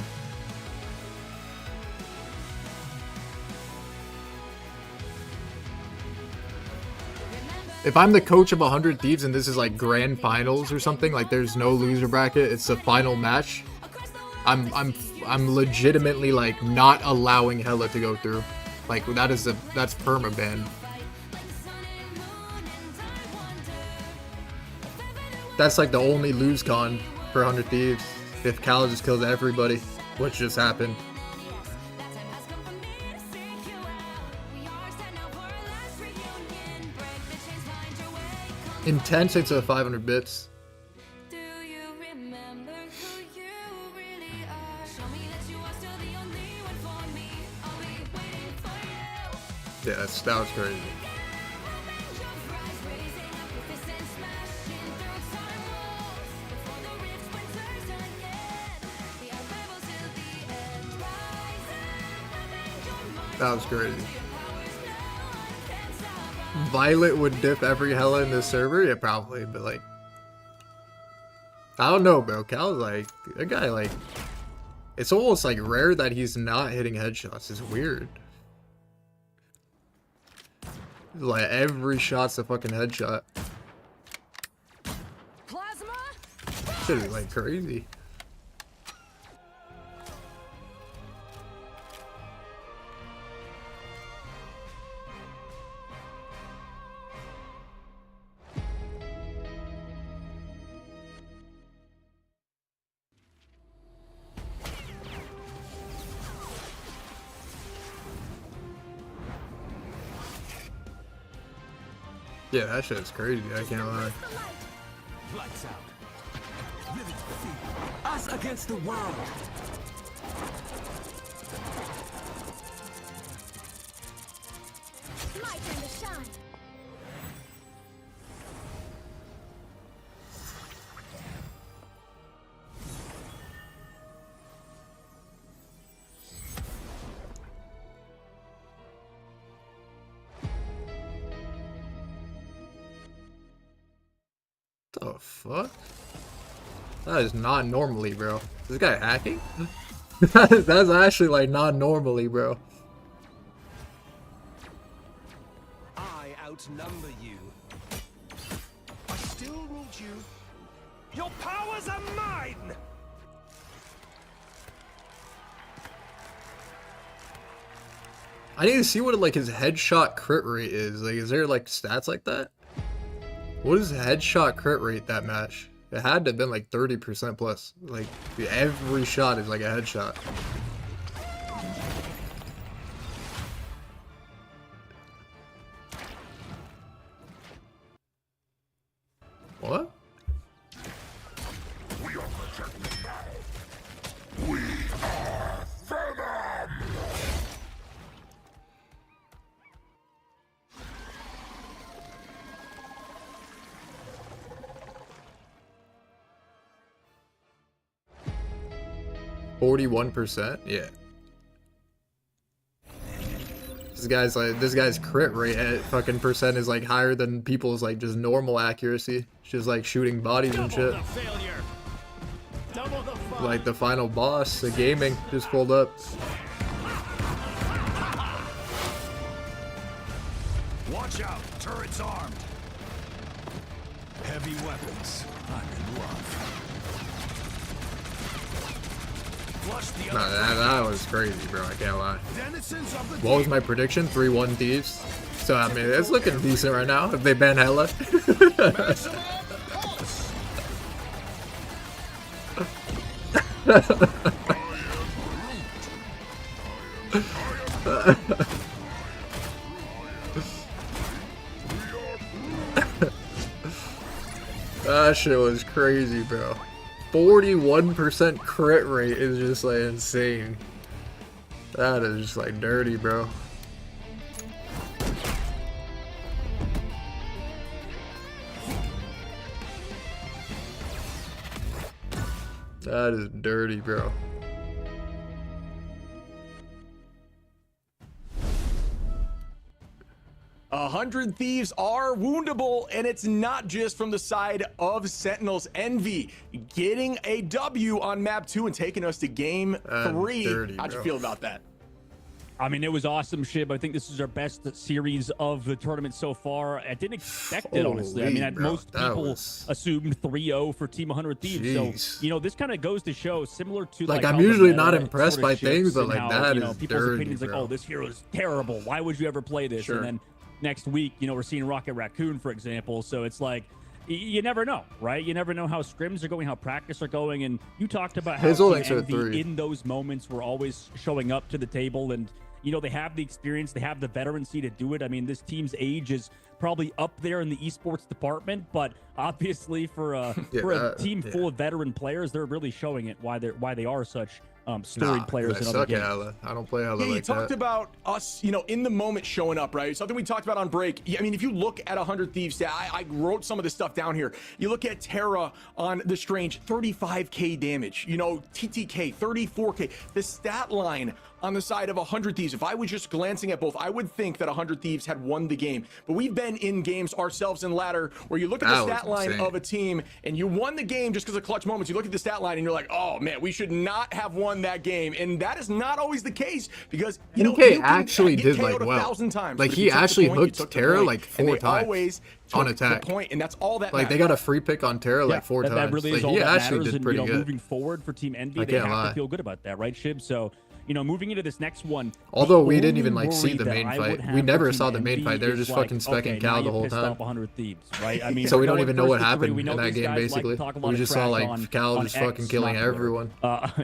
If I'm the coach of 100 Thieves and this is like grand finals or something, like there's no loser bracket, it's the final match, I'm legitimately like not allowing Hella to go through. Like that's permaban. That's like the only lose con for 100 Thieves. If Cal just kills everybody, which just happened. Intense into 500 bits. Yeah, that was crazy. That was crazy. Violet would dip every Hella in this server? Yeah, probably, but like... I don't know, bro. Cal's like... That guy, like... It's almost like rare that he's not hitting headshots. It's weird. Like, every shot's a fucking headshot. Shit is like crazy. Yeah, that shit's crazy. I can't lie. Us against the world. My turn to shine. The fuck? That is not normally, bro. Is this guy hacking? That's actually like not normally, bro. I outnumber you. I still ruled you. Your powers are mine! I need to see what like his headshot crit rate is. Like, is there like stats like that? What is headshot crit rate that match? It had to have been like 30% plus. Like every shot is like a headshot. What? We are protected now. We are Venom! 41%? Yeah. This guy's crit rate at fucking percent is like higher than people's like just normal accuracy. It's just like shooting bodies and shit. Like the final boss, the gaming just pulled up. Watch out, turret's armed. Heavy weapons. I'm in love. Nah, that was crazy, bro. I can't lie. Denizens of the What was my prediction? 3-1 Thieves. So I mean, it's looking decent right now. If they ban Hella. That shit was crazy, bro. 41% crit rate is just like insane. That is just like dirty, bro. That is dirty, bro. A 100 Thieves are woundable, and it's not just from the side of Sentinels. Envy getting a W on map 2 and taking us to game 3. Dirty, How'd you bro. feel about that? I mean, it was awesome, Shib. I think this is our best series of the tournament so far. I didn't expect it, honestly. I mean, bro, most that people was- assumed 3-0 for Team 100 Thieves. Jeez. So, you know, this kind of goes to show, similar to Like, how I'm the usually meta not impressed sort of by things, shifts but, and like, how, that you know, is people's dirty, opinions like, bro. oh, this hero is terrible. Why would you ever play this? Sure. And then next week, you know, we're seeing Rocket Raccoon, for example. So it's like, you never know, right? You never know how scrims are going, how practice are going. And you talked about how Hazel Team links are Envy 3. in those moments were always showing up to the table, and you know, they have the experience, they have the veterancy to do it. I mean, this team's age is probably up there in the esports department, but obviously for a team full of veteran players, they're really showing it why they are such storied players I in other suck at games. Hella. I don't play Hella Yeah, you like talked that. about us, you know, in the moment showing up, right? Something we talked about on break. I mean, if you look at 100 Thieves, I wrote some of this stuff down here. You look at Terra on the Strange, 35k damage. You know, TTK, 34k. The stat line on the side of 100 Thieves, if I was just glancing at both, I would think that 100 Thieves had won the game. But we've been in games ourselves in ladder where you look at the That stat was line insane. of a team and you won the game just because of clutch moments. You look at the stat line and you're like, oh man, we should not have won that game. And that is not always the case because, you know, DK you can actually get did KO'd like a well. 1,000 times, Like but if he you took the actually point, you hooked took the Terra point, like and 4 they times always on took attack. the point, and that's all that Like they matters. got a free pick on Terra like 4 times. That really Like is all he that actually matters, did and pretty you know, good. moving forward for Team Envy, I they can't have lie. to feel good about that, right, Shib? So, you know, moving into this next one, Although the we didn't only even like see worry the that main I would fight. have We for never Team saw the main Envy fight. They were is just like, fucking specking okay, Cal now the you whole pissed time. off 100 Thieves, right? I mean, So we we're don't going even know first what to 3. happened We know in that these game guys like to basically. talk a lot We of just saw trash like on- Cal on just fucking X, killing not Twitter. everyone.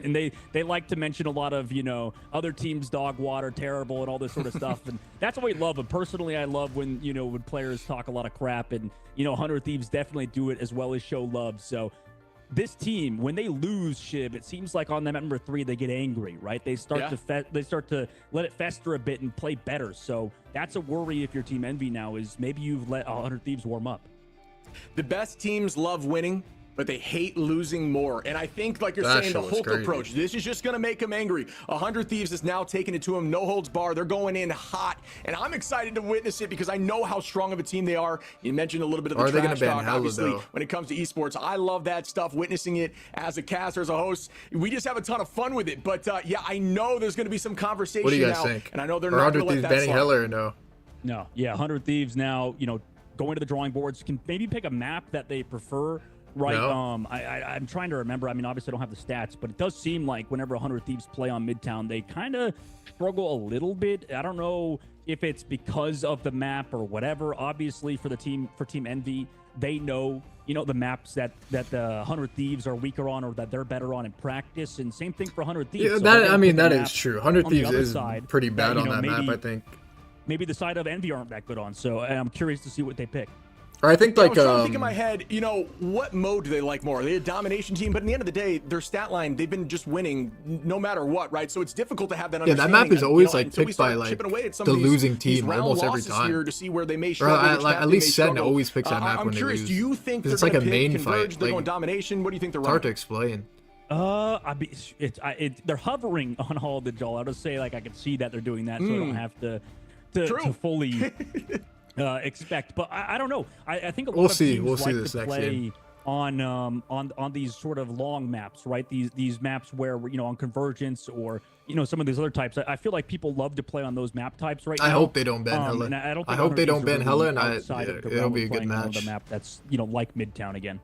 And they like to mention a lot of, you know, other teams' dog water, terrible, and all this sort of stuff. And that's what we love. And personally, I love when, you know, when players talk a lot of crap. And, you know, 100 Thieves definitely do it as well as show love. So this team, when they lose Shib, it seems like on that number 3 they get angry, right? They start to let it fester a bit and play better. So that's a worry if you're Team Envy now, is maybe you've let 100 Thieves warm up. The best teams love winning, but they hate losing more. And I think, like you're saying, the Hulk approach, this is just going to make them angry. 100 Thieves is now taking it to them, no holds bar. They're going in hot. And I'm excited to witness it because I know how strong of a team they are. You mentioned a little bit of the trash talk, obviously, when it comes to esports. I love that stuff, witnessing it as a caster, as a host. We just have a ton of fun with it. But yeah, I know there's going to be some conversation what do you guys now. think? And I know they're not going to let that banning Hella or no? No. Yeah, 100 Thieves now, going to the drawing boards, can maybe pick a map that they prefer. Right. No. I'm trying to remember. I mean, obviously I don't have the stats, but it does seem like whenever 100 Thieves play on Midtown, they kind of struggle a little bit. I don't know if it's because of the map or whatever. Obviously for Team Envy, they know, the maps that the 100 Thieves are weaker on or that they're better on in practice. And same thing for 100 Thieves. Yeah, so that is true. 100 Thieves is pretty bad on that map, I think. Maybe the side of Envy aren't that good on. So I'm curious to see what they pick. Or I think I was trying to think in my head, what mode do they like more? Are they a domination team? But in the end of the day, their stat line, they've been just winning no matter what, right? So it's difficult to have that understanding. Yeah, that map is always picked by the losing team almost every time. Here to see where they may struggle, at least Sen always picks that map when they lose. I'm curious, do you think they're it's like a main Converge, fight? They're going domination. What do you think they're running? Hard to explain. They're hovering on all the Joel. I'll just say I can see that they're doing that, so I don't have to fully expect. But I don't know. I think a lot of teams like to play on these sort of long maps, right? These maps where on Convergence or some of these other types. I feel like people love to play on those map types right now. I hope they don't ban Hella. I hope they don't ban Hella, and it'll be a good match. The map that's like Midtown again.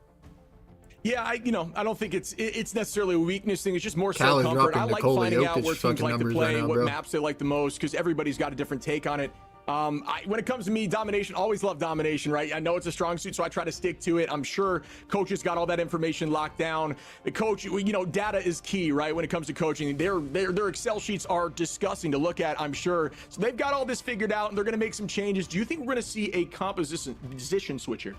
Yeah, I don't think it's necessarily a weakness thing. It's just more Cal so comfort. I like finding out Jokic where teams like to play, right now, what maps they like the most, because everybody's got a different take on it. When it comes to me, domination, always love domination, right? I know it's a strong suit, so I try to stick to it. I'm sure coaches got all that information locked down. The coach, data is key, right? When it comes to coaching, their Excel sheets are disgusting to look at, I'm sure. So they've got all this figured out, and they're going to make some changes. Do you think we're going to see a composition switch here?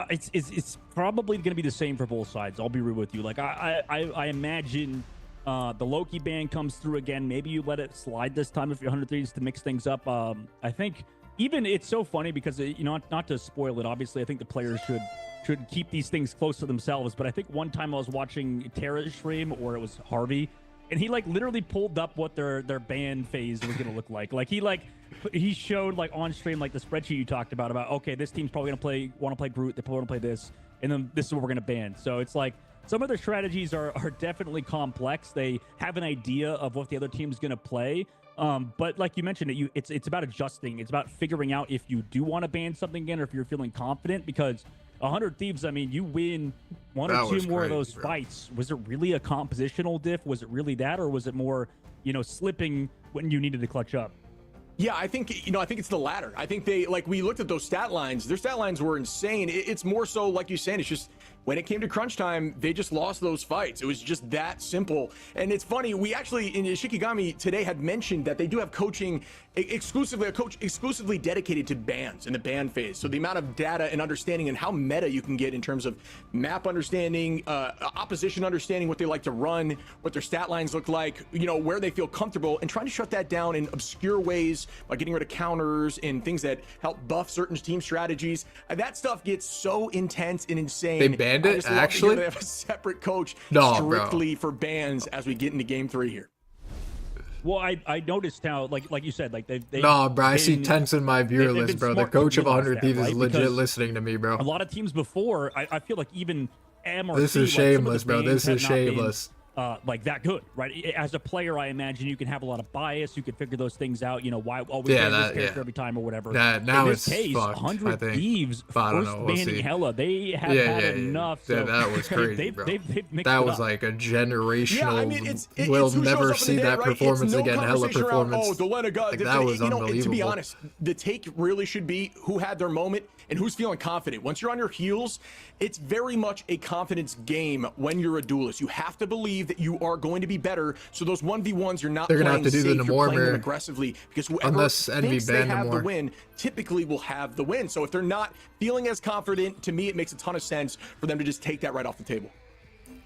It's probably going to be the same for both sides. I'll be real with you. I imagine the Loki ban comes through again. Maybe you let it slide this time if you're 100 Thieves to mix things up. I think even it's so funny because not to spoil it. Obviously, I think the players should keep these things close to themselves. But I think one time I was watching Tara's stream, or it was Harvey, and he literally pulled up what their ban phase was gonna look like. He showed on stream the spreadsheet you talked about okay, this team's probably gonna want to play Groot, they probably want to play this, and then this is what we're gonna ban. So it's some of their strategies are definitely complex. They have an idea of what the other team's gonna play. But like you mentioned, it's about adjusting. It's about figuring out if you do want to ban something again or if you're feeling confident, because 100 Thieves, I mean, you win one or two more of those fights. Was it really a compositional diff? Was it really that, or was it more, slipping when you needed to clutch up? Yeah, I think it's the latter. I think we looked at those stat lines. Their stat lines were insane. It's more so, like you're saying, it's just when it came to crunch time, they just lost those fights. It was just that simple. And it's funny, we actually in Shikigami today had mentioned that they do have coaching exclusively dedicated to bans in the ban phase. So the amount of data and understanding and how meta you can get in terms of map understanding, opposition understanding, what they like to run, what their stat lines look like, where they feel comfortable, and trying to shut that down in obscure ways by getting rid of counters and things that help buff certain team strategies. That stuff gets so intense and insane. They banned it, actually? They have a separate coach strictly for bans as we get into game 3 here. Well, I noticed how, like you said, they bro, I see tense in my viewer list, bro. The coach of 100 Thieves is legit listening to me, bro. A lot of teams before, I feel like even MRC, this is shameless, bro. This is shameless. That good, right? As a player, I imagine you can have a lot of bias. You can figure those things out. Why always ban this character every time or whatever. Now in this it's case, fucked, 100 Thieves first banning Hella. They have had enough. So that was crazy, bro. They've mixed that it was up. like a generational. It's we'll never see that performance again. Hella performance. That was unbelievable. To be honest, the take really should be who had their moment and who's feeling confident. Once you're on your heels, it's very much a confidence game when you're a duelist. You have to believe believe that you are going to be better. So those 1v1s, you're not They're gonna playing have to do safe, the you're playing them Namor aggressively, because whoever unless Envy thinks they banned have the Namor. win typically will have the win. So if they're not feeling as confident, to me it makes a ton of sense for them to just take that right off the table.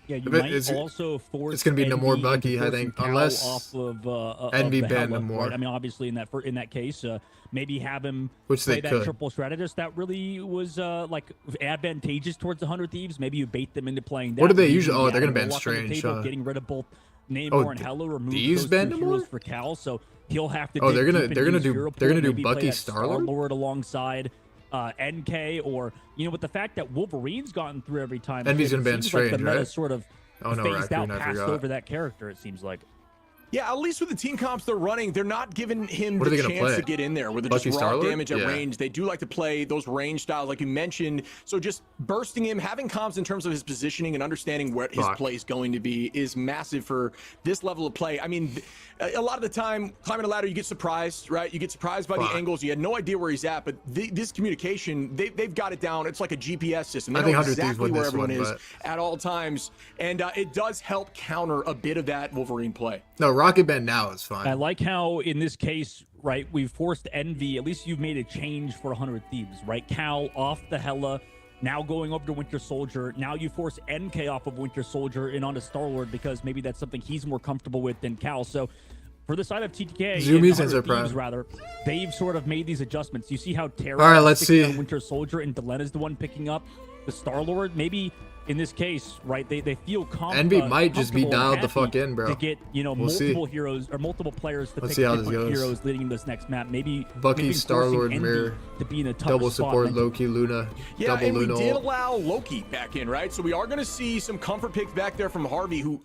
Yeah, you might also force. It's gonna be Envy Namor into Bucky, I forcing think, Cal unless off of Envy the banned Hela, Namor. right? I mean, obviously in that case, maybe have him Which play they that could. triple strategist that really was like advantageous towards the 100 Thieves. Maybe you bait them into playing that. What do they leaving usually? Oh, the they're gonna ban Warlock on the Strange. table, getting rid of both Namor Oh, and Hela, remove these those ban two Namor? heroes for Cal. So he'll have to. Oh, dig they're gonna- deep they're into gonna his do- hero they're gonna pool, do maybe play Bucky that Star-Lord? alongside NK, or with the fact that Wolverine's gotten through every time. Envy's it gonna ban seems like the Strange, meta right? sort of Oh no, phased out, Raccoon, I passed forgot. over that character. It seems like. Yeah, at least with the team comps they're running, they're not giving him What are the they gonna chance play? to get in there with Bucky just raw Star-Lord? damage at Yeah. range. They do like to play those range styles, like you mentioned. So just bursting him, having comps in terms of his positioning and understanding what his play is going to be is massive for this level of play. I mean, a lot of the time, climbing a ladder, you get surprised, right? You get surprised by the angles. You had no idea where he's at, but this communication, they've got it down. It's like a GPS system. They I think know 100 Thieves exactly win where this everyone one, is but- at all times, and it does help counter a bit of that Wolverine play. No, Rocket Band now is fine. I like how in this case, right, we've forced Envy. At least you've made a change for 100 Thieves, right? Cal off the Hela, now going over to Winter Soldier. Now you force NK off of Winter Soldier and onto Star-Lord because maybe that's something he's more comfortable with than Cal. So for the side of TTK, Zoomies and are 100 Thieves, prime. rather, they've sort of made these adjustments. You see how Terra All right, let's is picking see. on Winter Soldier and Delena's the one picking up the Star-Lord. Maybe in this case, right, they feel Envy might just be comfortable and dialed the fuck happy in, bro. to get We'll see. multiple heroes or multiple players to Let's pick see how this different goes. heroes leading into this next map. Maybe Bucky, maybe Star-Lord, forcing Mirror, Envy to be in a tougher double spot support, mentally. Loki, Luna, Yeah, double and we Luna. did ult. allow Loki back in, right? So we are going to see some comfort picks back there from Harvey, who,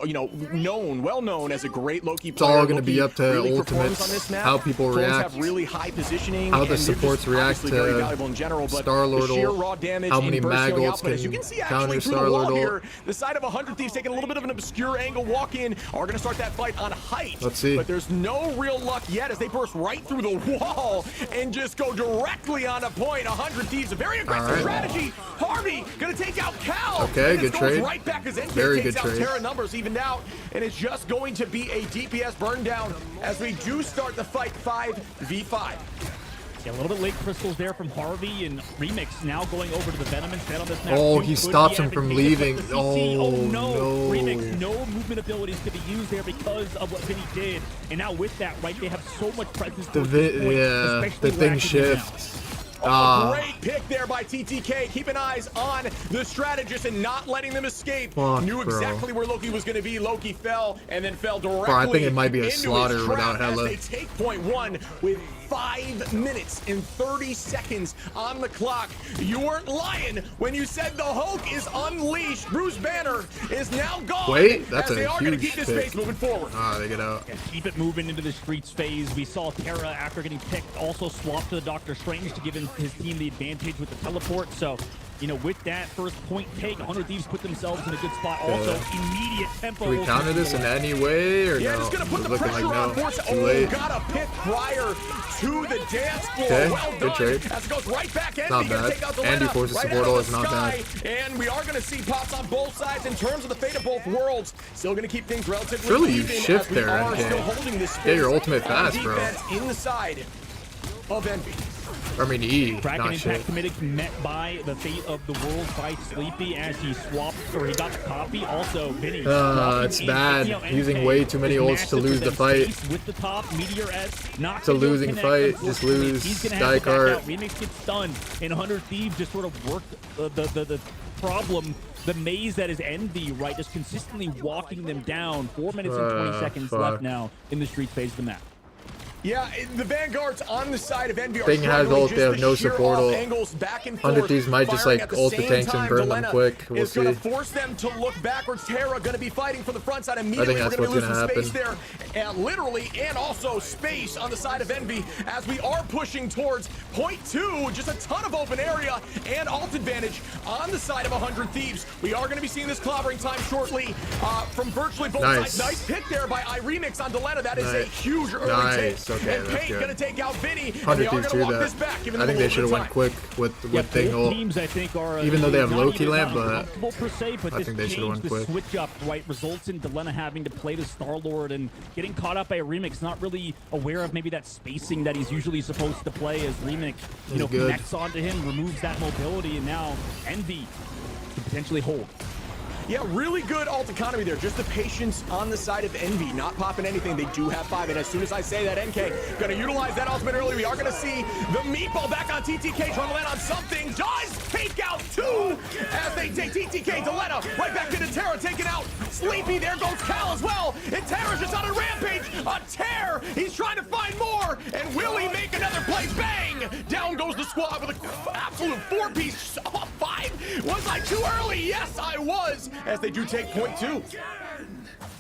well known as a great Loki It's player. all gonna be Loki up to really performs ultimates, on this map. how people Clones react, have really high positioning, how and the they're supports just react obviously very to valuable in general, but Star-Lord the sheer ult, raw damage how and many bursting mag ults output, as you can can see counter actually through the Star-Lord wall ult. here, the side of 100 Thieves taking a little bit of an obscure angle walk in, are going to start that fight on height. Let's see. But there's no real luck yet as they burst right through the wall and just go directly on a point. 100 Thieves, a very aggressive All strategy. Harvey going to take out Cal. Okay, And good it goes trade. right back as NK Very takes good out trade. Terra, numbers evened out, and it's just going to be a DPS burn down as we do start the fight 5v5. Yeah, a little bit late crystals there from Harvey, and Remix now going over to the Venom instead on this map. Oh, too. he Could stops be him from advantageous, but leaving. the CC, Oh, no. no. Remix, no movement abilities to be used there because of what Vinny did. And now with that, right, they have so much presence. The towards this point, the especially thing racking him now. shifts. Great pick there by TTK. Keeping eyes on the strategist and not letting them escape. Fuck, Knew bro. exactly where Loki was going to be. Loki fell and then fell directly I think it might be a into his slaughter trap without as Hela. they take point one with 5 minutes and 30 seconds on the clock. You weren't lying when you said the Hulk is unleashed. Bruce Banner is now gone. Wait, that's as they a are going to huge keep this pick. phase moving forward. Ah, they get out. Yeah, keep it moving into the streets phase. We saw Terra, after getting picked, also swap to the Doctor Strange to give his team the advantage with the teleport. So, with that first point take, 100 Thieves put themselves in a good spot. Also, immediate tempo. Do we counter this in any way or Yeah, no? just gonna put It's the looking pressure like on no. Force. Too late. Got a pick prior to the dance floor. Okay, Well good done. trade. As it goes right back in. Not Gonna bad. take out the Andy lineup forces right support out of all the is not sky. bad. And we are gonna see pops on both sides in terms of the fate of both worlds. Still gonna keep things relatively Surely you even shift as we there, are NK. still holding this Get your space ultimate on fast, bro. defense inside of Envy. I mean, E, Kraken not Impact shit. Committee met by the fate of the world by Sleepy as he swapped, or he got the copy. Also, Vinny. It's bad. Using way too many ults to lose the fight. With the top, Meteor S, not It's a losing fight. Just lose. He's gonna Die have to back cart. out. Remix gets stunned, and 100 Thieves just sort of worked the problem, the maze that is Envy, right? Just consistently walking them down. 4 minutes and 20 seconds fuck. left now in the street phase of the map. Yeah, the Vanguards on the side of Envy are Thing has struggling. ult, Just they have the no sheer support off ult. angles back and 100 forth, Thieves might just, firing like, at the ult the same tanks and time. burn them Delena quick. We'll is gonna see. force them to look backwards. Terra gonna be fighting for the front side immediately. that's We're gonna what's lose some gonna space there, literally, and also space on the side of Envy as we are pushing towards point 2. Just a ton of open area and ult advantage on the side of 100 Thieves. We are gonna be seeing this clobbering time shortly from virtually both Nice. sides. Nice pick there by iRemix on Delena. That is a Nice. huge early Nice. take. okay. And That's Pate good. gonna take out Vinny. And 100 they are Thieves gonna do walk that. this back, giving I them think a they should little have bit went of time. quick with thing both ult. teams, I think, are Even though they have not Loki even lamp, that but uncomfortable per se, but I this think they should have change, went the quick. switch up, right, results in Delena having to play the Star-Lord and getting caught up by a Remix, not really aware of maybe that spacing that he's usually supposed to play as Remix, you know, good. connects onto him, removes that mobility, and now Envy can potentially hold. Yeah, really good ult economy there. Just the patience on the side of Envy, not popping anything. They do have 5, and as soon as I say that, NK gonna utilize that ultimate early. We are gonna see the meatball back on TTK, trying to land on something. Does take out 2 as they take TTK. Delena right back into Terra, taking out Sleepy. There goes Cal as well, and Terra's just on a rampage. A tear. He's trying to find more, and will he make another play? Bang! Down goes the squad with an absolute 4-piece. Oh, 5. Was I too early? Yes, I was. As they do take point 2.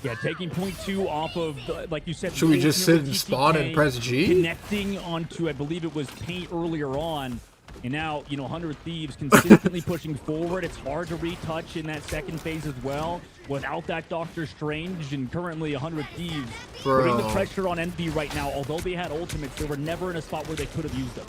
Yeah, taking point 2 off of, like you said. Should we just sit and TTK spawn and press G? Connecting onto, I believe it was Paint earlier on. And now, you know, 100 Thieves consistently pushing forward. It's hard to retouch in that second phase as well without that Doctor Strange. And currently 100 Thieves putting the pressure on Envy right now. Although they had ultimates, they were never in a spot where they could have used them.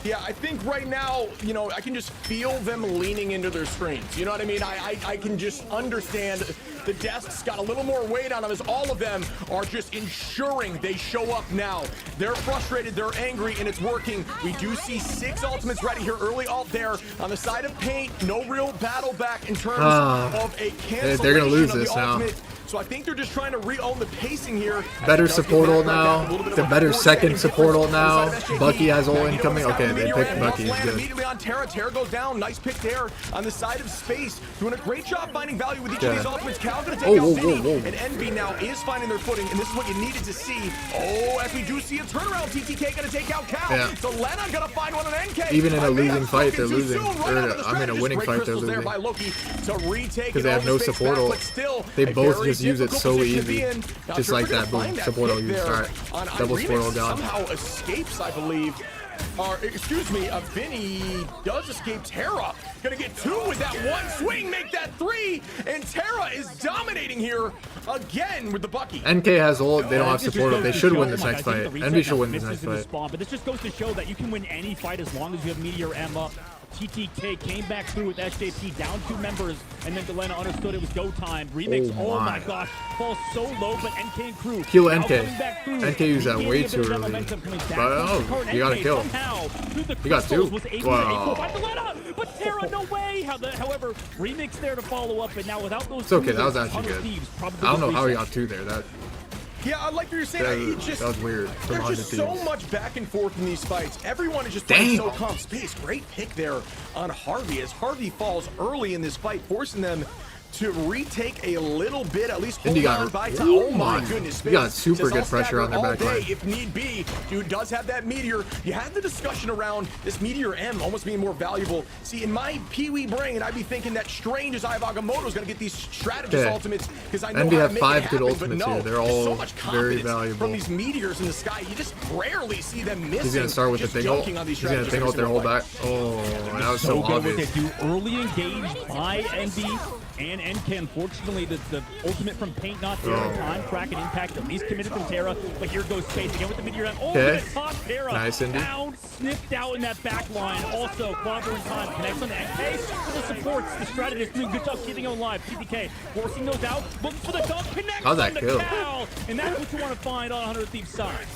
Yeah, I think right now, you know, I can just feel them leaning into their strengths. You know what I mean? I can just understand the desks got a little more weight on them as all of them are just ensuring they show up now. They're frustrated, they're angry, and it's working. We do see 6 ultimates ready here. Early ult there on the side of Paint. No real battle back in terms of a cancellation they're gonna lose of the this now. ultimate. So I think they're just trying to re-own the pacing here. Better support ult now. The better second support ult now. Bucky has ult incoming. Okay, they picked Bucky. He's good. Immediately on Terra. Terra goes down. Nice pick there on the side of Space. Doing a great job finding value with each of these ultimates. Cal gonna take out Vinny. And Envy now is finding their footing. And this is what you needed to see. Oh, as we do see a turnaround. TTK gonna take out Cal. Yeah. So Lena gonna find one on NK. Even in a losing fight, they're losing. I mean, a winning fight, they're losing. Because they have no support ult. They both just use it so easy. Just like that, boom. Support ult use. Alright. Double support ult gone. Somehow escapes, I believe. Or, excuse me, Vinny does escape Terra. Gonna get 2 with that one swing, make that 3, and Terra is dominating here again with the Bucky. NK has ult, they don't have support ult. They should win this next fight. Envy should win this next fight. But this just goes to show that you can win any fight as long as you have Meteor M up. TTK came back through with SJP, down 2 members, and then Delena understood it was go time. Remix, oh my gosh, falls so low, but NK and crew. Kill NK. NK used that way too early. But oh, you got to kill. You got 2. Wow. But Terra, no way. However, Remix there to follow up, and now without those. It's okay, that was actually good. I don't know how he got 2 there. Yeah, I like what you're saying. That was weird. There's just so much back and forth in these fights. Everyone is just playing so calm. Space, great pick there on Harvey as Harvey falls early in this fight, forcing them to retake a little bit, at least hold on by time. Oh my goodness. You got super good pressure on their back line. If need be. Dude does have that Meteor. You had the discussion around this Meteor M almost being more valuable. See, in my pee-wee brain, I'd be thinking that Strange as Agamotto is going to get these strategist ultimates because I know Envy how to have make 5 it happen, good ultimates here. They're all so much very valuable. from these meteors in the sky. You just rarely see them missing. He's going to start with the thing ult. He's going to thing ult their whole back. Oh, that was so obvious. Early engaged by Envy and NK. Unfortunately, the ultimate from Paint not there in time. Crack and impact at least committed from Terra. But here goes Space again with the Meteor. Oh, the top Terra. Nice, Indy. Down, sniffed out in that back line. Also, Clobber in time. Connects on the NK. For the supports, the strategist doing good job keeping him alive. TPK forcing those out. Looking for the dunk. Connects How's that on the kill? Cal. And that's what you want to find on 100 Thieves side.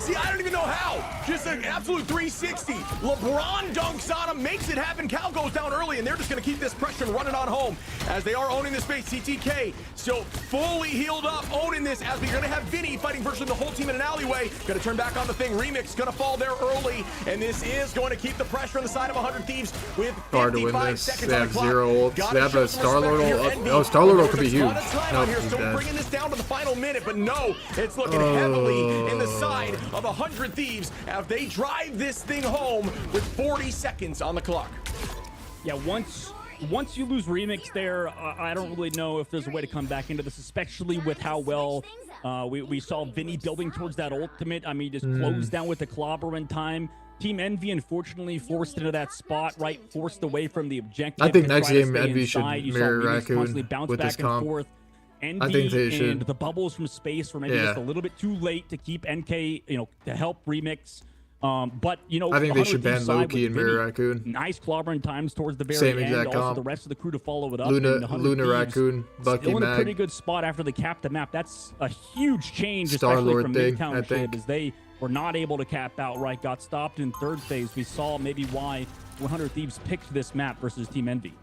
See, I don't even know how. Just an absolute 360. LeBron dunks on him, makes it happen. Cal goes down early, and they're just going to keep this pressure and run it on home as they are owning the space. TTK still fully healed up, owning this as we're going to have Vinny fighting virtually the whole team in an alleyway. Going to turn back on the thing. Remix going to fall there early, and this is going to keep the pressure on the side of 100 Thieves with 55 seconds They on have the clock. 0 ults. They have a Star-Lord ult. Oh, Star-Lord ult could be huge. No, Nope, he's still dead. bringing this down to the final minute, but no, it's looking heavily in the side of 100 Thieves as they drive this thing home with 40 seconds on the clock. Yeah, once you lose Remix there, I don't really know if there's a way to come back into this, especially with how well we saw Vinny building towards that ultimate. I mean, just closed down with the clobber in time. Team Envy, unfortunately, forced into that spot, right? Forced away from the objective. I think next game, Envy should mirror Raccoon with this comp. Envy I think they and should. the bubbles from space were maybe Yeah. just a little bit too late to keep NK, to help remix. But I think they should ban Loki and Mirror Vinny, Raccoon. nice clobbering times towards the very Same end. exact Also, comp. the rest of the crew to follow it up. Luna, and 100 Luna Thieves Raccoon, Bucky still in a Mag. pretty good spot after they capped the map. That's a huge change, Star-Lord especially from thing, Midtown I think. Shib, as they were not able to cap outright. Got stopped in third phase. We saw maybe why 100 Thieves picked this map versus Team Envy.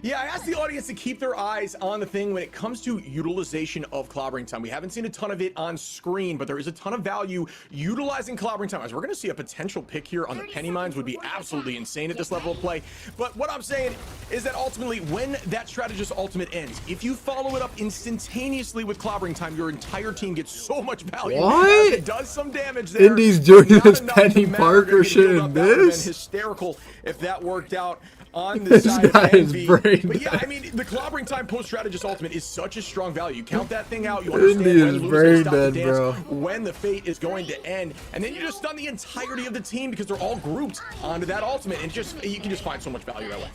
Yeah, I asked the audience to keep their eyes on the thing when it comes to utilization of clobbering time. We haven't seen a ton of it on screen, but there is a ton of value utilizing clobbering time. As we're going to see a potential pick here on the penny mines would be absolutely insane at this level of play. But what I'm saying is that ultimately, when that strategist ultimate ends, if you follow it up instantaneously with clobbering time, your entire team gets so much value. What? As it does some damage there. Indy's doing Not this enough Penny to matter. Parker Gonna get shit built in up. That would've been this? hysterical if that worked out on the This side of guy is Envy. brain But yeah, dead. I mean, the clobbering time post-strategist ultimate is such a strong value. You count that thing out, you understand Indy when is Lou's brain gonna stop the dead, dance, bro. when the fate is going to end, and then you just stun the entirety of the team because they're all grouped onto that ultimate, and just you can just find so much value that way.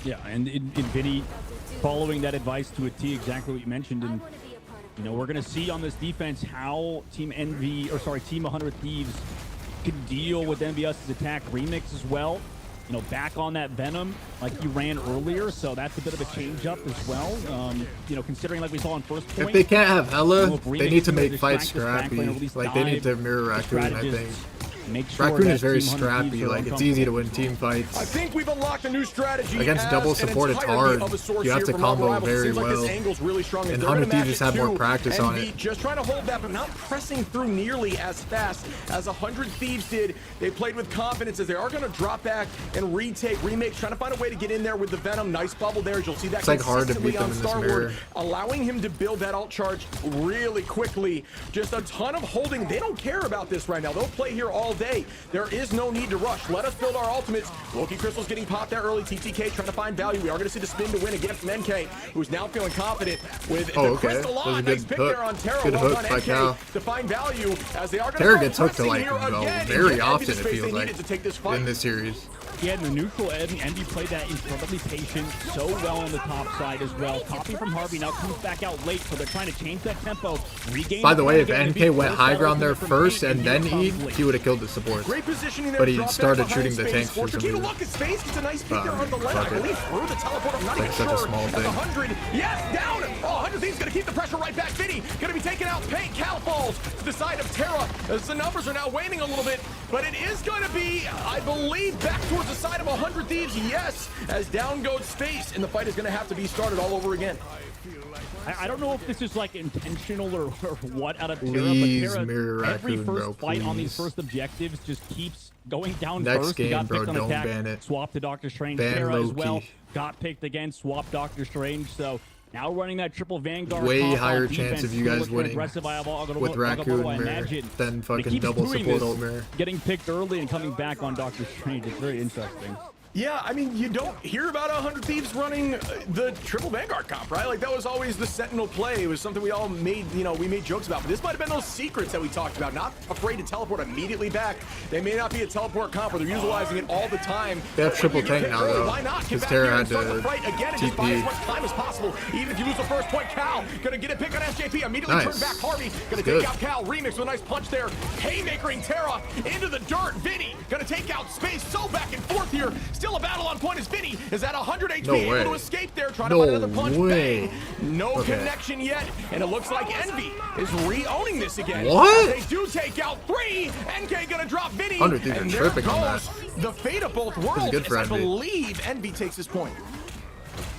Yeah, and in Vinny following that advice to a T, exactly what you mentioned. And we're gonna see on this defense how Team 100 Thieves can deal with MVS's attack remix as well. Back on that Venom like he ran earlier, so that's a bit of a change up as well. Considering like we saw on first point. If they can't have Hella, if they Remix need to can make distract fights this backline, scrappy. or at least Like they need to dive mirror the Raccoon, I think. strategists, make sure Raccoon that is very Team 100 scrappy. Thieves are Like it's uncomfortable. easy to win team fights. I think we've unlocked a new strategy Against as double an support, it's entirety hard. of a source You have here to from Marvel combo Rivals. It very seems like well. this angle's really strong, And they're gonna 100 Thieves match just have more too. practice on Envy it. just trying to hold that, but not pressing through nearly as fast as 100 Thieves did. They played with confidence as they are going to drop back and retake, remake, trying to find a way to get in there with the Venom. Nice bubble there, as you'll see that It's like hard to consistently beat them on in this Star mirror. Wars, allowing him to build that ult charge really quickly. Just a ton of holding. They don't care about this right now. They'll play here all day. There is no need to rush. Let us build our ultimates. Loki Crystal's getting popped there early. TTK trying to find value. We are going to see the spin to win again from NK, who's now feeling confident with the crystal That was a on. good Nice pick hook. there on Terra. Good Well hook done, by NK, Cal. to find value as they are going Terra to gets hooked to like here again. very Get Envy often, the it space feels they like, needed to take this fight. in this series. Yeah, in the neutral end, Envy played that incredibly patient, so well on the top side as well. Copy from Harvey now comes back out late, so they're trying to change that tempo. Regain By the way, if get NK Envy went force high that ground there ultimate from first Payne, and then here E, comes Lee. he would have killed the support. Great positioning there. But he drop back started behind shooting the Space. tanks for Force some Tequila, reason. look at Space. Gets a nice pick there on the left. I fuck it. believe through the teleport. I'm not It's even like such a sure. small At thing. 100. Yes, down. Oh, 100 Thieves going to keep the pressure right back. Vinny going to be taken out. Payne, Cal falls to the side of Terra as the numbers are now waning a little bit. But it is going to be, I believe, back towards the side of 100 Thieves. Yes, as down goes Space, and the fight is going to have to be started all over again. I don't know if this is like intentional or what out of Terra, Please, but Terra, Mirror every Raccoon, first bro, fight on these please. first objectives just keeps going down Next first. He game, got bro, picked on don't attack, ban it. swap to Doctor Strange. Ban Terra as Loki. well got picked again, swap Doctor Strange. So now running that triple Vanguard. Way comp on higher defense, chance of you still guys looking winning aggressive. with Raccoon I Mirror imagine. than It fucking keeps double doing support this, ult Mirror. getting picked early and coming back on Doctor Strange. It's very interesting. Yeah, I mean, you don't hear about 100 Thieves running the triple Vanguard comp, right? Like, that was always the Sentinel play. It was something we all made, we made jokes about. But this might have been those secrets that we talked about. Not afraid to teleport immediately back. They may not be a teleport comp, where they're utilizing it all the time. They have triple tank now, though, Why not? Get because back Terra here had and start the to fight again and just buy as TP. much time as possible. Even if you lose the first point, Cal gonna get a pick on SJP. Immediately Nice. turn back Harvey. Gonna Good. take out Cal. Remix with a nice punch there. Haymakering Terra into the dirt. Vinny gonna take out Space. So back and forth here. Still a battle on point as Vinny is at 100 HP, No way. able to escape there, trying No to find another punch. way. Bang. No Okay. connection yet, and it looks like Envy is re-owning this again. What? They do take out 3. NK gonna drop Vinny, 100 Thieves are and there tripping on goes the fate of both worlds. good for as I Envy. believe Envy takes this point.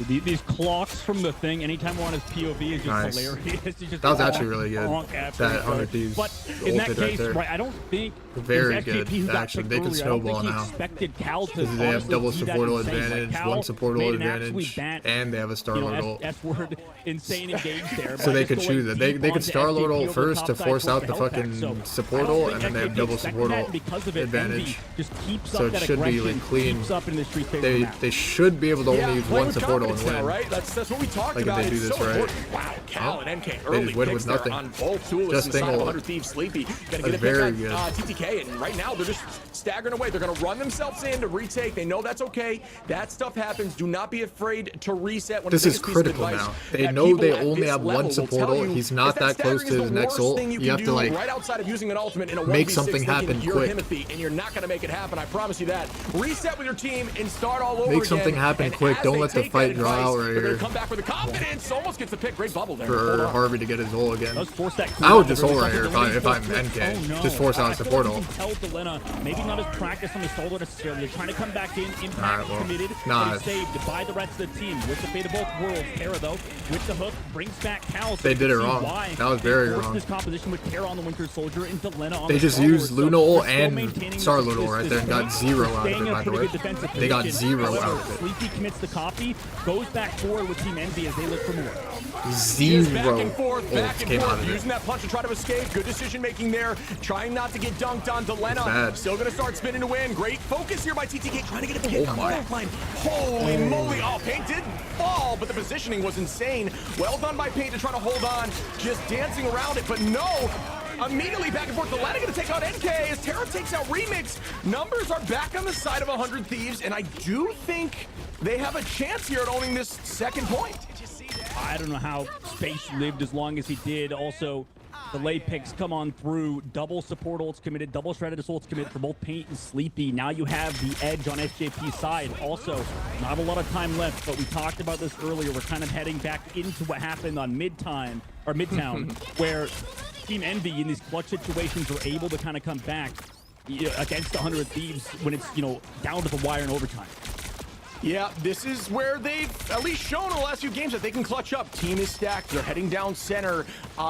These clocks from the thing, anytime we're on his POV, is just Nice. hilarious. It's just That was honk, actually really good. honk after That each other. 100 Thieves But in that ulted right case, there. right, I don't think Very it was SJP who good, got actually. picked They could earlier. I don't snowball think he now. expected Cal to Because they have honestly double be that support ult insane. Like, advantage, Cal one support made ult an absolute advantage, bat, and they have a Star-Lord ult. S-word, insane engage there. So by they just could going choose it. They deep could onto Star-Lord SJP ult over the first top to side force towards out the health pack. fucking So support I don't ult, think and then they have SJP double expected support that, ult and because of it, advantage. Envy just keeps So up it that should be aggression, like clean. keeps up in the street phase map. They should be able to only use playing one with support ult minutes and now, win. right? That's what we talked Like, if about. they do It's this so right. important. Wow, Cal and NK They early just win picks with there nothing. on both Duelists Just inside of single. 100 Thieves Sleepy. Gonna get That's a very pick good. on TTK, and right now they're just staggering away. They're gonna run themselves in to retake. They know that's okay. That stuff happens. Do not be afraid to reset. This is critical now. They know they only have one support ult. He's not that close to his next ult. You have to like right outside of using an ultimate in a make 1v6 something happen you're quick. Himothy, and you're not gonna make it happen. I promise you that. Reset with your team and start all over Make again. something happen And quick. as Don't they let the take fight that draw out advice, right they're gonna here. come back with the confidence. Almost gets the pick. Great bubble there. Hold For on. Harvey to get his ult again. Force that I would cooldown just really ult right here quickly. if I'm Oh, NK. no. Just force out I a feel support like ult. you can tell Delena, maybe not as practiced on the solo necessarily. They're trying to come back in, impact Alright, well, committed, nah. but he's saved by the rest of the team. With the fate of both worlds, Terra though, with the hook, brings back Cal. So They you did can it see wrong. why That was they very forced wrong. this composition with Terra on the Winter Soldier and Delena on They the just Stalwart. used So Luna they're ult still and maintaining Star-Lord this- ult right this there and got point, 0 out of staying it, in a by the pretty way. good defensive They got position. 0 However, out of it. Sleepy commits the copy, goes back forward with Team Envy as they look for more. Just back 0 and forth, ults came out of it. using that punch to try to escape. Good decision making there. Trying not to get dunked on Delena. Bad. Still gonna start spinning to win. Great focus here by TTK, trying to get a pick on the my. line. Holy moly! Oh, Paint did fall, but the positioning was insane. Well done by Paint to try to hold on, just dancing around it, but no. Immediately back and forth. Delena gonna take out NK as Terra takes out Remix. Numbers are back on the side of 100 Thieves, and I do think they have a chance here at owning this second point. I don't know how Space lived as long as he did. Also, the late picks come on through. Double support ults committed, double shredded ults committed for both Paint and Sleepy. Now you have the edge on SJP's side. Also, not a lot of time left, but we talked about this earlier. We're kind of heading back into what happened on Midtown, where Team Envy in these clutch situations are able to kind of come back against 100 Thieves when it's, down to the wire in overtime. Yeah, this is where they've at least shown in the last few games that they can clutch up. Team is stacked. They're heading down center.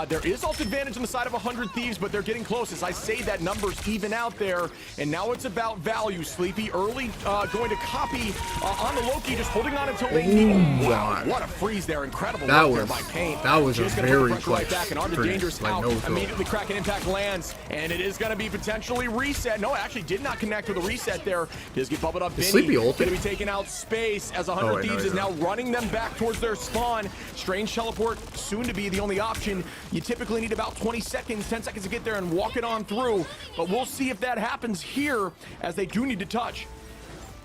There is ult advantage on the side of 100 Thieves, but they're getting close. As I say, that numbers even out there. And now it's about value. Sleepy early going to copy on the Loki, just holding on until they need him. Wow, what a freeze there. Incredible That work there was by Paint. that was a Just gonna put the very pressure right clutch back, and Arda finish, Dangerous like out. no throw. Immediately Kraken Impact lands, and it is going to be potentially reset. No, it actually did not connect with a reset there. Does get bubbled up. Is Benny Sleepy ulted? going to be taking out Space as 100 Oh, wait, no, Thieves he's is now not. running them back towards their spawn. Strange teleport soon to be the only option. You typically need about 20 seconds, 10 seconds to get there and walk it on through. But we'll see if that happens here, as they do need to touch.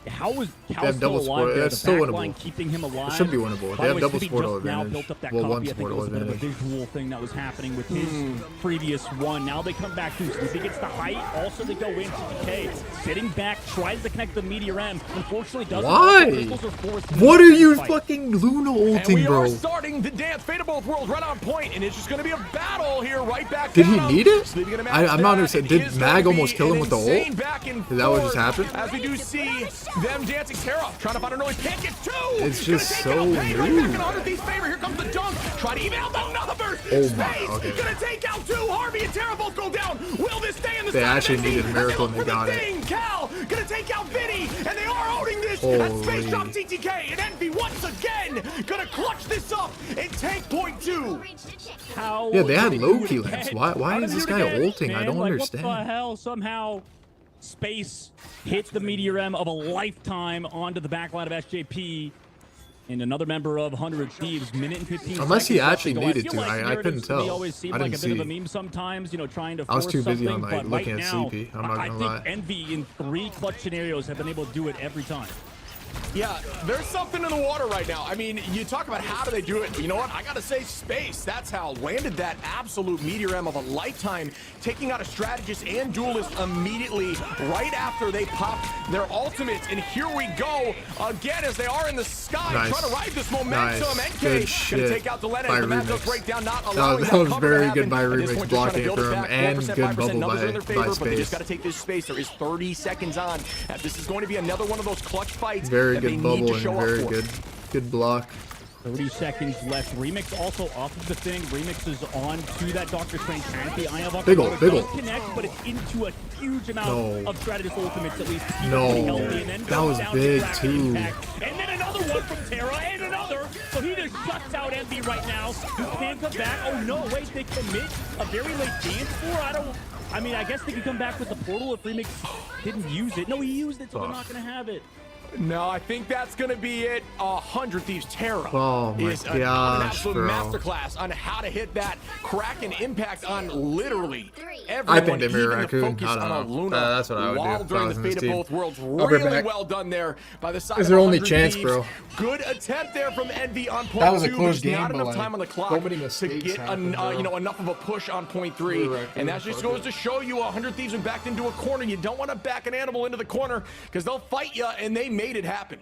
How was have Cal still double alive support. there? That's The still back line winnable. keeping him alive. It should be winnable. By They the have way, double Sleepy support just now advantage. built up that Well, copy. one I think support it was a bit of a advantage. visual thing that was happening with his previous one. Now they come back to Sleepy gets the height. Also they go in. TK sitting back, tries to connect the Meteor M. Unfortunately doesn't. Why? Crystals are forced to What move are to you the fight. fucking Luna And ulting, we bro? are starting the dance. Fate of both worlds right on point, and it's just going to be a battle here right back Did he down. need it? Sleepy gonna match I'm not that. understanding. It Did is Mag gonna almost be kill him an with the insane ult? back and Is that what just forth happened? As we do see them dancing. Terra trying to find an early pick. It's two. It's Gonna just take so out Pain right back in new. 100 Thieves' favor. Here comes the dunk. Try to even out the numbers. Oh my, Space okay. gonna take out two. Harvey and Terra both go down. Will this stay in the They side of actually Envy? needed a miracle As and they look for got the it. thing. Cal gonna take out Vinny, and they are owning this. Holy. That's Space Drop TTK, and Envy once again gonna clutch this up and take point two. How Yeah, they had did low do it key again? lamps. Why How is did this they do guy it again, ulting? I man? don't Like, understand. What the hell? Somehow Space hits the Meteor M of a lifetime onto the backline of SJP. And another member of 100 Thieves, minute and 15 Unless he seconds left actually to go. needed feel to. like I couldn't narratives to me tell. always seem I like a didn't bit of a see. meme sometimes, trying to I was force too busy something, on, like, but looking right at now, CP. I'm not I gonna think lie. Envy in 3 clutch scenarios have been able to do it every time. Yeah, there's something in the water right now. I mean, you talk about how do they do it. But you know what? I gotta say Space. That's how landed that absolute Meteor M of a lifetime, taking out a strategist and duelist immediately right after they popped their ultimates. And here we go again as they are in the sky, Nice. trying to ride this momentum. Nice. NK Good gonna shit take out Delena by as the matchup Remix. breakdown, not allowing That was cover to very happen. good by At this Remix point, they're trying to blocking build for it him, back. and 4%, good 5% bubble numbers are in their by favor, but they just Space. gotta take this space. There is 30 seconds on. This is going to be another one of those clutch fights Very that they good need bubble to and show very up for. good block. 30 seconds left. Remix also off of the thing. Remix is on to that Dr. Strange canopy. I have up Big ult, big does ult. connect, but it's into a huge amount No. of strategist ultimates at least. to keep No. everybody healthy, and then That goes was down to big, Kraken too. Impact. And then another one from Terra, and another. So he just shuts out Envy right now. He can't come back. Oh no, wait, they commit a very late dance for. I mean, I guess they could come back with the portal if Remix didn't use it. No, he used it, so they're not gonna have it. No, I think that's going to be it. 100 Thieves Terra Oh my is an gosh, absolute bro. masterclass on how to hit that Kraken impact on literally I everyone, think they even mirror the Raccoon. focus I don't on know. a Luna That's what I would while do if I during was the in this fate team. of both worlds. I'll be Really back. well done there by the side Is of there only 100 chance, Thieves. bro? Good attempt there from Envy on point That was a 2, close but just not game, but, enough like, time on the clock so many to mistakes get happened, bro. enough of a push on point 3. Raccoon, And that just fuck goes it. to show you 100 Thieves are backed into a corner. You don't want to back an animal into the corner because they'll fight you, and they made it happen.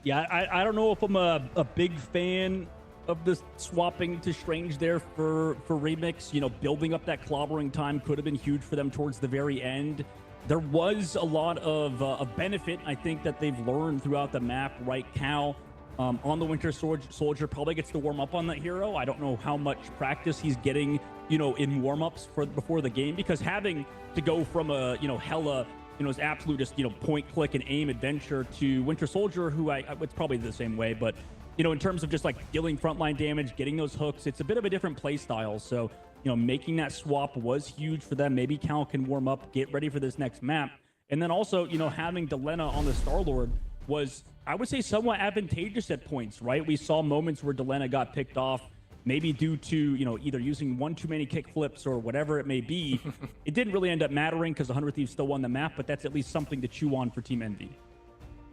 Yeah, I don't know if I'm a big fan of the swapping to Strange there for Remix. You know, building up that clobbering time could have been huge for them towards the very end. There was a lot of benefit, I think, that they've learned throughout the map, right? Cal on the Winter Soldier probably gets to warm up on that hero. I don't know how much practice he's getting, you know, in warm-ups before the game, because having to go from a, you know, hella, you know, his absolute just, you know, point, click, and aim adventure to Winter Soldier, who it's probably the same way, but, you know, in terms of just like dealing frontline damage, getting those hooks, it's a bit of a different play style. So, you know, making that swap was huge for them. Maybe Cal can warm up, get ready for this next map. And then also, you know, having Delena on the Star-Lord was, I would say, somewhat advantageous at points, right? We saw moments where Delena got picked off, maybe due to, you know, either using one too many kick flips or whatever it may be. It didn't really end up mattering because 100 Thieves still won the map, but that's at least something to chew on for Team Envy.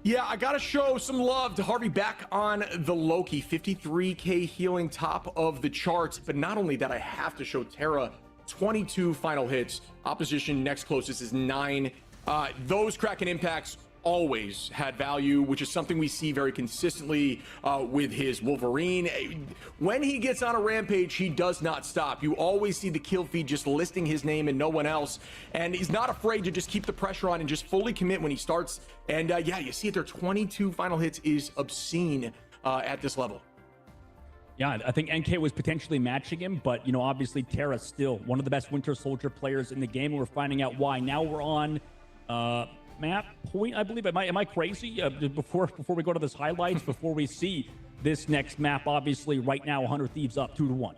Yeah, I gotta show some love to Harvey back on the Loki. 53k healing, top of the charts. But not only that, I have to show Terra 22 final hits. Opposition next closest is 9. Those Kraken impacts always had value, which is something we see very consistently with his Wolverine. When he gets on a rampage, he does not stop. You always see the kill feed just listing his name and no one else, and he's not afraid to just keep the pressure on and just fully commit when he starts. And yeah, you see it there. 22 final hits is obscene at this level. Yeah, I think NK was potentially matching him, but, you know, obviously Terra's still one of the best Winter Soldier players in the game, and we're finding out why. Now we're on map point, I believe. Am I crazy? Before we go to this highlights, before we see this next map, obviously right now 100 Thieves up 2-1.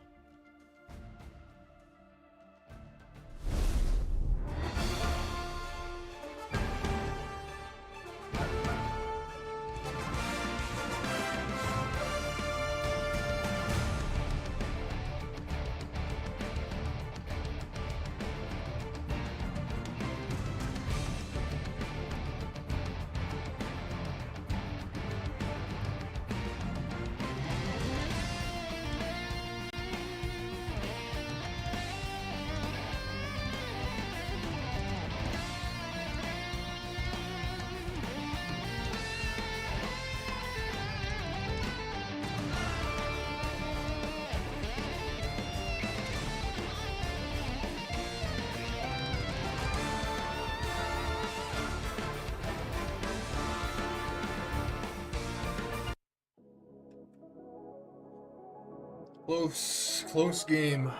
Close game.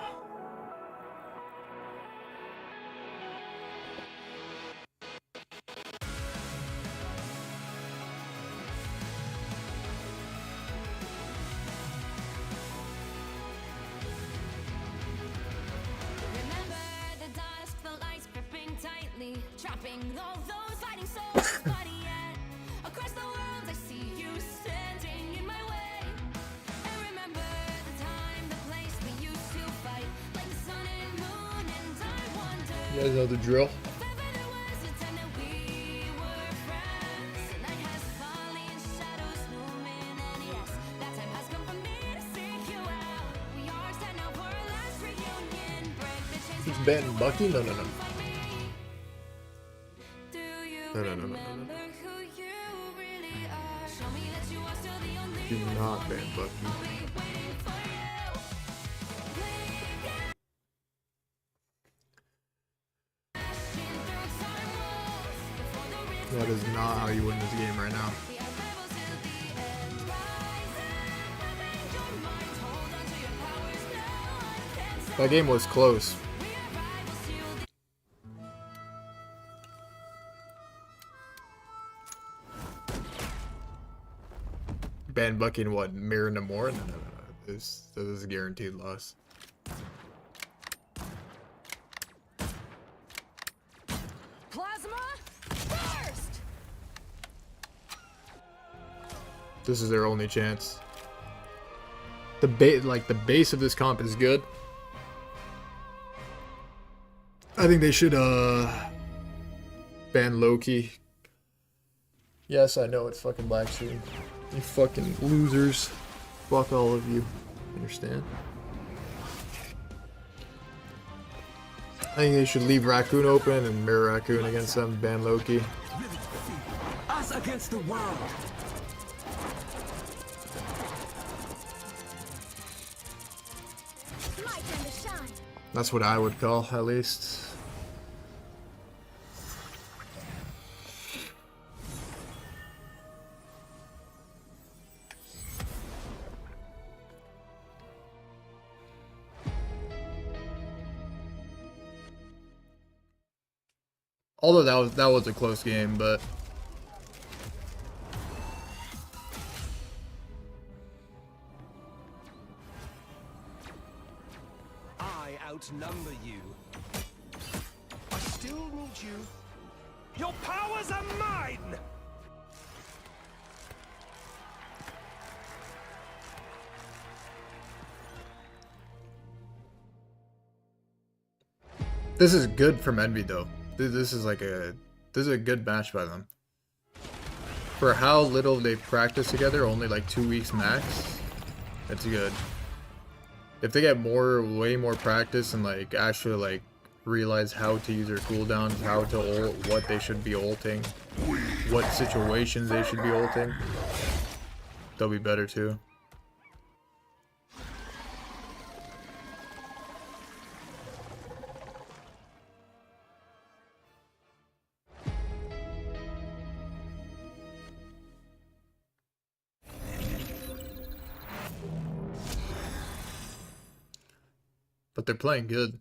Remember the dusk, the lights gripping tightly, trapping all those fighting souls. But yet, across the world, I see you standing in my way. And remember the time, the place we used to fight, like the sun and moon. And I wonder You guys know the drill. if ever there was a time that we were friends. The night has fallen, shadows looming, and yes, that time has come for me to seek you out. We are set now for our last reunion. Break the chains. He's banning Bucky? No. Do you No. remember who you really are? Show me that you are still the only Do one not for ban me. Bucky. I'll be waiting for you. Crashing through time walls before the rift That is not how you win this game right now. the unravel till the end. Rise up, open your mind, hold on to your powers. No one can stop. That game was close. We are rivals till the Ban Bucky and what? Mirror no more? No. This is a guaranteed loss. Plasma burst! This is their only chance. The base of this comp is good. I think they should ban Loki. Yes, I know it's fucking black screen. You fucking losers. Fuck all of you. Understand? I think they should leave Raccoon open and mirror Raccoon against them, ban Loki. Us against the world. That's what I would call, at least. Although that was a close game, but I outnumber you. I still ruled you. Your powers are mine. this is good from Envy though. This is a good match by them. For how little they practice together, only like 2 weeks max, it's good. If they get way more practice and like actually like realize how to use their cooldowns, how to ult, what they should be ulting, what situations they should be ulting, they'll be better too. But they're playing good.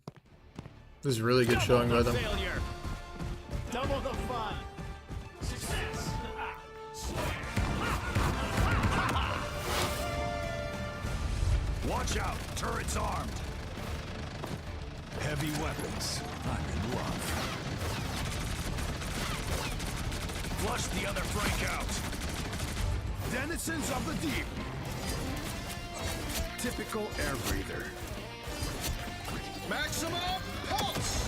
This is really good showing by them. Double the fun. Success. Watch out, turrets armed. Heavy weapons. I'm in love. Flush the other flank out. Denizens of the deep. Typical air breather. Maximum pulse!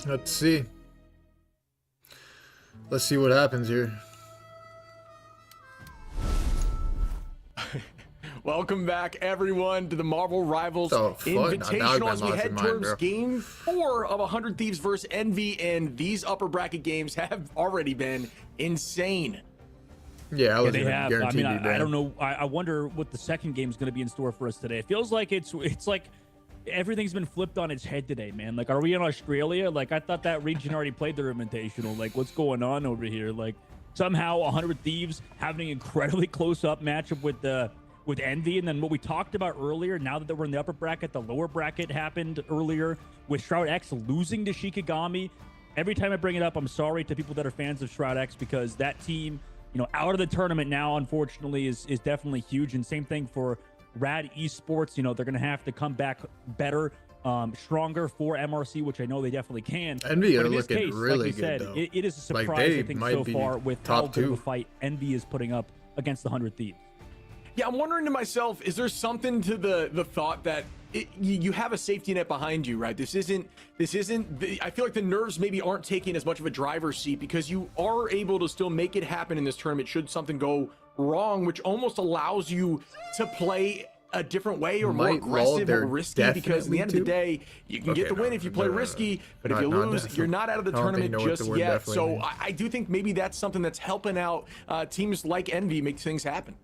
Let's see. Let's see what happens here. Welcome back, everyone, to the Marvel Rivals Invitational as we head towards Game 4 of 100 Thieves vs. Envy, and these upper bracket games have already been insane. Yeah, they have. I mean, I don't know. I wonder what the second game is going to be in store for us today. It feels like it's like everything's been flipped on its head today, man. Like, are we in Australia? Like, I thought that region already played their Invitational. Like, what's going on over here? Like, somehow 100 Thieves having an incredibly close-up matchup with Envy, and then what we talked about earlier, now that we're in the upper bracket, the lower bracket happened earlier with Shroud X losing to Shikigami. Every time I bring it up, I'm sorry to people that are fans of Shroud X, because that team, you know, out of the tournament now, unfortunately, is definitely huge. And same thing for Rad Esports. You know, they're going to have to come back better, stronger for MRC, which I know they definitely can. Envy are but in this looking case, really like you good, said, though. it is a surprise, Like, I think, so far with how good of a two. fight Envy is putting up against the 100 Thieves. Yeah, I'm wondering to myself, is there something to the thought that you have a safety net behind you, right? This isn't I feel like the nerves maybe aren't taking as much of a driver's seat, because you are able to still make it happen in this tournament should something go wrong, which almost allows you to play a different way or more aggressive or risky, because at the end of the day, you can get the win if you play risky, but if you lose, you're not out of the tournament just yet. So I do think maybe that's something that's helping out teams like Envy make things happen.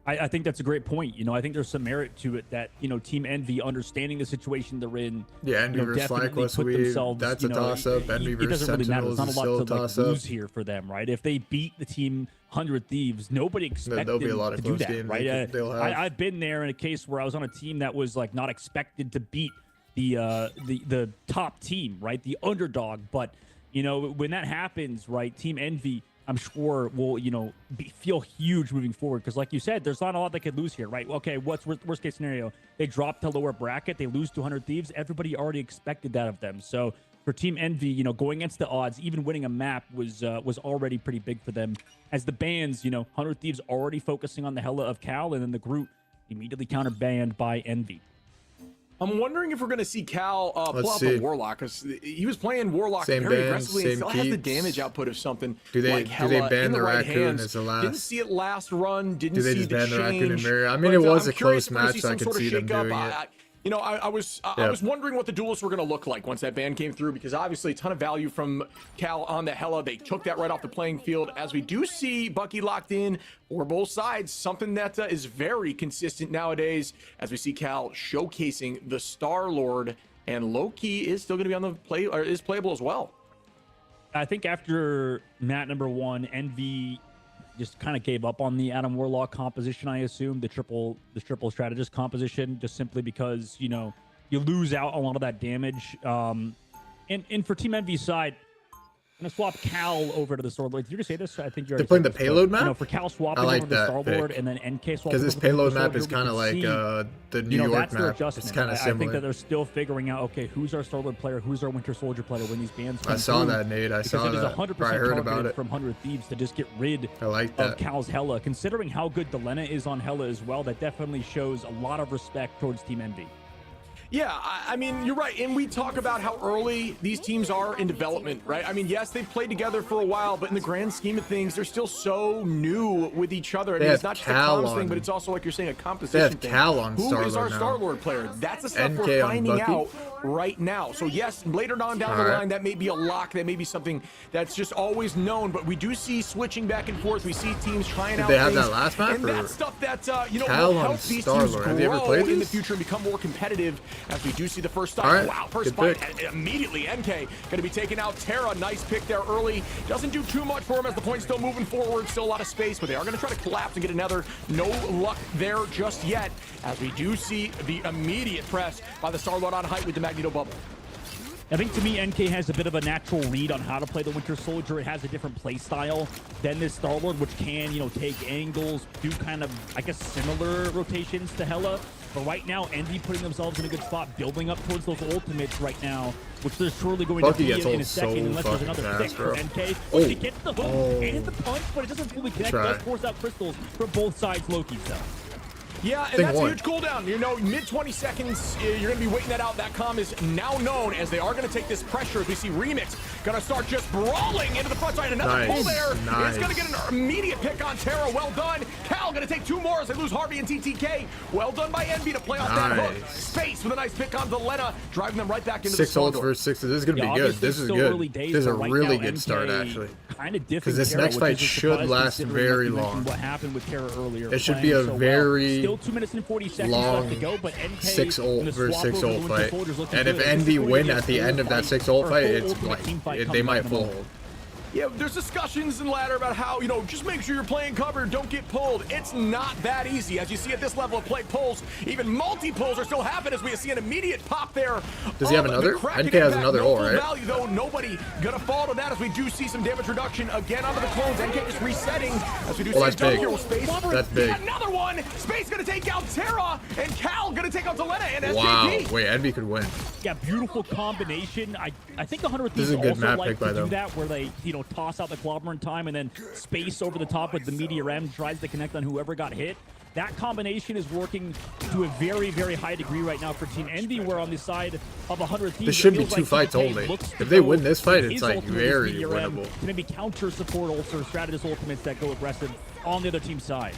I think that's a great point. You know, I think there's some merit to it that, you know, Team Envy understanding the situation they're in. Yeah, Envy you know, versus definitely FlyQuest put Weave, themselves, that's you a know, toss-up. Envy it versus doesn't really matter. Sentinels There's is not a still a lot to like toss-up. lose here for them, right? If they beat the Team 100 Thieves, nobody expected There'll be a lot them of to do close that, games right? they'll have. I've been there in a case where I was on a team that was like not expected to beat the top team, right? The underdog. But, you know, when that happens, right, Team Envy, I'm sure will, you know, feel huge moving forward. Because like you said, there's not a lot they could lose here, right? Okay, what's worst case scenario? They drop to lower bracket. They lose to 100 Thieves. Everybody already expected that of them. So for Team Envy, you know, going against the odds, even winning a map was already pretty big for them. As the bans, you know, 100 Thieves already focusing on the Hela of Cal, and then the group immediately counter-banned by Envy. I'm wondering if we're going to see Cal pull out see. the Warlock, because he was playing Warlock Same very ban, aggressively and same still has the keeps. damage output of something Do they like do Hela they ban in the right raccoon hands. as the last? Didn't see it last run, didn't Do they see just the ban the raccoon and change. mirror? I mean, But, it was I'm a curious close if we're gonna match, see so I some could sort of see them shakeup. doing it. You know, I was wondering what the duelists were going to look like once that ban came through, because obviously a ton of value from Cal on the Hela. They took that right off the playing field. As we do see Bucky locked in for both sides, something that is very consistent nowadays, as we see Cal showcasing the Star-Lord, and Loki is still going to be on the play, or is playable as well. I think after mat number 1, Envy just kind of gave up on the Adam Warlock composition, I assume, the triple strategist composition, just simply because, you know, you lose out a lot of that damage. And for Team Envy's side, I'm gonna swap Cal over to the Star-Lord. Did you just say this? I think you're. They're playing the Payload map? You know, for Cal swapping I like over to that Star-Lord pick. and then NK swapping Because this over to Payload the map Soldier, is we kind of could like see, the New you know, York that's their map. adjustment. It's kind of I think similar. that they're still figuring out, okay, who's our Star-Lord player, who's our Winter Soldier player when these bans come I saw through. that, Nate. I saw Because it is that. 100% I heard about targeted it. from 100 Thieves to just get rid like of that. Cal's Hela. Considering how good Delena is on Hela as well, that definitely shows a lot of respect towards Team Envy. Yeah, I mean, you're right. And we talk about how early these teams are in development, right? I mean, yes, they've played together for a while, but in the grand scheme of things, they're still so new with each other. I mean, it's not just a comms thing, but it's also, like you're saying, a composition thing. Cal on Who is our now. Star-Lord player? That's the stuff NK we're on finding Bucky. out right now. So yes, later on down the line, that may be a lock. That may be something that's just always known, but we do see switching back and forth. We see teams trying out Did they have things, that last map? and that's stuff that, you know, Cal will on help these teams Star-Lord. Have you ever grow played in the this? future and become more competitive, as we do see the first stop. All right, Wow, first good fight pick. immediately. NK going to be taking out Terra. Nice pick there early. Doesn't do too much for him as the point's still moving forward. Still a lot of space, but they are going to try to collapse and get another. No luck there just yet, as we do see the immediate press by the Star-Lord on height with the Magneto bubble. I think to me, NK has a bit of a natural read on how to play the Winter Soldier. It has a different play style than this Star-Lord, which can, you know, take angles, do kind of, I guess, similar rotations to Hela. But right now, Envy putting themselves in a good spot, building up towards those ultimates right now, which they're surely going Bucky to gets be in ult a second, so unless there's fucking another pick fast, for bro. NK. Oh. He gets the hook and the punch, but it doesn't fully connect. Try. Does force out crystals from both sides, Loki, so. Yeah, and that's a huge cooldown. You know, mid 20 seconds, you're going to be waiting that out. That comm is now known, as they are going to take this pressure, as we see Remix going to start just brawling into the front side. Another pull there. It's going to get an immediate pick on Terra. Well done. Cal going to take 2 more as they lose Harvey and TTK. Well done by Envy to play off that hook. Space with a nice pick on Delena, driving them right back into the 6 ults versus 6. This is going to be good. This is good. This is a really good start, actually. Kind of different. Because this next fight should last very long. What happened with Terra earlier? It should be a very Still 2 minutes and 40 seconds long left to go, but NK 6 ult versus 6 ult fight. And if good. Envy This is win going at to the be a end of that full 6 ult fight, fight, or it's full like ultimate team fight they coming might up in a fold. moment. Yeah, there's discussions in ladder about how, you know, just make sure you're playing cover, don't get pulled. It's not that easy. As you see at this level of play, pulls, even multi-pulls are still happening, as we see an immediate pop there. Does he have another? NK has another ult, right? Value, though, nobody gonna fall to that, as we do see some damage reduction again onto the clones. NK just resetting, as we do see that's a jump big. here with Space. That's big. Another one! Space gonna take out Terra, and Cal gonna take out Delena and SJP. Wow, wait, Envy could win. Yeah, beautiful combination. I think 100 This Thieves is a good also map like pick by to do them. that, where they, you know, toss out the clobber in time and then Space over the top with the Meteor M tries to connect on whoever got hit. That combination is working to a very, very high degree right now for Team Envy, where on the side of 100 Thieves, This should it be feels 2 like fights TTK only. looks to If they go win this fight, with it's his like ultimate, very his Meteor M, winnable. to maybe counter support ults or strategist ultimates that go aggressive on the other team's side.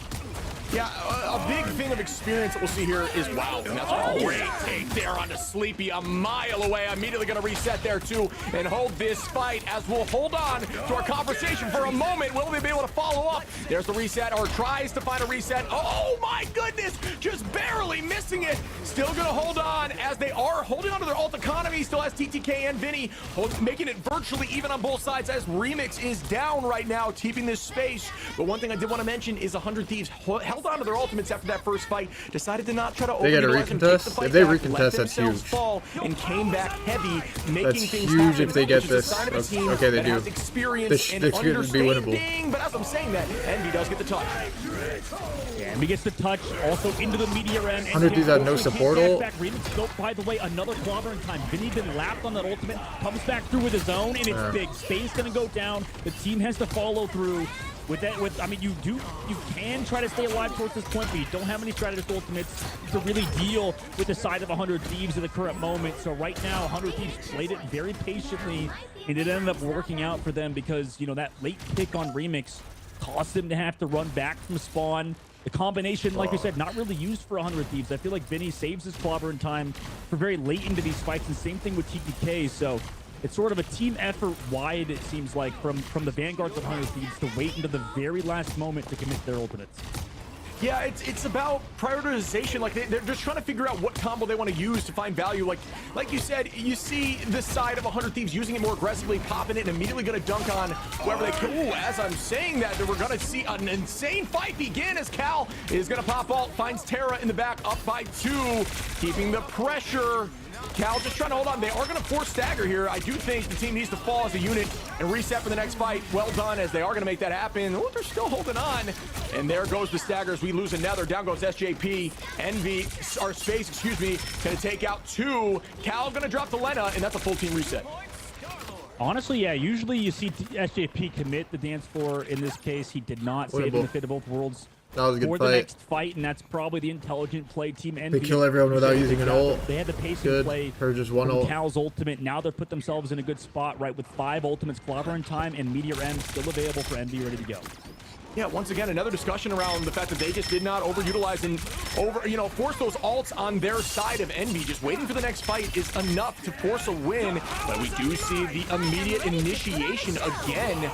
Yeah, a big thing of experience that we'll see here is wow, and that's a great take there onto Sleepy, a mile away. Immediately going to reset there too and hold this fight as we'll hold on to our conversation for a moment. Will they be able to follow up? There's the reset, or tries to find a reset. Oh my goodness, just barely missing it. Still going to hold on as they are holding on to their ult economy. Still has TTK and Vinny making it virtually even on both sides as Remix is down right now, keeping this space. But one thing I did want to mention is 100 Thieves held on to their ultimates after that first fight, decided to not try to They got a overutilize them, take the recontest. fight If they back, recontest, let that's themselves huge. fall, and came back heavy, making That's things huge happen, if they get which is a this. sign of a team Okay, they that do. has experience This and could be winnable. understanding. But as I'm saying that, Envy does get the touch. Yeah, Envy gets the touch, also into the meteor end. 100 Thieves have no support ult. Remix, nope, by the way, another clobbering time. Vinny been lapped on that ultimate, comes back through with his own, and it's big. Spain's gonna go down. The team has to follow through. With that, I mean, you can try to stay alive towards this point, but you don't have any strategist ultimates to really deal with the side of 100 Thieves at the current moment. So right now, 100 Thieves played it very patiently, and it ended up working out for them because, you know, that late pick on Remix caused them to have to run back from spawn. The combination, like we said, not really used for 100 Thieves. I feel like Vinny saves his clobber in time for very late into these fights, and same thing with TPK. So it's sort of a team effort wide, it seems like, from the vanguards of 100 Thieves to wait until the very last moment to commit their ultimates. Yeah, it's about prioritization. Like they're just trying to figure out what combo they want to use to find value. Like you said, you see the side of 100 Thieves using it more aggressively, popping it, and immediately going to dunk on whoever they kill. Ooh, as I'm saying that, we're going to see an insane fight begin as Cal is going to pop ult, finds Terra in the back, up by 2, keeping the pressure. Cal just trying to hold on. They are going to force stagger here. I do think the team needs to fall as a unit and reset for the next fight. Well done, as they are going to make that happen. Oh, they're still holding on. And there goes the staggers. We lose another. Down goes SJP. Envy, or Space, excuse me, going to take out 2. Cal going to drop the Lena, and that's a full team reset. Honestly, yeah, usually you see SJP commit the dance floor. In this case, he did not, saving the fit of both worlds. That was a good for fight. the next fight, and that's probably the intelligent play. Team Envy. They kill everyone without using an ult. They had the pacing Good. play Or just one from ult. Cal's ultimate. Now they've put themselves in a good spot, right, with 5 ultimates, clobber in time, and Meteor M still available for Envy, ready to go. Yeah, once again, another discussion around the fact that they just did not overutilize and force those ults on their side of Envy. Just waiting for the next fight is enough to force a win, but we do see the immediate initiation again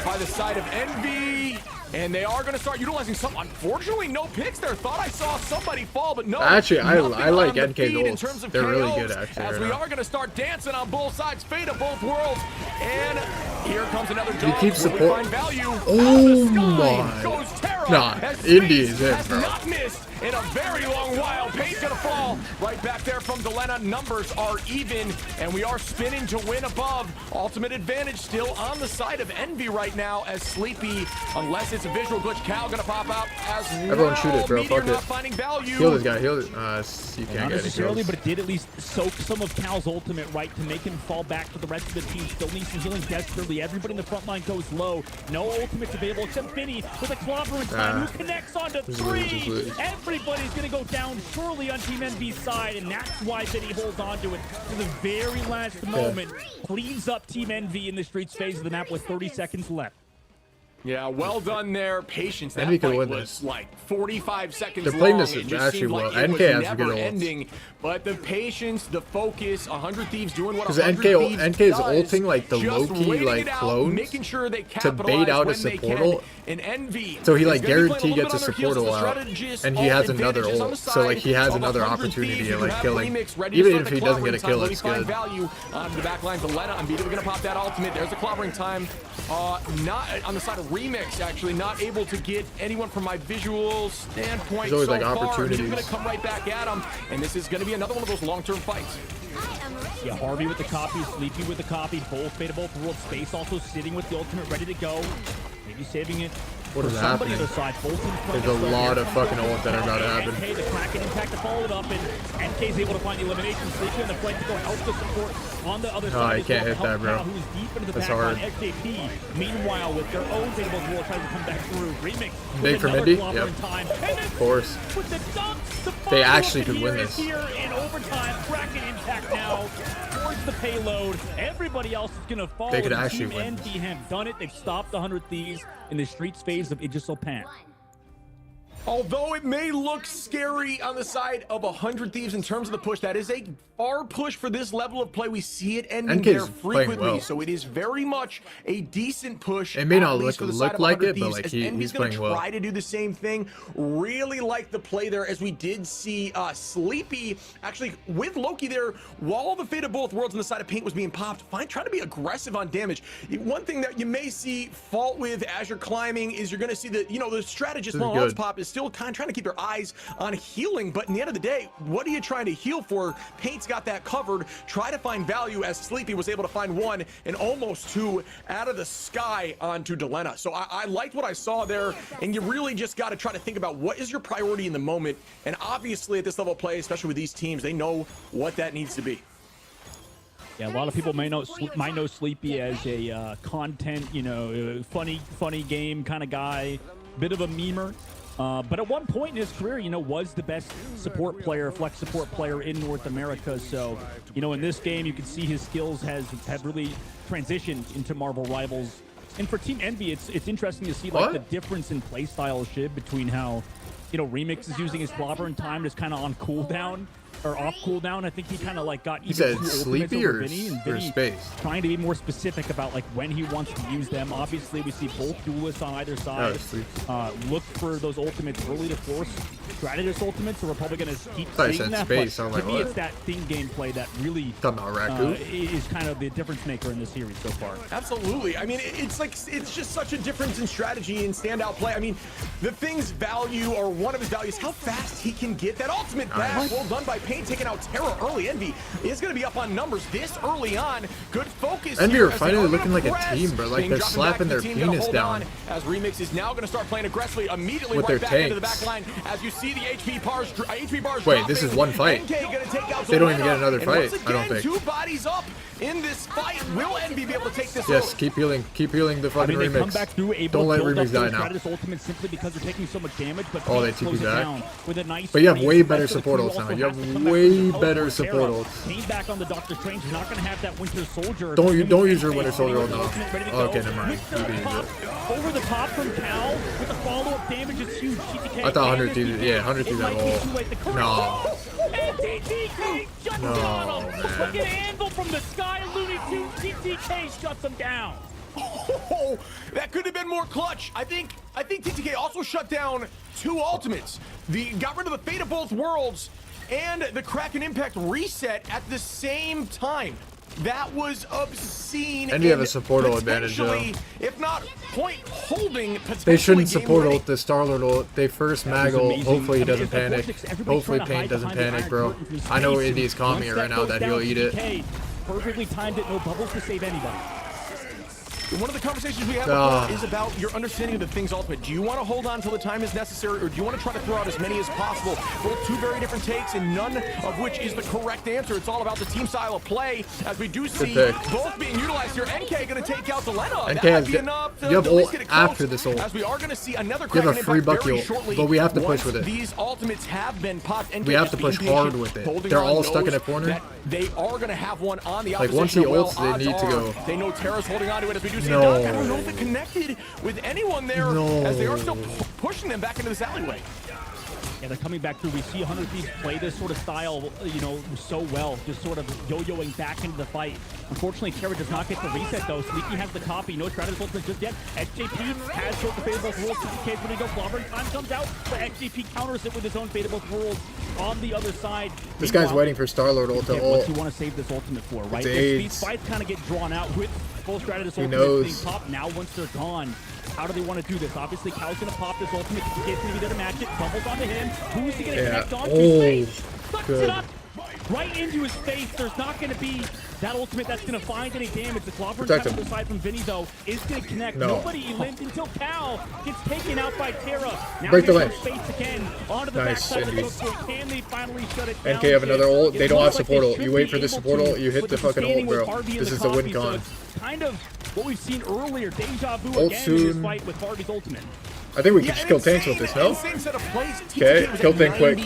by the side of Envy. And they are going to start utilizing some. Unfortunately, no picks there. Thought I saw somebody fall, but no. Actually, I like NK's NK's ults. They're really good, actually. As right we now. are going to start dancing on both sides, fate of both worlds. And here comes another You dog. keep Will we support. find value? Oh my. my. Goes Terra. Nah, as Indy Space is it, has bro. not missed in a very long while. Pace gonna fall right back there from Delena. Numbers are even, and we are spinning to win above. Ultimate advantage still on the side of Envy right now as Sleepy, unless it's a visual glitch. Cal gonna pop out as Everyone shoot it, bro. Meteor Fuck not it. finding value. Heal this guy. Heal it. You Not can't get any necessarily, kills. but it did at least soak some of Cal's ultimate, right, to make him fall back for the rest of the team. Still needs some healing desperately. Everybody in the front line goes low. No ultimates available except Vinny with a clobber in time, who connects onto 3. Everybody's going to go down surely on Team Envy's side, and that's why Vinny holds on to it to the very last moment. Cleans up Team Envy in the streets phase of the map with 30 seconds left. Yeah, well done there. Patience. That Envy could fight win was this. like 45 seconds They're playing long. this It just actually seemed well. like it NK was has never good ults. ending. But the patience, the focus, 100 Thieves doing what Because 100 Thieves NK is does, ulting like the just low-key waiting like it out, clones making sure they to bait capitalize out a when they support can. ult. And Envy So he is like gonna be playing guarantee little gets a bit on their support heels as ult the out, strategist and he all has another advantages on ult. the So like he has side another of 100 opportunity Thieves. to You like have kill him. Remix ready to Even start if the he doesn't get a clobbering time. kill, Will he it's find good. value on the back lines. Lena immediately going to pop that ultimate. There's the clobbering time. Not on the side of Remix, actually. Not able to get anyone from my visual standpoint There's always, so like, far. opportunities. He's going to come right back at him. And this is going to be another one of those long-term fights. Yeah, Harvey with the copy, Sleepy with the copy, both fade of both worlds. Space also sitting with the ultimate ready to go. Maybe saving it. What for is somebody happening? on the side. Both teams There's playing a it. lot Here of comes fucking the ults that are about to happen. NK, the Kraken impact to follow it up, and NK's able to find the elimination. Sleepy on the flank to go help the support on the other side. I can't hit that, bro. Who's deep into the That's back line. hard. SJP, meanwhile, with their own fadeable wall, tries to come back through. Remix. Big with for another Mindy? clobber Yep. in time. And then Of course. with the dunks, the They follow-up actually could here win is this. Here in overtime, Kraken impact now towards the payload. Everybody else is going to follow. They could and actually Team win Envy have done it. They've stopped the 100 Thieves in the streets phase of Aegis Pan. Although it may look scary on the side of 100 Thieves in terms of the push, that is a far push for this level of play. We see it ending there frequently, well. so it is very much a decent push. It may not look like it, Thieves, but like he's playing well. Try to do the same thing. Really like the play there, as we did see Sleepy actually with Loki there while the Fate of Both Worlds on the side of Paint was being popped. Try to be aggressive on damage. One thing that you may see fault with as you're climbing is you're going to see that, you know, the strategist long pop is still kind of trying to keep their eyes on healing, but in the end of the day, what are you trying to heal for? Paint's got that covered. Try to find value, as Sleepy was able to find one and almost two out of the sky onto Delena. So I liked what I saw there, and you really just got to try to think about what is your priority in the moment. And obviously at this level of play, especially with these teams, they know what that needs to be. Yeah, a lot of people might know Sleepy as a content, you know, funny game kind of guy, bit of a memer. But at one point in his career, you know, was the best support player, flex support player in North America. So, you know, in this game, you can see his skills have really transitioned into Marvel Rivals. And for Team Envy, it's interesting to see like the difference in playstyle Shib between how, you know, Remix is using his Blobber and Time just kind of on cooldown. Or off cooldown. I think he kind of like got even too Sleepy over Vinny, and Vinny Space, trying to be more specific about like when he wants to use them. Obviously, we see both duelists on either side. Look for those ultimates early to force strategist ultimates, so we're probably going to keep seeing that. Space, but to me, it's that thing gameplay that really is kind of the difference maker in this series so far. Absolutely. I mean, it's just such a difference in strategy and standout play. I mean, the thing's value, or one of his values, how fast he can get that ultimate back. Well done by Paint, taking out Terra early. Envy is going to be up on numbers this early on. Good focus. Envy are finally looking like a team, bro. Like they're slapping their penis down. As Remix is now going to start playing aggressively, immediately with right their back into the back line. As you see the HP bars. Wait, this is one fight. They don't even get another fight. I don't think. Two bodies up in this fight. Will Envy be able to take this? Yes, keep healing the fucking they Remix. Come back through, don't let Remix die now. Ultimate simply because they're taking so much damage, but they TP back. With a nice but you have way better support ults now. You have way better support ults. Paint back on the Doctor Strange. You're not going to have that Winter Soldier. Don't use your Winter Soldier ult now. Okay, never mind. Over the top from Cal with the follow-up damage is huge. I thought 100 Thieves. Yeah, 100 Thieves at all. No. Look at Anvil from the sky. Looney Tunes TTK shuts him down. Oh, that could have been more clutch. I think TTK also shut down two ultimates. Got rid of the Fate of Both Worlds and the Kraken Impact reset at the same time. That was obscene. And you have a support ult advantage, though. If not point holding, they shouldn't support ult the Starlord ult. They first mag ult. Hopefully he doesn't panic. Hopefully Paint doesn't panic, bro. I know Indy's calling me right now that he'll eat it. Perfectly timed it, no bubbles to save anybody. One of the conversations we have is about your understanding of the thing's ultimate. Do you want to hold on until the time is necessary, or do you want to try to throw out as many as possible? Both two very different takes, and none of which is the correct answer. It's all about the team style of play, as we do see both being utilized here. NK going to take out Delena. NK has you have ult after this ult. As we are going to see another you have a free bucky ult, but we have to push with it. These ultimates have been popped. We have to push hard with it. They're all stuck in a corner. They are going to have one on the opposition. Like once he ults, they need to go. They know Terra's holding on to it, as we do see I don't know if it connected with anyone there, as they are still pushing them back into this alleyway. Yeah, they're coming back through. We see 100 Thieves play this sort of style, you know, so well, just sort of yo-yoing back into the fight. Unfortunately, Terra does not get the reset, though. Sleepy has the copy. No Stratus ultimate just yet. XJP has both the favorable rules. TTK's ready to go. Blobber time comes out, but XJP counters it with his own favorable rules on the other side. This guy's waiting for Starlord ult to ult. What you want to save this ultimate for, right? These fights kind of get drawn out with full Stratus ultimate being popped. Now, once they're gone, how do they want to do this? Obviously, Cal's going to pop this ultimate. TTK's going to be there to match it. Bubbles onto him. Who's he going to connect on? Sucks it up right into his face. There's not going to be that ultimate that's going to find any damage. The Clobber time on the side from Vinny, though, is going to connect. Nobody lives until Cal gets taken out by Terra. Now break the lane. Space again onto the backside of the cookbook. Can they finally shut it down? NK have another ult. They don't have support ult. You wait for the support ult. You hit the fucking ult, bro. This is the win con. Kind of what we've seen earlier. Deja vu again in this fight with Harvey's ultimate. I think we can just kill tanks with this, no? Okay, kill tank quick.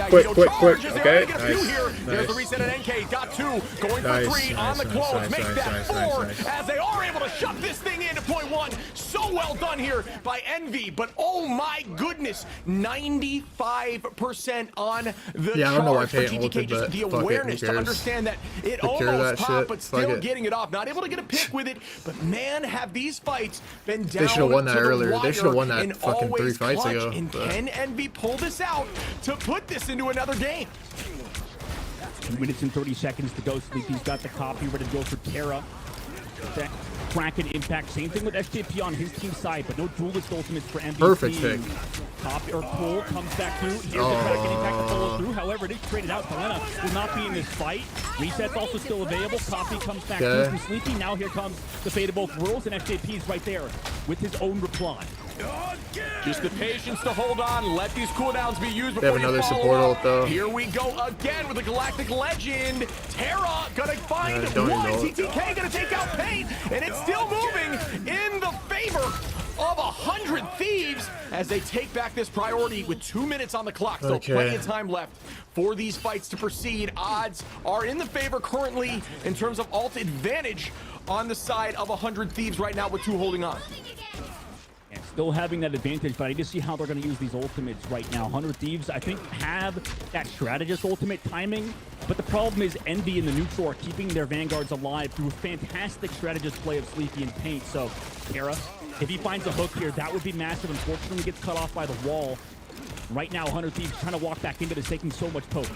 Quick. Okay, nice. There's the reset at NK. Got 2. Going for 3 on the close. Make that 4 as they are able to shove this thing into point 1. So well done here by Envy. But oh my goodness, 95% on the Yeah, I don't know why charge for Payton ulted, TTK. Just but the fuck it, awareness who to cares? understand that it Take care of almost that popped, shit. but Fuck still it. getting it off. Not able to get a pick with it. But man, have these fights been down They should have won that to the earlier. They wire should have won that and fucking 3 always fights clutch. ago. And but- can Envy pull this out to put this into another game? 2 minutes and 30 seconds to go. Sleepy's got the copy ready to go for Terra. That Kraken impact. Same thing with SJP on his team side, but no duelist ultimates for MVP. Perfect pick. Copy or Cole comes back through. Here's the Kraken impact to follow through. However, it is traded out. Helena will not be in this fight. Reset's also still available. Copy comes back through from Sleepy. Now here comes the fate of both worlds, and SJP is right there with his own reply. Just the patience to hold on. Let these cooldowns be used before They have another you follow support up. ult, though. Here we go again with the Galactic Legend. Terra gonna find don't one. even know it. TTK gonna take out Paint, and it's still moving in the favor of 100 Thieves as they take back this priority with 2 minutes on the clock. So plenty of time left for these fights to proceed. Odds are in the favor currently in terms of ult advantage on the side of 100 Thieves right now with 2 holding on. And still having that advantage, but I need to see how they're going to use these ultimates right now. 100 Thieves, I think, have that strategist ultimate timing, but the problem is Envy and the neutral are keeping their vanguards alive through a fantastic strategist play of Sleepy and Paint. So, Terra, if he finds a hook here, that would be massive. Unfortunately, he gets cut off by the wall. Right now, 100 Thieves trying to walk back into this, taking so much poke.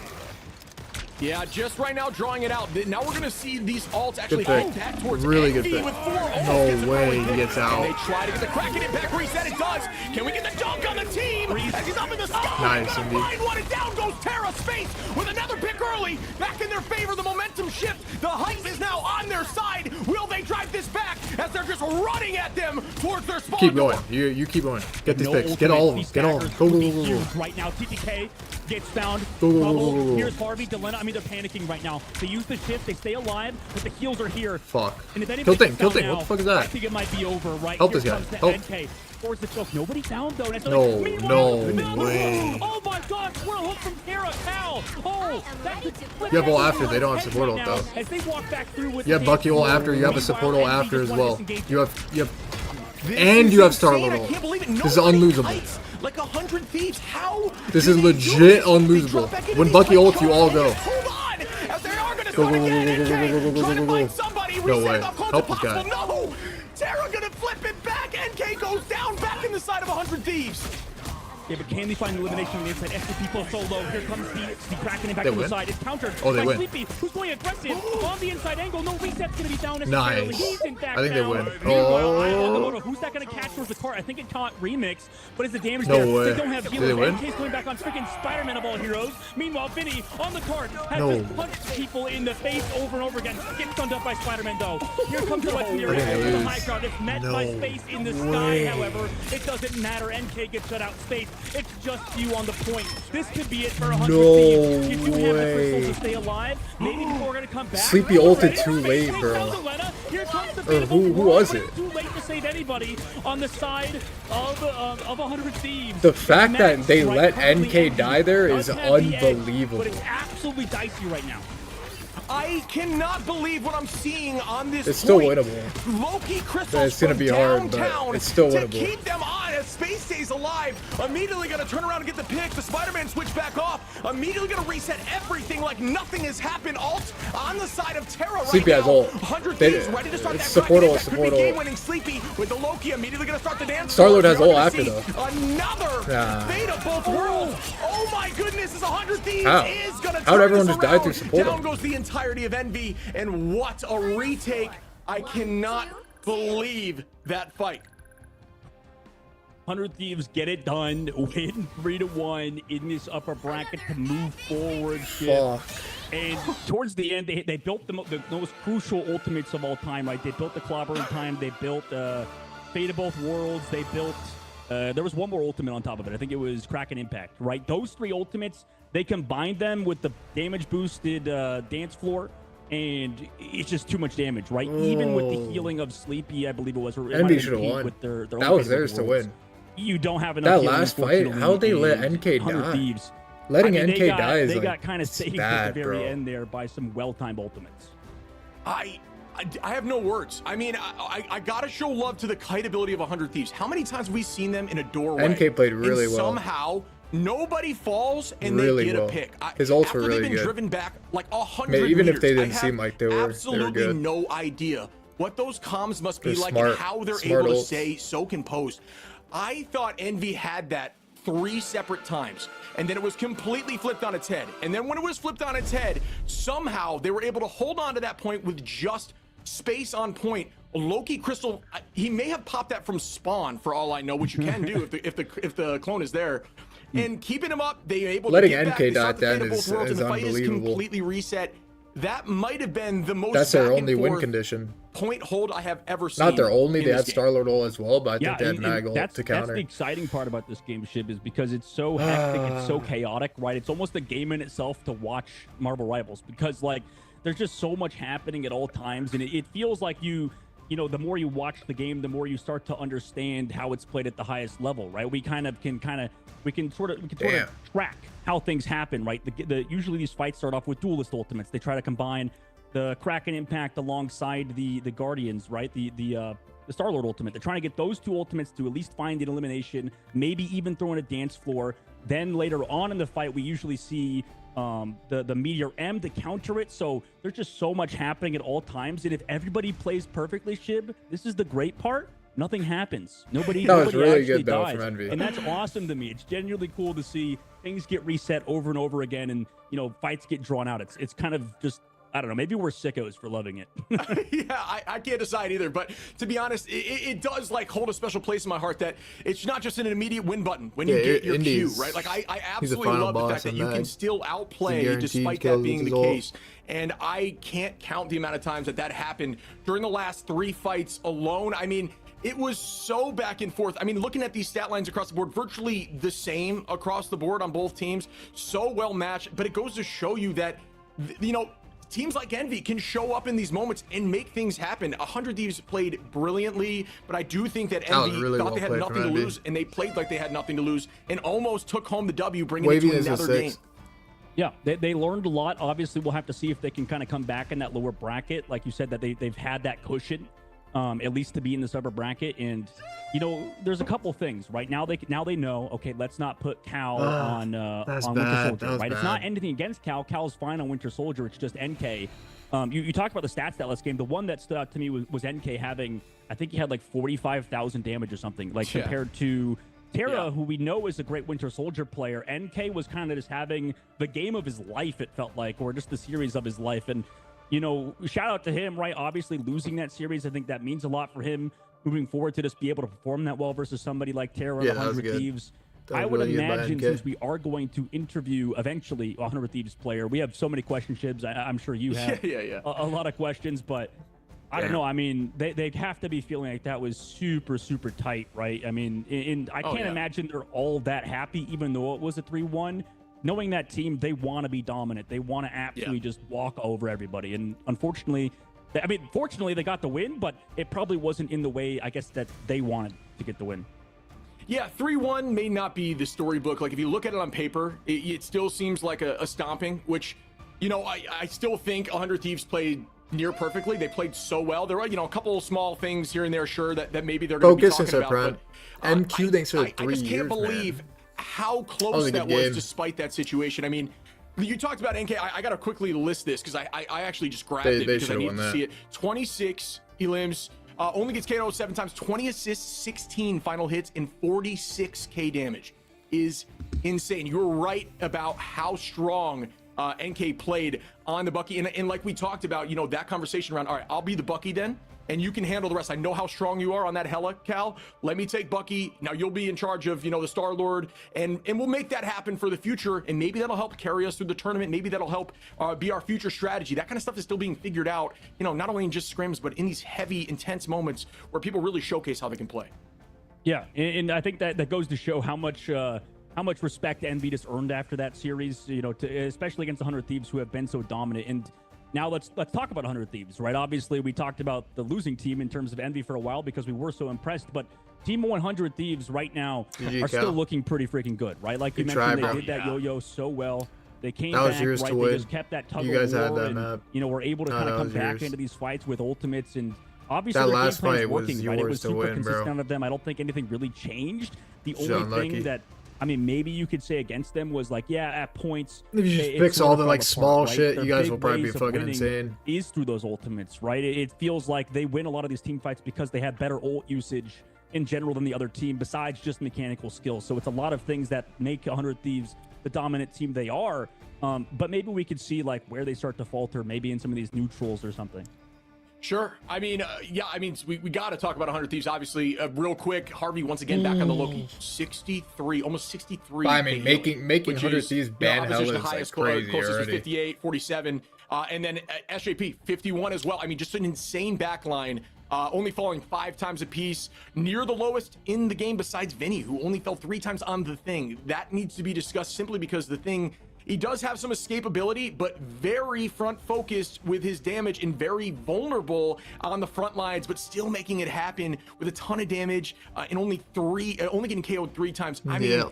Yeah, just right now drawing it out. Now we're going to see these ults actually Good head back towards really good Envy pick. with 4 ults. No Gets it way going. he gets out. And they try to get the Kraken impact reset. It does. Can we get the dunk on the team? As he's up in the sky. Nice, Gonna indeed. find one, and down goes Terra. Space with another pick early. Back in their favor. The momentum shift. The hype is now on their side. Will they drive this back as they're just running at them towards their spawn Keep door? going. You keep going. Get these No picks. Get all of them. ultimate, Get all of them. Go, go, go, go, go. Right now, TTK gets found. Go, go, go, Bubble. go, go, go. Here's Harvey, Delena. I mean, they're panicking right now. They use the shift. They stay alive, but the heals are here. Fuck. And if Kill anybody thing. gets Kill down thing. What now, the fuck is I that? think it might be over, right? Help Here this guy. comes the Help. NK. Force the choke. Nobody's down, though. And so No, meanwhile, no way. Oh my gosh, what a hook from Terra. Cal. Oh, that could flip You have ult everything after, they don't have on support its ult, head though. right now as they walk back through with You have the Bucky ult dance after. You have a floor. support ult Meanwhile, after Envy as just wanna well. disengage. You have This and is you have Star insane. I Lord can't believe it. This is Nobody unlosable. fights like 100 Thieves. How? This do is they do legit this? They unlosable. drop back into When these Bucky fights, ults, you all and go. just hold on, as they are gonna Go, start go, go, again. go, go, NK go, go, go, trying go, to go, find go. somebody. No Reset way. it up close Help as this guy. possible. No. Terra gonna flip it back. NK goes down back in the side of 100 Thieves. Yeah, but can they find elimination on the inside? SCP full solo. Here comes the Kraken impact They to the win? side. It's countered Oh, they by win. Sleepy, who's going aggressive on the inside angle. No reset's going to be down necessarily. Nice. He's in fact I think they down. win. Meanwhile, Oh. who's that going to catch towards the car? I think it caught Remix, but is the damage No there? way. They don't have Did healers. they win? NK's coming back on freaking Spider-Man of all heroes. Meanwhile, Vinny on the cart has No. just punched people in the face over and over again. Gets stunned up by Spider-Man though. Here comes the legendary I think they over the lose. high ground. It's met No by space in the way. sky, however. It doesn't matter. NK gets shut out space. It's just you on the point. This could be it for 100 No Thieves. You do have the way. crystals to stay alive. Maybe people are going to come back. Sleepy ulted too late, bro. Here comes the Or fate of who both was worlds. it? It's too late to save anybody on the side of 100 Thieves. The fact that Max, they right, let currently NK Envy die there does is have the edge, unbelievable. But it's absolutely dicey right now. I cannot believe what I'm seeing on this It's still point. winnable. Loki crystals It's gonna from be hard, but downtown it's still to winnable. keep them on as Space stays alive. Immediately gonna turn around and get the pick. The Spider-Man switch back off. Immediately gonna reset everything like nothing has happened. Ult on the side of Terra right Sleepy now. has ult. 100 They- Thieves ready to start it's that support Kraken ult, attack. Could support be ult. game-winning. Sleepy with the Loki immediately gonna start the dance. Star-Lord has We're ult gonna after, see though. Another Nah. fate of both worlds. Oh my goodness, is 100 Thieves How? is gonna How'd turn everyone this just die around. through support Down ult? goes the entirety of Envy, and what a retake. I cannot believe that fight. 100 Thieves get it done, win 3-1 in this upper bracket to move forward. Fuck. And towards the end, they built the most crucial ultimates of all time, right? They built the Clobbering Time, they built Fate of Both Worlds, they built... there was one more ultimate on top of it. I think it was Kraken Impact, right? Those 3 ultimates, they combined them with the damage-boosted dance floor, and it's just too much damage, right? Even with the healing of Sleepy, I believe it was. Or it might Envy have should have been Pete won. with their That was theirs to win. you don't have enough. That last fight, how they let NK 100 die? Thieves. Letting I mean, NK die is they like, got kind of it's saved bad, at the very bro. end there by some well-timed ultimates. I have no words. I mean, I gotta show love to the kite ability of 100 Thieves. How many times have we seen them in a doorway? NK played really and well. Somehow, nobody falls and Really they get well. a pick. His ults after were really they've been good. driven back like 100 Even meters, if they I didn't have seem like they were absolutely good. no idea what those comms must be They're like smart- and how they're smart able ults. to stay so composed. I thought Envy had that 3 separate times, and then it was completely flipped on its head. And then when it was flipped on its head, somehow they were able to hold on to that point with just space on point. Loki Crystal, he may have popped that from spawn for all I know, which you can do if the clone is there. And keeping him up, they were able Letting to get NK back. They die sought the then fate of both is worlds, and the fight is unbelievable. completely reset. That might have been the most That's their back and only win forth condition. point hold I have ever seen. Not their only. in They this had game. Star-Lord ult as well, but I think they had and Mag ult that's to counter. the exciting part about this game, Shib, is because it's so hectic, it's so chaotic, right? It's almost a game in itself to watch Marvel Rivals because, like, there's just so much happening at all times, and it feels like you know, the more you watch the game, the more you start to understand how it's played at the highest level, right? We can sort of track how things happen, right? Usually these fights start off with duelist ultimates. They try to combine the Kraken impact alongside the Guardians, right? The Star-Lord ultimate. They're trying to get those two ultimates to at least find an elimination, maybe even throw in a dance floor. Then later on in the fight, we usually see the Meteor M to counter it. So there's just so much happening at all times. And if everybody plays perfectly, Shib, this is the great part. Nothing happens. Nobody That was really actually good, though, dies. from Envy. And that's awesome to me. It's genuinely cool to see things get reset over and over again, and you know, fights get drawn out. It's kind of just, I don't know, maybe we're sickos for loving it. Yeah, I can't decide either. But to be honest, it does like hold a special place in my heart that it's not just an immediate win button when you get your Q, right? Like I absolutely love the fact that you can still outplay despite that being the case. And I can't count the amount of times that happened during the last 3 fights alone. I mean, it was so back and forth. I mean, looking at these stat lines across the board, virtually the same across the board on both teams. So well matched. But it goes to show you that, you know, teams like Envy can show up in these moments and make things happen. 100 Thieves played brilliantly, but I do think that Envy thought they had nothing to lose, and they played like they had nothing to lose and almost took home the W, bringing it to another game. Yeah, they learned a lot. Obviously, we'll have to see if they can kind of come back in that lower bracket. Like you said, that they've had that cushion, at least to be in this upper bracket. And you know, there's a couple things right now. They know. Okay, let's not put Cal on Winter Soldier. Right? It's not anything against Cal. Cal's fine on Winter Soldier. It's just NK. You talked about the stats that last game. The one that stood out to me was NK having, I think he had like 45,000 damage or something, like compared to Terra, who we know is a great Winter Soldier player. NK was kind of just having the game of his life, it felt like, or just the series of his life. And, you know, shout out to him, right? Obviously, losing that series, I think that means a lot for him moving forward to just be able to perform that well versus somebody like Terra, 100 Thieves. I would imagine, since we are going to interview eventually a 100 Thieves player, we have so many question, Shibs. I'm sure you have a lot of questions, but I don't know. I mean, they'd have to be feeling like that was super, super tight, right? I mean, I can't imagine they're all that happy, even though it was a 3-1. Knowing that team, they want to be dominant. They want to absolutely just walk over everybody. And unfortunately, fortunately, they got the win, but it probably wasn't in the way, I guess, that they wanted to get the win. Yeah, 3-1 may not be the storybook. Like, if you look at it on paper, it still seems like a stomping, which, you know, I still think 100 Thieves played near perfectly. They played so well. There were, you know, a couple of small things here and there, sure, that maybe they're going to be talking about. But, MQ thanks for 3 years, I just can't believe how close that was despite that situation. I mean, you talked about NK. I got to quickly list this because I actually just grabbed it because I needed to see it. 26 elims, only gets KO'd 7 times, 20 assists, 16 final hits, and 46k damage is insane. You're right about how strong NK played on the Bucky. And like we talked about, you know, that conversation around, all right, I'll be the Bucky then, and you can handle the rest. I know how strong you are on that Hela, Cal. Let me take Bucky. Now you'll be in charge of, you know, the Star-Lord, and we'll make that happen for the future. And maybe that'll help carry us through the tournament. Maybe that'll help be our future strategy. That kind of stuff is still being figured out, you know, not only in just scrims, but in these heavy, intense moments where people really showcase how they can play. Yeah, and I think that goes to show how much respect Envy just earned after that series, you know, especially against 100 Thieves, who have been so dominant. And Now let's talk about 100 Thieves, right? Obviously, we talked about the losing team in terms of Envy for a while because we were so impressed, but Team 100 Thieves right now are still looking pretty freaking good, right? Like you mentioned, they did that yo-yo so well. They came back, right? They just kept that tug of war, and you know, were able to kind of come back into these fights with ultimates, and obviously that their last game plan fight is working, was right? It yours was to super win, consistent bro. out of them. I don't think anything really changed. The So only unlucky. thing that, I mean, maybe you could say against them was like, yeah, at points, If you just it fix sort all of the fell like apart, small right? shit, Their you guys big will probably be ways of fucking winning insane. is through those ultimates, right? It feels like they win a lot of these team fights because they have better ult usage in general than the other team, besides just mechanical skills. So it's a lot of things that make 100 Thieves the dominant team they are. But maybe we could see like where they start to falter, maybe in some of these neutrals or something. Sure. I mean, yeah, I mean, we got to talk about 100 Thieves, obviously. Real quick, Harvey, once again, back on the Loki. 63, almost 63. I mean, making 100 Thieves ban hell is like crazy closest already. is 58, 47. And then SJP, 51 as well. I mean, just an insane back line. Only falling 5 times apiece. Near the lowest in the game besides Vinny, who only fell 3 times on the Thing. That needs to be discussed simply because the Thing... He does have some escapability, but very front focused with his damage and very vulnerable on the front lines, but still making it happen with a ton of damage and only getting KO'd 3 times. I mean,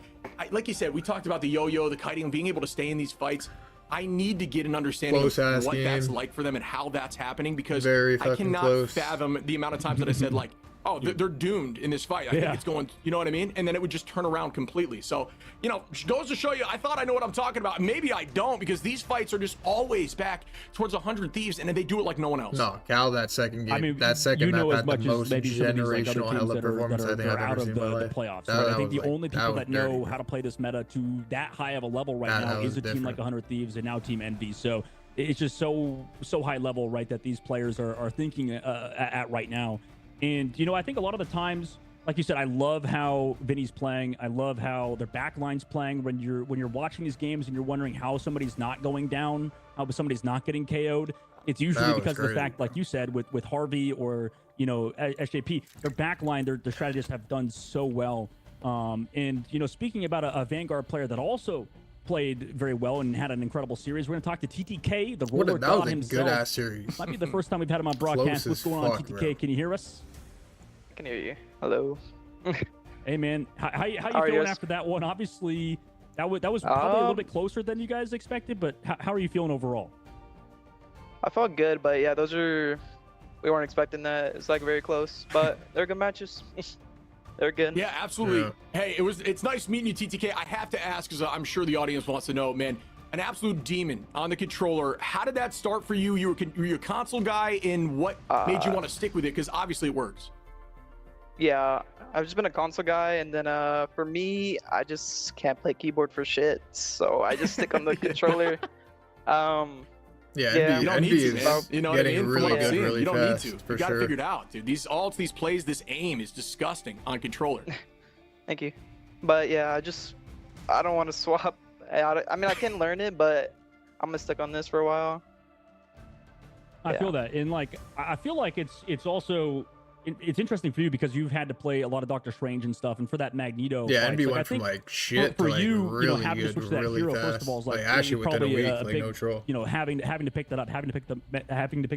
like you said, we talked about the yo-yo, the kiting, and being able to stay in these fights. I need to get an understanding of what that's like for them and how that's happening, because I cannot fathom the amount of times that I said, like, oh, they're doomed in this fight. I think it's going, you know what I mean? And then it would just turn around completely. So, you know, goes to show you, I thought I know what I'm talking about. Maybe I don't, because these fights are just always back towards 100 Thieves, and then they do it like no one else. No, Cal, that second game, I mean, that second you know, map as had much the as most maybe some of these like other generational teams hella that performance I think are I've out ever of seen in my the life. playoffs. That Right? I think was the like- only that people was that know dirty. how to play this meta to that high of a level right That now was is a team like different. 100 Thieves and now Team Envy. So it's just so high level, right, that these players are thinking at right now. And, you know, I think a lot of the times, like you said, I love how Vinny's playing. I love how their backline's playing. When you're watching these games and you're wondering how somebody's not going down, how somebody's not getting KO'd, it's usually because of the fact, like you said, with Harvey or, you know, SJP, their backline, their strategists have done so well. And, you know, speaking about a Vanguard player that also played very well and had an incredible series, we're going to talk to TTK, the roller That was god a himself. good ass series. Might be the first time we've had him on broadcast. What's going on, TTK? Bro. Can you hear us? I can hear you. Hello. Hey man, how you feeling after that one? Obviously, that was probably a little bit closer than you guys expected, but how are you feeling overall? I felt good, but yeah, we weren't expecting that. It's like very close, but they're good matches. They're good. Yeah, absolutely. Yeah. Hey, it's nice meeting you, TTK. I have to ask, because I'm sure the audience wants to know, man. An absolute demon on the controller. How did that start for you? You were a console guy, and what made you want to stick with it? Because obviously it works. Yeah, I've just been a console guy, and then for me, I just can't play keyboard for shit, so I just stick on the controller. Yeah, you don't need to, man. You know what I mean? Really From what I'm good, seeing, really you don't fast, need to. for You got to sure. figure it out, dude. These ults, these plays, this aim is disgusting on controller. Thank you. But yeah, I don't want to swap. I mean, I can learn it, but I'm gonna stick on this for a while. I feel that, and like I feel like it's also it's interesting for you because you've had to play a lot of Doctor Strange and stuff, and for that Magneto. Yeah, fight, NB like, went I from think like shit for to like you, really you know, having good, to switch to that really hero fast. first of all is like actually within a probably week, a like big, no troll. you know, having to pick that up, having to pick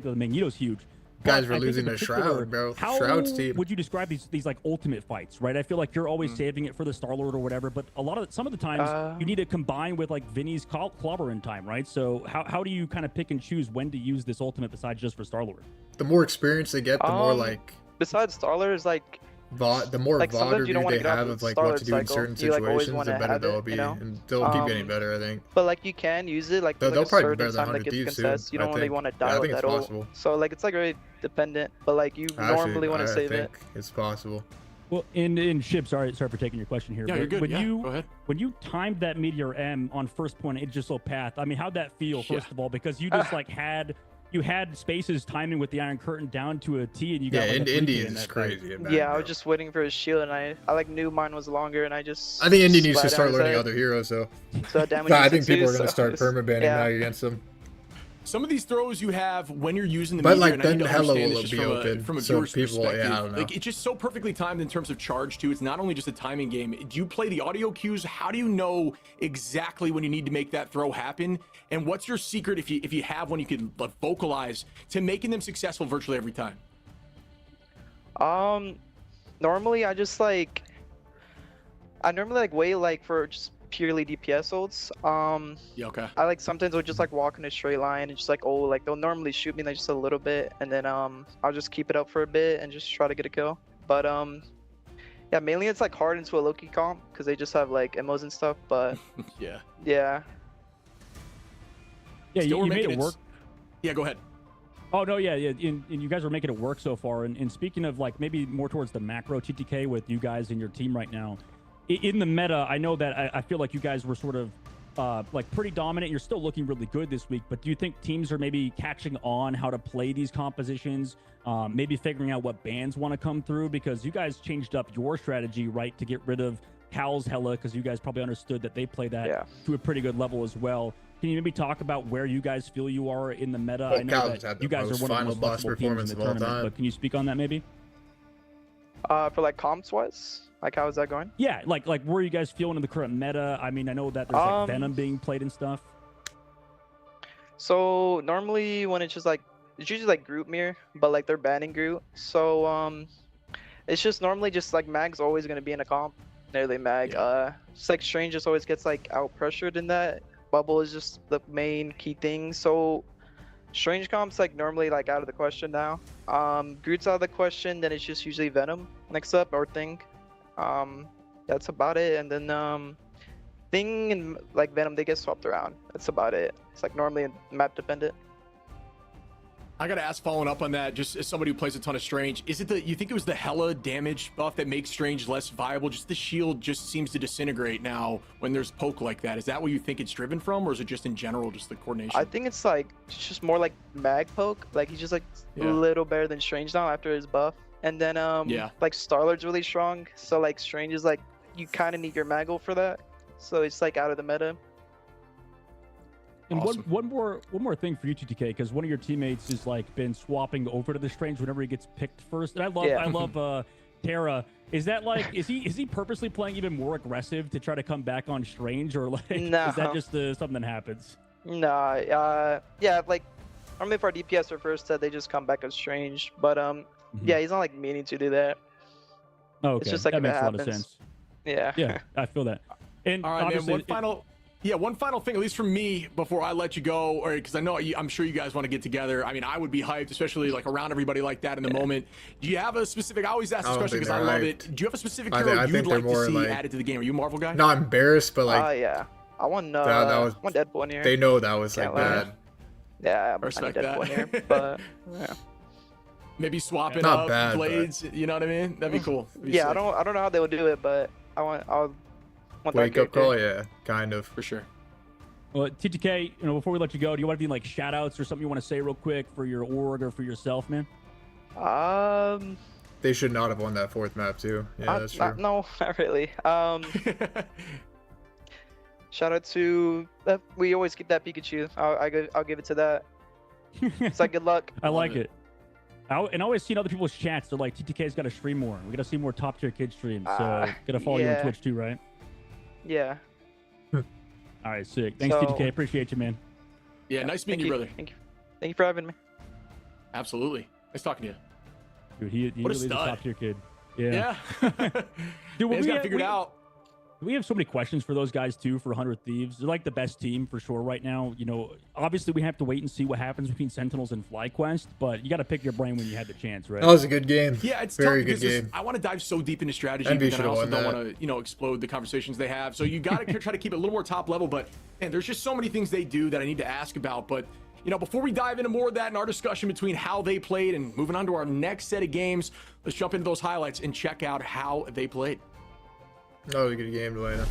the Magneto's huge. Guys But were I think losing in to particular, Shroud, bro. How Shroud's team. would you describe these like ultimate fights, right? I feel like you're always saving it for the Star-Lord or whatever, but some of the times you need to combine with like Vinny's clobbering time, right? So how do you kind of pick and choose when to use this ultimate besides just for Star-Lord? The more experience they get, the more like besides Star-Lord is like the more like, sometimes you don't VOD wanna they get off have the of like Star-Lord what to do in cycle. certain You, like, always situations, wanna the better have they'll it, be, you know? and they'll keep getting better, I think. But like you can use it like They'll like a probably be certain better than time that 100 gets Thieves soon, contest. You I don't really think. want to Yeah, I die with think that it's ult. possible. So like it's like very dependent, but like you normally want to save I it. think it's possible. Well, in Shib, sorry for taking your question here. Yeah, but you're good. When Yeah, go ahead. When you timed that Meteor M on first point, it just so path. I mean, how'd that feel, first of all? Because you just like had spaces timing with the Iron Curtain down to a T, and you got like, a Indy 3K in is that crazy. fight. Yeah, I was just waiting for his shield, and I like knew mine was longer, and I just. I think Indy needs to splat start down his learning head. other heroes, though. So that damage I is think people too, are going to so start it's- permabanning yeah. now against them. some of these throws you have when you're using the But, meteor, like, and I need then to Hella understand will this be just open, from a so viewer's people- yeah, perspective. I don't know. Like, it's just so perfectly timed in terms of charge too. It's not only just a timing game. Do you play the audio cues? How do you know exactly when you need to make that throw happen? And what's your secret, if you have one you could vocalize, to making them successful virtually every time? Normally I just like, I normally like wait like for just purely DPS ults. Yeah, okay. I like sometimes would just like walk in a straight line and just like, oh, like they'll normally shoot me like just a little bit, and then I'll just keep it up for a bit and just try to get a kill. But yeah, mainly it's like hard into a Loki comp because they just have like emos and stuff. But yeah, yeah, you made it work. Yeah, go ahead. Oh no, yeah, and you guys are making it work so far. And speaking of like maybe more towards the macro TTK with you guys and your team right now, in the meta, I know that I feel like you guys were sort of like pretty dominant. You're still looking really good this week, but do you think teams are maybe catching on how to play these compositions? Maybe figuring out what bans want to come through, because you guys changed up your strategy, right, to get rid of Cal's Hella, because you guys probably understood that they play that to a pretty good level as well. Can you maybe talk about where you guys feel you are in the meta? Well, I know Cal's that had the you guys are most one of the final most boss flexible teams performance in of the all tournament, time. but can you speak on that maybe? for like comps wise, like how is that going? Yeah, like where are you guys feeling in the current meta? I mean, I know that there's like Venom being played and stuff. So normally when it's just like, it's usually like group mirror, but like they're banning group. So it's just normally just like Mag's always gonna be in a comp, nearly Mag. Just like Strange just always gets like out pressured in that. Bubble is just the main key thing. So Strange comp's like normally like out of the question now. Groot's out of the question, then it's just usually Venom next up, or Thing. That's about it. And then Thing and like Venom, they get swapped around. That's about it. It's like normally map dependent. I gotta ask, following up on that, just as somebody who plays a ton of Strange, is it you think it was the Hella damage buff that makes Strange less viable? Just the shield just seems to disintegrate now when there's poke like that. Is that what you think it's driven from, or is it just in general just the coordination? I think it's like just more like Mag poke. Like he's just like a little better than Strange now after his buff. And then like Star-Lord's really strong, so like Strange is like, you kind of need your Maggle for that. So it's like out of the meta. And one more thing for you, TTK, because one of your teammates has like been swapping over to the Strange whenever he gets picked first. And I love Terra. Is that like, is he purposely playing even more aggressive to try to come back on Strange, or like is that just something that happens? No, yeah, like I mean, if our DPS are first set, they just come back as Strange. But yeah, he's not like meaning to do that. Oh, okay. It's just like that if makes it a lot happens. of sense. Yeah, I feel that. And all right, man, one final thing, at least from me, before I let you go, or because I know I'm sure you guys want to get together. I mean, I would be hyped, especially like around everybody like that in the moment. Do you have a specific? I always ask this question because I love it. Do you have a specific hero you'd like to see added to the game? Are you a Marvel guy? Not embarrassed, but like, yeah, I want one Deadpool in here. They know that was like bad. Yeah, I respect I need Deadpool that. in here, but yeah. Maybe swapping Not up bad, blades. You know what I mean? That'd be cool. Yeah, I don't know how they would do it, but I'll want Wake that up call, yeah, kind of for sure. Well, TTK, before we let you go, do you want to do like shout outs or something you want to say real quick for your org or for yourself, man? They should not have won that fourth map too. Yeah, that's true. No, not really. Shout out to we always keep that Pikachu. I'll give it to that. It's like good luck. I like it. And I always see in other people's chats, they're like, TTK's got to stream more. We got to see more top tier kids stream. So gotta follow you on Twitch too, right? Yeah. All right, sick. Thanks, TTK. Appreciate you, man. Yeah, nice meeting you, brother. Thank you for having me. Absolutely. Nice talking to you. Dude, he what really is a top tier kid. Yeah. Dude, he's got figured out. We have so many questions for those guys too. For 100 Thieves, they're like the best team for sure right now. Obviously we have to wait and see what happens between Sentinels and FlyQuest, but you got to pick your brain when you had the chance, right? That was a good game. Yeah, it's very tough good game. I want to dive so deep into strategy, NB but then I also won don't that. want to, explode the conversations they have. So you got to try to keep it a little more top level. But man, there's just so many things they do that I need to ask about. But before we dive into more of that in our discussion between how they played and moving on to our next set of games, let's jump into those highlights and check out how they played. That was a good game, Delana.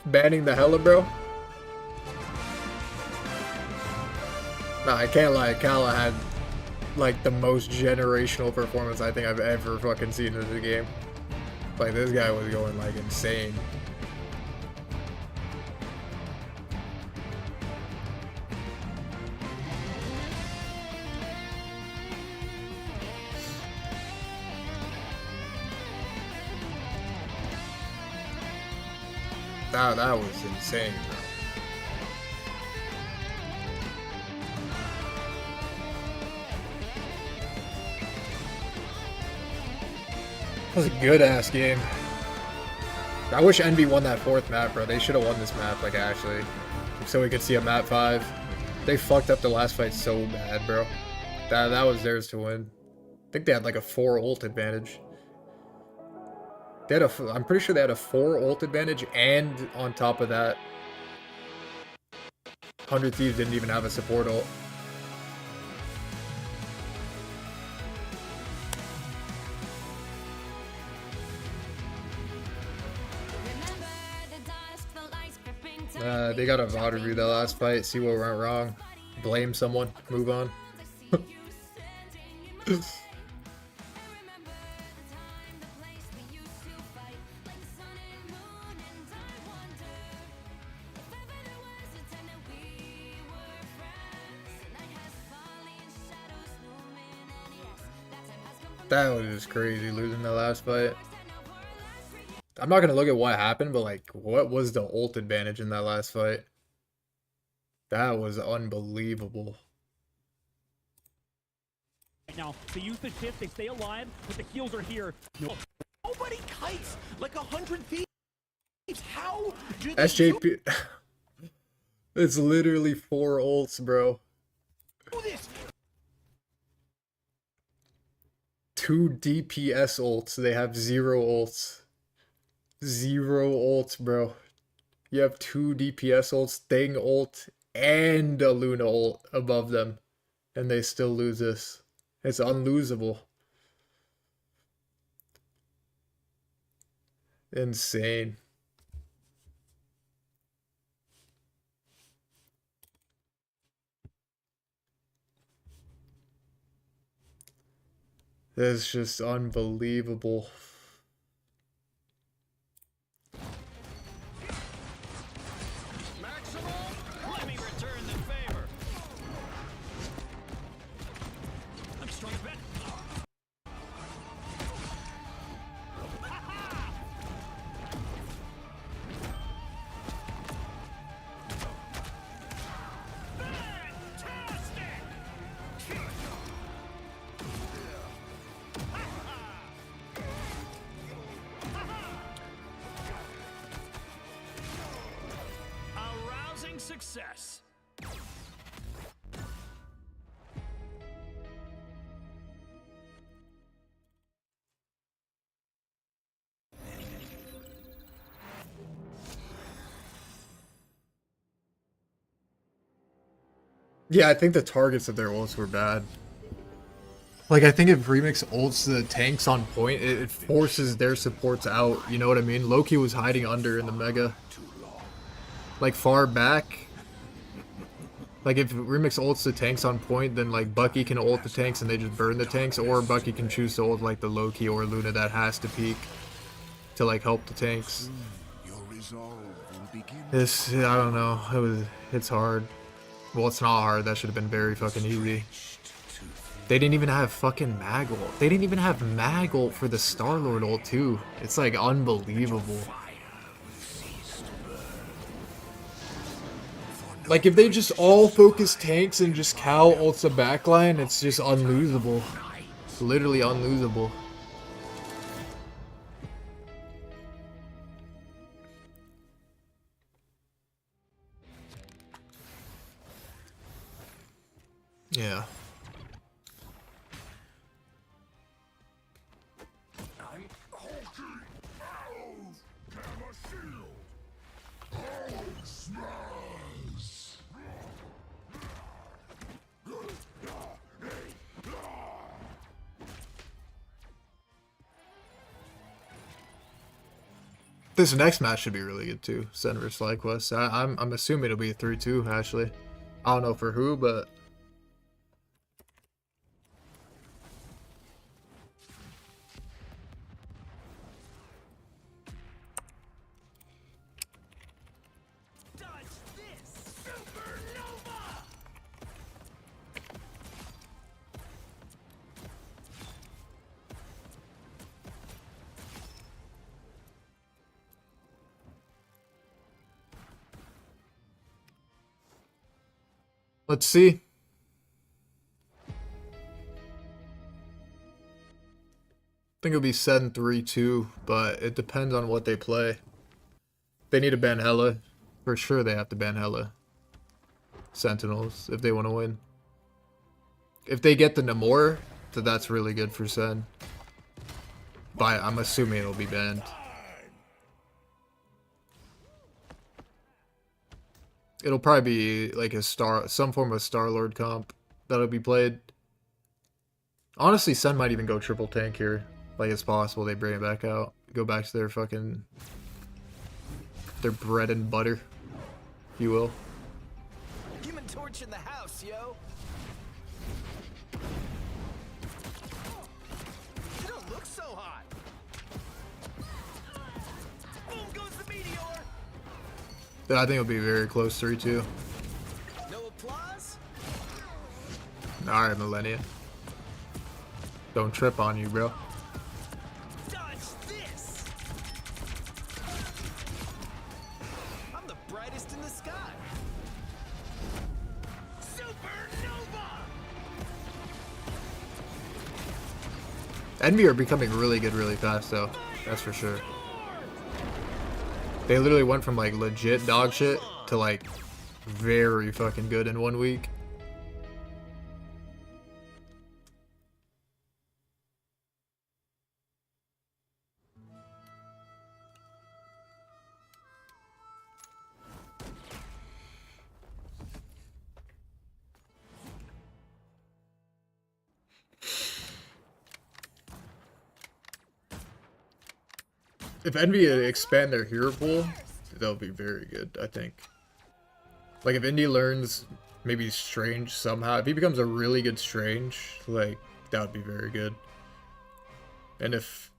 Banning the Hella, bro? Nah, I can't lie. Kala had like the most generational performance I think I've ever fucking seen in the game. Like, this guy was going like insane. That was insane, bro. That was a good ass game. I wish Envy won that 4th map, bro. They should have won this map, like, actually. So we could see a map 5. They fucked up the last fight so bad, bro. That was theirs to win. I think they had like a 4 ult advantage. They had I'm pretty sure they had a 4 ult advantage, and on top of that, 100 Thieves didn't even have a support ult. They gotta VOD review that last fight, see what went wrong, blame someone, move on. That was just crazy, losing the last fight. I'm not gonna look at what happened, but like, what was the ult advantage in that last fight? That was unbelievable. Now, they use the shift, they stay alive, but the heals are here. Nobody kites like 100 Thieves. How do they SJP. It's literally 4 ults, bro. do this? 2 DPS ults. They have 0 ults. 0 ults, bro. You have 2 DPS ults, Thing ult, and a Luna ult above them. And they still lose this. It's unlosable. Insane. It's just unbelievable. Let me return the favor. I'm strong bet. A rousing success. Yeah, I think the targets of their ults were bad. Like, I think if Remix ults the tanks on point, it forces their supports out. You know what I mean? Loki was hiding under in the Mega. Like, far back. Like, if Remix ults the tanks on point, then, like, Bucky can ult the tanks and they just burn the tanks. Or Bucky can choose to ult, like, the Loki or Luna that has to peek to, like, help the tanks. This, I don't know. It's hard. Well, it's not hard. That should have been very fucking easy. They didn't even have fucking Mag ult. They didn't even have Mag ult for the Star-Lord ult, too. It's, like, unbelievable. Like, if they just all focus tanks and just Cal ults the backline, it's just unlosable. It's literally unlosable. Yeah. This next match should be really good too. Sen vs FlyQuest. I'm assuming it'll be a 3-2 actually. I don't know for who, but Let's see. I think it'll be 7-3-2, but it depends on what they play. They need to ban Hella. For sure they have to ban Hella. Sentinels, if they want to win. If they get the Namor, then that's really good for Sen. But I'm assuming it'll be banned. It'll probably be like a some form of Star-Lord comp that'll be played. Honestly, Sen might even go triple tank here. Like, it's possible they bring it back out. Go back to their fucking... their bread and butter, if you will. Human Torch in the house, yo. You don't look so hot. Boom goes the meteor. I think it'll be very close 3-2. No applause? Alright, Millennia. Don't trip on you, bro. Dodge this. I'm the brightest in the sky. Supernova. Envy are becoming really good really fast, though. That's for sure. They literally went from, like, legit dog shit to, like, very fucking good in 1 week. If Envy expand their hero pool, they'll be very good, I think. Like, if Indy learns maybe Strange somehow, if he becomes a really good Strange, like, that would be very good. And if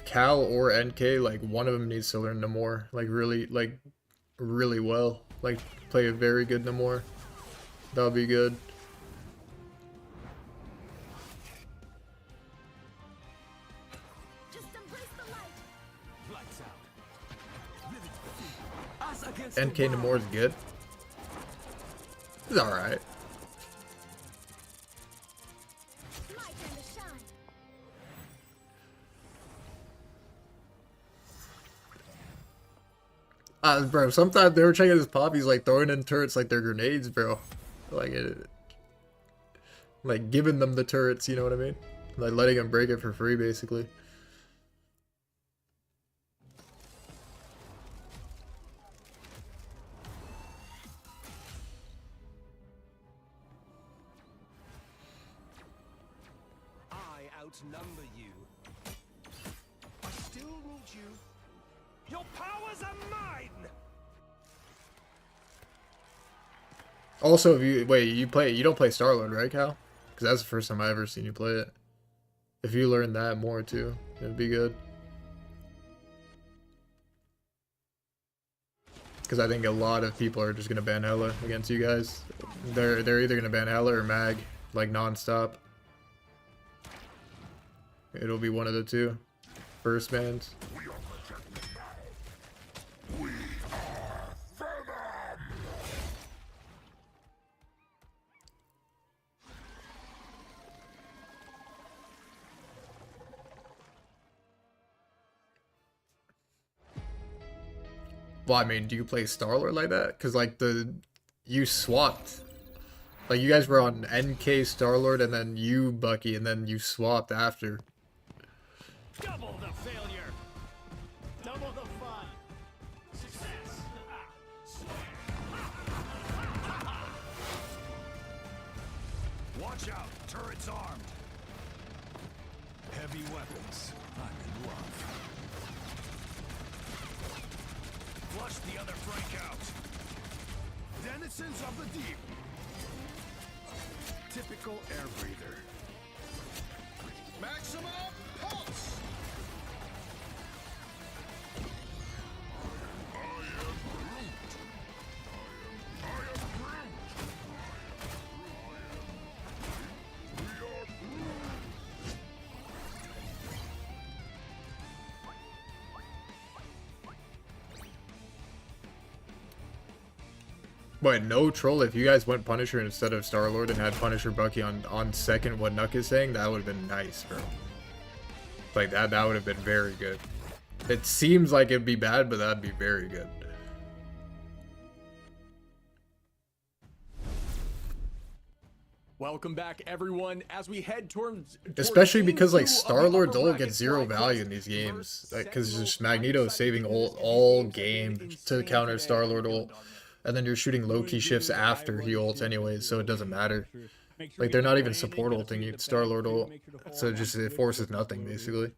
Cal or NK, like, one of them needs to learn Namor, like, really well. Like, play a very good Namor. That would be good. NK Namor is good. He's alright. Bro, sometimes they were checking his pop, he's like throwing in turrets like they're grenades, bro. Like giving them the turrets, you know what I mean? Like letting them break it for free, basically. Outnumber you. I still ruled you. Your powers are mine. Also, if you don't play Star-Lord, right, Cal? Because that's the first time I ever seen you play it. If you learn that more too, it'd be good. Because I think a lot of people are just gonna ban Hella against you guys. They're either gonna ban Hella or Mag, like non-stop. It'll be one of the two. First bans. Well, I mean, do you play Star-Lord like that? Because, like, you swapped. Like, you guys were on NK Star-Lord, and then you, Bucky, and then you swapped after. Double the failure. Double the fun. Success. Watch out. Turrets armed. Heavy weapons. I'm in love. Flush the other flank out. Denizens of the deep. Typical air breather. Maximum pulse. Wait, no troll. If you guys went Punisher instead of Star-Lord and had Punisher Bucky on second, what Nuck is saying, that would have been nice, bro. Like that would have been very good. It seems like it'd be bad, but that'd be very good. Welcome back, everyone, as we head towards Especially because like Star-Lord Dole gets zero value in these games, like because just Magneto is saving all game to counter Star-Lord ult, and then you're shooting low-key shifts after he ults anyways, so it doesn't matter. Like they're not even support ulting Star-Lord ult, so it forces nothing basically.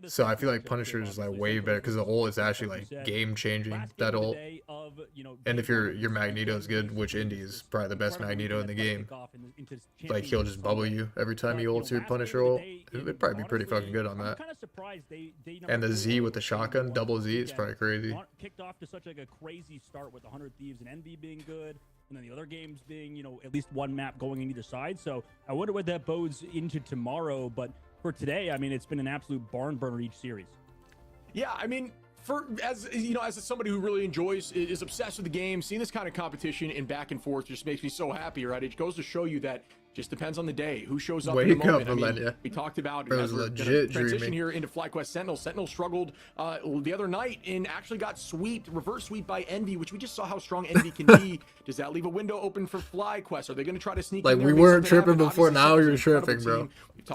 So I feel like Punisher is like way better because the ult is actually like game changing, that ult. And if your Magneto is good, which Indy is probably the best Magneto in the game, like he'll just bubble you every time you ult your Punisher ult. It'd probably be pretty fucking good on that. And the Z with the shotgun, double Z, is probably crazy. Kicked off to such like a crazy start with 100 Thieves and Envy being good, and then the other games being, you know, at least one map going in either side. So I wonder what that bodes into tomorrow. But for today, I mean, it's been an absolute barn burner each series. Yeah, I mean, as you know, as somebody who really enjoys, is obsessed with the game, seeing this kind of competition and back and forth just makes me so happy, right? It goes to show you that just depends on the day who shows up in the moment. I mean, we talked about as we're legit transition here into FlyQuest Sentinel. Sentinel struggled the other night and actually got reverse sweep by Envy, which we just saw how strong Envy can be. Does that leave a window open for FlyQuest? Are they going to try to sneak like in there? We weren't tripping before, now you're tripping, bro.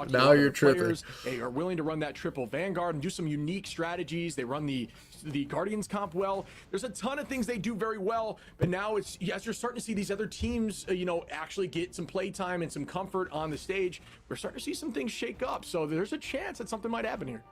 Now you're tripping. They are willing to run that triple Vanguard and do some unique strategies. They run the Guardians comp well. There's a ton of things they do very well, but now it's, as you're starting to see these other teams, you know, actually get some play time and some comfort on the stage, we're starting to see some things shake up. So there's a chance that something might happen here.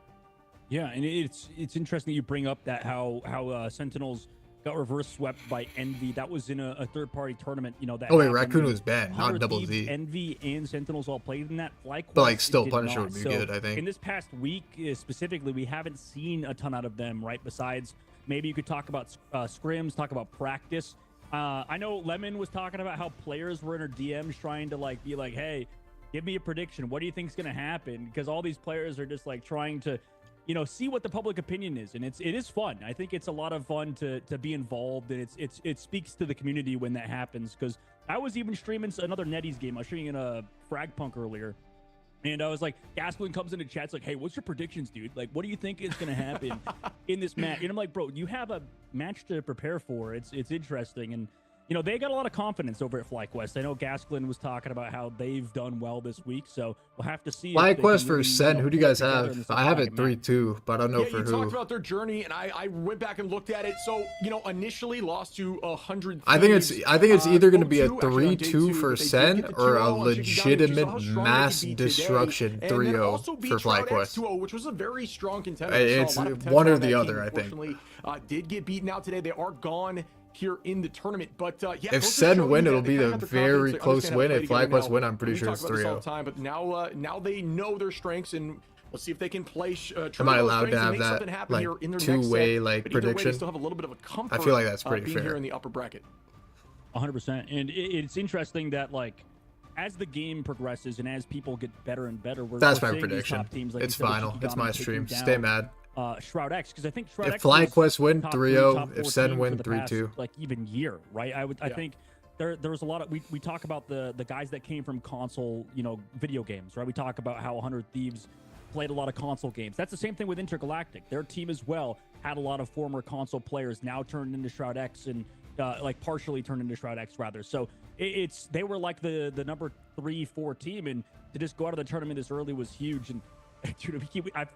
Yeah, and it's interesting you bring up that how Sentinels got reverse swept by Envy. That was in a third-party tournament, you know. That Raccoon was banned, not Double Z. Envy and Sentinels all played in that. FlyQuest, but like still Punisher would be good, I think. In this past week specifically, we haven't seen a ton out of them, right? Besides, maybe you could talk about scrims, talk about practice. I know Lemon was talking about how players were in her DMs trying to like be like, hey, give me a prediction. What do you think is going to happen? Because all these players are just like trying to, you know, see what the public opinion is, and it is fun. I think it's a lot of fun to be involved, and it speaks to the community when that happens. Because I was even streaming another Netties game. I was streaming in a Frag Punk earlier, and I was like, Gasplin comes into chat, it's like, hey, what's your predictions, dude? Like, what do you think is going to happen in this match? And I'm like, bro, you have a match to prepare for. It's interesting, and you know, they got a lot of confidence over at FlyQuest. I know Gasklin was talking about how they've done well this week, so we'll have to see. FlyQuest for Sen, who do you guys have? I have it 3-2, but I don't know for who. You talked about their journey, and I went back and looked at it. So, you know, initially lost to 100. I think it's either going to be a 3-2 for Sen or a legitimate mass destruction 3-0 for FlyQuest. Which was a very strong contender. It's one or the other, I think. Did get beaten out today. They are gone here in the tournament, but yeah, if Sen win, it'll be a very close win. If FlyQuest win, I'm pretty sure it's 3-0. But now they know their strengths, and let's see if they can play. Am I allowed to have that like two-way like prediction? Still have a little bit of a comfort, I feel like that's pretty fair. Here in the upper bracket, 100%, and it's interesting that like as the game progresses and as people get better and better, that's my prediction. It's final. It's my stream. Stay mad. Shroud X, because I think Shroud X. If FlyQuest win 3-0, if Sen win 3-2, like even year, right? I think there was a lot of we talk about the guys that came from console, you know, video games, right? We talk about how 100 Thieves played a lot of console games. That's the same thing with Intergalactic. Their team as well had a lot of former console players now turned into Shroud X and like partially turned into Shroud X rather. So they were like the number 3-4 team, and to just go out of the tournament this early was huge. And dude,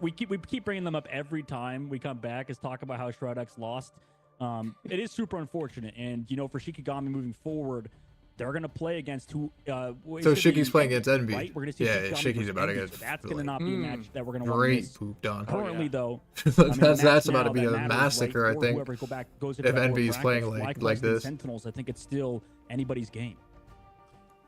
we keep bringing them up every time we come back is talk about how Shroud X lost. It is super unfortunate, and you know, for Shikigami moving forward, they're gonna play against who? So Shiki's playing against Envy. Right? We're gonna see Shiki's about to get. So that's gonna not be a match that we're gonna want great to miss. pooped on. Currently, though, that's about to be a massacre. I think. Goes if Envy is playing like this, Sentinels, I think it's still anybody's game.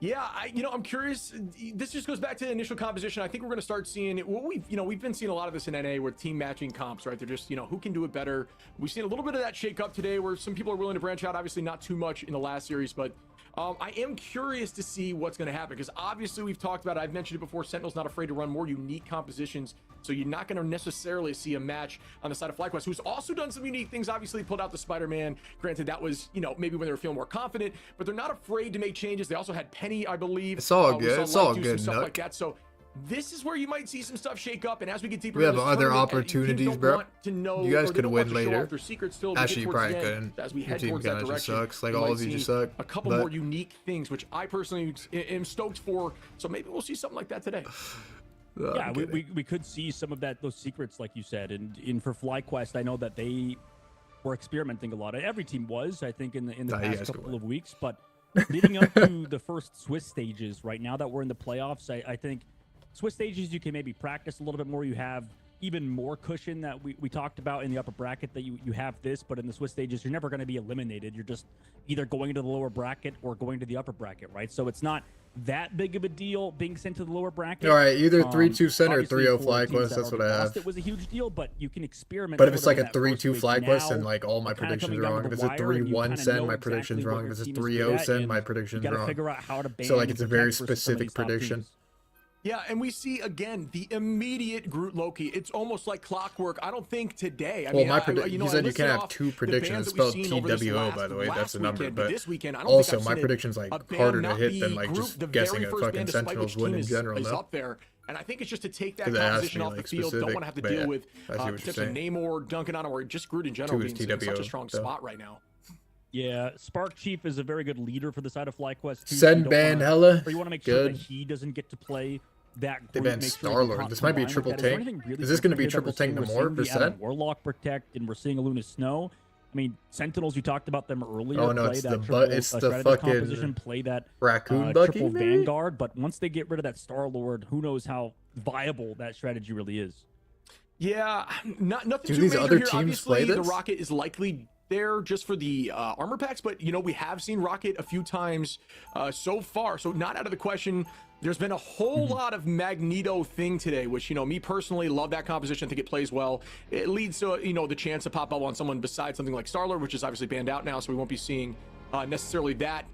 Yeah, I'm curious. This just goes back to the initial composition. I think we're going to start seeing it. Well, we've been seeing a lot of this in NA with team matching comps, right? They're just, who can do it better. We've seen a little bit of that shake up today where some people are willing to branch out. Obviously not too much in the last series, but I am curious to see what's going to happen, because obviously we've talked about it. I've mentioned it before. Sentinel's not afraid to run more unique compositions, so you're not going to necessarily see a match on the side of FlyQuest, who's also done some unique things. Obviously pulled out the Spider-Man. Granted, that was, you know, maybe when they were feeling more confident, but they're not afraid to make changes. They also had Penny, I believe. It's all good. It's all do good, some stuff Nook. like that. So this is where you might see some stuff shake up, and as we get deeper, We have into this other tournament, opportunities, teams don't bro. want to know, You guys or they could don't win want to show later. off their secrets still. As we Actually, get you towards probably the end, couldn't. as we Your head team towards that kinda just direction, sucks. Like, we all might of you see just suck, a couple but- more unique things, which I personally am stoked for. So maybe we'll see something like that today. Yeah, we could see some of those secrets, like you said, and for FlyQuest, I know that they were experimenting a lot. Every team was, I think, in the past couple of weeks, but leading up to the first Swiss stages, right now that we're in the playoffs, I think Swiss stages you can maybe practice a little bit more. You have even more cushion that we talked about in the upper bracket, that you have this, but in the Swiss stages you're never going to be eliminated. You're just either going to the lower bracket or going to the upper bracket, right? So it's not that big of a deal being sent to the lower bracket. All right, either 3-2 center or Obviously 3-0 for teams FlyQuest. that That's what already I lost, have. it was a huge deal, but you can experiment. But if it's sort like of a in that 3-2 first week. FlyQuest, Now, then like all my we're kinda predictions coming are down wrong. to If the it's a wire, and you 3-1 kinda send, know my exactly prediction's what wrong. your If it's a team is good 3-0 at, send, and my prediction's you gotta wrong. figure out how to So like ban it's a and very protect versus some of specific these top prediction. teams. Yeah, and we see again the immediate Groot Loki. It's almost like clockwork. I don't think today. Well, my you said you can't have two predictions. It's spelled TWO, by the way. That's the number. But this weekend, I don't also, think I've my seen prediction's like a band harder to not hit be than like Groot, just the guessing very a first fucking band, despite Sentinels which win team in is general. No, up there. And I think it's just to take that 'Cause it has to composition be, off the like, field. Don't specific, want to have to but deal yeah, with I see what you're potentially saying. Namor dunking on him, or just Groot in general Two is being in such a TWO, strong so. spot right now. Yeah, Spark Chief is a very good leader for the side of FlyQuest. too, so Send you don't ban wanna- hella. Or you want to make sure that Good. he doesn't get to play that They group. banned Make sure Star-Lord. you This might be a combine with triple that. Is there tank. anything really Is this going to be different triple tank here no that more we're seeing? We had a %? Warlock Protect, and we're seeing a Luna Snow. I mean, Sentinels, you talked about them earlier. Oh, no, play it's that the triple, it's the strategy fucking composition, play that raccoon Bucky, triple maybe? Vanguard. But once they get rid of that Star-Lord, who knows how viable that strategy really is. Yeah, nothing Do too these major other here. teams Obviously, play the this? Rocket is likely there just for the armor packs, but you know, we have seen Rocket a few times so far, so not out of the question. There's been a whole lot of Magneto thing today, which, you know, me personally love that composition. I think it plays well. It leads to, you know, the chance to pop bubble on someone besides something like Star-Lord, which is obviously banned out now, so we won't be seeing necessarily that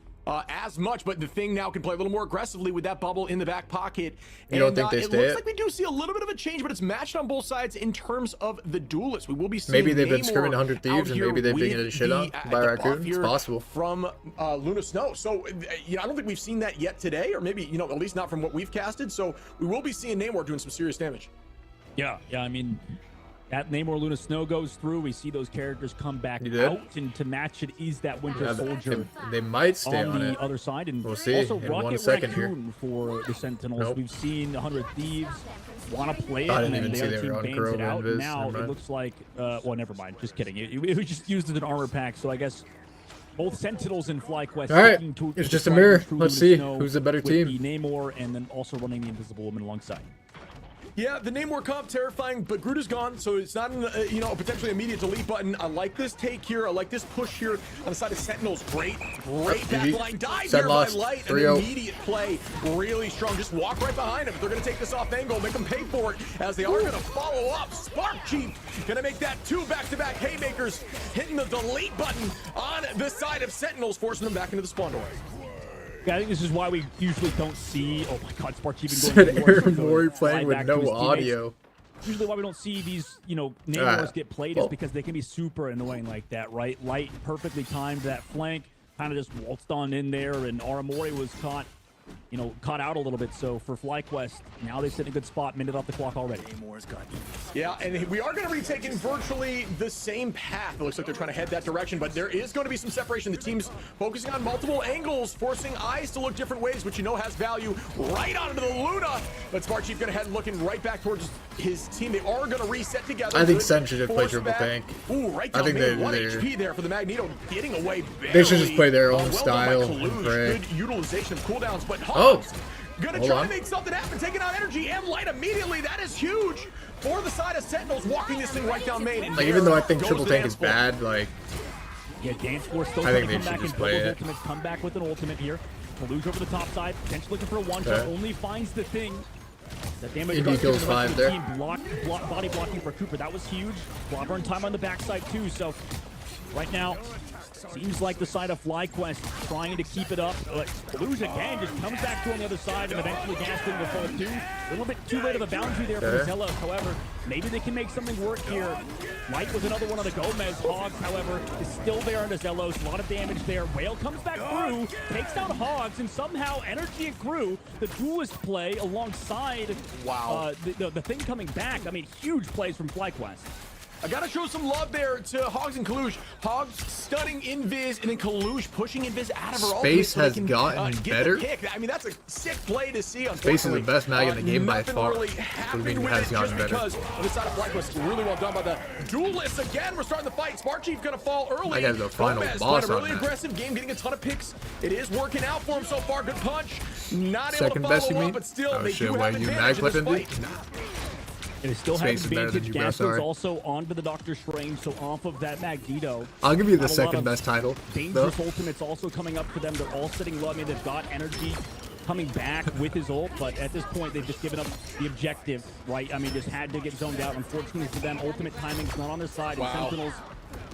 as much, but the Thing now can play a little more aggressively with that bubble in the back pocket. You don't think they it stay looks it? like we do see a little bit of a change, but it's matched on both sides in terms of the duelists. We will be seeing Maybe they've been Namor scrimming 100 Thieves, out and here maybe they've been with getting shit on the by buff Raccoon. It's here possible. from Luna Snow. So, you know, I don't think we've seen that yet today, or maybe, you know, at least not from what we've casted. So we will be seeing Namor doing some serious damage. Yeah, I mean, that Namor Luna Snow goes through. We see those characters come back You did? out, and to match it is that Winter Yeah, Soldier they might stay on the it. other side. And We'll see also in Rocket 1 second here. Raccoon for the Sentinels. Nope. We've seen 100 Thieves want to play it, I and didn't then even the see other they team were on bans Crow it out. Invis. Now Never it mind. looks like, well, never mind. Just kidding. It was just used as an armor pack. So I guess both Sentinels and FlyQuest. All right, sticking to it's just a trying to mirror. true Let's Luna see Snow who's the better with team. The Namor, and then also running the Invisible Woman alongside. Yeah, the Namor comp, terrifying, but Groot is gone, so it's not, you know, a potentially immediate delete button. I like this take here. I like this push here on the side of Sentinels. Great backline dive Send here lost. by Light. An 3-0. immediate play, really strong. Just walk right behind him. They're going to take this off angle, make them pay for it, as they are going to follow up. Spark Chief going to make that 2 back-to-back haymakers, hitting the delete button on the side of Sentinels, forcing them back into the spawn door. Yeah, I think this is why we usually don't see. Oh my God, Spark even Said going. Aaron Mori playing with no audio. Usually, why we don't see these, you know, Namors Alright, get played is because they can be super annoying like that, right? Light perfectly timed that flank, kind of just waltzed on in there, and Aramori was caught out a little bit. So for FlyQuest, now they sit in a good spot, minute off the clock already. Yeah, and we are going to be taking virtually the same path. It looks like they're trying to head that direction, but there is going to be some separation. The team's focusing on multiple angles, forcing eyes to look different ways, which you know has value right onto the Luna. But Spark Chief going to head looking right back towards his team. They are going to reset together. I think Good Sen should just play force triple back. tank. Ooh, right I down think main, they're 1 HP there for the Magneto, getting away barely. They should just play their own Well done by style and Kalush. pray. Good utilization of cooldowns, but Oh. Hobbs gonna Hold try on. to make something happen, taking out energy and Light immediately. That is huge for the side of Sentinels, walking this thing right down main. And Like, even though I think goes triple the tank dance is floor. bad, like Yeah, Dance Force still I trying think to they come should back just and play build it. ultimates, come back with an ultimate here. Kalush over the top side, potentially looking for a one-shot, Okay. only finds the Thing. That damage Indy reduction kills to the rest 5 of the there. team. Body blocking for Cooper, that was huge. Block burn time on the backside too, so right now, Seems like the side of FlyQuest trying to keep it up. Kaluj again just comes back to on the other side and eventually Gaston will fall too. A little bit too late of a boundary there for the Zealous. However, maybe they can make something work here. Light was another one on the Gomez. Hogs, however, is still there on the Zealous. A lot of damage there. Whale comes back through, takes down Hogs, and somehow Energy and Crew, the duelist play alongside the thing coming back. I mean, huge plays from FlyQuest. I gotta show some love there to Hogs and Kaluj. Hogs stunning Invis, and then Kaluj pushing Invis out of her Space ultimate has gotten better. I mean, that's a sick play to see. Space is the best mag in the game by far. Really happening with has it gotten just better. because on the side of FlyQuest, really well done by the duelists. Again, we're starting the fight. Smart Chief gonna fall early. That guy's the final Gomez boss playing a on really that. aggressive game, getting a ton of picks. It is working out for him so far. Good punch. Not Second able to best, you follow mean? up, but still, Oh they shit, do why have you advantage in this mag fight. And it still has Space is better than advantage. you, bro, Gaston's sorry. also onto the Doctor Strange, so off of that Magneto. I'll give you the Not a lot second of best title. Dangerous ultimates also coming up for them. They're all sitting low. I mean, they've got Energy coming back with his ult, but at this point, they've just given up the objective, right? I mean, just had to get zoned out. Unfortunately for them, ultimate timing's not on their side, and Sentinels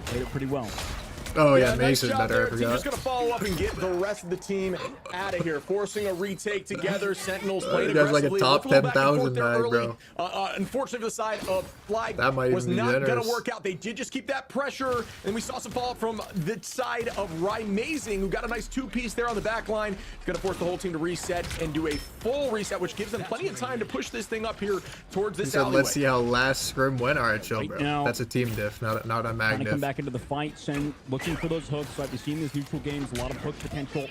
played it pretty well. Oh yeah, nice Mason's job better. there. I Team's forgot. just gonna follow up and get the rest of the team out of here, forcing a retake together. Sentinels playing You guys like a aggressively. top Looked a little back and 10,000 forth there mag, early. bro. Unfortunately, for the side of Fly That might was even be not gonna generous. work out. They did just keep that pressure, and we saw some follow up from the side of Rymazing, who got a nice two-piece there on the back line. It's gonna force the whole team to reset and do a full reset, which gives them plenty of time to push this thing up here towards He this said, alleyway. "Let's see how last scrim went." All right, chill, Right bro. now- That's a team diff, not a mag Trying to diff. come back into the fight, Shen looking for those hooks. Right, we've seen these neutral games, a lot of hook potential.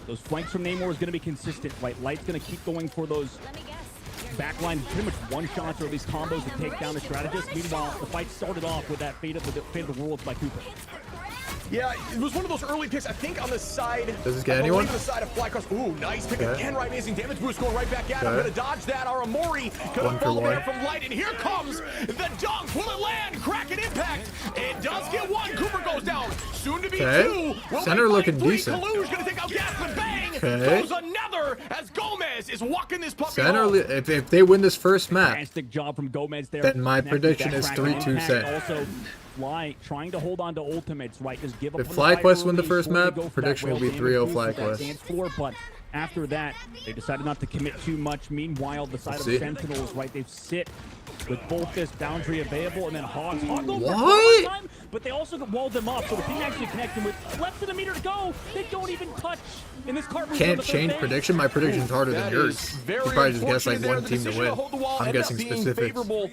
Those flanks from Namor is going to be consistent, right? Light's going to keep going for those backline, pretty much one shots or at least combos to take down the strategist. Meanwhile, the fight started off with that Fate of the Worlds by Cooper. Yeah, it was one of those early picks, I think, on the side. Does this get I believe anyone? on the side of FlyQuest. Ooh, nice pick Okay. again, right? Amazing damage boost going right back at him. Okay. Gonna dodge that. Aramori gonna One for follow one. there from Light, and here comes the dunk. Will it land? Kraken impact. It does get one. Cooper goes down. Soon to be Okay. two. Will Center they looking find three? decent. Kaluj gonna take out Gaston. Bang. Okay. Goes another as Gomez is walking this puppy Center, off. if they win this first map, Fantastic job from Gomez there. then my Connected prediction that is Kraken 3-2 impact. set. Also, Fly trying to hold on to ultimates, right? Just give up. If on the fight FlyQuest win the early, first sure to map, go for that prediction will whale be damage 3-0 boost with that FlyQuest. dance floor, but after that, they decided not to commit too much. Meanwhile, the side Let's of see. Sentinels, right? They've sit with both this boundary available, and then Hogs over What? time, but they also walled them up, so the team actually connected with less than a meter to go. They don't even touch in this cart. Can't change prediction. My prediction's harder than That yours. is You very probably just guess like unfortunate there. one The team to decision win. hold the wall I'm ended guessing up being specifics. favorable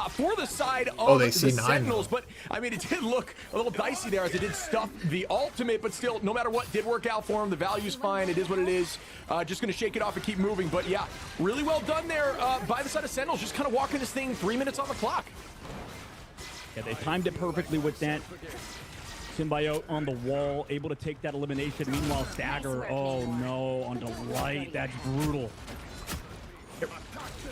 for the side of Oh, they the see 9 Sentinels, but I mean, it did look a little dicey there as it did stuff the ultimate, but still, no matter what, did work out for him. The value's fine. It is what it is. Just going to shake it off and keep moving. But yeah, really well done there by the side of Sentinels, just kind of walking this thing 3 minutes on the clock. Yeah, they timed it perfectly with that. Symbiote on the wall, able to take that elimination. Meanwhile, Stagger, oh no, on the Light. That's brutal.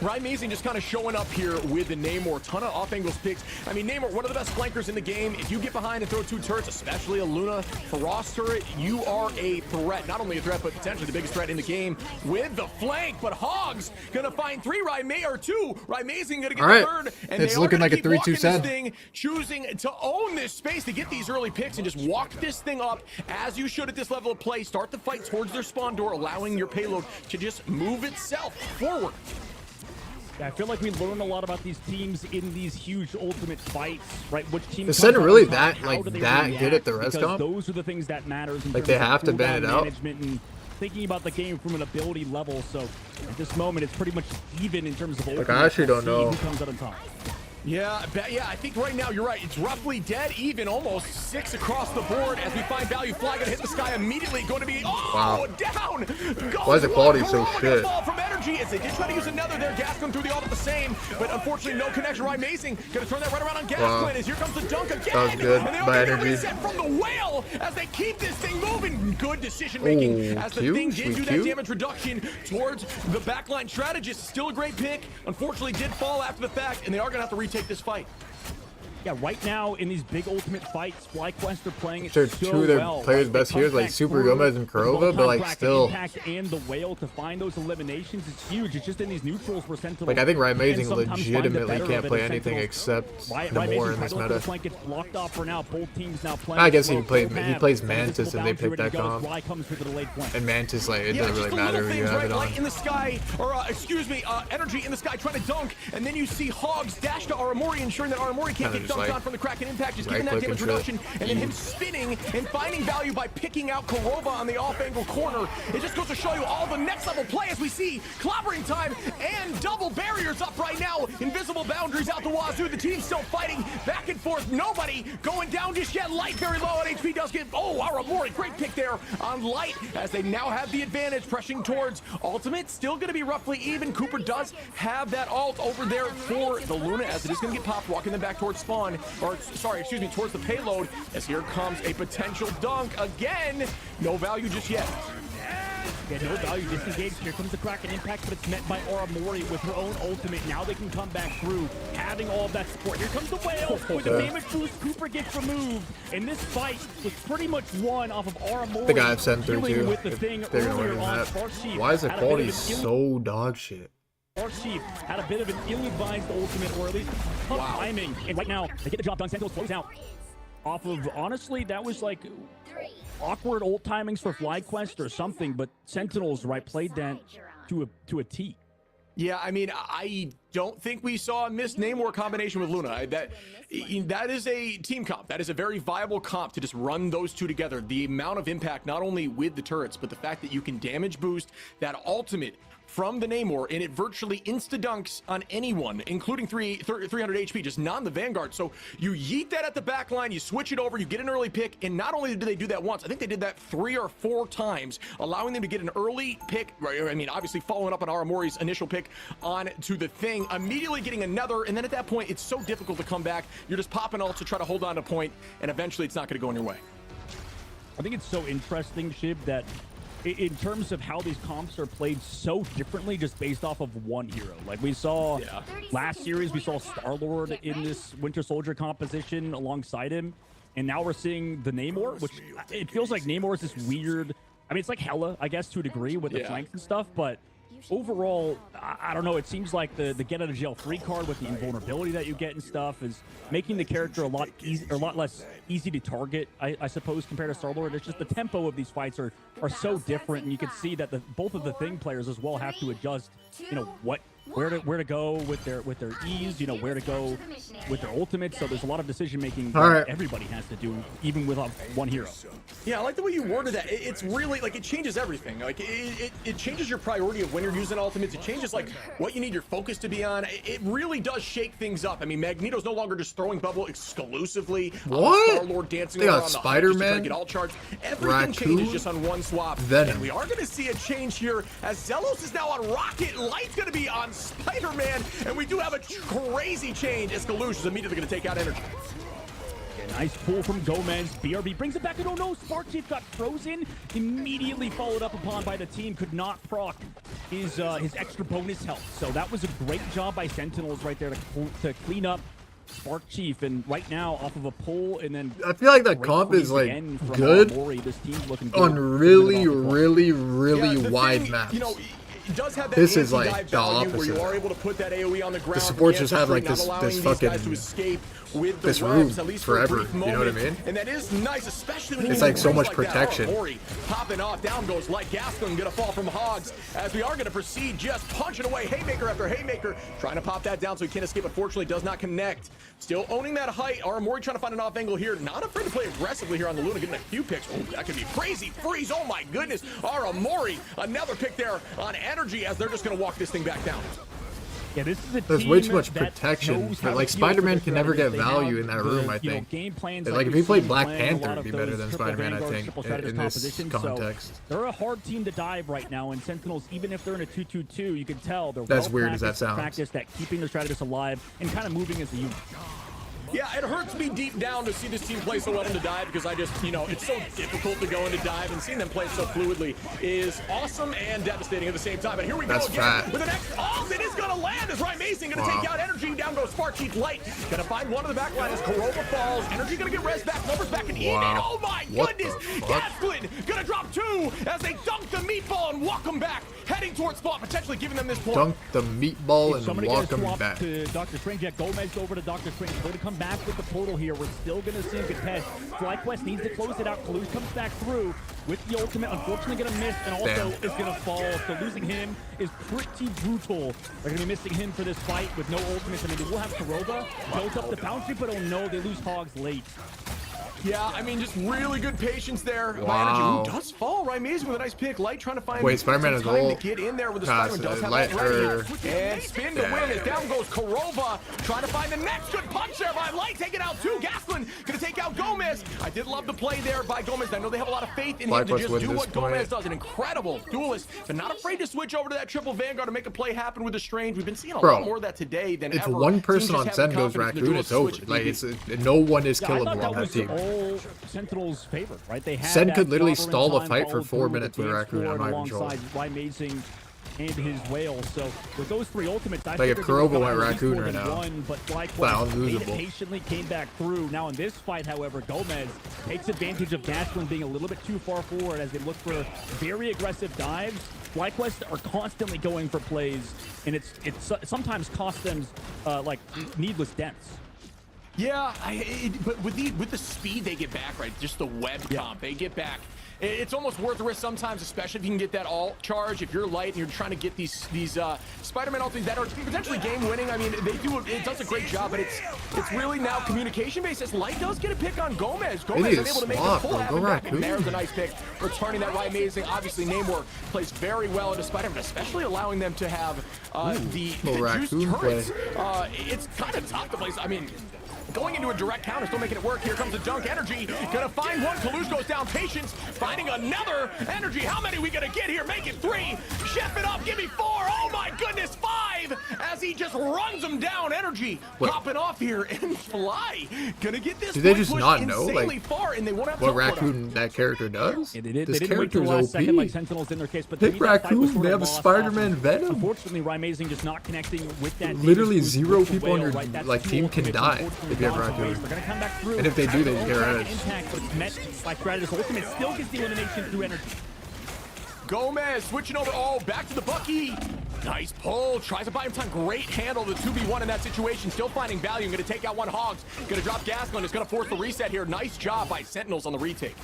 Rymazing just kind of showing up here with the Namor. Ton of off-angles picks. I mean, Namor, one of the best flankers in the game. If you get behind and throw 2 turrets, especially a Luna Faraz turret, you are a threat. Not only a threat, but potentially the biggest threat in the game with the flank. But Hogs gonna find 3 or 2. Rymazing gonna get All right. the third. And It's they are looking gonna like a keep walking 3-2 this set. thing, choosing to own this space to get these early picks and just walk this thing up as you should at this level of play. Start the fight towards their spawn door, allowing your payload to just move itself forward. I feel like we learn a lot about these teams in these huge ultimate fights, right? Which team Is comes Center out really on top, that, how like, do they that react? good at the res Because comp? those are the things that matters in Like, terms they of have to ban cooldown it out? management and thinking about the game from an ability level. So at this moment, it's pretty much even in terms of ultimate. I actually don't We'll see know. who comes out on top. Yeah, I think right now you're right. It's roughly dead even, almost 6 across the board as we find value. Fly gonna hit the sky immediately. Going to be down. Why is the quality so Corona shit? gonna fall from energy as they did try to use another there. Gaskin through the ult at the same, but unfortunately no connection. Rymazing gonna turn that right around on Gaskin Wow. as here comes the dunk again. That was good And they by don't get a energy. reset from the whale as they keep this thing moving. Good decision making Oh, as the Q? thing did Sweet do that Q? damage reduction towards the backline strategist. Still a great pick. Unfortunately did fall after the fact, and they are gonna have to retake this fight. Yeah, right now in these big ultimate fights, FlyQuest are playing it They're so two of their well. players' They best come heroes, like back Super through Gomez and with Kurova, well-timed but like Kraken still. Impact and the Whale to find those eliminations is huge. It's just in these neutrals where Sentinel Like I think Ryan Amazing sometimes find the legitimately better can't of it play as anything Sentinels. except Namor in this meta. Flank gets blocked off for now. Both teams now playing. I guess he slow. plays Full plays tab. Mantis and they pick that comp. Fly comes with the delayed flank. And Mantis, like, it Yeah, doesn't just really the matter little who you things, have right? it on. Light in the sky, or excuse me, energy in the sky trying to dunk, and then you see Hogs dash to Aramori, ensuring that Aramori can't Kinda get just, dunked like, on from the Kraken Impact, just giving that right-click damage and reduction, shit. and then him spinning and finding value by picking out Kurova on the off-angle corner. It just goes to show you all the next-level play as we see clobbering time and double barriers up right now. Invisible boundaries out the wazoo. The team's still fighting back and forth. Nobody going down just yet. Light very low on HP does get, Aramori, great pick there on Light as they now have the advantage, pressing towards ultimate. Still going to be roughly even. Cooper does have that ult over there for the Luna as it is going to get popped, walking them back towards spawn, or sorry, excuse me, towards the payload, as here comes a potential dunk again. No value just yet. Yeah, no value disengaged. Here comes the Kraken Impact, but it's met by Aramori with her own ultimate. Now they can come back through, having all of that support. Here comes the Whale with the damage boost. Cooper gets removed, and this fight was pretty much won off of Aramori. I think I have 7-3 dealing too. with the thing They're gonna earlier win on that. Sparksheet. Why is the Had a bit quality of an so dog shit? Sparksheet had a bit of an ill-advised ultimate, or at least tough timing. And right now, they get the job done. Sentinels close out. Off of, honestly, that was like awkward ult timings for FlyQuest or something, but Sentinels, right, played that to a T. Yeah, I mean, I don't think we saw a missed Namor combination with Luna. That is a team comp. That is a very viable comp to just run those two together. The amount of impact, not only with the turrets, but the fact that you can damage boost that ultimate from the Namor, and it virtually insta-dunks on anyone, including 300 HP, just not the Vanguard. So you yeet that at the back line, you switch it over, you get an early pick, and not only do they do that once, I think they did that 3 or 4 times, allowing them to get an early pick, right? I mean, obviously following up on Aramori's initial pick on to the thing, immediately getting another, and then at that point, it's so difficult to come back. You're just popping ults to try to hold on to point, and eventually it's not going to go in your way. I think it's so interesting, Shib, that in terms of how these comps are played so differently just based off of one hero. Like we saw last series, we saw Star-Lord in this Winter Soldier composition alongside him. And now we're seeing the Namor, which it feels like Namor is this weird, I mean, it's like Hela, I guess, to a degree with the flanks and stuff, but overall, I don't know, it seems like the get out of jail free card with the invulnerability that you get and stuff is making the character a lot less easy to target, I suppose, compared to Star-Lord. It's just the tempo of these fights are so different, and you can see that both of the Thing players as well have to adjust, you know, where to go with their E's, you know, where to go with their ultimates. So there's a lot of decision making that everybody has to do, even with one hero. Yeah, I like the way you worded that. It's really like it changes everything. Like it changes your priority of when you're using ultimates. It changes like what you need your focus to be on. It really does shake things up. I mean, Magneto's no longer just throwing bubble exclusively. What? Star-Lord dancing They got around Spider-Man, the get all charged. Everything changes just on one swap. Venom. And we are going to see a change here as Zelos is now on Rocket. Light's going to be on Spider-Man, and we do have a crazy change as Galush is immediately going to take out energy. Nice pull from Gomez. BRB brings it back. Oh no, Sparksheet got frozen. Immediately followed up upon by the team. Could not proc his extra bonus health. So that was a great job by Sentinels right there to clean up Spark Chief. And right now, off of a pull, and then I feel like that comp is like good This team's looking good on really wide maps. You know, it does have that this is like the value where you opposite. are able to put that AoE on the ground. The supports just have like not this allowing these fucking guys to escape with the this webs, room at least for a forever. brief You know what I moment. mean? And that is nice, especially when It's you like so much like protection. That. Ori popping off, down goes Light. Gaskin gonna fall from Hogs as we are gonna proceed, just punching away haymaker after haymaker, trying to pop that down so he can't escape. Unfortunately, does not connect. Still owning that height. Aramori trying to find an off angle here. Not afraid to play aggressively here on the Luna, getting a few picks. Oh, that could be crazy. Freeze. Oh my goodness. Aramori, another pick there on energy as they're just gonna walk this thing back down. Yeah, this is a There's way too much protection. But like Spider-Man can never get value in that room, I think. Like if he played Black Panther, it'd be better than Spider-Man, I think, in this context. They're a hard team to dive right now, and Sentinels, even if they're in a 2-2-2, you can tell they're That's weird as that sounds. practiced at keeping their strategists alive and kind of moving as a unit. Yeah, it hurts me deep down to see this team play so well into dive because I just, you know, it's so difficult to go into dive, and seeing them play so fluidly is awesome and devastating at the same time. And here we go again with an extra. Oh, it is going to land as Ryan Mason going to take out Energy. Down goes Sparky Light. Going to find one of the back line as Corova falls. Energy going to get res back. Numbers back in Eden. Oh my goodness. Gasklin going to drop 2 as they dunk the meatball and walk them back. Heading towards spawn, potentially giving them this point. Dunk the meatball and walk them back. To Dr. Strange. Yeah, Gomez over to Dr. Strange. Going to come back with the portal here. We're still going to see him contest. FlyQuest needs to close it out. Kalush comes back through with the ultimate. Unfortunately going to miss and also is going to fall. So losing him is pretty brutal. They're going to be missing him for this fight with no ultimates. I mean, they will have Corova built up the boundary, but oh no, they lose Hogs late. Yeah, I mean, just really good patience there. Wow. Energy, who does fall. Right, Amazing with a nice pick. Light trying to find Spider-Man is time to get in there with the Spider-Man. Does have Light ready. And spin to win it. Down goes Corova. Trying to find the next good punch there by Light. Taking out 2. Gasklin going to take out Gomez. I did love the play there by Gomez. I know they have a lot of faith in him to just do what Gomez does. An incredible duelist, but not afraid to switch over to that triple Vanguard to make a play happen with the Strange. We've been seeing a lot more of that today than ever. If one person on Sen goes Raccoon, it's over. Like, no one is killable on that team. Sentinel's favorite, right? They had Sen could literally stall the fight for 4 minutes with Raccoon. I'm not even sure. Amazing and his whale. So with those 3 ultimates, I like if Kurova went Raccoon right now, FlyQuest patiently came back through. Now in this fight, however, Gomez takes advantage of Gasklin being a little bit too far forward as they look for very aggressive dives. FlyQuest are constantly going for plays, and it sometimes costs them like needless deaths. Yeah, but with the speed they get back, right? Just the web comp they get back. It's almost worth the risk sometimes, especially if you can get that alt charge. If you're light and you're trying to get these Spider-Man ultis that are potentially game-winning, I mean, it does a great job, but it's really now communication-based. As Light does get a pick on Gomez. Gomez is able to make the full happen back, and there's a nice pick, returning that right amazing. Obviously, Namor plays very well into Spider-Man, especially allowing them to have the juice turrets. It's kind of tough to place. I mean, going into a direct counter, still making it work. Here comes the dunk. Energy gonna find one. Kalush goes down. Patience finding another. Energy, how many we gonna get here? Make it 3. Chef it up. Give me 4. Oh my goodness, 5 as he just runs them down. Energy popping off here and Fly gonna get this. Do they just not know like far, and they won't have what Raccoon that character does? Yeah, this character is OP. Second, like Sentinels in their case, but pick Raccoon. They have a Spider-Man Venom. Unfortunately, Amazing just not connecting with that. Literally 0 people on your like team can die if you have Raccoon. And if they do, they get res. It's met by Stratus Ultimate, still gets the elimination through Energy. Gomez switching over. Oh, back to the Bucky. Nice pull. Tries to buy him time. Great handle. The 2v1 in that situation. Still finding value. Going to take out one Hogs. Going to drop Gasklin. It's going to force the reset here. Nice job by Sentinels on the retake.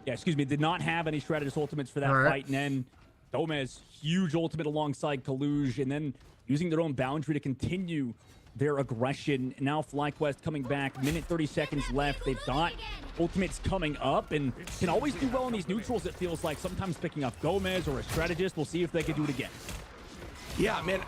Yeah, excuse me. Did not have any Stratus ultimates for that fight. And then Gomez, huge ultimate alongside Kalush. And then using their own boundary to continue their aggression. Now FlyQuest coming back, minute 30 seconds left. They've got ultimates coming up and can always do well in these neutrals, it feels like. Sometimes picking up Gomez or a strategist. We'll see if they can do it again. Yeah, man,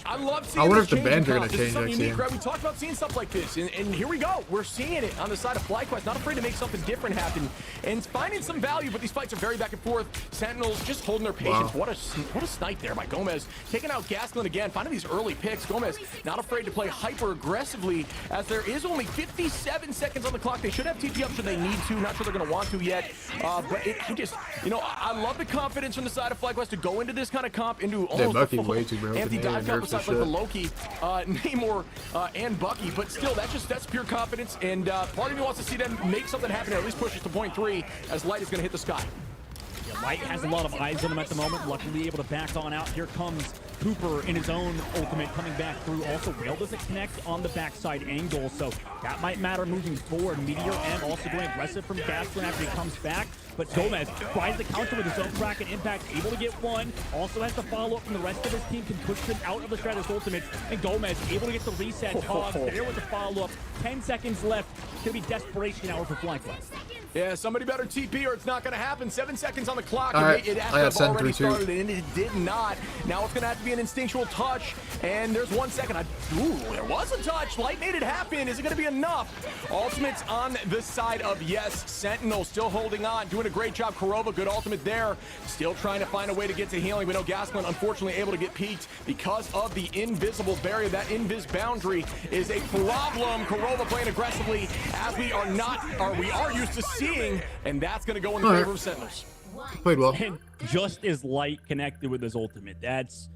I love seeing I wonder if this the bands are change. going to change next year. Right? We talked about seeing stuff like this, and here we go. We're seeing it on the side of FlyQuest, not afraid to make something different happen, and finding some value, but these fights are very back and forth. Sentinels just holding their patience. Wow. What a snipe there by Gomez. Taking out Gasklin again, finding these early picks. Gomez not afraid to play hyper-aggressively, as there is only 57 seconds on the clock. They should have TP up should they need to. Not sure they're going to want to yet, but I love the confidence from the side of FlyQuest to go into this kind of comp, into almost a full anti-dive comp beside like the Loki, Namor, and Bucky, but still, that's pure confidence, and part of me wants to see them make something happen, or at least push it to point 3, as Light is going to hit the sky. Yeah, Light has a lot of eyes on him at the moment, luckily able to back on out. Here comes Cooper in his own ultimate coming back through. Also, Whale doesn't connect on the backside angle, so that might matter moving forward. Meteor M also going aggressive from Gasklin after he comes back, but Gomez tries to counter with his own crack and impact, able to get one. Also has to follow up from the rest of his team, can push them out of the Stratus ultimate, and Gomez able to get the reset. Hog there with the follow-up. 10 seconds left. It's going to be desperation hour for FlyQuest. Yeah, somebody better TP or it's not going to happen. 7 seconds on the clock. All right, It I got already 7-3-2. started, and it did not. Now it's going to have to be an instinctual touch, and there's 1 second. Ooh, there was a touch. Light made it happen. Is it going to be enough? Ultimates on the side of yes. Sentinel still holding on, doing a great job. Kurova, good ultimate there. Still trying to find a way to get to healing. We know Gasland unfortunately able to get peaked because of the invisible barrier. That invis boundary is a problem. Kurova playing aggressively as we are used to seeing, and that's going to go in the favor of Sentinels. Played well. And just as Light connected with his ultimate. That's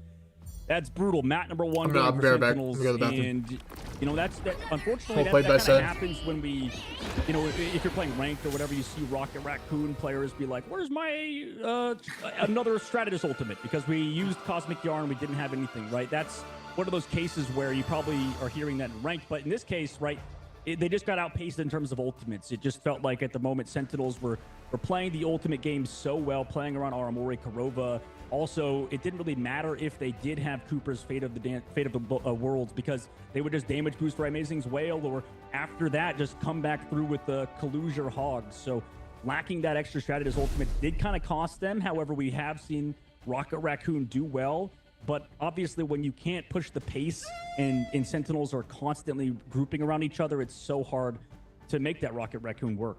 brutal. Matt number 1 I'll going be for right back. Sentinels, I'm gonna go to the and you know that unfortunately Well played that by kind of Sen. happens when we, you know, if you're playing ranked or whatever, you see Rocket Raccoon players be like, "Where's my another Stratus ultimate?" Because we used Cosmic Yarn, we didn't have anything, right? That's one of those cases where you probably are hearing that in ranked, but in this case, right? They just got outpaced in terms of ultimates. It just felt like at the moment Sentinels were playing the ultimate game so well, playing around Aramori, Kurova. Also, it didn't really matter if they did have Cooper's Fate of the Worlds, because they would just damage boost for Amazing's Whale, or after that just come back through with the Kaluge or Hogs. So lacking that extra Stratus ultimate did kind of cost them. However, we have seen Rocket Raccoon do well. But obviously, when you can't push the pace and Sentinels are constantly grouping around each other, it's so hard to make that Rocket Raccoon work.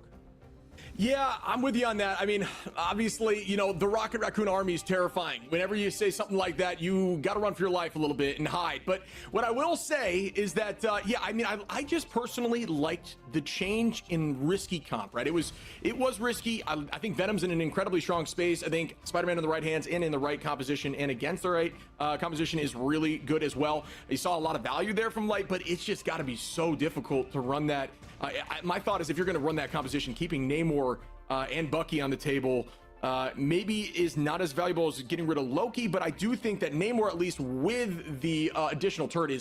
Yeah, I'm with you on that. I mean, obviously, you know, the Rocket Raccoon army is terrifying. Whenever you say something like that, you got to run for your life a little bit and hide. But what I will say is that, yeah, I mean, I just personally liked the change in risky comp, right? It was risky. I think Venom's in an incredibly strong space. I think Spider-Man in the right hands and in the right composition and against the right composition is really good as well. You saw a lot of value there from Light, but it's just got to be so difficult to run that. My thought is if you're going to run that composition, keeping Namor and Bucky on the table maybe is not as valuable as getting rid of Loki, but I do think that Namor, at least with the additional turret,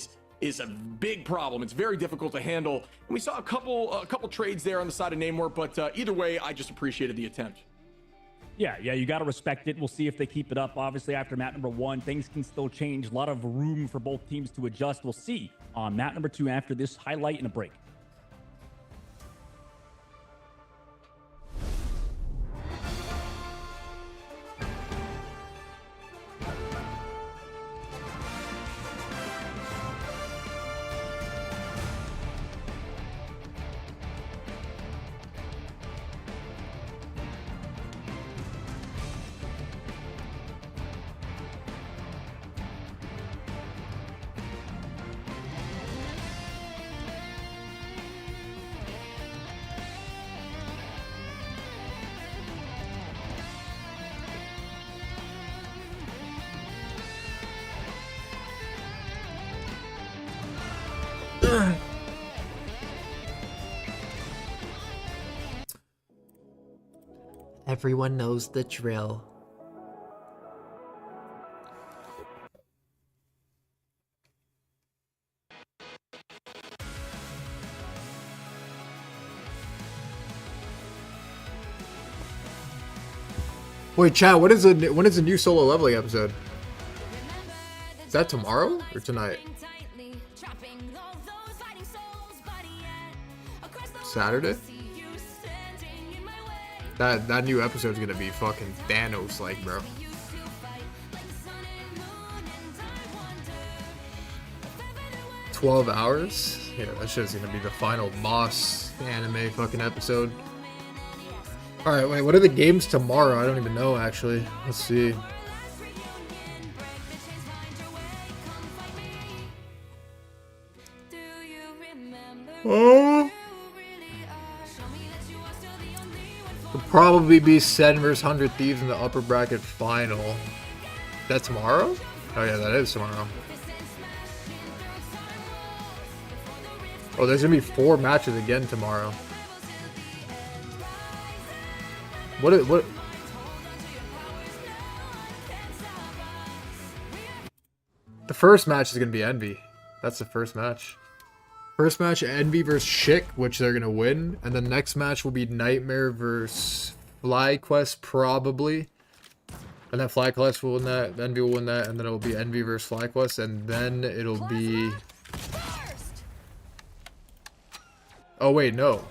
is a big problem. It's very difficult to handle, and we saw a couple trades there on the side of Namor, but either way, I just appreciated the attempt. Yeah, you got to respect it. We'll see if they keep it up. Obviously, after map number 1, things can still change. A lot of room for both teams to adjust. We'll see on map number 2 after this highlight and a break. Everyone knows the drill. Wait, chat, when is the new solo leveling episode? Is that tomorrow or tonight? Saturday? That new episode's gonna be fucking Thanos like, bro. $12? Yeah, that shit's gonna be the final boss anime fucking episode. Alright, wait, what are the games tomorrow? I don't even know, actually. Let's see. Oh! It'll probably be Sen vs 100 Thieves in the upper bracket final. Is that tomorrow? Oh yeah, that is tomorrow. Oh, there's gonna be 4 matches again tomorrow. What? The first match is gonna be Envy. That's the first match. First match, Envy versus Shik, which they're gonna win, and the next match will be Nightmare versus FlyQuest, probably. And then FlyQuest will win that, Envy will win that, and then it'll be Envy versus FlyQuest, and then it'll be... Oh wait, no.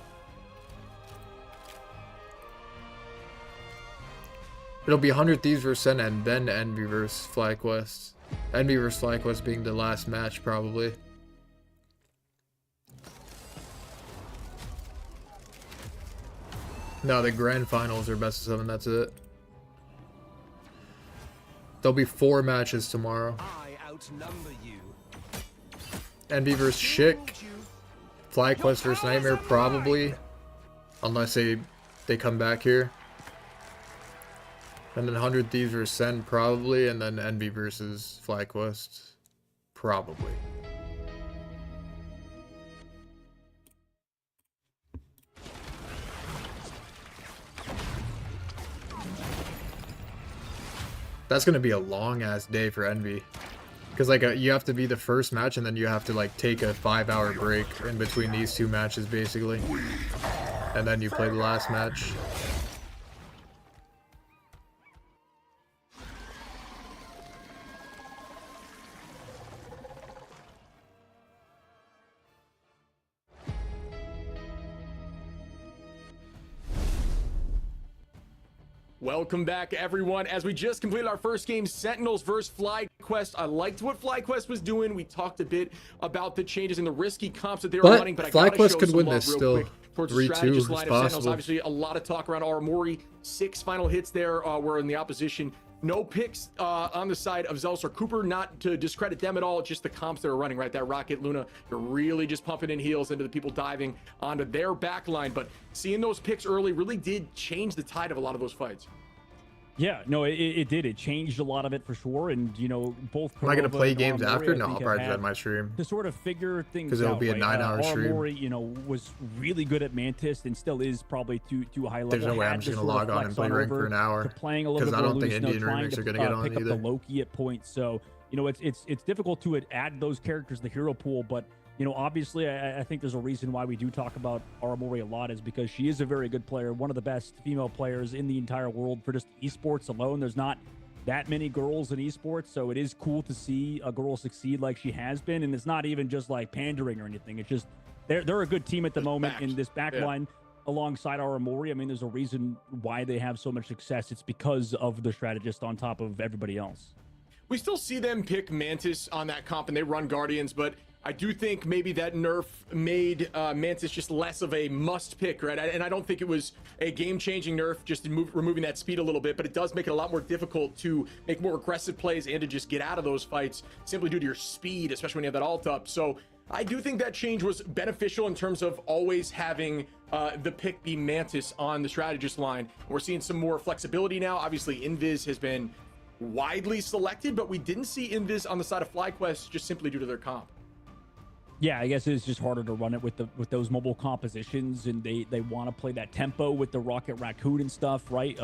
It'll be 100 Thieves versus Sen, and then Envy versus FlyQuest. Envy vs FlyQuest being the last match, probably. No, the grand finals are best of 7, that's it. There'll be 4 matches tomorrow. I outnumber you. Envy vs Shik. FlyQuest vs Nightmare, probably. Unless they come back here. And then 100 Thieves vs Sen, probably. And then Envy versus FlyQuest, probably. That's gonna be a long ass day for Envy, because like you have to be the first match and then you have to like take a 5-hour break in between these 2 matches basically, and then you play the last match. Welcome back, everyone. As we just completed our first game, Sentinels versus FlyQuest. I liked what FlyQuest was doing. We talked a bit about the changes in the risky comps that they were running, but I gotta FlyQuest show could some win love this real still. quick towards the 3-2 strategist is line of Sentinels. possible. Obviously, a lot of talk around Aramori. 6 final hits there were in the opposition. No picks on the side of Zealous or Cooper, not to discredit them at all, just the comps that are running, right? That Rocket, Luna, you're really just pumping in heals into the people diving onto their back line. But seeing those picks early really did change the tide of a lot of those fights. Yeah, no, it did. It changed a lot of it for sure. And, you know, both... Am I going to play games Aramori, after? I No, think, I'll probably have do that in my stream. to sort of figure things out. Because it'll be a 9-hour stream. Aramori, you know, was really good at Mantis and still is probably to a high level. There's no way I'm just going to log on and play rank for an hour. Playing a little bit because I don't think loose, Indian remix are going to get on pick either. up the Loki at points. So, you know, it's difficult to add those characters to the hero pool, but you know, obviously, I think there's a reason why we do talk about Aramori a lot, is because she is a very good player, one of the best female players in the entire world for just esports alone. There's not that many girls in esports, so it is cool to see a girl succeed like she has been, and it's not even just like pandering or anything. It's just they're a good team at the moment in this backline alongside Aramori. I mean, there's a reason why they have so much success. It's because of the strategist on top of everybody else. We still see them pick Mantis on that comp and they run Guardians, but I do think maybe that nerf made Mantis just less of a must pick, right? And I don't think it was a game-changing nerf, just removing that speed a little bit, but it does make it a lot more difficult to make more aggressive plays and to just get out of those fights simply due to your speed, especially when you have that ult up. So I do think that change was beneficial in terms of always having the pick be Mantis on the strategist line. We're seeing some more flexibility now. Obviously, Invis has been widely selected, but we didn't see Invis on the side of FlyQuest just simply due to their comp. Yeah, I guess it's just harder to run it with those mobile compositions, and they want to play that tempo with the Rocket Raccoon and stuff, right?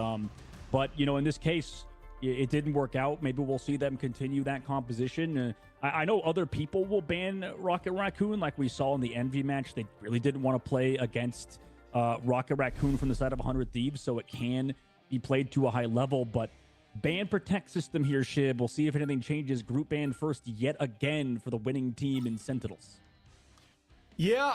But you know, in this case, it didn't work out. Maybe we'll see them continue that composition. I know other people will ban Rocket Raccoon, like we saw in the Envy match. They really didn't want to play against Rocket Raccoon from the side of 100 Thieves, so it can be played to a high level. But ban protect system here, Shib. We'll see if anything changes. Group ban first yet again for the winning team in Sentinels. Yeah,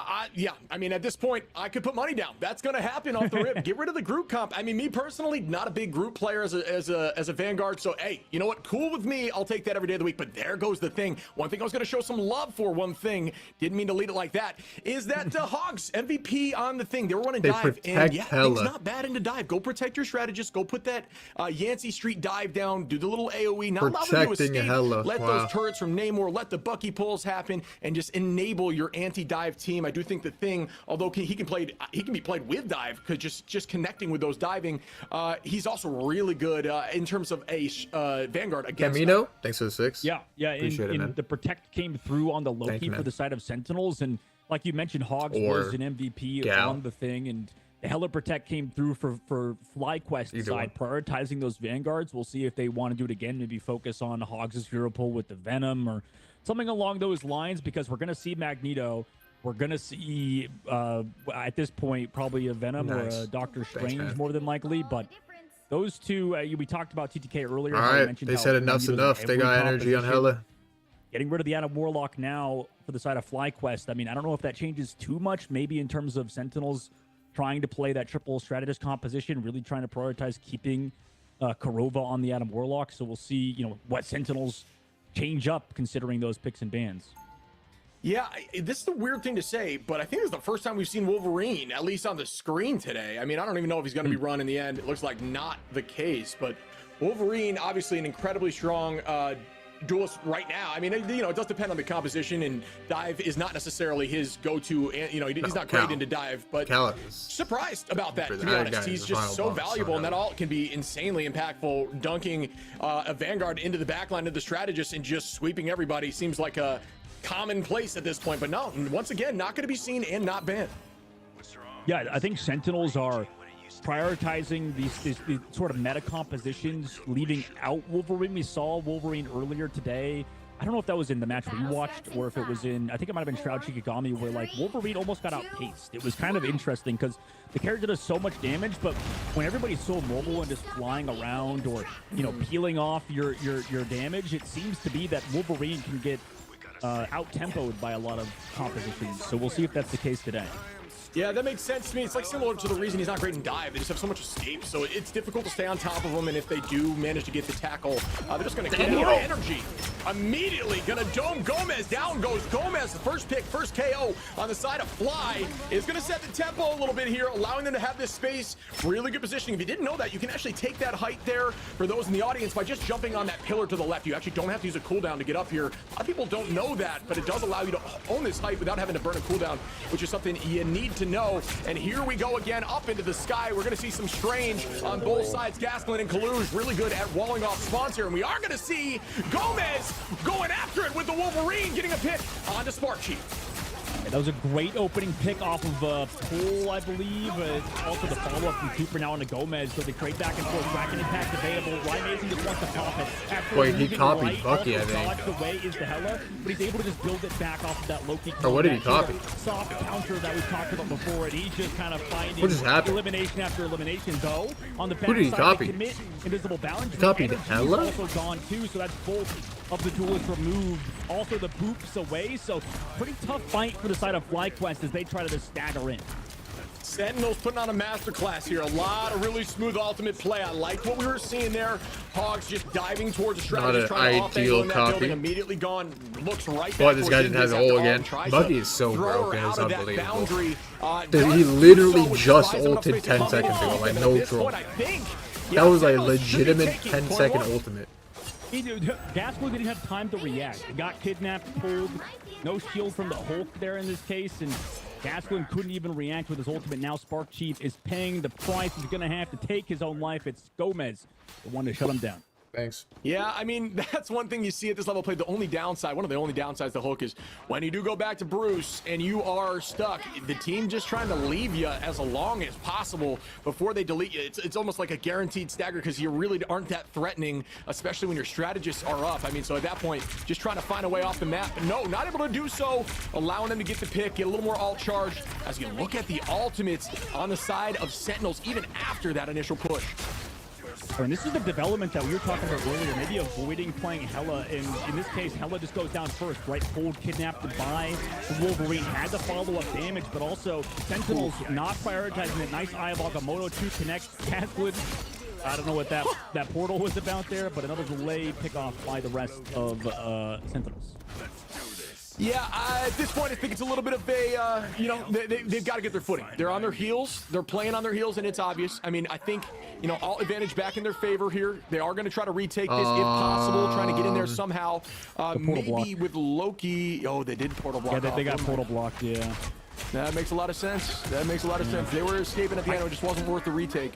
I mean, at this point, I could put money down. That's going to happen off the rip. Get rid of the group comp. I mean, me personally, not a big group player as a Vanguard. So, hey, you know what? Cool with me. I'll take that every day of the week. But there goes the thing. One thing I was going to show some love for, one thing, didn't mean to lead it like that, is that Hogs MVP on the thing. They were running dive. And yeah, things not bad into dive. Go protect your strategist. Go put that Yancey Street dive down. Do the little AoE. Not allow them to escape. Let those turrets from Namor, let the Bucky pulls happen, and just enable your anti-dive team. I do think the thing, although he can be played with dive, because just connecting with those diving, he's also really good in terms of a Vanguard against Camino, thanks for the 6. Yeah, Appreciate it, man. The protect came through on the Loki for the side of Sentinels, and like you mentioned, Hogs was an MVP on the thing, and the Hella Protect came through for FlyQuest side, prioritizing those Vanguards. We'll see if they want to do it again, maybe focus on Hogs' hero pool with the Venom or something along those lines, because we're going to see Magneto. We're going to see, at this point, probably a Venom or a Doctor Strange more than likely. But those two, we talked about TTK earlier. All right, they said enough's enough. They got energy on Hella. Getting rid of the Adam Warlock now for the side of FlyQuest. I mean, I don't know if that changes too much, maybe in terms of Sentinels trying to play that triple strategist composition, really trying to prioritize keeping Karova on the Adam Warlock. So we'll see, you know, what Sentinels change up considering those picks and bans. Yeah, this is a weird thing to say, but I think this is the first time we've seen Wolverine, at least on the screen today. I mean, I don't even know if he's going to be run in the end. It looks like not the case, but Wolverine, obviously an incredibly strong duelist right now. I mean, you know, it does depend on the composition, and dive is not necessarily his go-to. You know, he's not great into dive, but surprised about that, to be honest. He's just so valuable, and that all can be insanely impactful. Dunking a Vanguard into the backline of the strategist and just sweeping everybody seems like a commonplace at this point, but no, once again, not going to be seen and not banned. Yeah, I think Sentinels are prioritizing these sort of meta compositions, leaving out Wolverine. We saw Wolverine earlier today. I don't know if that was in the match we watched or if it was in, I think it might have been Shroud Shikigami, where like Wolverine almost got outpaced. It was kind of interesting because the character does so much damage, but when everybody's so mobile and just flying around or, you know, peeling off your damage, it seems to be that Wolverine can get out-tempoed by a lot of compositions. So we'll see if that's the case today. Yeah, that makes sense to me. It's like similar to the reason he's not great in dive. They just have so much escape, so it's difficult to stay on top of them. And if they do manage to get the tackle, they're just going to get out energy. Immediately going to dome Gomez. Down goes Gomez. The first pick, first KO on the side of Fly is going to set the tempo a little bit here, allowing them to have this space. Really good positioning. If you didn't know that, you can actually take that height there for those in the audience by just jumping on that pillar to the left. You actually don't have to use a cooldown to get up here. A lot of people don't know that, but it does allow you to own this height without having to burn a cooldown, which is something you need to know. And here we go again up into the sky. We're going to see some Strange on both sides. Gasklin and Kaluge really good at walling off spawns here, and we are going to see Gomez going after it with the Wolverine, getting a pick onto Spark Chief. That was a great opening pick off of Pool, I believe. Also the follow-up from Cooper now into Gomez. So they trade back and forth. Tracking impact available. Ryan just wants to pop it. Wait, he copied Bucky, I think. Dodged away is the Hella, but he's able to just build it back off of that Loki. Or what did he copy? Soft counter that we talked about before, and he's just kind of finding what just happened? Elimination after elimination, though. On the back who did he side, copy? Commit invisible balance. He copied Hella? Also gone too, so that's both of the duelists removed. Also the boops away, so pretty tough fight for the side of FlyQuest as they try to just stagger in. Sentinels putting on a masterclass here. A lot of really smooth ultimate play. I like what we were seeing there. Hogs just diving towards the strategist, trying to off-angle in that building. Immediately gone. Looks right back. This guy didn't have the hole again. Bucky is so broken. It's unbelievable. Dude, he literally just ulted 10 seconds ago. Like, no troll. That was a legitimate 10-second ultimate. Gasco didn't have time to react. He got kidnapped, pulled. No shield from the Hulk there in this case, and Gascoigne couldn't even react with his ultimate. Now Spark Chief is paying the price. He's going to have to take his own life. It's Gomez, the one to shut him down. Thanks. Yeah, I mean, that's one thing you see at this level play. The only downside, one of the only downsides to Hulk is when you do go back to Bruce and you are stuck, the team just trying to leave you as long as possible before they delete you. It's almost like a guaranteed stagger because you really aren't that threatening, especially when your strategists are up. I mean, so at that point, just trying to find a way off the map. But no, not able to do so, allowing them to get the pick, get a little more alt charge. As you look at the ultimates on the side of Sentinels, even after that initial push. And this is the development that we were talking about earlier, maybe avoiding playing Hella. And in this case, Hella just goes down first, right? Pulled, kidnapped by Wolverine, had the follow-up damage, but also Sentinels not prioritizing it. Nice Eye of Agamotto to connect Gasklin. I don't know what that portal was about there, but another delay pick off by the rest of Sentinels. Yeah, at this point, I think it's a little bit of a, you know, they've got to get their footing. They're on their heels. They're playing on their heels, and it's obvious. I mean, I think, you know, all advantage back in their favor here. They are going to try to retake this if possible, trying to get in there somehow. Maybe with Loki. Oh, they did portal block. Yeah, they got portal blocked, yeah. That makes a lot of sense. That makes a lot of sense. They were escaping at the end. It just wasn't worth the retake.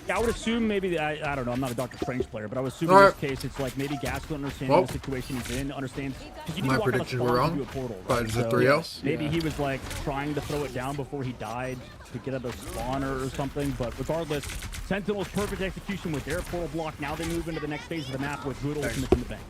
Yeah, I would assume maybe, I don't know, I'm not a Doctor Strange player, but I would assume in this case it's like maybe Gasco understands the situation he's in, understands. Because you need to walk out of spawn to do a portal. Right? So maybe he was like trying to throw it down before he died to get out of spawner or something, but regardless, Sentinel's perfect execution with their portal block. Now they move into the next phase of the map with good ultimates in the bank.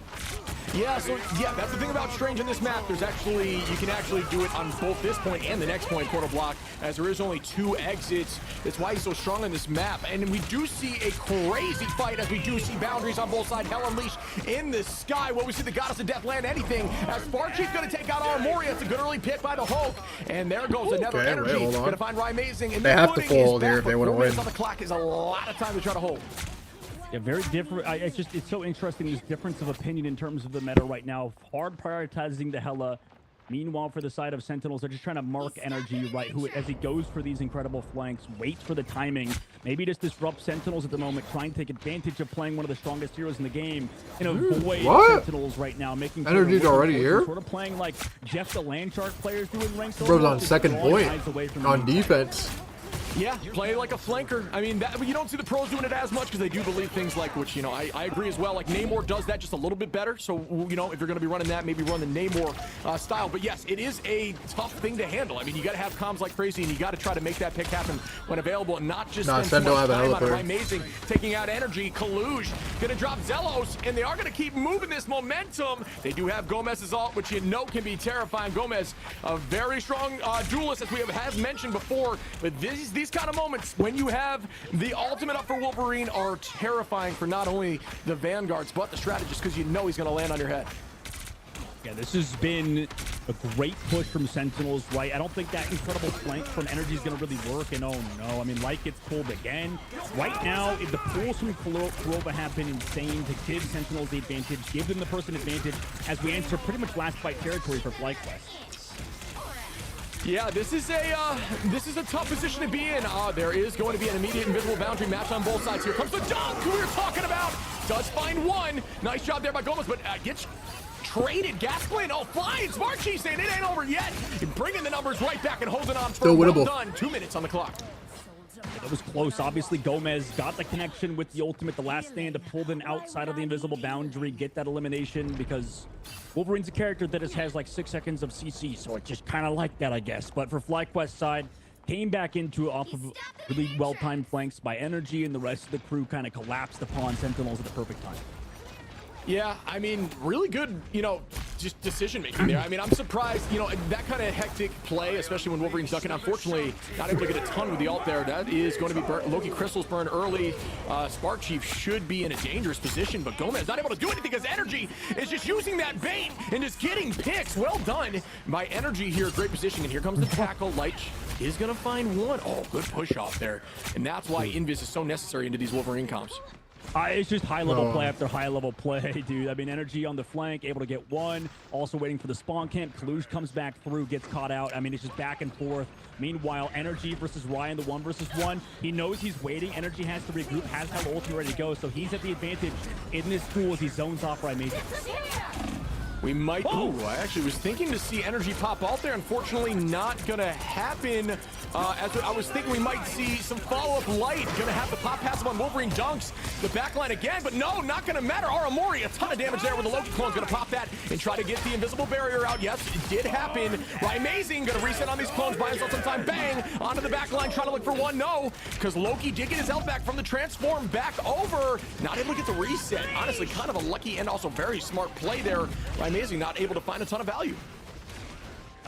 Yeah, so yeah, that's the thing about Strange in this map. There's actually, you can actually do it on both this point and the next point portal block, as there is only 2 exits. That's why he's so strong on this map. And we do see a crazy fight as we do see boundaries on both sides. Hell Unleashed in the sky. Well, we see the Goddess of Death land anything. As Spark Chief going to take out Armoria. It's a good early pick by the Hulk. And there goes another energy. Going to find Ryan Mazing. They have to fall here if they want to win. On the clock is a lot of time to try to hold. Yeah, very different. It's so interesting, this difference of opinion in terms of the meta right now. Hard prioritizing the Hela. Meanwhile, for the side of Sentinels, they're just trying to mark Energy, right? Who, as he goes for these incredible flanks, waits for the timing. Maybe just disrupt Sentinels at the moment, trying to take advantage of playing one of the strongest heroes in the game. And avoid Sentinels right now, making sure Energy's already here? Sort of playing like Jeff the Landshark players do in ranked. Bro's on second point on defense. Yeah, play like a flanker. I mean, you don't see the pros doing it as much because they do believe things like, which, you know, I agree as well. Like, Namor does that just a little bit better. So, you know, if you're going to be running that, maybe run the Namor style. But yes, it is a tough thing to handle. I mean, you got to have comms like crazy, and you got to try to make that pick happen when available and not just spend too much time on it. Amazing, taking out Energy. Kaluj going to drop Zelos, and they are going to keep moving this momentum. They do have Gomez's ult, which you know can be terrifying. Gomez, a very strong duelist, as we have mentioned before. But these kind of moments when you have the ultimate up for Wolverine are terrifying for not only the vanguards but the strategists, because you know he's going to land on your head. Yeah, this has been a great push from Sentinels, right? I don't think that incredible flank from Energy is going to really work, and oh no, I mean, Light gets pulled again. Right now, the pulls from Kurova have been insane to give Sentinels the advantage, give them the person advantage as we enter pretty much last fight territory for FlyQuest. Yeah, this is a tough position to be in. There is going to be an immediate invisible boundary match on both sides. Here comes the dunk who we were talking about. Does find one. Nice job there by Gomez, but gets traded. Gasplin, flying. Smart Chief saying it ain't over yet. Bringing the numbers right back and holding on. Still winnable. Well done. 2 minutes on the clock. That was close. Obviously, Gomez got the connection with the ultimate, the last stand, to pull them outside of the invisible boundary, get that elimination, because Wolverine's a character that just has like 6 seconds of CC, so it's just kind of like that, I guess. But for FlyQuest side, came back into off of really well-timed flanks by Energy, and the rest of the crew kind of collapsed upon Sentinels at the perfect time. Yeah, I mean, really good, you know, just decision-making there. I mean, I'm surprised, you know, that kind of hectic play, especially when Wolverine's ducking. Unfortunately, not able to get a ton with the ult there. That is going to be Loki Crystals burn early. Spark Chief should be in a dangerous position, but Gomez not able to do anything because Energy is just using that bait and just getting picks. Well done by Energy here. Great position, and here comes the tackle. Light is going to find one. Oh, good push-off there. And that's why Invis is so necessary into these Wolverine comps. It's just high-level play after high-level play, dude. I mean, Energy on the flank, able to get one. Also waiting for the spawn camp. Kaluj comes back through, gets caught out. I mean, it's just back and forth. Meanwhile, Energy versus Ryan, the 1-versus-1. He knows he's waiting. Energy has to regroup, has Hela ultimate ready to go, so he's at the advantage in this pool as he zones off Ryan. We might. Ooh, I actually was thinking to see Energy pop out there. Unfortunately, not going to happen. As I was thinking we might see some follow-up. Light going to have the pop passive on Wolverine dunks the backline again, but no, not going to matter. Aramori, a ton of damage there with the Loki clone's going to pop that and try to get the invisible barrier out. Yes, it did happen. Amazing, going to reset on these clones, buy himself some time. Bang, onto the backline, trying to look for one. No, because Loki did get his health back from the transform back over. Not able to get the reset. Honestly, kind of a lucky and also very smart play there. Amazing, not able to find a ton of value.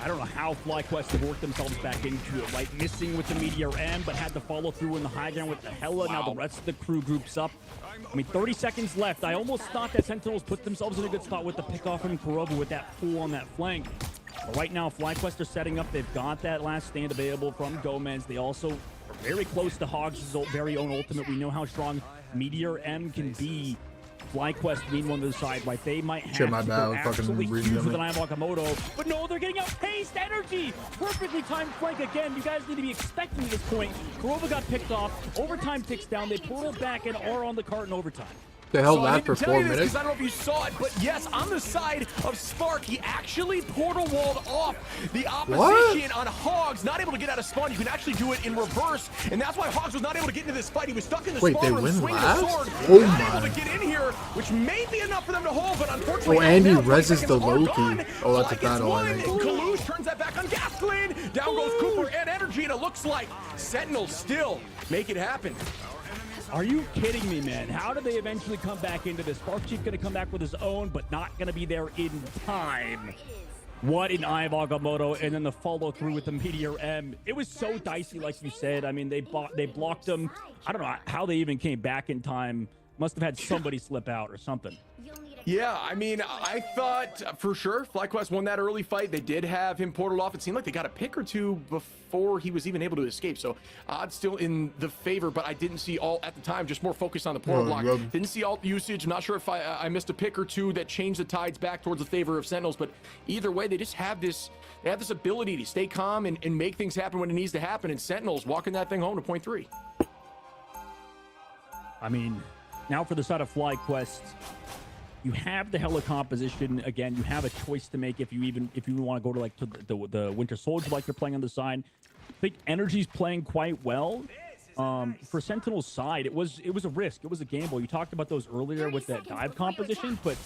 I don't know how FlyQuest have worked themselves back into it, right? Missing with the Meteor M, but had to follow through in the high ground with the Hela. Now the rest of the crew groups up. I mean, 30 seconds left. I almost thought that Sentinels put themselves in a good spot with the pick off from Kurova with that pull on that flank. But right now, FlyQuest are setting up. They've got that last stand available from Gomez. They also are very close to Hogs' very own ultimate. We know how strong Meteor M can be. FlyQuest being one to the side, right? They might have to go absolutely huge with an Eye Wakamoto, but no, they're getting outpaced. Energy, perfectly timed flank again. You guys need to be expecting at this point. Kurova got picked off. Overtime ticks down. They portal back and are on the cart in overtime. They held that for 4 minutes. I don't know if you saw it, but yes, on the side of Spark, he actually portal walled off the opposition on Hogs, not able to get out of spawn. You can actually do it in reverse, and that's why Hogs was not able to get into this fight. He was stuck in the spawn room swinging the sword. Oh not able to get in here, which may be enough for them to hold, but unfortunately. Oh, Andy reses the Loki. Oh, that's a battle, I think. Kaluj turns that back on Gasplin. Down goes Cooper and Energy, and it looks like Sentinels still make it happen. Are you kidding me, man? How do they eventually come back into this? Spark Chief going to come back with his own, but not going to be there in time. What an Eye of Agamotto, and then the follow through with the Meteor M. It was so dicey, like you said. I mean, they blocked them. I don't know how they even came back in time Must have had somebody slip out or something. Yeah, I mean, I thought for sure FlyQuest won that early fight. They did have him portaled off. It seemed like they got a pick or two before he was even able to escape. So odds still in the favor, but I didn't see all at the time, just more focused on the portal block. Didn't see alt usage. I'm not sure if I missed a pick or two that changed the tides back towards the favor of Sentinels, but either way, they just have this, ability to stay calm and make things happen when it needs to happen. And Sentinels walking that thing home to point 3. I mean, now for the side of FlyQuest, you have the hella composition. Again, you have a choice to make if you want to go to like the Winter Soldier like you're playing on the side. I think Energy's playing quite well. For Sentinel's side, it was a risk. It was a gamble. You talked about those earlier with that dive composition, but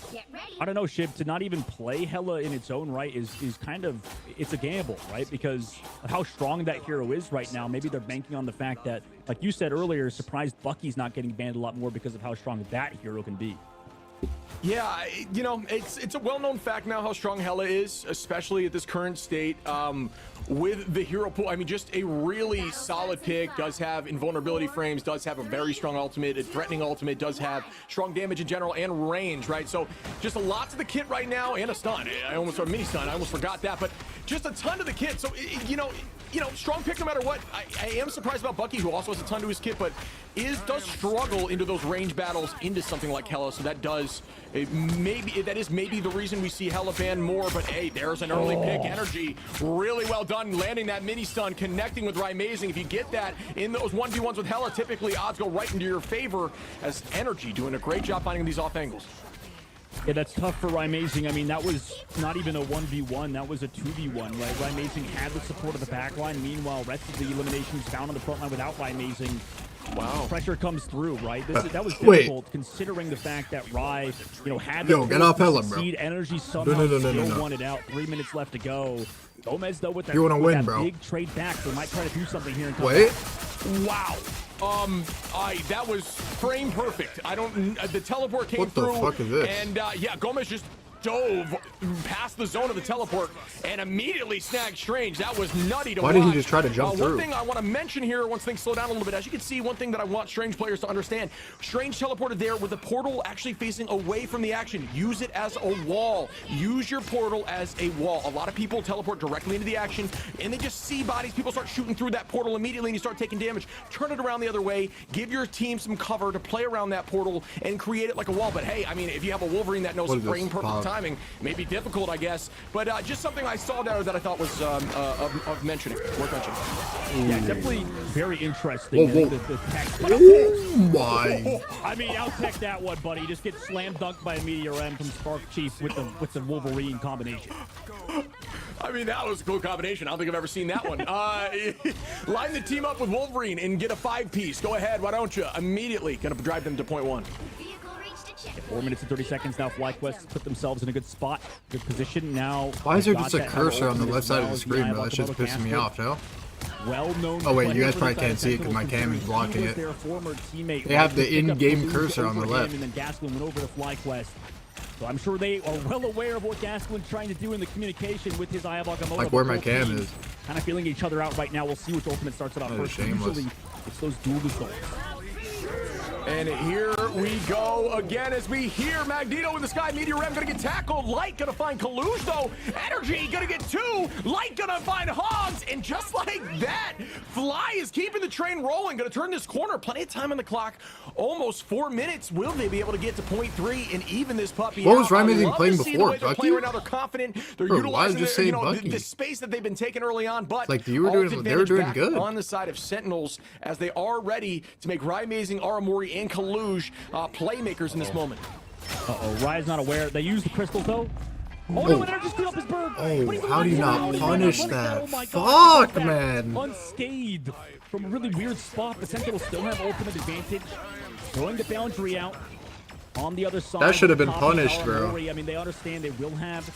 I don't know, Shib, to not even play hella in its own right is kind of, it's a gamble, right? Because of how strong that hero is right now. Maybe they're banking on the fact that, like you said earlier, surprised Bucky's not getting banned a lot more because of how strong that hero can be. Yeah, you know, it's a well-known fact now how strong Hela is, especially at this current state. With the hero pool, I mean, just a really solid pick, does have invulnerability frames, does have a very strong ultimate, a threatening ultimate, does have strong damage in general and range, right? So just a lot to the kit right now, and a stun. I almost saw a mini stun, I almost forgot that, but just a ton to the kit. So, you know, strong pick no matter what. I am surprised about Bucky, who also has a ton to his kit, but does struggle into those range battles into something like Hela. So that does that is maybe the reason we see Hela banned more. But hey, there's an early pick. Energy really well done, landing that mini stun, connecting with Amazing. If you get that in those 1v1s with Hela, typically odds go right into your favor, as Energy doing a great job finding these off angles. Yeah, that's tough for Amazing. I mean, that was not even a 1v1. That was a 2v1, right? Amazing had the support of the backline. Meanwhile, rest of the eliminations found on the front line without Amazing. Wow. Pressure comes through, right? That was difficult considering the fact that Rai, had the get off Hela, bro. Energy somehow still won it out. 3 minutes left to go. Gomez, though, with that big trade back, they might try to do something here. Wow. That was frame perfect. The teleport came through. What the fuck is this? And yeah, Gomez just dove past the zone of the teleport and immediately snagged Strange. That was nutty to watch. Why did he just try to jump through? One thing I want to mention here, once things slow down a little bit, as you can see, one thing that I want Strange players to understand, Strange teleported there with the portal actually facing away from the action. Use it as a wall. Use your portal as a wall. A lot of people teleport directly into the action and they just see bodies. People start shooting through that portal immediately and you start taking damage. Turn it around the other way. Give your team some cover to play around that portal and create it like a wall. But hey, I mean, if you have a Wolverine that knows frame perfect timing, may be difficult, I guess, but just something I saw there that I thought was of mentioning, worth mentioning. Yeah, definitely very interesting. The tech. Oh my! I mean, I'll tech that one, buddy. Just get slam dunked by a Meteor M from Spark Chief with the Wolverine combination. I mean, that was a cool combination. I don't think I've ever seen that one. Line the team up with Wolverine and get a 5-piece. Go ahead, why don't you? Immediately gonna drive them to point 1. 4 minutes and 30 seconds now. FlyQuest put themselves in a good spot, good position now. Why is there just a cursor on the left side of the screen, bro? That shit's pissing me off, no? Well-known. Oh wait, you guys probably can't see it because my cam is blocking it. They have the in-game cursor on the left. And then Gaskin went over to FlyQuest. So I'm sure they are well aware of what Gaskin's trying to do in the communication with his Ayabagamoto. Like where my cam is. Kind of feeling each other out right now. We'll see which ultimate starts it off first. Usually, it's those dual assaults. And here we go again as we hear Magneto in the sky. Meteor M gonna get tackled. Light gonna find Kalush though. Energy gonna get 2. Light gonna find Hogs. And just like that, Fly is keeping the train rolling. Gonna turn this corner. Plenty of time on the clock. Almost 4 minutes. Will they be able to get to point 3 and even this puppy? What was Rymazing playing before? Bucky? Right now they're confident. They're utilizing the space that they've been taking early on. But like they were doing good on the side of Sentinels as they are ready to make Rymazing, Aramori, and Kalush playmakers in this moment. Rai's not aware. They use the crystals though. Oh no, Energy just cleaned up his bird. Oh, how do you not punish that? Fuck, man. Unscathed from a really weird spot. The Sentinels still have ultimate advantage. Throwing the boundary out on the other side. That should have been punished, bro. I mean, they understand they will have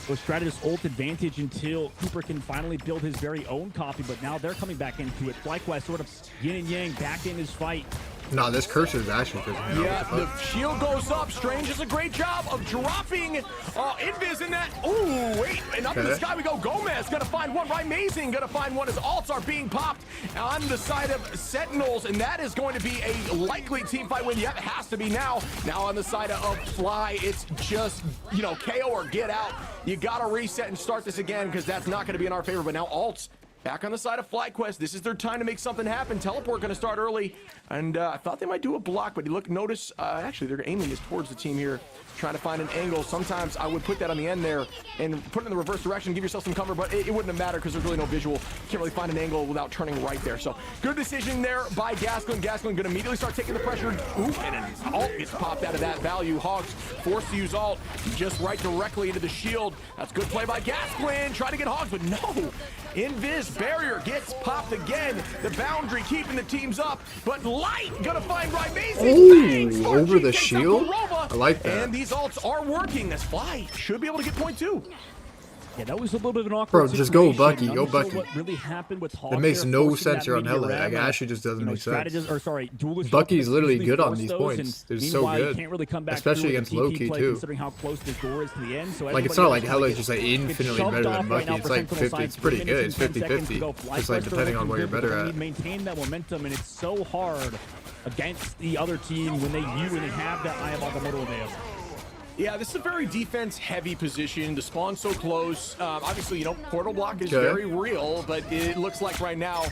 So Strategist ult advantage until Cooper can finally build his very own copy, but now they're coming back into it. FlyQuest sort of yin and yang back in his fight. No, this cursor is actually good. Yeah, the shield goes up. Strange does a great job of dropping Invis in that. Ooh, wait, and up in the sky we go. Gomez gonna find one. Amazing, gonna find one as alts are being popped on the side of Sentinels, and that is going to be a likely team fight win. Yep, it has to be now. Now on the side of Fly, it's just, you know, KO or get out. You gotta reset and start this again because that's not gonna be in our favor. But now alts back on the side of FlyQuest. This is their time to make something happen. Teleport going to start early, and I thought they might do a block, but notice, actually, they're aiming this towards the team here, trying to find an angle. Sometimes I would put that on the end there and put it in the reverse direction, give yourself some cover, but it wouldn't have mattered because there's really no visual. Can't really find an angle without turning right there. So good decision there by Gasklin. Gasklin going to immediately start taking the pressure. Ooh, and an ult gets popped out of that value. Hogs forced to use ult just right directly into the shield. That's good play by Gasklin. Trying to get Hogs, but no. Invis barrier gets popped again. The boundary keeping the teams up, but Light gonna find Ooh, over the shield? I like that. And these ults are working. As Fly should be able to get point 2. Yeah, that was a little bit of an awkward Bro, just go Bucky, situation. go I'm not Bucky. sure what really happened with Hog It makes there, no forcing sense that here on Hella. meteor Like, ram. actually just doesn't make sense. Duelist Bucky's literally usually good on force these those, points. and They're so meanwhile, you good. can't really come back Especially through against with a Loki, TP play, too. considering how close this door is to the end. So Like, it's everybody not like else Hella gets is just like infinitely shoved better than off right Bucky. now It's for like Sentinel 50. side. It's pretty 3 good. minutes It's and 10 seconds to 50-50. go. Just like FlyQuest are depending on looking where you're good, better but they at. need to maintain that momentum, and it's so hard against the other team when they have that Eye of Agamotto available. Yeah, this is a very defense-heavy position. The spawn's so close. Obviously, you know, portal block is very real, but it looks like right now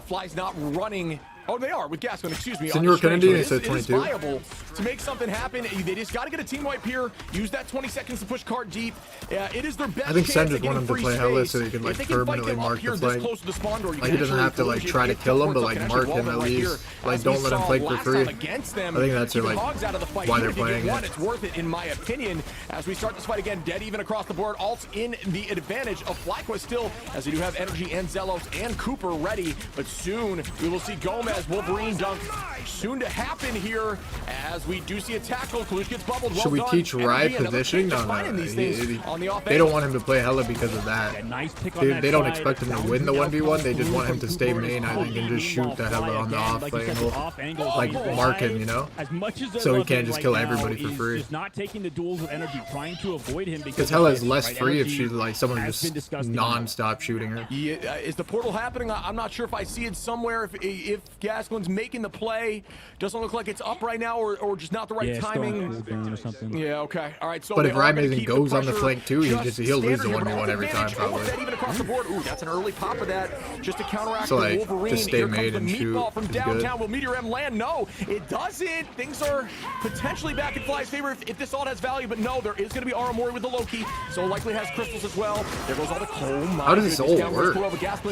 Fly's not running. Oh, they are with Gascon, excuse me. Senor Kennedy, it said It is 22. viable to make something happen. They just got to get a team wipe here. Use that 20 seconds to push cart deep. It is their best. I think Sen chance just at want him to getting play free Hella space. so he can like If they can fight permanently them up mark here the this flank. close to the spawn door, you Like, can he doesn't actually have to like collusion try to if kill him, but teleports like can mark actually him at wall them right least. here. Like, As we don't let him saw play for last free. time against them, I think that's keeping like Hogs out of the fight. why Even they're if you get playing one, it. it's worth it in my opinion. As we start this fight again, dead even across the board. Alts in the advantage of FlyQuest still, as they do have Energy and Zelos and Cooper ready. But soon we will see Gomez Wolverine dunk soon to happen here, as we do see a tackle. Kalush gets bubbled. Well Should we done. teach Rye Energy, another positioning? pick, just No, finding no. these things on the offense. They don't want him to play Hella because of that. Yeah, nice pick on that They don't side. expect him to win the 1v1. They just want him to stay main, I think, and just shoot the Hella on the off angle. Like, mark him, you know? As much as So he can't just kill everybody for free. Just not taking the duels with Energy, trying to avoid him Because Hella is less right? free if Energy she's like someone has just been disgusting. non-stop shooting her. Yeah, is the portal happening? I'm not sure if I see it somewhere. If Gaslin's making the play, doesn't look like it's up right now, or just not the right timing. Or something. Yeah, okay, all right. So But they if are gonna Rymazen keep goes the on the pressure flank too, he'll lose the standard here, but 1v1 every time advantage, probably. almost dead even across the board. Ooh, that's an early pop of that, just to counteract So, the like, Wolverine. just stay Here comes made the and shoot meatball from is downtown. good. Will Meteor M land? No, it doesn't. Things are potentially back in Fly's favor if this ult has value, but no, there is going to be Aramori with the Loki, so likely has crystals as well. There goes all the coal. How does this ult work?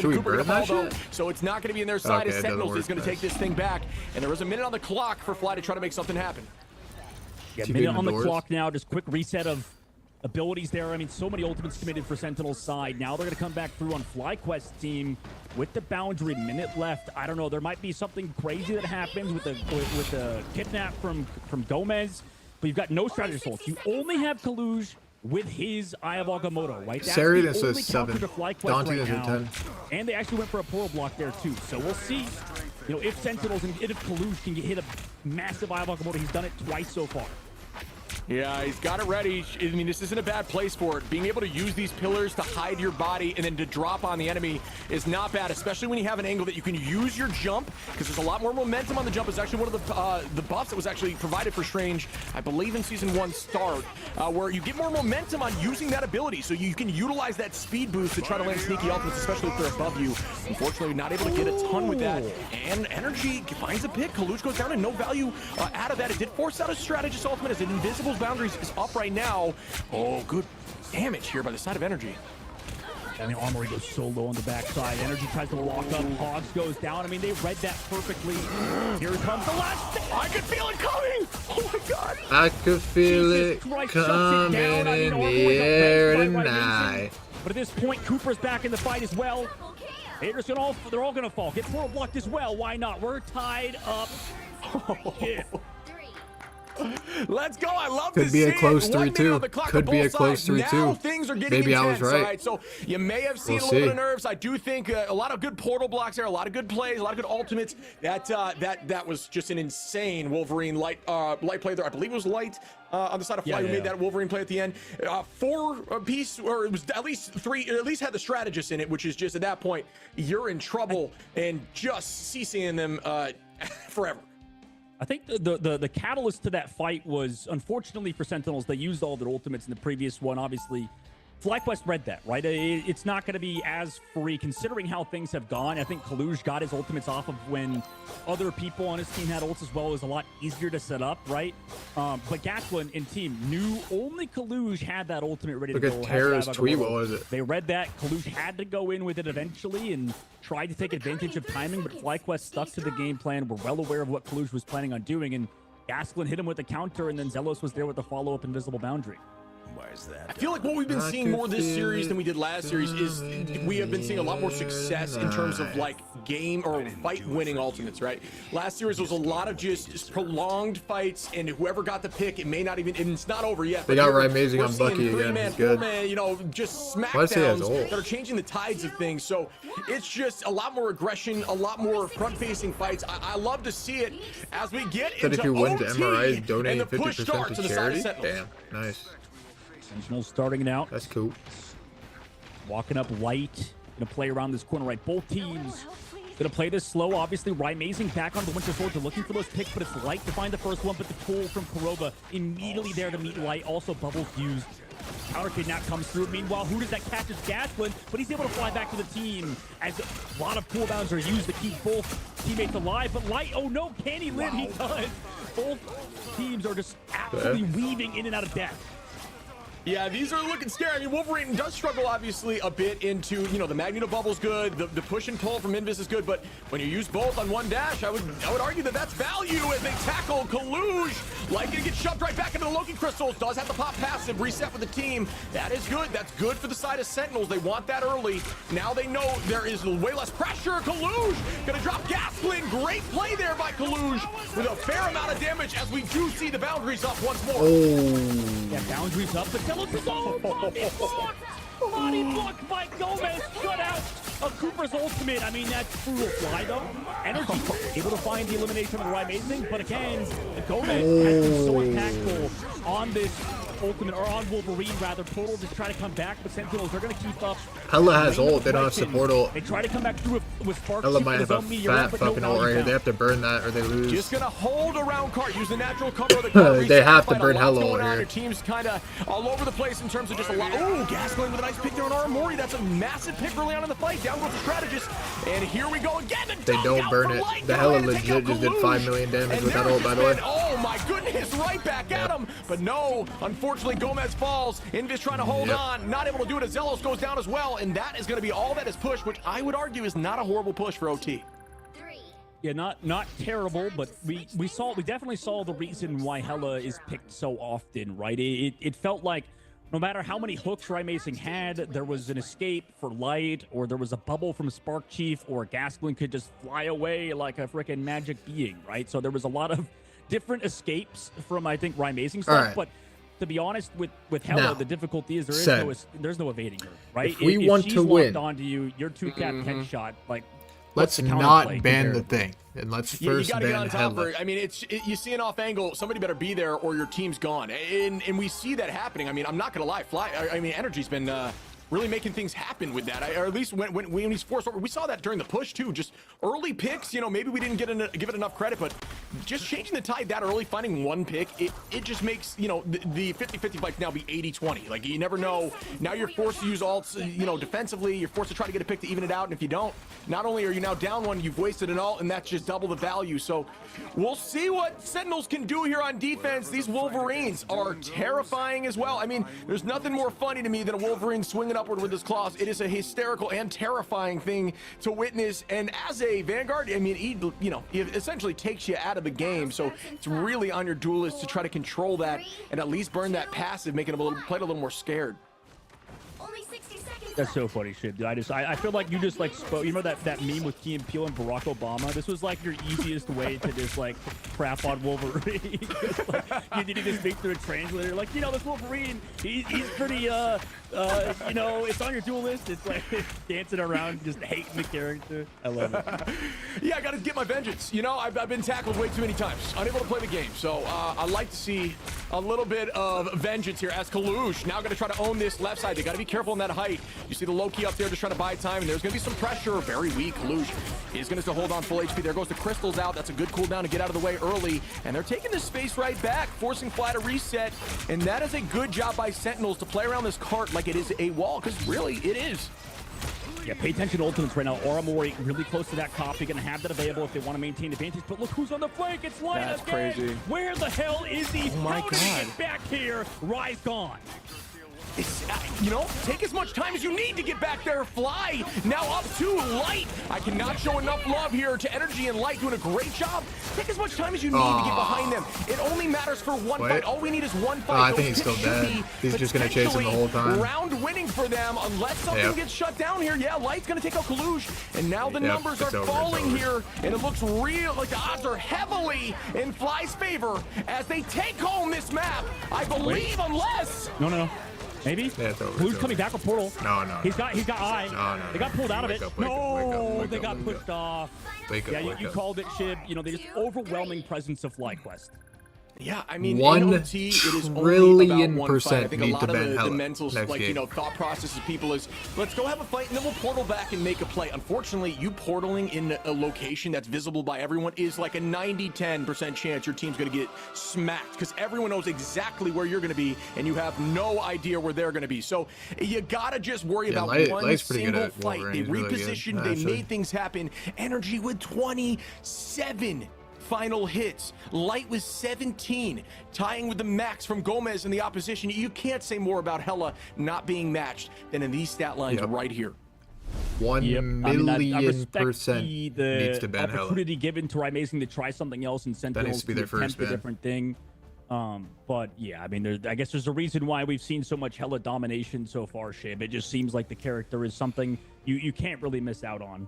Should we burn that shit? So it's not going to be in their side. Okay, As it doesn't Sentinels is work. going to take this thing back, and there is a minute on the clock for Fly to try to make something happen. Yeah, TP minute in the on the doors. clock now. Just quick reset of abilities there. I mean, so many ultimates committed for Sentinel's side. Now they're going to come back through on FlyQuest's team with the boundary. Minute left. I don't know. There might be something crazy that happens with the kidnap from Gomez, but you've got no strategist ults. You only have Kalush with his Eye of Agamotto, right? That's Sari, the this only is counter 7. to FlyQuest Dante right is a now. 10. And they actually went for a portal block there too. So we'll see, you know, if Sentinels and if Kalush can hit a massive Eye of Agamotto. He's done it twice so far. Yeah, he's got it ready. I mean, this isn't a bad place for it. Being able to use these pillars to hide your body and then to drop on the enemy is not bad, especially when you have an angle that you can use your jump, because there's a lot more momentum on the jump. It's actually one of the buffs that was actually provided for Strange, I believe in Season 1 start, where you get more momentum on using that ability, so you can utilize that speed boost to try to land sneaky ultimates, especially if they're above you. Unfortunately, not able to get a ton with that, and Energy finds a pick. Kalush goes down and no value out of that. It did force out a strategist ultimate as an Invisible's boundaries is up right now. Oh, good damage here by the side of Energy. And the Armory goes so low on the backside. Energy tries to walk up. Hogs goes down. I mean, they read that perfectly. Here comes the last thing. I can feel it coming. Oh my God. I could feel it coming in the air tonight. But at this point, Cooper's back in the fight as well. They're all gonna fall. Get portal blocked as well. Why not? We're tied up. Yeah. Let's go. I love Could to be see a close it. 1 minute 3-2. on the clock Could on be a both close sides. 3-2. Now things are getting Maybe I was intense, right. right? So you may have seen We'll a little bit see. of nerves. I do think a lot of good portal blocks there, a lot of good plays, a lot of good ultimates. That was just an insane Wolverine light play there. I believe it was light on the side of Fly who made that Wolverine play at the end. 4-piece, or it was at least 3, at least had the strategist in it, which is just at that point you're in trouble and just ceasing them forever. I think the catalyst to that fight was, unfortunately for Sentinels, they used all their ultimates in the previous one. Obviously, FlyQuest read that, right? It's not going to be as free considering how things have gone. I think Kaluj got his ultimates off of when other people on his team had ults as well. It was a lot easier to set up, right? But Gatlin and team knew only Kaluj had that ultimate ready to go. Look at Terra's tweet. What was it? They read that. Kaluj had to go in with it eventually and tried to take advantage of timing, but FlyQuest stuck to the game plan. We're well aware of what Kaluj was planning on doing, and Gasklin hit him with the counter, and then Zelos was there with the follow-up invisible boundary. Where's that? I feel like what we've been seeing more this series than we did last series is we have been seeing a lot more success in terms of like game or fight winning ultimates, right? Last series was a lot of just prolonged fights, and whoever got the pick, it may not even, and it's not over yet. They got Amazing on Bucky again. He's good. You know, just smackdowns that are changing the tides of things. So it's just a lot more aggression, a lot more front-facing fights. I love to see it as we get into if you win to OT, MRI, donate and the push 50% starts to to the side of charity. Sentinels. Damn, nice. Sentinels starting it out. That's cool. Walking up light. Gonna play around this corner, right? Both teams gonna play this slow. Obviously, Amazing back on the Winter Soldier looking for those picks, but it's Light to find the first one, but the pull from Kurova immediately there to meet Light. Also, bubble fused. Counter kidnap comes through. Meanwhile, who does that catch? Is Gatlin, but he's able to fly back to the team as a lot of cooldowns are used to keep both teammates alive. But Light, oh no, can he live? He does. Both teams are just absolutely weaving in and out of death. Yeah, these are looking scary. I mean, Wolverine does struggle, obviously, a bit into, you know, the Magneto bubble's good, the push and pull from Invis is good, but when you use both on one dash, I would argue that that's value as they tackle Kaluj. Like it gets shoved right back into the Loki crystals. Does have the pop passive, reset with the team. That is good. That's good for the side of Sentinels. They want that early. Now they know there is way less pressure. Kaluj gonna drop Gasklin. Great play there by Kaluj with a fair amount of damage as we do see the boundaries up once more. Yeah, boundaries up, but Zelos is body blocked by Gomez. Shut out of Cooper's ultimate. I mean, that's cruel fly though. Energy able to find the elimination of the Amazing, but again, Gomez has been so impactful on this ultimate, or on Wolverine rather. Total just try to come back, but Sentinels are going to keep up. Hella has ult. They don't have support ult. They try to come back through with Spark. Hella might have a fat fucking ult right here. They have to burn that or they lose. Just gonna hold around cart, use the natural cover of the cart. They have to burn Hella ult here. Your team's kind of all over the place in terms of just a lot. Oh, Gasklin with a nice pick there on Aramori. That's a massive pick early on in the fight. Down goes the strategist. And here we go again. They don't burn it. The Hella legit just did 5 million damage with that ult, by the way. Oh my goodness, right back at him. But no, unfortunately, Gomez falls. Invis trying to hold on. Not able to do it as Zelos goes down as well. And that is going to be all that is pushed, which I would argue is not a horrible push for OT. Yeah, not terrible, but we definitely saw the reason why Hella is picked so often, right? It felt like no matter how many hooks Amazing had, there was an escape for Light, or there was a bubble from Spark Chief, or Gasklin could just fly away like a freaking magic being, right? So there was a lot of different escapes from, I think, Amazing stuff, right. But to be honest, with Hella, now, the difficulty is there's no evading her, right? If we want she's to win, onto you, your 2-cap headshot, like. Let's not ban the thing, and let's first you gotta ban get on top Hella. of it. I mean, you see an off angle, somebody better be there or your team's gone. And we see that happening. I mean, I'm not gonna lie, Energy's been really making things happen with that. Or at least when he's forced over. We saw that during the push too. Just early picks, you know, maybe we didn't give it enough credit, but just changing the tide that early, finding one pick, it just makes, you know, the 50-50 fights now be 80-20. Like, you never know. Now you're forced to use ults, you know, defensively. You're forced to try to get a pick to even it out. And if you don't, not only are you now down one, you've wasted an ult, and that's just double the value. So we'll see what Sentinels can do here on defense. These Wolverines are terrifying as well. I mean, there's nothing more funny to me than a Wolverine swinging upward with his claws. It is a hysterical and terrifying thing to witness. And as a Vanguard, I mean, he essentially takes you out of the game. So it's really on your duelist to try to control that and at least burn that passive, making him play a little more scared. Only 60 seconds That's so funny shit, dude. I feel like you just like spoke. You remember that meme with Key and Peele and Barack Obama? This was like your easiest way to just like crap on Wolverine. Like, you didn't even speak through a translator. Like, you know, this Wolverine, he's pretty, you know, it's on your duel list. It's like dancing around, just hating the character. I love it. Yeah, I got to get my vengeance. You know, I've been tackled way too many times, unable to play the game. So I'd like to see a little bit of vengeance here as Kalush now going to try to own this left side. They got to be careful in that height. You see the low key up there just trying to buy time, and there's going to be some pressure. Very weak. Kalush is going to still hold on full HP. There goes the crystals out. That's a good cooldown to get out of the way early, and they're taking this space right back, forcing Fly to reset, and that is a good job by Sentinels to play around this cart like it is a wall, because really it is. Yeah, pay attention to ultimates right now. Aramori really close to that copy. Going to have that available if they want to maintain advantage. But look who's on the flank. It's Light That's again. crazy. Where the hell is he? Oh my How did he God. get back here? Rise gone. It's, you know, take as much time as you need to get back there. Fly now up to Light. I cannot show enough love here to Energy and Light doing a great job. Take as much time as you need to get behind them. It only matters for one fight. All we need is one fight. I think he's still dead. He's just going to chase him the whole time. Round winning for them unless something gets shut down here. Yeah, Light's going to take out Kalush. And now the numbers are falling here. And it looks real like the odds are heavily in Fly's favor as they take home this map. I believe unless... No. Maybe? Yeah, it's over. Who's coming back with Portal? No. He's got eye. No. They got pulled out of it. Wake They up, got pushed off. You called it, Shib. You know, they just overwhelming presence of FlyQuest. Yeah, I mean, 1 in OT, it is only trillion about one fight. I % think a need lot to of ban the Hela mental, next like, game. you know, thought process of people is, let's go have a fight and then we'll portal back and make a play. Unfortunately, you portaling in a location that's visible by everyone is like a 90-10% chance your team's going to get smacked because everyone knows exactly where you're going to be and you have no idea where they're going to be. So you got to just worry about one single fight. They repositioned, they made things happen. Energy with 27 final hits. Light with 17, tying with the max from Gomez in the opposition. You can't say more about Hela not being matched than in these stat lines right here. 1 million percent needs to ban Hela. Opportunity given to Amazing to try something else and Sentinels That needs to be their first attempt a different thing. But yeah, I mean, I guess there's a reason why we've seen so much Hela domination so far, Shib. It just seems like the character is something you can't really miss out on.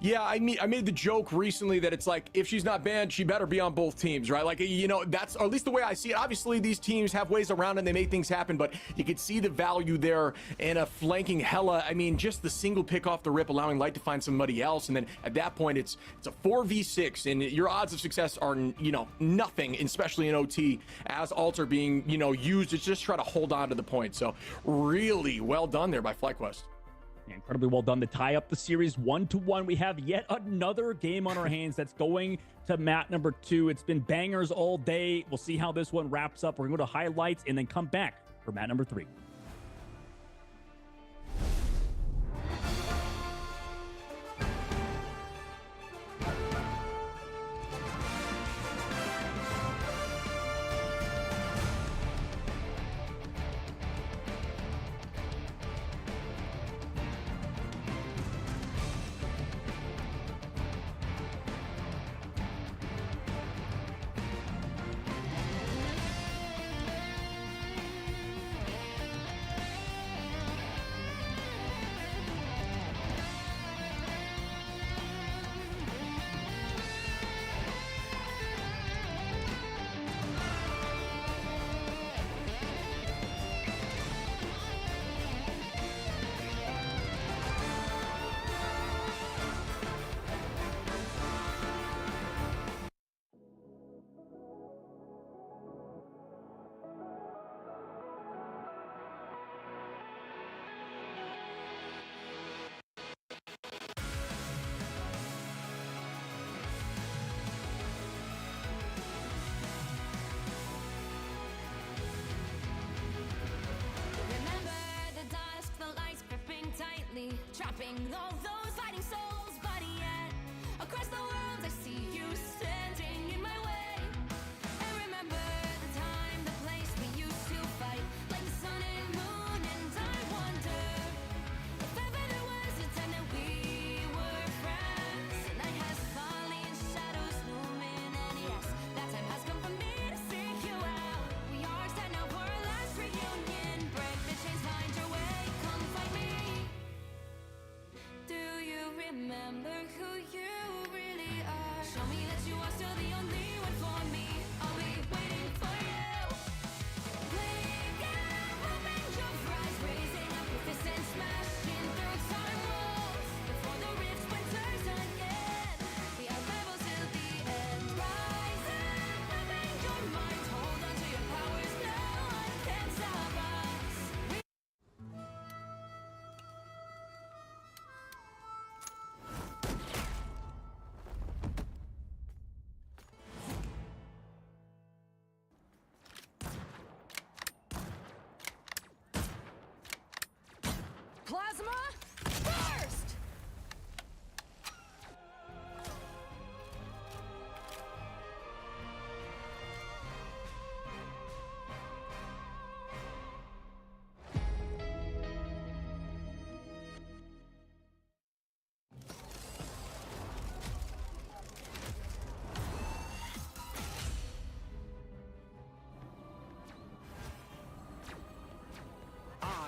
Yeah, I made the joke recently that it's like, if she's not banned, she better be on both teams, right? Like, you know, that's, or at least the way I see it. Obviously, these teams have ways around and they make things happen, but you could see the value there in a flanking Hela. I mean, just the single pick off the rip, allowing Light to find somebody else. And then at that point, it's a 4v6 and your odds of success are, you know, nothing, especially in OT, as ults are being, you know, used to just try to hold on to the point. So really well done there by FlyQuest. Incredibly well done to tie up the series 1-1. We have yet another game on our hands that's going to mat number 2. It's been bangers all day. We'll see how this one wraps up. We're going to go to highlights and then come back for mat number 3. Trapping all those fighting souls, but yet across the world I see you standing in my way. And remember the time, the place we used to fight, like the sun and moon. And I wonder if ever there was a time that we were friends. The night has fallen and shadows looming, and yes, that time has come for me to seek you out. We are set now for our last reunion. Break the chains, find your way, come find me.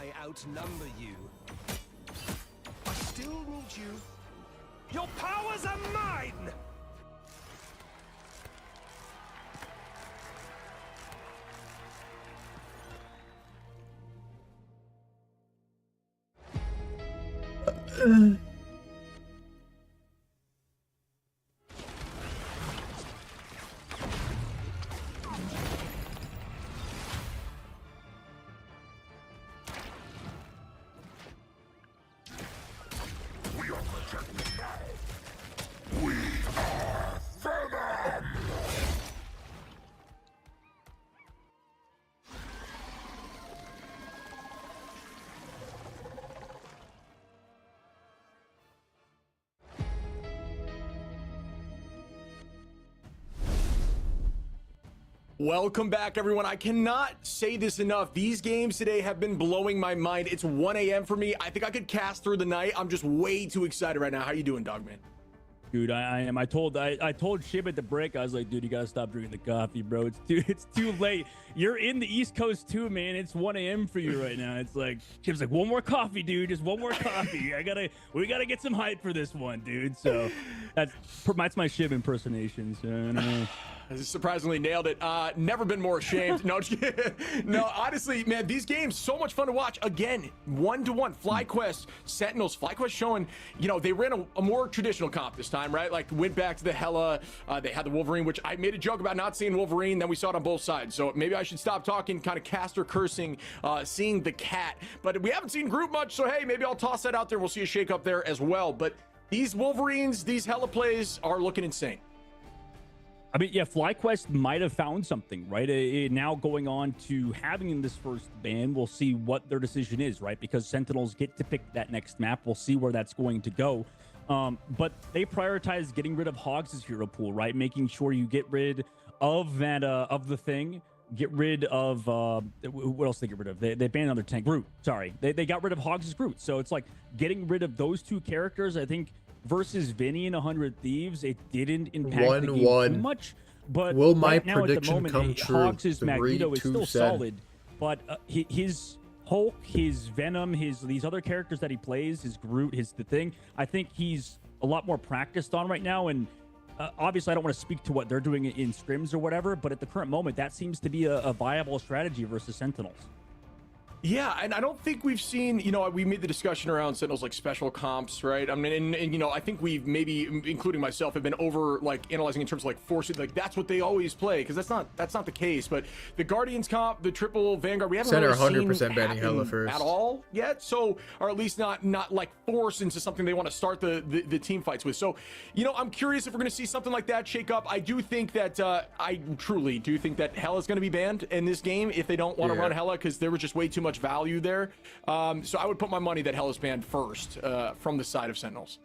I outnumber you. I still ruled you. Your powers are mine! Welcome back, everyone. I cannot say this enough. These games today have been blowing my mind. It's 1 a.m. for me. I think I could cast through the night. I'm just way too excited right now. How you doing, Dogman? Dude, I am. I told Shib at the break, I was like, dude, you gotta stop drinking the coffee, bro. It's too late. You're in the East Coast too, man. It's 1 a.m. for you right now. It's like Shib's like, one more coffee, dude. Just one more coffee. We gotta get some hype for this one, dude. So that's my Shib impersonation. So I don't know. Surprisingly nailed it. Never been more ashamed. No, just kidding. No, honestly, man, these games so much fun to watch. Again, 1-to-1 FlyQuest, Sentinels. FlyQuest showing, you know, they ran a more traditional comp this time, right? Like went back to the Hela. They had the Wolverine, which I made a joke about not seeing Wolverine. Then we saw it on both sides. So maybe I should stop talking, kind of caster cursing, seeing the cat. But we haven't seen Groot much, so hey, maybe I'll toss that out there. We'll see a shake up there as well. But these Wolverines, these Hela plays are looking insane. I mean, yeah, FlyQuest might have found something, right? Now going on to having this first ban, we'll see what their decision is, right? Because Sentinels get to pick that next map. We'll see where that's going to go. But they prioritize getting rid of Hogs' hero pool, right? Making sure you get rid of that, of the Thing. Get rid of, what else did they get rid of? They banned another tank. Groot, sorry. They got rid of Hogs' Groot. So it's like getting rid of those two characters, I think, versus Vinny in 100 Thieves, it didn't impact the game too much. But will my right now, prediction at the moment, come true? Hogs' Magneto is still solid, but his Hulk, his Venom, these other characters that he plays, his Groot, the Thing, I think he's a lot more practiced on right now. And obviously, I don't want to speak to what they're doing in scrims or whatever, but at the current moment, that seems to be a viable strategy versus Sentinels. Yeah, and I don't think we've seen, you know, we made the discussion around Sentinels like special comps, right? I mean, and you know, I think we've maybe, including myself, have been over like analyzing in terms of like forcing, like that's what they always play, because that's not the case. But the Guardians comp, the triple Vanguard, we haven't Center really 100% seen banning Hela first at all yet. So, or at least not like force into something they want to start the team fights with. So, you know, I'm curious if we're going to see something like that shake up. I do think that I truly do think that Hela is going to be banned in this game if they don't want to run Hela, because there was just way too much value there. So I would put my money that Hela's banned first from the side of Sentinels.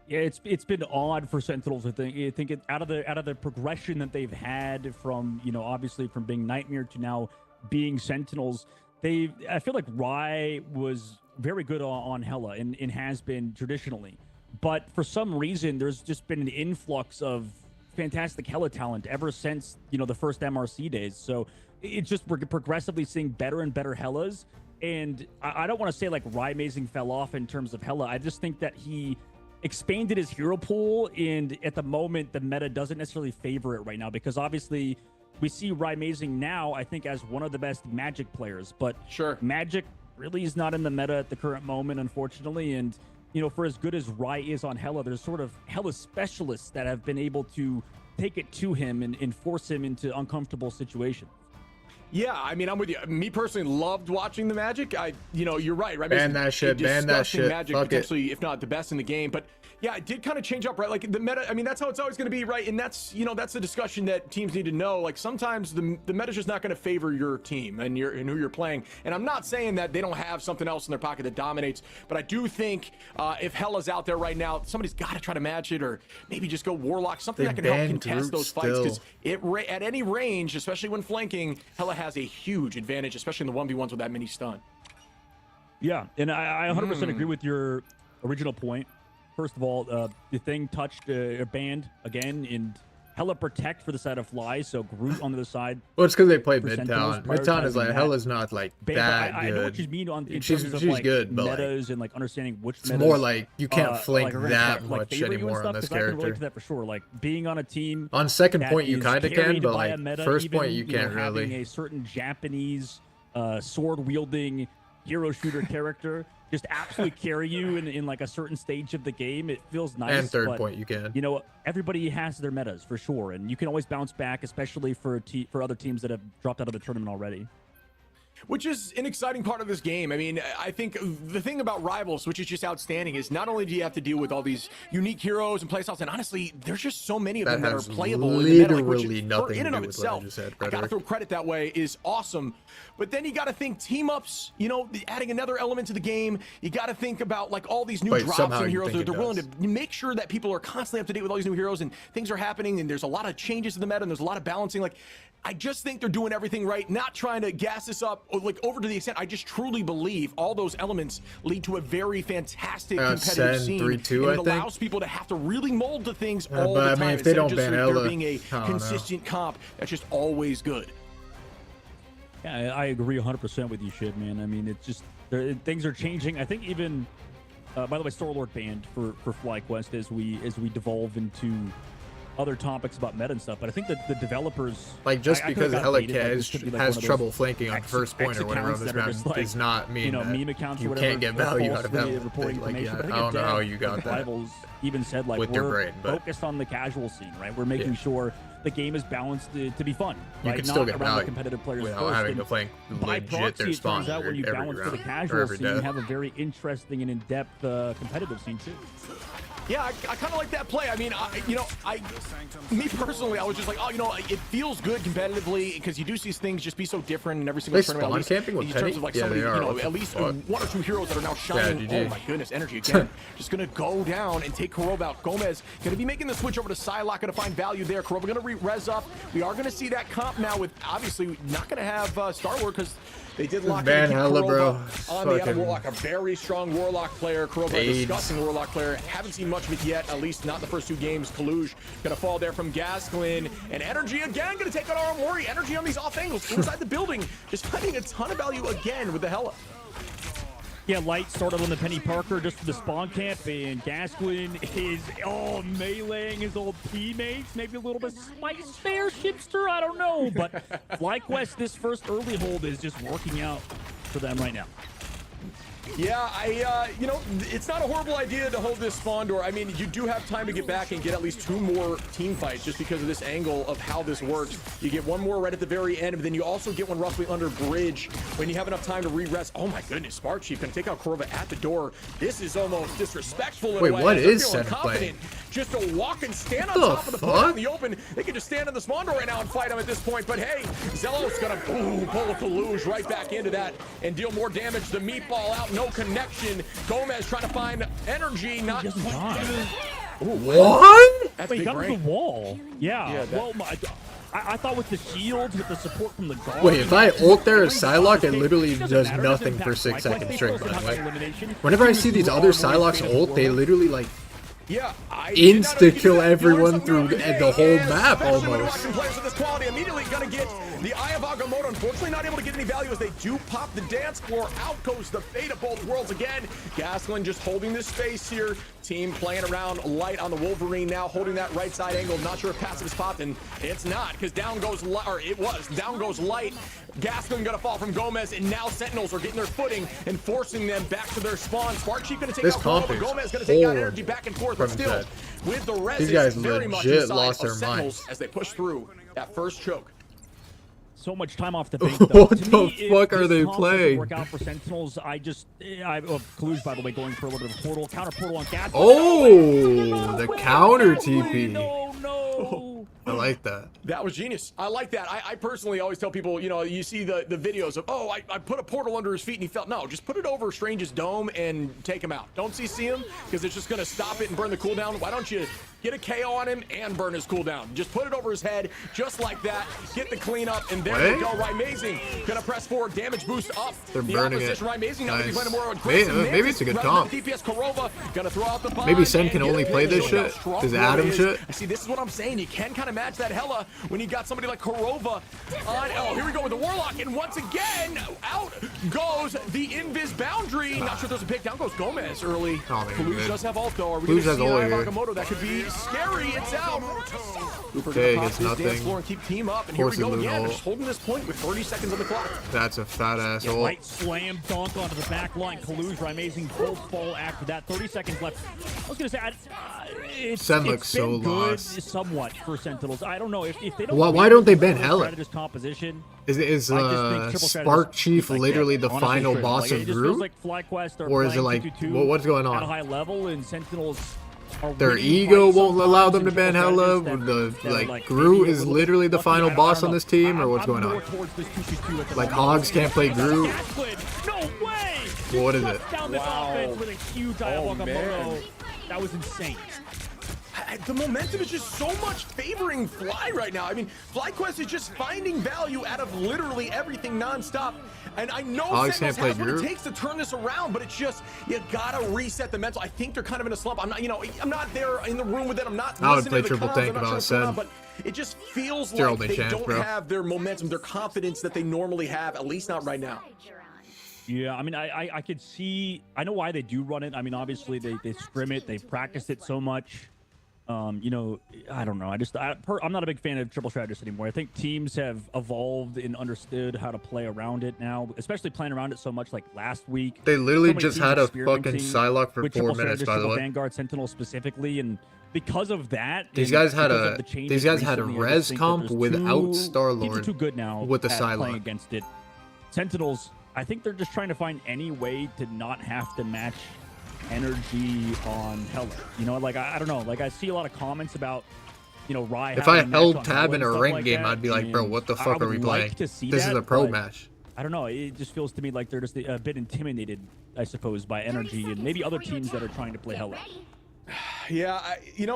Yeah, it's been odd for Sentinels. I think out of the progression that they've had from, you know, obviously from being Nightmare to now being Sentinels, I feel like Rai was very good on Hela and has been traditionally, but for some reason there's just been an influx of fantastic Hela talent ever since, you know, the first MRC days. So it's just we're progressively seeing better and better Helas. And I don't want to say like Rai Mazing fell off in terms of Hela. I just think that he expanded his hero pool, and at the moment the meta doesn't necessarily favor it right now, because obviously we see Rai Mazing now, I think, as one of the best Magic players, but Magic really is not in the meta at the current moment, unfortunately. And, you know, for as good as Rai is on Hela, there's sort of Hela specialists that have been able to take it to him and force him into uncomfortable situations. Yeah, I mean, I'm with you. Me personally loved watching the Magic. You know, you're right. Ban that shit. Ban that shit. Magic, Fuck potentially, if not the best in the game. But yeah, it did kind of change up, right? Like the meta. I mean, that's how it's always going to be, right? And that's, you know, that's the discussion that teams need to know. Like sometimes the meta's just not going to favor your team and who you're playing. And I'm not saying that they don't have something else in their pocket that dominates, but I do think if Hela's out there right now, somebody's got to try to match it, or maybe just go Warlock, something that can help contest those fights. Because at any range, especially when flanking, Hela has a huge advantage, especially in the 1v1s with that mini stun. Yeah, and I 100% agree with your original point. First of all, the Thing touched a banned again, and Hella protect for the side of Fly, so Groot on the other side. Well, it's because they play for Sentinels, Midtown. Midtown is like, prioritizing Hella's not like But that I good. know what you mean in she's terms of she's like good, but like, metas and like understanding which it's metas. more like you can't flank are gonna that like, much favor you and anymore on stuff, this 'cause I can relate character. to that for sure. Like being on a team. On second that point, you is kind of can, carried but by a like meta, first point, you even, can't know, having really. a certain Japanese sword wielding hero shooter character just absolutely carry you in like a certain stage of the game. It feels nice. And third but, point, you can. You know, everybody has their metas for sure, and you can always bounce back, especially for other teams that have dropped out of the tournament already. Which is an exciting part of this game. I mean, I think the thing about Rivals, which is just outstanding, is not only do you have to deal with all these unique heroes and playstyles, and honestly, there's just so many of them that are playable in the meta, which nothing in and to of do with what I itself, just said, I gotta throw credit that way, is awesome. But then you gotta think team-ups, you know, adding another element to the game. You gotta think about like all these new drops and heroes. They're willing to make sure that people are constantly up to date with all these new heroes, and things are happening, and there's a lot of changes to the meta, and there's a lot of balancing. Like, I just think they're doing everything right, not trying to gas this up like over to the extent. I just truly believe all those elements lead to a very fantastic competitive scene. 3-2, and it I think. allows people to have to really mold to things all but the I time. mean, if they instead of don't just ban there Ella, being a I don't know. consistent comp, that's just always good. Yeah, I agree 100% with you, Shib, man. I mean, it's just things are changing. I think even, by the way, Starlord banned for FlyQuest as we devolve into other topics about meta and stuff. But I think that the developers, like, just because Hella has one of trouble those flanking on first point or whatever on this map does not mean meme that accounts or you whatever, can't get value out of falsely that. reporting Like, information. yeah, But I don't know how you got that Rivals even said like with we're your brain, but focused on the casual scene, right? We're making sure the game is balanced to be fun. you right? can Not still get around the value competitive players without first. having And to flank by legit proxy, their it spawn turns out when you every balance for the round or casual every scene, you death. have a very interesting and in-depth competitive scene too. Yeah, I kind of like that play. I mean, me personally, I was just like, oh, you know, it feels good competitively because you do see things just be so different in every single tournament. Spawn camping with in Penny? terms of like Yeah, somebody, they are. you know, What the at least fuck? one or two heroes that are now shining. GG. Oh my goodness, energy again. Just gonna go down and take Kurova out. Gomez gonna be making the switch over to Psylocke, gonna find value there. Kurova gonna res up. We are gonna see that comp now with obviously not gonna have Starlord because they did lock in and keep Hella, bro. Kurova on the other Warlock, a very strong Warlock player. Kurova, a disgusting Warlock player. Haven't seen much of it yet, at least not the first two games. Kaluj gonna fall there from Gasklin, and Energy again gonna take on Aramori. Energy on these off angles inside the building, just finding a ton of value again with the Hella. Yeah, Light started on the Penny Parker just for the spawn camp, and Gasklin is meleeing his old teammates. Maybe a little bit spice there, Shipster. I don't know, but FlyQuest, this first early hold is just working out for them right now. Yeah, you know, it's not a horrible idea to hold this spawn door. I mean, you do have time to get back and get at least 2 more team fights just because of this angle of how this works. You get one more right at the very end, but then you also get one roughly under bridge when you have enough time to re-rest. Oh my goodness, Spark Chief gonna take out Kurova at the door. This is almost disrespectful in a way. Wait, what is They're feeling Sen confident just to walk and stand on What the top of the point out in fuck? the open. They can just stand in the spawn door right now and fight him at this point. But hey, Zelos gonna pull a Kaluj right back into that and deal more damage. The meatball out, no connection. Gomez trying to find energy, not what? That's Wait, big got brain. the wall. Yeah. that- Well, I thought with the shields, with the support from the guard. Wait, if I ult there as Psylocke, it literally does nothing for 6 seconds straight, by the way. Whenever I see these other Psylocke's ult, they literally, like, Yeah, insta-kill everyone through the whole map, Especially when you're almost. watching players of this quality, immediately gonna get the Eye of Agamotto. Unfortunately, not able to get any value as they do pop the dance floor. Out goes the fate of both worlds again. Gasklin just holding this space here. Team playing around Light on the Wolverine now, holding that right side angle. Not sure if passive is popped, and it's not, because down goes down goes Light. Gasklin gonna fall from Gomez, and now Sentinels are getting their footing and forcing them back to their spawn. Sparksheep gonna take This out comp Kurova. is Gomez gonna take out horrible energy back and forth, from but still Zed. with the res These guys very much legit inside lost of their Sentinels minds. as they push through that first choke. So much time off the bank, though. What To the me, if fuck are this they comp doesn't playing? Work out for Sentinels. Kaluj, by the way, going for a little bit of portal, counter portal on Gas. Oh, the counter TP. No. I like that. That was genius. I like that. I personally always tell people, you know, you see the videos of, oh, I put a portal under his feet and he felt, no, just put it over Strange's dome and take him out. Don't CC him because it's just going to stop it and burn the cooldown. Why don't you get a KO on him and burn his cooldown? Just put it over his head, just like that. Get the cleanup, and there we go. Amazing. Gonna press forward, damage boost up. They're the burning opposition, it. Amazing. Now Nice. playing more aggressive. Maybe it's a good Rather comp. than DPS Kurova, gonna throw out the bomb Maybe Sen and can get only a play pin. this Showing how shit? strong Does Kurova Adam is. shit? See, this is what I'm saying. You can kind of match that Hella when you got somebody like Korova on. Oh, here we go with the Warlock, and once again, out goes the Invis boundary. Not sure if there's a pick. Down goes Gomez early. Kalush does have ult though. Are we going to see Nagamoto? That could be scary. It's out. Cooper Okay, gonna gets pop this dance nothing. floor and keep team up, and here we Forces go lose again. ult. Just holding this point with 30 seconds on the clock. That's a fat ass ult. Light slam dunk onto the back line. Kaluzra, amazing full fall after that. 30 seconds left. I was going to say, it's looks so been good lost. somewhat for Sentinels. I don't know if they don't. Why don't they ban Hella? Strategist composition. Is Triple Spark Chief like literally that. the Honestly, final Chris, boss like, of it just feels Groot? like FlyQuest are Or is it playing like 2-2-2 what's going at a on? high level, and Sentinels are Their winning ego fights won't allow them to sometimes, ban and Hella. triple The strategists like that Groot maybe is a little literally the lucky. final I boss don't on know. this team, or what's I'm going more on? towards this 2-2-2 at the Like moment. Hogs can't play Groot. No way! Well, what is it? Shuts down this offense with a huge Ayahuasca. That was insane. The momentum is just so much favoring Fly right now. I mean, FlyQuest is just finding value out of literally everything nonstop. And I know Hogs Sentinels can't play has what it Groot. takes to turn this around, but it's just, you gotta reset the mental. I think they're kind of in a slump. I'm not, I'm not there in the room with it. I'm not I would listening play to the triple comms. tank I'm not if I sure was what's going said. on, but it just feels Their like only they chance, don't bro. have their momentum, their confidence that they normally have, at least not right now. Yeah, I mean, I could see, I know why they do run it. I mean, obviously they scrim it, they've practiced it so much. You know, I don't know. I'm not a big fan of triple strategists anymore. I think teams have evolved and understood how to play around it now, especially playing around it so much like last week. They literally So many just teams had a fucking experimenting Psylocke for with 4 triple minutes, strategists, by the triple way. Vanguard Sentinel specifically, and because of that, These and guys had because a of the changes these guys had a recently, I just res think that comp there's without teams Star-Lord are too good now with the at playing Psylocke. against it. Sentinels, I think they're just trying to find any way to not have to match energy on Hella. You know, like I don't know. Like I see a lot of comments about, you know, Rye. If I having a match held on tab Hella in and a stuff ranked like game, that, I'd be like, bro, and what the I fuck are would we like playing? to see This is that, a pro but match. I don't know. It just feels to me like they're just a bit intimidated, I suppose, by energy and maybe other teams that are trying to play Hella. Yeah,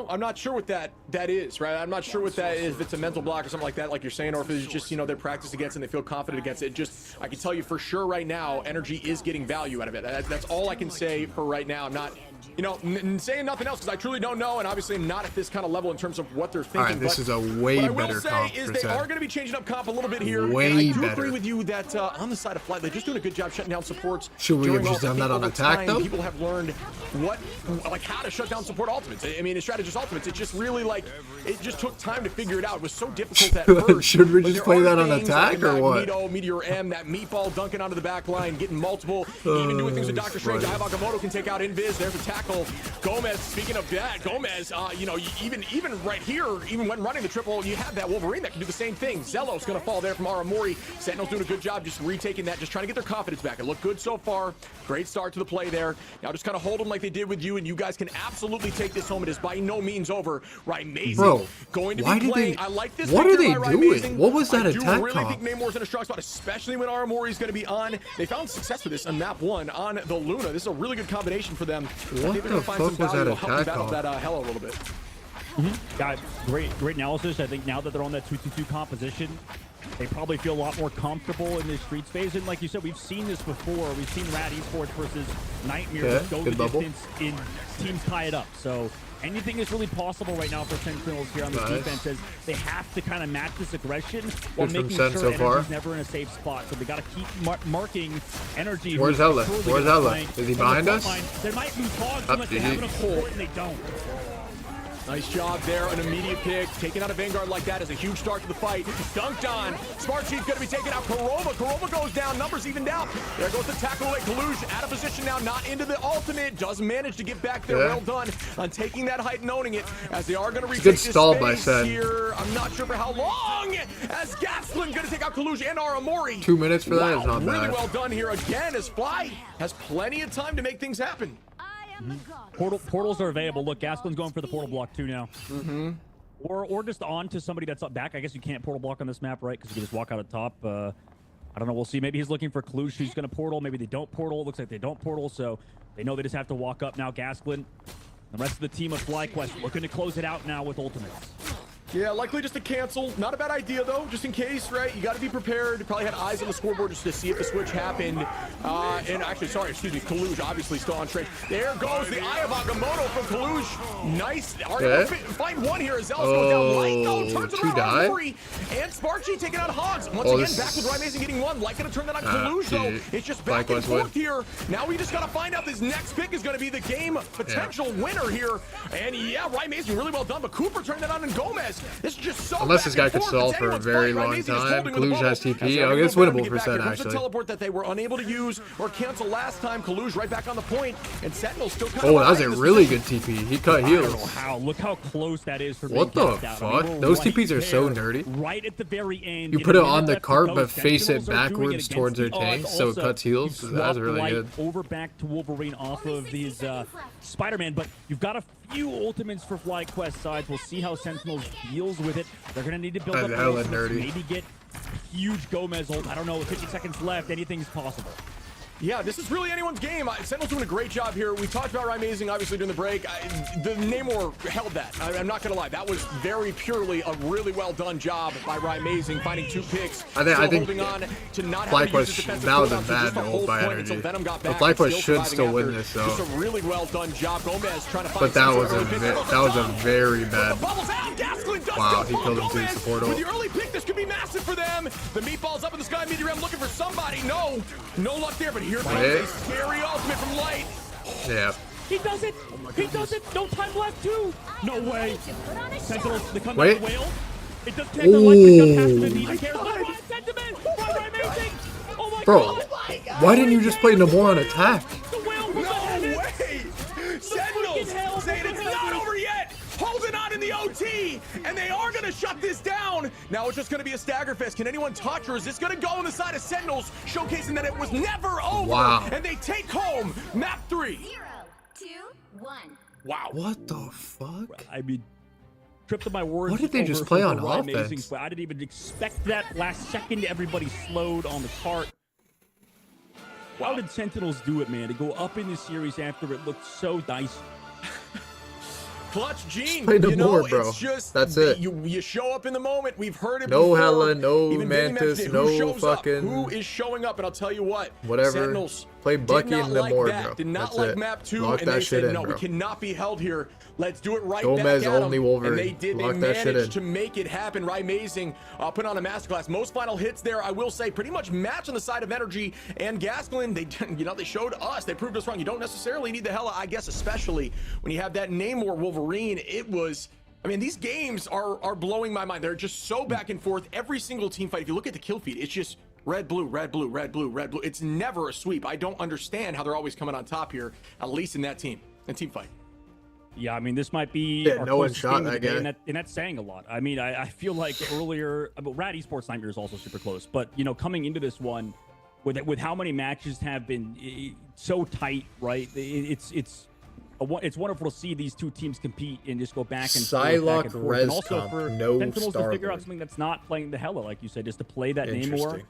I'm not sure what that is, right? I'm not sure what that is, if it's a mental block or something like that, like you're saying, or if it's just, they're practiced against it and they feel confident against it. Just, I can tell you for sure right now, energy is getting value out of it. That's all I can say for right now. I'm not, saying nothing else because I truly don't know, and obviously I'm not at this kind of level in terms of what they're thinking. All right, this is a way what I will better say comp is for they Zed. are going to be changing up comp a little bit here. Way and I do better. agree with you that on the side of Flight, they're just doing a good job shutting down supports. Should we have during just ults. I done think that on over attack, time, though? People have learned how to shut down support ultimates. I mean, it's strategist ultimates. It just really it just took time to figure it out. It was so difficult at first. Should we but just there play are that on things attack like or what? Magneto, Meteor M, that meatball dunking onto the back line, getting multiple, even doing things with Doctor Strange. funny. Ayahuasca can take out Invis. There's a tackle. Gomez, speaking of that, Gomez, even right here, even when running the triple, you have that Wolverine that can do the same thing. Zelo's going to fall there from Aramori. Sentinel's doing a good job just retaking that, just trying to get their confidence back. It looked good so far. Great start to the play there. Now just kind of hold them like they did with you, and you guys can absolutely take this home. It is by no means over. Right, Amazing. Bro, going to why be did playing. they- I like this. what pick are here they by Rye doing? Amazing. What was that I attack do really comp? think Namor's in a strong spot, especially when Aramori's going to be on. They found success with this on map 1 on the Luna. This is a really good combination for them. I think they're the gonna find fuck some was value that to help them attack battle comp? that Hella a little bit. Got great analysis. I think now that they're on that 2-2-2 composition, they probably feel a lot more comfortable in this streets phase. And like you said, we've seen this before. We've seen Rad Esports versus Nightmare Okay, go the good bubble. distance in teams tie it up. So anything is really possible right now for Sentinels here on this Nice. defense, as they have to kind of match this aggression while Good from making Sen sure so far. energy's never in a safe spot. So they got to keep marking energy. Where's who's Hella? surely Where's gonna Hella? flank Is he from the behind front us? line. They might lose Hogs Up, unless they GG. have enough support, and they don't. Nice job there, an immediate pick. Taking out a Vanguard like that is a huge start to the fight. Dunked on. Smart Chief going to be taken out. Korova goes down. Numbers even down. There goes the tackle away. Kalush out of position now, not into the ultimate. Does manage to get back there. Yeah. Well done on taking that height and owning it, as they are going to retake good this stall by space Sen. here. I'm not sure for how long, as Gasklin going to take out Kalush and Aramori. 2 minutes for that is Wow, not really bad. well done here again, as Fly has plenty of time to make things happen. Portals are available. Look, Gaskin's going for the portal block too now. Or just on to somebody that's up back. I guess you can't portal block on this map, right? Because you can just walk out at top. I don't know. We'll see. Maybe he's looking for Kalush, who's going to portal. Maybe they don't portal. Looks like they don't portal, so they know they just have to walk up now. Gasklin, the rest of the team of FlyQuest looking to close it out now with ultimates. Yeah, likely just to cancel. Not a bad idea, though, just in case, right? You got to be prepared. Probably had eyes on the scoreboard just to see if the switch happened. And actually, sorry, excuse me, Kaluj obviously still on trade. There goes the Eye of Agamotto from Kaluj. Nice. Already find one here as Zealous goes down. Light, though, turns it around on Mori. And Sparky taking out Hogs. Once again, back with Rymazing getting one. Light going to turn that on Kaluj, though. It's just back and forth here. Now we just got to find out this next pick is going to be the game potential winner here. And yeah, Rymazing really well done, but Cooper turned that on and Gomez. This is just so unless this guy could stall for a very long time. Kaluj has TP. Okay, it's winnable for Sen, actually. The teleport that they were unable to use or cancel last time. Kaluj right back on the point, and Sentinel still kind of. Oh, that was a really good TP. He cut heals. I don't know how. Look how close that is for what the fuck? I mean, those TPs are so nerdy. Right at the very end. You put it on the cart, but face it backwards towards their tank, so it cuts heals. That's really good. Over back to Wolverine off of these Spider-Man, but you've got a few ultimates for FlyQuest sides. We'll see how Sentinels deals with it. They're going to need to build up nerdy. Maybe get huge Gomez ult. I don't know, 50 seconds left. Anything's possible. Yeah, this is really anyone's game. Sentinel's doing a great job here. We talked about Rymazing, obviously, during the break. The Namor held that. I'm not going to lie. That was very purely a really well-done job by Rymazing, finding 2 picks. I think holding on to not FlyQuest, that was a bad ult by energy. But FlyQuest should still win this, though. Just a really well-done job. Gomez trying to find. But that was a very bad. Wow, he killed him to the support ult. With the early pick, this could be massive for them. The meatball's up in the sky, medium looking for somebody. No luck there, but here comes a scary ultimate from Light. Yeah. He does it. He does it. No time left, too. No way. Sentinels, they come down the whale. It does take their life, but it doesn't have to be. He cares about sentiment. Rymazing. Oh my Bro, why didn't you just play Namor on attack? The whale was way. Sentinels saying it's not over yet. Holding on in the OT, and they are going to shut this down. Now it's just going to be a stagger fest. Can anyone touch, or is this going to go on the side of Sentinels, showcasing that it was never over? Wow. And they take home map 3. 0, 2, 1. Wow. What the fuck? I mean, tripped my words. What did they just play on offense? I didn't even expect that. Last second, everybody slowed on the cart. Wow. How did Sentinels do it, man? To go up in the series after it looked so dicey. Clutch Gene, play no more, bro. It's just that's it. You show up in the moment. We've heard it no before. Hella, no even Mantis, no fucking. Who is showing up? And I'll tell you what. Whatever. Sentinels play Bucky and Namor, bro. Did not that's like it. map 2, Lock and that they shit said in, no, bro. we cannot be held here. Let's do it right Gomez back at only them. Wolverine. And they did. Lock They that shit managed in. to make it happen. Rymazing put on a masterclass. Most final hits there, I will say, pretty much match on the side of Energy and Gasklin. They showed us. They proved us wrong. You don't necessarily need the Hella, I guess, especially when you have that Namor Wolverine. It was. I mean, these games are blowing my mind. They're just so back and forth. Every single team fight, if you look at the kill feed, it's just red, blue, red, blue, red, blue, red, blue. It's never a sweep. I don't understand how they're always coming on top here, at least in that team fight. Yeah, I mean, this might be our no one closest shot game of the that day, guy. and that's saying a lot. I mean, I feel like earlier, Rad Esports Nightmare is also super close, but coming into this one, with how many matches have been so tight, right? It's wonderful to see these two teams compete and just go back and Psylocke forth. res And also comp, for no Sentinels to figure out Star-Lord. something that's not playing the Hella, like you said, just to play that Namor.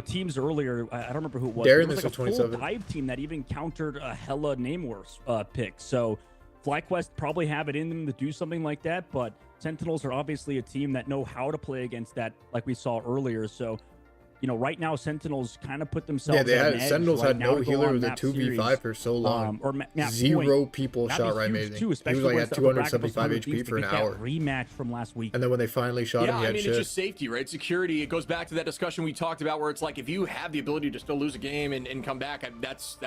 Teams earlier, I don't remember who it was. Darren, There was this like is a full 27. dive team that even countered a Hella Namor pick. So FlyQuest probably have it in them to do something like that, but Sentinels are obviously a team that know how to play against that, like we saw earlier. So, right now Sentinels kind of put themselves. Yeah, they at had an edge Sentinels right had now no to go healer on with a map 2v5 series, for so long. or map Zero point. people That'd shot be huge Rymazing. too, He especially was like when at it's upper bracket 275 versus HP for an to get hour. that rematch from last week. And then when they finally shot him, he had it's shit. just safety, right? Security. It goes back to that discussion we talked about where it's like if you have the ability to still lose a game and come back, that's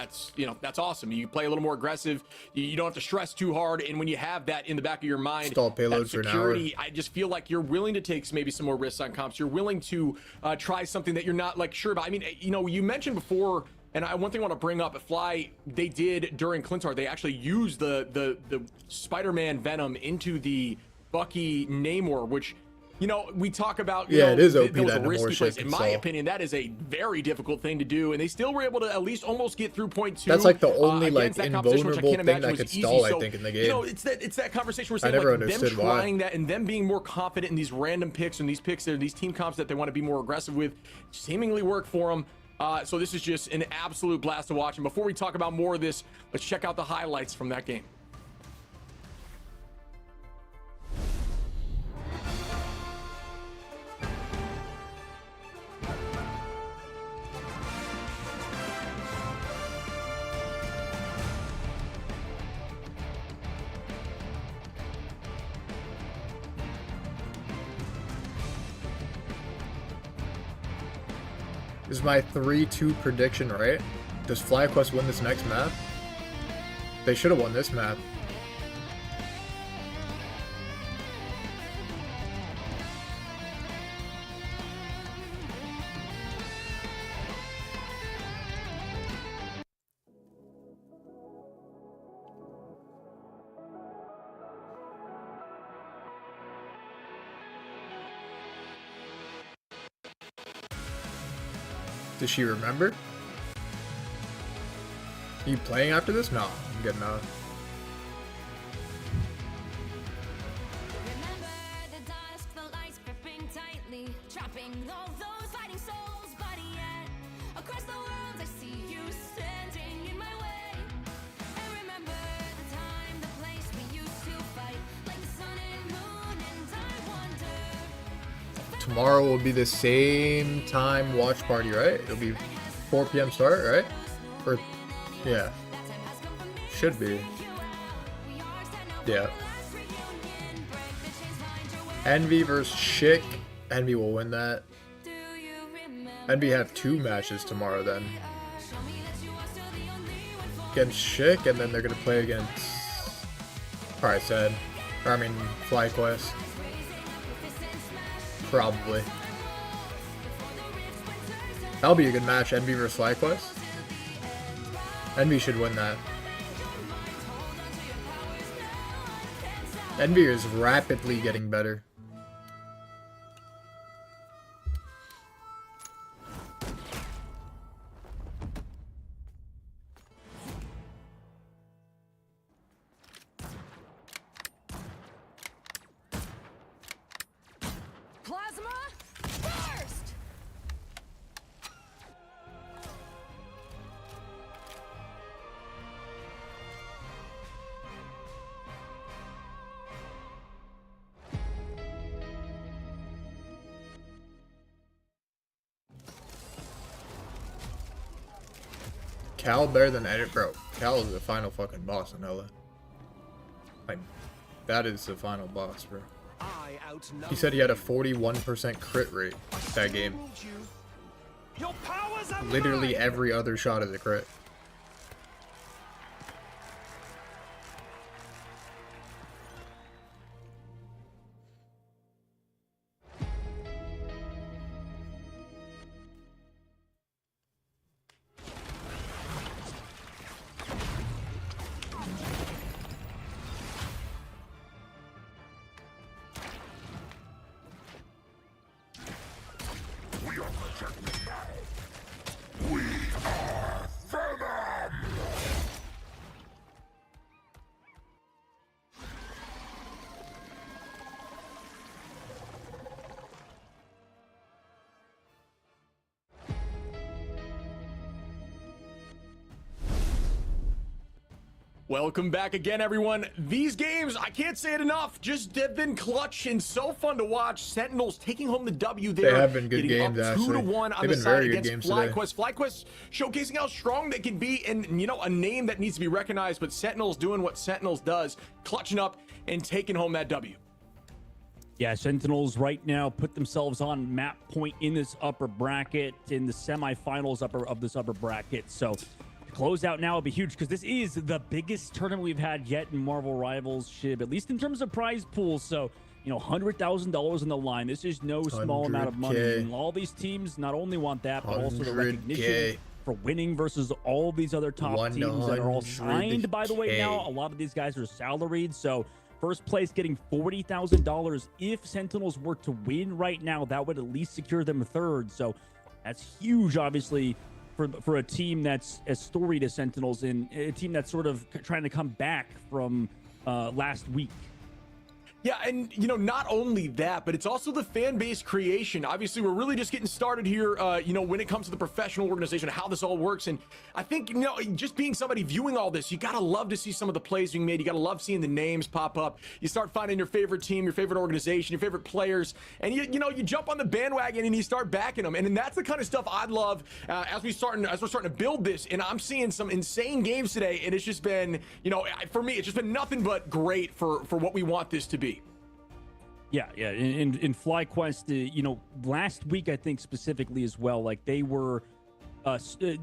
awesome. You play a little more aggressive. You don't have to stress too hard. And when you have that in the back of your mind, Stall payloads for an hour. I just feel like you're willing to take maybe some more risks on comps. You're willing to try something that you're not sure about. I mean, you mentioned before, and one thing I want to bring up at Fly, they did during Clintar, they actually used the Spider-Man Venom into the Bucky Namor, which we talk about. It is OP that was that a risky Namor place. shit In can my solve. opinion, that is a very difficult thing to do, and they still were able to at least almost get through point 2. That's like the only against that competition, which I invulnerable can't thing imagine that was could stall. easy. I think in the game. It's that conversation we're I saying, never like them understood why. trying that and them being more confident in these random picks and these team comps that they want to be more aggressive with, seemingly work for them. So this is just an absolute blast to watch. And before we talk about more of this, let's check out the highlights from that game. Is my 3-2 prediction right? Does FlyQuest win this next map? They should have won this map. Does she remember? Are you playing after this? No, I'm getting out. Remember the dusk, the lights gripping tightly, trapping all those fighting souls, but yet across the world I see you standing in my way. And remember the time, the place we used to fight, like the sun and moon, and I wonder. Tomorrow will be the same time watch party, right? It'll be 4 p.m. start, right? Or, yeah. Should be. Yeah. Envy versus Shik. Envy will win that. Envy have 2 matches tomorrow then. Against Shik, and then they're gonna play against... Alright, said. Or, I mean, FlyQuest. Probably. That'll be a good match, Envy versus FlyQuest. Envy should win that. Envy is rapidly getting better. Plasma burst! Cal better than Edit, bro. Cal is the final fucking boss in LA. Like, that is the final boss, bro. He said he had a 41% crit rate that game. Literally every other shot is a crit. Welcome back again, everyone. These games, I can't say it enough, just have been clutch and so fun to watch. Sentinels taking home the W there. They have been good games, up actually. 2-1 on They've the been side very good against games today. FlyQuest. FlyQuest showcasing how strong they can be, and you know, a name that needs to be recognized, but Sentinels doing what Sentinels does, clutching up and taking home that W. Yeah, Sentinels right now put themselves on map point in this upper bracket, in the semifinals of this upper bracket. So closeout now will be huge because this is the biggest tournament we've had yet in Marvel Rivals Shib, at least in terms of prize pools. So, you know, $100,000 on the line. This is no small amount of money. And all these teams not only want that, but also the recognition for winning versus all these other top teams that are all signed, by the way, now. A lot of these guys are salaried. So first place getting $40,000. If Sentinels were to win right now, that would at least secure them third. So that's huge, obviously, for a team that's as storied as Sentinels, and a team that's sort of trying to come back from last week. Yeah, and you know, not only that, but it's also the fan base creation. Obviously, we're really just getting started here, you know, when it comes to the professional organization, how this all works. And I think, you know, just being somebody viewing all this, you gotta love to see some of the plays being made. You gotta love seeing the names pop up. You start finding your favorite team, your favorite organization, your favorite players, and you know, you jump on the bandwagon and you start backing them. And that's the kind of stuff I'd love as we're starting to build this. And I'm seeing some insane games today, and it's just been, you know, for me, it's just been nothing but great for what we want this to be. Yeah. In FlyQuest, you know, last week I think specifically as well, like they were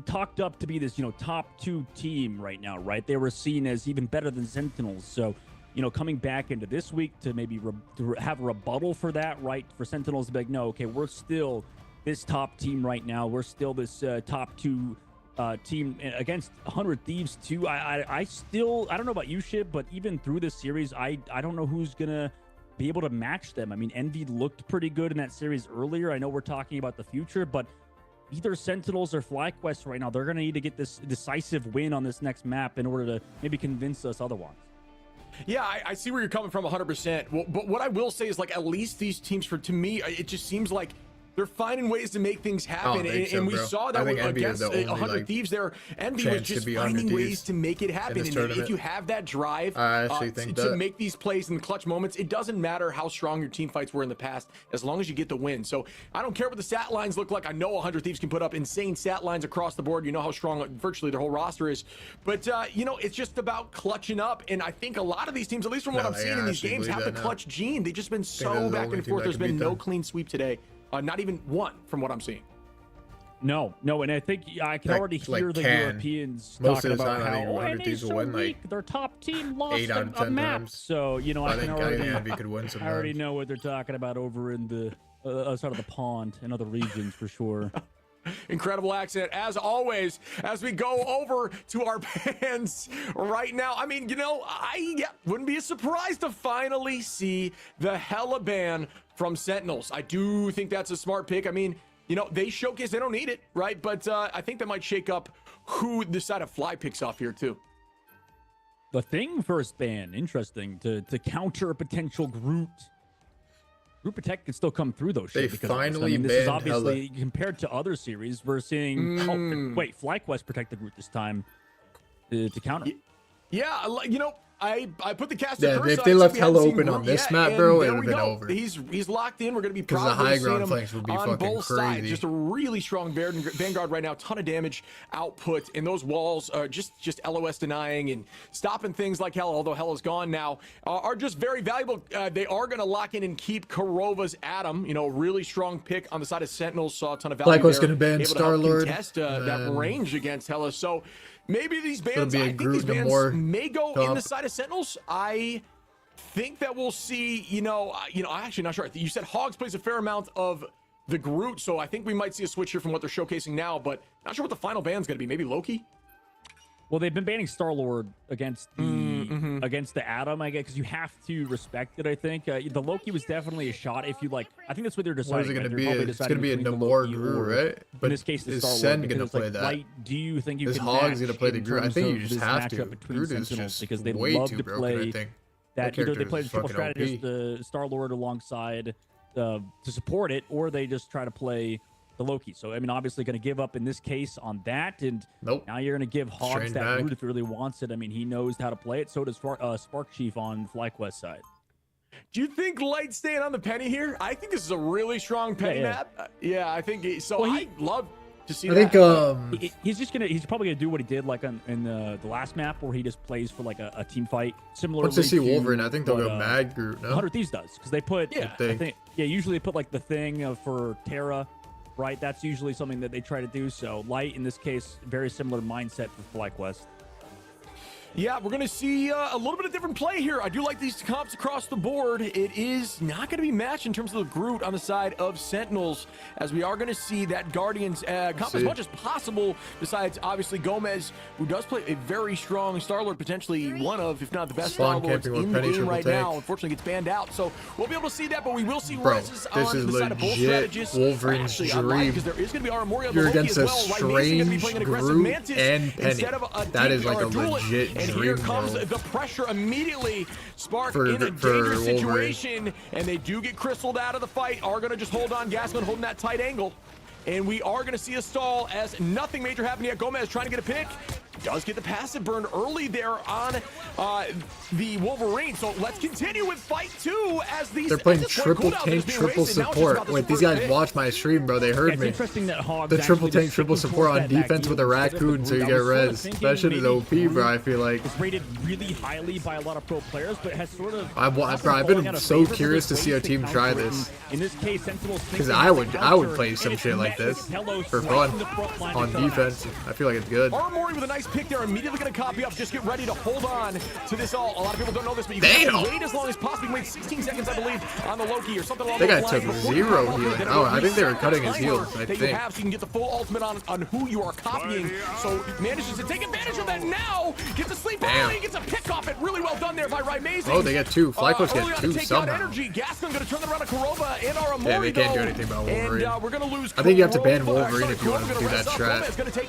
talked up to be this, you know, top 2 team right now, right? They were seen as even better than Sentinels. So, you know, coming back into this week to maybe to have a rebuttal for that, right? For Sentinels to be like, no, okay, we're still this top team right now. We're still this top 2 team against 100 Thieves too. I don't know about you, Shib, but even through this series, I don't know who's gonna be able to match them. I mean, Envy looked pretty good in that series earlier. I know we're talking about the future, but either Sentinels or FlyQuest right now, they're gonna need to get this decisive win on this next map in order to maybe convince us otherwise. Yeah, I see where you're coming from 100%. Well, but what I will say is, like, at least these teams, to me, it just seems like they're finding ways to make things happen, and we saw that against 100 Thieves there. Envy was just finding ways to make it happen, and if you have that drive to make these plays in the clutch moments, it doesn't matter how strong your team fights were in the past, as long as you get the win. So I don't care what the stat lines look like. I know 100 Thieves can put up insane stat lines across the board. You know how strong virtually their whole roster is, but you know, it's just about clutching up, and I think a lot of these teams, at least from what I'm seeing in these games, have the clutch gene. They've just been so back and forth. There's been no clean sweep today. Not even one, from what I'm seeing. No, and I think I can already hear the Europeans talking about how NA's so weak, their top team lost a map. So, you know, I already know what they're talking about over in the other side of the pond in other regions for sure. Incredible accent, as always, as we go over to our bans right now. I mean, you know, wouldn't be a surprise to finally see the Hella ban from Sentinels. I do think that's a smart pick. I mean, you know, they showcase they don't need it, right? But I think that might shake up who the side of Fly picks off here, too. The Thing first ban, interesting, to counter a potential Groot. Groot Protect can still come through those. They finally this banned is obviously Hella. Compared to other series, we're seeing. Oh, wait, FlyQuest protected Groot this time to counter. Yeah, you know, I put the caster curse if they left Hella open on this map, bro, it would have been over. He's locked in. We're going to be because the high ground flanks would be on fucking both crazy. Sides. Just a really strong Vanguard right now. Ton of damage output, and those walls are just LOS denying and stopping things like Hella. Although Hella's gone now, are just very valuable. They are going to lock in and keep Karova's Atom. You know, really strong pick on the side of Sentinels. Saw a ton of value. FlyQuest going to ban Star-Lord. Contest that range against Hella. So. Maybe these bans, I think these bans may go in the side of Sentinels. I think that we'll see, you know, I'm actually not sure. You said Hogs plays a fair amount of the Groot, so I think we might see a switch here from what they're showcasing now, but not sure what the final ban's going to be. Maybe Loki? Well, they've been banning Star-Lord against the against the Atom, I guess, because you have to respect it, I think. The Loki was definitely a shot if you like. I think that's what they're deciding. What is it going to be? It's going to be a Namor Groot, right? But in this case, is Sen going to play that? Light, do you think you is can Hogs going to play the Groot? I think you just have to. Groot is just because they way love too to broken, play I think. that. Either they play the triple strategist, the Star-Lord alongside to support it, or they just try to play the Loki. So, I mean, obviously going to give up in this case on that. And now you're going to give Hogs that Groot if he really wants it. I mean, he knows how to play it. So does Spark Chief on FlyQuest side. Do you think Light's staying on the Penny here? I think this is a really strong Penny map. Yeah, I think so. Well, I'd love to see that. I think he's probably going to do what he did like in the last map where he just plays for like a team fight. Similar. Once they see Wolverine, I think they'll go Mad Groot. No? 100 Thieves does because they put. Yeah, I think usually they put like the thing for Terra. Right, that's usually something that they try to do. So Light, in this case, very similar mindset for FlyQuest. Yeah, we're going to see a little bit of different play here. I do like these comps across the board. It is not going to be matched in terms of the Groot on the side of Sentinels, as we are going to see that Guardians comp as much as possible, besides, obviously, Gomez, who does play a very strong Star-Lord, potentially one of, if not the best Star-Lords in the game right now. Unfortunately, gets banned out. So we'll be able to see that, but we will see Reses on the side of both strategists. Wolverine's dream. Because there is going to be Armoria You're Loki against as well. a strange Groot and Penny. That is like a legit and dream here comes world. the pressure immediately. Spark in a dangerous situation, and they do get crystaled out of the fight. Are going to just hold on. Gasman holding that tight angle. And we are going to see a stall as nothing major happening yet. Gomez trying to get a pick. does get the passive burn early there on the Wolverine. So let's continue with fight 2 as these. They're playing triple tank, triple support. Wait, these guys watch my stream, bro. They heard me. The triple tank, triple support on defense with a raccoon, so you get res. That shit is OP, bro. I feel like. It's rated really highly by a lot of pro players, but has sort of. I've been so curious to see a team try this. In this case, because I would play some shit like this for fun on defense. I feel like it's good. Armory with a nice pick there, immediately going to copy up. Just get ready to hold on to this all. A lot of people don't know this, but you can wait as long as possible. Wait 16 seconds, I believe, on the Loki or something along those lines. I think I took 0 healing. Oh, I think they were cutting his heals. I think. You have, so you can get the full ultimate on who you are copying. So manages to take advantage of that now. Gets a sleep early, gets a pick off it. Really well done there by Raimazing. Oh, they get 2. Flycos get 2 somehow. Energy. Gaston going to turn that around to Kurova and our Amori. Yeah, they can't do anything about Wolverine. And we're going to lose. I think you have to ban Wolverine if you want to do that strat.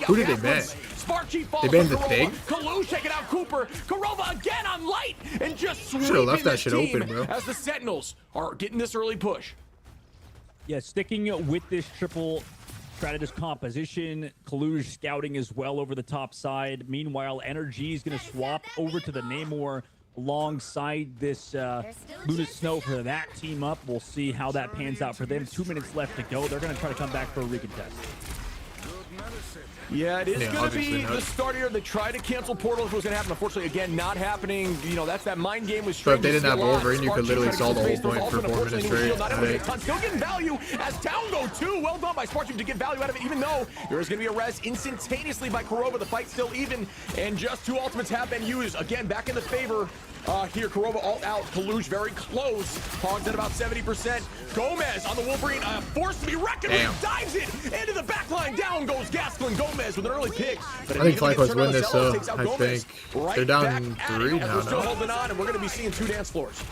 Who did they ban? They banned the thing? Kalush taking out Cooper. Kurova again on light and just should have left that shit open, bro. As the Sentinels are getting this early push. Yeah, sticking with this triple strategist composition, Kalush scouting as well over the top side. Meanwhile, Energy is going to swap over to the Namor alongside this Luna Snow for that team up. We'll see how that pans out for them. 2 minutes left to go. They're going to try to come back for a recontest. Yeah, it is going to be the start here. They tried to cancel Portal if it was going to happen. Unfortunately, again, not happening. You know, that's that mind game with But if they didn't have Wolverine, you could literally solve the whole point for 4 minutes straight. Still getting value as down go 2. Well done by Sparchi to get value out of it, even though there is going to be a res instantaneously by Kurova. The fight's still even, and just 2 ultimates have been used. Again, back in the favor. Here, Kurova ult out. Kalush very close. Hogs at about 70%. Gomez on the Wolverine, forced to be reckoned with. Dives it into the back line. Down goes Gasklin. Gomez with an early pick. I think Flycos win this, though. I think they're down 3 now. We're still holding on, and we're going to be seeing 2 dance floors.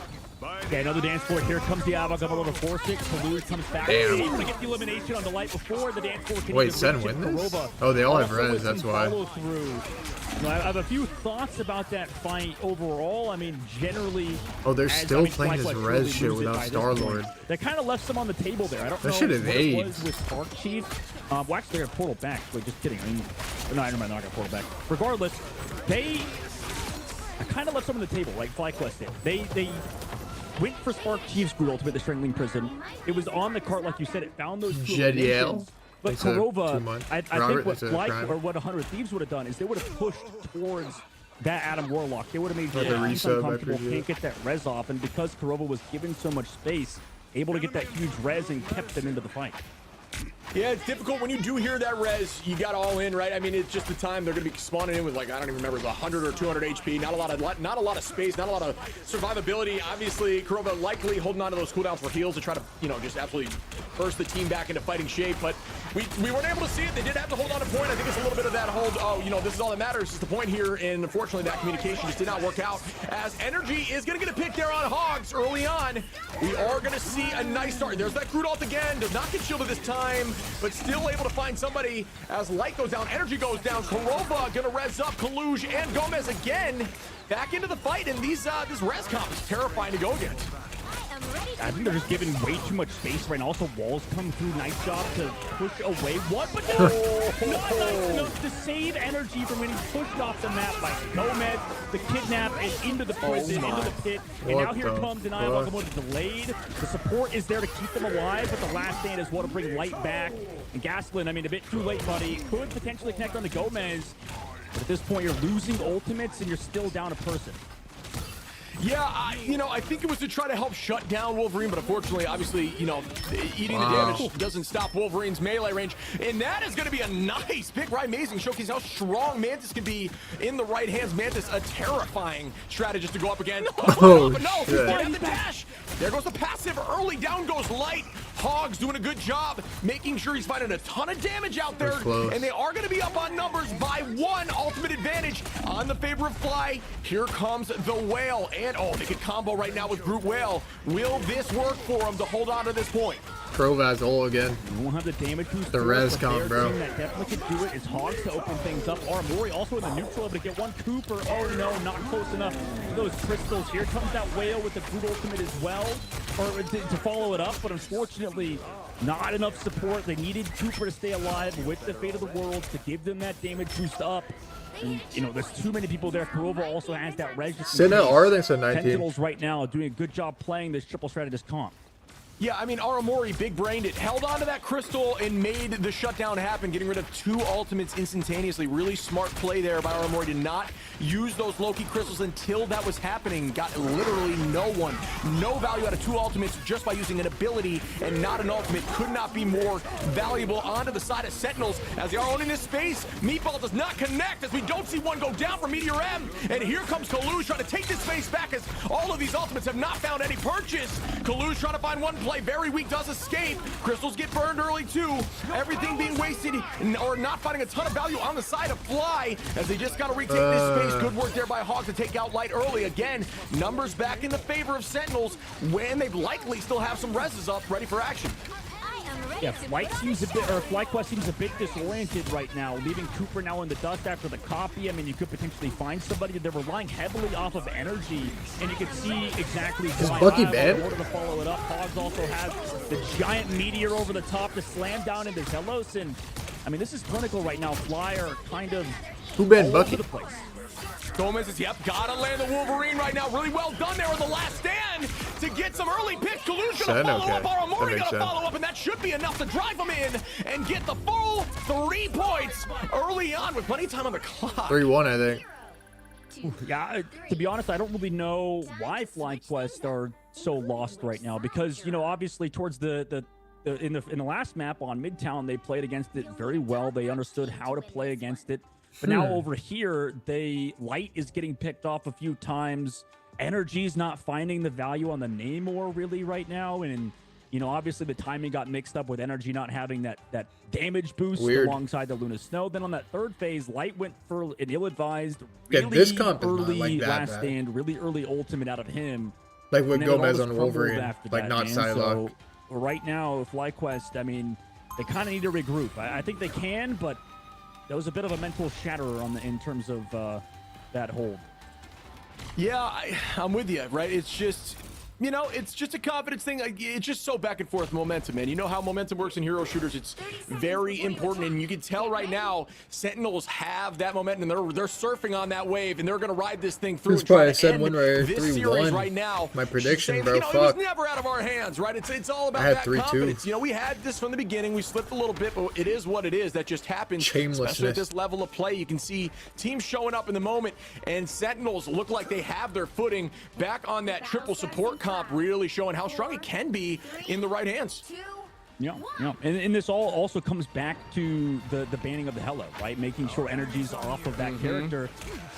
Okay, another dance floor. Here comes the Ava Gumbo over 4-6. Kalush comes back. Able to get the elimination on the light before the dance floor. Wait, Sen win this? Oh, they all have res, that's why. You know, I have a few thoughts about that fight overall. I mean, generally... Oh, they're still playing this res shit without Star-Lord. They kind of left some on the table there. I don't know what it was with Spark Chief. Well, actually, they're Portal back. Wait, just kidding. I mean, no, never mind. They're not going to Portal back. Regardless, I kind of left some on the table, like FlyQuest did. They went for Spark Chief's Groot Ultimate, the Strangling Prison. It was on the cart, like you said. It found those two eliminations. But Kurova, I think what Fly or what 100 Thieves would have done is they would have pushed towards that Adam Warlock. They would have made James uncomfortable, can't get that res off, and because Kurova was given so much space, able to get that huge res and kept them into the fight. Yeah, it's difficult when you do hear that res. You got all in, right? I mean, it's just the time they're going to be spawning in with, like, I don't even remember, 100 or 200 HP. Not a lot of space, not a lot of survivability. Obviously, Kurova likely holding on to those cooldowns for heals to try to, you know, just absolutely burst the team back into fighting shape. But we weren't able to see it. They did have to hold on to point. I think it's a little bit of that hold. Oh, you know, this is all that matters. Is the point here, and unfortunately, that communication just did not work out. As Energy is going to get a pick there on Hogs early on. We are going to see a nice start. There's that Groot ult again. Does not get shielded this time, but still able to find somebody as light goes down, energy goes down. Kurova gonna res up Kalush and Gomez again back into the fight, and this res comp is terrifying to go against. I think they're just giving way too much space right now. Also, walls come through. Nice job to push away one, but no, not nice enough to save Energy from getting pushed off the map by Gomez, the kidnap, and into the prison, into the pit. And now here comes an Aya delayed. The support is there to keep them alive, but the last stand is what to bring light back. And Gasklin, I mean, a bit too late, buddy. Could potentially connect on the Gomez, but at this point, you're losing ultimates and you're still down a person. Yeah, I think it was to try to help shut down Wolverine, but unfortunately, obviously, eating the damage doesn't stop Wolverine's melee range. And that is going to be a nice pick, right? Amazing, showcase how strong Mantis can be in the right hands. Mantis, a terrifying strategist to go up again. Oh, the dash. There goes the passive early. Down goes light. Hogs doing a good job, making sure he's finding a ton of damage out there. And they are going to be up on numbers by 1 ultimate advantage on the favor of Fly. Here comes the Whale. And, they could combo right now with Groot Whale. Will this work for him to hold on to this point? Krovaz ult again. You won't have the damage boost. The res comp, bro. That definitely could do it is Hogs to open things up. Armori also in the neutral, able to get one. Cooper, oh no, not close enough to those crystals. Here comes that Whale with the Groot ultimate as well, or to follow it up, but unfortunately, not enough support. They needed Cooper to stay alive with the fate of the world to give them that damage boost up. And, you know, there's too many people there. Kurova also has that res. Sinatraa, they said 19. Sentinels right now doing a good job playing this triple strategist comp. Yeah, I mean, Aramori, big-brained it. Held onto that crystal and made the shutdown happen, getting rid of 2 ultimates instantaneously. Really smart play there by Aramori to not use those Loki crystals until that was happening. Got literally no value out of 2 ultimates just by using an ability and not an ultimate. Could not be more valuable. Onto the side of Sentinels as they are owning this space. Meatball does not connect as we don't see one go down from Meteor M. And here comes Kalush trying to take this space back as all of these ultimates have not found any purchase. Kalush trying to find one play. Very weak, does escape. Crystals get burned early too. Everything being wasted or not finding a ton of value on the side of Fly as they just got to retake this space. Good work there by Hog to take out Light early. Again, numbers back in the favor of Sentinels when they likely still have some reses up ready for action. Yeah, FlyQuest seems a bit disoriented right now, leaving Cooper now in the dust after the copy. I mean, you could potentially find somebody. They're relying heavily off of energy, and you can see exactly why. Bucky bad? In order to follow it up, Hogs also has the giant meteor over the top to slam down into Zelos, and I mean, this is clinical right now. Fly are kind of who banned Bucky? The place. Gomez is, gotta land the Wolverine right now. Really well done there on the last stand to get some early picks. Kalush gonna follow up, Aramori gonna follow up, and that should be enough to drive him in and get the full 3 points early on with plenty of time on the clock. 3-1, I think. Yeah, to be honest, I don't really know why FlyQuest are so lost right now because, you know, obviously towards in the last map on Midtown, they played against it very well. They understood how to play against it. But now over here, Light is getting picked off a few times. Energy's not finding the value on the Namor really right now. And, you know, obviously the timing got mixed up with Energy not having that damage boost alongside the Luna Snow. Then on that third phase, Light went for an ill-advised, really this comp early like that, last stand, really early ultimate out of him. Like with Gomez on Wolverine, like not Psylocke. So right now, FlyQuest, I mean, they kind of need to regroup. I think they can, but that was a bit of a mental shatterer in terms of that hold. Yeah, I'm with you, right? It's just, you know, it's just a confidence thing. It's just so back and forth momentum, man. You know how momentum works in hero shooters. It's very important, and you can tell right now Sentinels have that momentum, and they're surfing on that wave, and they're going to ride this thing through. This probably said win right here, 3-1 right now. My prediction, bro. You know, it was never out of our hands, right? It's all about that 3-2. confidence. You know, we had this from the beginning. We slipped a little bit, but it is what it is. That just happens, especially at this level of play. You can see teams showing up in the moment, and Sentinels look like they have their footing back on that triple support comp, really showing how strong it can be in the right hands. Yeah. And this all also comes back to the banning of the Hello, right? Making sure energy's off of that character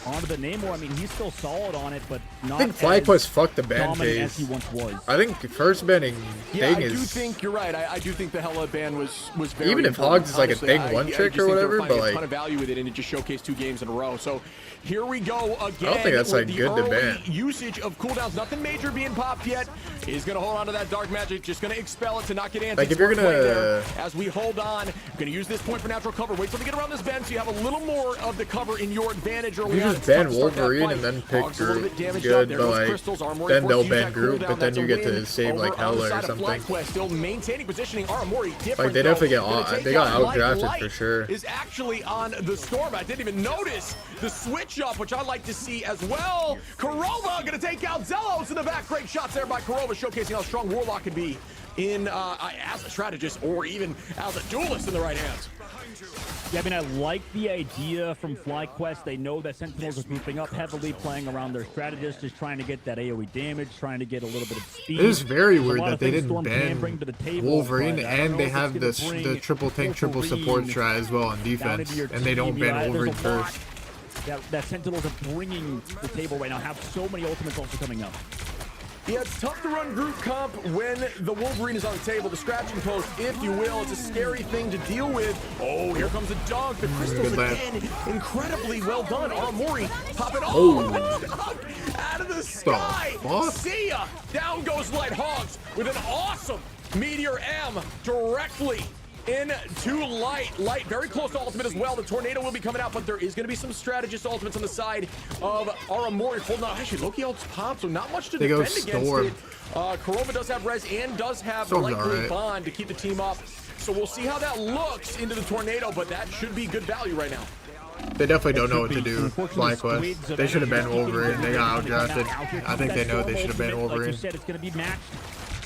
onto the Namor. I mean, he's still solid on it, but not I think FlyQuest fucked the ban phase. As he once was. I think first banning thing is... I do think you're right. I do think the Hello ban was very even if Hogs is like a thing one trick or whatever, but like... a ton of value with it, and it just showcased 2 games in a row. So here we go again. I don't think that's like good to ban. Usage of cooldowns, nothing major being popped yet. He's gonna hold on to that dark magic, just gonna expel it to not get anti. Like if you're gonna, as we hold on, gonna use this point for natural cover. Wait till we get around this bend, so you have a little more of the cover in your advantage. You just ban Wolverine and then pick Groot. Good, but like then they'll ban Groot, but then you get to save like Hella or something. Still maintaining positioning. Aramori different. Like they definitely get they got outdrafted for sure. Is actually on the storm. I didn't even notice the switch up, which I like to see as well. Kurova gonna take out Zelos in the back. Great shots there by Kurova, showcasing how strong Warlock can be in as a strategist or even as a duelist in the right hands. Yeah, I mean, I like the idea from FlyQuest. They know that Sentinels are grouping up heavily, playing around their strategists, just trying to get that AoE damage, trying to get a little bit of speed. It is very weird that they didn't ban Wolverine and they have the triple tank, triple support strat as well on defense, and they don't ban Wolverine first. That Sentinels are bringing to the table right now, have so many ultimates also coming up. Yeah, it's tough to run group comp when the Wolverine is on the table. The scratching post, if you will. It's a scary thing to deal with. Oh, here comes a dunk. The crystals again. Incredibly well done. Aramori popping out of the sky. See ya. Down goes Light Hogs with an awesome Meteor M directly into Light. Light very close to ultimate as well. The tornado will be coming out, but there is going to be some strategist ultimates on the side of Aramori. Holding on. Actually, Loki ults pop, so not much to defend against it. Kurova does have res and does have the light green bond to keep the team up. So we'll see how that looks into the tornado, but that should be good value right now. They definitely don't know what to do. FlyQuest. They should have banned Wolverine. They got outdrafted. I think they know they should have banned Like you Wolverine. said, it's going to be matched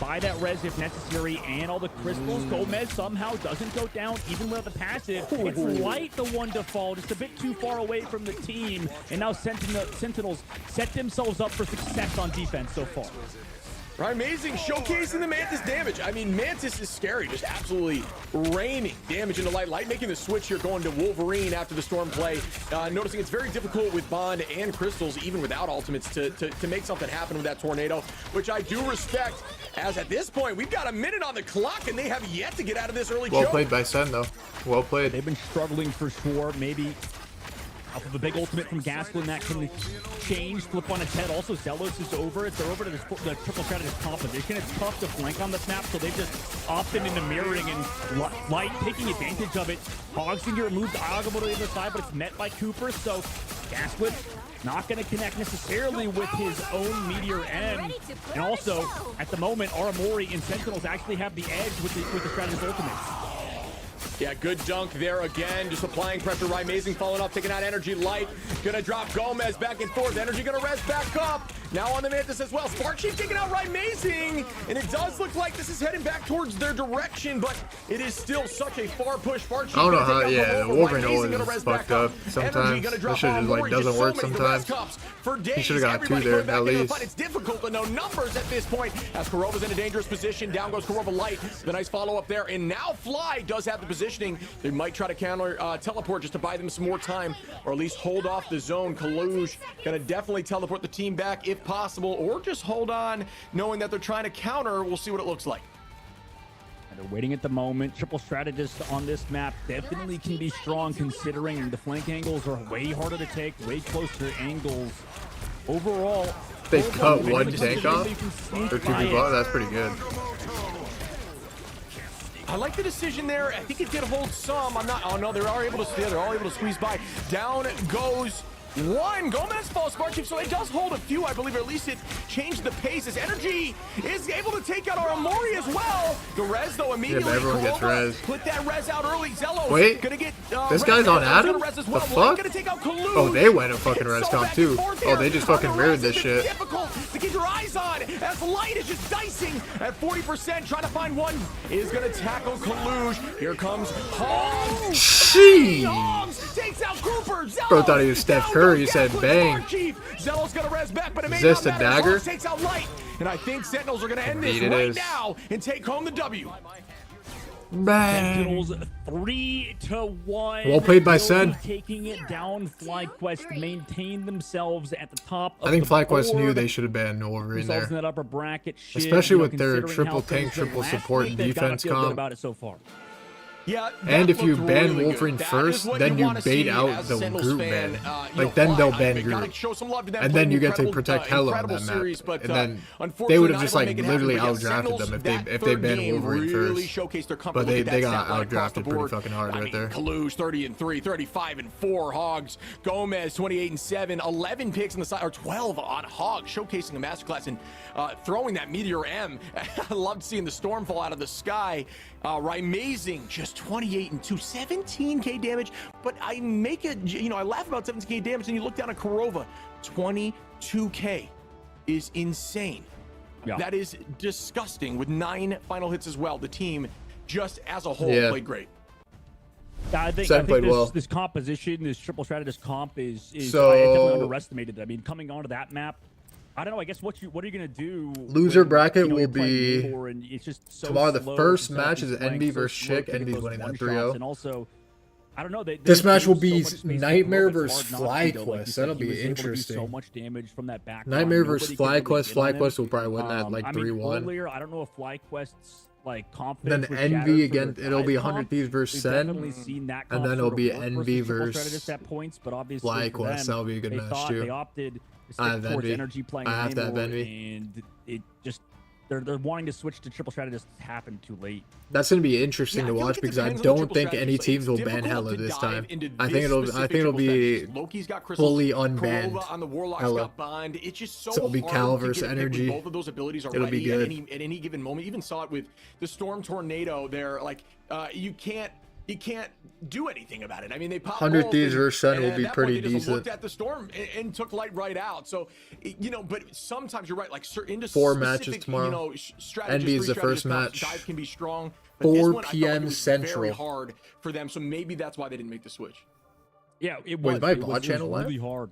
by that res if necessary, and all the crystals. Gomez somehow doesn't go down, even with the passive. It's Light the one to fall, just a bit too far away from the team. And now Sentinels set themselves up for success on defense so far. Right, amazing, showcasing the Mantis damage. I mean, Mantis is scary, just absolutely raining damage into Light. Light making the switch here, going to Wolverine after the Storm play. Noticing it's very difficult with Bond and Crystals, even without ultimates, to make something happen with that Tornado, which I do respect, as at this point, we've got a minute on the clock, and they have yet to get out of this early Well choke. played by Sen, though. Well played. They've been struggling for sure, maybe off of a big ultimate from Gasplin that can change, flip on its head. Also, Zelos is over. It's over to the triple strategist composition. It's tough to flank on the snap, so they've just opted into mirroring, and Light taking advantage of it. Hogs can get removed Agamo to the other side, but it's met by Cooper, so Gasplin not going to connect necessarily with his own Meteor M. And also, at the moment, Aramori and Sentinels actually have the edge with the strategist ultimates. Yeah, good dunk there again. Just applying pressure. Right, amazing falling off, taking out Energy. Light gonna drop Gomez back and forth. Energy gonna res back up. Now on the Mantis as well. Spark Chief taking out Right Amazing. And it does look like this is heading back towards their direction, but it is still such a far push. Spark Chief I don't know how, yeah, the Wolverine always is fucked up sometimes. This shit just like doesn't work sometimes. He should have got 2 there at least. It's difficult to know numbers at this point, as Kurova's in a dangerous position. Down goes Kurova. Light. The nice follow up there. And now Fly does have the positioning. They might try to counter teleport just to buy them some more time, or at least hold off the zone. Kaluj gonna definitely teleport the team back if possible, or just hold on knowing that they're trying to counter. We'll see what it looks like. And they're waiting at the moment. Triple strategist on this map definitely can be strong, considering the flank angles are way harder to take, way closer angles. Overall, They cut one tank off or 2 people off. That's pretty good. I like the decision there. I think it did hold some. I'm not. Oh no, they're all able to squeeze by. Down goes one. Gomez falls Spark Chief, so it does hold a few, I believe, or at least it changed the pace. As Energy is able to take out Aramori as well. The res, though, immediately. Yeah, everyone gets res. Put that res out early. Zello Wait, gonna get this guy's on Adam? Well. The fuck? Gonna take out Kaluj. Oh, they went a fucking res comp too. Oh, they just fucking mirrored this shit. Difficult to keep your eyes on, as Light is just dicing at 40%, trying to find one. Is gonna tackle Kaluj. Here comes Hogs. Sheesh. Hogs takes out Cooper. Bro thought he was Steph Curry. He said bang. Zello's gonna res back, but it Is this a dagger? Hogs takes out Light, and I think Sentinels are gonna end this Indeed it right is. now and take home the W. Sentinels 3-1. Well played by Sen. Taking it down. FlyQuest maintain themselves at the top of I think the FlyQuest knew board. they should have banned Wolverine Themselves in there. that upper bracket. Shit, Especially you know, with their considering triple how things tank, went triple last support, week, and they've gotta defense feel good comp. about it so far. Yeah, And if you looked ban really Wolverine good. That first, is what then you wanna bait see out as a the Sentinels group fan. ban. You know, Like then they'll Fly, ban I gotta group. show some love to them, And played then you get to incredible- protect Hella on incredible that map. series, but, And then they unfortunately, would have not just able to like make it literally happen. But yeah, outdrafted Sentinels, them if that they third banned game Wolverine really first. showcased their But comfort. they Look at that got stat line across the outdrafted pretty board. fucking hard I right mean, there. Kaluj 30-3, 35-4. Hogs, Gomez 28-7, 11 picks on the side, or 12 on Hogs, showcasing a masterclass and throwing that Meteor M. I loved seeing the storm fall out of the sky. Right, amazing, just 28-2, 17k damage. But I make a, you know, I laugh about 17k damage, and you look down at Kurova, 22k is insane. Yeah. That is disgusting, with 9 final hits as well. The team, just as a whole, Yeah. played great. I think played well. this composition, this triple strategist comp is So- I definitely underestimated. I mean, coming onto that map, I don't know. I guess what are you gonna do? Loser when, bracket you know, will you're playing be Namor and it's just so tomorrow. The slow, first so match is flank, Envy so versus slow Chick. to get Envy's those winning that one 3-0. shots. And also, I don't know. This match will so be much space for Nightmare Kurova, it's versus hard not to, though. Like FlyQuest. you said, That'll he be was able to do interesting. so much damage from that back. Nightmare versus Nobody could really FlyQuest. get on him. FlyQuest will probably win that like I mean, 3-1. earlier, I don't know if FlyQuest's like Then confidence was Envy shattered for again. their It'll be five 100 comp. Thieves versus We've Sen. definitely seen that And comp then it'll sort of be work Envy Triple versus Strategist at points, but obviously for FlyQuest. them, That'll be a good they match thought too. they opted to I stick have towards Envy. energy playing I have to have Namor, Envy. and it just they're wanting to switch to triple strategist happened too late. That's gonna be interesting to I feel watch like it because I depends on the don't triple think strategy. any It's teams will ban difficult Hella to this dive time. into I think this it'll specific be triple strategy. Loki's got crystals, fully unbanned. Kurova on the Warlock's Hella. got Bond. It's just so, So it'll be hard Cal to versus get a pick with Energy. both of those abilities It'll be already good. at any given moment. Even saw it with the Storm Tornado there. Like you can't you can't do anything about it. I mean, they popped 100 both, Thieves versus Shen and will at be that pretty point, they just decent. looked at the storm and took light right out. So, you know, but sometimes you're right. Like into 4 specific, matches tomorrow. You know, strategies, Envy is 3 the first strategies, match. Dive can be strong. But 4 this one, I felt like p.m. it was Central. very hard for them. So maybe that's why they didn't make the switch. Yeah, it Wait, was. my It bot was channel live? really hard.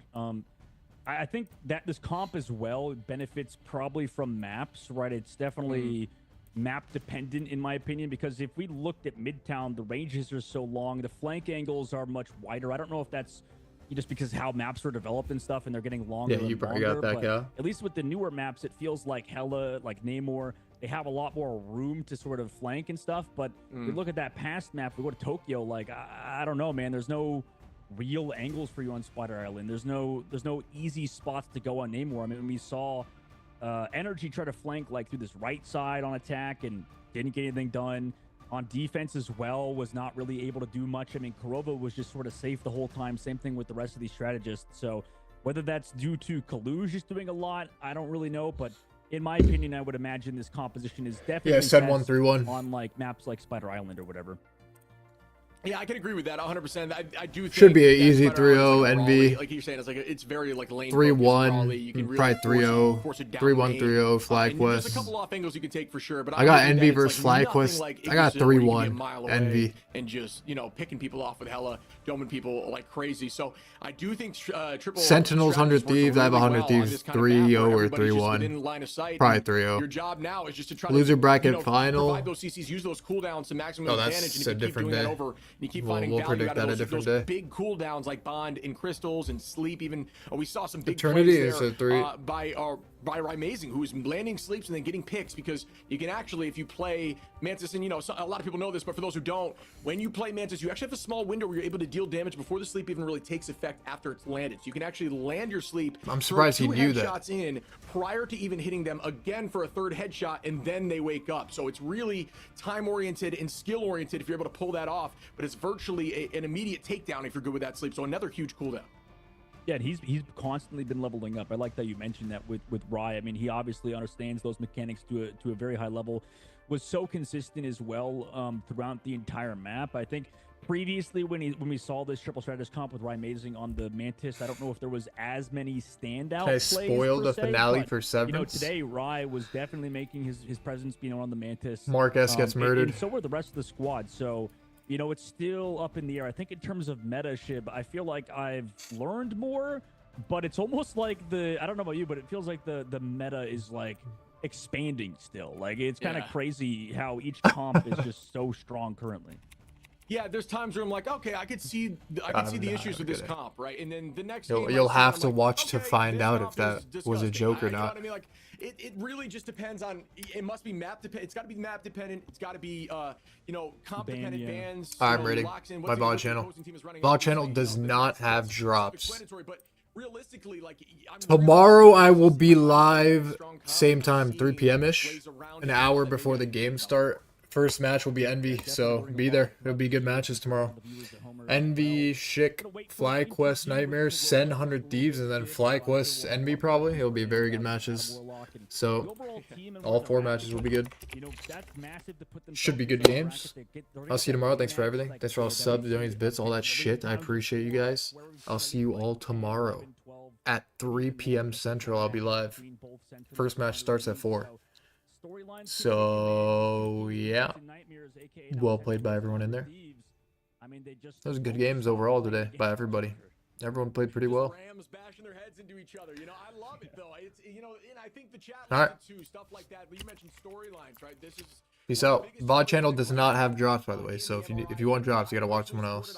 I think that this comp as well benefits probably from maps, right? It's definitely map dependent in my opinion, because if we looked at Midtown, the ranges are so long, the flank angles are much wider. I don't know if that's just because how maps are developed and stuff, and they're getting longer. Yeah, you and probably longer, got that, but yeah. At least with the newer maps, it feels like hella, like Namor, they have a lot more room to sort of flank and stuff. But we look at that past map, we go to Tokyo, like I don't know, man. There's no real angles for you on Spider Island. There's no easy spots to go on Namor. I mean, when we saw Energy try to flank like through this right side on attack and didn't get anything done. On defense as well, was not really able to do much. I mean, Kurova was just sort of safe the whole time. Same thing with the rest of these strategists. So whether that's due to Kaluj just doing a lot, I don't really know. But in my opinion, I would imagine this composition is definitely Sen best 131 on like maps like Spider Island or whatever. Yeah, I can agree with that 100%. I do think Should be an that easy Spider Island 3-0 is like a Raleigh, NV. like you're saying, it's like it's very like lane 3-1, You can probably 3-0, force it down 3-1, lane. 3-0, Flag And there's a Quest. couple off angles you can take for sure, but I got agree that Envy it's, versus like, Flag Quest. nothing like I got Ignition where you can be a 3-1 mile away Envy. and just, you know, picking people off with hella doming people like crazy. So I do think triple Sentinels, 100 strategies works Thieves. I have really 100 well on Thieves this kind of map where 3-0 or everybody's just within 3-1. line of sight, Probably and 3-0. Your job now is just to try Loser to bracket final. provide those CCs, use those cooldowns to maximum Oh, that's advantage, and a if you keep different doing that day. over, and you keep We'll- finding we'll value predict out of that a those different those day. big cooldowns like Bond and Crystals and Sleep. Even we saw some big Eternity plays is there a 3. by Amazing, who is landing sleeps and then getting picks, because you can actually, if you play Mantis, and you know, a lot of people know this, but for those who don't, when you play Mantis, you actually have a small window where you're able to deal damage before the sleep even really takes effect after it's landed. So you can actually land your sleep. I'm surprised he throw 2 knew that. headshots in prior to even hitting them again for a 3rd headshot, and then they wake up. So it's really time oriented and skill oriented if you're able to pull that off, but it's virtually an immediate takedown if you're good with that sleep. So another huge cooldown. Yeah, and he's constantly been leveling up. I like that you mentioned that with Rye. I mean, he obviously understands those mechanics to a very high level. Was so consistent as well throughout the entire map. I think previously when we saw this triple strategist comp with Rye Amazing on the Mantis, I don't know if there was as many standout Can I plays spoil per the se, finale but, for You know, Severance? today Rye was definitely making his presence, you know, on the Mantis. Mark S gets murdered. And so were the rest of the squad. So, you know, it's still up in the air. I think in terms of meta, Shib, I feel like I've learned more, but it's almost like I don't know about you, but it feels like the meta is like expanding still. Like it's kind of crazy how each comp is just so strong currently. Yeah, there's times where I'm like, okay, I could see the issues with this comp, right? And then the next game You'll I see, have I'm to like, watch to okay, find this out comp if that is was a disgusting. joke or You know not. what I mean? Like, it really just depends on. It must be map dependent. It's got to be map dependent. It's got to be you know, comp dependent bans. I'm rating my VOD channel. VOD channel does not have drops. But realistically, like Tomorrow I will be live same time, 3 p.m. ish, an hour before the game start. First match will be Envy, so be there. It'll be good matches tomorrow. Envy, Shik, Flag Quest, Nightmares, Sen, 100 Thieves, and then Flag Quest, Envy probably. It'll be very good matches. So, all 4 matches will be good. Should be good games. I'll see you tomorrow. Thanks for everything. Thanks for all the subs, donations, bits, all that shit. I appreciate you guys. I'll see you all tomorrow at 3 p.m. Central. I'll be live. First match starts at 4. So, yeah. Well played by everyone in there. Those are good games overall today by everybody. Everyone played pretty well. Rams bashing their heads into each other. You know, I love it though. It's, you know, and I think the chat All right. too, stuff like that. But you mentioned storylines, right? This is Peace out. VOD channel does not have drops, by the way. So if you want drops, you gotta watch someone else.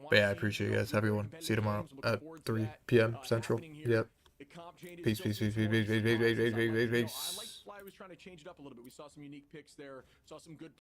But yeah, I appreciate you guys. Have a good one. See you tomorrow at 3 p.m. Central. Yep. Peace, peace, peace, peace, peace, peace, peace, peace, peace, peace, peace. I like Fly was trying to change it up a little bit. We saw some unique picks there. Saw some good